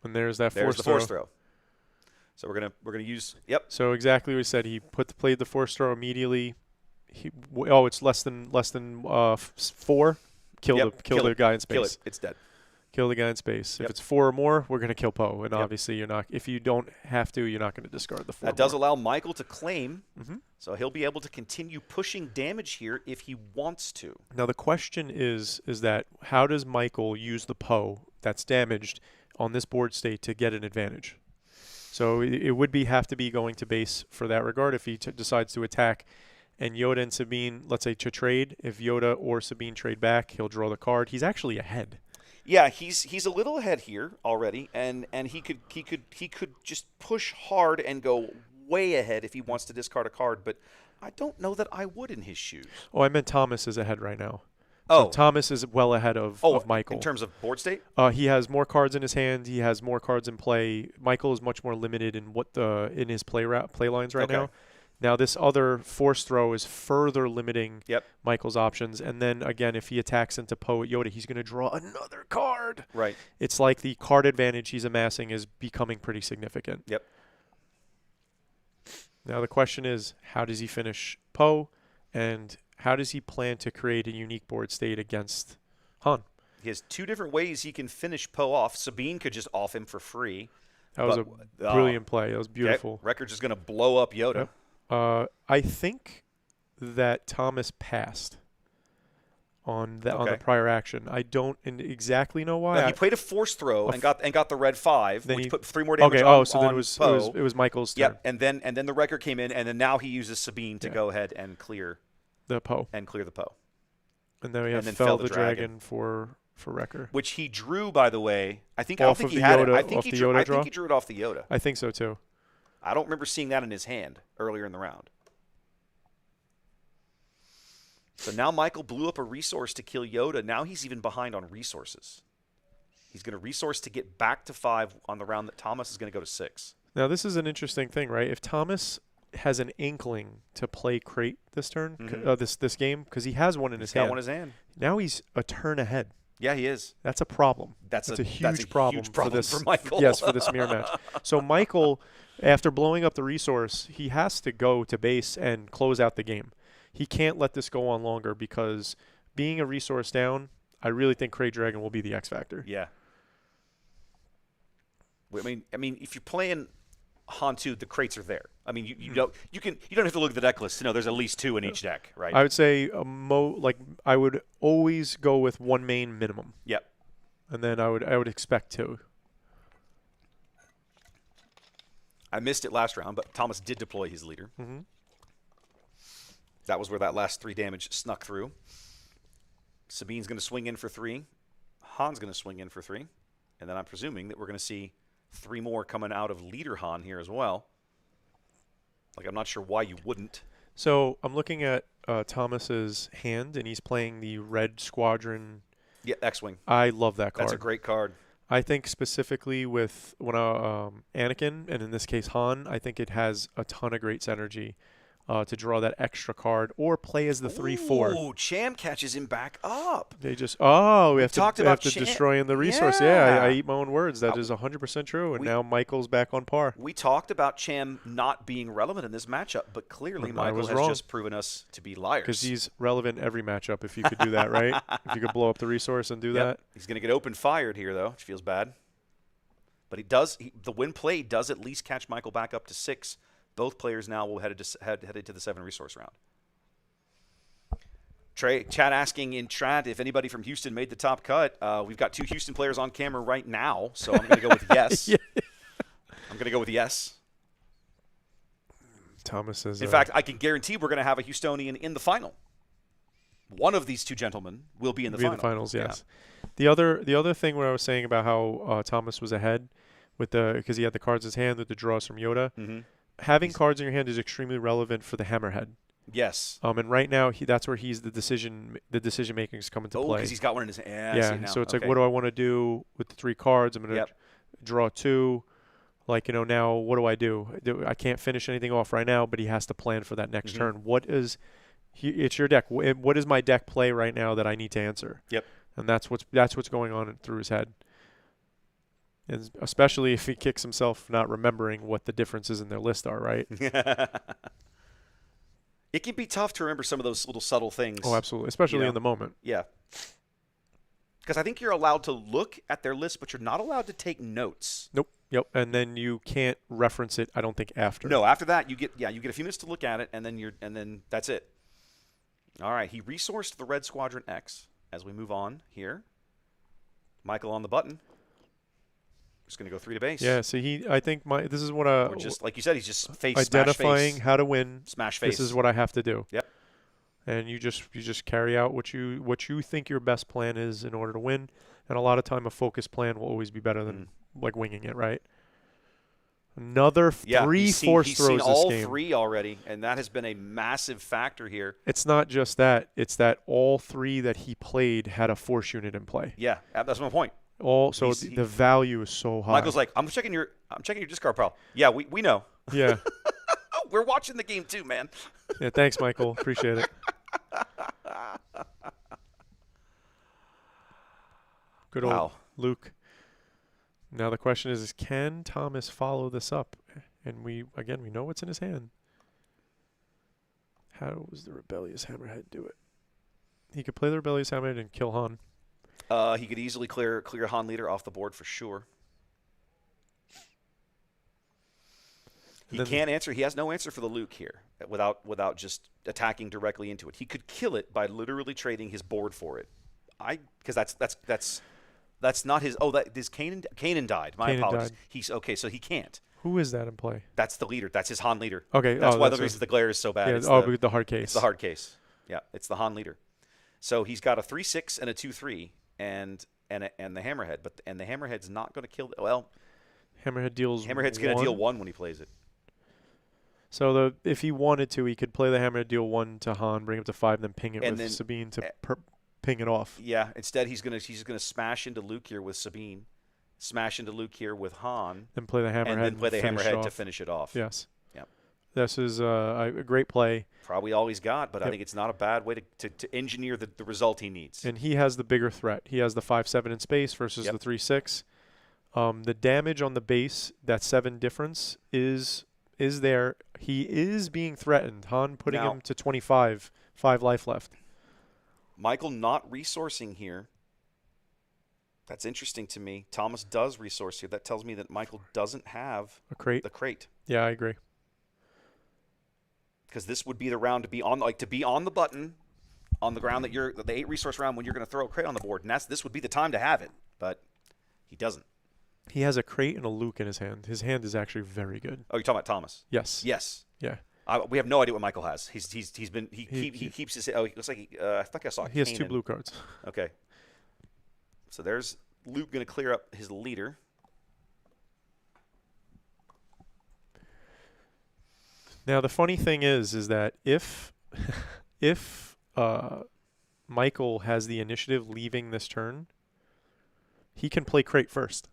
And there's the force throw. So we're gonna use. Yep. So exactly what he said. He played the force throw immediately. It's less than 4. Kill the guy in space. Kill it. It's dead. Kill the guy in space. Yep. If it's 4 or more, we're going to kill Poe. And Yep. obviously, you're not. If you don't have to, you're not going to discard the 4. That does allow Michael to claim, Mm-hmm. so he'll be able to continue pushing damage here if he wants to. Now the question is that how does Michael use the Poe that's damaged on this board state to get an advantage? So it would have to be going to base for that regard if he decides to attack. And Yoda and Sabine, let's say to trade. If Yoda or Sabine trade back, he'll draw the card. He's actually ahead. Yeah, he's a little ahead here already, and he could just push hard and go way ahead if he wants to discard a card. But I don't know that I would in his shoes. Oh, I meant Thomas is ahead right now. Oh, So Thomas is well ahead of Michael. In terms of board state? He has more cards in his hand. He has more cards in play. Michael is much more limited in in his play lines right now. Now this other force throw is further limiting Michael's options. And then again, if he attacks into Poe Yoda, he's going to draw another card. Right. It's like the card advantage he's amassing is becoming pretty significant. Yep. Now the question is, how does he finish Poe, and how does he plan to create a unique board state against Han? He has 2 different ways he can finish Poe off. Sabine could just off him for free. That was a brilliant play. That was beautiful. Okay. Record just going to blow up Yoda. Yep. I think that Thomas passed on the prior action. I don't exactly know why. No, he played a force throw and got the red 5, which put 3 more damage on so then Poe. it was Michael's turn. Yep, and then the record came in, and then now he uses Sabine to go ahead and clear the Poe. And then we have Fell the Dragon for Wrecker. Which he drew, by the way. I think he drew it off the Yoda. I think so too. I don't remember seeing that in his hand earlier in the round. So now Michael blew up a resource to kill Yoda. Now he's even behind on resources. He's going to resource to get back to 5 on the round that Thomas is going to go to 6. Now this is an interesting thing, right? If Thomas has an inkling to play Crate this turn, this game, because he has one in his hand. He's got one in his hand. Now he's a turn ahead. Yeah, he is. That's a problem. That's a huge problem for Michael. Yes, for this mirror match. So Michael, after blowing up the resource, he has to go to base and close out the game. He can't let this go on longer because being a resource down, I really think Crate Dragon will be the X factor. Yeah. I mean, if you're playing Han 2, the crates are there. I mean, you don't have to look at the deck list to know there's at least 2 in each deck, right? I would say I would always go with 1 main minimum. Yep. And then I would expect 2. I missed it last round, but Thomas did deploy his leader. Mm-hmm. That was where that last 3 damage snuck through. Sabine's going to swing in for 3. Han's going to swing in for 3. And then I'm presuming that we're going to see 3 more coming out of leader Han here as well. Like, I'm not sure why you wouldn't. So I'm looking at Thomas's hand, and he's playing the Red Squadron. Yeah, X-Wing. I love that card. That's a great card. I think specifically with Anakin, and in this case Han, I think it has a ton of great synergy to draw that extra card or play as the 3/4. Oh, Cham catches him back up. They just we have to destroying the resource. Yeah, I eat my own words. That is 100% true. And now Michael's back on par. We talked about Cham not being relevant in this matchup, but clearly Michael has just proven us to be liars. Because he's relevant every matchup if you could do that, right? If you could blow up the resource and do that. He's going to get open fired here, though, which feels bad. But the win play does at least catch Michael back up to 6. Both players now will headed to the 7 resource round. Chad asking in chat if anybody from Houston made the top cut. We've got 2 Houston players on camera right now, so I'm going to go with yes. I'm going to go with yes. Thomas says. In fact, I can guarantee we're going to have a Houstonian in the final. One of these 2 gentlemen will be in the finals. Yes. Yeah. The other thing where I was saying about how Thomas was ahead because he had the cards in his hand with the draws from Yoda. Mm-hmm. Having cards in your hand is extremely relevant for the Hammerhead. Yes. And right now that's where the decision making is coming to play. Because he's got one in his hand. Yeah. So it's like, what do I want to do with the 3 cards? I'm going to draw 2. Like, now what do I do? I can't finish anything off right now, but he has to plan for that next turn. It's your deck. What is my deck play right now that I need to answer? Yep. And that's what's going on through his head. And especially if he kicks himself not remembering what the differences in their list are, right? It can be tough to remember some of those little subtle things. Oh, absolutely. Especially in the moment. Yeah. Because I think you're allowed to look at their list, but you're not allowed to take notes. Nope. Yep. And then you can't reference it, I don't think, after. No, after that you get a few minutes to look at it, and then that's it. All right, he resourced the Red Squadron X. As we move on here, Michael on the button. Just going to go 3 to base. Yeah, so I think this is what Or just like you said, he's just identifying smash face, how to win. smash face. This is what I have to do. Yep. And you just carry out what you think your best plan is in order to win. And a lot of time, a focused plan will always be better than like winging it, right? Another 3 force he's throws seen this all game. 3 already, and that has been a massive factor here. It's not just that; it's that all 3 that he played had a force unit in play. Yeah, that's my point. So the value is so high. Michael's like, I'm checking your discard pile. Yeah, we know. Yeah. We're watching the game too, man. Yeah, thanks, Michael. Appreciate it. Good old Luke. Now the question is can Thomas follow this up? And we know what's in his hand. How does the Rebellious Hammerhead do it? He could play the Rebellious Hammerhead and kill Han. He could easily clear Han Leader off the board for sure. He can't answer. He has no answer for the Luke here without just attacking directly into it. He could kill it by literally trading his board for it. Because that's not his. Oh, this Kanan died. My apologies. Died. He's okay, so he can't. Who is that in play? That's the leader. That's his Han Leader. Okay. That's why the reason the glare is so bad. Yeah, it's the hard case. It's the hard case. Yeah, it's the Han Leader. So he's got a 3/6 and a 2/3 and the Hammerhead, but the Hammerhead's not going to kill. Hammerhead deals. Hammerhead's going to deal 1 when he plays it. So if he wanted to, he could play the Hammerhead, deal 1 to Han, bring it up to 5, then ping it with Sabine to ping it off. Yeah. Instead, he's going to smash into Luke here with Sabine, smash into Luke here with Han, then play the Hammerhead, and then play the Hammerhead to finish it off. Yes. Yep. This is a great play. Probably all he's got, but I think it's not a bad way to engineer the result he needs. And he has the bigger threat. He has the 5/7 in space versus the 3/6. The damage on the base, that 7 difference is there. He is being threatened. Han putting him to 25, 5 life left. Michael not resourcing here. That's interesting to me. Thomas does resource here. That tells me that Michael doesn't have the crate. Yeah, I agree. Because this would be the round to be on the button on the ground that the 8 resource round when you're going to throw a crate on the board, and this would be the time to have it, but he doesn't. He has a crate and a Luke in his hand. His hand is actually very good. Oh, you're talking about Thomas? Yes. Yes. Yeah. We have no idea what Michael has. He keeps his. Oh, he looks like I think I saw. He has 2 blue cards. Okay. So there's Luke going to clear up his leader. Now the funny thing is that if Michael has the initiative leaving this turn, he can play crate first.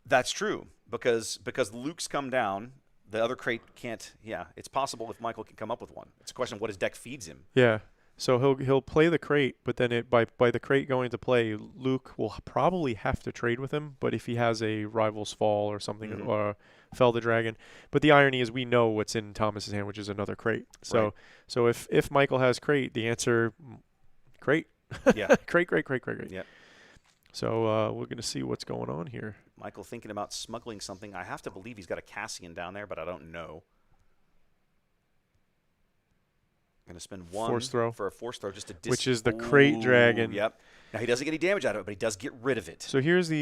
That's true because Luke's come down. The other crate can't. Yeah, it's possible if Michael can come up with one. It's a question of what his deck feeds him. Yeah, so he'll play the crate, but then by the crate going into play, Luke will probably have to trade with him. But if he has a Rival's Fall or something, or Fell the Dragon, but the irony is we know what's in Thomas's hand, which is another crate. So if Michael has crate, the answer crate. Yeah, crate. Yeah. So we're going to see what's going on here. Michael thinking about smuggling something. I have to believe he's got a Cassian down there, but I don't know. I'm going to spend 1 force throw for a force throw just to which is the crate dragon. Yep. Now he doesn't get any damage out of it, but he does get rid of it. So here's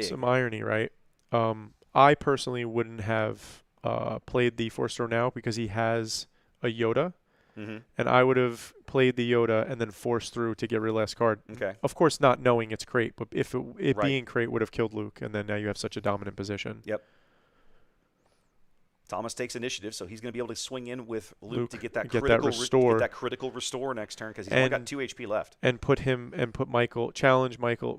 some irony, right? I personally wouldn't have played the force throw now because he has a Yoda. Mm-hmm. And I would have played the Yoda and then forced through to get rid of the last card. Okay. Of course, not knowing it's crate, but if it being crate would have killed Luke, and then now you have such a dominant position. Yep. Thomas takes initiative, so he's going to be able to swing in with Luke to get that critical restore next turn because he's only got 2 HP left. And challenge Michael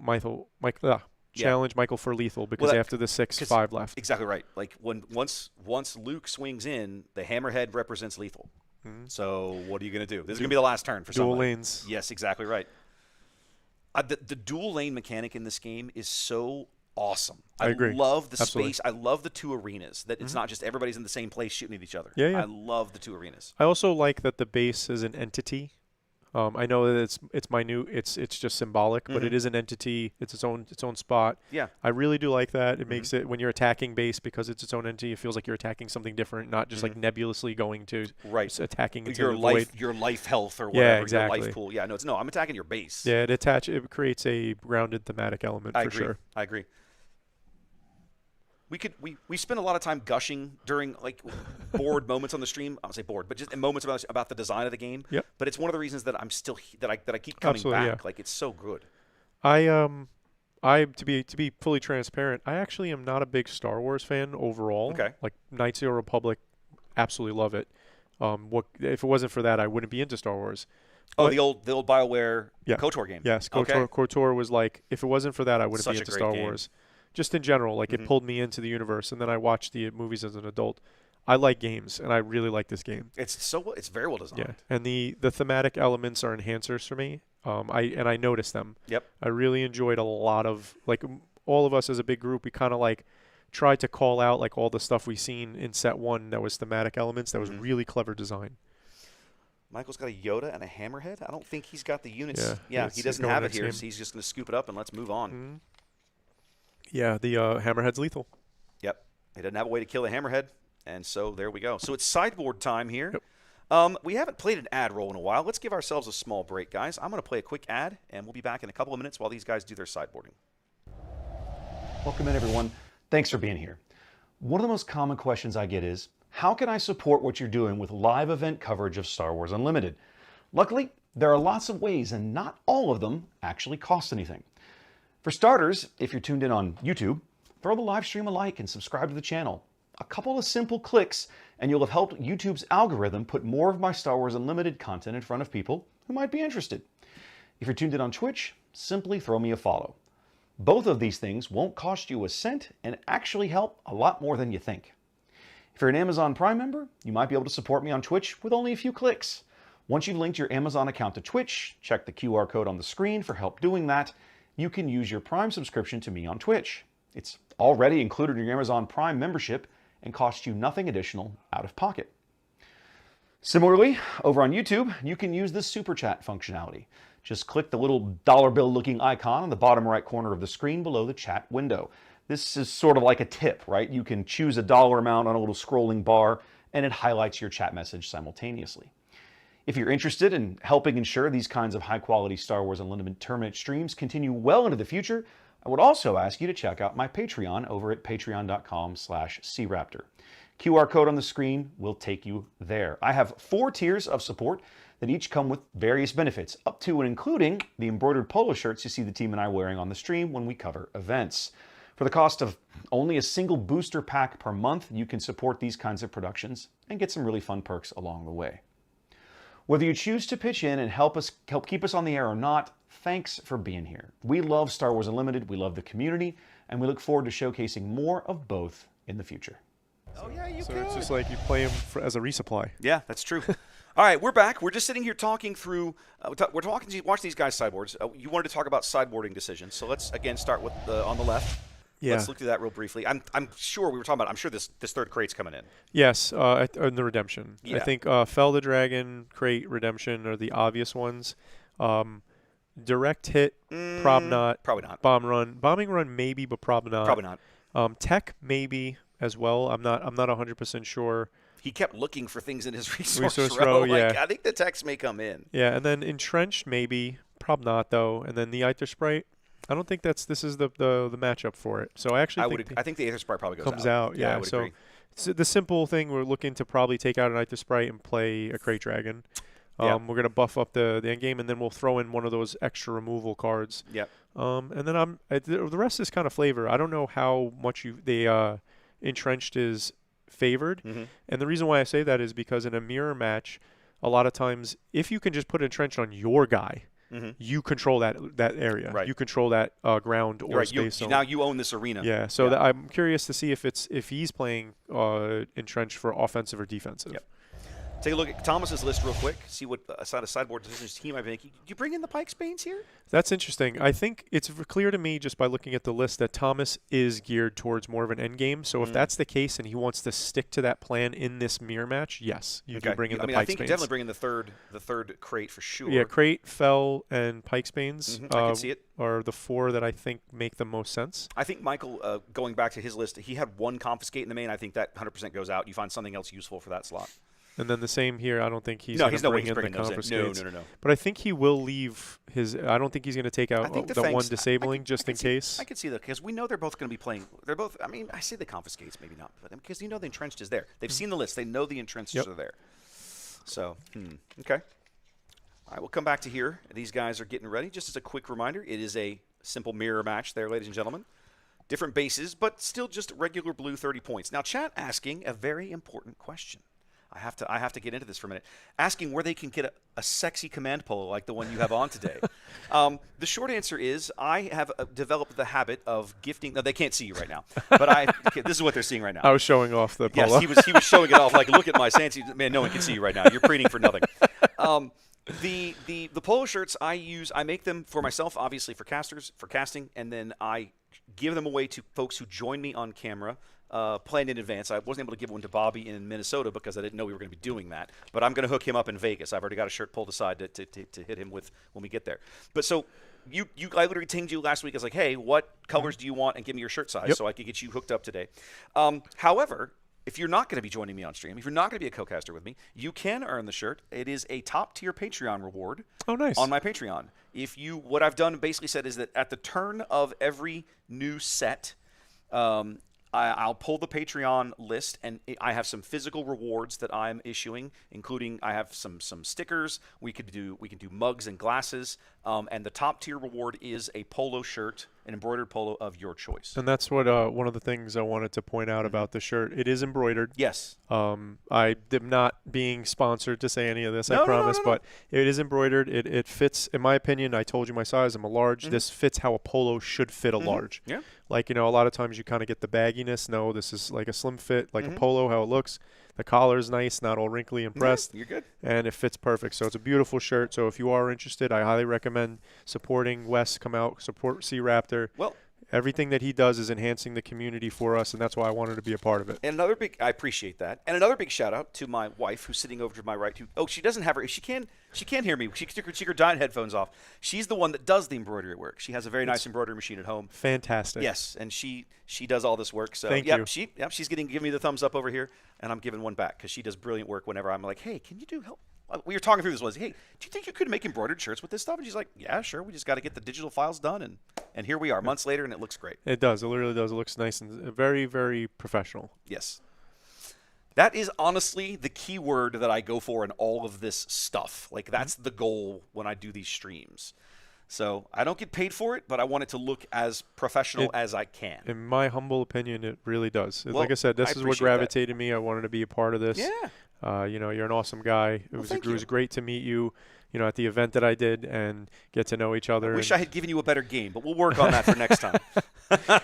for lethal because after the 6/5 left. Exactly right. Like once Luke swings in, the Hammerhead represents lethal. Mm-hmm. So what are you going to do? This is going to be the last turn for dual somebody. Lanes. Yes, exactly right. The dual lane mechanic in this game is so awesome. I agree. Love the Absolutely. space. I love the 2 arenas. That it's not just everybody's in the same place shooting at each other. Yeah. I love the 2 arenas. I also like that the base is an entity. I know that it's minute, it's just symbolic, but it is an entity. It's its own spot. Yeah. I really do like that. It makes it, when you're attacking base, because it's its own entity, it feels like you're attacking something different, not just like nebulously going to attacking into your the life, void. your life health or whatever. Yeah, exactly. Your life pool. Yeah, no, I'm attacking your base. Yeah, it creates a grounded thematic element for sure. I agree. We spend a lot of time gushing during like bored moments on the stream. I don't say bored, but just in moments about the design of the game. Yep. But it's one of the reasons that I'm still that I keep coming back. Yeah. Like it's so good. I to be fully transparent, I actually am not a big Star Wars fan overall. Okay. Like Knights of the Republic, absolutely love it. If it wasn't for that, I wouldn't be into Star Wars. Oh, but the old BioWare KOTOR game. Yes, KOTOR was like, if it wasn't for that, I wouldn't be into Star Wars. Just in general, like it pulled me into the universe, and then I watched the movies as an adult. I like games, and I really like this game. It's very well designed. Yeah, and the thematic elements are enhancers for me. I noticed them. Yep. I really enjoyed a lot of, like, all of us as a big group, we kind of like tried to call out like all the stuff we seen in set 1 that was thematic elements that was really clever design. Michael's got a Yoda and a Hammerhead. I don't think he's got the units. Yeah, he doesn't have it here, so he's just going to scoop it up and let's move on. Yeah, the Hammerhead's lethal. Yep. He doesn't have a way to kill a Hammerhead, and so there we go. So it's sideboard time here. Yep. We haven't played an ad roll in a while. Let's give ourselves a small break, guys. I'm going to play a quick ad, and we'll be back in a couple of minutes while these guys do their sideboarding. Welcome in, everyone. Thanks for being here. One of the most common questions I get is, how can I support what you're doing with live event coverage of Star Wars Unlimited? Luckily, there are lots of ways, and not all of them actually cost anything. For starters, if you're tuned in on YouTube, throw the live stream a like and subscribe to the channel. A couple of simple clicks, and you'll have helped YouTube's algorithm put more of my Star Wars Unlimited content in front of people who might be interested. If you're tuned in on Twitch, simply throw me a follow. Both of these things won't cost you a cent and actually help a lot more than you think. If you're an Amazon Prime member, you might be able to support me on Twitch with only a few clicks. Once you've linked your Amazon account to Twitch, check the QR code on the screen for help doing that. You can use your Prime subscription to me on Twitch. It's already included in your Amazon Prime membership and costs you nothing additional out of pocket. Similarly, over on YouTube, you can use the Super Chat functionality. Just click the little dollar bill looking icon on the bottom right corner of the screen below the chat window. This is sort of like a tip, right? You can choose a dollar amount on a little scrolling bar and it highlights your chat message simultaneously. If you're interested in helping ensure these kinds of high-quality Star Wars Unlimited tournament streams continue well into the future, I would also ask you to check out my Patreon over at patreon.com/craptor. QR code on the screen will take you there. I have 4 tiers of support that each come with various benefits, up to and including the embroidered polo shirts you see the team and I wearing on the stream when we cover events. For the cost of only a single booster pack per month, you can support these kinds of productions and get some really fun perks along the way. Whether you choose to pitch in and help keep us on the air or not, thanks for being here. We love Star Wars Unlimited, we love the community, and we look forward to showcasing more of both in the future. Oh yeah, you So could. it's just like you play them as a resupply. Yeah, that's true. All right, we're back. We're just sitting here talking through. We're watching these guys sideboards. You wanted to talk about sideboarding decisions, so let's again start with on the left. Yeah. Let's look through that real briefly. I'm sure we were talking about. I'm sure this third crate's coming in. Yes, in the redemption. Yeah. I think Fell the Dragon, Crate, Redemption are the obvious ones. Direct hit, prob not. Probably not. Bombing run maybe, but prob not. Probably not. Tech maybe as well. I'm not 100% sure. He kept looking for things in his resource row. Like, Yeah. I think the techs may come in. Yeah, and then entrenched maybe, prob not though, and then the Aether Sprite. I don't think this is the matchup for it. So I actually I think the Aether Sprite probably comes out. Yeah, I would agree. So the simple thing, we're looking to probably take out an Aether Sprite and play a Crate Dragon. We're going to buff up the end game, and then we'll throw in one of those extra removal cards. Yep. And then the rest is kind of flavor. I don't know how much entrenched is favored, and the reason why I say that is because in a mirror match, a lot of times if you can just put entrenched on your guy, you control that area. Right. You control that ground or space zone. Now you own this arena. Yeah. So I'm curious to see if he's playing entrenched for offensive or defensive. Yep. Take a look at Thomas's list real quick. See what sideboard decisions he might make. Did you bring in the Pike's Banes here? That's interesting. I think it's clear to me just by looking at the list that Thomas is geared towards more of an end game. So if that's the case and he wants to stick to that plan in this mirror match, yes, you do bring in the Pike's Banes. I think you definitely bring in the third crate for sure. Yeah, crate, fell, and Pike's Banes I can see it. Are the 4 that I think make the most sense. I think Michael, going back to his list, he had 1 Confiscate in the main. I think that 100% goes out. You find something else useful for that slot. And then the same here. I don't think he's going to bring in the Confiscates. No. But I think he will leave his. I don't think he's going to take out the one disabling just in case. I can see that because we know they're both going to be playing. They're both. I mean, I say the Confiscates, maybe not, but because the entrenched is there. They've seen the list. They know the entrenched are there. So, okay. All right, we'll come back to here. These guys are getting ready. Just as a quick reminder, it is a simple mirror match there, ladies and gentlemen. Different bases, but still just regular blue 30 points. Now, chat asking a very important question. I have to get into this for a minute. Asking where they can get a sexy command polo like the one you have on today. The short answer is I have developed the habit of gifting. No, they can't see you right now, but this is what they're seeing right now. I was showing off the polo. Yes, he was showing it off. Like, look at my fancy man. No one can see you right now. You're preening for nothing. The polo shirts I make them for myself, obviously for casters, for casting, and then I give them away to folks who join me on camera. Planned in advance. I wasn't able to give one to Bobby in Minnesota because I didn't know we were going to be doing that. But I'm going to hook him up in Vegas. I've already got a shirt pulled aside to hit him with when we get there. But so I literally pinged you last week. I was like, hey, what colors do you want? And give me your shirt size so I could get you hooked up today. However, if you're not going to be joining me on stream, if you're not going to be a co-caster with me, you can earn the shirt. It is a top-tier Patreon reward. Oh, nice. On my Patreon. What I've done basically said is that at the turn of every new set, I'll pull the Patreon list, and I have some physical rewards that I'm issuing, including I have some stickers. We can do mugs and glasses, and the top tier reward is a polo shirt, an embroidered polo of your choice. And that's what one of the things I wanted to point out about the shirt. It is embroidered. Yes. I am not being sponsored to say any of this, I promise, but it is embroidered. It fits, in my opinion. I told you my size. I'm a large. This fits how a polo should fit a large. Yeah. Like, a lot of times you kind of get the bagginess. No, this is like a slim fit, like a polo, how it looks. The collar is nice, not all wrinkly and pressed. You're good. And it fits perfect. So it's a beautiful shirt. So if you are interested, I highly recommend supporting Wes. Come out, support C-Raptor. Well, everything that he does is enhancing the community for us, and that's why I wanted to be a part of it. And I appreciate that. And another big shout out to my wife, who's sitting over to my right. She doesn't have she can hear me. She took her giant headphones off. She's the one that does the embroidery work. She has a very nice embroidery machine at home. Fantastic. Yes, and she does all this work. So Thank you. She's giving me the thumbs up over here, and I'm giving one back because she does brilliant work. Whenever I'm like, hey, can you do help? We were talking through this. Hey, do you think you could make embroidered shirts with this stuff? And she's like, yeah, sure. We just got to get the digital files done, and here we are, months later, and it looks great. It does. It literally does. It looks nice and very, very professional. Yes. That is honestly the key word that I go for in all of this stuff. Like, that's the goal when I do these streams. So I don't get paid for it, but I want it to look as professional as I can. In my humble opinion, it really does. Well, like I said, this is what gravitated me. I wanted to be a part of this. Yeah. You're an awesome guy. It was great to meet you, at the event that I did and get to know each other. I wish I had given you a better game, but we'll work on that for next time.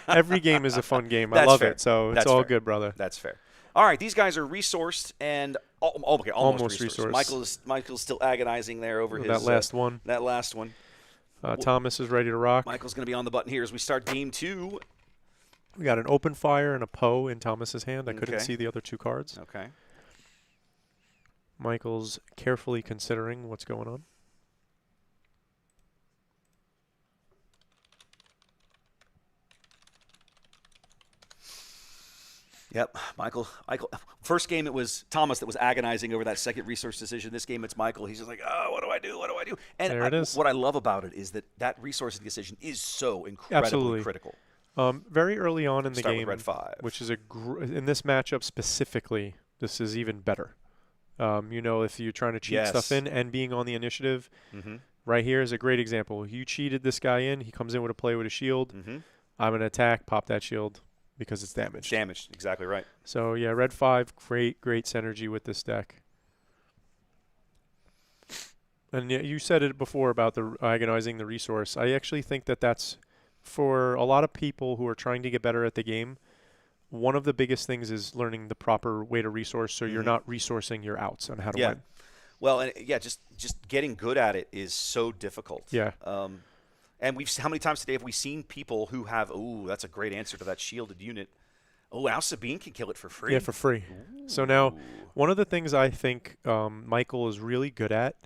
Every game is a fun game. I love it. So it's all good, brother. That's fair. All right, these guys are resourced and almost resourced. Michael's still agonizing there over that last one. That last one. Thomas is ready to rock. Michael's going to be on the button here as we start game 2. We got an open fire and a Poe in Thomas's hand. I couldn't see the other 2 cards. Okay. Michael's carefully considering what's going on. Yep, Michael. First game, it was Thomas that was agonizing over that second resource decision. This game, it's Michael. He's just like, oh, what do I do? What do I do? And there it is. What I love about it is that resource decision is so incredibly critical. Very early on in the Start game, with red 5. which is in this matchup specifically, this is even better. If you're trying to cheat stuff in and being on the initiative, right here is a great example. You cheated this guy in. He comes in with a play with a shield. I'm going to attack, pop that shield because it's damaged. Damaged, exactly right. So, yeah, red 5, great synergy with this deck. And you said it before about the agonizing the resource. I actually think that's for a lot of people who are trying to get better at the game. one of the biggest things is learning the proper way to resource, so you're not resourcing your outs on how to win. Well, and just getting good at it is so difficult. Yeah. And how many times today have we seen people who have, that's a great answer to that shielded unit. Oh, now Sabine can kill it for free. Yeah, for free. Ooh. So now, one of the things I think Michael is really good at,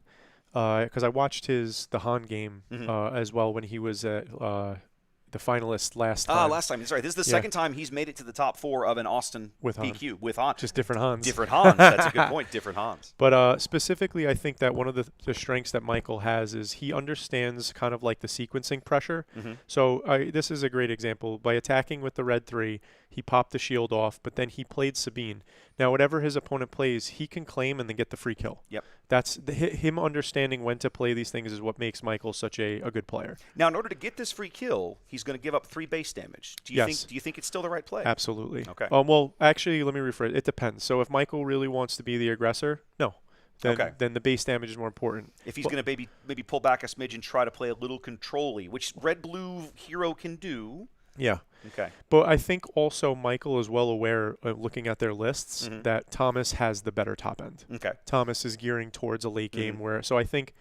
because I watched the Han game as well when he was at the finalist last time. Last time. Sorry, this is the second time he's made it to the top 4 of an Austin with PQ Han. with Han. Just different Hans. Different Hans. That's a good point. Different Hans. But specifically, I think that one of the strengths that Michael has is he understands kind of like the sequencing pressure. So this is a great example. By attacking with the red 3, he popped the shield off, but then he played Sabine. Now, whatever his opponent plays, he can claim and then get the free kill. Yep. That's him understanding when to play these things is what makes Michael such a good player. Now, in order to get this free kill, he's going to give up 3 base damage. Do you think it's still the right play? Absolutely. Okay. Well, actually, let me rephrase. It depends. So if Michael really wants to be the aggressor, no. Then the base damage is more important. If he's going to maybe pull back a smidge and try to play a little control-y, which red-blue hero can do. Yeah. Okay. But I think also Michael is well aware, looking at their lists, that Thomas has the better top end. Okay. Thomas is gearing towards a late game so I think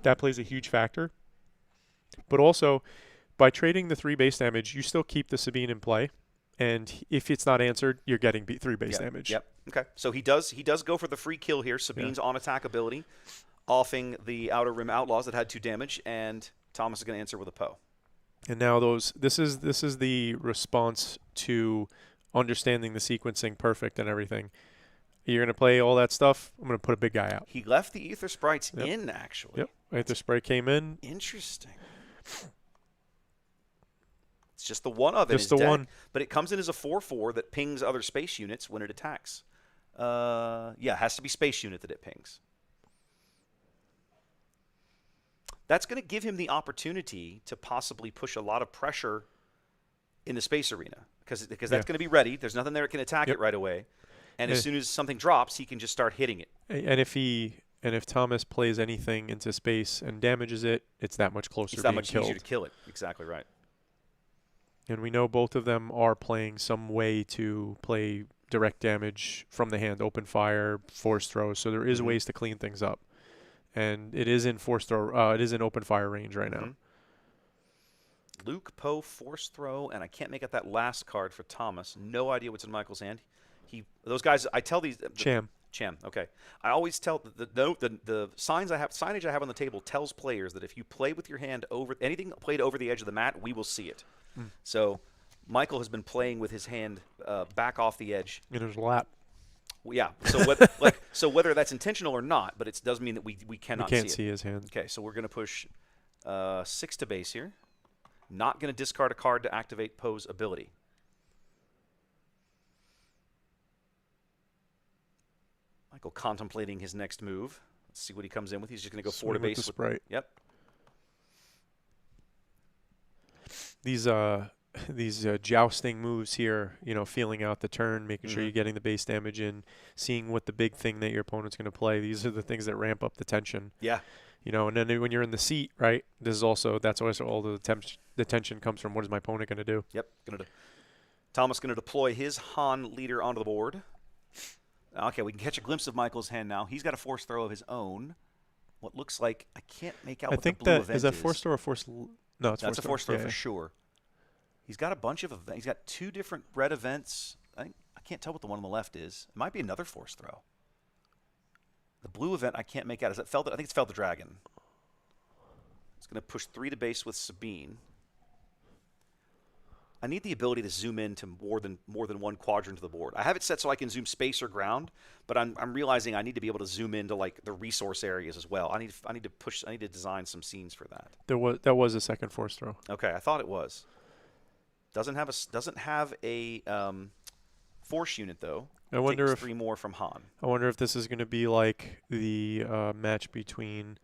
that plays a huge factor. But also, by trading the 3 base damage, you still keep the Sabine in play. And if it's not answered, you're getting 3 base damage. Yep. Okay. So he does go for the free kill here. Sabine's on attack ability, offing the Outer Rim Outlaws that had 2 damage, and Thomas is going to answer with a Poe. And now this is the response to understanding the sequencing perfect and everything. You're going to play all that stuff. I'm going to put a big guy out. He left the Ether Sprites in, actually. Yep. Ether Sprite came in. Interesting. It's just the one of it. Just the deck, one. But it comes in as a 4/4 that pings other space units when it attacks. It has to be space unit that it pings. That's going to give him the opportunity to possibly push a lot of pressure in the space arena because that's going to be ready. There's nothing there that can attack it right away. And as soon as something drops, he can just start hitting it. And if Thomas plays anything into space and damages it, it's that much closer to being killed. It's that much easier to kill it. Exactly right. And we know both of them are playing some way to play direct damage from the hand, open fire, force throws. So there is ways to clean things up. And it is in force throw. It is in open fire range right now. Luke, Poe, force throw, and I can't make out that last card for Thomas. No idea what's in Michael's hand. Those guys. I tell these. Cham. Okay. I always tell the signage I have on the table tells players that if you play with your hand over anything played over the edge of the mat, we will see it. So Michael has been playing with his hand back off the edge. In his lap. Well, yeah. So whether that's intentional or not, but it does mean that we cannot see it. We can't see his hand. Okay, so we're going to push 6 to base here. Not going to discard a card to activate Poe's ability. Michael contemplating his next move. Let's see what he comes in with. He's just going to go 4 to base. With the Sprite. Yep. These jousting moves here, feeling out the turn, making sure you're getting the base damage in, seeing what the big thing that your opponent's going to play. These are the things that ramp up the tension. Yeah. And then when you're in the seat, right, that's also all the tension comes from what is my opponent going to do. Yep. Thomas going to deploy his Han leader onto the board. Okay, we can catch a glimpse of Michael's hand now. He's got a force throw of his own. What looks like, I can't make out what the blue event is. Is that force throw or force? No, it's That's a force throw for sure. He's got a bunch of events. He's got 2 different red events. I can't tell what the one on the left is. It might be another force throw. The blue event I can't make out. Is it Fell? I think it's Fell the Dragon. It's going to push 3 to base with Sabine. I need the ability to zoom in to more than one quadrant of the board. I have it set so I can zoom space or ground, but I'm realizing I need to be able to zoom into like the resource areas as well. I need to design some scenes for that. That was a second force throw. Okay, I thought it was. Doesn't have a force unit though. I wonder if 3 more from Han. I wonder if this is going to be like the match between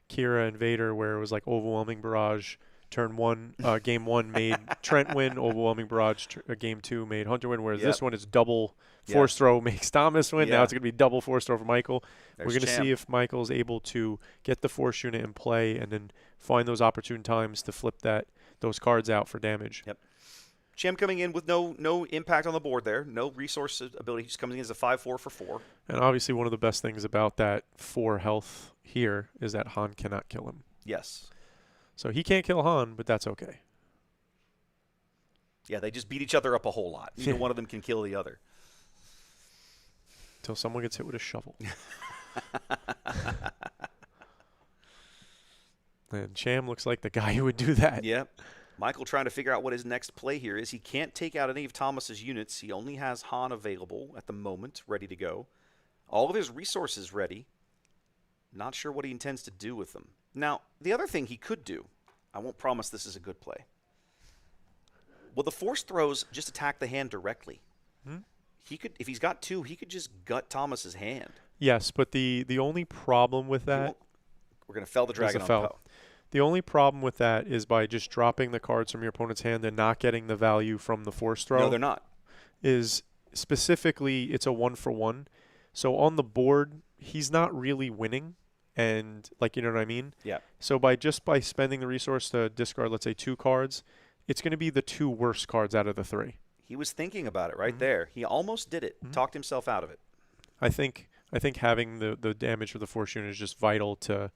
Kira and Vader, where it was like overwhelming barrage. Turn 1, game 1 made Trent win. Overwhelming barrage. Game 2 made Hunter win. Whereas this one is double force throw makes Thomas win. Now it's going to be double force throw for Michael. We're going to see if Michael's able to get the force unit in play and then find those opportune times to flip those cards out for damage. Yep. Cham coming in with no impact on the board there, no resource ability. He's coming in as a 5/4 for 4. And obviously one of the best things about that 4 health here is that Han cannot kill him. Yes. So he can't kill Han, but that's okay. Yeah, they just beat each other up a whole lot. Neither one of them can kill the other. Until someone gets hit with a shovel. And Cham looks like the guy who would do that. Yep. Michael trying to figure out what his next play here is. He can't take out any of Thomas's units. He only has Han available at the moment, ready to go. All of his resources ready. Not sure what he intends to do with them. Now, the other thing he could do, I won't promise this is a good play. Well, the force throws just attack the hand directly. He could, if he's got 2, he could just gut Thomas's hand. Yes, but the only problem with that, we're going to fell the dragon on Poe. The only problem with that is by just dropping the cards from your opponent's hand and not getting the value from the force throw. No, they're not. Is specifically it's a 1-for-1. So on the board, he's not really winning, and like, you know what I mean? Yeah. So by spending the resource to discard, let's say 2 cards, it's going to be the 2 worst cards out of the 3. He was thinking about it right there. He almost did it. Talked himself out of it. I think having the damage for the force unit is just vital to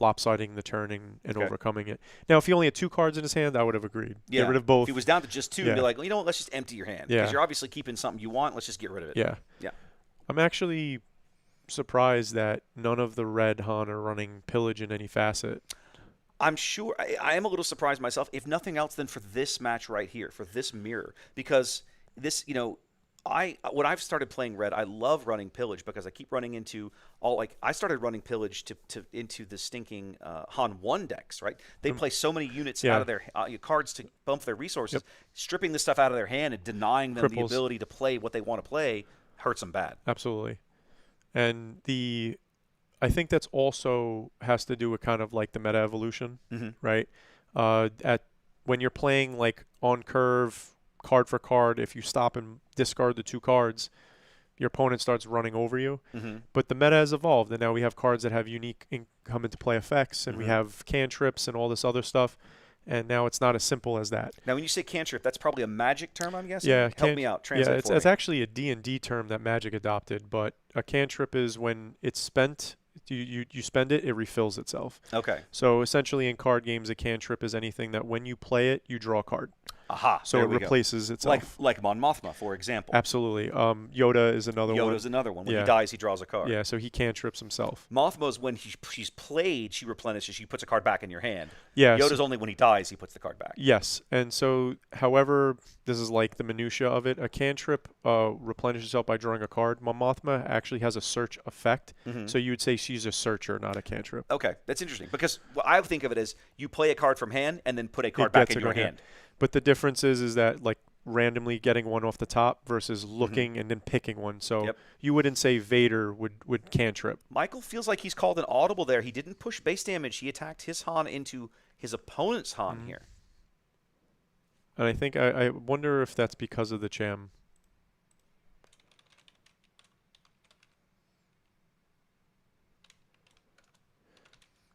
lopsiding the turning and overcoming it. Now, if he only had 2 cards in his hand, I would have agreed. Yeah. Get rid of both. If he was down to just 2, he'd be like, well, you know what, let's just empty your hand. Yeah. Because you're obviously keeping something you want. Let's just get rid of it. Yeah. Yeah. I'm actually surprised that none of the red Han are running pillage in any facet. I'm sure I am a little surprised myself, if nothing else than for this match right here, for this mirror, because this, you know, when I've started playing red, I love running pillage because I keep running into I started running pillage into the stinking Han 1 decks, right? They play so many units out of their cards to bump their resources, stripping the stuff out of their hand and denying them the ability to play what they want to play hurts them bad. Absolutely. And I think that's also has to do with kind of like the meta evolution, right? When you're playing like on curve, card for card, if you stop and discard the 2 cards, your opponent starts running over you. But the meta has evolved, and now we have cards that have unique come into play effects, and we have cantrips and all this other stuff. And now it's not as simple as that. Now, when you say cantrip, that's probably a Magic term, I'm guessing? Yeah. Help me out. Translate for me. It's actually a D&D term that Magic adopted, but a cantrip is when it's spent, you spend it, it refills itself. Okay. So essentially in card games, a cantrip is anything that when you play it, you draw a card. Aha. So it replaces itself. Like Mon Mothma, for example. Absolutely. Yoda is another one. Yoda's another one. When he dies, he draws a card. Yeah, so he cantrips himself. Mothma's when she's played, she replenishes, she puts a card back in your hand. Yeah. Yoda's only when he dies, he puts the card back. Yes. And so, however, this is like the minutia of it. A cantrip replenishes itself by drawing a card. Mon Mothma actually has a search effect. So you would say she's a searcher, not a cantrip. Okay. That's interesting because I think of it as you play a card from hand and then put a card back in your hand. But the difference is that like randomly getting one off the top versus looking and then picking one. So you wouldn't say Vader would cantrip. Michael feels like he's called an audible there. He didn't push base damage. He attacked his Han into his opponent's Han here. And I think I wonder if that's because of the Cham.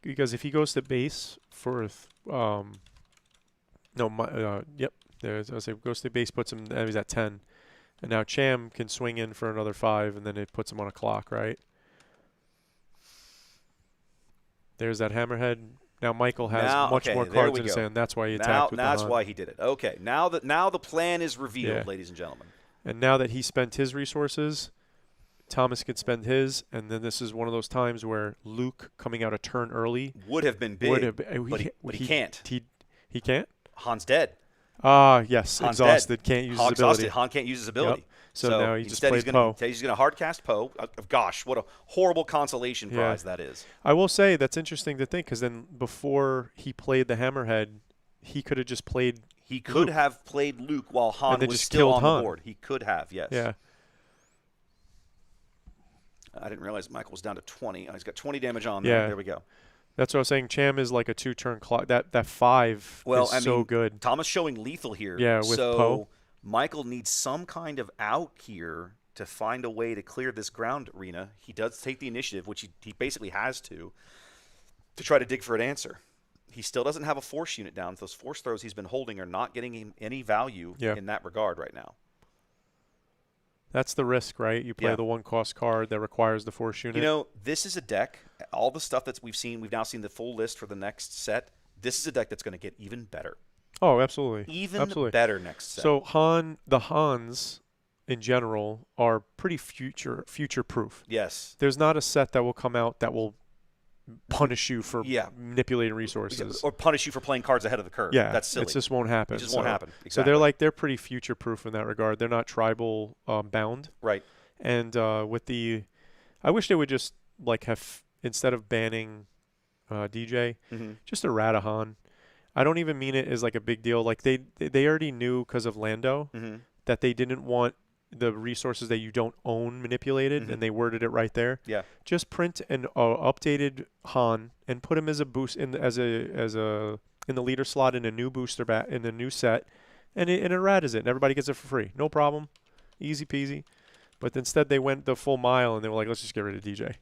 Because if he goes to base for yep. There's, I say goes to base, puts him. He's at 10, and now Cham can swing in for another 5, and then it puts him on a clock, right? There's that hammerhead. Now Michael has much more cards in his hand. That's why he attacked with the Han. That's why he did it. Okay. Now the plan is revealed, ladies and gentlemen. And now that he spent his resources, Thomas could spend his, and then this is one of those times where Luke coming out a turn early would have been big, but he can't. He can't? Han's dead. Yes, Han's exhausted. Dead. Can't use his ability. Han can't use his ability. Yep. So now he just played Poe. He's going to hardcast Poe. Gosh, what a horrible consolation prize that is. I will say that's interesting to think because then before he played the Hammerhead, he could have just played He could Luke. have played Luke while Han was just still on Han. the board. He could have, yes. Yeah. I didn't realize Michael was down to 20. He's got 20 damage on Yeah. there. There we go. That's what I was saying. Cham is like a 2-turn clock. That 5 is so good. Thomas showing lethal here. Yeah, with Poe. Michael needs some kind of out here to find a way to clear this ground arena. He does take the initiative, which he basically has to try to dig for an answer. He still doesn't have a force unit down. Those force throws he's been holding are not getting him any value in that regard right now. That's the risk, right? You play the 1-cost card that requires the force unit. You know, this is a deck. All the stuff that we've now seen the full list for the next set. This is a deck that's going to get even better. Oh, absolutely. Even better next set. So the Hans in general are pretty future proof. Yes. There's not a set that will come out that will punish you for manipulating resources or punish you for playing cards ahead of the curve. Yeah, that's silly. It just won't happen. It just won't happen. Exactly. So they're pretty future proof in that regard. They're not tribal bound. Right. And with the, I wish they would just have, instead of banning DJ, just errata Han. I don't even mean it as a big deal. They already knew because of Lando that they didn't want the resources that you don't own manipulated, and they worded it right there. Yeah. Just print an updated Han and put him as a boost in the leader slot in a new booster in a new set, and it erratas it, and everybody gets it for free, no problem, easy peasy. But instead they went the full mile and they were like, let's just get rid of DJ.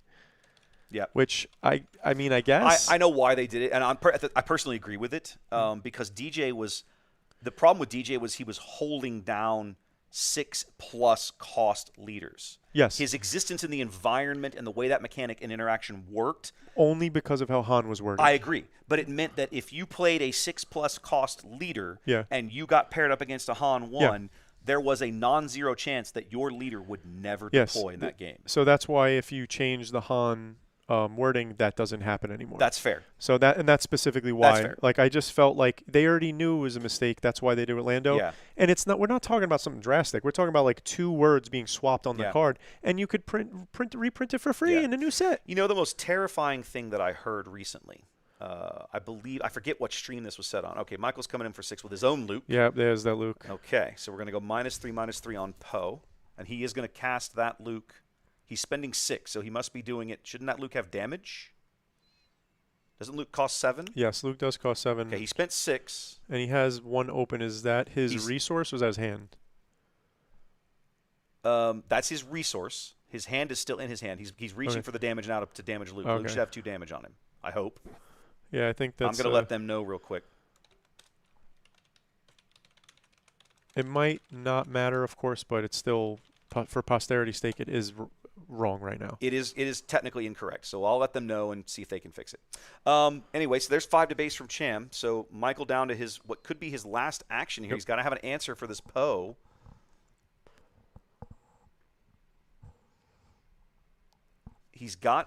Yeah. Which I mean I guess I know why they did it, and I personally agree with it because the problem with DJ was he was holding down 6+ cost leaders. Yes. His existence in the environment and the way that mechanic and interaction worked. Only because of how Han was worded. I agree. But it meant that if you played a 6+ cost leader and you got paired up against a Han 1, there was a non-zero chance that your leader would never deploy in that game. So that's why if you change the Han wording, that doesn't happen anymore. That's fair. So that's specifically why. That's fair. I just felt like they already knew it was a mistake. That's why they did Orlando. Yeah. And we're not talking about something drastic. We're talking about 2 words being swapped on the card, and you could reprint it for free in a new set. You know, the most terrifying thing that I heard recently, I forget what stream this was set on. Okay, Michael's coming in for 6 with his own Luke. Yeah, there's that Luke. Okay, so we're going to go -3/-3 on Poe, and he is going to cast that Luke. He's spending 6, so he must be doing it. Shouldn't that Luke have damage? Doesn't Luke cost 7? Yes, Luke does cost 7. Okay, he spent 6. And he has 1 open. Is that his resource or is that his hand? That's his resource. His hand is still in his hand. He's reaching for the damage now to damage Luke. Okay. Luke should have 2 damage on him, I hope. Yeah, I think that's... I'm going to let them know real quick. It might not matter, of course, but it's still, for posterity's sake, it is wrong right now. It is technically incorrect, so I'll let them know and see if they can fix it. Anyway, so there's 5 debates from Cham. So Michael down to what could be his last action here. He's got to have an answer for this Poe.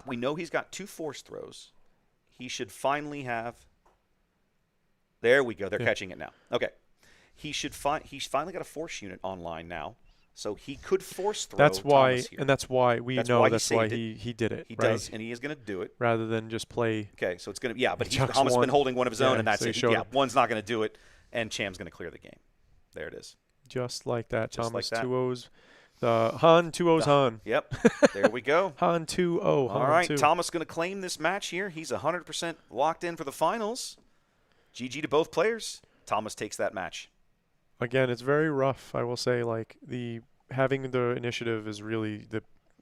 We know he's got 2 force throws. He should finally have. There we go. They're catching it now. Okay. He's finally got a force unit online now. So he could force throw. That's why, Thomas here. And that's why he did it. He right? does, and he is going to do it rather than just play. Okay, so it's going to but Thomas has been holding one of his own, and that's so it. One's not going to do it, and Cham's going to clear the game. There it is. Just like that, Just Thomas. like that. 2-0s. The Han 2-0's Han. Yep. There we go. Han 2-0. All right, Thomas going to claim this match here. He's 100% locked in for the finals. GG to both players. Thomas takes that match. Again, it's very rough. I will say, having the initiative is really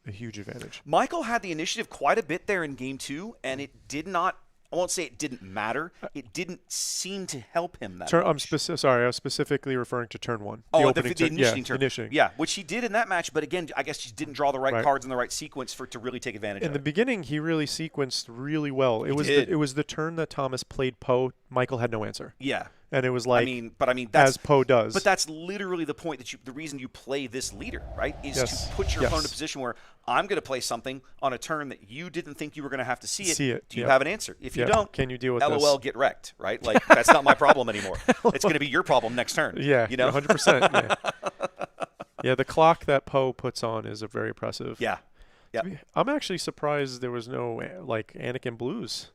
a huge advantage. Michael had the initiative quite a bit there in game 2, and it did not. I won't say it didn't matter. It didn't seem to help him that much. Sorry, I was specifically referring to turn 1. The initiating turn. Initiating. Yeah, which he did in that match, but again, I guess he didn't draw the right cards in the right sequence to really take advantage of it. In the beginning, he really sequenced really well. It was the turn that Thomas played Poe. Michael had no answer. Yeah. And it was that's, as Poe does. But that's literally the point the reason you play this leader, right? Is to put your opponent in a position where I'm going to play something on a turn that you didn't think you were going to have to see it. Do you have an answer? If you don't, can you deal with LOL, get wrecked, right? That's not my problem anymore. It's going to be your problem next turn. Yeah, you know, 100%. Yeah, the clock that Poe puts on is very impressive. Yeah. Yeah. I'm actually surprised there was no Anakin Blues.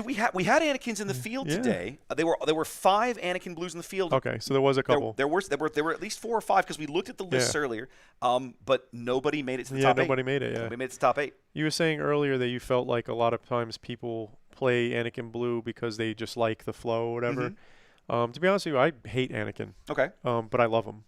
We had Anakins in the field today. There were 5 Anakin Blues in the field. Okay, so there was a couple. There were at least 4 or 5 because we looked at the lists earlier. But nobody made it to the top 8. Nobody made it. Yeah, nobody made it to the top 8. You were saying earlier that you felt like a lot of times people play Anakin Blue because they just like the flow or whatever. To be honest with you, I hate Anakin. Okay. But I love him.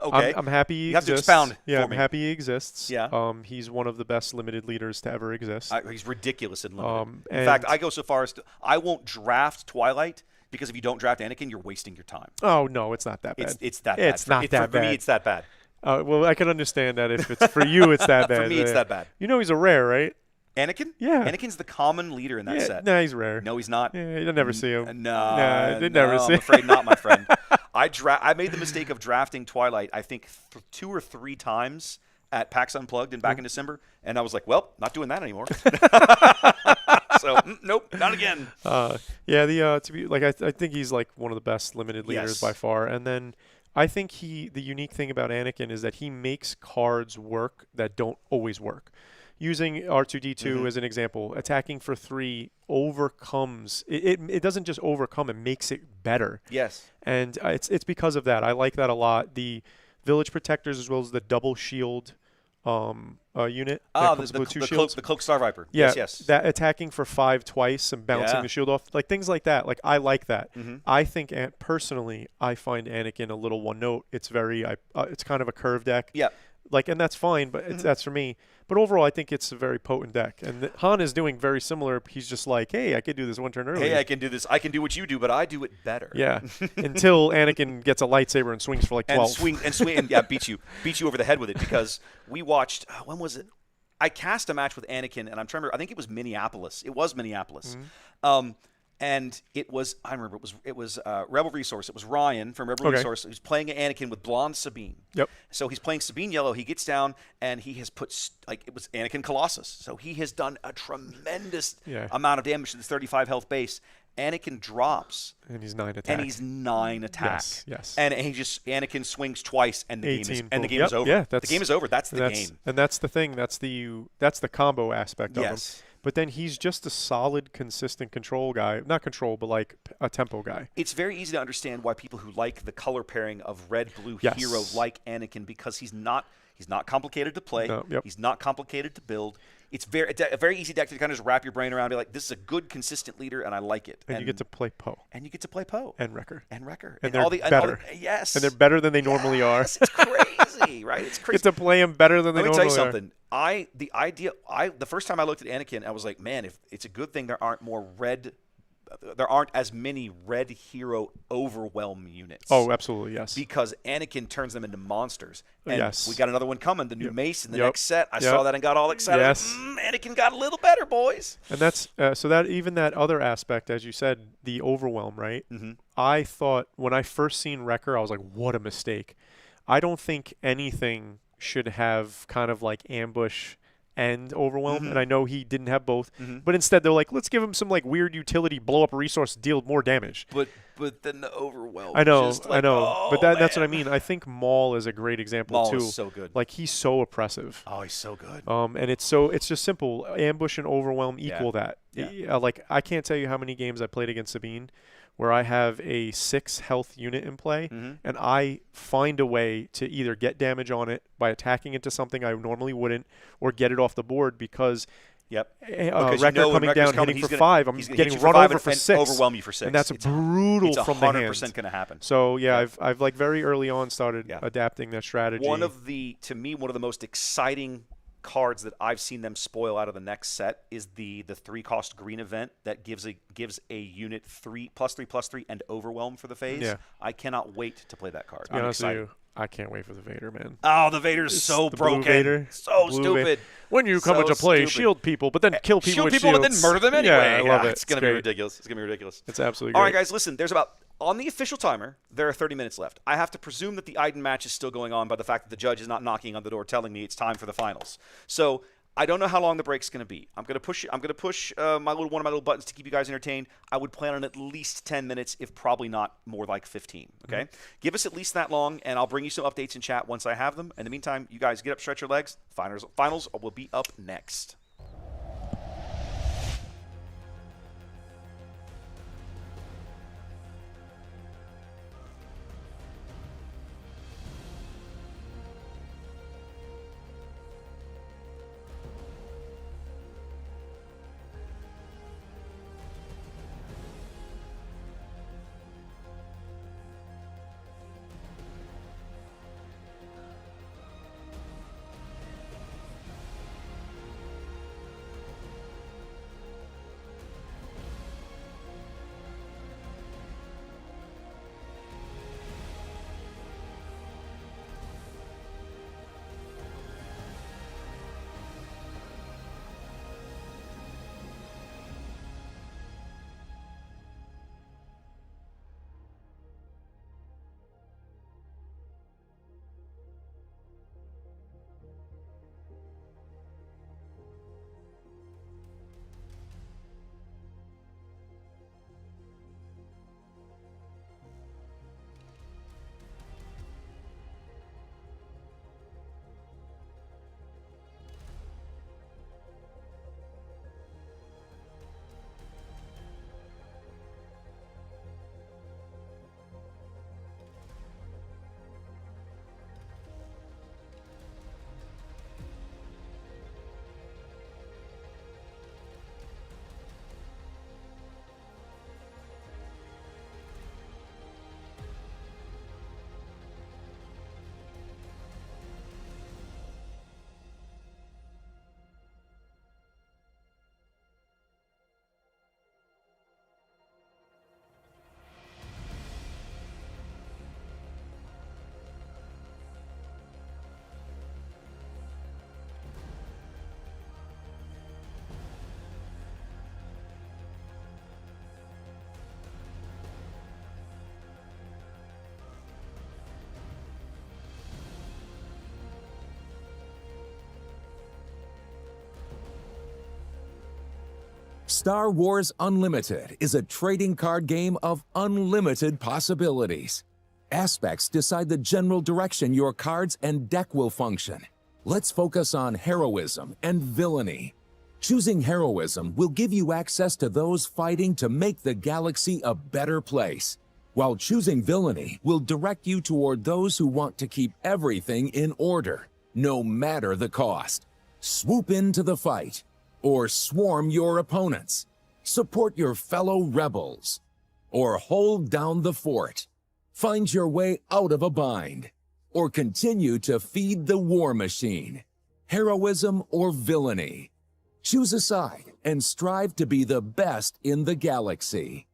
Okay. I'm happy he You have to exists. expound Yeah, for I'm me. happy he exists. Yeah. He's one of the best limited leaders to ever exist. He's ridiculous in limited. In and- fact, I go so far as to I won't draft Twilight because if you don't draft Anakin, you're wasting your time. Oh no, it's not that bad. It's that bad. It's not that For me, bad. it's that bad. Well, I can understand that if it's for you, it's that bad. For me, it's that bad. You know he's a rare, right? Anakin? Yeah. Anakin's the common leader in that set. No, he's rare. No, he's not. Yeah, you'll never see him. No, they never see I'm afraid not, my friend. I made the mistake of drafting Twilight, I think, 2 or 3 times at PAX Unplugged and back in December, and I was like, well, not doing that anymore. So, nope, not again. To be like, I think he's like one of the best limited leaders Yes. by far. And then I think the unique thing about Anakin is that he makes cards work that don't always work. Using R2-D2 as an example, attacking for 3 overcomes it doesn't just overcome, it makes it better. Yes. And it's because of that. I like that a lot. The Village Protectors as well as the double shield unit. That comes with 2 shields. The Cloak Star Viper. Yeah, Yes. that attacking for 5 twice and bouncing Yeah. the shield off, like things like that. Like I like that. I think personally, I find Anakin a little one note. It's very, it's kind of a curve deck. Yeah. Like, and that's fine, but that's for me. But overall, I think it's a very potent deck. And Han is doing very similar. He's just like, hey, I could do this 1 turn early. Hey, I can do this. I can do what you do, but I do it better. Yeah. Until Anakin gets a lightsaber and swings for like 12. And yeah, beat you over the head with it because we watched. When was it? I cast a match with Anakin, and I'm trying to remember. I think it was Minneapolis. It was Minneapolis. And it was, I remember, it was Rebel Resource. It was Ryan from Rebel Resource. He was playing Anakin with blonde Sabine. Yep. So he's playing Sabine yellow. He gets down, and he has put, it was Anakin Colossus. So he has done a tremendous amount of damage to this 35 health base. Anakin drops. And he's 9 attack. And he's 9 attack. Yes. And Anakin swings twice, and the 18, game is over. Yeah, the game is over. That's the game. And that's the thing. That's the combo aspect of him. Yes. But then he's just a solid, consistent control guy. Not control, but like a tempo guy. It's very easy to understand why people who like the color pairing of red-blue hero like Anakin because he's not complicated to play. No, yep. He's not complicated to build. It's a very easy deck to kind of just wrap your brain around and be like, this is a good, consistent leader, and I like it. And you get to play Poe. And you get to play Poe. And Wrecker. And Wrecker. And they're better. Yes. And they're better than they normally are. It's crazy, right? It's crazy. Get to play them better than they normally are. Let me tell you something. The first time I looked at Anakin, I was like, man, if it's a good thing there aren't as many red hero overwhelm units. Oh, absolutely, yes. Because Anakin turns them into monsters. And yes. we got another one coming, the new Mace in the Yep. next set. I saw that and got all excited. Yes. Anakin got a little better, boys. And that's so that even that other aspect, as you said, the overwhelm, right? I thought when I first seen Wrecker, I was like, what a mistake. I don't think anything should have kind of like ambush and overwhelm, and I know he didn't have both, but instead they're like, let's give him some like weird utility, blow up a resource, deal more damage. But then the overwhelm. I know, just like, but that's what I mean. I think Maul is a great example Maul too. is so good. Like he's so oppressive. Oh, he's so good. And it's just simple. Ambush and overwhelm equal that. Yeah. Like I can't tell you how many games I played against Sabine where I have a 6 health unit in play, and I find a way to either get damage on it by attacking into something I normally wouldn't, or get it off the board because Wrecker coming down, hitting for 5, I'm getting run over for 6. Overwhelm you for 6. And that's brutal from the hand. It's 100% going to happen. So, I've like very early on started adapting that strategy. To me, one of the most exciting cards that I've seen them spoil out of the next set is the 3-cost green event that gives a unit 3/3/3 and overwhelm for the phase. Yeah. I cannot wait to play that card. To be honest with you, I can't wait for the Vader, man. Oh, the Vader's so broken. Vader, so stupid. Vader. When you come into play, shield people, but then kill people with shields. And then murder them anyway. Yeah, I love it. It's going to be ridiculous. It's going to be ridiculous. It's absolutely All great. right, guys, listen. On the official timer, there are 30 minutes left. I have to presume that the Iden match is still going on by the fact that the judge is not knocking on the door telling me it's time for the finals. So I don't know how long the break's going to be. I'm going to push one of my little buttons to keep you guys entertained. I would plan on at least 10 minutes, if probably not more like 15. Okay? Give us at least that long, and I'll bring you some updates in chat once I have them. In the meantime, you guys get up, stretch your legs. Finals will be up next. Star Wars Unlimited is a trading card game of unlimited possibilities. Aspects decide the general direction your cards and deck will function. Let's focus on heroism and villainy. Choosing heroism will give you access to those fighting to make the galaxy a better place, while choosing villainy will direct you toward those who want to keep everything in order, no matter the cost. Swoop into the fight, or swarm your opponents. Support your fellow rebels, or hold down the fort. Find your way out of a bind, or continue to feed the war machine. Heroism or villainy. Choose a side and strive to be the best in the galaxy.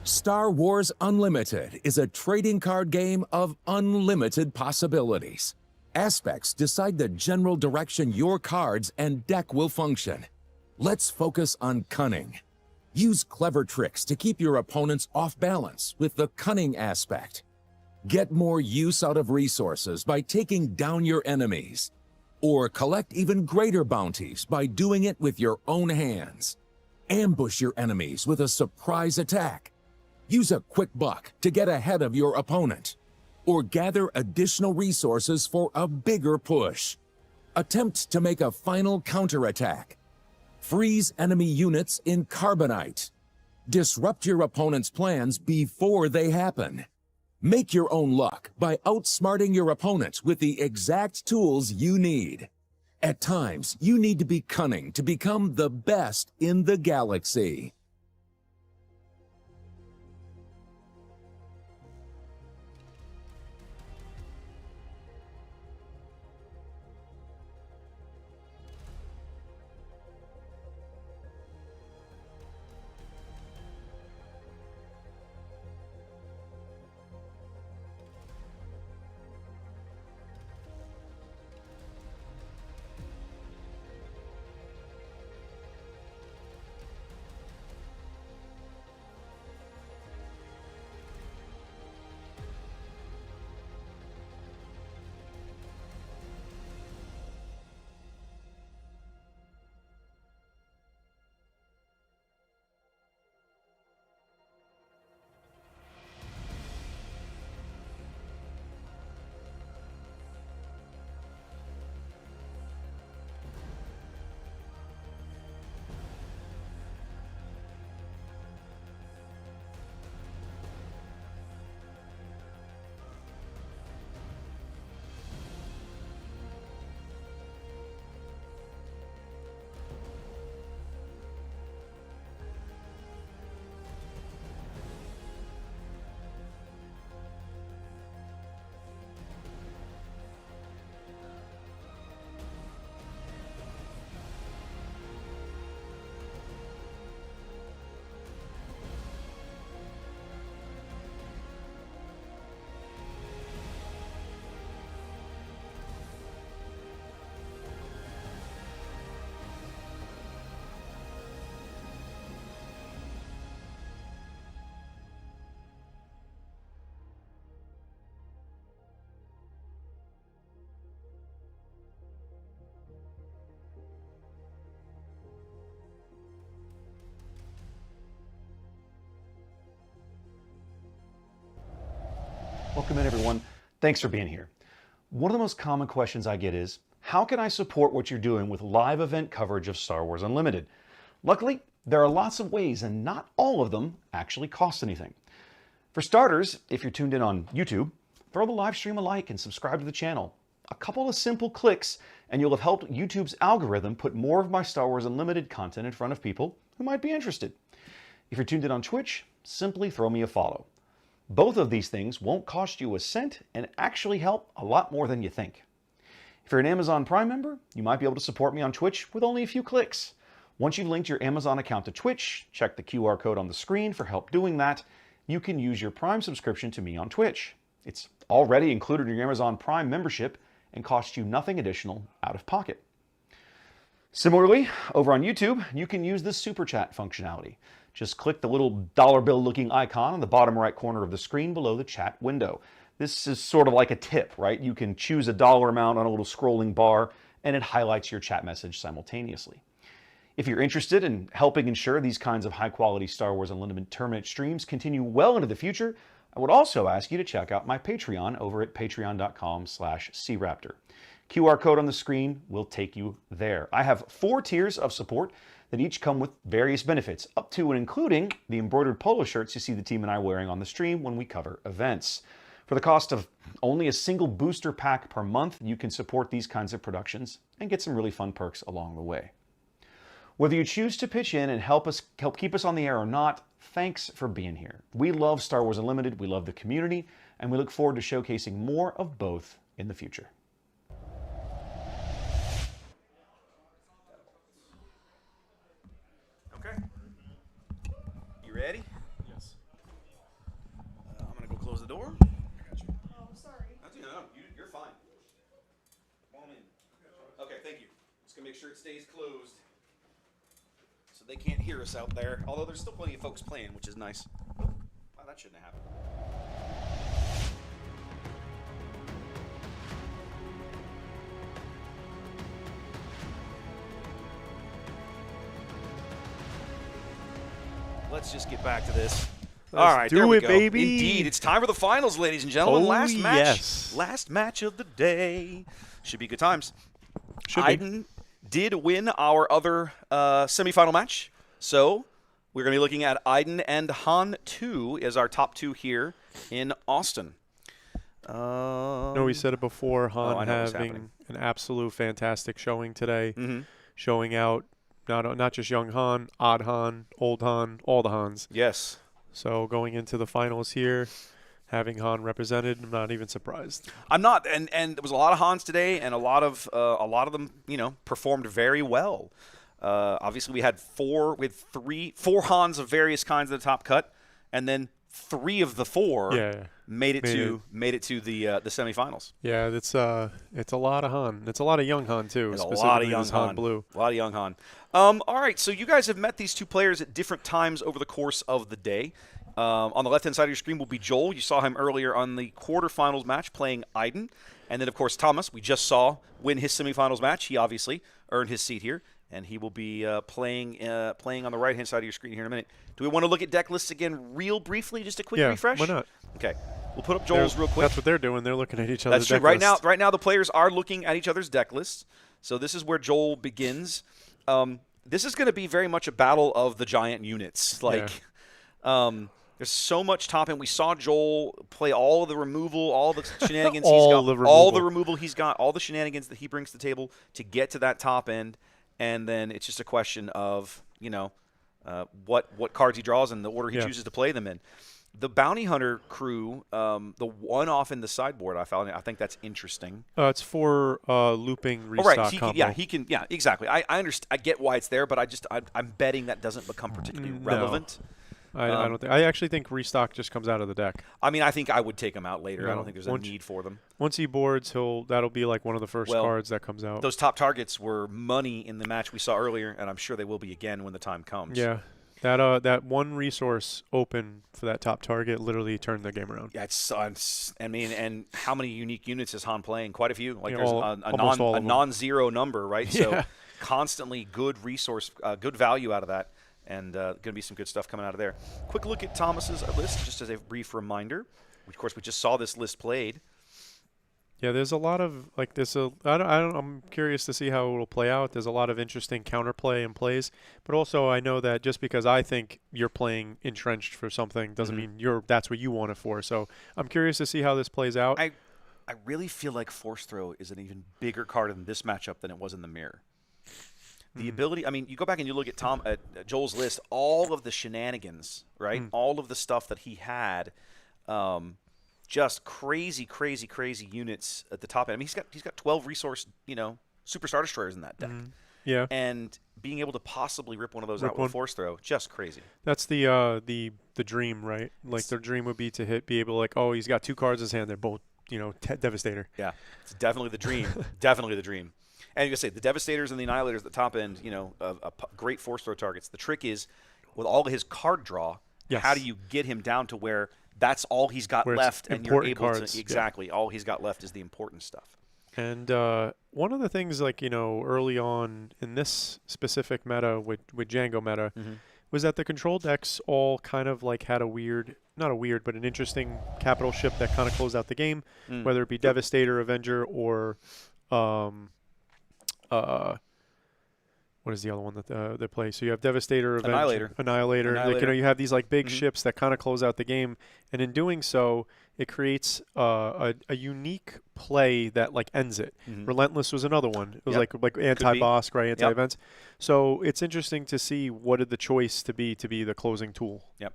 Star Wars Unlimited is a trading card game of unlimited possibilities. Aspects decide the general direction your cards and deck will function. Let's focus on cunning. Use clever tricks to keep your opponents off balance with the cunning aspect. Get more use out of resources by taking down your enemies. Or collect even greater bounties by doing it with your own hands. Ambush your enemies with a surprise attack. Use a quick buck to get ahead of your opponent. Or gather additional resources for a bigger push. Attempt to make a final counterattack. Freeze enemy units in carbonite. Disrupt your opponent's plans before they happen. Make your own luck by outsmarting your opponent with the exact tools you need. At times, you need to be cunning to become the best in the galaxy. Welcome in, everyone. Thanks for being here. One of the most common questions I get is, how can I support what you're doing with live event coverage of Star Wars Unlimited? Luckily, there are lots of ways, and not all of them actually cost anything. For starters, if you're tuned in on YouTube, throw the live stream a like and subscribe to the channel. A couple of simple clicks, and you'll have helped YouTube's algorithm put more of my Star Wars Unlimited content in front of people who might be interested. If you're tuned in on Twitch, simply throw me a follow. Both of these things won't cost you a cent and actually help a lot more than you think. If you're an Amazon Prime member, you might be able to support me on Twitch with only a few clicks. Once you've linked your Amazon account to Twitch, check the QR code on the screen for help doing that. You can use your Prime subscription to me on Twitch. It's already included in your Amazon Prime membership and costs you nothing additional out of pocket. Similarly, over on YouTube, you can use the Super Chat functionality. Just click the little dollar bill looking icon on the bottom right corner of the screen below the chat window. This is sort of like a tip, right? You can choose a dollar amount on a little scrolling bar and it highlights your chat message simultaneously. If you're interested in helping ensure these kinds of high quality Star Wars Unlimited tournament streams continue well into the future, I would also ask you to check out my Patreon over at patreon.com/craptor. QR code on the screen will take you there. I have 4 tiers of support that each come with various benefits, up to and including the embroidered polo shirts you see the team and I wearing on the stream when we cover events. For the cost of only a single booster pack per month, you can support these kinds of productions and get some really fun perks along the way. Whether you choose to pitch in and help keep us on the air or not, thanks for being here. We love Star Wars Unlimited, we love the community, and we look forward to showcasing more of both in the future. Okay. You ready? Yes. going to make sure it stays closed so they can't hear us out there. Although there's still plenty of folks playing, which is nice. Oh, wow, that shouldn't have happened. Let's just get back to this. All right, there we go. Baby. Indeed, it's time for the finals, ladies and gentlemen. Last match. Yes. Last match of the day. Should be good times. Should be. Iden did win our other semifinal match, so we're going to be looking at Iden and Han 2 as our top two here in Austin. No, we said it before. Han having an absolute fantastic showing today, showing out not just young Han, odd Han, old Han, all the Hans. Yes. So going into the finals here, having Han represented, I'm not even surprised. I'm not, and there was a lot of Hans today, and a lot of them, performed very well. Obviously, we had four Hans of various kinds at the top cut, and then 3 of the 4 made it to the semifinals. Yeah, it's a lot of Han. It's a lot of young Han too. It's a lot of young Han. Blue. A lot of young Han. All right, so you guys have met these two players at different times over the course of the day. On the left-hand side of your screen will be Joel. You saw him earlier on the quarterfinals match playing Iden. And then, of course, Thomas, we just saw win his semifinals match. He obviously earned his seat here, and he will be playing on the right-hand side of your screen here in a minute. Do we want to look at deck lists again real briefly, just a quick refresh? Why not? Okay. We'll put up Joel's real quick. That's what they're doing. They're looking at each other's deck lists. That's true. Right now, the players are looking at each other's deck lists. So this is where Joel begins. This is going to be very much a battle of the giant units. There's so much top end. We saw Joel play all of the removal, all the shenanigans he's got, all the removal he's got, all the shenanigans that he brings to the table to get to that top end, and then it's just a question of what cards he draws and the order he chooses to play them in. The Bounty Hunter crew, the one off in the sideboard, I think that's interesting. It's for looping restock combo. He can. Yeah, exactly. I understand. I get why it's there, but I'm betting that doesn't become particularly relevant. I don't think. I actually think restock just comes out of the deck. I mean, I think I would take them out later. I don't think there's a need for them. Once he boards, that'll be like one of the first cards that comes out. Those top targets were money in the match we saw earlier, and I'm sure they will be again when the time comes. Yeah. That one resource open for that top target literally turned the game around. Yeah, and how many unique units is Han playing? Quite a few. Like there's a non-zero number, right? So constantly good resource, good value out of that, and going to be some good stuff coming out of there. Quick look at Thomas's list, just as a brief reminder. Of course, we just saw this list played. Yeah, there's a lot of I'm curious to see how it will play out. There's a lot of interesting counterplay and plays, but also I know that just because I think you're playing entrenched for something doesn't mean that's what you want it for. So I'm curious to see how this plays out. I really feel like Force Throw is an even bigger card in this matchup than it was in the mirror. The ability, I mean, you go back and you look at Joel's list, all of the shenanigans, right? All of the stuff that he had. Just crazy units at the top end. I mean, he's got 12 resource, Super Star Destroyers in that deck. Yeah. And being able to possibly rip one of those out with a Force Throw, just crazy. That's the dream, right? Like their dream would be to be able to he's got 2 cards in his hand. They're both, Devastator. Yeah, it's definitely the dream. Definitely the dream. And you can say the Devastators and the Annihilators at the top end, great Force Throw targets. The trick is, with all of his card draw, how do you get him down to where that's all he's got left, and you're able to all he's got left is the important stuff. And one of the things, early on in this specific meta with Django meta, was that the control decks all kind of had but an interesting capital ship that kind of closed out the game, whether it be Devastator, Avenger, or what is the other one that they play? So you have Devastator, Avenger, Annihilator. You have these big ships that kind of close out the game, and in doing so, it creates a unique play that ends it. Relentless was another one. It was like anti-boss, right? Anti-events. So it's interesting to see what did the choice to be the closing tool. Yep.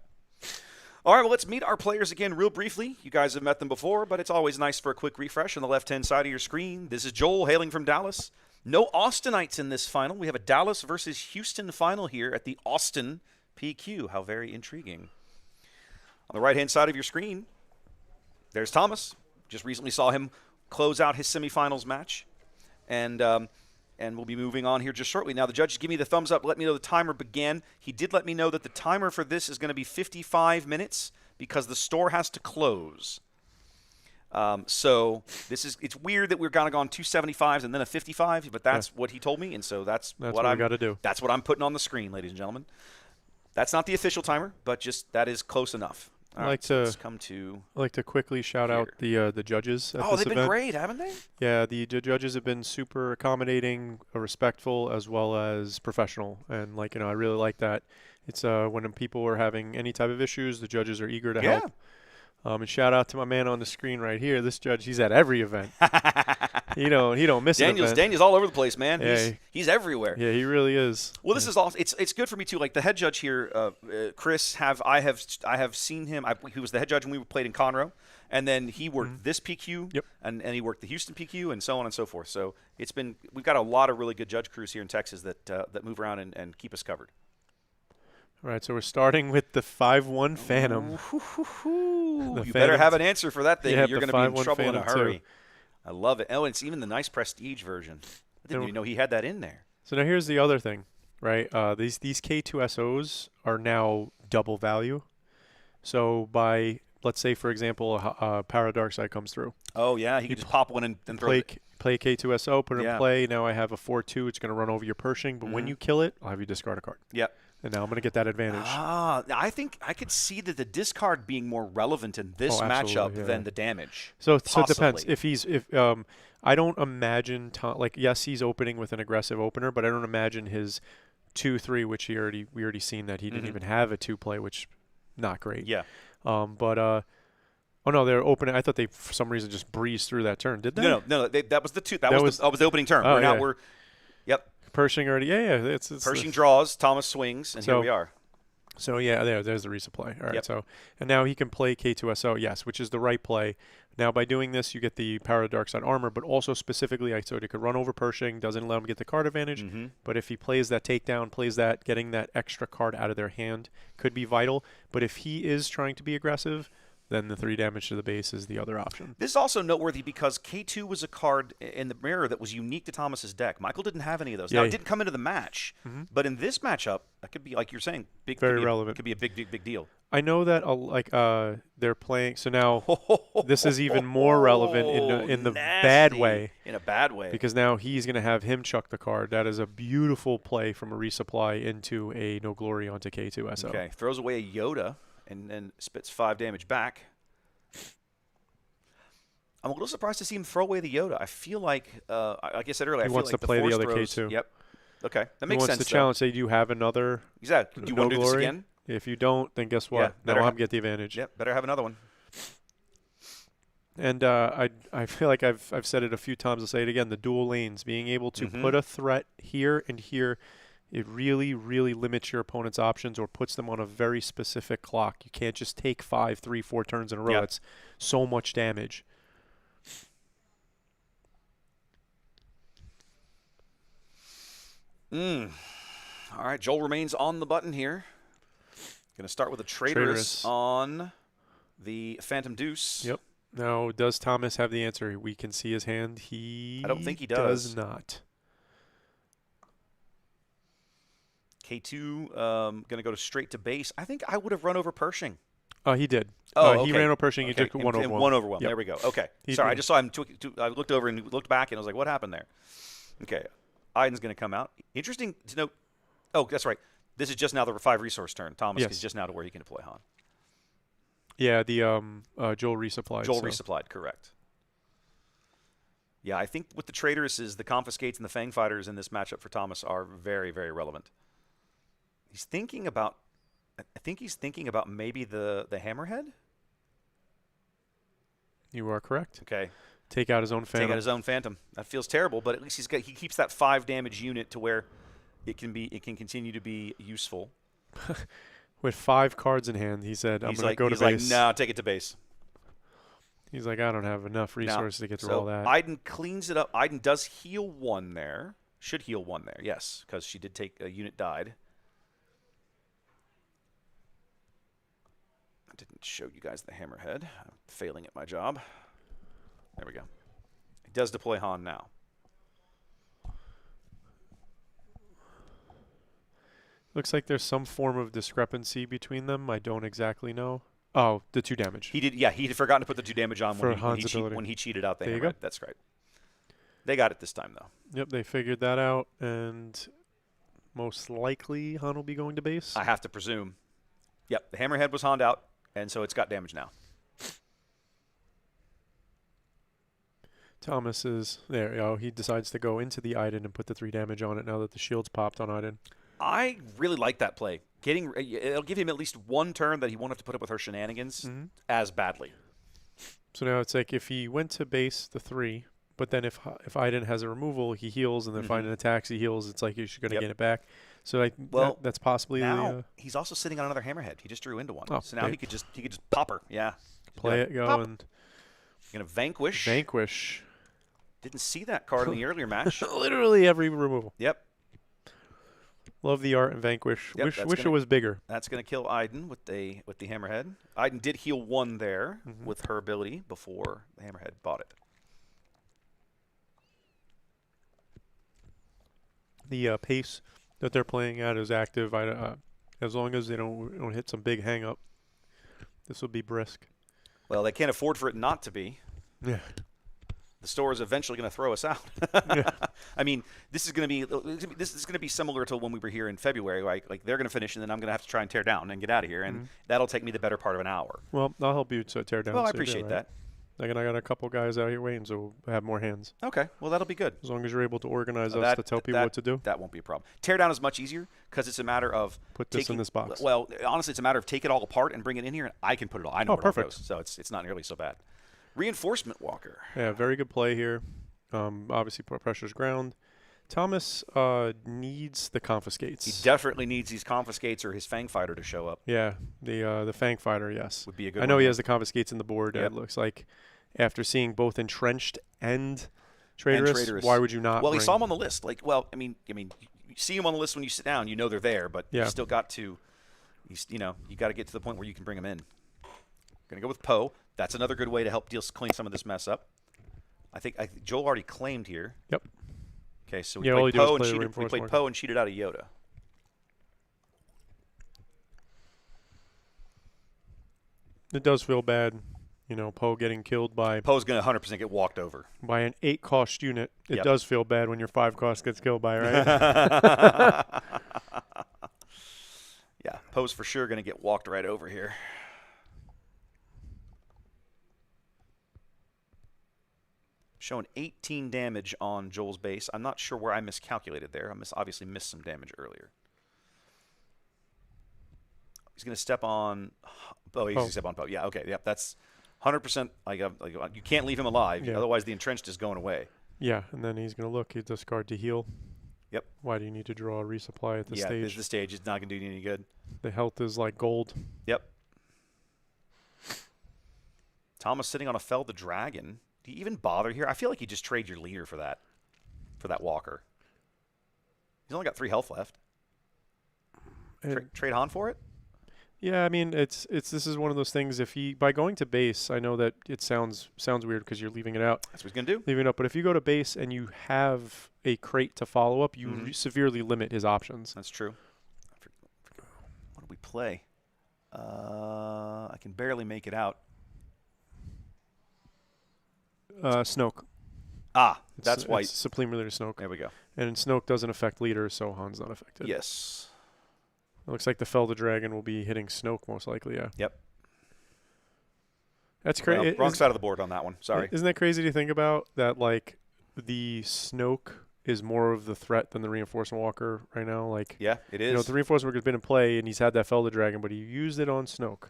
All right, well, let's meet our players again real briefly. You guys have met them before, but it's always nice for a quick refresh on the left-hand side of your screen. This is Joel, hailing from Dallas. No Austinites in this final. We have a Dallas versus Houston final here at the Austin PQ. How very intriguing. On the right-hand side of your screen, there's Thomas. Just recently saw him close out his semifinals match. And And we'll be moving on here just shortly. Now, the judges give me the thumbs up, let me know the timer began. He did let me know that the timer for this is going to be 55 minutes because the store has to close. So it's weird that we're going to go on 275s and then a 55, but that's what he told me, and so that's what I got to do. That's what I'm putting on the screen, ladies and gentlemen. That's not the official timer, but just that is close enough. I'd like to quickly shout out the judges at this event. They've been great, haven't they? Yeah, the judges have been super accommodating, respectful, as well as professional, and I really like that. It's when people are having any type of issues, the judges are eager to help. And shout out to my man on the screen right here. This judge, he's at every event. he don't miss an event. Daniel's all over the place, man. Yeah, he's everywhere. Yeah, he really is. Well, this is awesome. It's good for me too. Like the head judge here, Chris. I have seen him. He was the head judge when we played in Conroe, and then he worked this PQ, and he worked the Houston PQ, and so on and so forth. So we've got a lot of really good judge crews here in Texas that move around and keep us covered. All right, so we're starting with the 5-1 Phantom. You better have an answer for that thing. Yeah, You're going to be in trouble Phantom in a hurry. too. I love it. Oh, and it's even the nice prestige version. I didn't even know he had that in there. So now here's the other thing, right? These K2SOs are now double value. So let's say, for example, Paradarkside comes through. Oh, yeah, he can just pop one and throw it. Play K2SO, put it in play. Now I have a 4-2. It's going to run over your Pershing. But when you kill it, I'll have you discard a card. Yep. And now I'm going to get that advantage. I think I could see that the discard being more relevant in this matchup than the damage. So it depends. If I don't imagine yes, he's opening with an aggressive opener, but I don't imagine his 2-3, which we already seen that he didn't even have a 2-play, which not great. Yeah. Oh no, they're opening. I thought they for some reason just breezed through that turn. Did they? No. That was the two. That was the opening turn. Oh, Yep. Pershing already. Yeah. It's Pershing draws. Thomas swings, and here we are. So there's the resupply. All right. So and now he can play K2SO. Yes, which is the right play. Now by doing this, you get the Paradarkside armor, but also specifically, so he could run over Pershing, doesn't let him get the card advantage. But if he plays that takedown, getting that extra card out of their hand could be vital. But if he is trying to be aggressive, then the 3 damage to the base is the other option. This is also noteworthy because K2 was a card in the mirror that was unique to Thomas's deck. Michael didn't have any of those. Now, it didn't come into the match, but in this matchup, that could be, like you're saying, very relevant. Could be a big deal. I know that they're playing. So now this is even more relevant in the bad way. In a bad way. Because now he's going to have him chuck the card. That is a beautiful play from a resupply into a No Glory onto K2SO. Okay, throws away a Yoda. And then spits 5 damage back. I'm a little surprised to see him throw away the Yoda. I feel like, like I said earlier, he wants to play the other K2. Yep. Okay, that makes sense. He wants to challenge. Say, do you have another? Exactly. Do you want to do this again? If you don't, then guess what? Yeah, now I'm get the advantage. Yep. Better have another one. And I feel like I've said it a few times. I'll say it again. The dual lanes, being able to put a threat here and here. It really, really limits your opponent's options or puts them on a very specific clock. You can't just take 5, 3, 4 turns in a row. Yep. That's so much damage. All right, Joel remains on the button here. Going to start with a Traitorous on the Phantom Deuce. Yep. Now, does Thomas have the answer? We can see his hand. I don't think he does. Does not. K2 going to go straight to base. I think I would have run over Pershing. He did. Oh, he ran over Pershing. He took one overwhelm. One overwhelm. Yep. There we go. Okay. Sorry, I just saw him. I looked over and looked back, and I was like, what happened there? Okay. Aiden's going to come out. Interesting to note. Oh, that's right. This is just now the 5 resource turn. Thomas is just now to where he can deploy Han. Yeah, the Joel resupplied. Resupplied, correct. Yeah, I think with the Traitoruses, the Confiscates and the Fang Fighters in this matchup for Thomas are very, very relevant. He's thinking about, I think he's thinking about maybe the Hammerhead. You are correct. Okay. Take out his own Phantom. Take out his own Phantom. That feels terrible, but at least he keeps that 5 damage unit to where it can continue to be useful. With 5 cards in hand, he said, I'm going to go to base. He's like, no, take it to base. He's like, I don't have enough resources to get through all that. Aiden cleans it up. Aiden does heal 1 there. Should heal 1 there, yes, because she did take a unit died. I didn't show you guys the Hammerhead. I'm failing at my job. There we go. He does deploy Han now. Looks like there's some form of discrepancy between them. I don't exactly know. Oh, the 2 damage. He did. Yeah, he had forgotten to put the 2 damage on For when he cheated out the There you hammerhead. go. That's right. They got it this time, though. Yep, they figured that out, and most likely Han will be going to base. I have to presume. Yep, the hammerhead was Honned out, and so it's got damage now. Thomas is there. Oh, he decides to go into the Iden and put the 3 damage on it now that the shield's popped on Iden. I really like that play. It'll give him at least one turn that he won't have to put up with her shenanigans as badly. So now it's like if he went to base the 3, but then if Iden has a removal, he heals, and then if Iden attacks, he heals. It's like he's going to get it back. So that's possibly now he's also sitting on another hammerhead. He just drew into one, oh, so now he could just pop her. Yeah, play it, go, pop. and gonna vanquish. Vanquish. Didn't see that card in the earlier match. Literally every removal. Yep. Love the art and Vanquish. Yep, wish it was bigger. That's going to kill Iden with the hammerhead. Iden did heal 1 there with her ability before the hammerhead bought it. The pace that they're playing at is active. As long as they don't hit some big hang up, this will be brisk. Well, they can't afford for it not to be. Yeah. The store is eventually going to throw us out. Yeah. I mean, this is going to be similar to when we were here in February. Right? Like they're going to finish, and then I'm going to have to try and tear down and get out of here, and that'll take me the better part of an hour. Well, I'll help you to tear down. Well, I appreciate that. Like, and I got a couple guys out here waiting, so we'll have more hands. Okay, well that'll be good. As long as you're able to organize us to tell people what to do. That won't be a problem. Tear down is much easier because it's a matter of put this in this box. Well, honestly, it's a matter of take it all apart and bring it in here, and I can put it all. I know where perfect. it goes, so it's not nearly so bad. Reinforcement Walker. Yeah, very good play here. Obviously, pressure's ground. Thomas needs the confiscates. He definitely needs these confiscates or his Fang Fighter to show up. Yeah, the Fang Fighter, yes. Would be a good I know one, he has the confiscates in the board. Yep. It looks like after seeing both Entrenched and Traitorous, why would you not? Well, he saw him on the list. Like, well, I mean, you see him on the list when you sit down. You know they're there, but you still got to, you got to get to the point where you can bring them in. Going to go with Poe. That's another good way to help clean some of this mess up. I think Joel already claimed here. Yep. Okay, so we played Poe and cheated out of Yoda. It does feel bad, Poe getting killed by... Poe's going to 100% get walked over. By an 8-cost unit. It does feel bad when your 5-cost gets killed by, right? Yeah, Poe's for sure going to get walked right over here. Showing 18 damage on Joel's base. I'm not sure where I miscalculated there. I obviously missed some damage earlier. He's going to step on... Oh, he's going to step on Poe. Yeah, okay. Yep, that's 100%. You can't leave him alive. Yeah. Otherwise, the Entrenched is going away. Yeah, and then he's going to look. He discard to heal. Yep. Why do you need to draw a resupply at this stage? Yeah, this stage is not going to do you any good. The health is like gold. Yep. Thomas sitting on a Fell the Dragon. Do you even bother here? I feel like you just trade your leader for that walker. He's only got 3 health left. Trade Han for it? Yeah, I mean, this is one of those things. By going to base, I know that it sounds weird because you're leaving it out. That's what he's gonna do. Leaving it up, but if you go to base and you have a crate to follow up, you severely limit his options. That's true. What do we play? I can barely make it out. Snoke. That's why. Supreme Leader Snoke. There we go. And Snoke doesn't affect leaders, so Han's not affected. Yes. It looks like the Fell the Dragon will be hitting Snoke most likely, yeah. Yep. That's crazy. Well, wrong side of the board on that one. Sorry. Isn't that crazy to think about? That, like, the Snoke is more of the threat than the Reinforcement Walker right now? Like, yeah, it is. The Reinforcement Walker's been in play, and he's had that Fell the Dragon, but he used it on Snoke.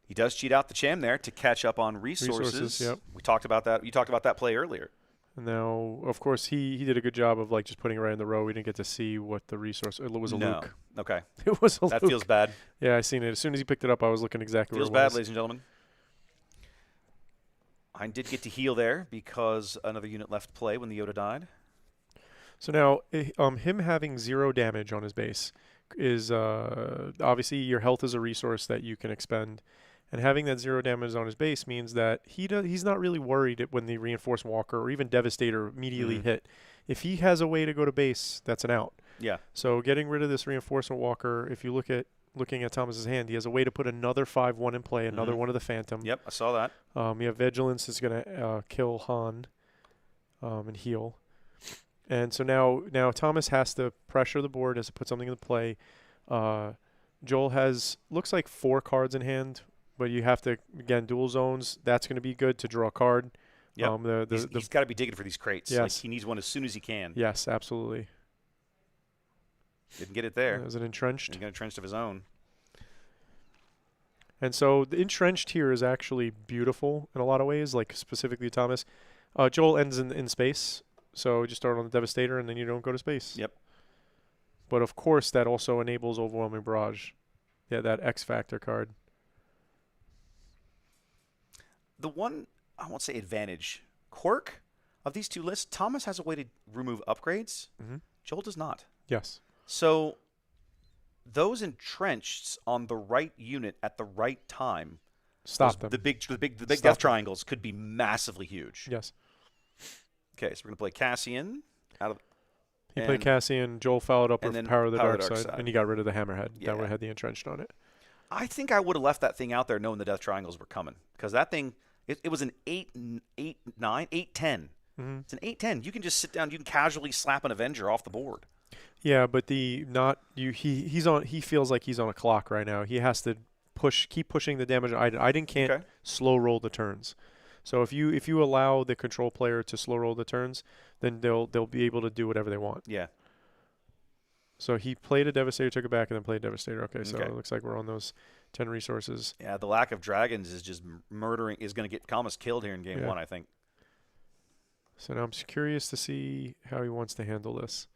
He does cheat out the Cham there to catch up on resources. Yep. We talked about that. You talked about that play earlier. And now, of course, he did a good job of just putting it right in the row. We didn't get to see what the resource. It was a Luke. Okay. It was a Luke. That feels bad. Yeah, I seen it. As soon as he picked it up, I was looking exactly feels where it was. Feels bad, ladies and gentlemen. I did get to heal there because another unit left play when the Yoda died. So now, him having 0 damage on his base is obviously your health is a resource that you can expend. And having that 0 damage on his base means that he's not really worried when the Reinforced Walker or even Devastator immediately hit. If he has a way to go to base, that's an out. Yeah. So getting rid of this reinforcement walker, if you looking at Thomas's hand, he has a way to put another 5/1 in play, another one of the Phantom. Yep, I saw that. You have Vigilance is going to kill Han and heal. And so now Thomas has to pressure the board, has to put something into play. Joel looks like 4 cards in hand, but you have to, again, dual zones. That's going to be good to draw a card. Yep. He's got to be digging for these crates. Yes. Like, he needs one as soon as he can. Yes, absolutely. Didn't get it there. Is it entrenched? He got entrenched of his own. And so the entrenched here is actually beautiful in a lot of ways, like specifically Thomas. Joel ends in space, so you just start on the Devastator and then you don't go to space. Yep. But of course that also enables Overwhelming Barrage. Yeah, that X Factor card. The one, I won't say advantage, quirk of these two lists, Thomas has a way to remove upgrades. Joel does not. Yes. So those entrenched on the right unit at the right time, stop them. The big death triangles could be massively huge. Yes. Okay, so we're gonna play Cassian out of. He played Cassian. Joel followed up with Power of the Dark Side, and he got rid of the Hammerhead. Yeah. That one had the entrenched on it. I think I would have left that thing out there knowing the death triangles were coming, because that thing, it was an 8-10. It's an 8-10. You can just sit down. You can casually slap an Avenger off the board. Yeah, but he feels like he's on a clock right now. He has to keep pushing the damage. Iden can't slow roll the turns. So if you allow the control player to slow roll the turns, then they'll be able to do whatever they want. Yeah. So he played a Devastator, took it back, and then played Devastator. Okay, so it looks like we're on those 10 resources. Yeah, the lack of dragons is just murdering. Is going to get Thomas killed here in game 1, I think. So now I'm just curious to see how he wants to handle this.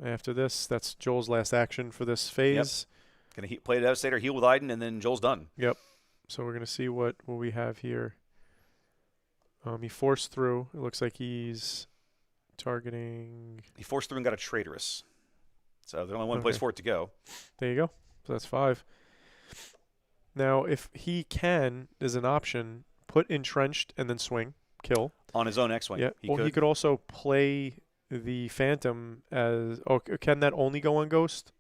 After this, that's Joel's last action for this phase. Yep. Going to play Devastator, heal with Iden, and then Joel's done. Yep. So we're going to see what we have here. He forced through. It looks like he's targeting. He forced through and got a Traitorous. So there's only one place for it to go. There you go. So that's 5. Now, if he can, as an option, put entrenched and then swing, kill. On his own X-Wing. Yeah. He could also play the Phantom as. Oh, can that only go on Ghost?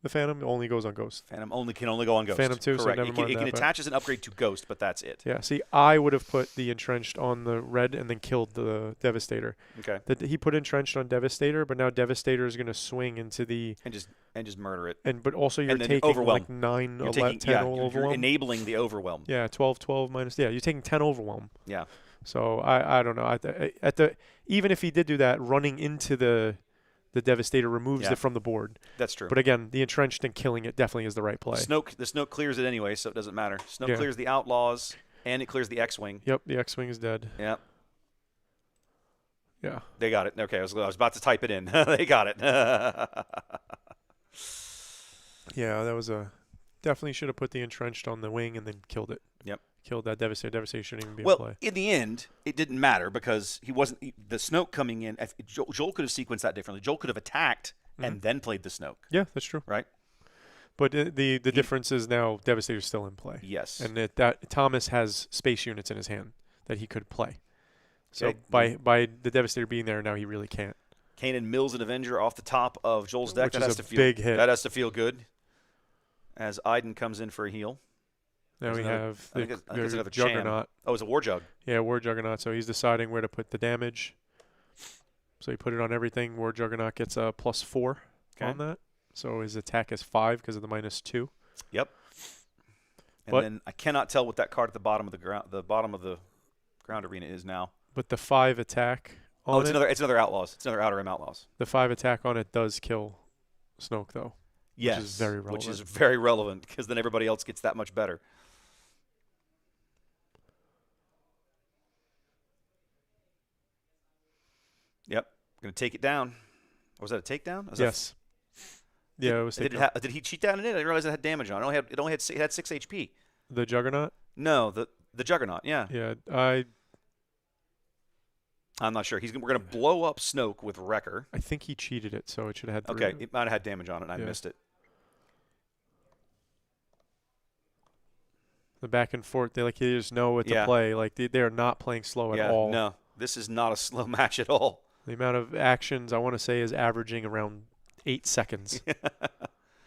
The Phantom only goes on Ghost. Phantom can only go on Ghost. Phantom 2, correct. So never mind it can attach as an upgrade to Ghost, but that's it. Yeah. See, I would have put the entrenched on the red and then killed the Devastator. Okay. He put entrenched on Devastator, but now Devastator is going to swing into the and just murder it. But also you're taking overwhelm. like 9, you're 11, 10 overwhelm. You're enabling the overwhelm. Yeah, 12 minus. Yeah, you're taking 10 overwhelm. Yeah. So I don't know. Even if he did do that, running into the Devastator removes it from the board. That's true. But again, the entrenched and killing it definitely is the right play. The Snoke clears it anyway, so it doesn't matter. Snoke clears the Outlaws, and it clears the X-Wing. Yep, the X-Wing is dead. Yep. Yeah. They got it. Okay, I was about to type it in. They got it. Yeah, that was definitely should have put the entrenched on the wing and then killed it. Yep. Killed that Devastator. Devastator shouldn't even be in play. Well, in the end, it didn't matter because he wasn't the Snoke coming in. Joel could have sequenced that differently. Joel could have attacked and then played the Snoke. Yeah, that's true. Right. But the difference is now Devastator's still in play. Yes. And that Thomas has space units in his hand that he could play. So by the Devastator being there, now he really can't. Kanan mills an Avenger off the top of Joel's deck. Which is a big hit. That has to feel good. As Iden comes in for a heal. Now we have I think it's another Juggernaut. Cham. Oh, it's a War Jug. Yeah, War Juggernaut. So he's deciding where to put the damage. So he put it on everything. War Juggernaut gets a +4 on that. So his attack is 5 because of the -2. Yep. And then I cannot tell what that card at the bottom of the ground arena is now. But the 5 attack on it's another Outlaws. It's another Outer Rim Outlaws. The 5 attack on it does kill Snoke though. Yes. Which is very relevant. Which is very relevant because then everybody else gets that much better. Yep. Going to take it down. Was that a takedown? Yes. Yeah, it was takedown. Did he cheat down in it? I didn't realize it had damage on it. It had 6 HP. The Juggernaut? No, the Juggernaut, yeah. Yeah, I'm not sure. We're going to blow up Snoke with Wrecker. I think he cheated it, so it should have had 3. Okay, it might have had damage on it, and I missed it. The back and forth, they just know what to play. Like they are not playing slow at all. No, this is not a slow match at all. The amount of actions, I want to say, is averaging around 8 seconds.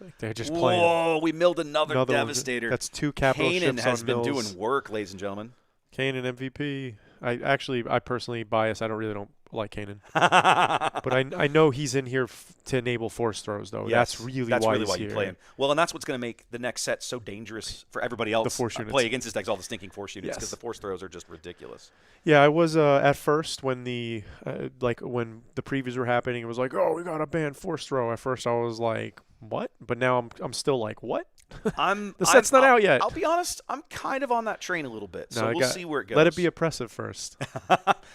Like they're just playing. Whoa, we milled another Devastator. That's 2 capital Kanan ships has on been mills. doing work, ladies and gentlemen. Kanan MVP. I personally bias. I really don't like Kanan. But I know he's in here to enable force throws, though. Yes, that's really why he's you here. play him. Well, and that's what's going to make the next set so dangerous for everybody else. The force units. Play against this deck, all the stinking force units, because Yes. the force throws are just ridiculous. Yeah, I was at first when when the previews were happening, it was like, oh, we got to ban force throw. At first, I was like, what? But now I'm still like, what? The set's not out yet. I'll be honest, I'm kind of on that train a little bit. So we'll see where it goes. Let it be oppressive first.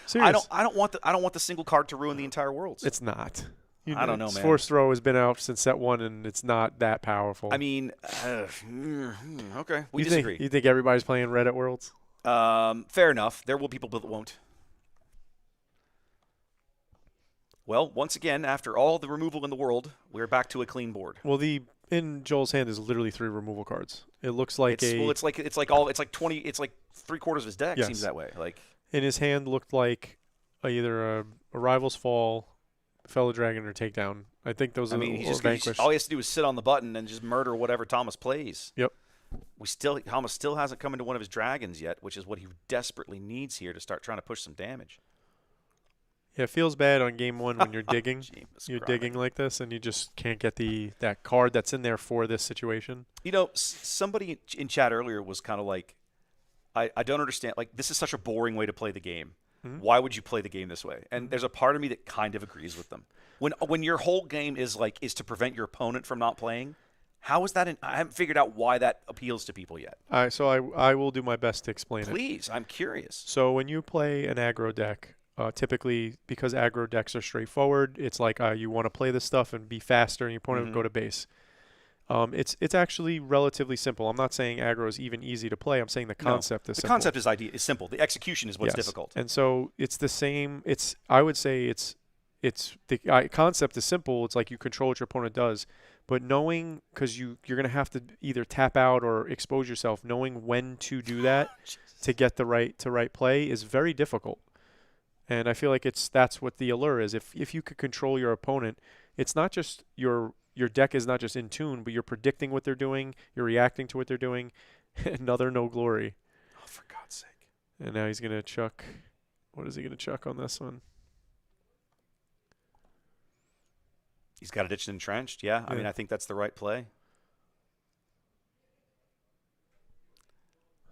Serious. I don't want the single card to ruin the entire world. It's not. I don't know, man. Force throw has been out since set 1, and it's not that powerful. I mean, okay, we you disagree. You think everybody's playing Red at Worlds? Fair enough. There will be people that won't. Well, once again, after all the removal in the world, we're back to a clean board. Well, in Joel's hand is literally 3 removal cards. It looks like it's like 20. It's like 3/4 of his deck seems that way. Like in his hand looked like either a Rival's Fall, Fellow Dragon, or Takedown. I think those are. I mean, all he has to do is sit on the button and just murder whatever Thomas plays. Yep. Thomas still hasn't come into one of his dragons yet, which is what he desperately needs here to start trying to push some damage. Yeah, it feels bad on game 1 when you're digging. You're digging like this, and you just can't get that card that's in there for this situation. You know, somebody in chat earlier was kind of like, I don't understand. Like, this is such a boring way to play the game. Mm-hmm. Why would you play the game this way? And there's a part of me that kind of agrees with them. When your whole game is to prevent your opponent from not playing, how is that? I haven't figured out why that appeals to people yet. All right, so I will do my best to explain it. Please, I'm curious. So when you play an aggro deck, typically, because aggro decks are straightforward, it's like you want to play this stuff and be faster, and your opponent will go to base. It's actually relatively simple. I'm not saying aggro is even easy to play. I'm saying the concept is simple. The concept is simple. The execution is what's difficult. And so it's the same. I would say the concept is simple. It's like you control what your opponent does, but knowing, because you're going to have to either tap out or expose yourself, knowing when to do that to get the right play is very difficult. And I feel like that's what the allure is. If you could control your opponent, it's not just your deck is not just in tune, but you're predicting what they're doing, you're reacting to what they're doing. Another no glory. Oh, for God's sake. And now he's going to chuck. What is he going to chuck on this one? He's got it ditched and entrenched. Yeah, I mean, I think that's the right play.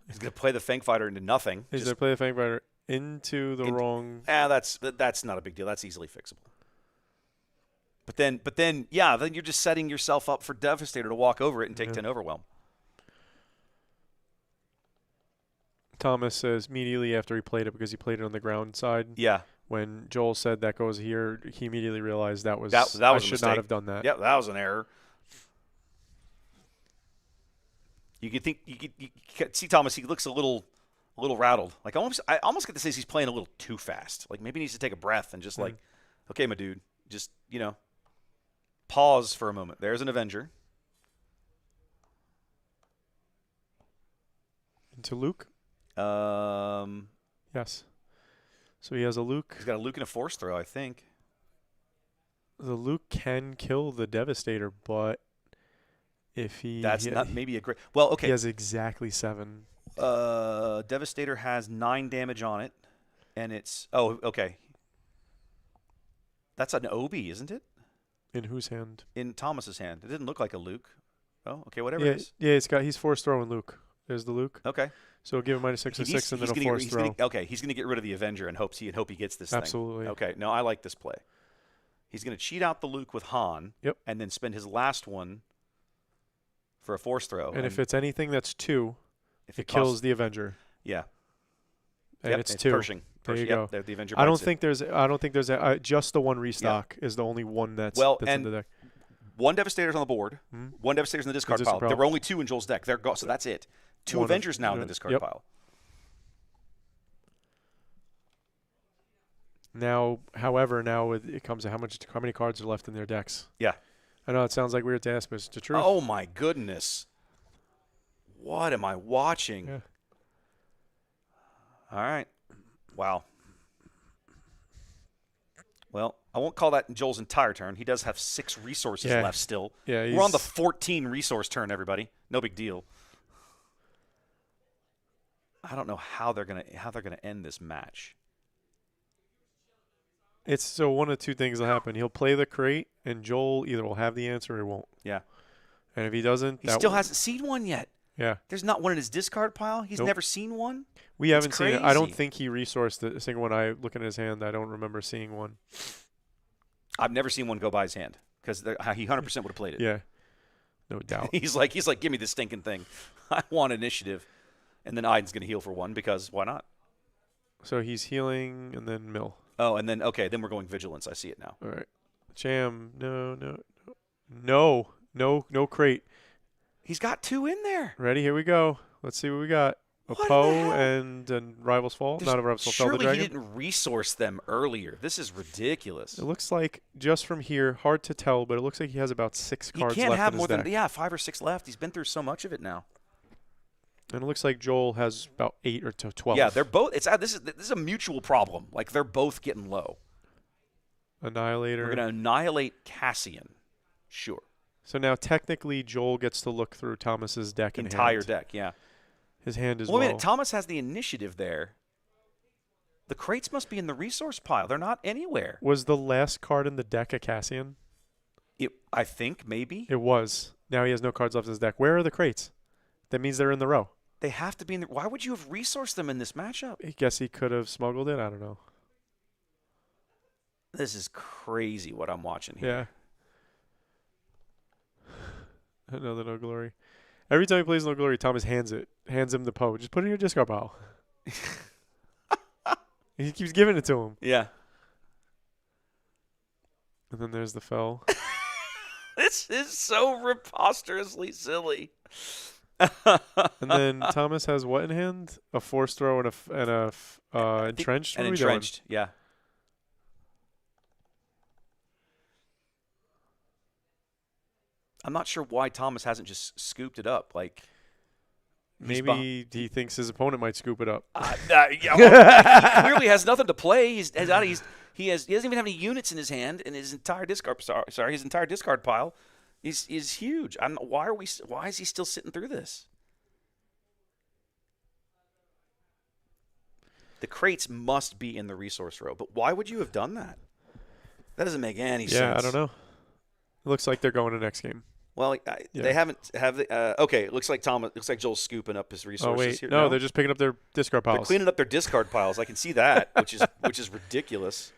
He's going to play the Fang Fighter into nothing. He's going to play the Fang Fighter into the wrong. That's not a big deal. That's easily fixable. But then then you're just setting yourself up for Devastator to walk over it and take 10 overwhelm. Thomas says immediately after he played it, because he played it on the ground side. Yeah. When Joel said that goes here, he immediately realized that was I should not have done that. Yeah, that was an error. You could see Thomas. He looks a little rattled. Like I almost get to say he's playing a little too fast. Like maybe he needs to take a breath and just okay, my dude, just pause for a moment. There's an Avenger. Into Luke. Yes. So he has a Luke. He's got a Luke and a force throw, I think. The Luke can kill the Devastator, but if that's not maybe a great. Well, okay. He has exactly 7. Devastator has 9 damage on it, and it's okay. That's an OB, isn't it? In whose hand? In Thomas's hand. It didn't look like a Luke. Oh, okay, whatever it is. Yeah, he's force throwing Luke. There's the Luke. Okay. So give him -6 or 6 and then a force throw. He's going to get rid of the Avenger and hope he gets this Absolutely. thing. Okay. No, I like this play. He's going to cheat out the Luke with Han. Yep. And then spend his last one for a force throw. And if it's anything that's 2, it kills the Avenger. Yeah. And it's 2. Pershing. There you go. The Avenger. I don't think there's just the one restock is the only one that's in the deck. One Devastator's on the board. Mm-hmm. One Devastator's in the discard pile. There were only 2 in Joel's deck. So that's it. 2 Avengers now in the discard pile. Now, however, it comes to how many cards are left in their decks. Yeah. I know it sounds like weird to ask, but it's the truth. Oh my goodness. What am I watching? Yeah. All right. Wow. Well, I won't call that Joel's entire turn. He does have 6 resources left still. Yeah, we're on the 14 resource turn, everybody. No big deal. I don't know how they're gonna end this match. It's so one of two things will happen. He'll play the crate, and Joel either will have the answer or he won't. Yeah. And if he doesn't, he still hasn't seen one yet. Yeah. There's not one in his discard pile. He's never seen one. We haven't seen it. I don't think he resourced a single one. I look at his hand. I don't remember seeing one. I've never seen one go by his hand because he 100% would have played it. Yeah. No doubt. he's like, give me this stinking thing. I want initiative. And then Aiden's going to heal for 1 because why not? So he's healing and then mill. Oh, and then, okay, then we're going vigilance. I see it now. All right. Jam. No crate. He's got 2 in there. Ready? Here we go. Let's see what we got. A Poe and Rival's Fall. Not a Rival's Fall. Surely the dragon. He didn't resource them earlier. This is ridiculous. It looks like, just from here, hard to tell, but it looks like he has about 6 cards left. He can't have in more his than deck. 5 or 6 left. He's been through so much of it now. And it looks like Joel has about 8 or 12. Yeah, they're both. This is a mutual problem. Like they're both getting low. Annihilator. We're gonna annihilate Cassian. Sure. So now technically Joel gets to look through Thomas's deck. Entire deck, yeah. His hand is well. Wait a minute. Thomas has the initiative there. The crates must be in the resource pile. They're not anywhere. Was the last card in the deck a Cassian? I think maybe. It was. Now he has no cards left in his deck. Where are the crates? That means they're in the row. They have to be in the. Why would you have resourced them in this matchup? I guess he could have smuggled it. I don't know. This is crazy what I'm watching here. Yeah. Another No Glory. Every time he plays No Glory, Thomas hands him the Poe. Just put it in your discard pile. He keeps giving it to him. Yeah. And then there's the Fell. This is so preposterously silly. And then Thomas has what in hand? A Force Throw and a Entrenched? An Entrenched, yeah. I'm not sure why Thomas hasn't just scooped it up. Like maybe he thinks his opponent might scoop it up. He clearly has nothing to play. He doesn't even have any units in his hand, and his entire discard pile is huge. Why is he still sitting through this? The crates must be in the resource row, but why would you have done that? That doesn't make any sense. Yeah, I don't know. It looks like they're going to next game. Well, they haven't okay. It looks like Joel's scooping up his resources. Oh wait, here. no, they're just picking up their discard piles. They're cleaning up their discard piles. I can see that, which is ridiculous.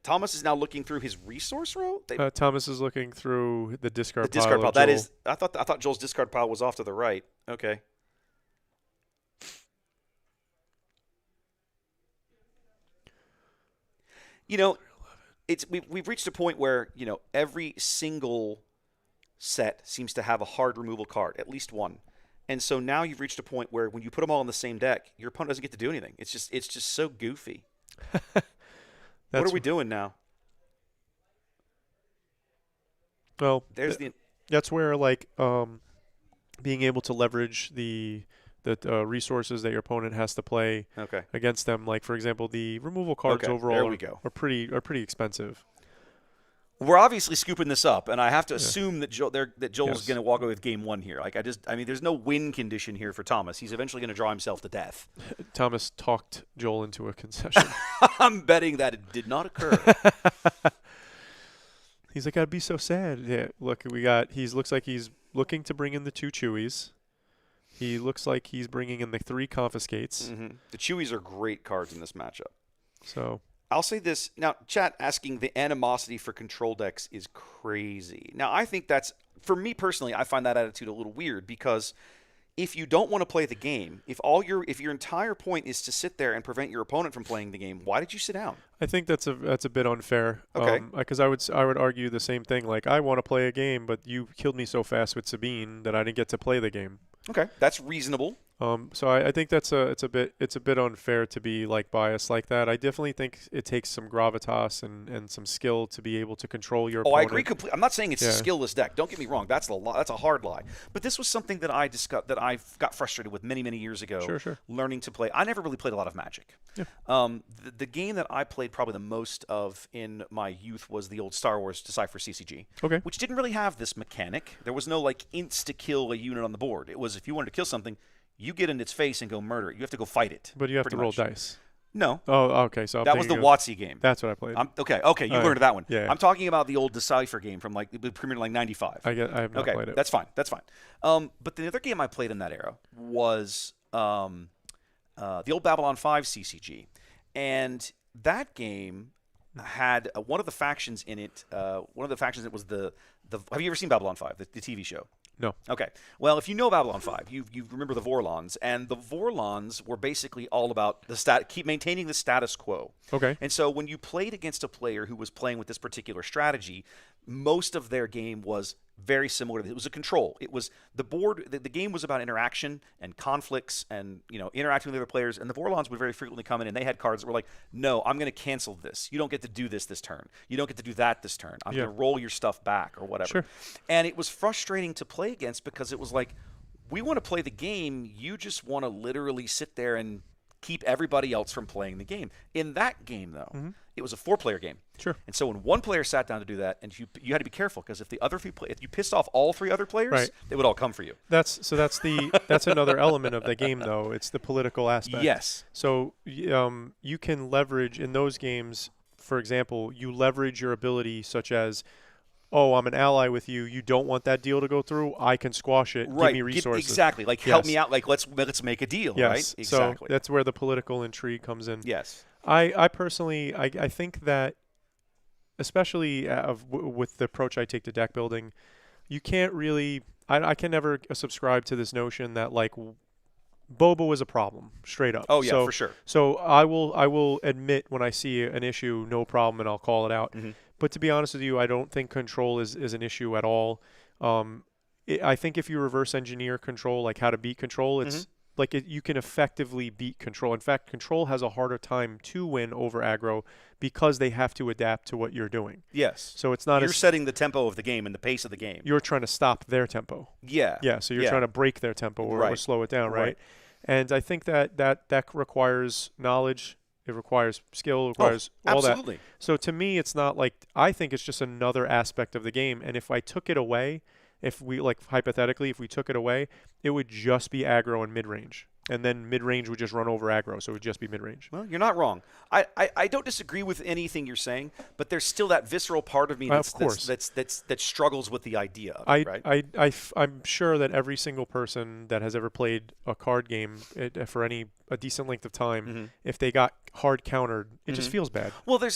Thomas is now looking through his resource row. Thomas is looking through the discard pile. Discard pile. That is. I thought Joel's discard pile was off to the right. Okay. You know, we've reached a point where, you know, every single set seems to have a hard removal card, at least one. And so now you've reached a point where when you put them all in the same deck, your opponent doesn't get to do anything. It's just so goofy. What are we doing now? Well, that's where being able to leverage the resources that your opponent has to play against them. Like, for example, the removal cards overall are pretty expensive. We're obviously scooping this up, and I have to assume that Joel's going to walk away with game 1 here. Like, there's no win condition here for Thomas. He's eventually going to draw himself to death. Thomas talked Joel into a concession. I'm betting that it did not occur. He's like, I'd be so sad. Yeah, look, looks like he's looking to bring in the 2 Chewies. He looks like he's bringing in the 3 Confiscates. Mm-hmm. The Chewies are great cards in this matchup. So I'll say this. Now, chat asking the animosity for control decks is crazy. Now, I think that's, for me personally, I find that attitude a little weird because if you don't want to play the game, if your entire point is to sit there and prevent your opponent from playing the game, why did you sit down? I think that's a bit unfair. Okay. Because I would argue the same thing. Like, I want to play a game, but you killed me so fast with Sabine that I didn't get to play the game. Okay, that's reasonable. So I think it's a bit unfair to be like biased like that. I definitely think it takes some gravitas and some skill to be able to control your opponent. I agree completely. I'm not saying it's a skillless deck. Don't get me wrong. That's a hard lie. But this was something that I got frustrated with many years ago. Sure. Learning to play. I never really played a lot of Magic. Yeah. The game that I played probably the most of in my youth was the old Star Wars Decipher CCG. Okay. Which didn't really have this mechanic. There was no like insta kill a unit on the board. It was if you wanted to kill something, you get in its face and go murder it. You have to go fight it. But you have to roll dice. No. Oh, okay. So that was the WotC game. That's what I played. Okay. You learned that one. Yeah. I'm talking about the old Decipher game from like it premiered in like '95. I have not played it. That's fine. But the other game I played in that era was the old Babylon 5 CCG, and that game had one of the factions in it. One of the factions that was the. Have you ever seen Babylon 5, the TV show? No. Okay. Well, if you know Babylon 5, you remember the Vorlons, and the Vorlons were basically all about keep maintaining the status quo. Okay. And so when you played against a player who was playing with this particular strategy, most of their game was very similar to it was a control. It was the board. The game was about interaction and conflicts, and interacting with other players. And the Vorlons would very frequently come in, and they had cards that were like, "No, I'm going to cancel this. You don't get to do this turn. You don't get to do that this turn. I'm going to roll your stuff back or whatever." Sure. And it was frustrating to play against because it was like, we want to play the game. You just want to literally sit there and keep everybody else from playing the game. In that game, though, it was a 4-player game. Sure. And so when one player sat down to do that, and you had to be careful because if the other if you pissed off all 3 other players, they would all come for you. That's another element of the game, though. It's the political aspect. Yes. So you can leverage in those games. For example, you leverage your ability, such as, oh, I'm an ally with you. You don't want that deal to go through. I can squash it. Right. Give me resources. Exactly. Like help me out. Like let's make a deal. Yes. Right. Exactly. So that's where the political intrigue comes in. Yes. I personally, I think that, especially with the approach I take to deck building, you can't really. I can never subscribe to this notion that like Boba was a problem, straight up. Oh yeah, for sure. So I will admit when I see an issue, no problem, and I'll call it out. But to be honest with you, I don't think control is an issue at all. I think if you reverse engineer control, like how to beat control, it's you can effectively beat control. In fact, control has a harder time to win over aggro because they have to adapt to what you're doing. Yes. So it's not you're setting the tempo of the game and the pace of the game. You're trying to stop their tempo. Yeah. Yeah. So you're trying to break their tempo or slow it down, right? And I think that requires knowledge. It requires skill. It requires all that. Absolutely. So to me, it's not like I think it's just another aspect of the game. And if I took it away, if we hypothetically, if we took it away, it would just be aggro and mid range. And then mid-range would just run over aggro, so it would just be mid-range. Well, you're not wrong. I don't disagree with anything you're saying, but there's still that visceral part of me that struggles with the idea of it, right? I'm sure that every single person that has ever played a card game for a decent length of time, if they got hard countered, it just feels bad. Well,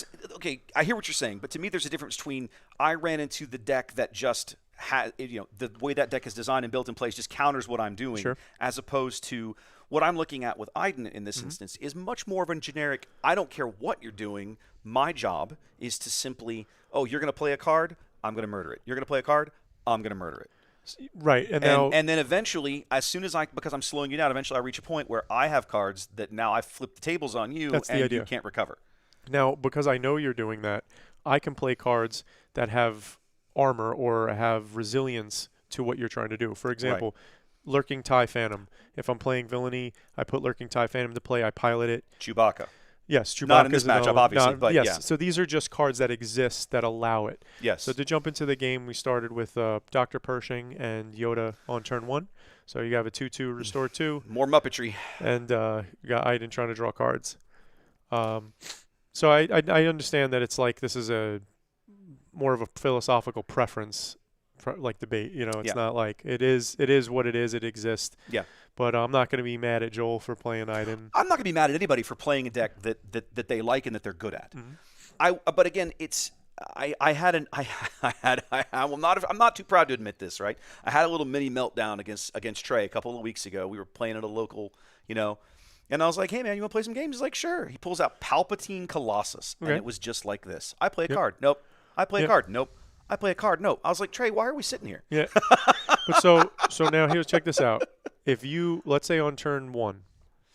I hear what you're saying, but to me there's a difference between I ran into the deck that just the way that deck is designed and built in place just counters what I'm doing, as opposed to what I'm looking at with Iden in this instance is much more of a generic, I don't care what you're doing, my job is to simply, you're going to play a card, I'm going to murder it. You're going to play a card, I'm going to murder it. Right. And then eventually, as soon as because I'm slowing you down, eventually I reach a point where I have cards that now I flip the tables on you and you can't recover. Now, because I know you're doing that, I can play cards that have armor or have resilience to what you're trying to do. For example, Lurking TIE Phantom. If I'm playing villainy, I put Lurking TIE Phantom to play. I pilot it. Chewbacca. Yes, Chewbacca. Not in this matchup, obviously, but yes. Yeah. So these are just cards that exist that allow it. Yes. So to jump into the game, we started with Dr. Pershing and Yoda on turn 1. So you have a 2/2 restore 2. More Muppetry. And you got Iden trying to draw cards. So I understand that it's like this is a more of a philosophical preference. Like debate, it's not like it is what it is. It exists. Yeah. But I'm not going to be mad at Joel for playing Iden. I'm not going to be mad at anybody for playing a deck that they like and that they're good at. But again, I'm not too proud to admit this, right? I had a little mini meltdown against Trey a couple of weeks ago. We were playing at a local, and I was like, hey man, you want to play some games? He's like, sure. He pulls out Palpatine Colossus, and it was just like this. I play a card. Nope. I play a card. Nope. I play a card. No. I was like, Trey, why are we sitting here? Yeah. But so now check this out. if you, let's say on turn 1,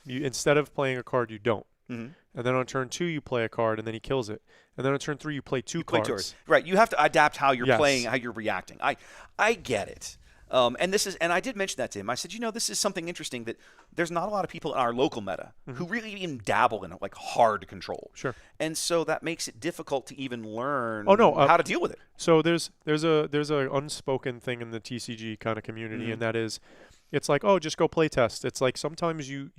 you instead of playing a card, you don't. Mm-hmm. And then on turn 2, you play a card, and then he kills it. And then on turn 3, you play two cards. Right. You have to adapt how you're Yes. playing, how you're reacting. I get it. And I did mention that to him. I said, this is something interesting that there's not a lot of people in our local meta who really even dabble in it, like hard control. Sure. And so that makes it difficult to even learn how to deal with it. So there's a unspoken thing in the TCG kind of community, and that is, it's like, oh, just go play test. It's like sometimes you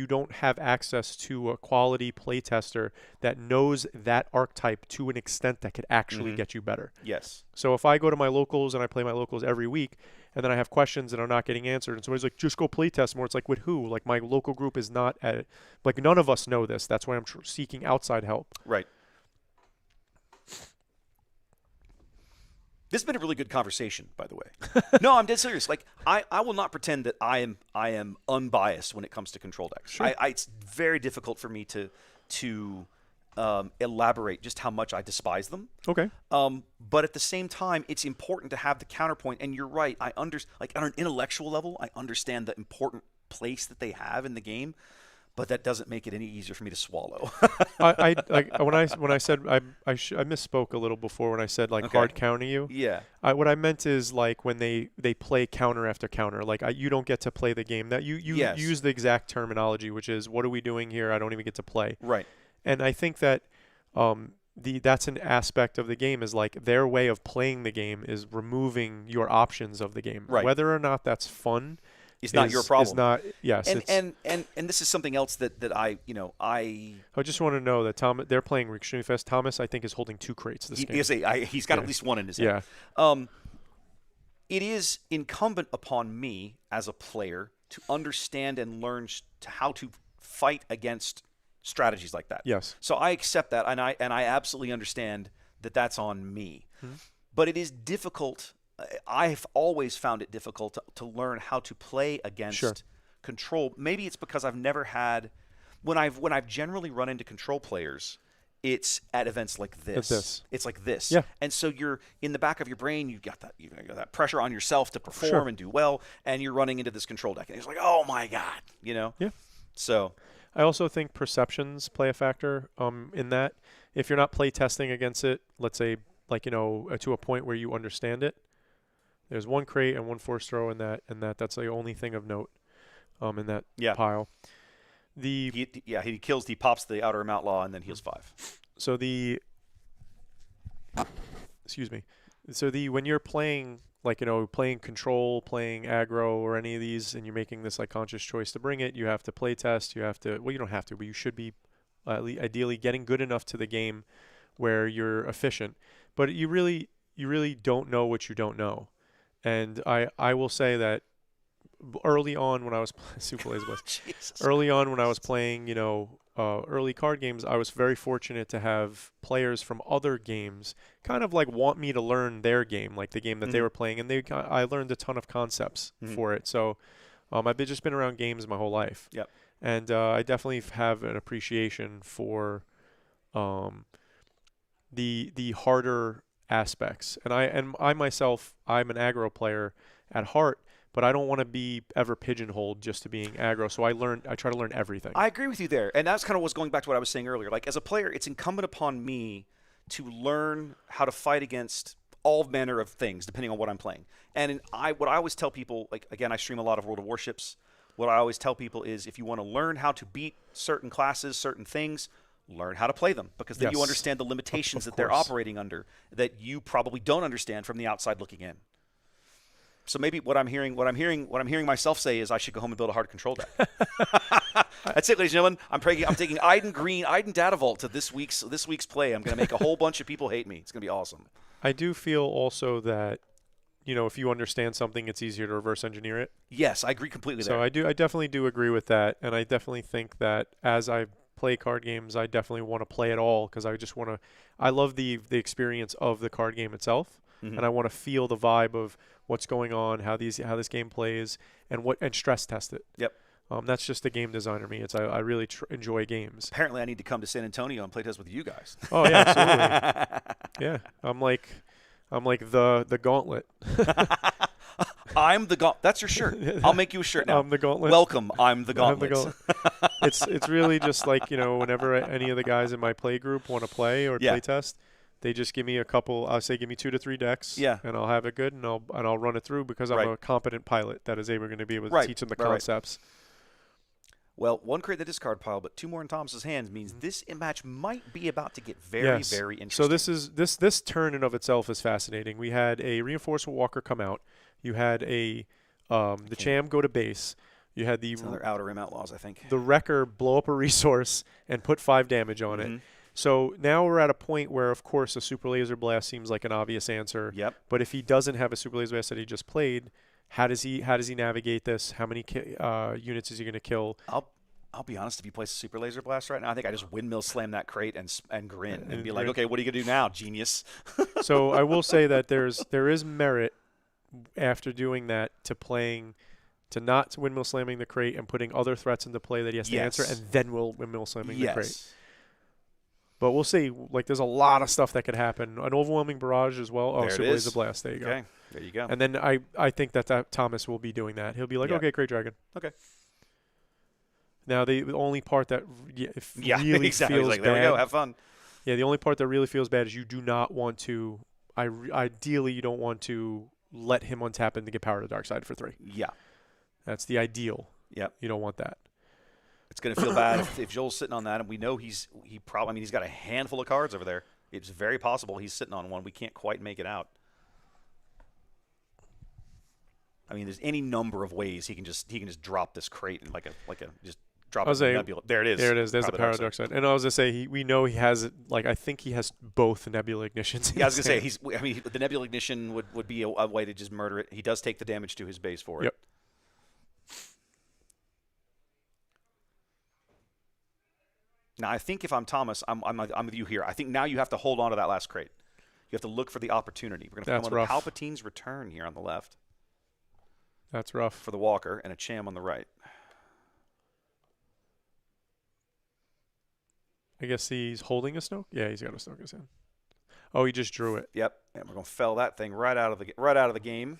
don't have access to a quality play tester that knows that archetype to an extent that could actually get you better. Yes. So if I go to my locals and I play my locals every week, and then I have questions that are not getting answered, and somebody's like, just go play test more. It's like, with who? Like, my local group is not at it. Like, none of us know this. That's why I'm seeking outside help. Right. This has been a really good conversation, by the way. No, I'm dead serious. Like, I will not pretend that I am unbiased when it comes to control decks. Sure. It's very difficult for me to elaborate just how much I despise them. Okay. But at the same time, it's important to have the counterpoint. And you're right. Like on an intellectual level, I understand the important place that they have in the game. But that doesn't make it any easier for me to swallow. When I said I misspoke a little before when I said hard counter you. Yeah. What I meant is like when they play counter after counter. Like you don't get to play the game. That you Yes. use the exact terminology, which is, what are we doing here? I don't even get to play. Right. And I think that that's an aspect of the game, is like their way of playing the game is removing your options of the game. Right. Whether or not that's fun. It's not your problem. It's not. Yes. And this is something else that I just want to know that they're playing extremely fast. Thomas, I think, is holding 2 crates this game. He's got at least one in his hand. Yeah. It is incumbent upon me as a player to understand and learn how to fight against strategies like that. Yes. So I accept that, and I absolutely understand that that's on me. But it is difficult. I've always found it difficult to learn how to play against control. Maybe it's because I've never had when I've generally run into control players, it's at events like this. It's like this. Yeah. And so you're in the back of your brain, you've got that pressure on yourself to perform and do well, and you're running into this control deck, and it's like, oh my God, Yeah. So I also think perceptions play a factor in that. If you're not play testing against it, let's say to a point where you understand it, there's 1 crate and 1 force throw in that, that's the only thing of note in that pile. He pops the outer outlaw and then heals 5. So when you're playing playing control, playing aggro, or any of these, and you're making this conscious choice to bring it, you have to play test. You have to. Well, you don't have to, but you should be ideally getting good enough to the game where you're efficient. But you really don't know what you don't know. And I will say that early on when I was early on when I was playing, early card games, I was very fortunate to have players from other games kind of want me to learn their game, like the game that they were playing, and I learned a ton of concepts for it. So I've just been around games my whole life. Yep. And I definitely have an appreciation for the harder aspects. And I myself, I'm an aggro player at heart, but I don't want to be ever pigeonholed just to being aggro. So I try to learn everything. I agree with you there. And that's kind of what's going back to what I was saying earlier. Like, as a player, it's incumbent upon me to learn how to fight against all manner of things, depending on what I'm playing. And what I always tell people, again, I stream a lot of World of Warships. What I always tell people is, if you want to learn how to beat certain classes, certain things, learn how to play them, because then you understand the limitations that they're operating under that you probably don't understand from the outside looking in. So maybe what I'm hearing myself say is I should go home and build a hard control deck. That's it, ladies and gentlemen. I'm taking Iden Data Vault to this week's play. I'm going to make a whole bunch of people hate me. It's going to be awesome. I do feel also that if you understand something, it's easier to reverse engineer it. Yes, I agree completely there. So I definitely do agree with that, and I definitely think that as I play card games, I definitely want to play it all, because I love the experience of the card game itself, and I want to feel the vibe of what's going on, how this game plays, and stress test it. Yep. That's just the game designer me. I really enjoy games. Apparently, I need to come to San Antonio and play test with you guys. Oh yeah, absolutely. Yeah, I'm like the gauntlet. I'm the gauntlet. That's your shirt. I'll make you a shirt now. I'm the gauntlet. Welcome, I'm the gauntlet. It's really just like, whenever any of the guys in my play group want to play or play test, they just give me a couple. I'll say give me 2 to 3 decks. Yeah. And I'll have it good, and I'll run it through because I'm a competent pilot that is able to be able to teach them the concepts. Well, 1 crate in the discard pile, but 2 more in Thomas's hands means this match might be about to get very, very interesting. So this turn in of itself is fascinating. We had a Reinforcement Walker come out. You had the Cham go to base. You had the another Outer Rim Outlaws, I think. The Wrecker blow up a resource and put 5 damage on it. So now we're at a point where, of course, a Super Laser Blast seems like an obvious answer. Yep. But if he doesn't have a Super Laser Blast that he just played, how does he navigate this? How many units is he going to kill? I'll be honest. If he plays a Super Laser Blast right now, I think I just windmill slam that crate and grin and be like, okay, what are you gonna do now, genius? So I will say that there is merit after doing that to not windmill slamming the crate and putting other threats into play that he has to answer, and then we'll windmill slamming the crate. But we'll see. Like, there's a lot of stuff that could happen. An overwhelming barrage as well. Oh, Super Laser Blast. There you go. Okay, there you go. And then I think that Thomas will be doing that. He'll be like, okay, Crate Dragon. Okay. Now, the only part that really exactly. feels like, bad. there we go. Have fun. Yeah, the only part that really feels bad is you do not want to. Ideally, you don't want to let him untap and to get power to the dark side for 3. Yeah. That's the ideal. Yep. You don't want that. It's going to feel bad if Joel's sitting on that, and we know he's got a handful of cards over there. It's very possible he's sitting on one. We can't quite make it out. I mean, there's any number of ways he can just drop this crate and like a just drop it in the nebula. There it is. There it is. There's the power dark side. And I was gonna say we know he has it. Like, I think he has both nebula ignitions. Yeah, I was gonna say the nebula ignition would be a way to just murder it. He does take the damage to his base for it. Yep. Now, I think if I'm Thomas, I'm with you here. I think now you have to hold on to that last crate. You have to look for the opportunity. We're going to come on to Palpatine's Return here on the left. That's rough. For the Walker, and a Cham on the right. I guess he's holding a Snoke? Yeah, he's got a Snoke in his hand. Oh, he just drew it. Yep, and we're going to fell that thing right out of the game.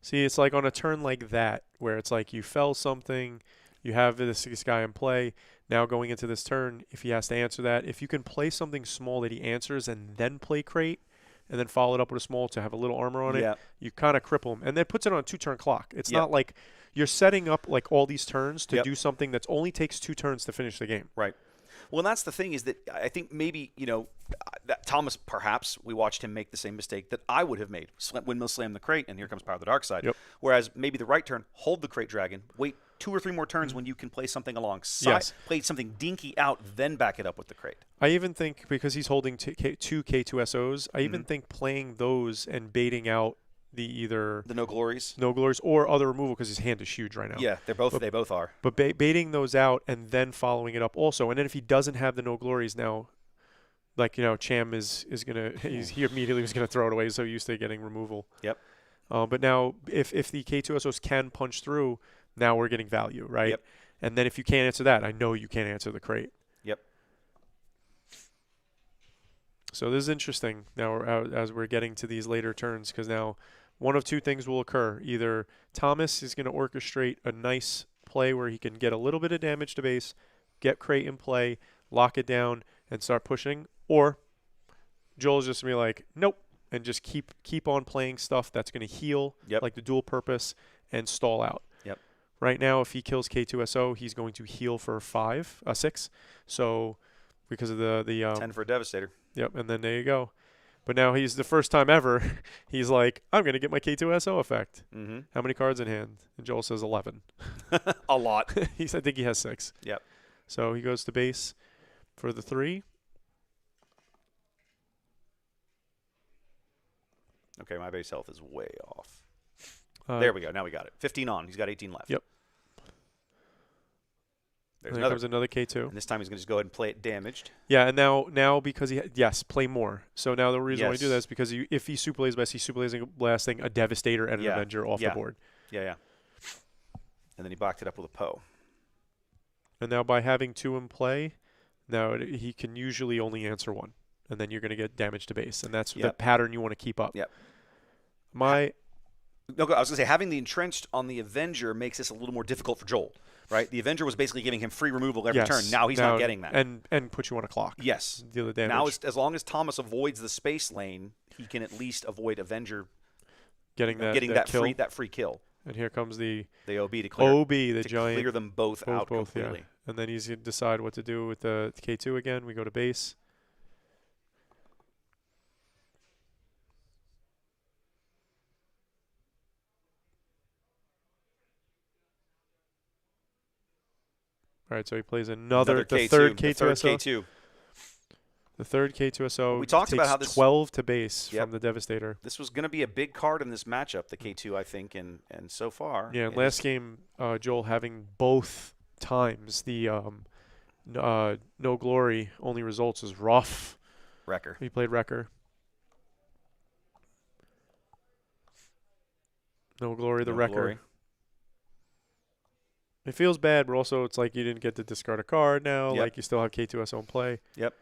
See, it's like on a turn like that, where it's like you fell something, you have this guy in play. Now going into this turn, if he has to answer that, if you can play something small that he answers and then play crate, and then follow it up with a small to have a little armor on it, you kind of cripple him. And then puts it on a 2-turn clock. It's not like you're setting up like all these turns to do something that only takes 2 turns to finish the game. Right. Well, and that's the thing is that I think maybe, that Thomas, perhaps, we watched him make the same mistake that I would have made. Windmill slam the crate, and here comes Power of the Dark Side. Yep. Whereas maybe the right turn, hold the Crate Dragon, wait 2 or 3 more turns when you can play something alongside, play something dinky out, then back it up with the crate. I even think, because he's holding 2 K2SOs, I even think playing those and baiting out the No Glories, or other removal, because his hand is huge right now. Yeah, they both are. But baiting those out and then following it up also, and then if he doesn't have the No Glories now, like Cham is gonna he immediately was gonna throw it away. He's so used to getting removal. Yep. But now if the K2SOs can punch through, now we're getting value, right? Yep. And then if you can't answer that, I know you can't answer the crate. Yep. So this is interesting now as we're getting to these later turns, because now one of 2 things will occur. Either Thomas is going to orchestrate a nice play where he can get a little bit of damage to base, get crate in play, lock it down, and start pushing, or Joel's just going to be like, nope, and just keep on playing stuff that's going to heal, like the dual purpose, and stall out. Yep. Right now, if he kills K2SO, he's going to heal for 6. So because of the 10 for a Devastator. Yep, and then there you go. But now he's the first time ever, he's like, I'm going to get my K2SO effect. Mm-hmm. How many cards in hand? And Joel says 11. A lot. I think he has 6. Yep. So he goes to base for the 3. Okay, my base health is way off. There we go. Now we got it. 15 on. He's got 18 left. Yep. There's another K2. And this time he's going to just go ahead and play it damaged. Yeah, and now because play more. So now the reason why you do that is because if he Super Laser Blast, he's Super Laser Blasting a Devastator and an Avenger off the board. Yeah. And then he backed it up with a Poe. And now by having 2 in play, now he can usually only answer 1. And then you're going to get damage to base. And that's the pattern you want to keep up. Yep. No, I was going to say, having the entrenched on the Avenger makes this a little more difficult for Joel, right? The Avenger was basically giving him free removal every turn. Now he's not getting that. And put you on a clock. Yes. Deal the damage. Now, as long as Thomas avoids the space lane, he can at least avoid Avenger getting that free kill. And here comes the OB to clear. The giant. Clear them both out completely. Yeah. And then he's going to decide what to do with the K2 again. We go to base. All right, so he plays another K2, third K2SO. The third K2SO. We talked about how takes this 12 to base from the Devastator. This was going to be a big card in this matchup, the K2, I think, and so far. Yeah, last game, Joel having both times the no glory only results is rough. Wrecker. He played Wrecker. No glory, the Wrecker. Glory. It feels bad, but also it's like you didn't get to discard a card now. Yep. Like you still have K2SO in play. Yep.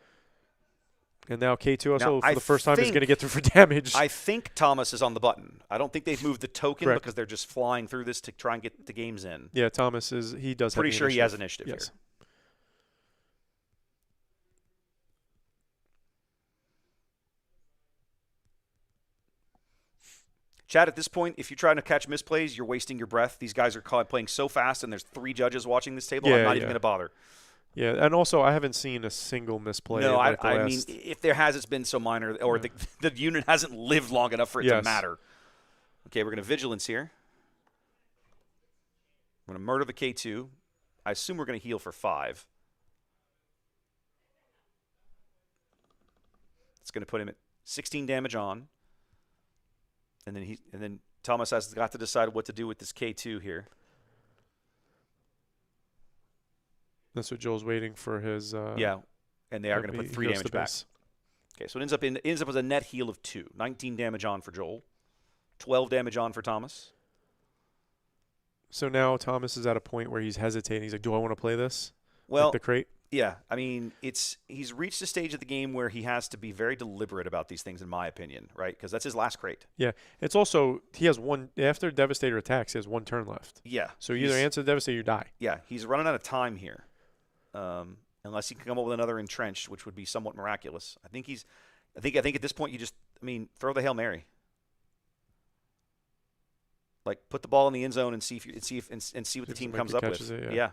And now K2SO now, for the first time is going to get through for damage. I think Thomas is on the button. I don't think they've moved the token Correct. because they're just flying through this to try and get the games in. Yeah, Thomas is. He does. Pretty have the sure initiative. he has initiative yes. here. Chad, at this point, if you're trying to catch misplays, you're wasting your breath. These guys are playing so fast, and there's 3 judges watching this table. I'm not even going to bother. Yeah, and also I haven't seen a single misplay. No, like I mean, if there has, it's been so minor, or the unit hasn't lived long enough for it to matter. Okay, we're going to Vigilance here. I'm going to murder the K2. I assume we're going to heal for 5. It's going to put him at 16 damage on. And then Thomas has got to decide what to do with this K2 here. That's what Joel's waiting for his. Yeah, and they are going to put 3 damage back. Okay, so it ends up as a net heal of 2. 19 damage on for Joel. 12 damage on for Thomas. So now Thomas is at a point where he's hesitating. He's like, "Do I want to play this?" Well, like the crate. Yeah, I mean, he's reached a stage of the game where he has to be very deliberate about these things, in my opinion, right? Because that's his last crate. Yeah, it's also he has one after Devastator attacks. He has 1 turn left. Yeah, so you either answer the Devastator, or you die. Yeah, he's running out of time here, unless he can come up with another entrenched, which would be somewhat miraculous. I think at this point throw the Hail Mary. Like put the ball in the end zone and see what the team comes up with. Yeah.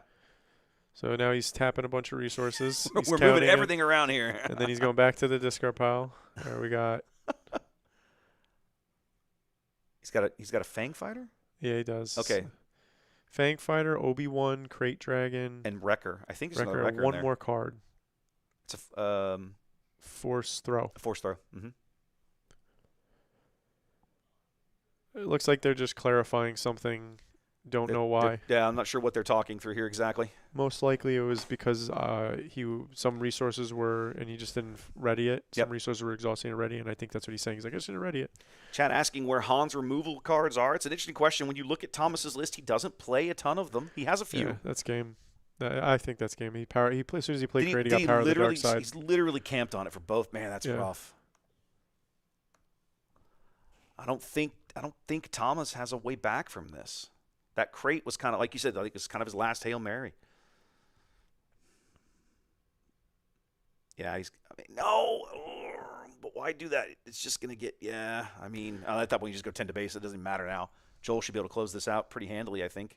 So now he's tapping a bunch of resources. We're moving everything around here. And then he's going back to the discard pile. There we got. He's got a Fang Fighter? Yeah, he does. Okay. Fang Fighter, Obi-Wan, Crate Dragon. And Wrecker. I think there's another Wrecker one more card. It's a Force Throw. A Force Throw. Mm-hmm. It looks like they're just clarifying something. Don't know why. Yeah, I'm not sure what they're talking through here exactly. Most likely it was because some resources were, and he just didn't ready it. Some resources were exhausting already, and I think that's what he's saying. He's like, I just didn't ready it. Chad asking where Han's removal cards are. It's an interesting question. When you look at Thomas's list, he doesn't play a ton of them. He has a few. Yeah, that's game. I think that's game. He plays as soon as he played Crate, he got Power of the Dark Side. He's literally camped on it for both. Man, that's rough. I don't think Thomas has a way back from this. That crate was kind of, like you said, I think it's kind of his last Hail Mary. Yeah, no, but why do that? It's just going to get, at that point you just go 10 to base. It doesn't matter now. Joel should be able to close this out pretty handily, I think.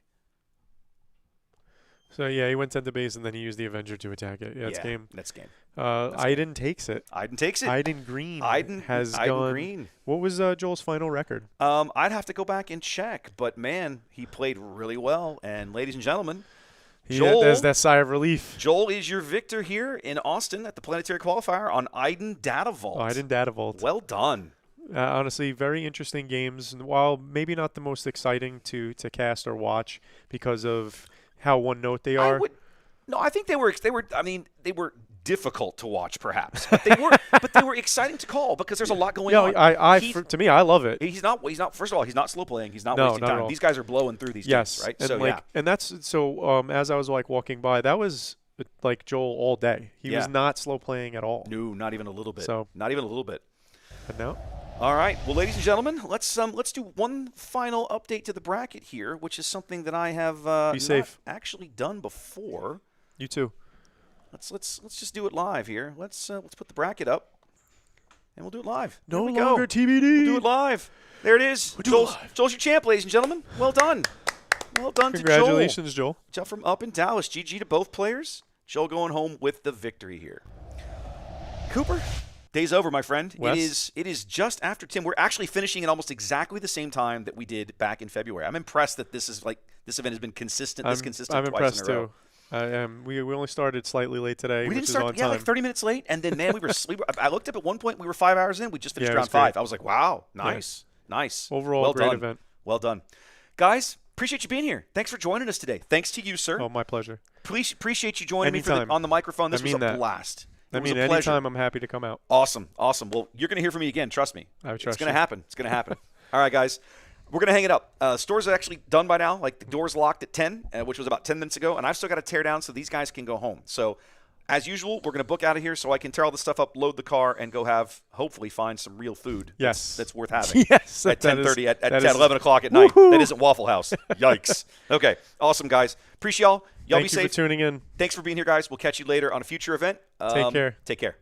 So, yeah, he went 10 to base, and then he used the Avenger to attack it. Yeah, it's game. That's game. Aiden takes it. Aiden Green has gone. Green. What was Joel's final record? I'd have to go back and check, but, man, he played really well. And, ladies and gentlemen, Joel, there's that sigh of relief. Joel is your victor here in Austin at the Planetary Qualifier on Aiden Data Vault. Aiden Data Vault. Well done. Honestly, very interesting games. While maybe not the most exciting to cast or watch because of how one note they are. I think they were difficult to watch, perhaps, but they were exciting to call because there's a lot going on. To me, I love it. He's not. First of all, he's not slow playing. He's not wasting time. These guys are blowing through these games, right? And and that's so. As I was walking by, that was like Joel all day. He was not slow playing at all. No, not even a little bit. So not even a little bit. And now. All right. Well, ladies and gentlemen, let's do one final update to the bracket here, which is something that I have not actually done before. You too. Let's just do it live here. Let's put the bracket up, and we'll do it live. No longer TBD. We'll do it live. There it is. Joel's your champ, ladies and gentlemen. Well done. Well done to Joel. Congratulations, Joel. Joel from up in Dallas. GG to both players. Joel going home with the victory here. Cooper, day's over, my friend. Wes? It is just after 10. We're actually finishing at almost exactly the same time that we did back in February. I'm impressed that this event has been consistent. I'm twice impressed in a row. Too. I am. We only started slightly late today. We didn't which start, is on time. like 30 minutes late, and then man, I looked up at one point. We were 5 hours in. We just finished Yeah, it was round 5. great. I was like, wow, nice. Overall, well great done. event. Well done, guys. Appreciate you being here. Thanks for joining us today. Thanks to you, sir. Oh, my pleasure. Appreciate you joining Anytime. me on the microphone. This was a that. blast. I mean, anytime I'm happy to come out. Awesome. Well, you're going to hear from me again. Trust me. I trust It's going to happen. It's going to happen. All right, guys. We're going to hang it up. Stores are actually done by now. Like, the doors locked at 10, which was about 10 minutes ago, and I've still got to tear down so these guys can go home. So, as usual, we're going to book out of here so I can tear all the stuff up, load the car, and go hopefully find some real food that's worth having. Yes. At 10:30, at 11 o'clock at night. That isn't Waffle House. Yikes. Okay. Awesome, guys. Appreciate y'all. Y'all be safe. Thank you for tuning in. Thanks for being here, guys. We'll catch you later on a future event. Take care. Take care.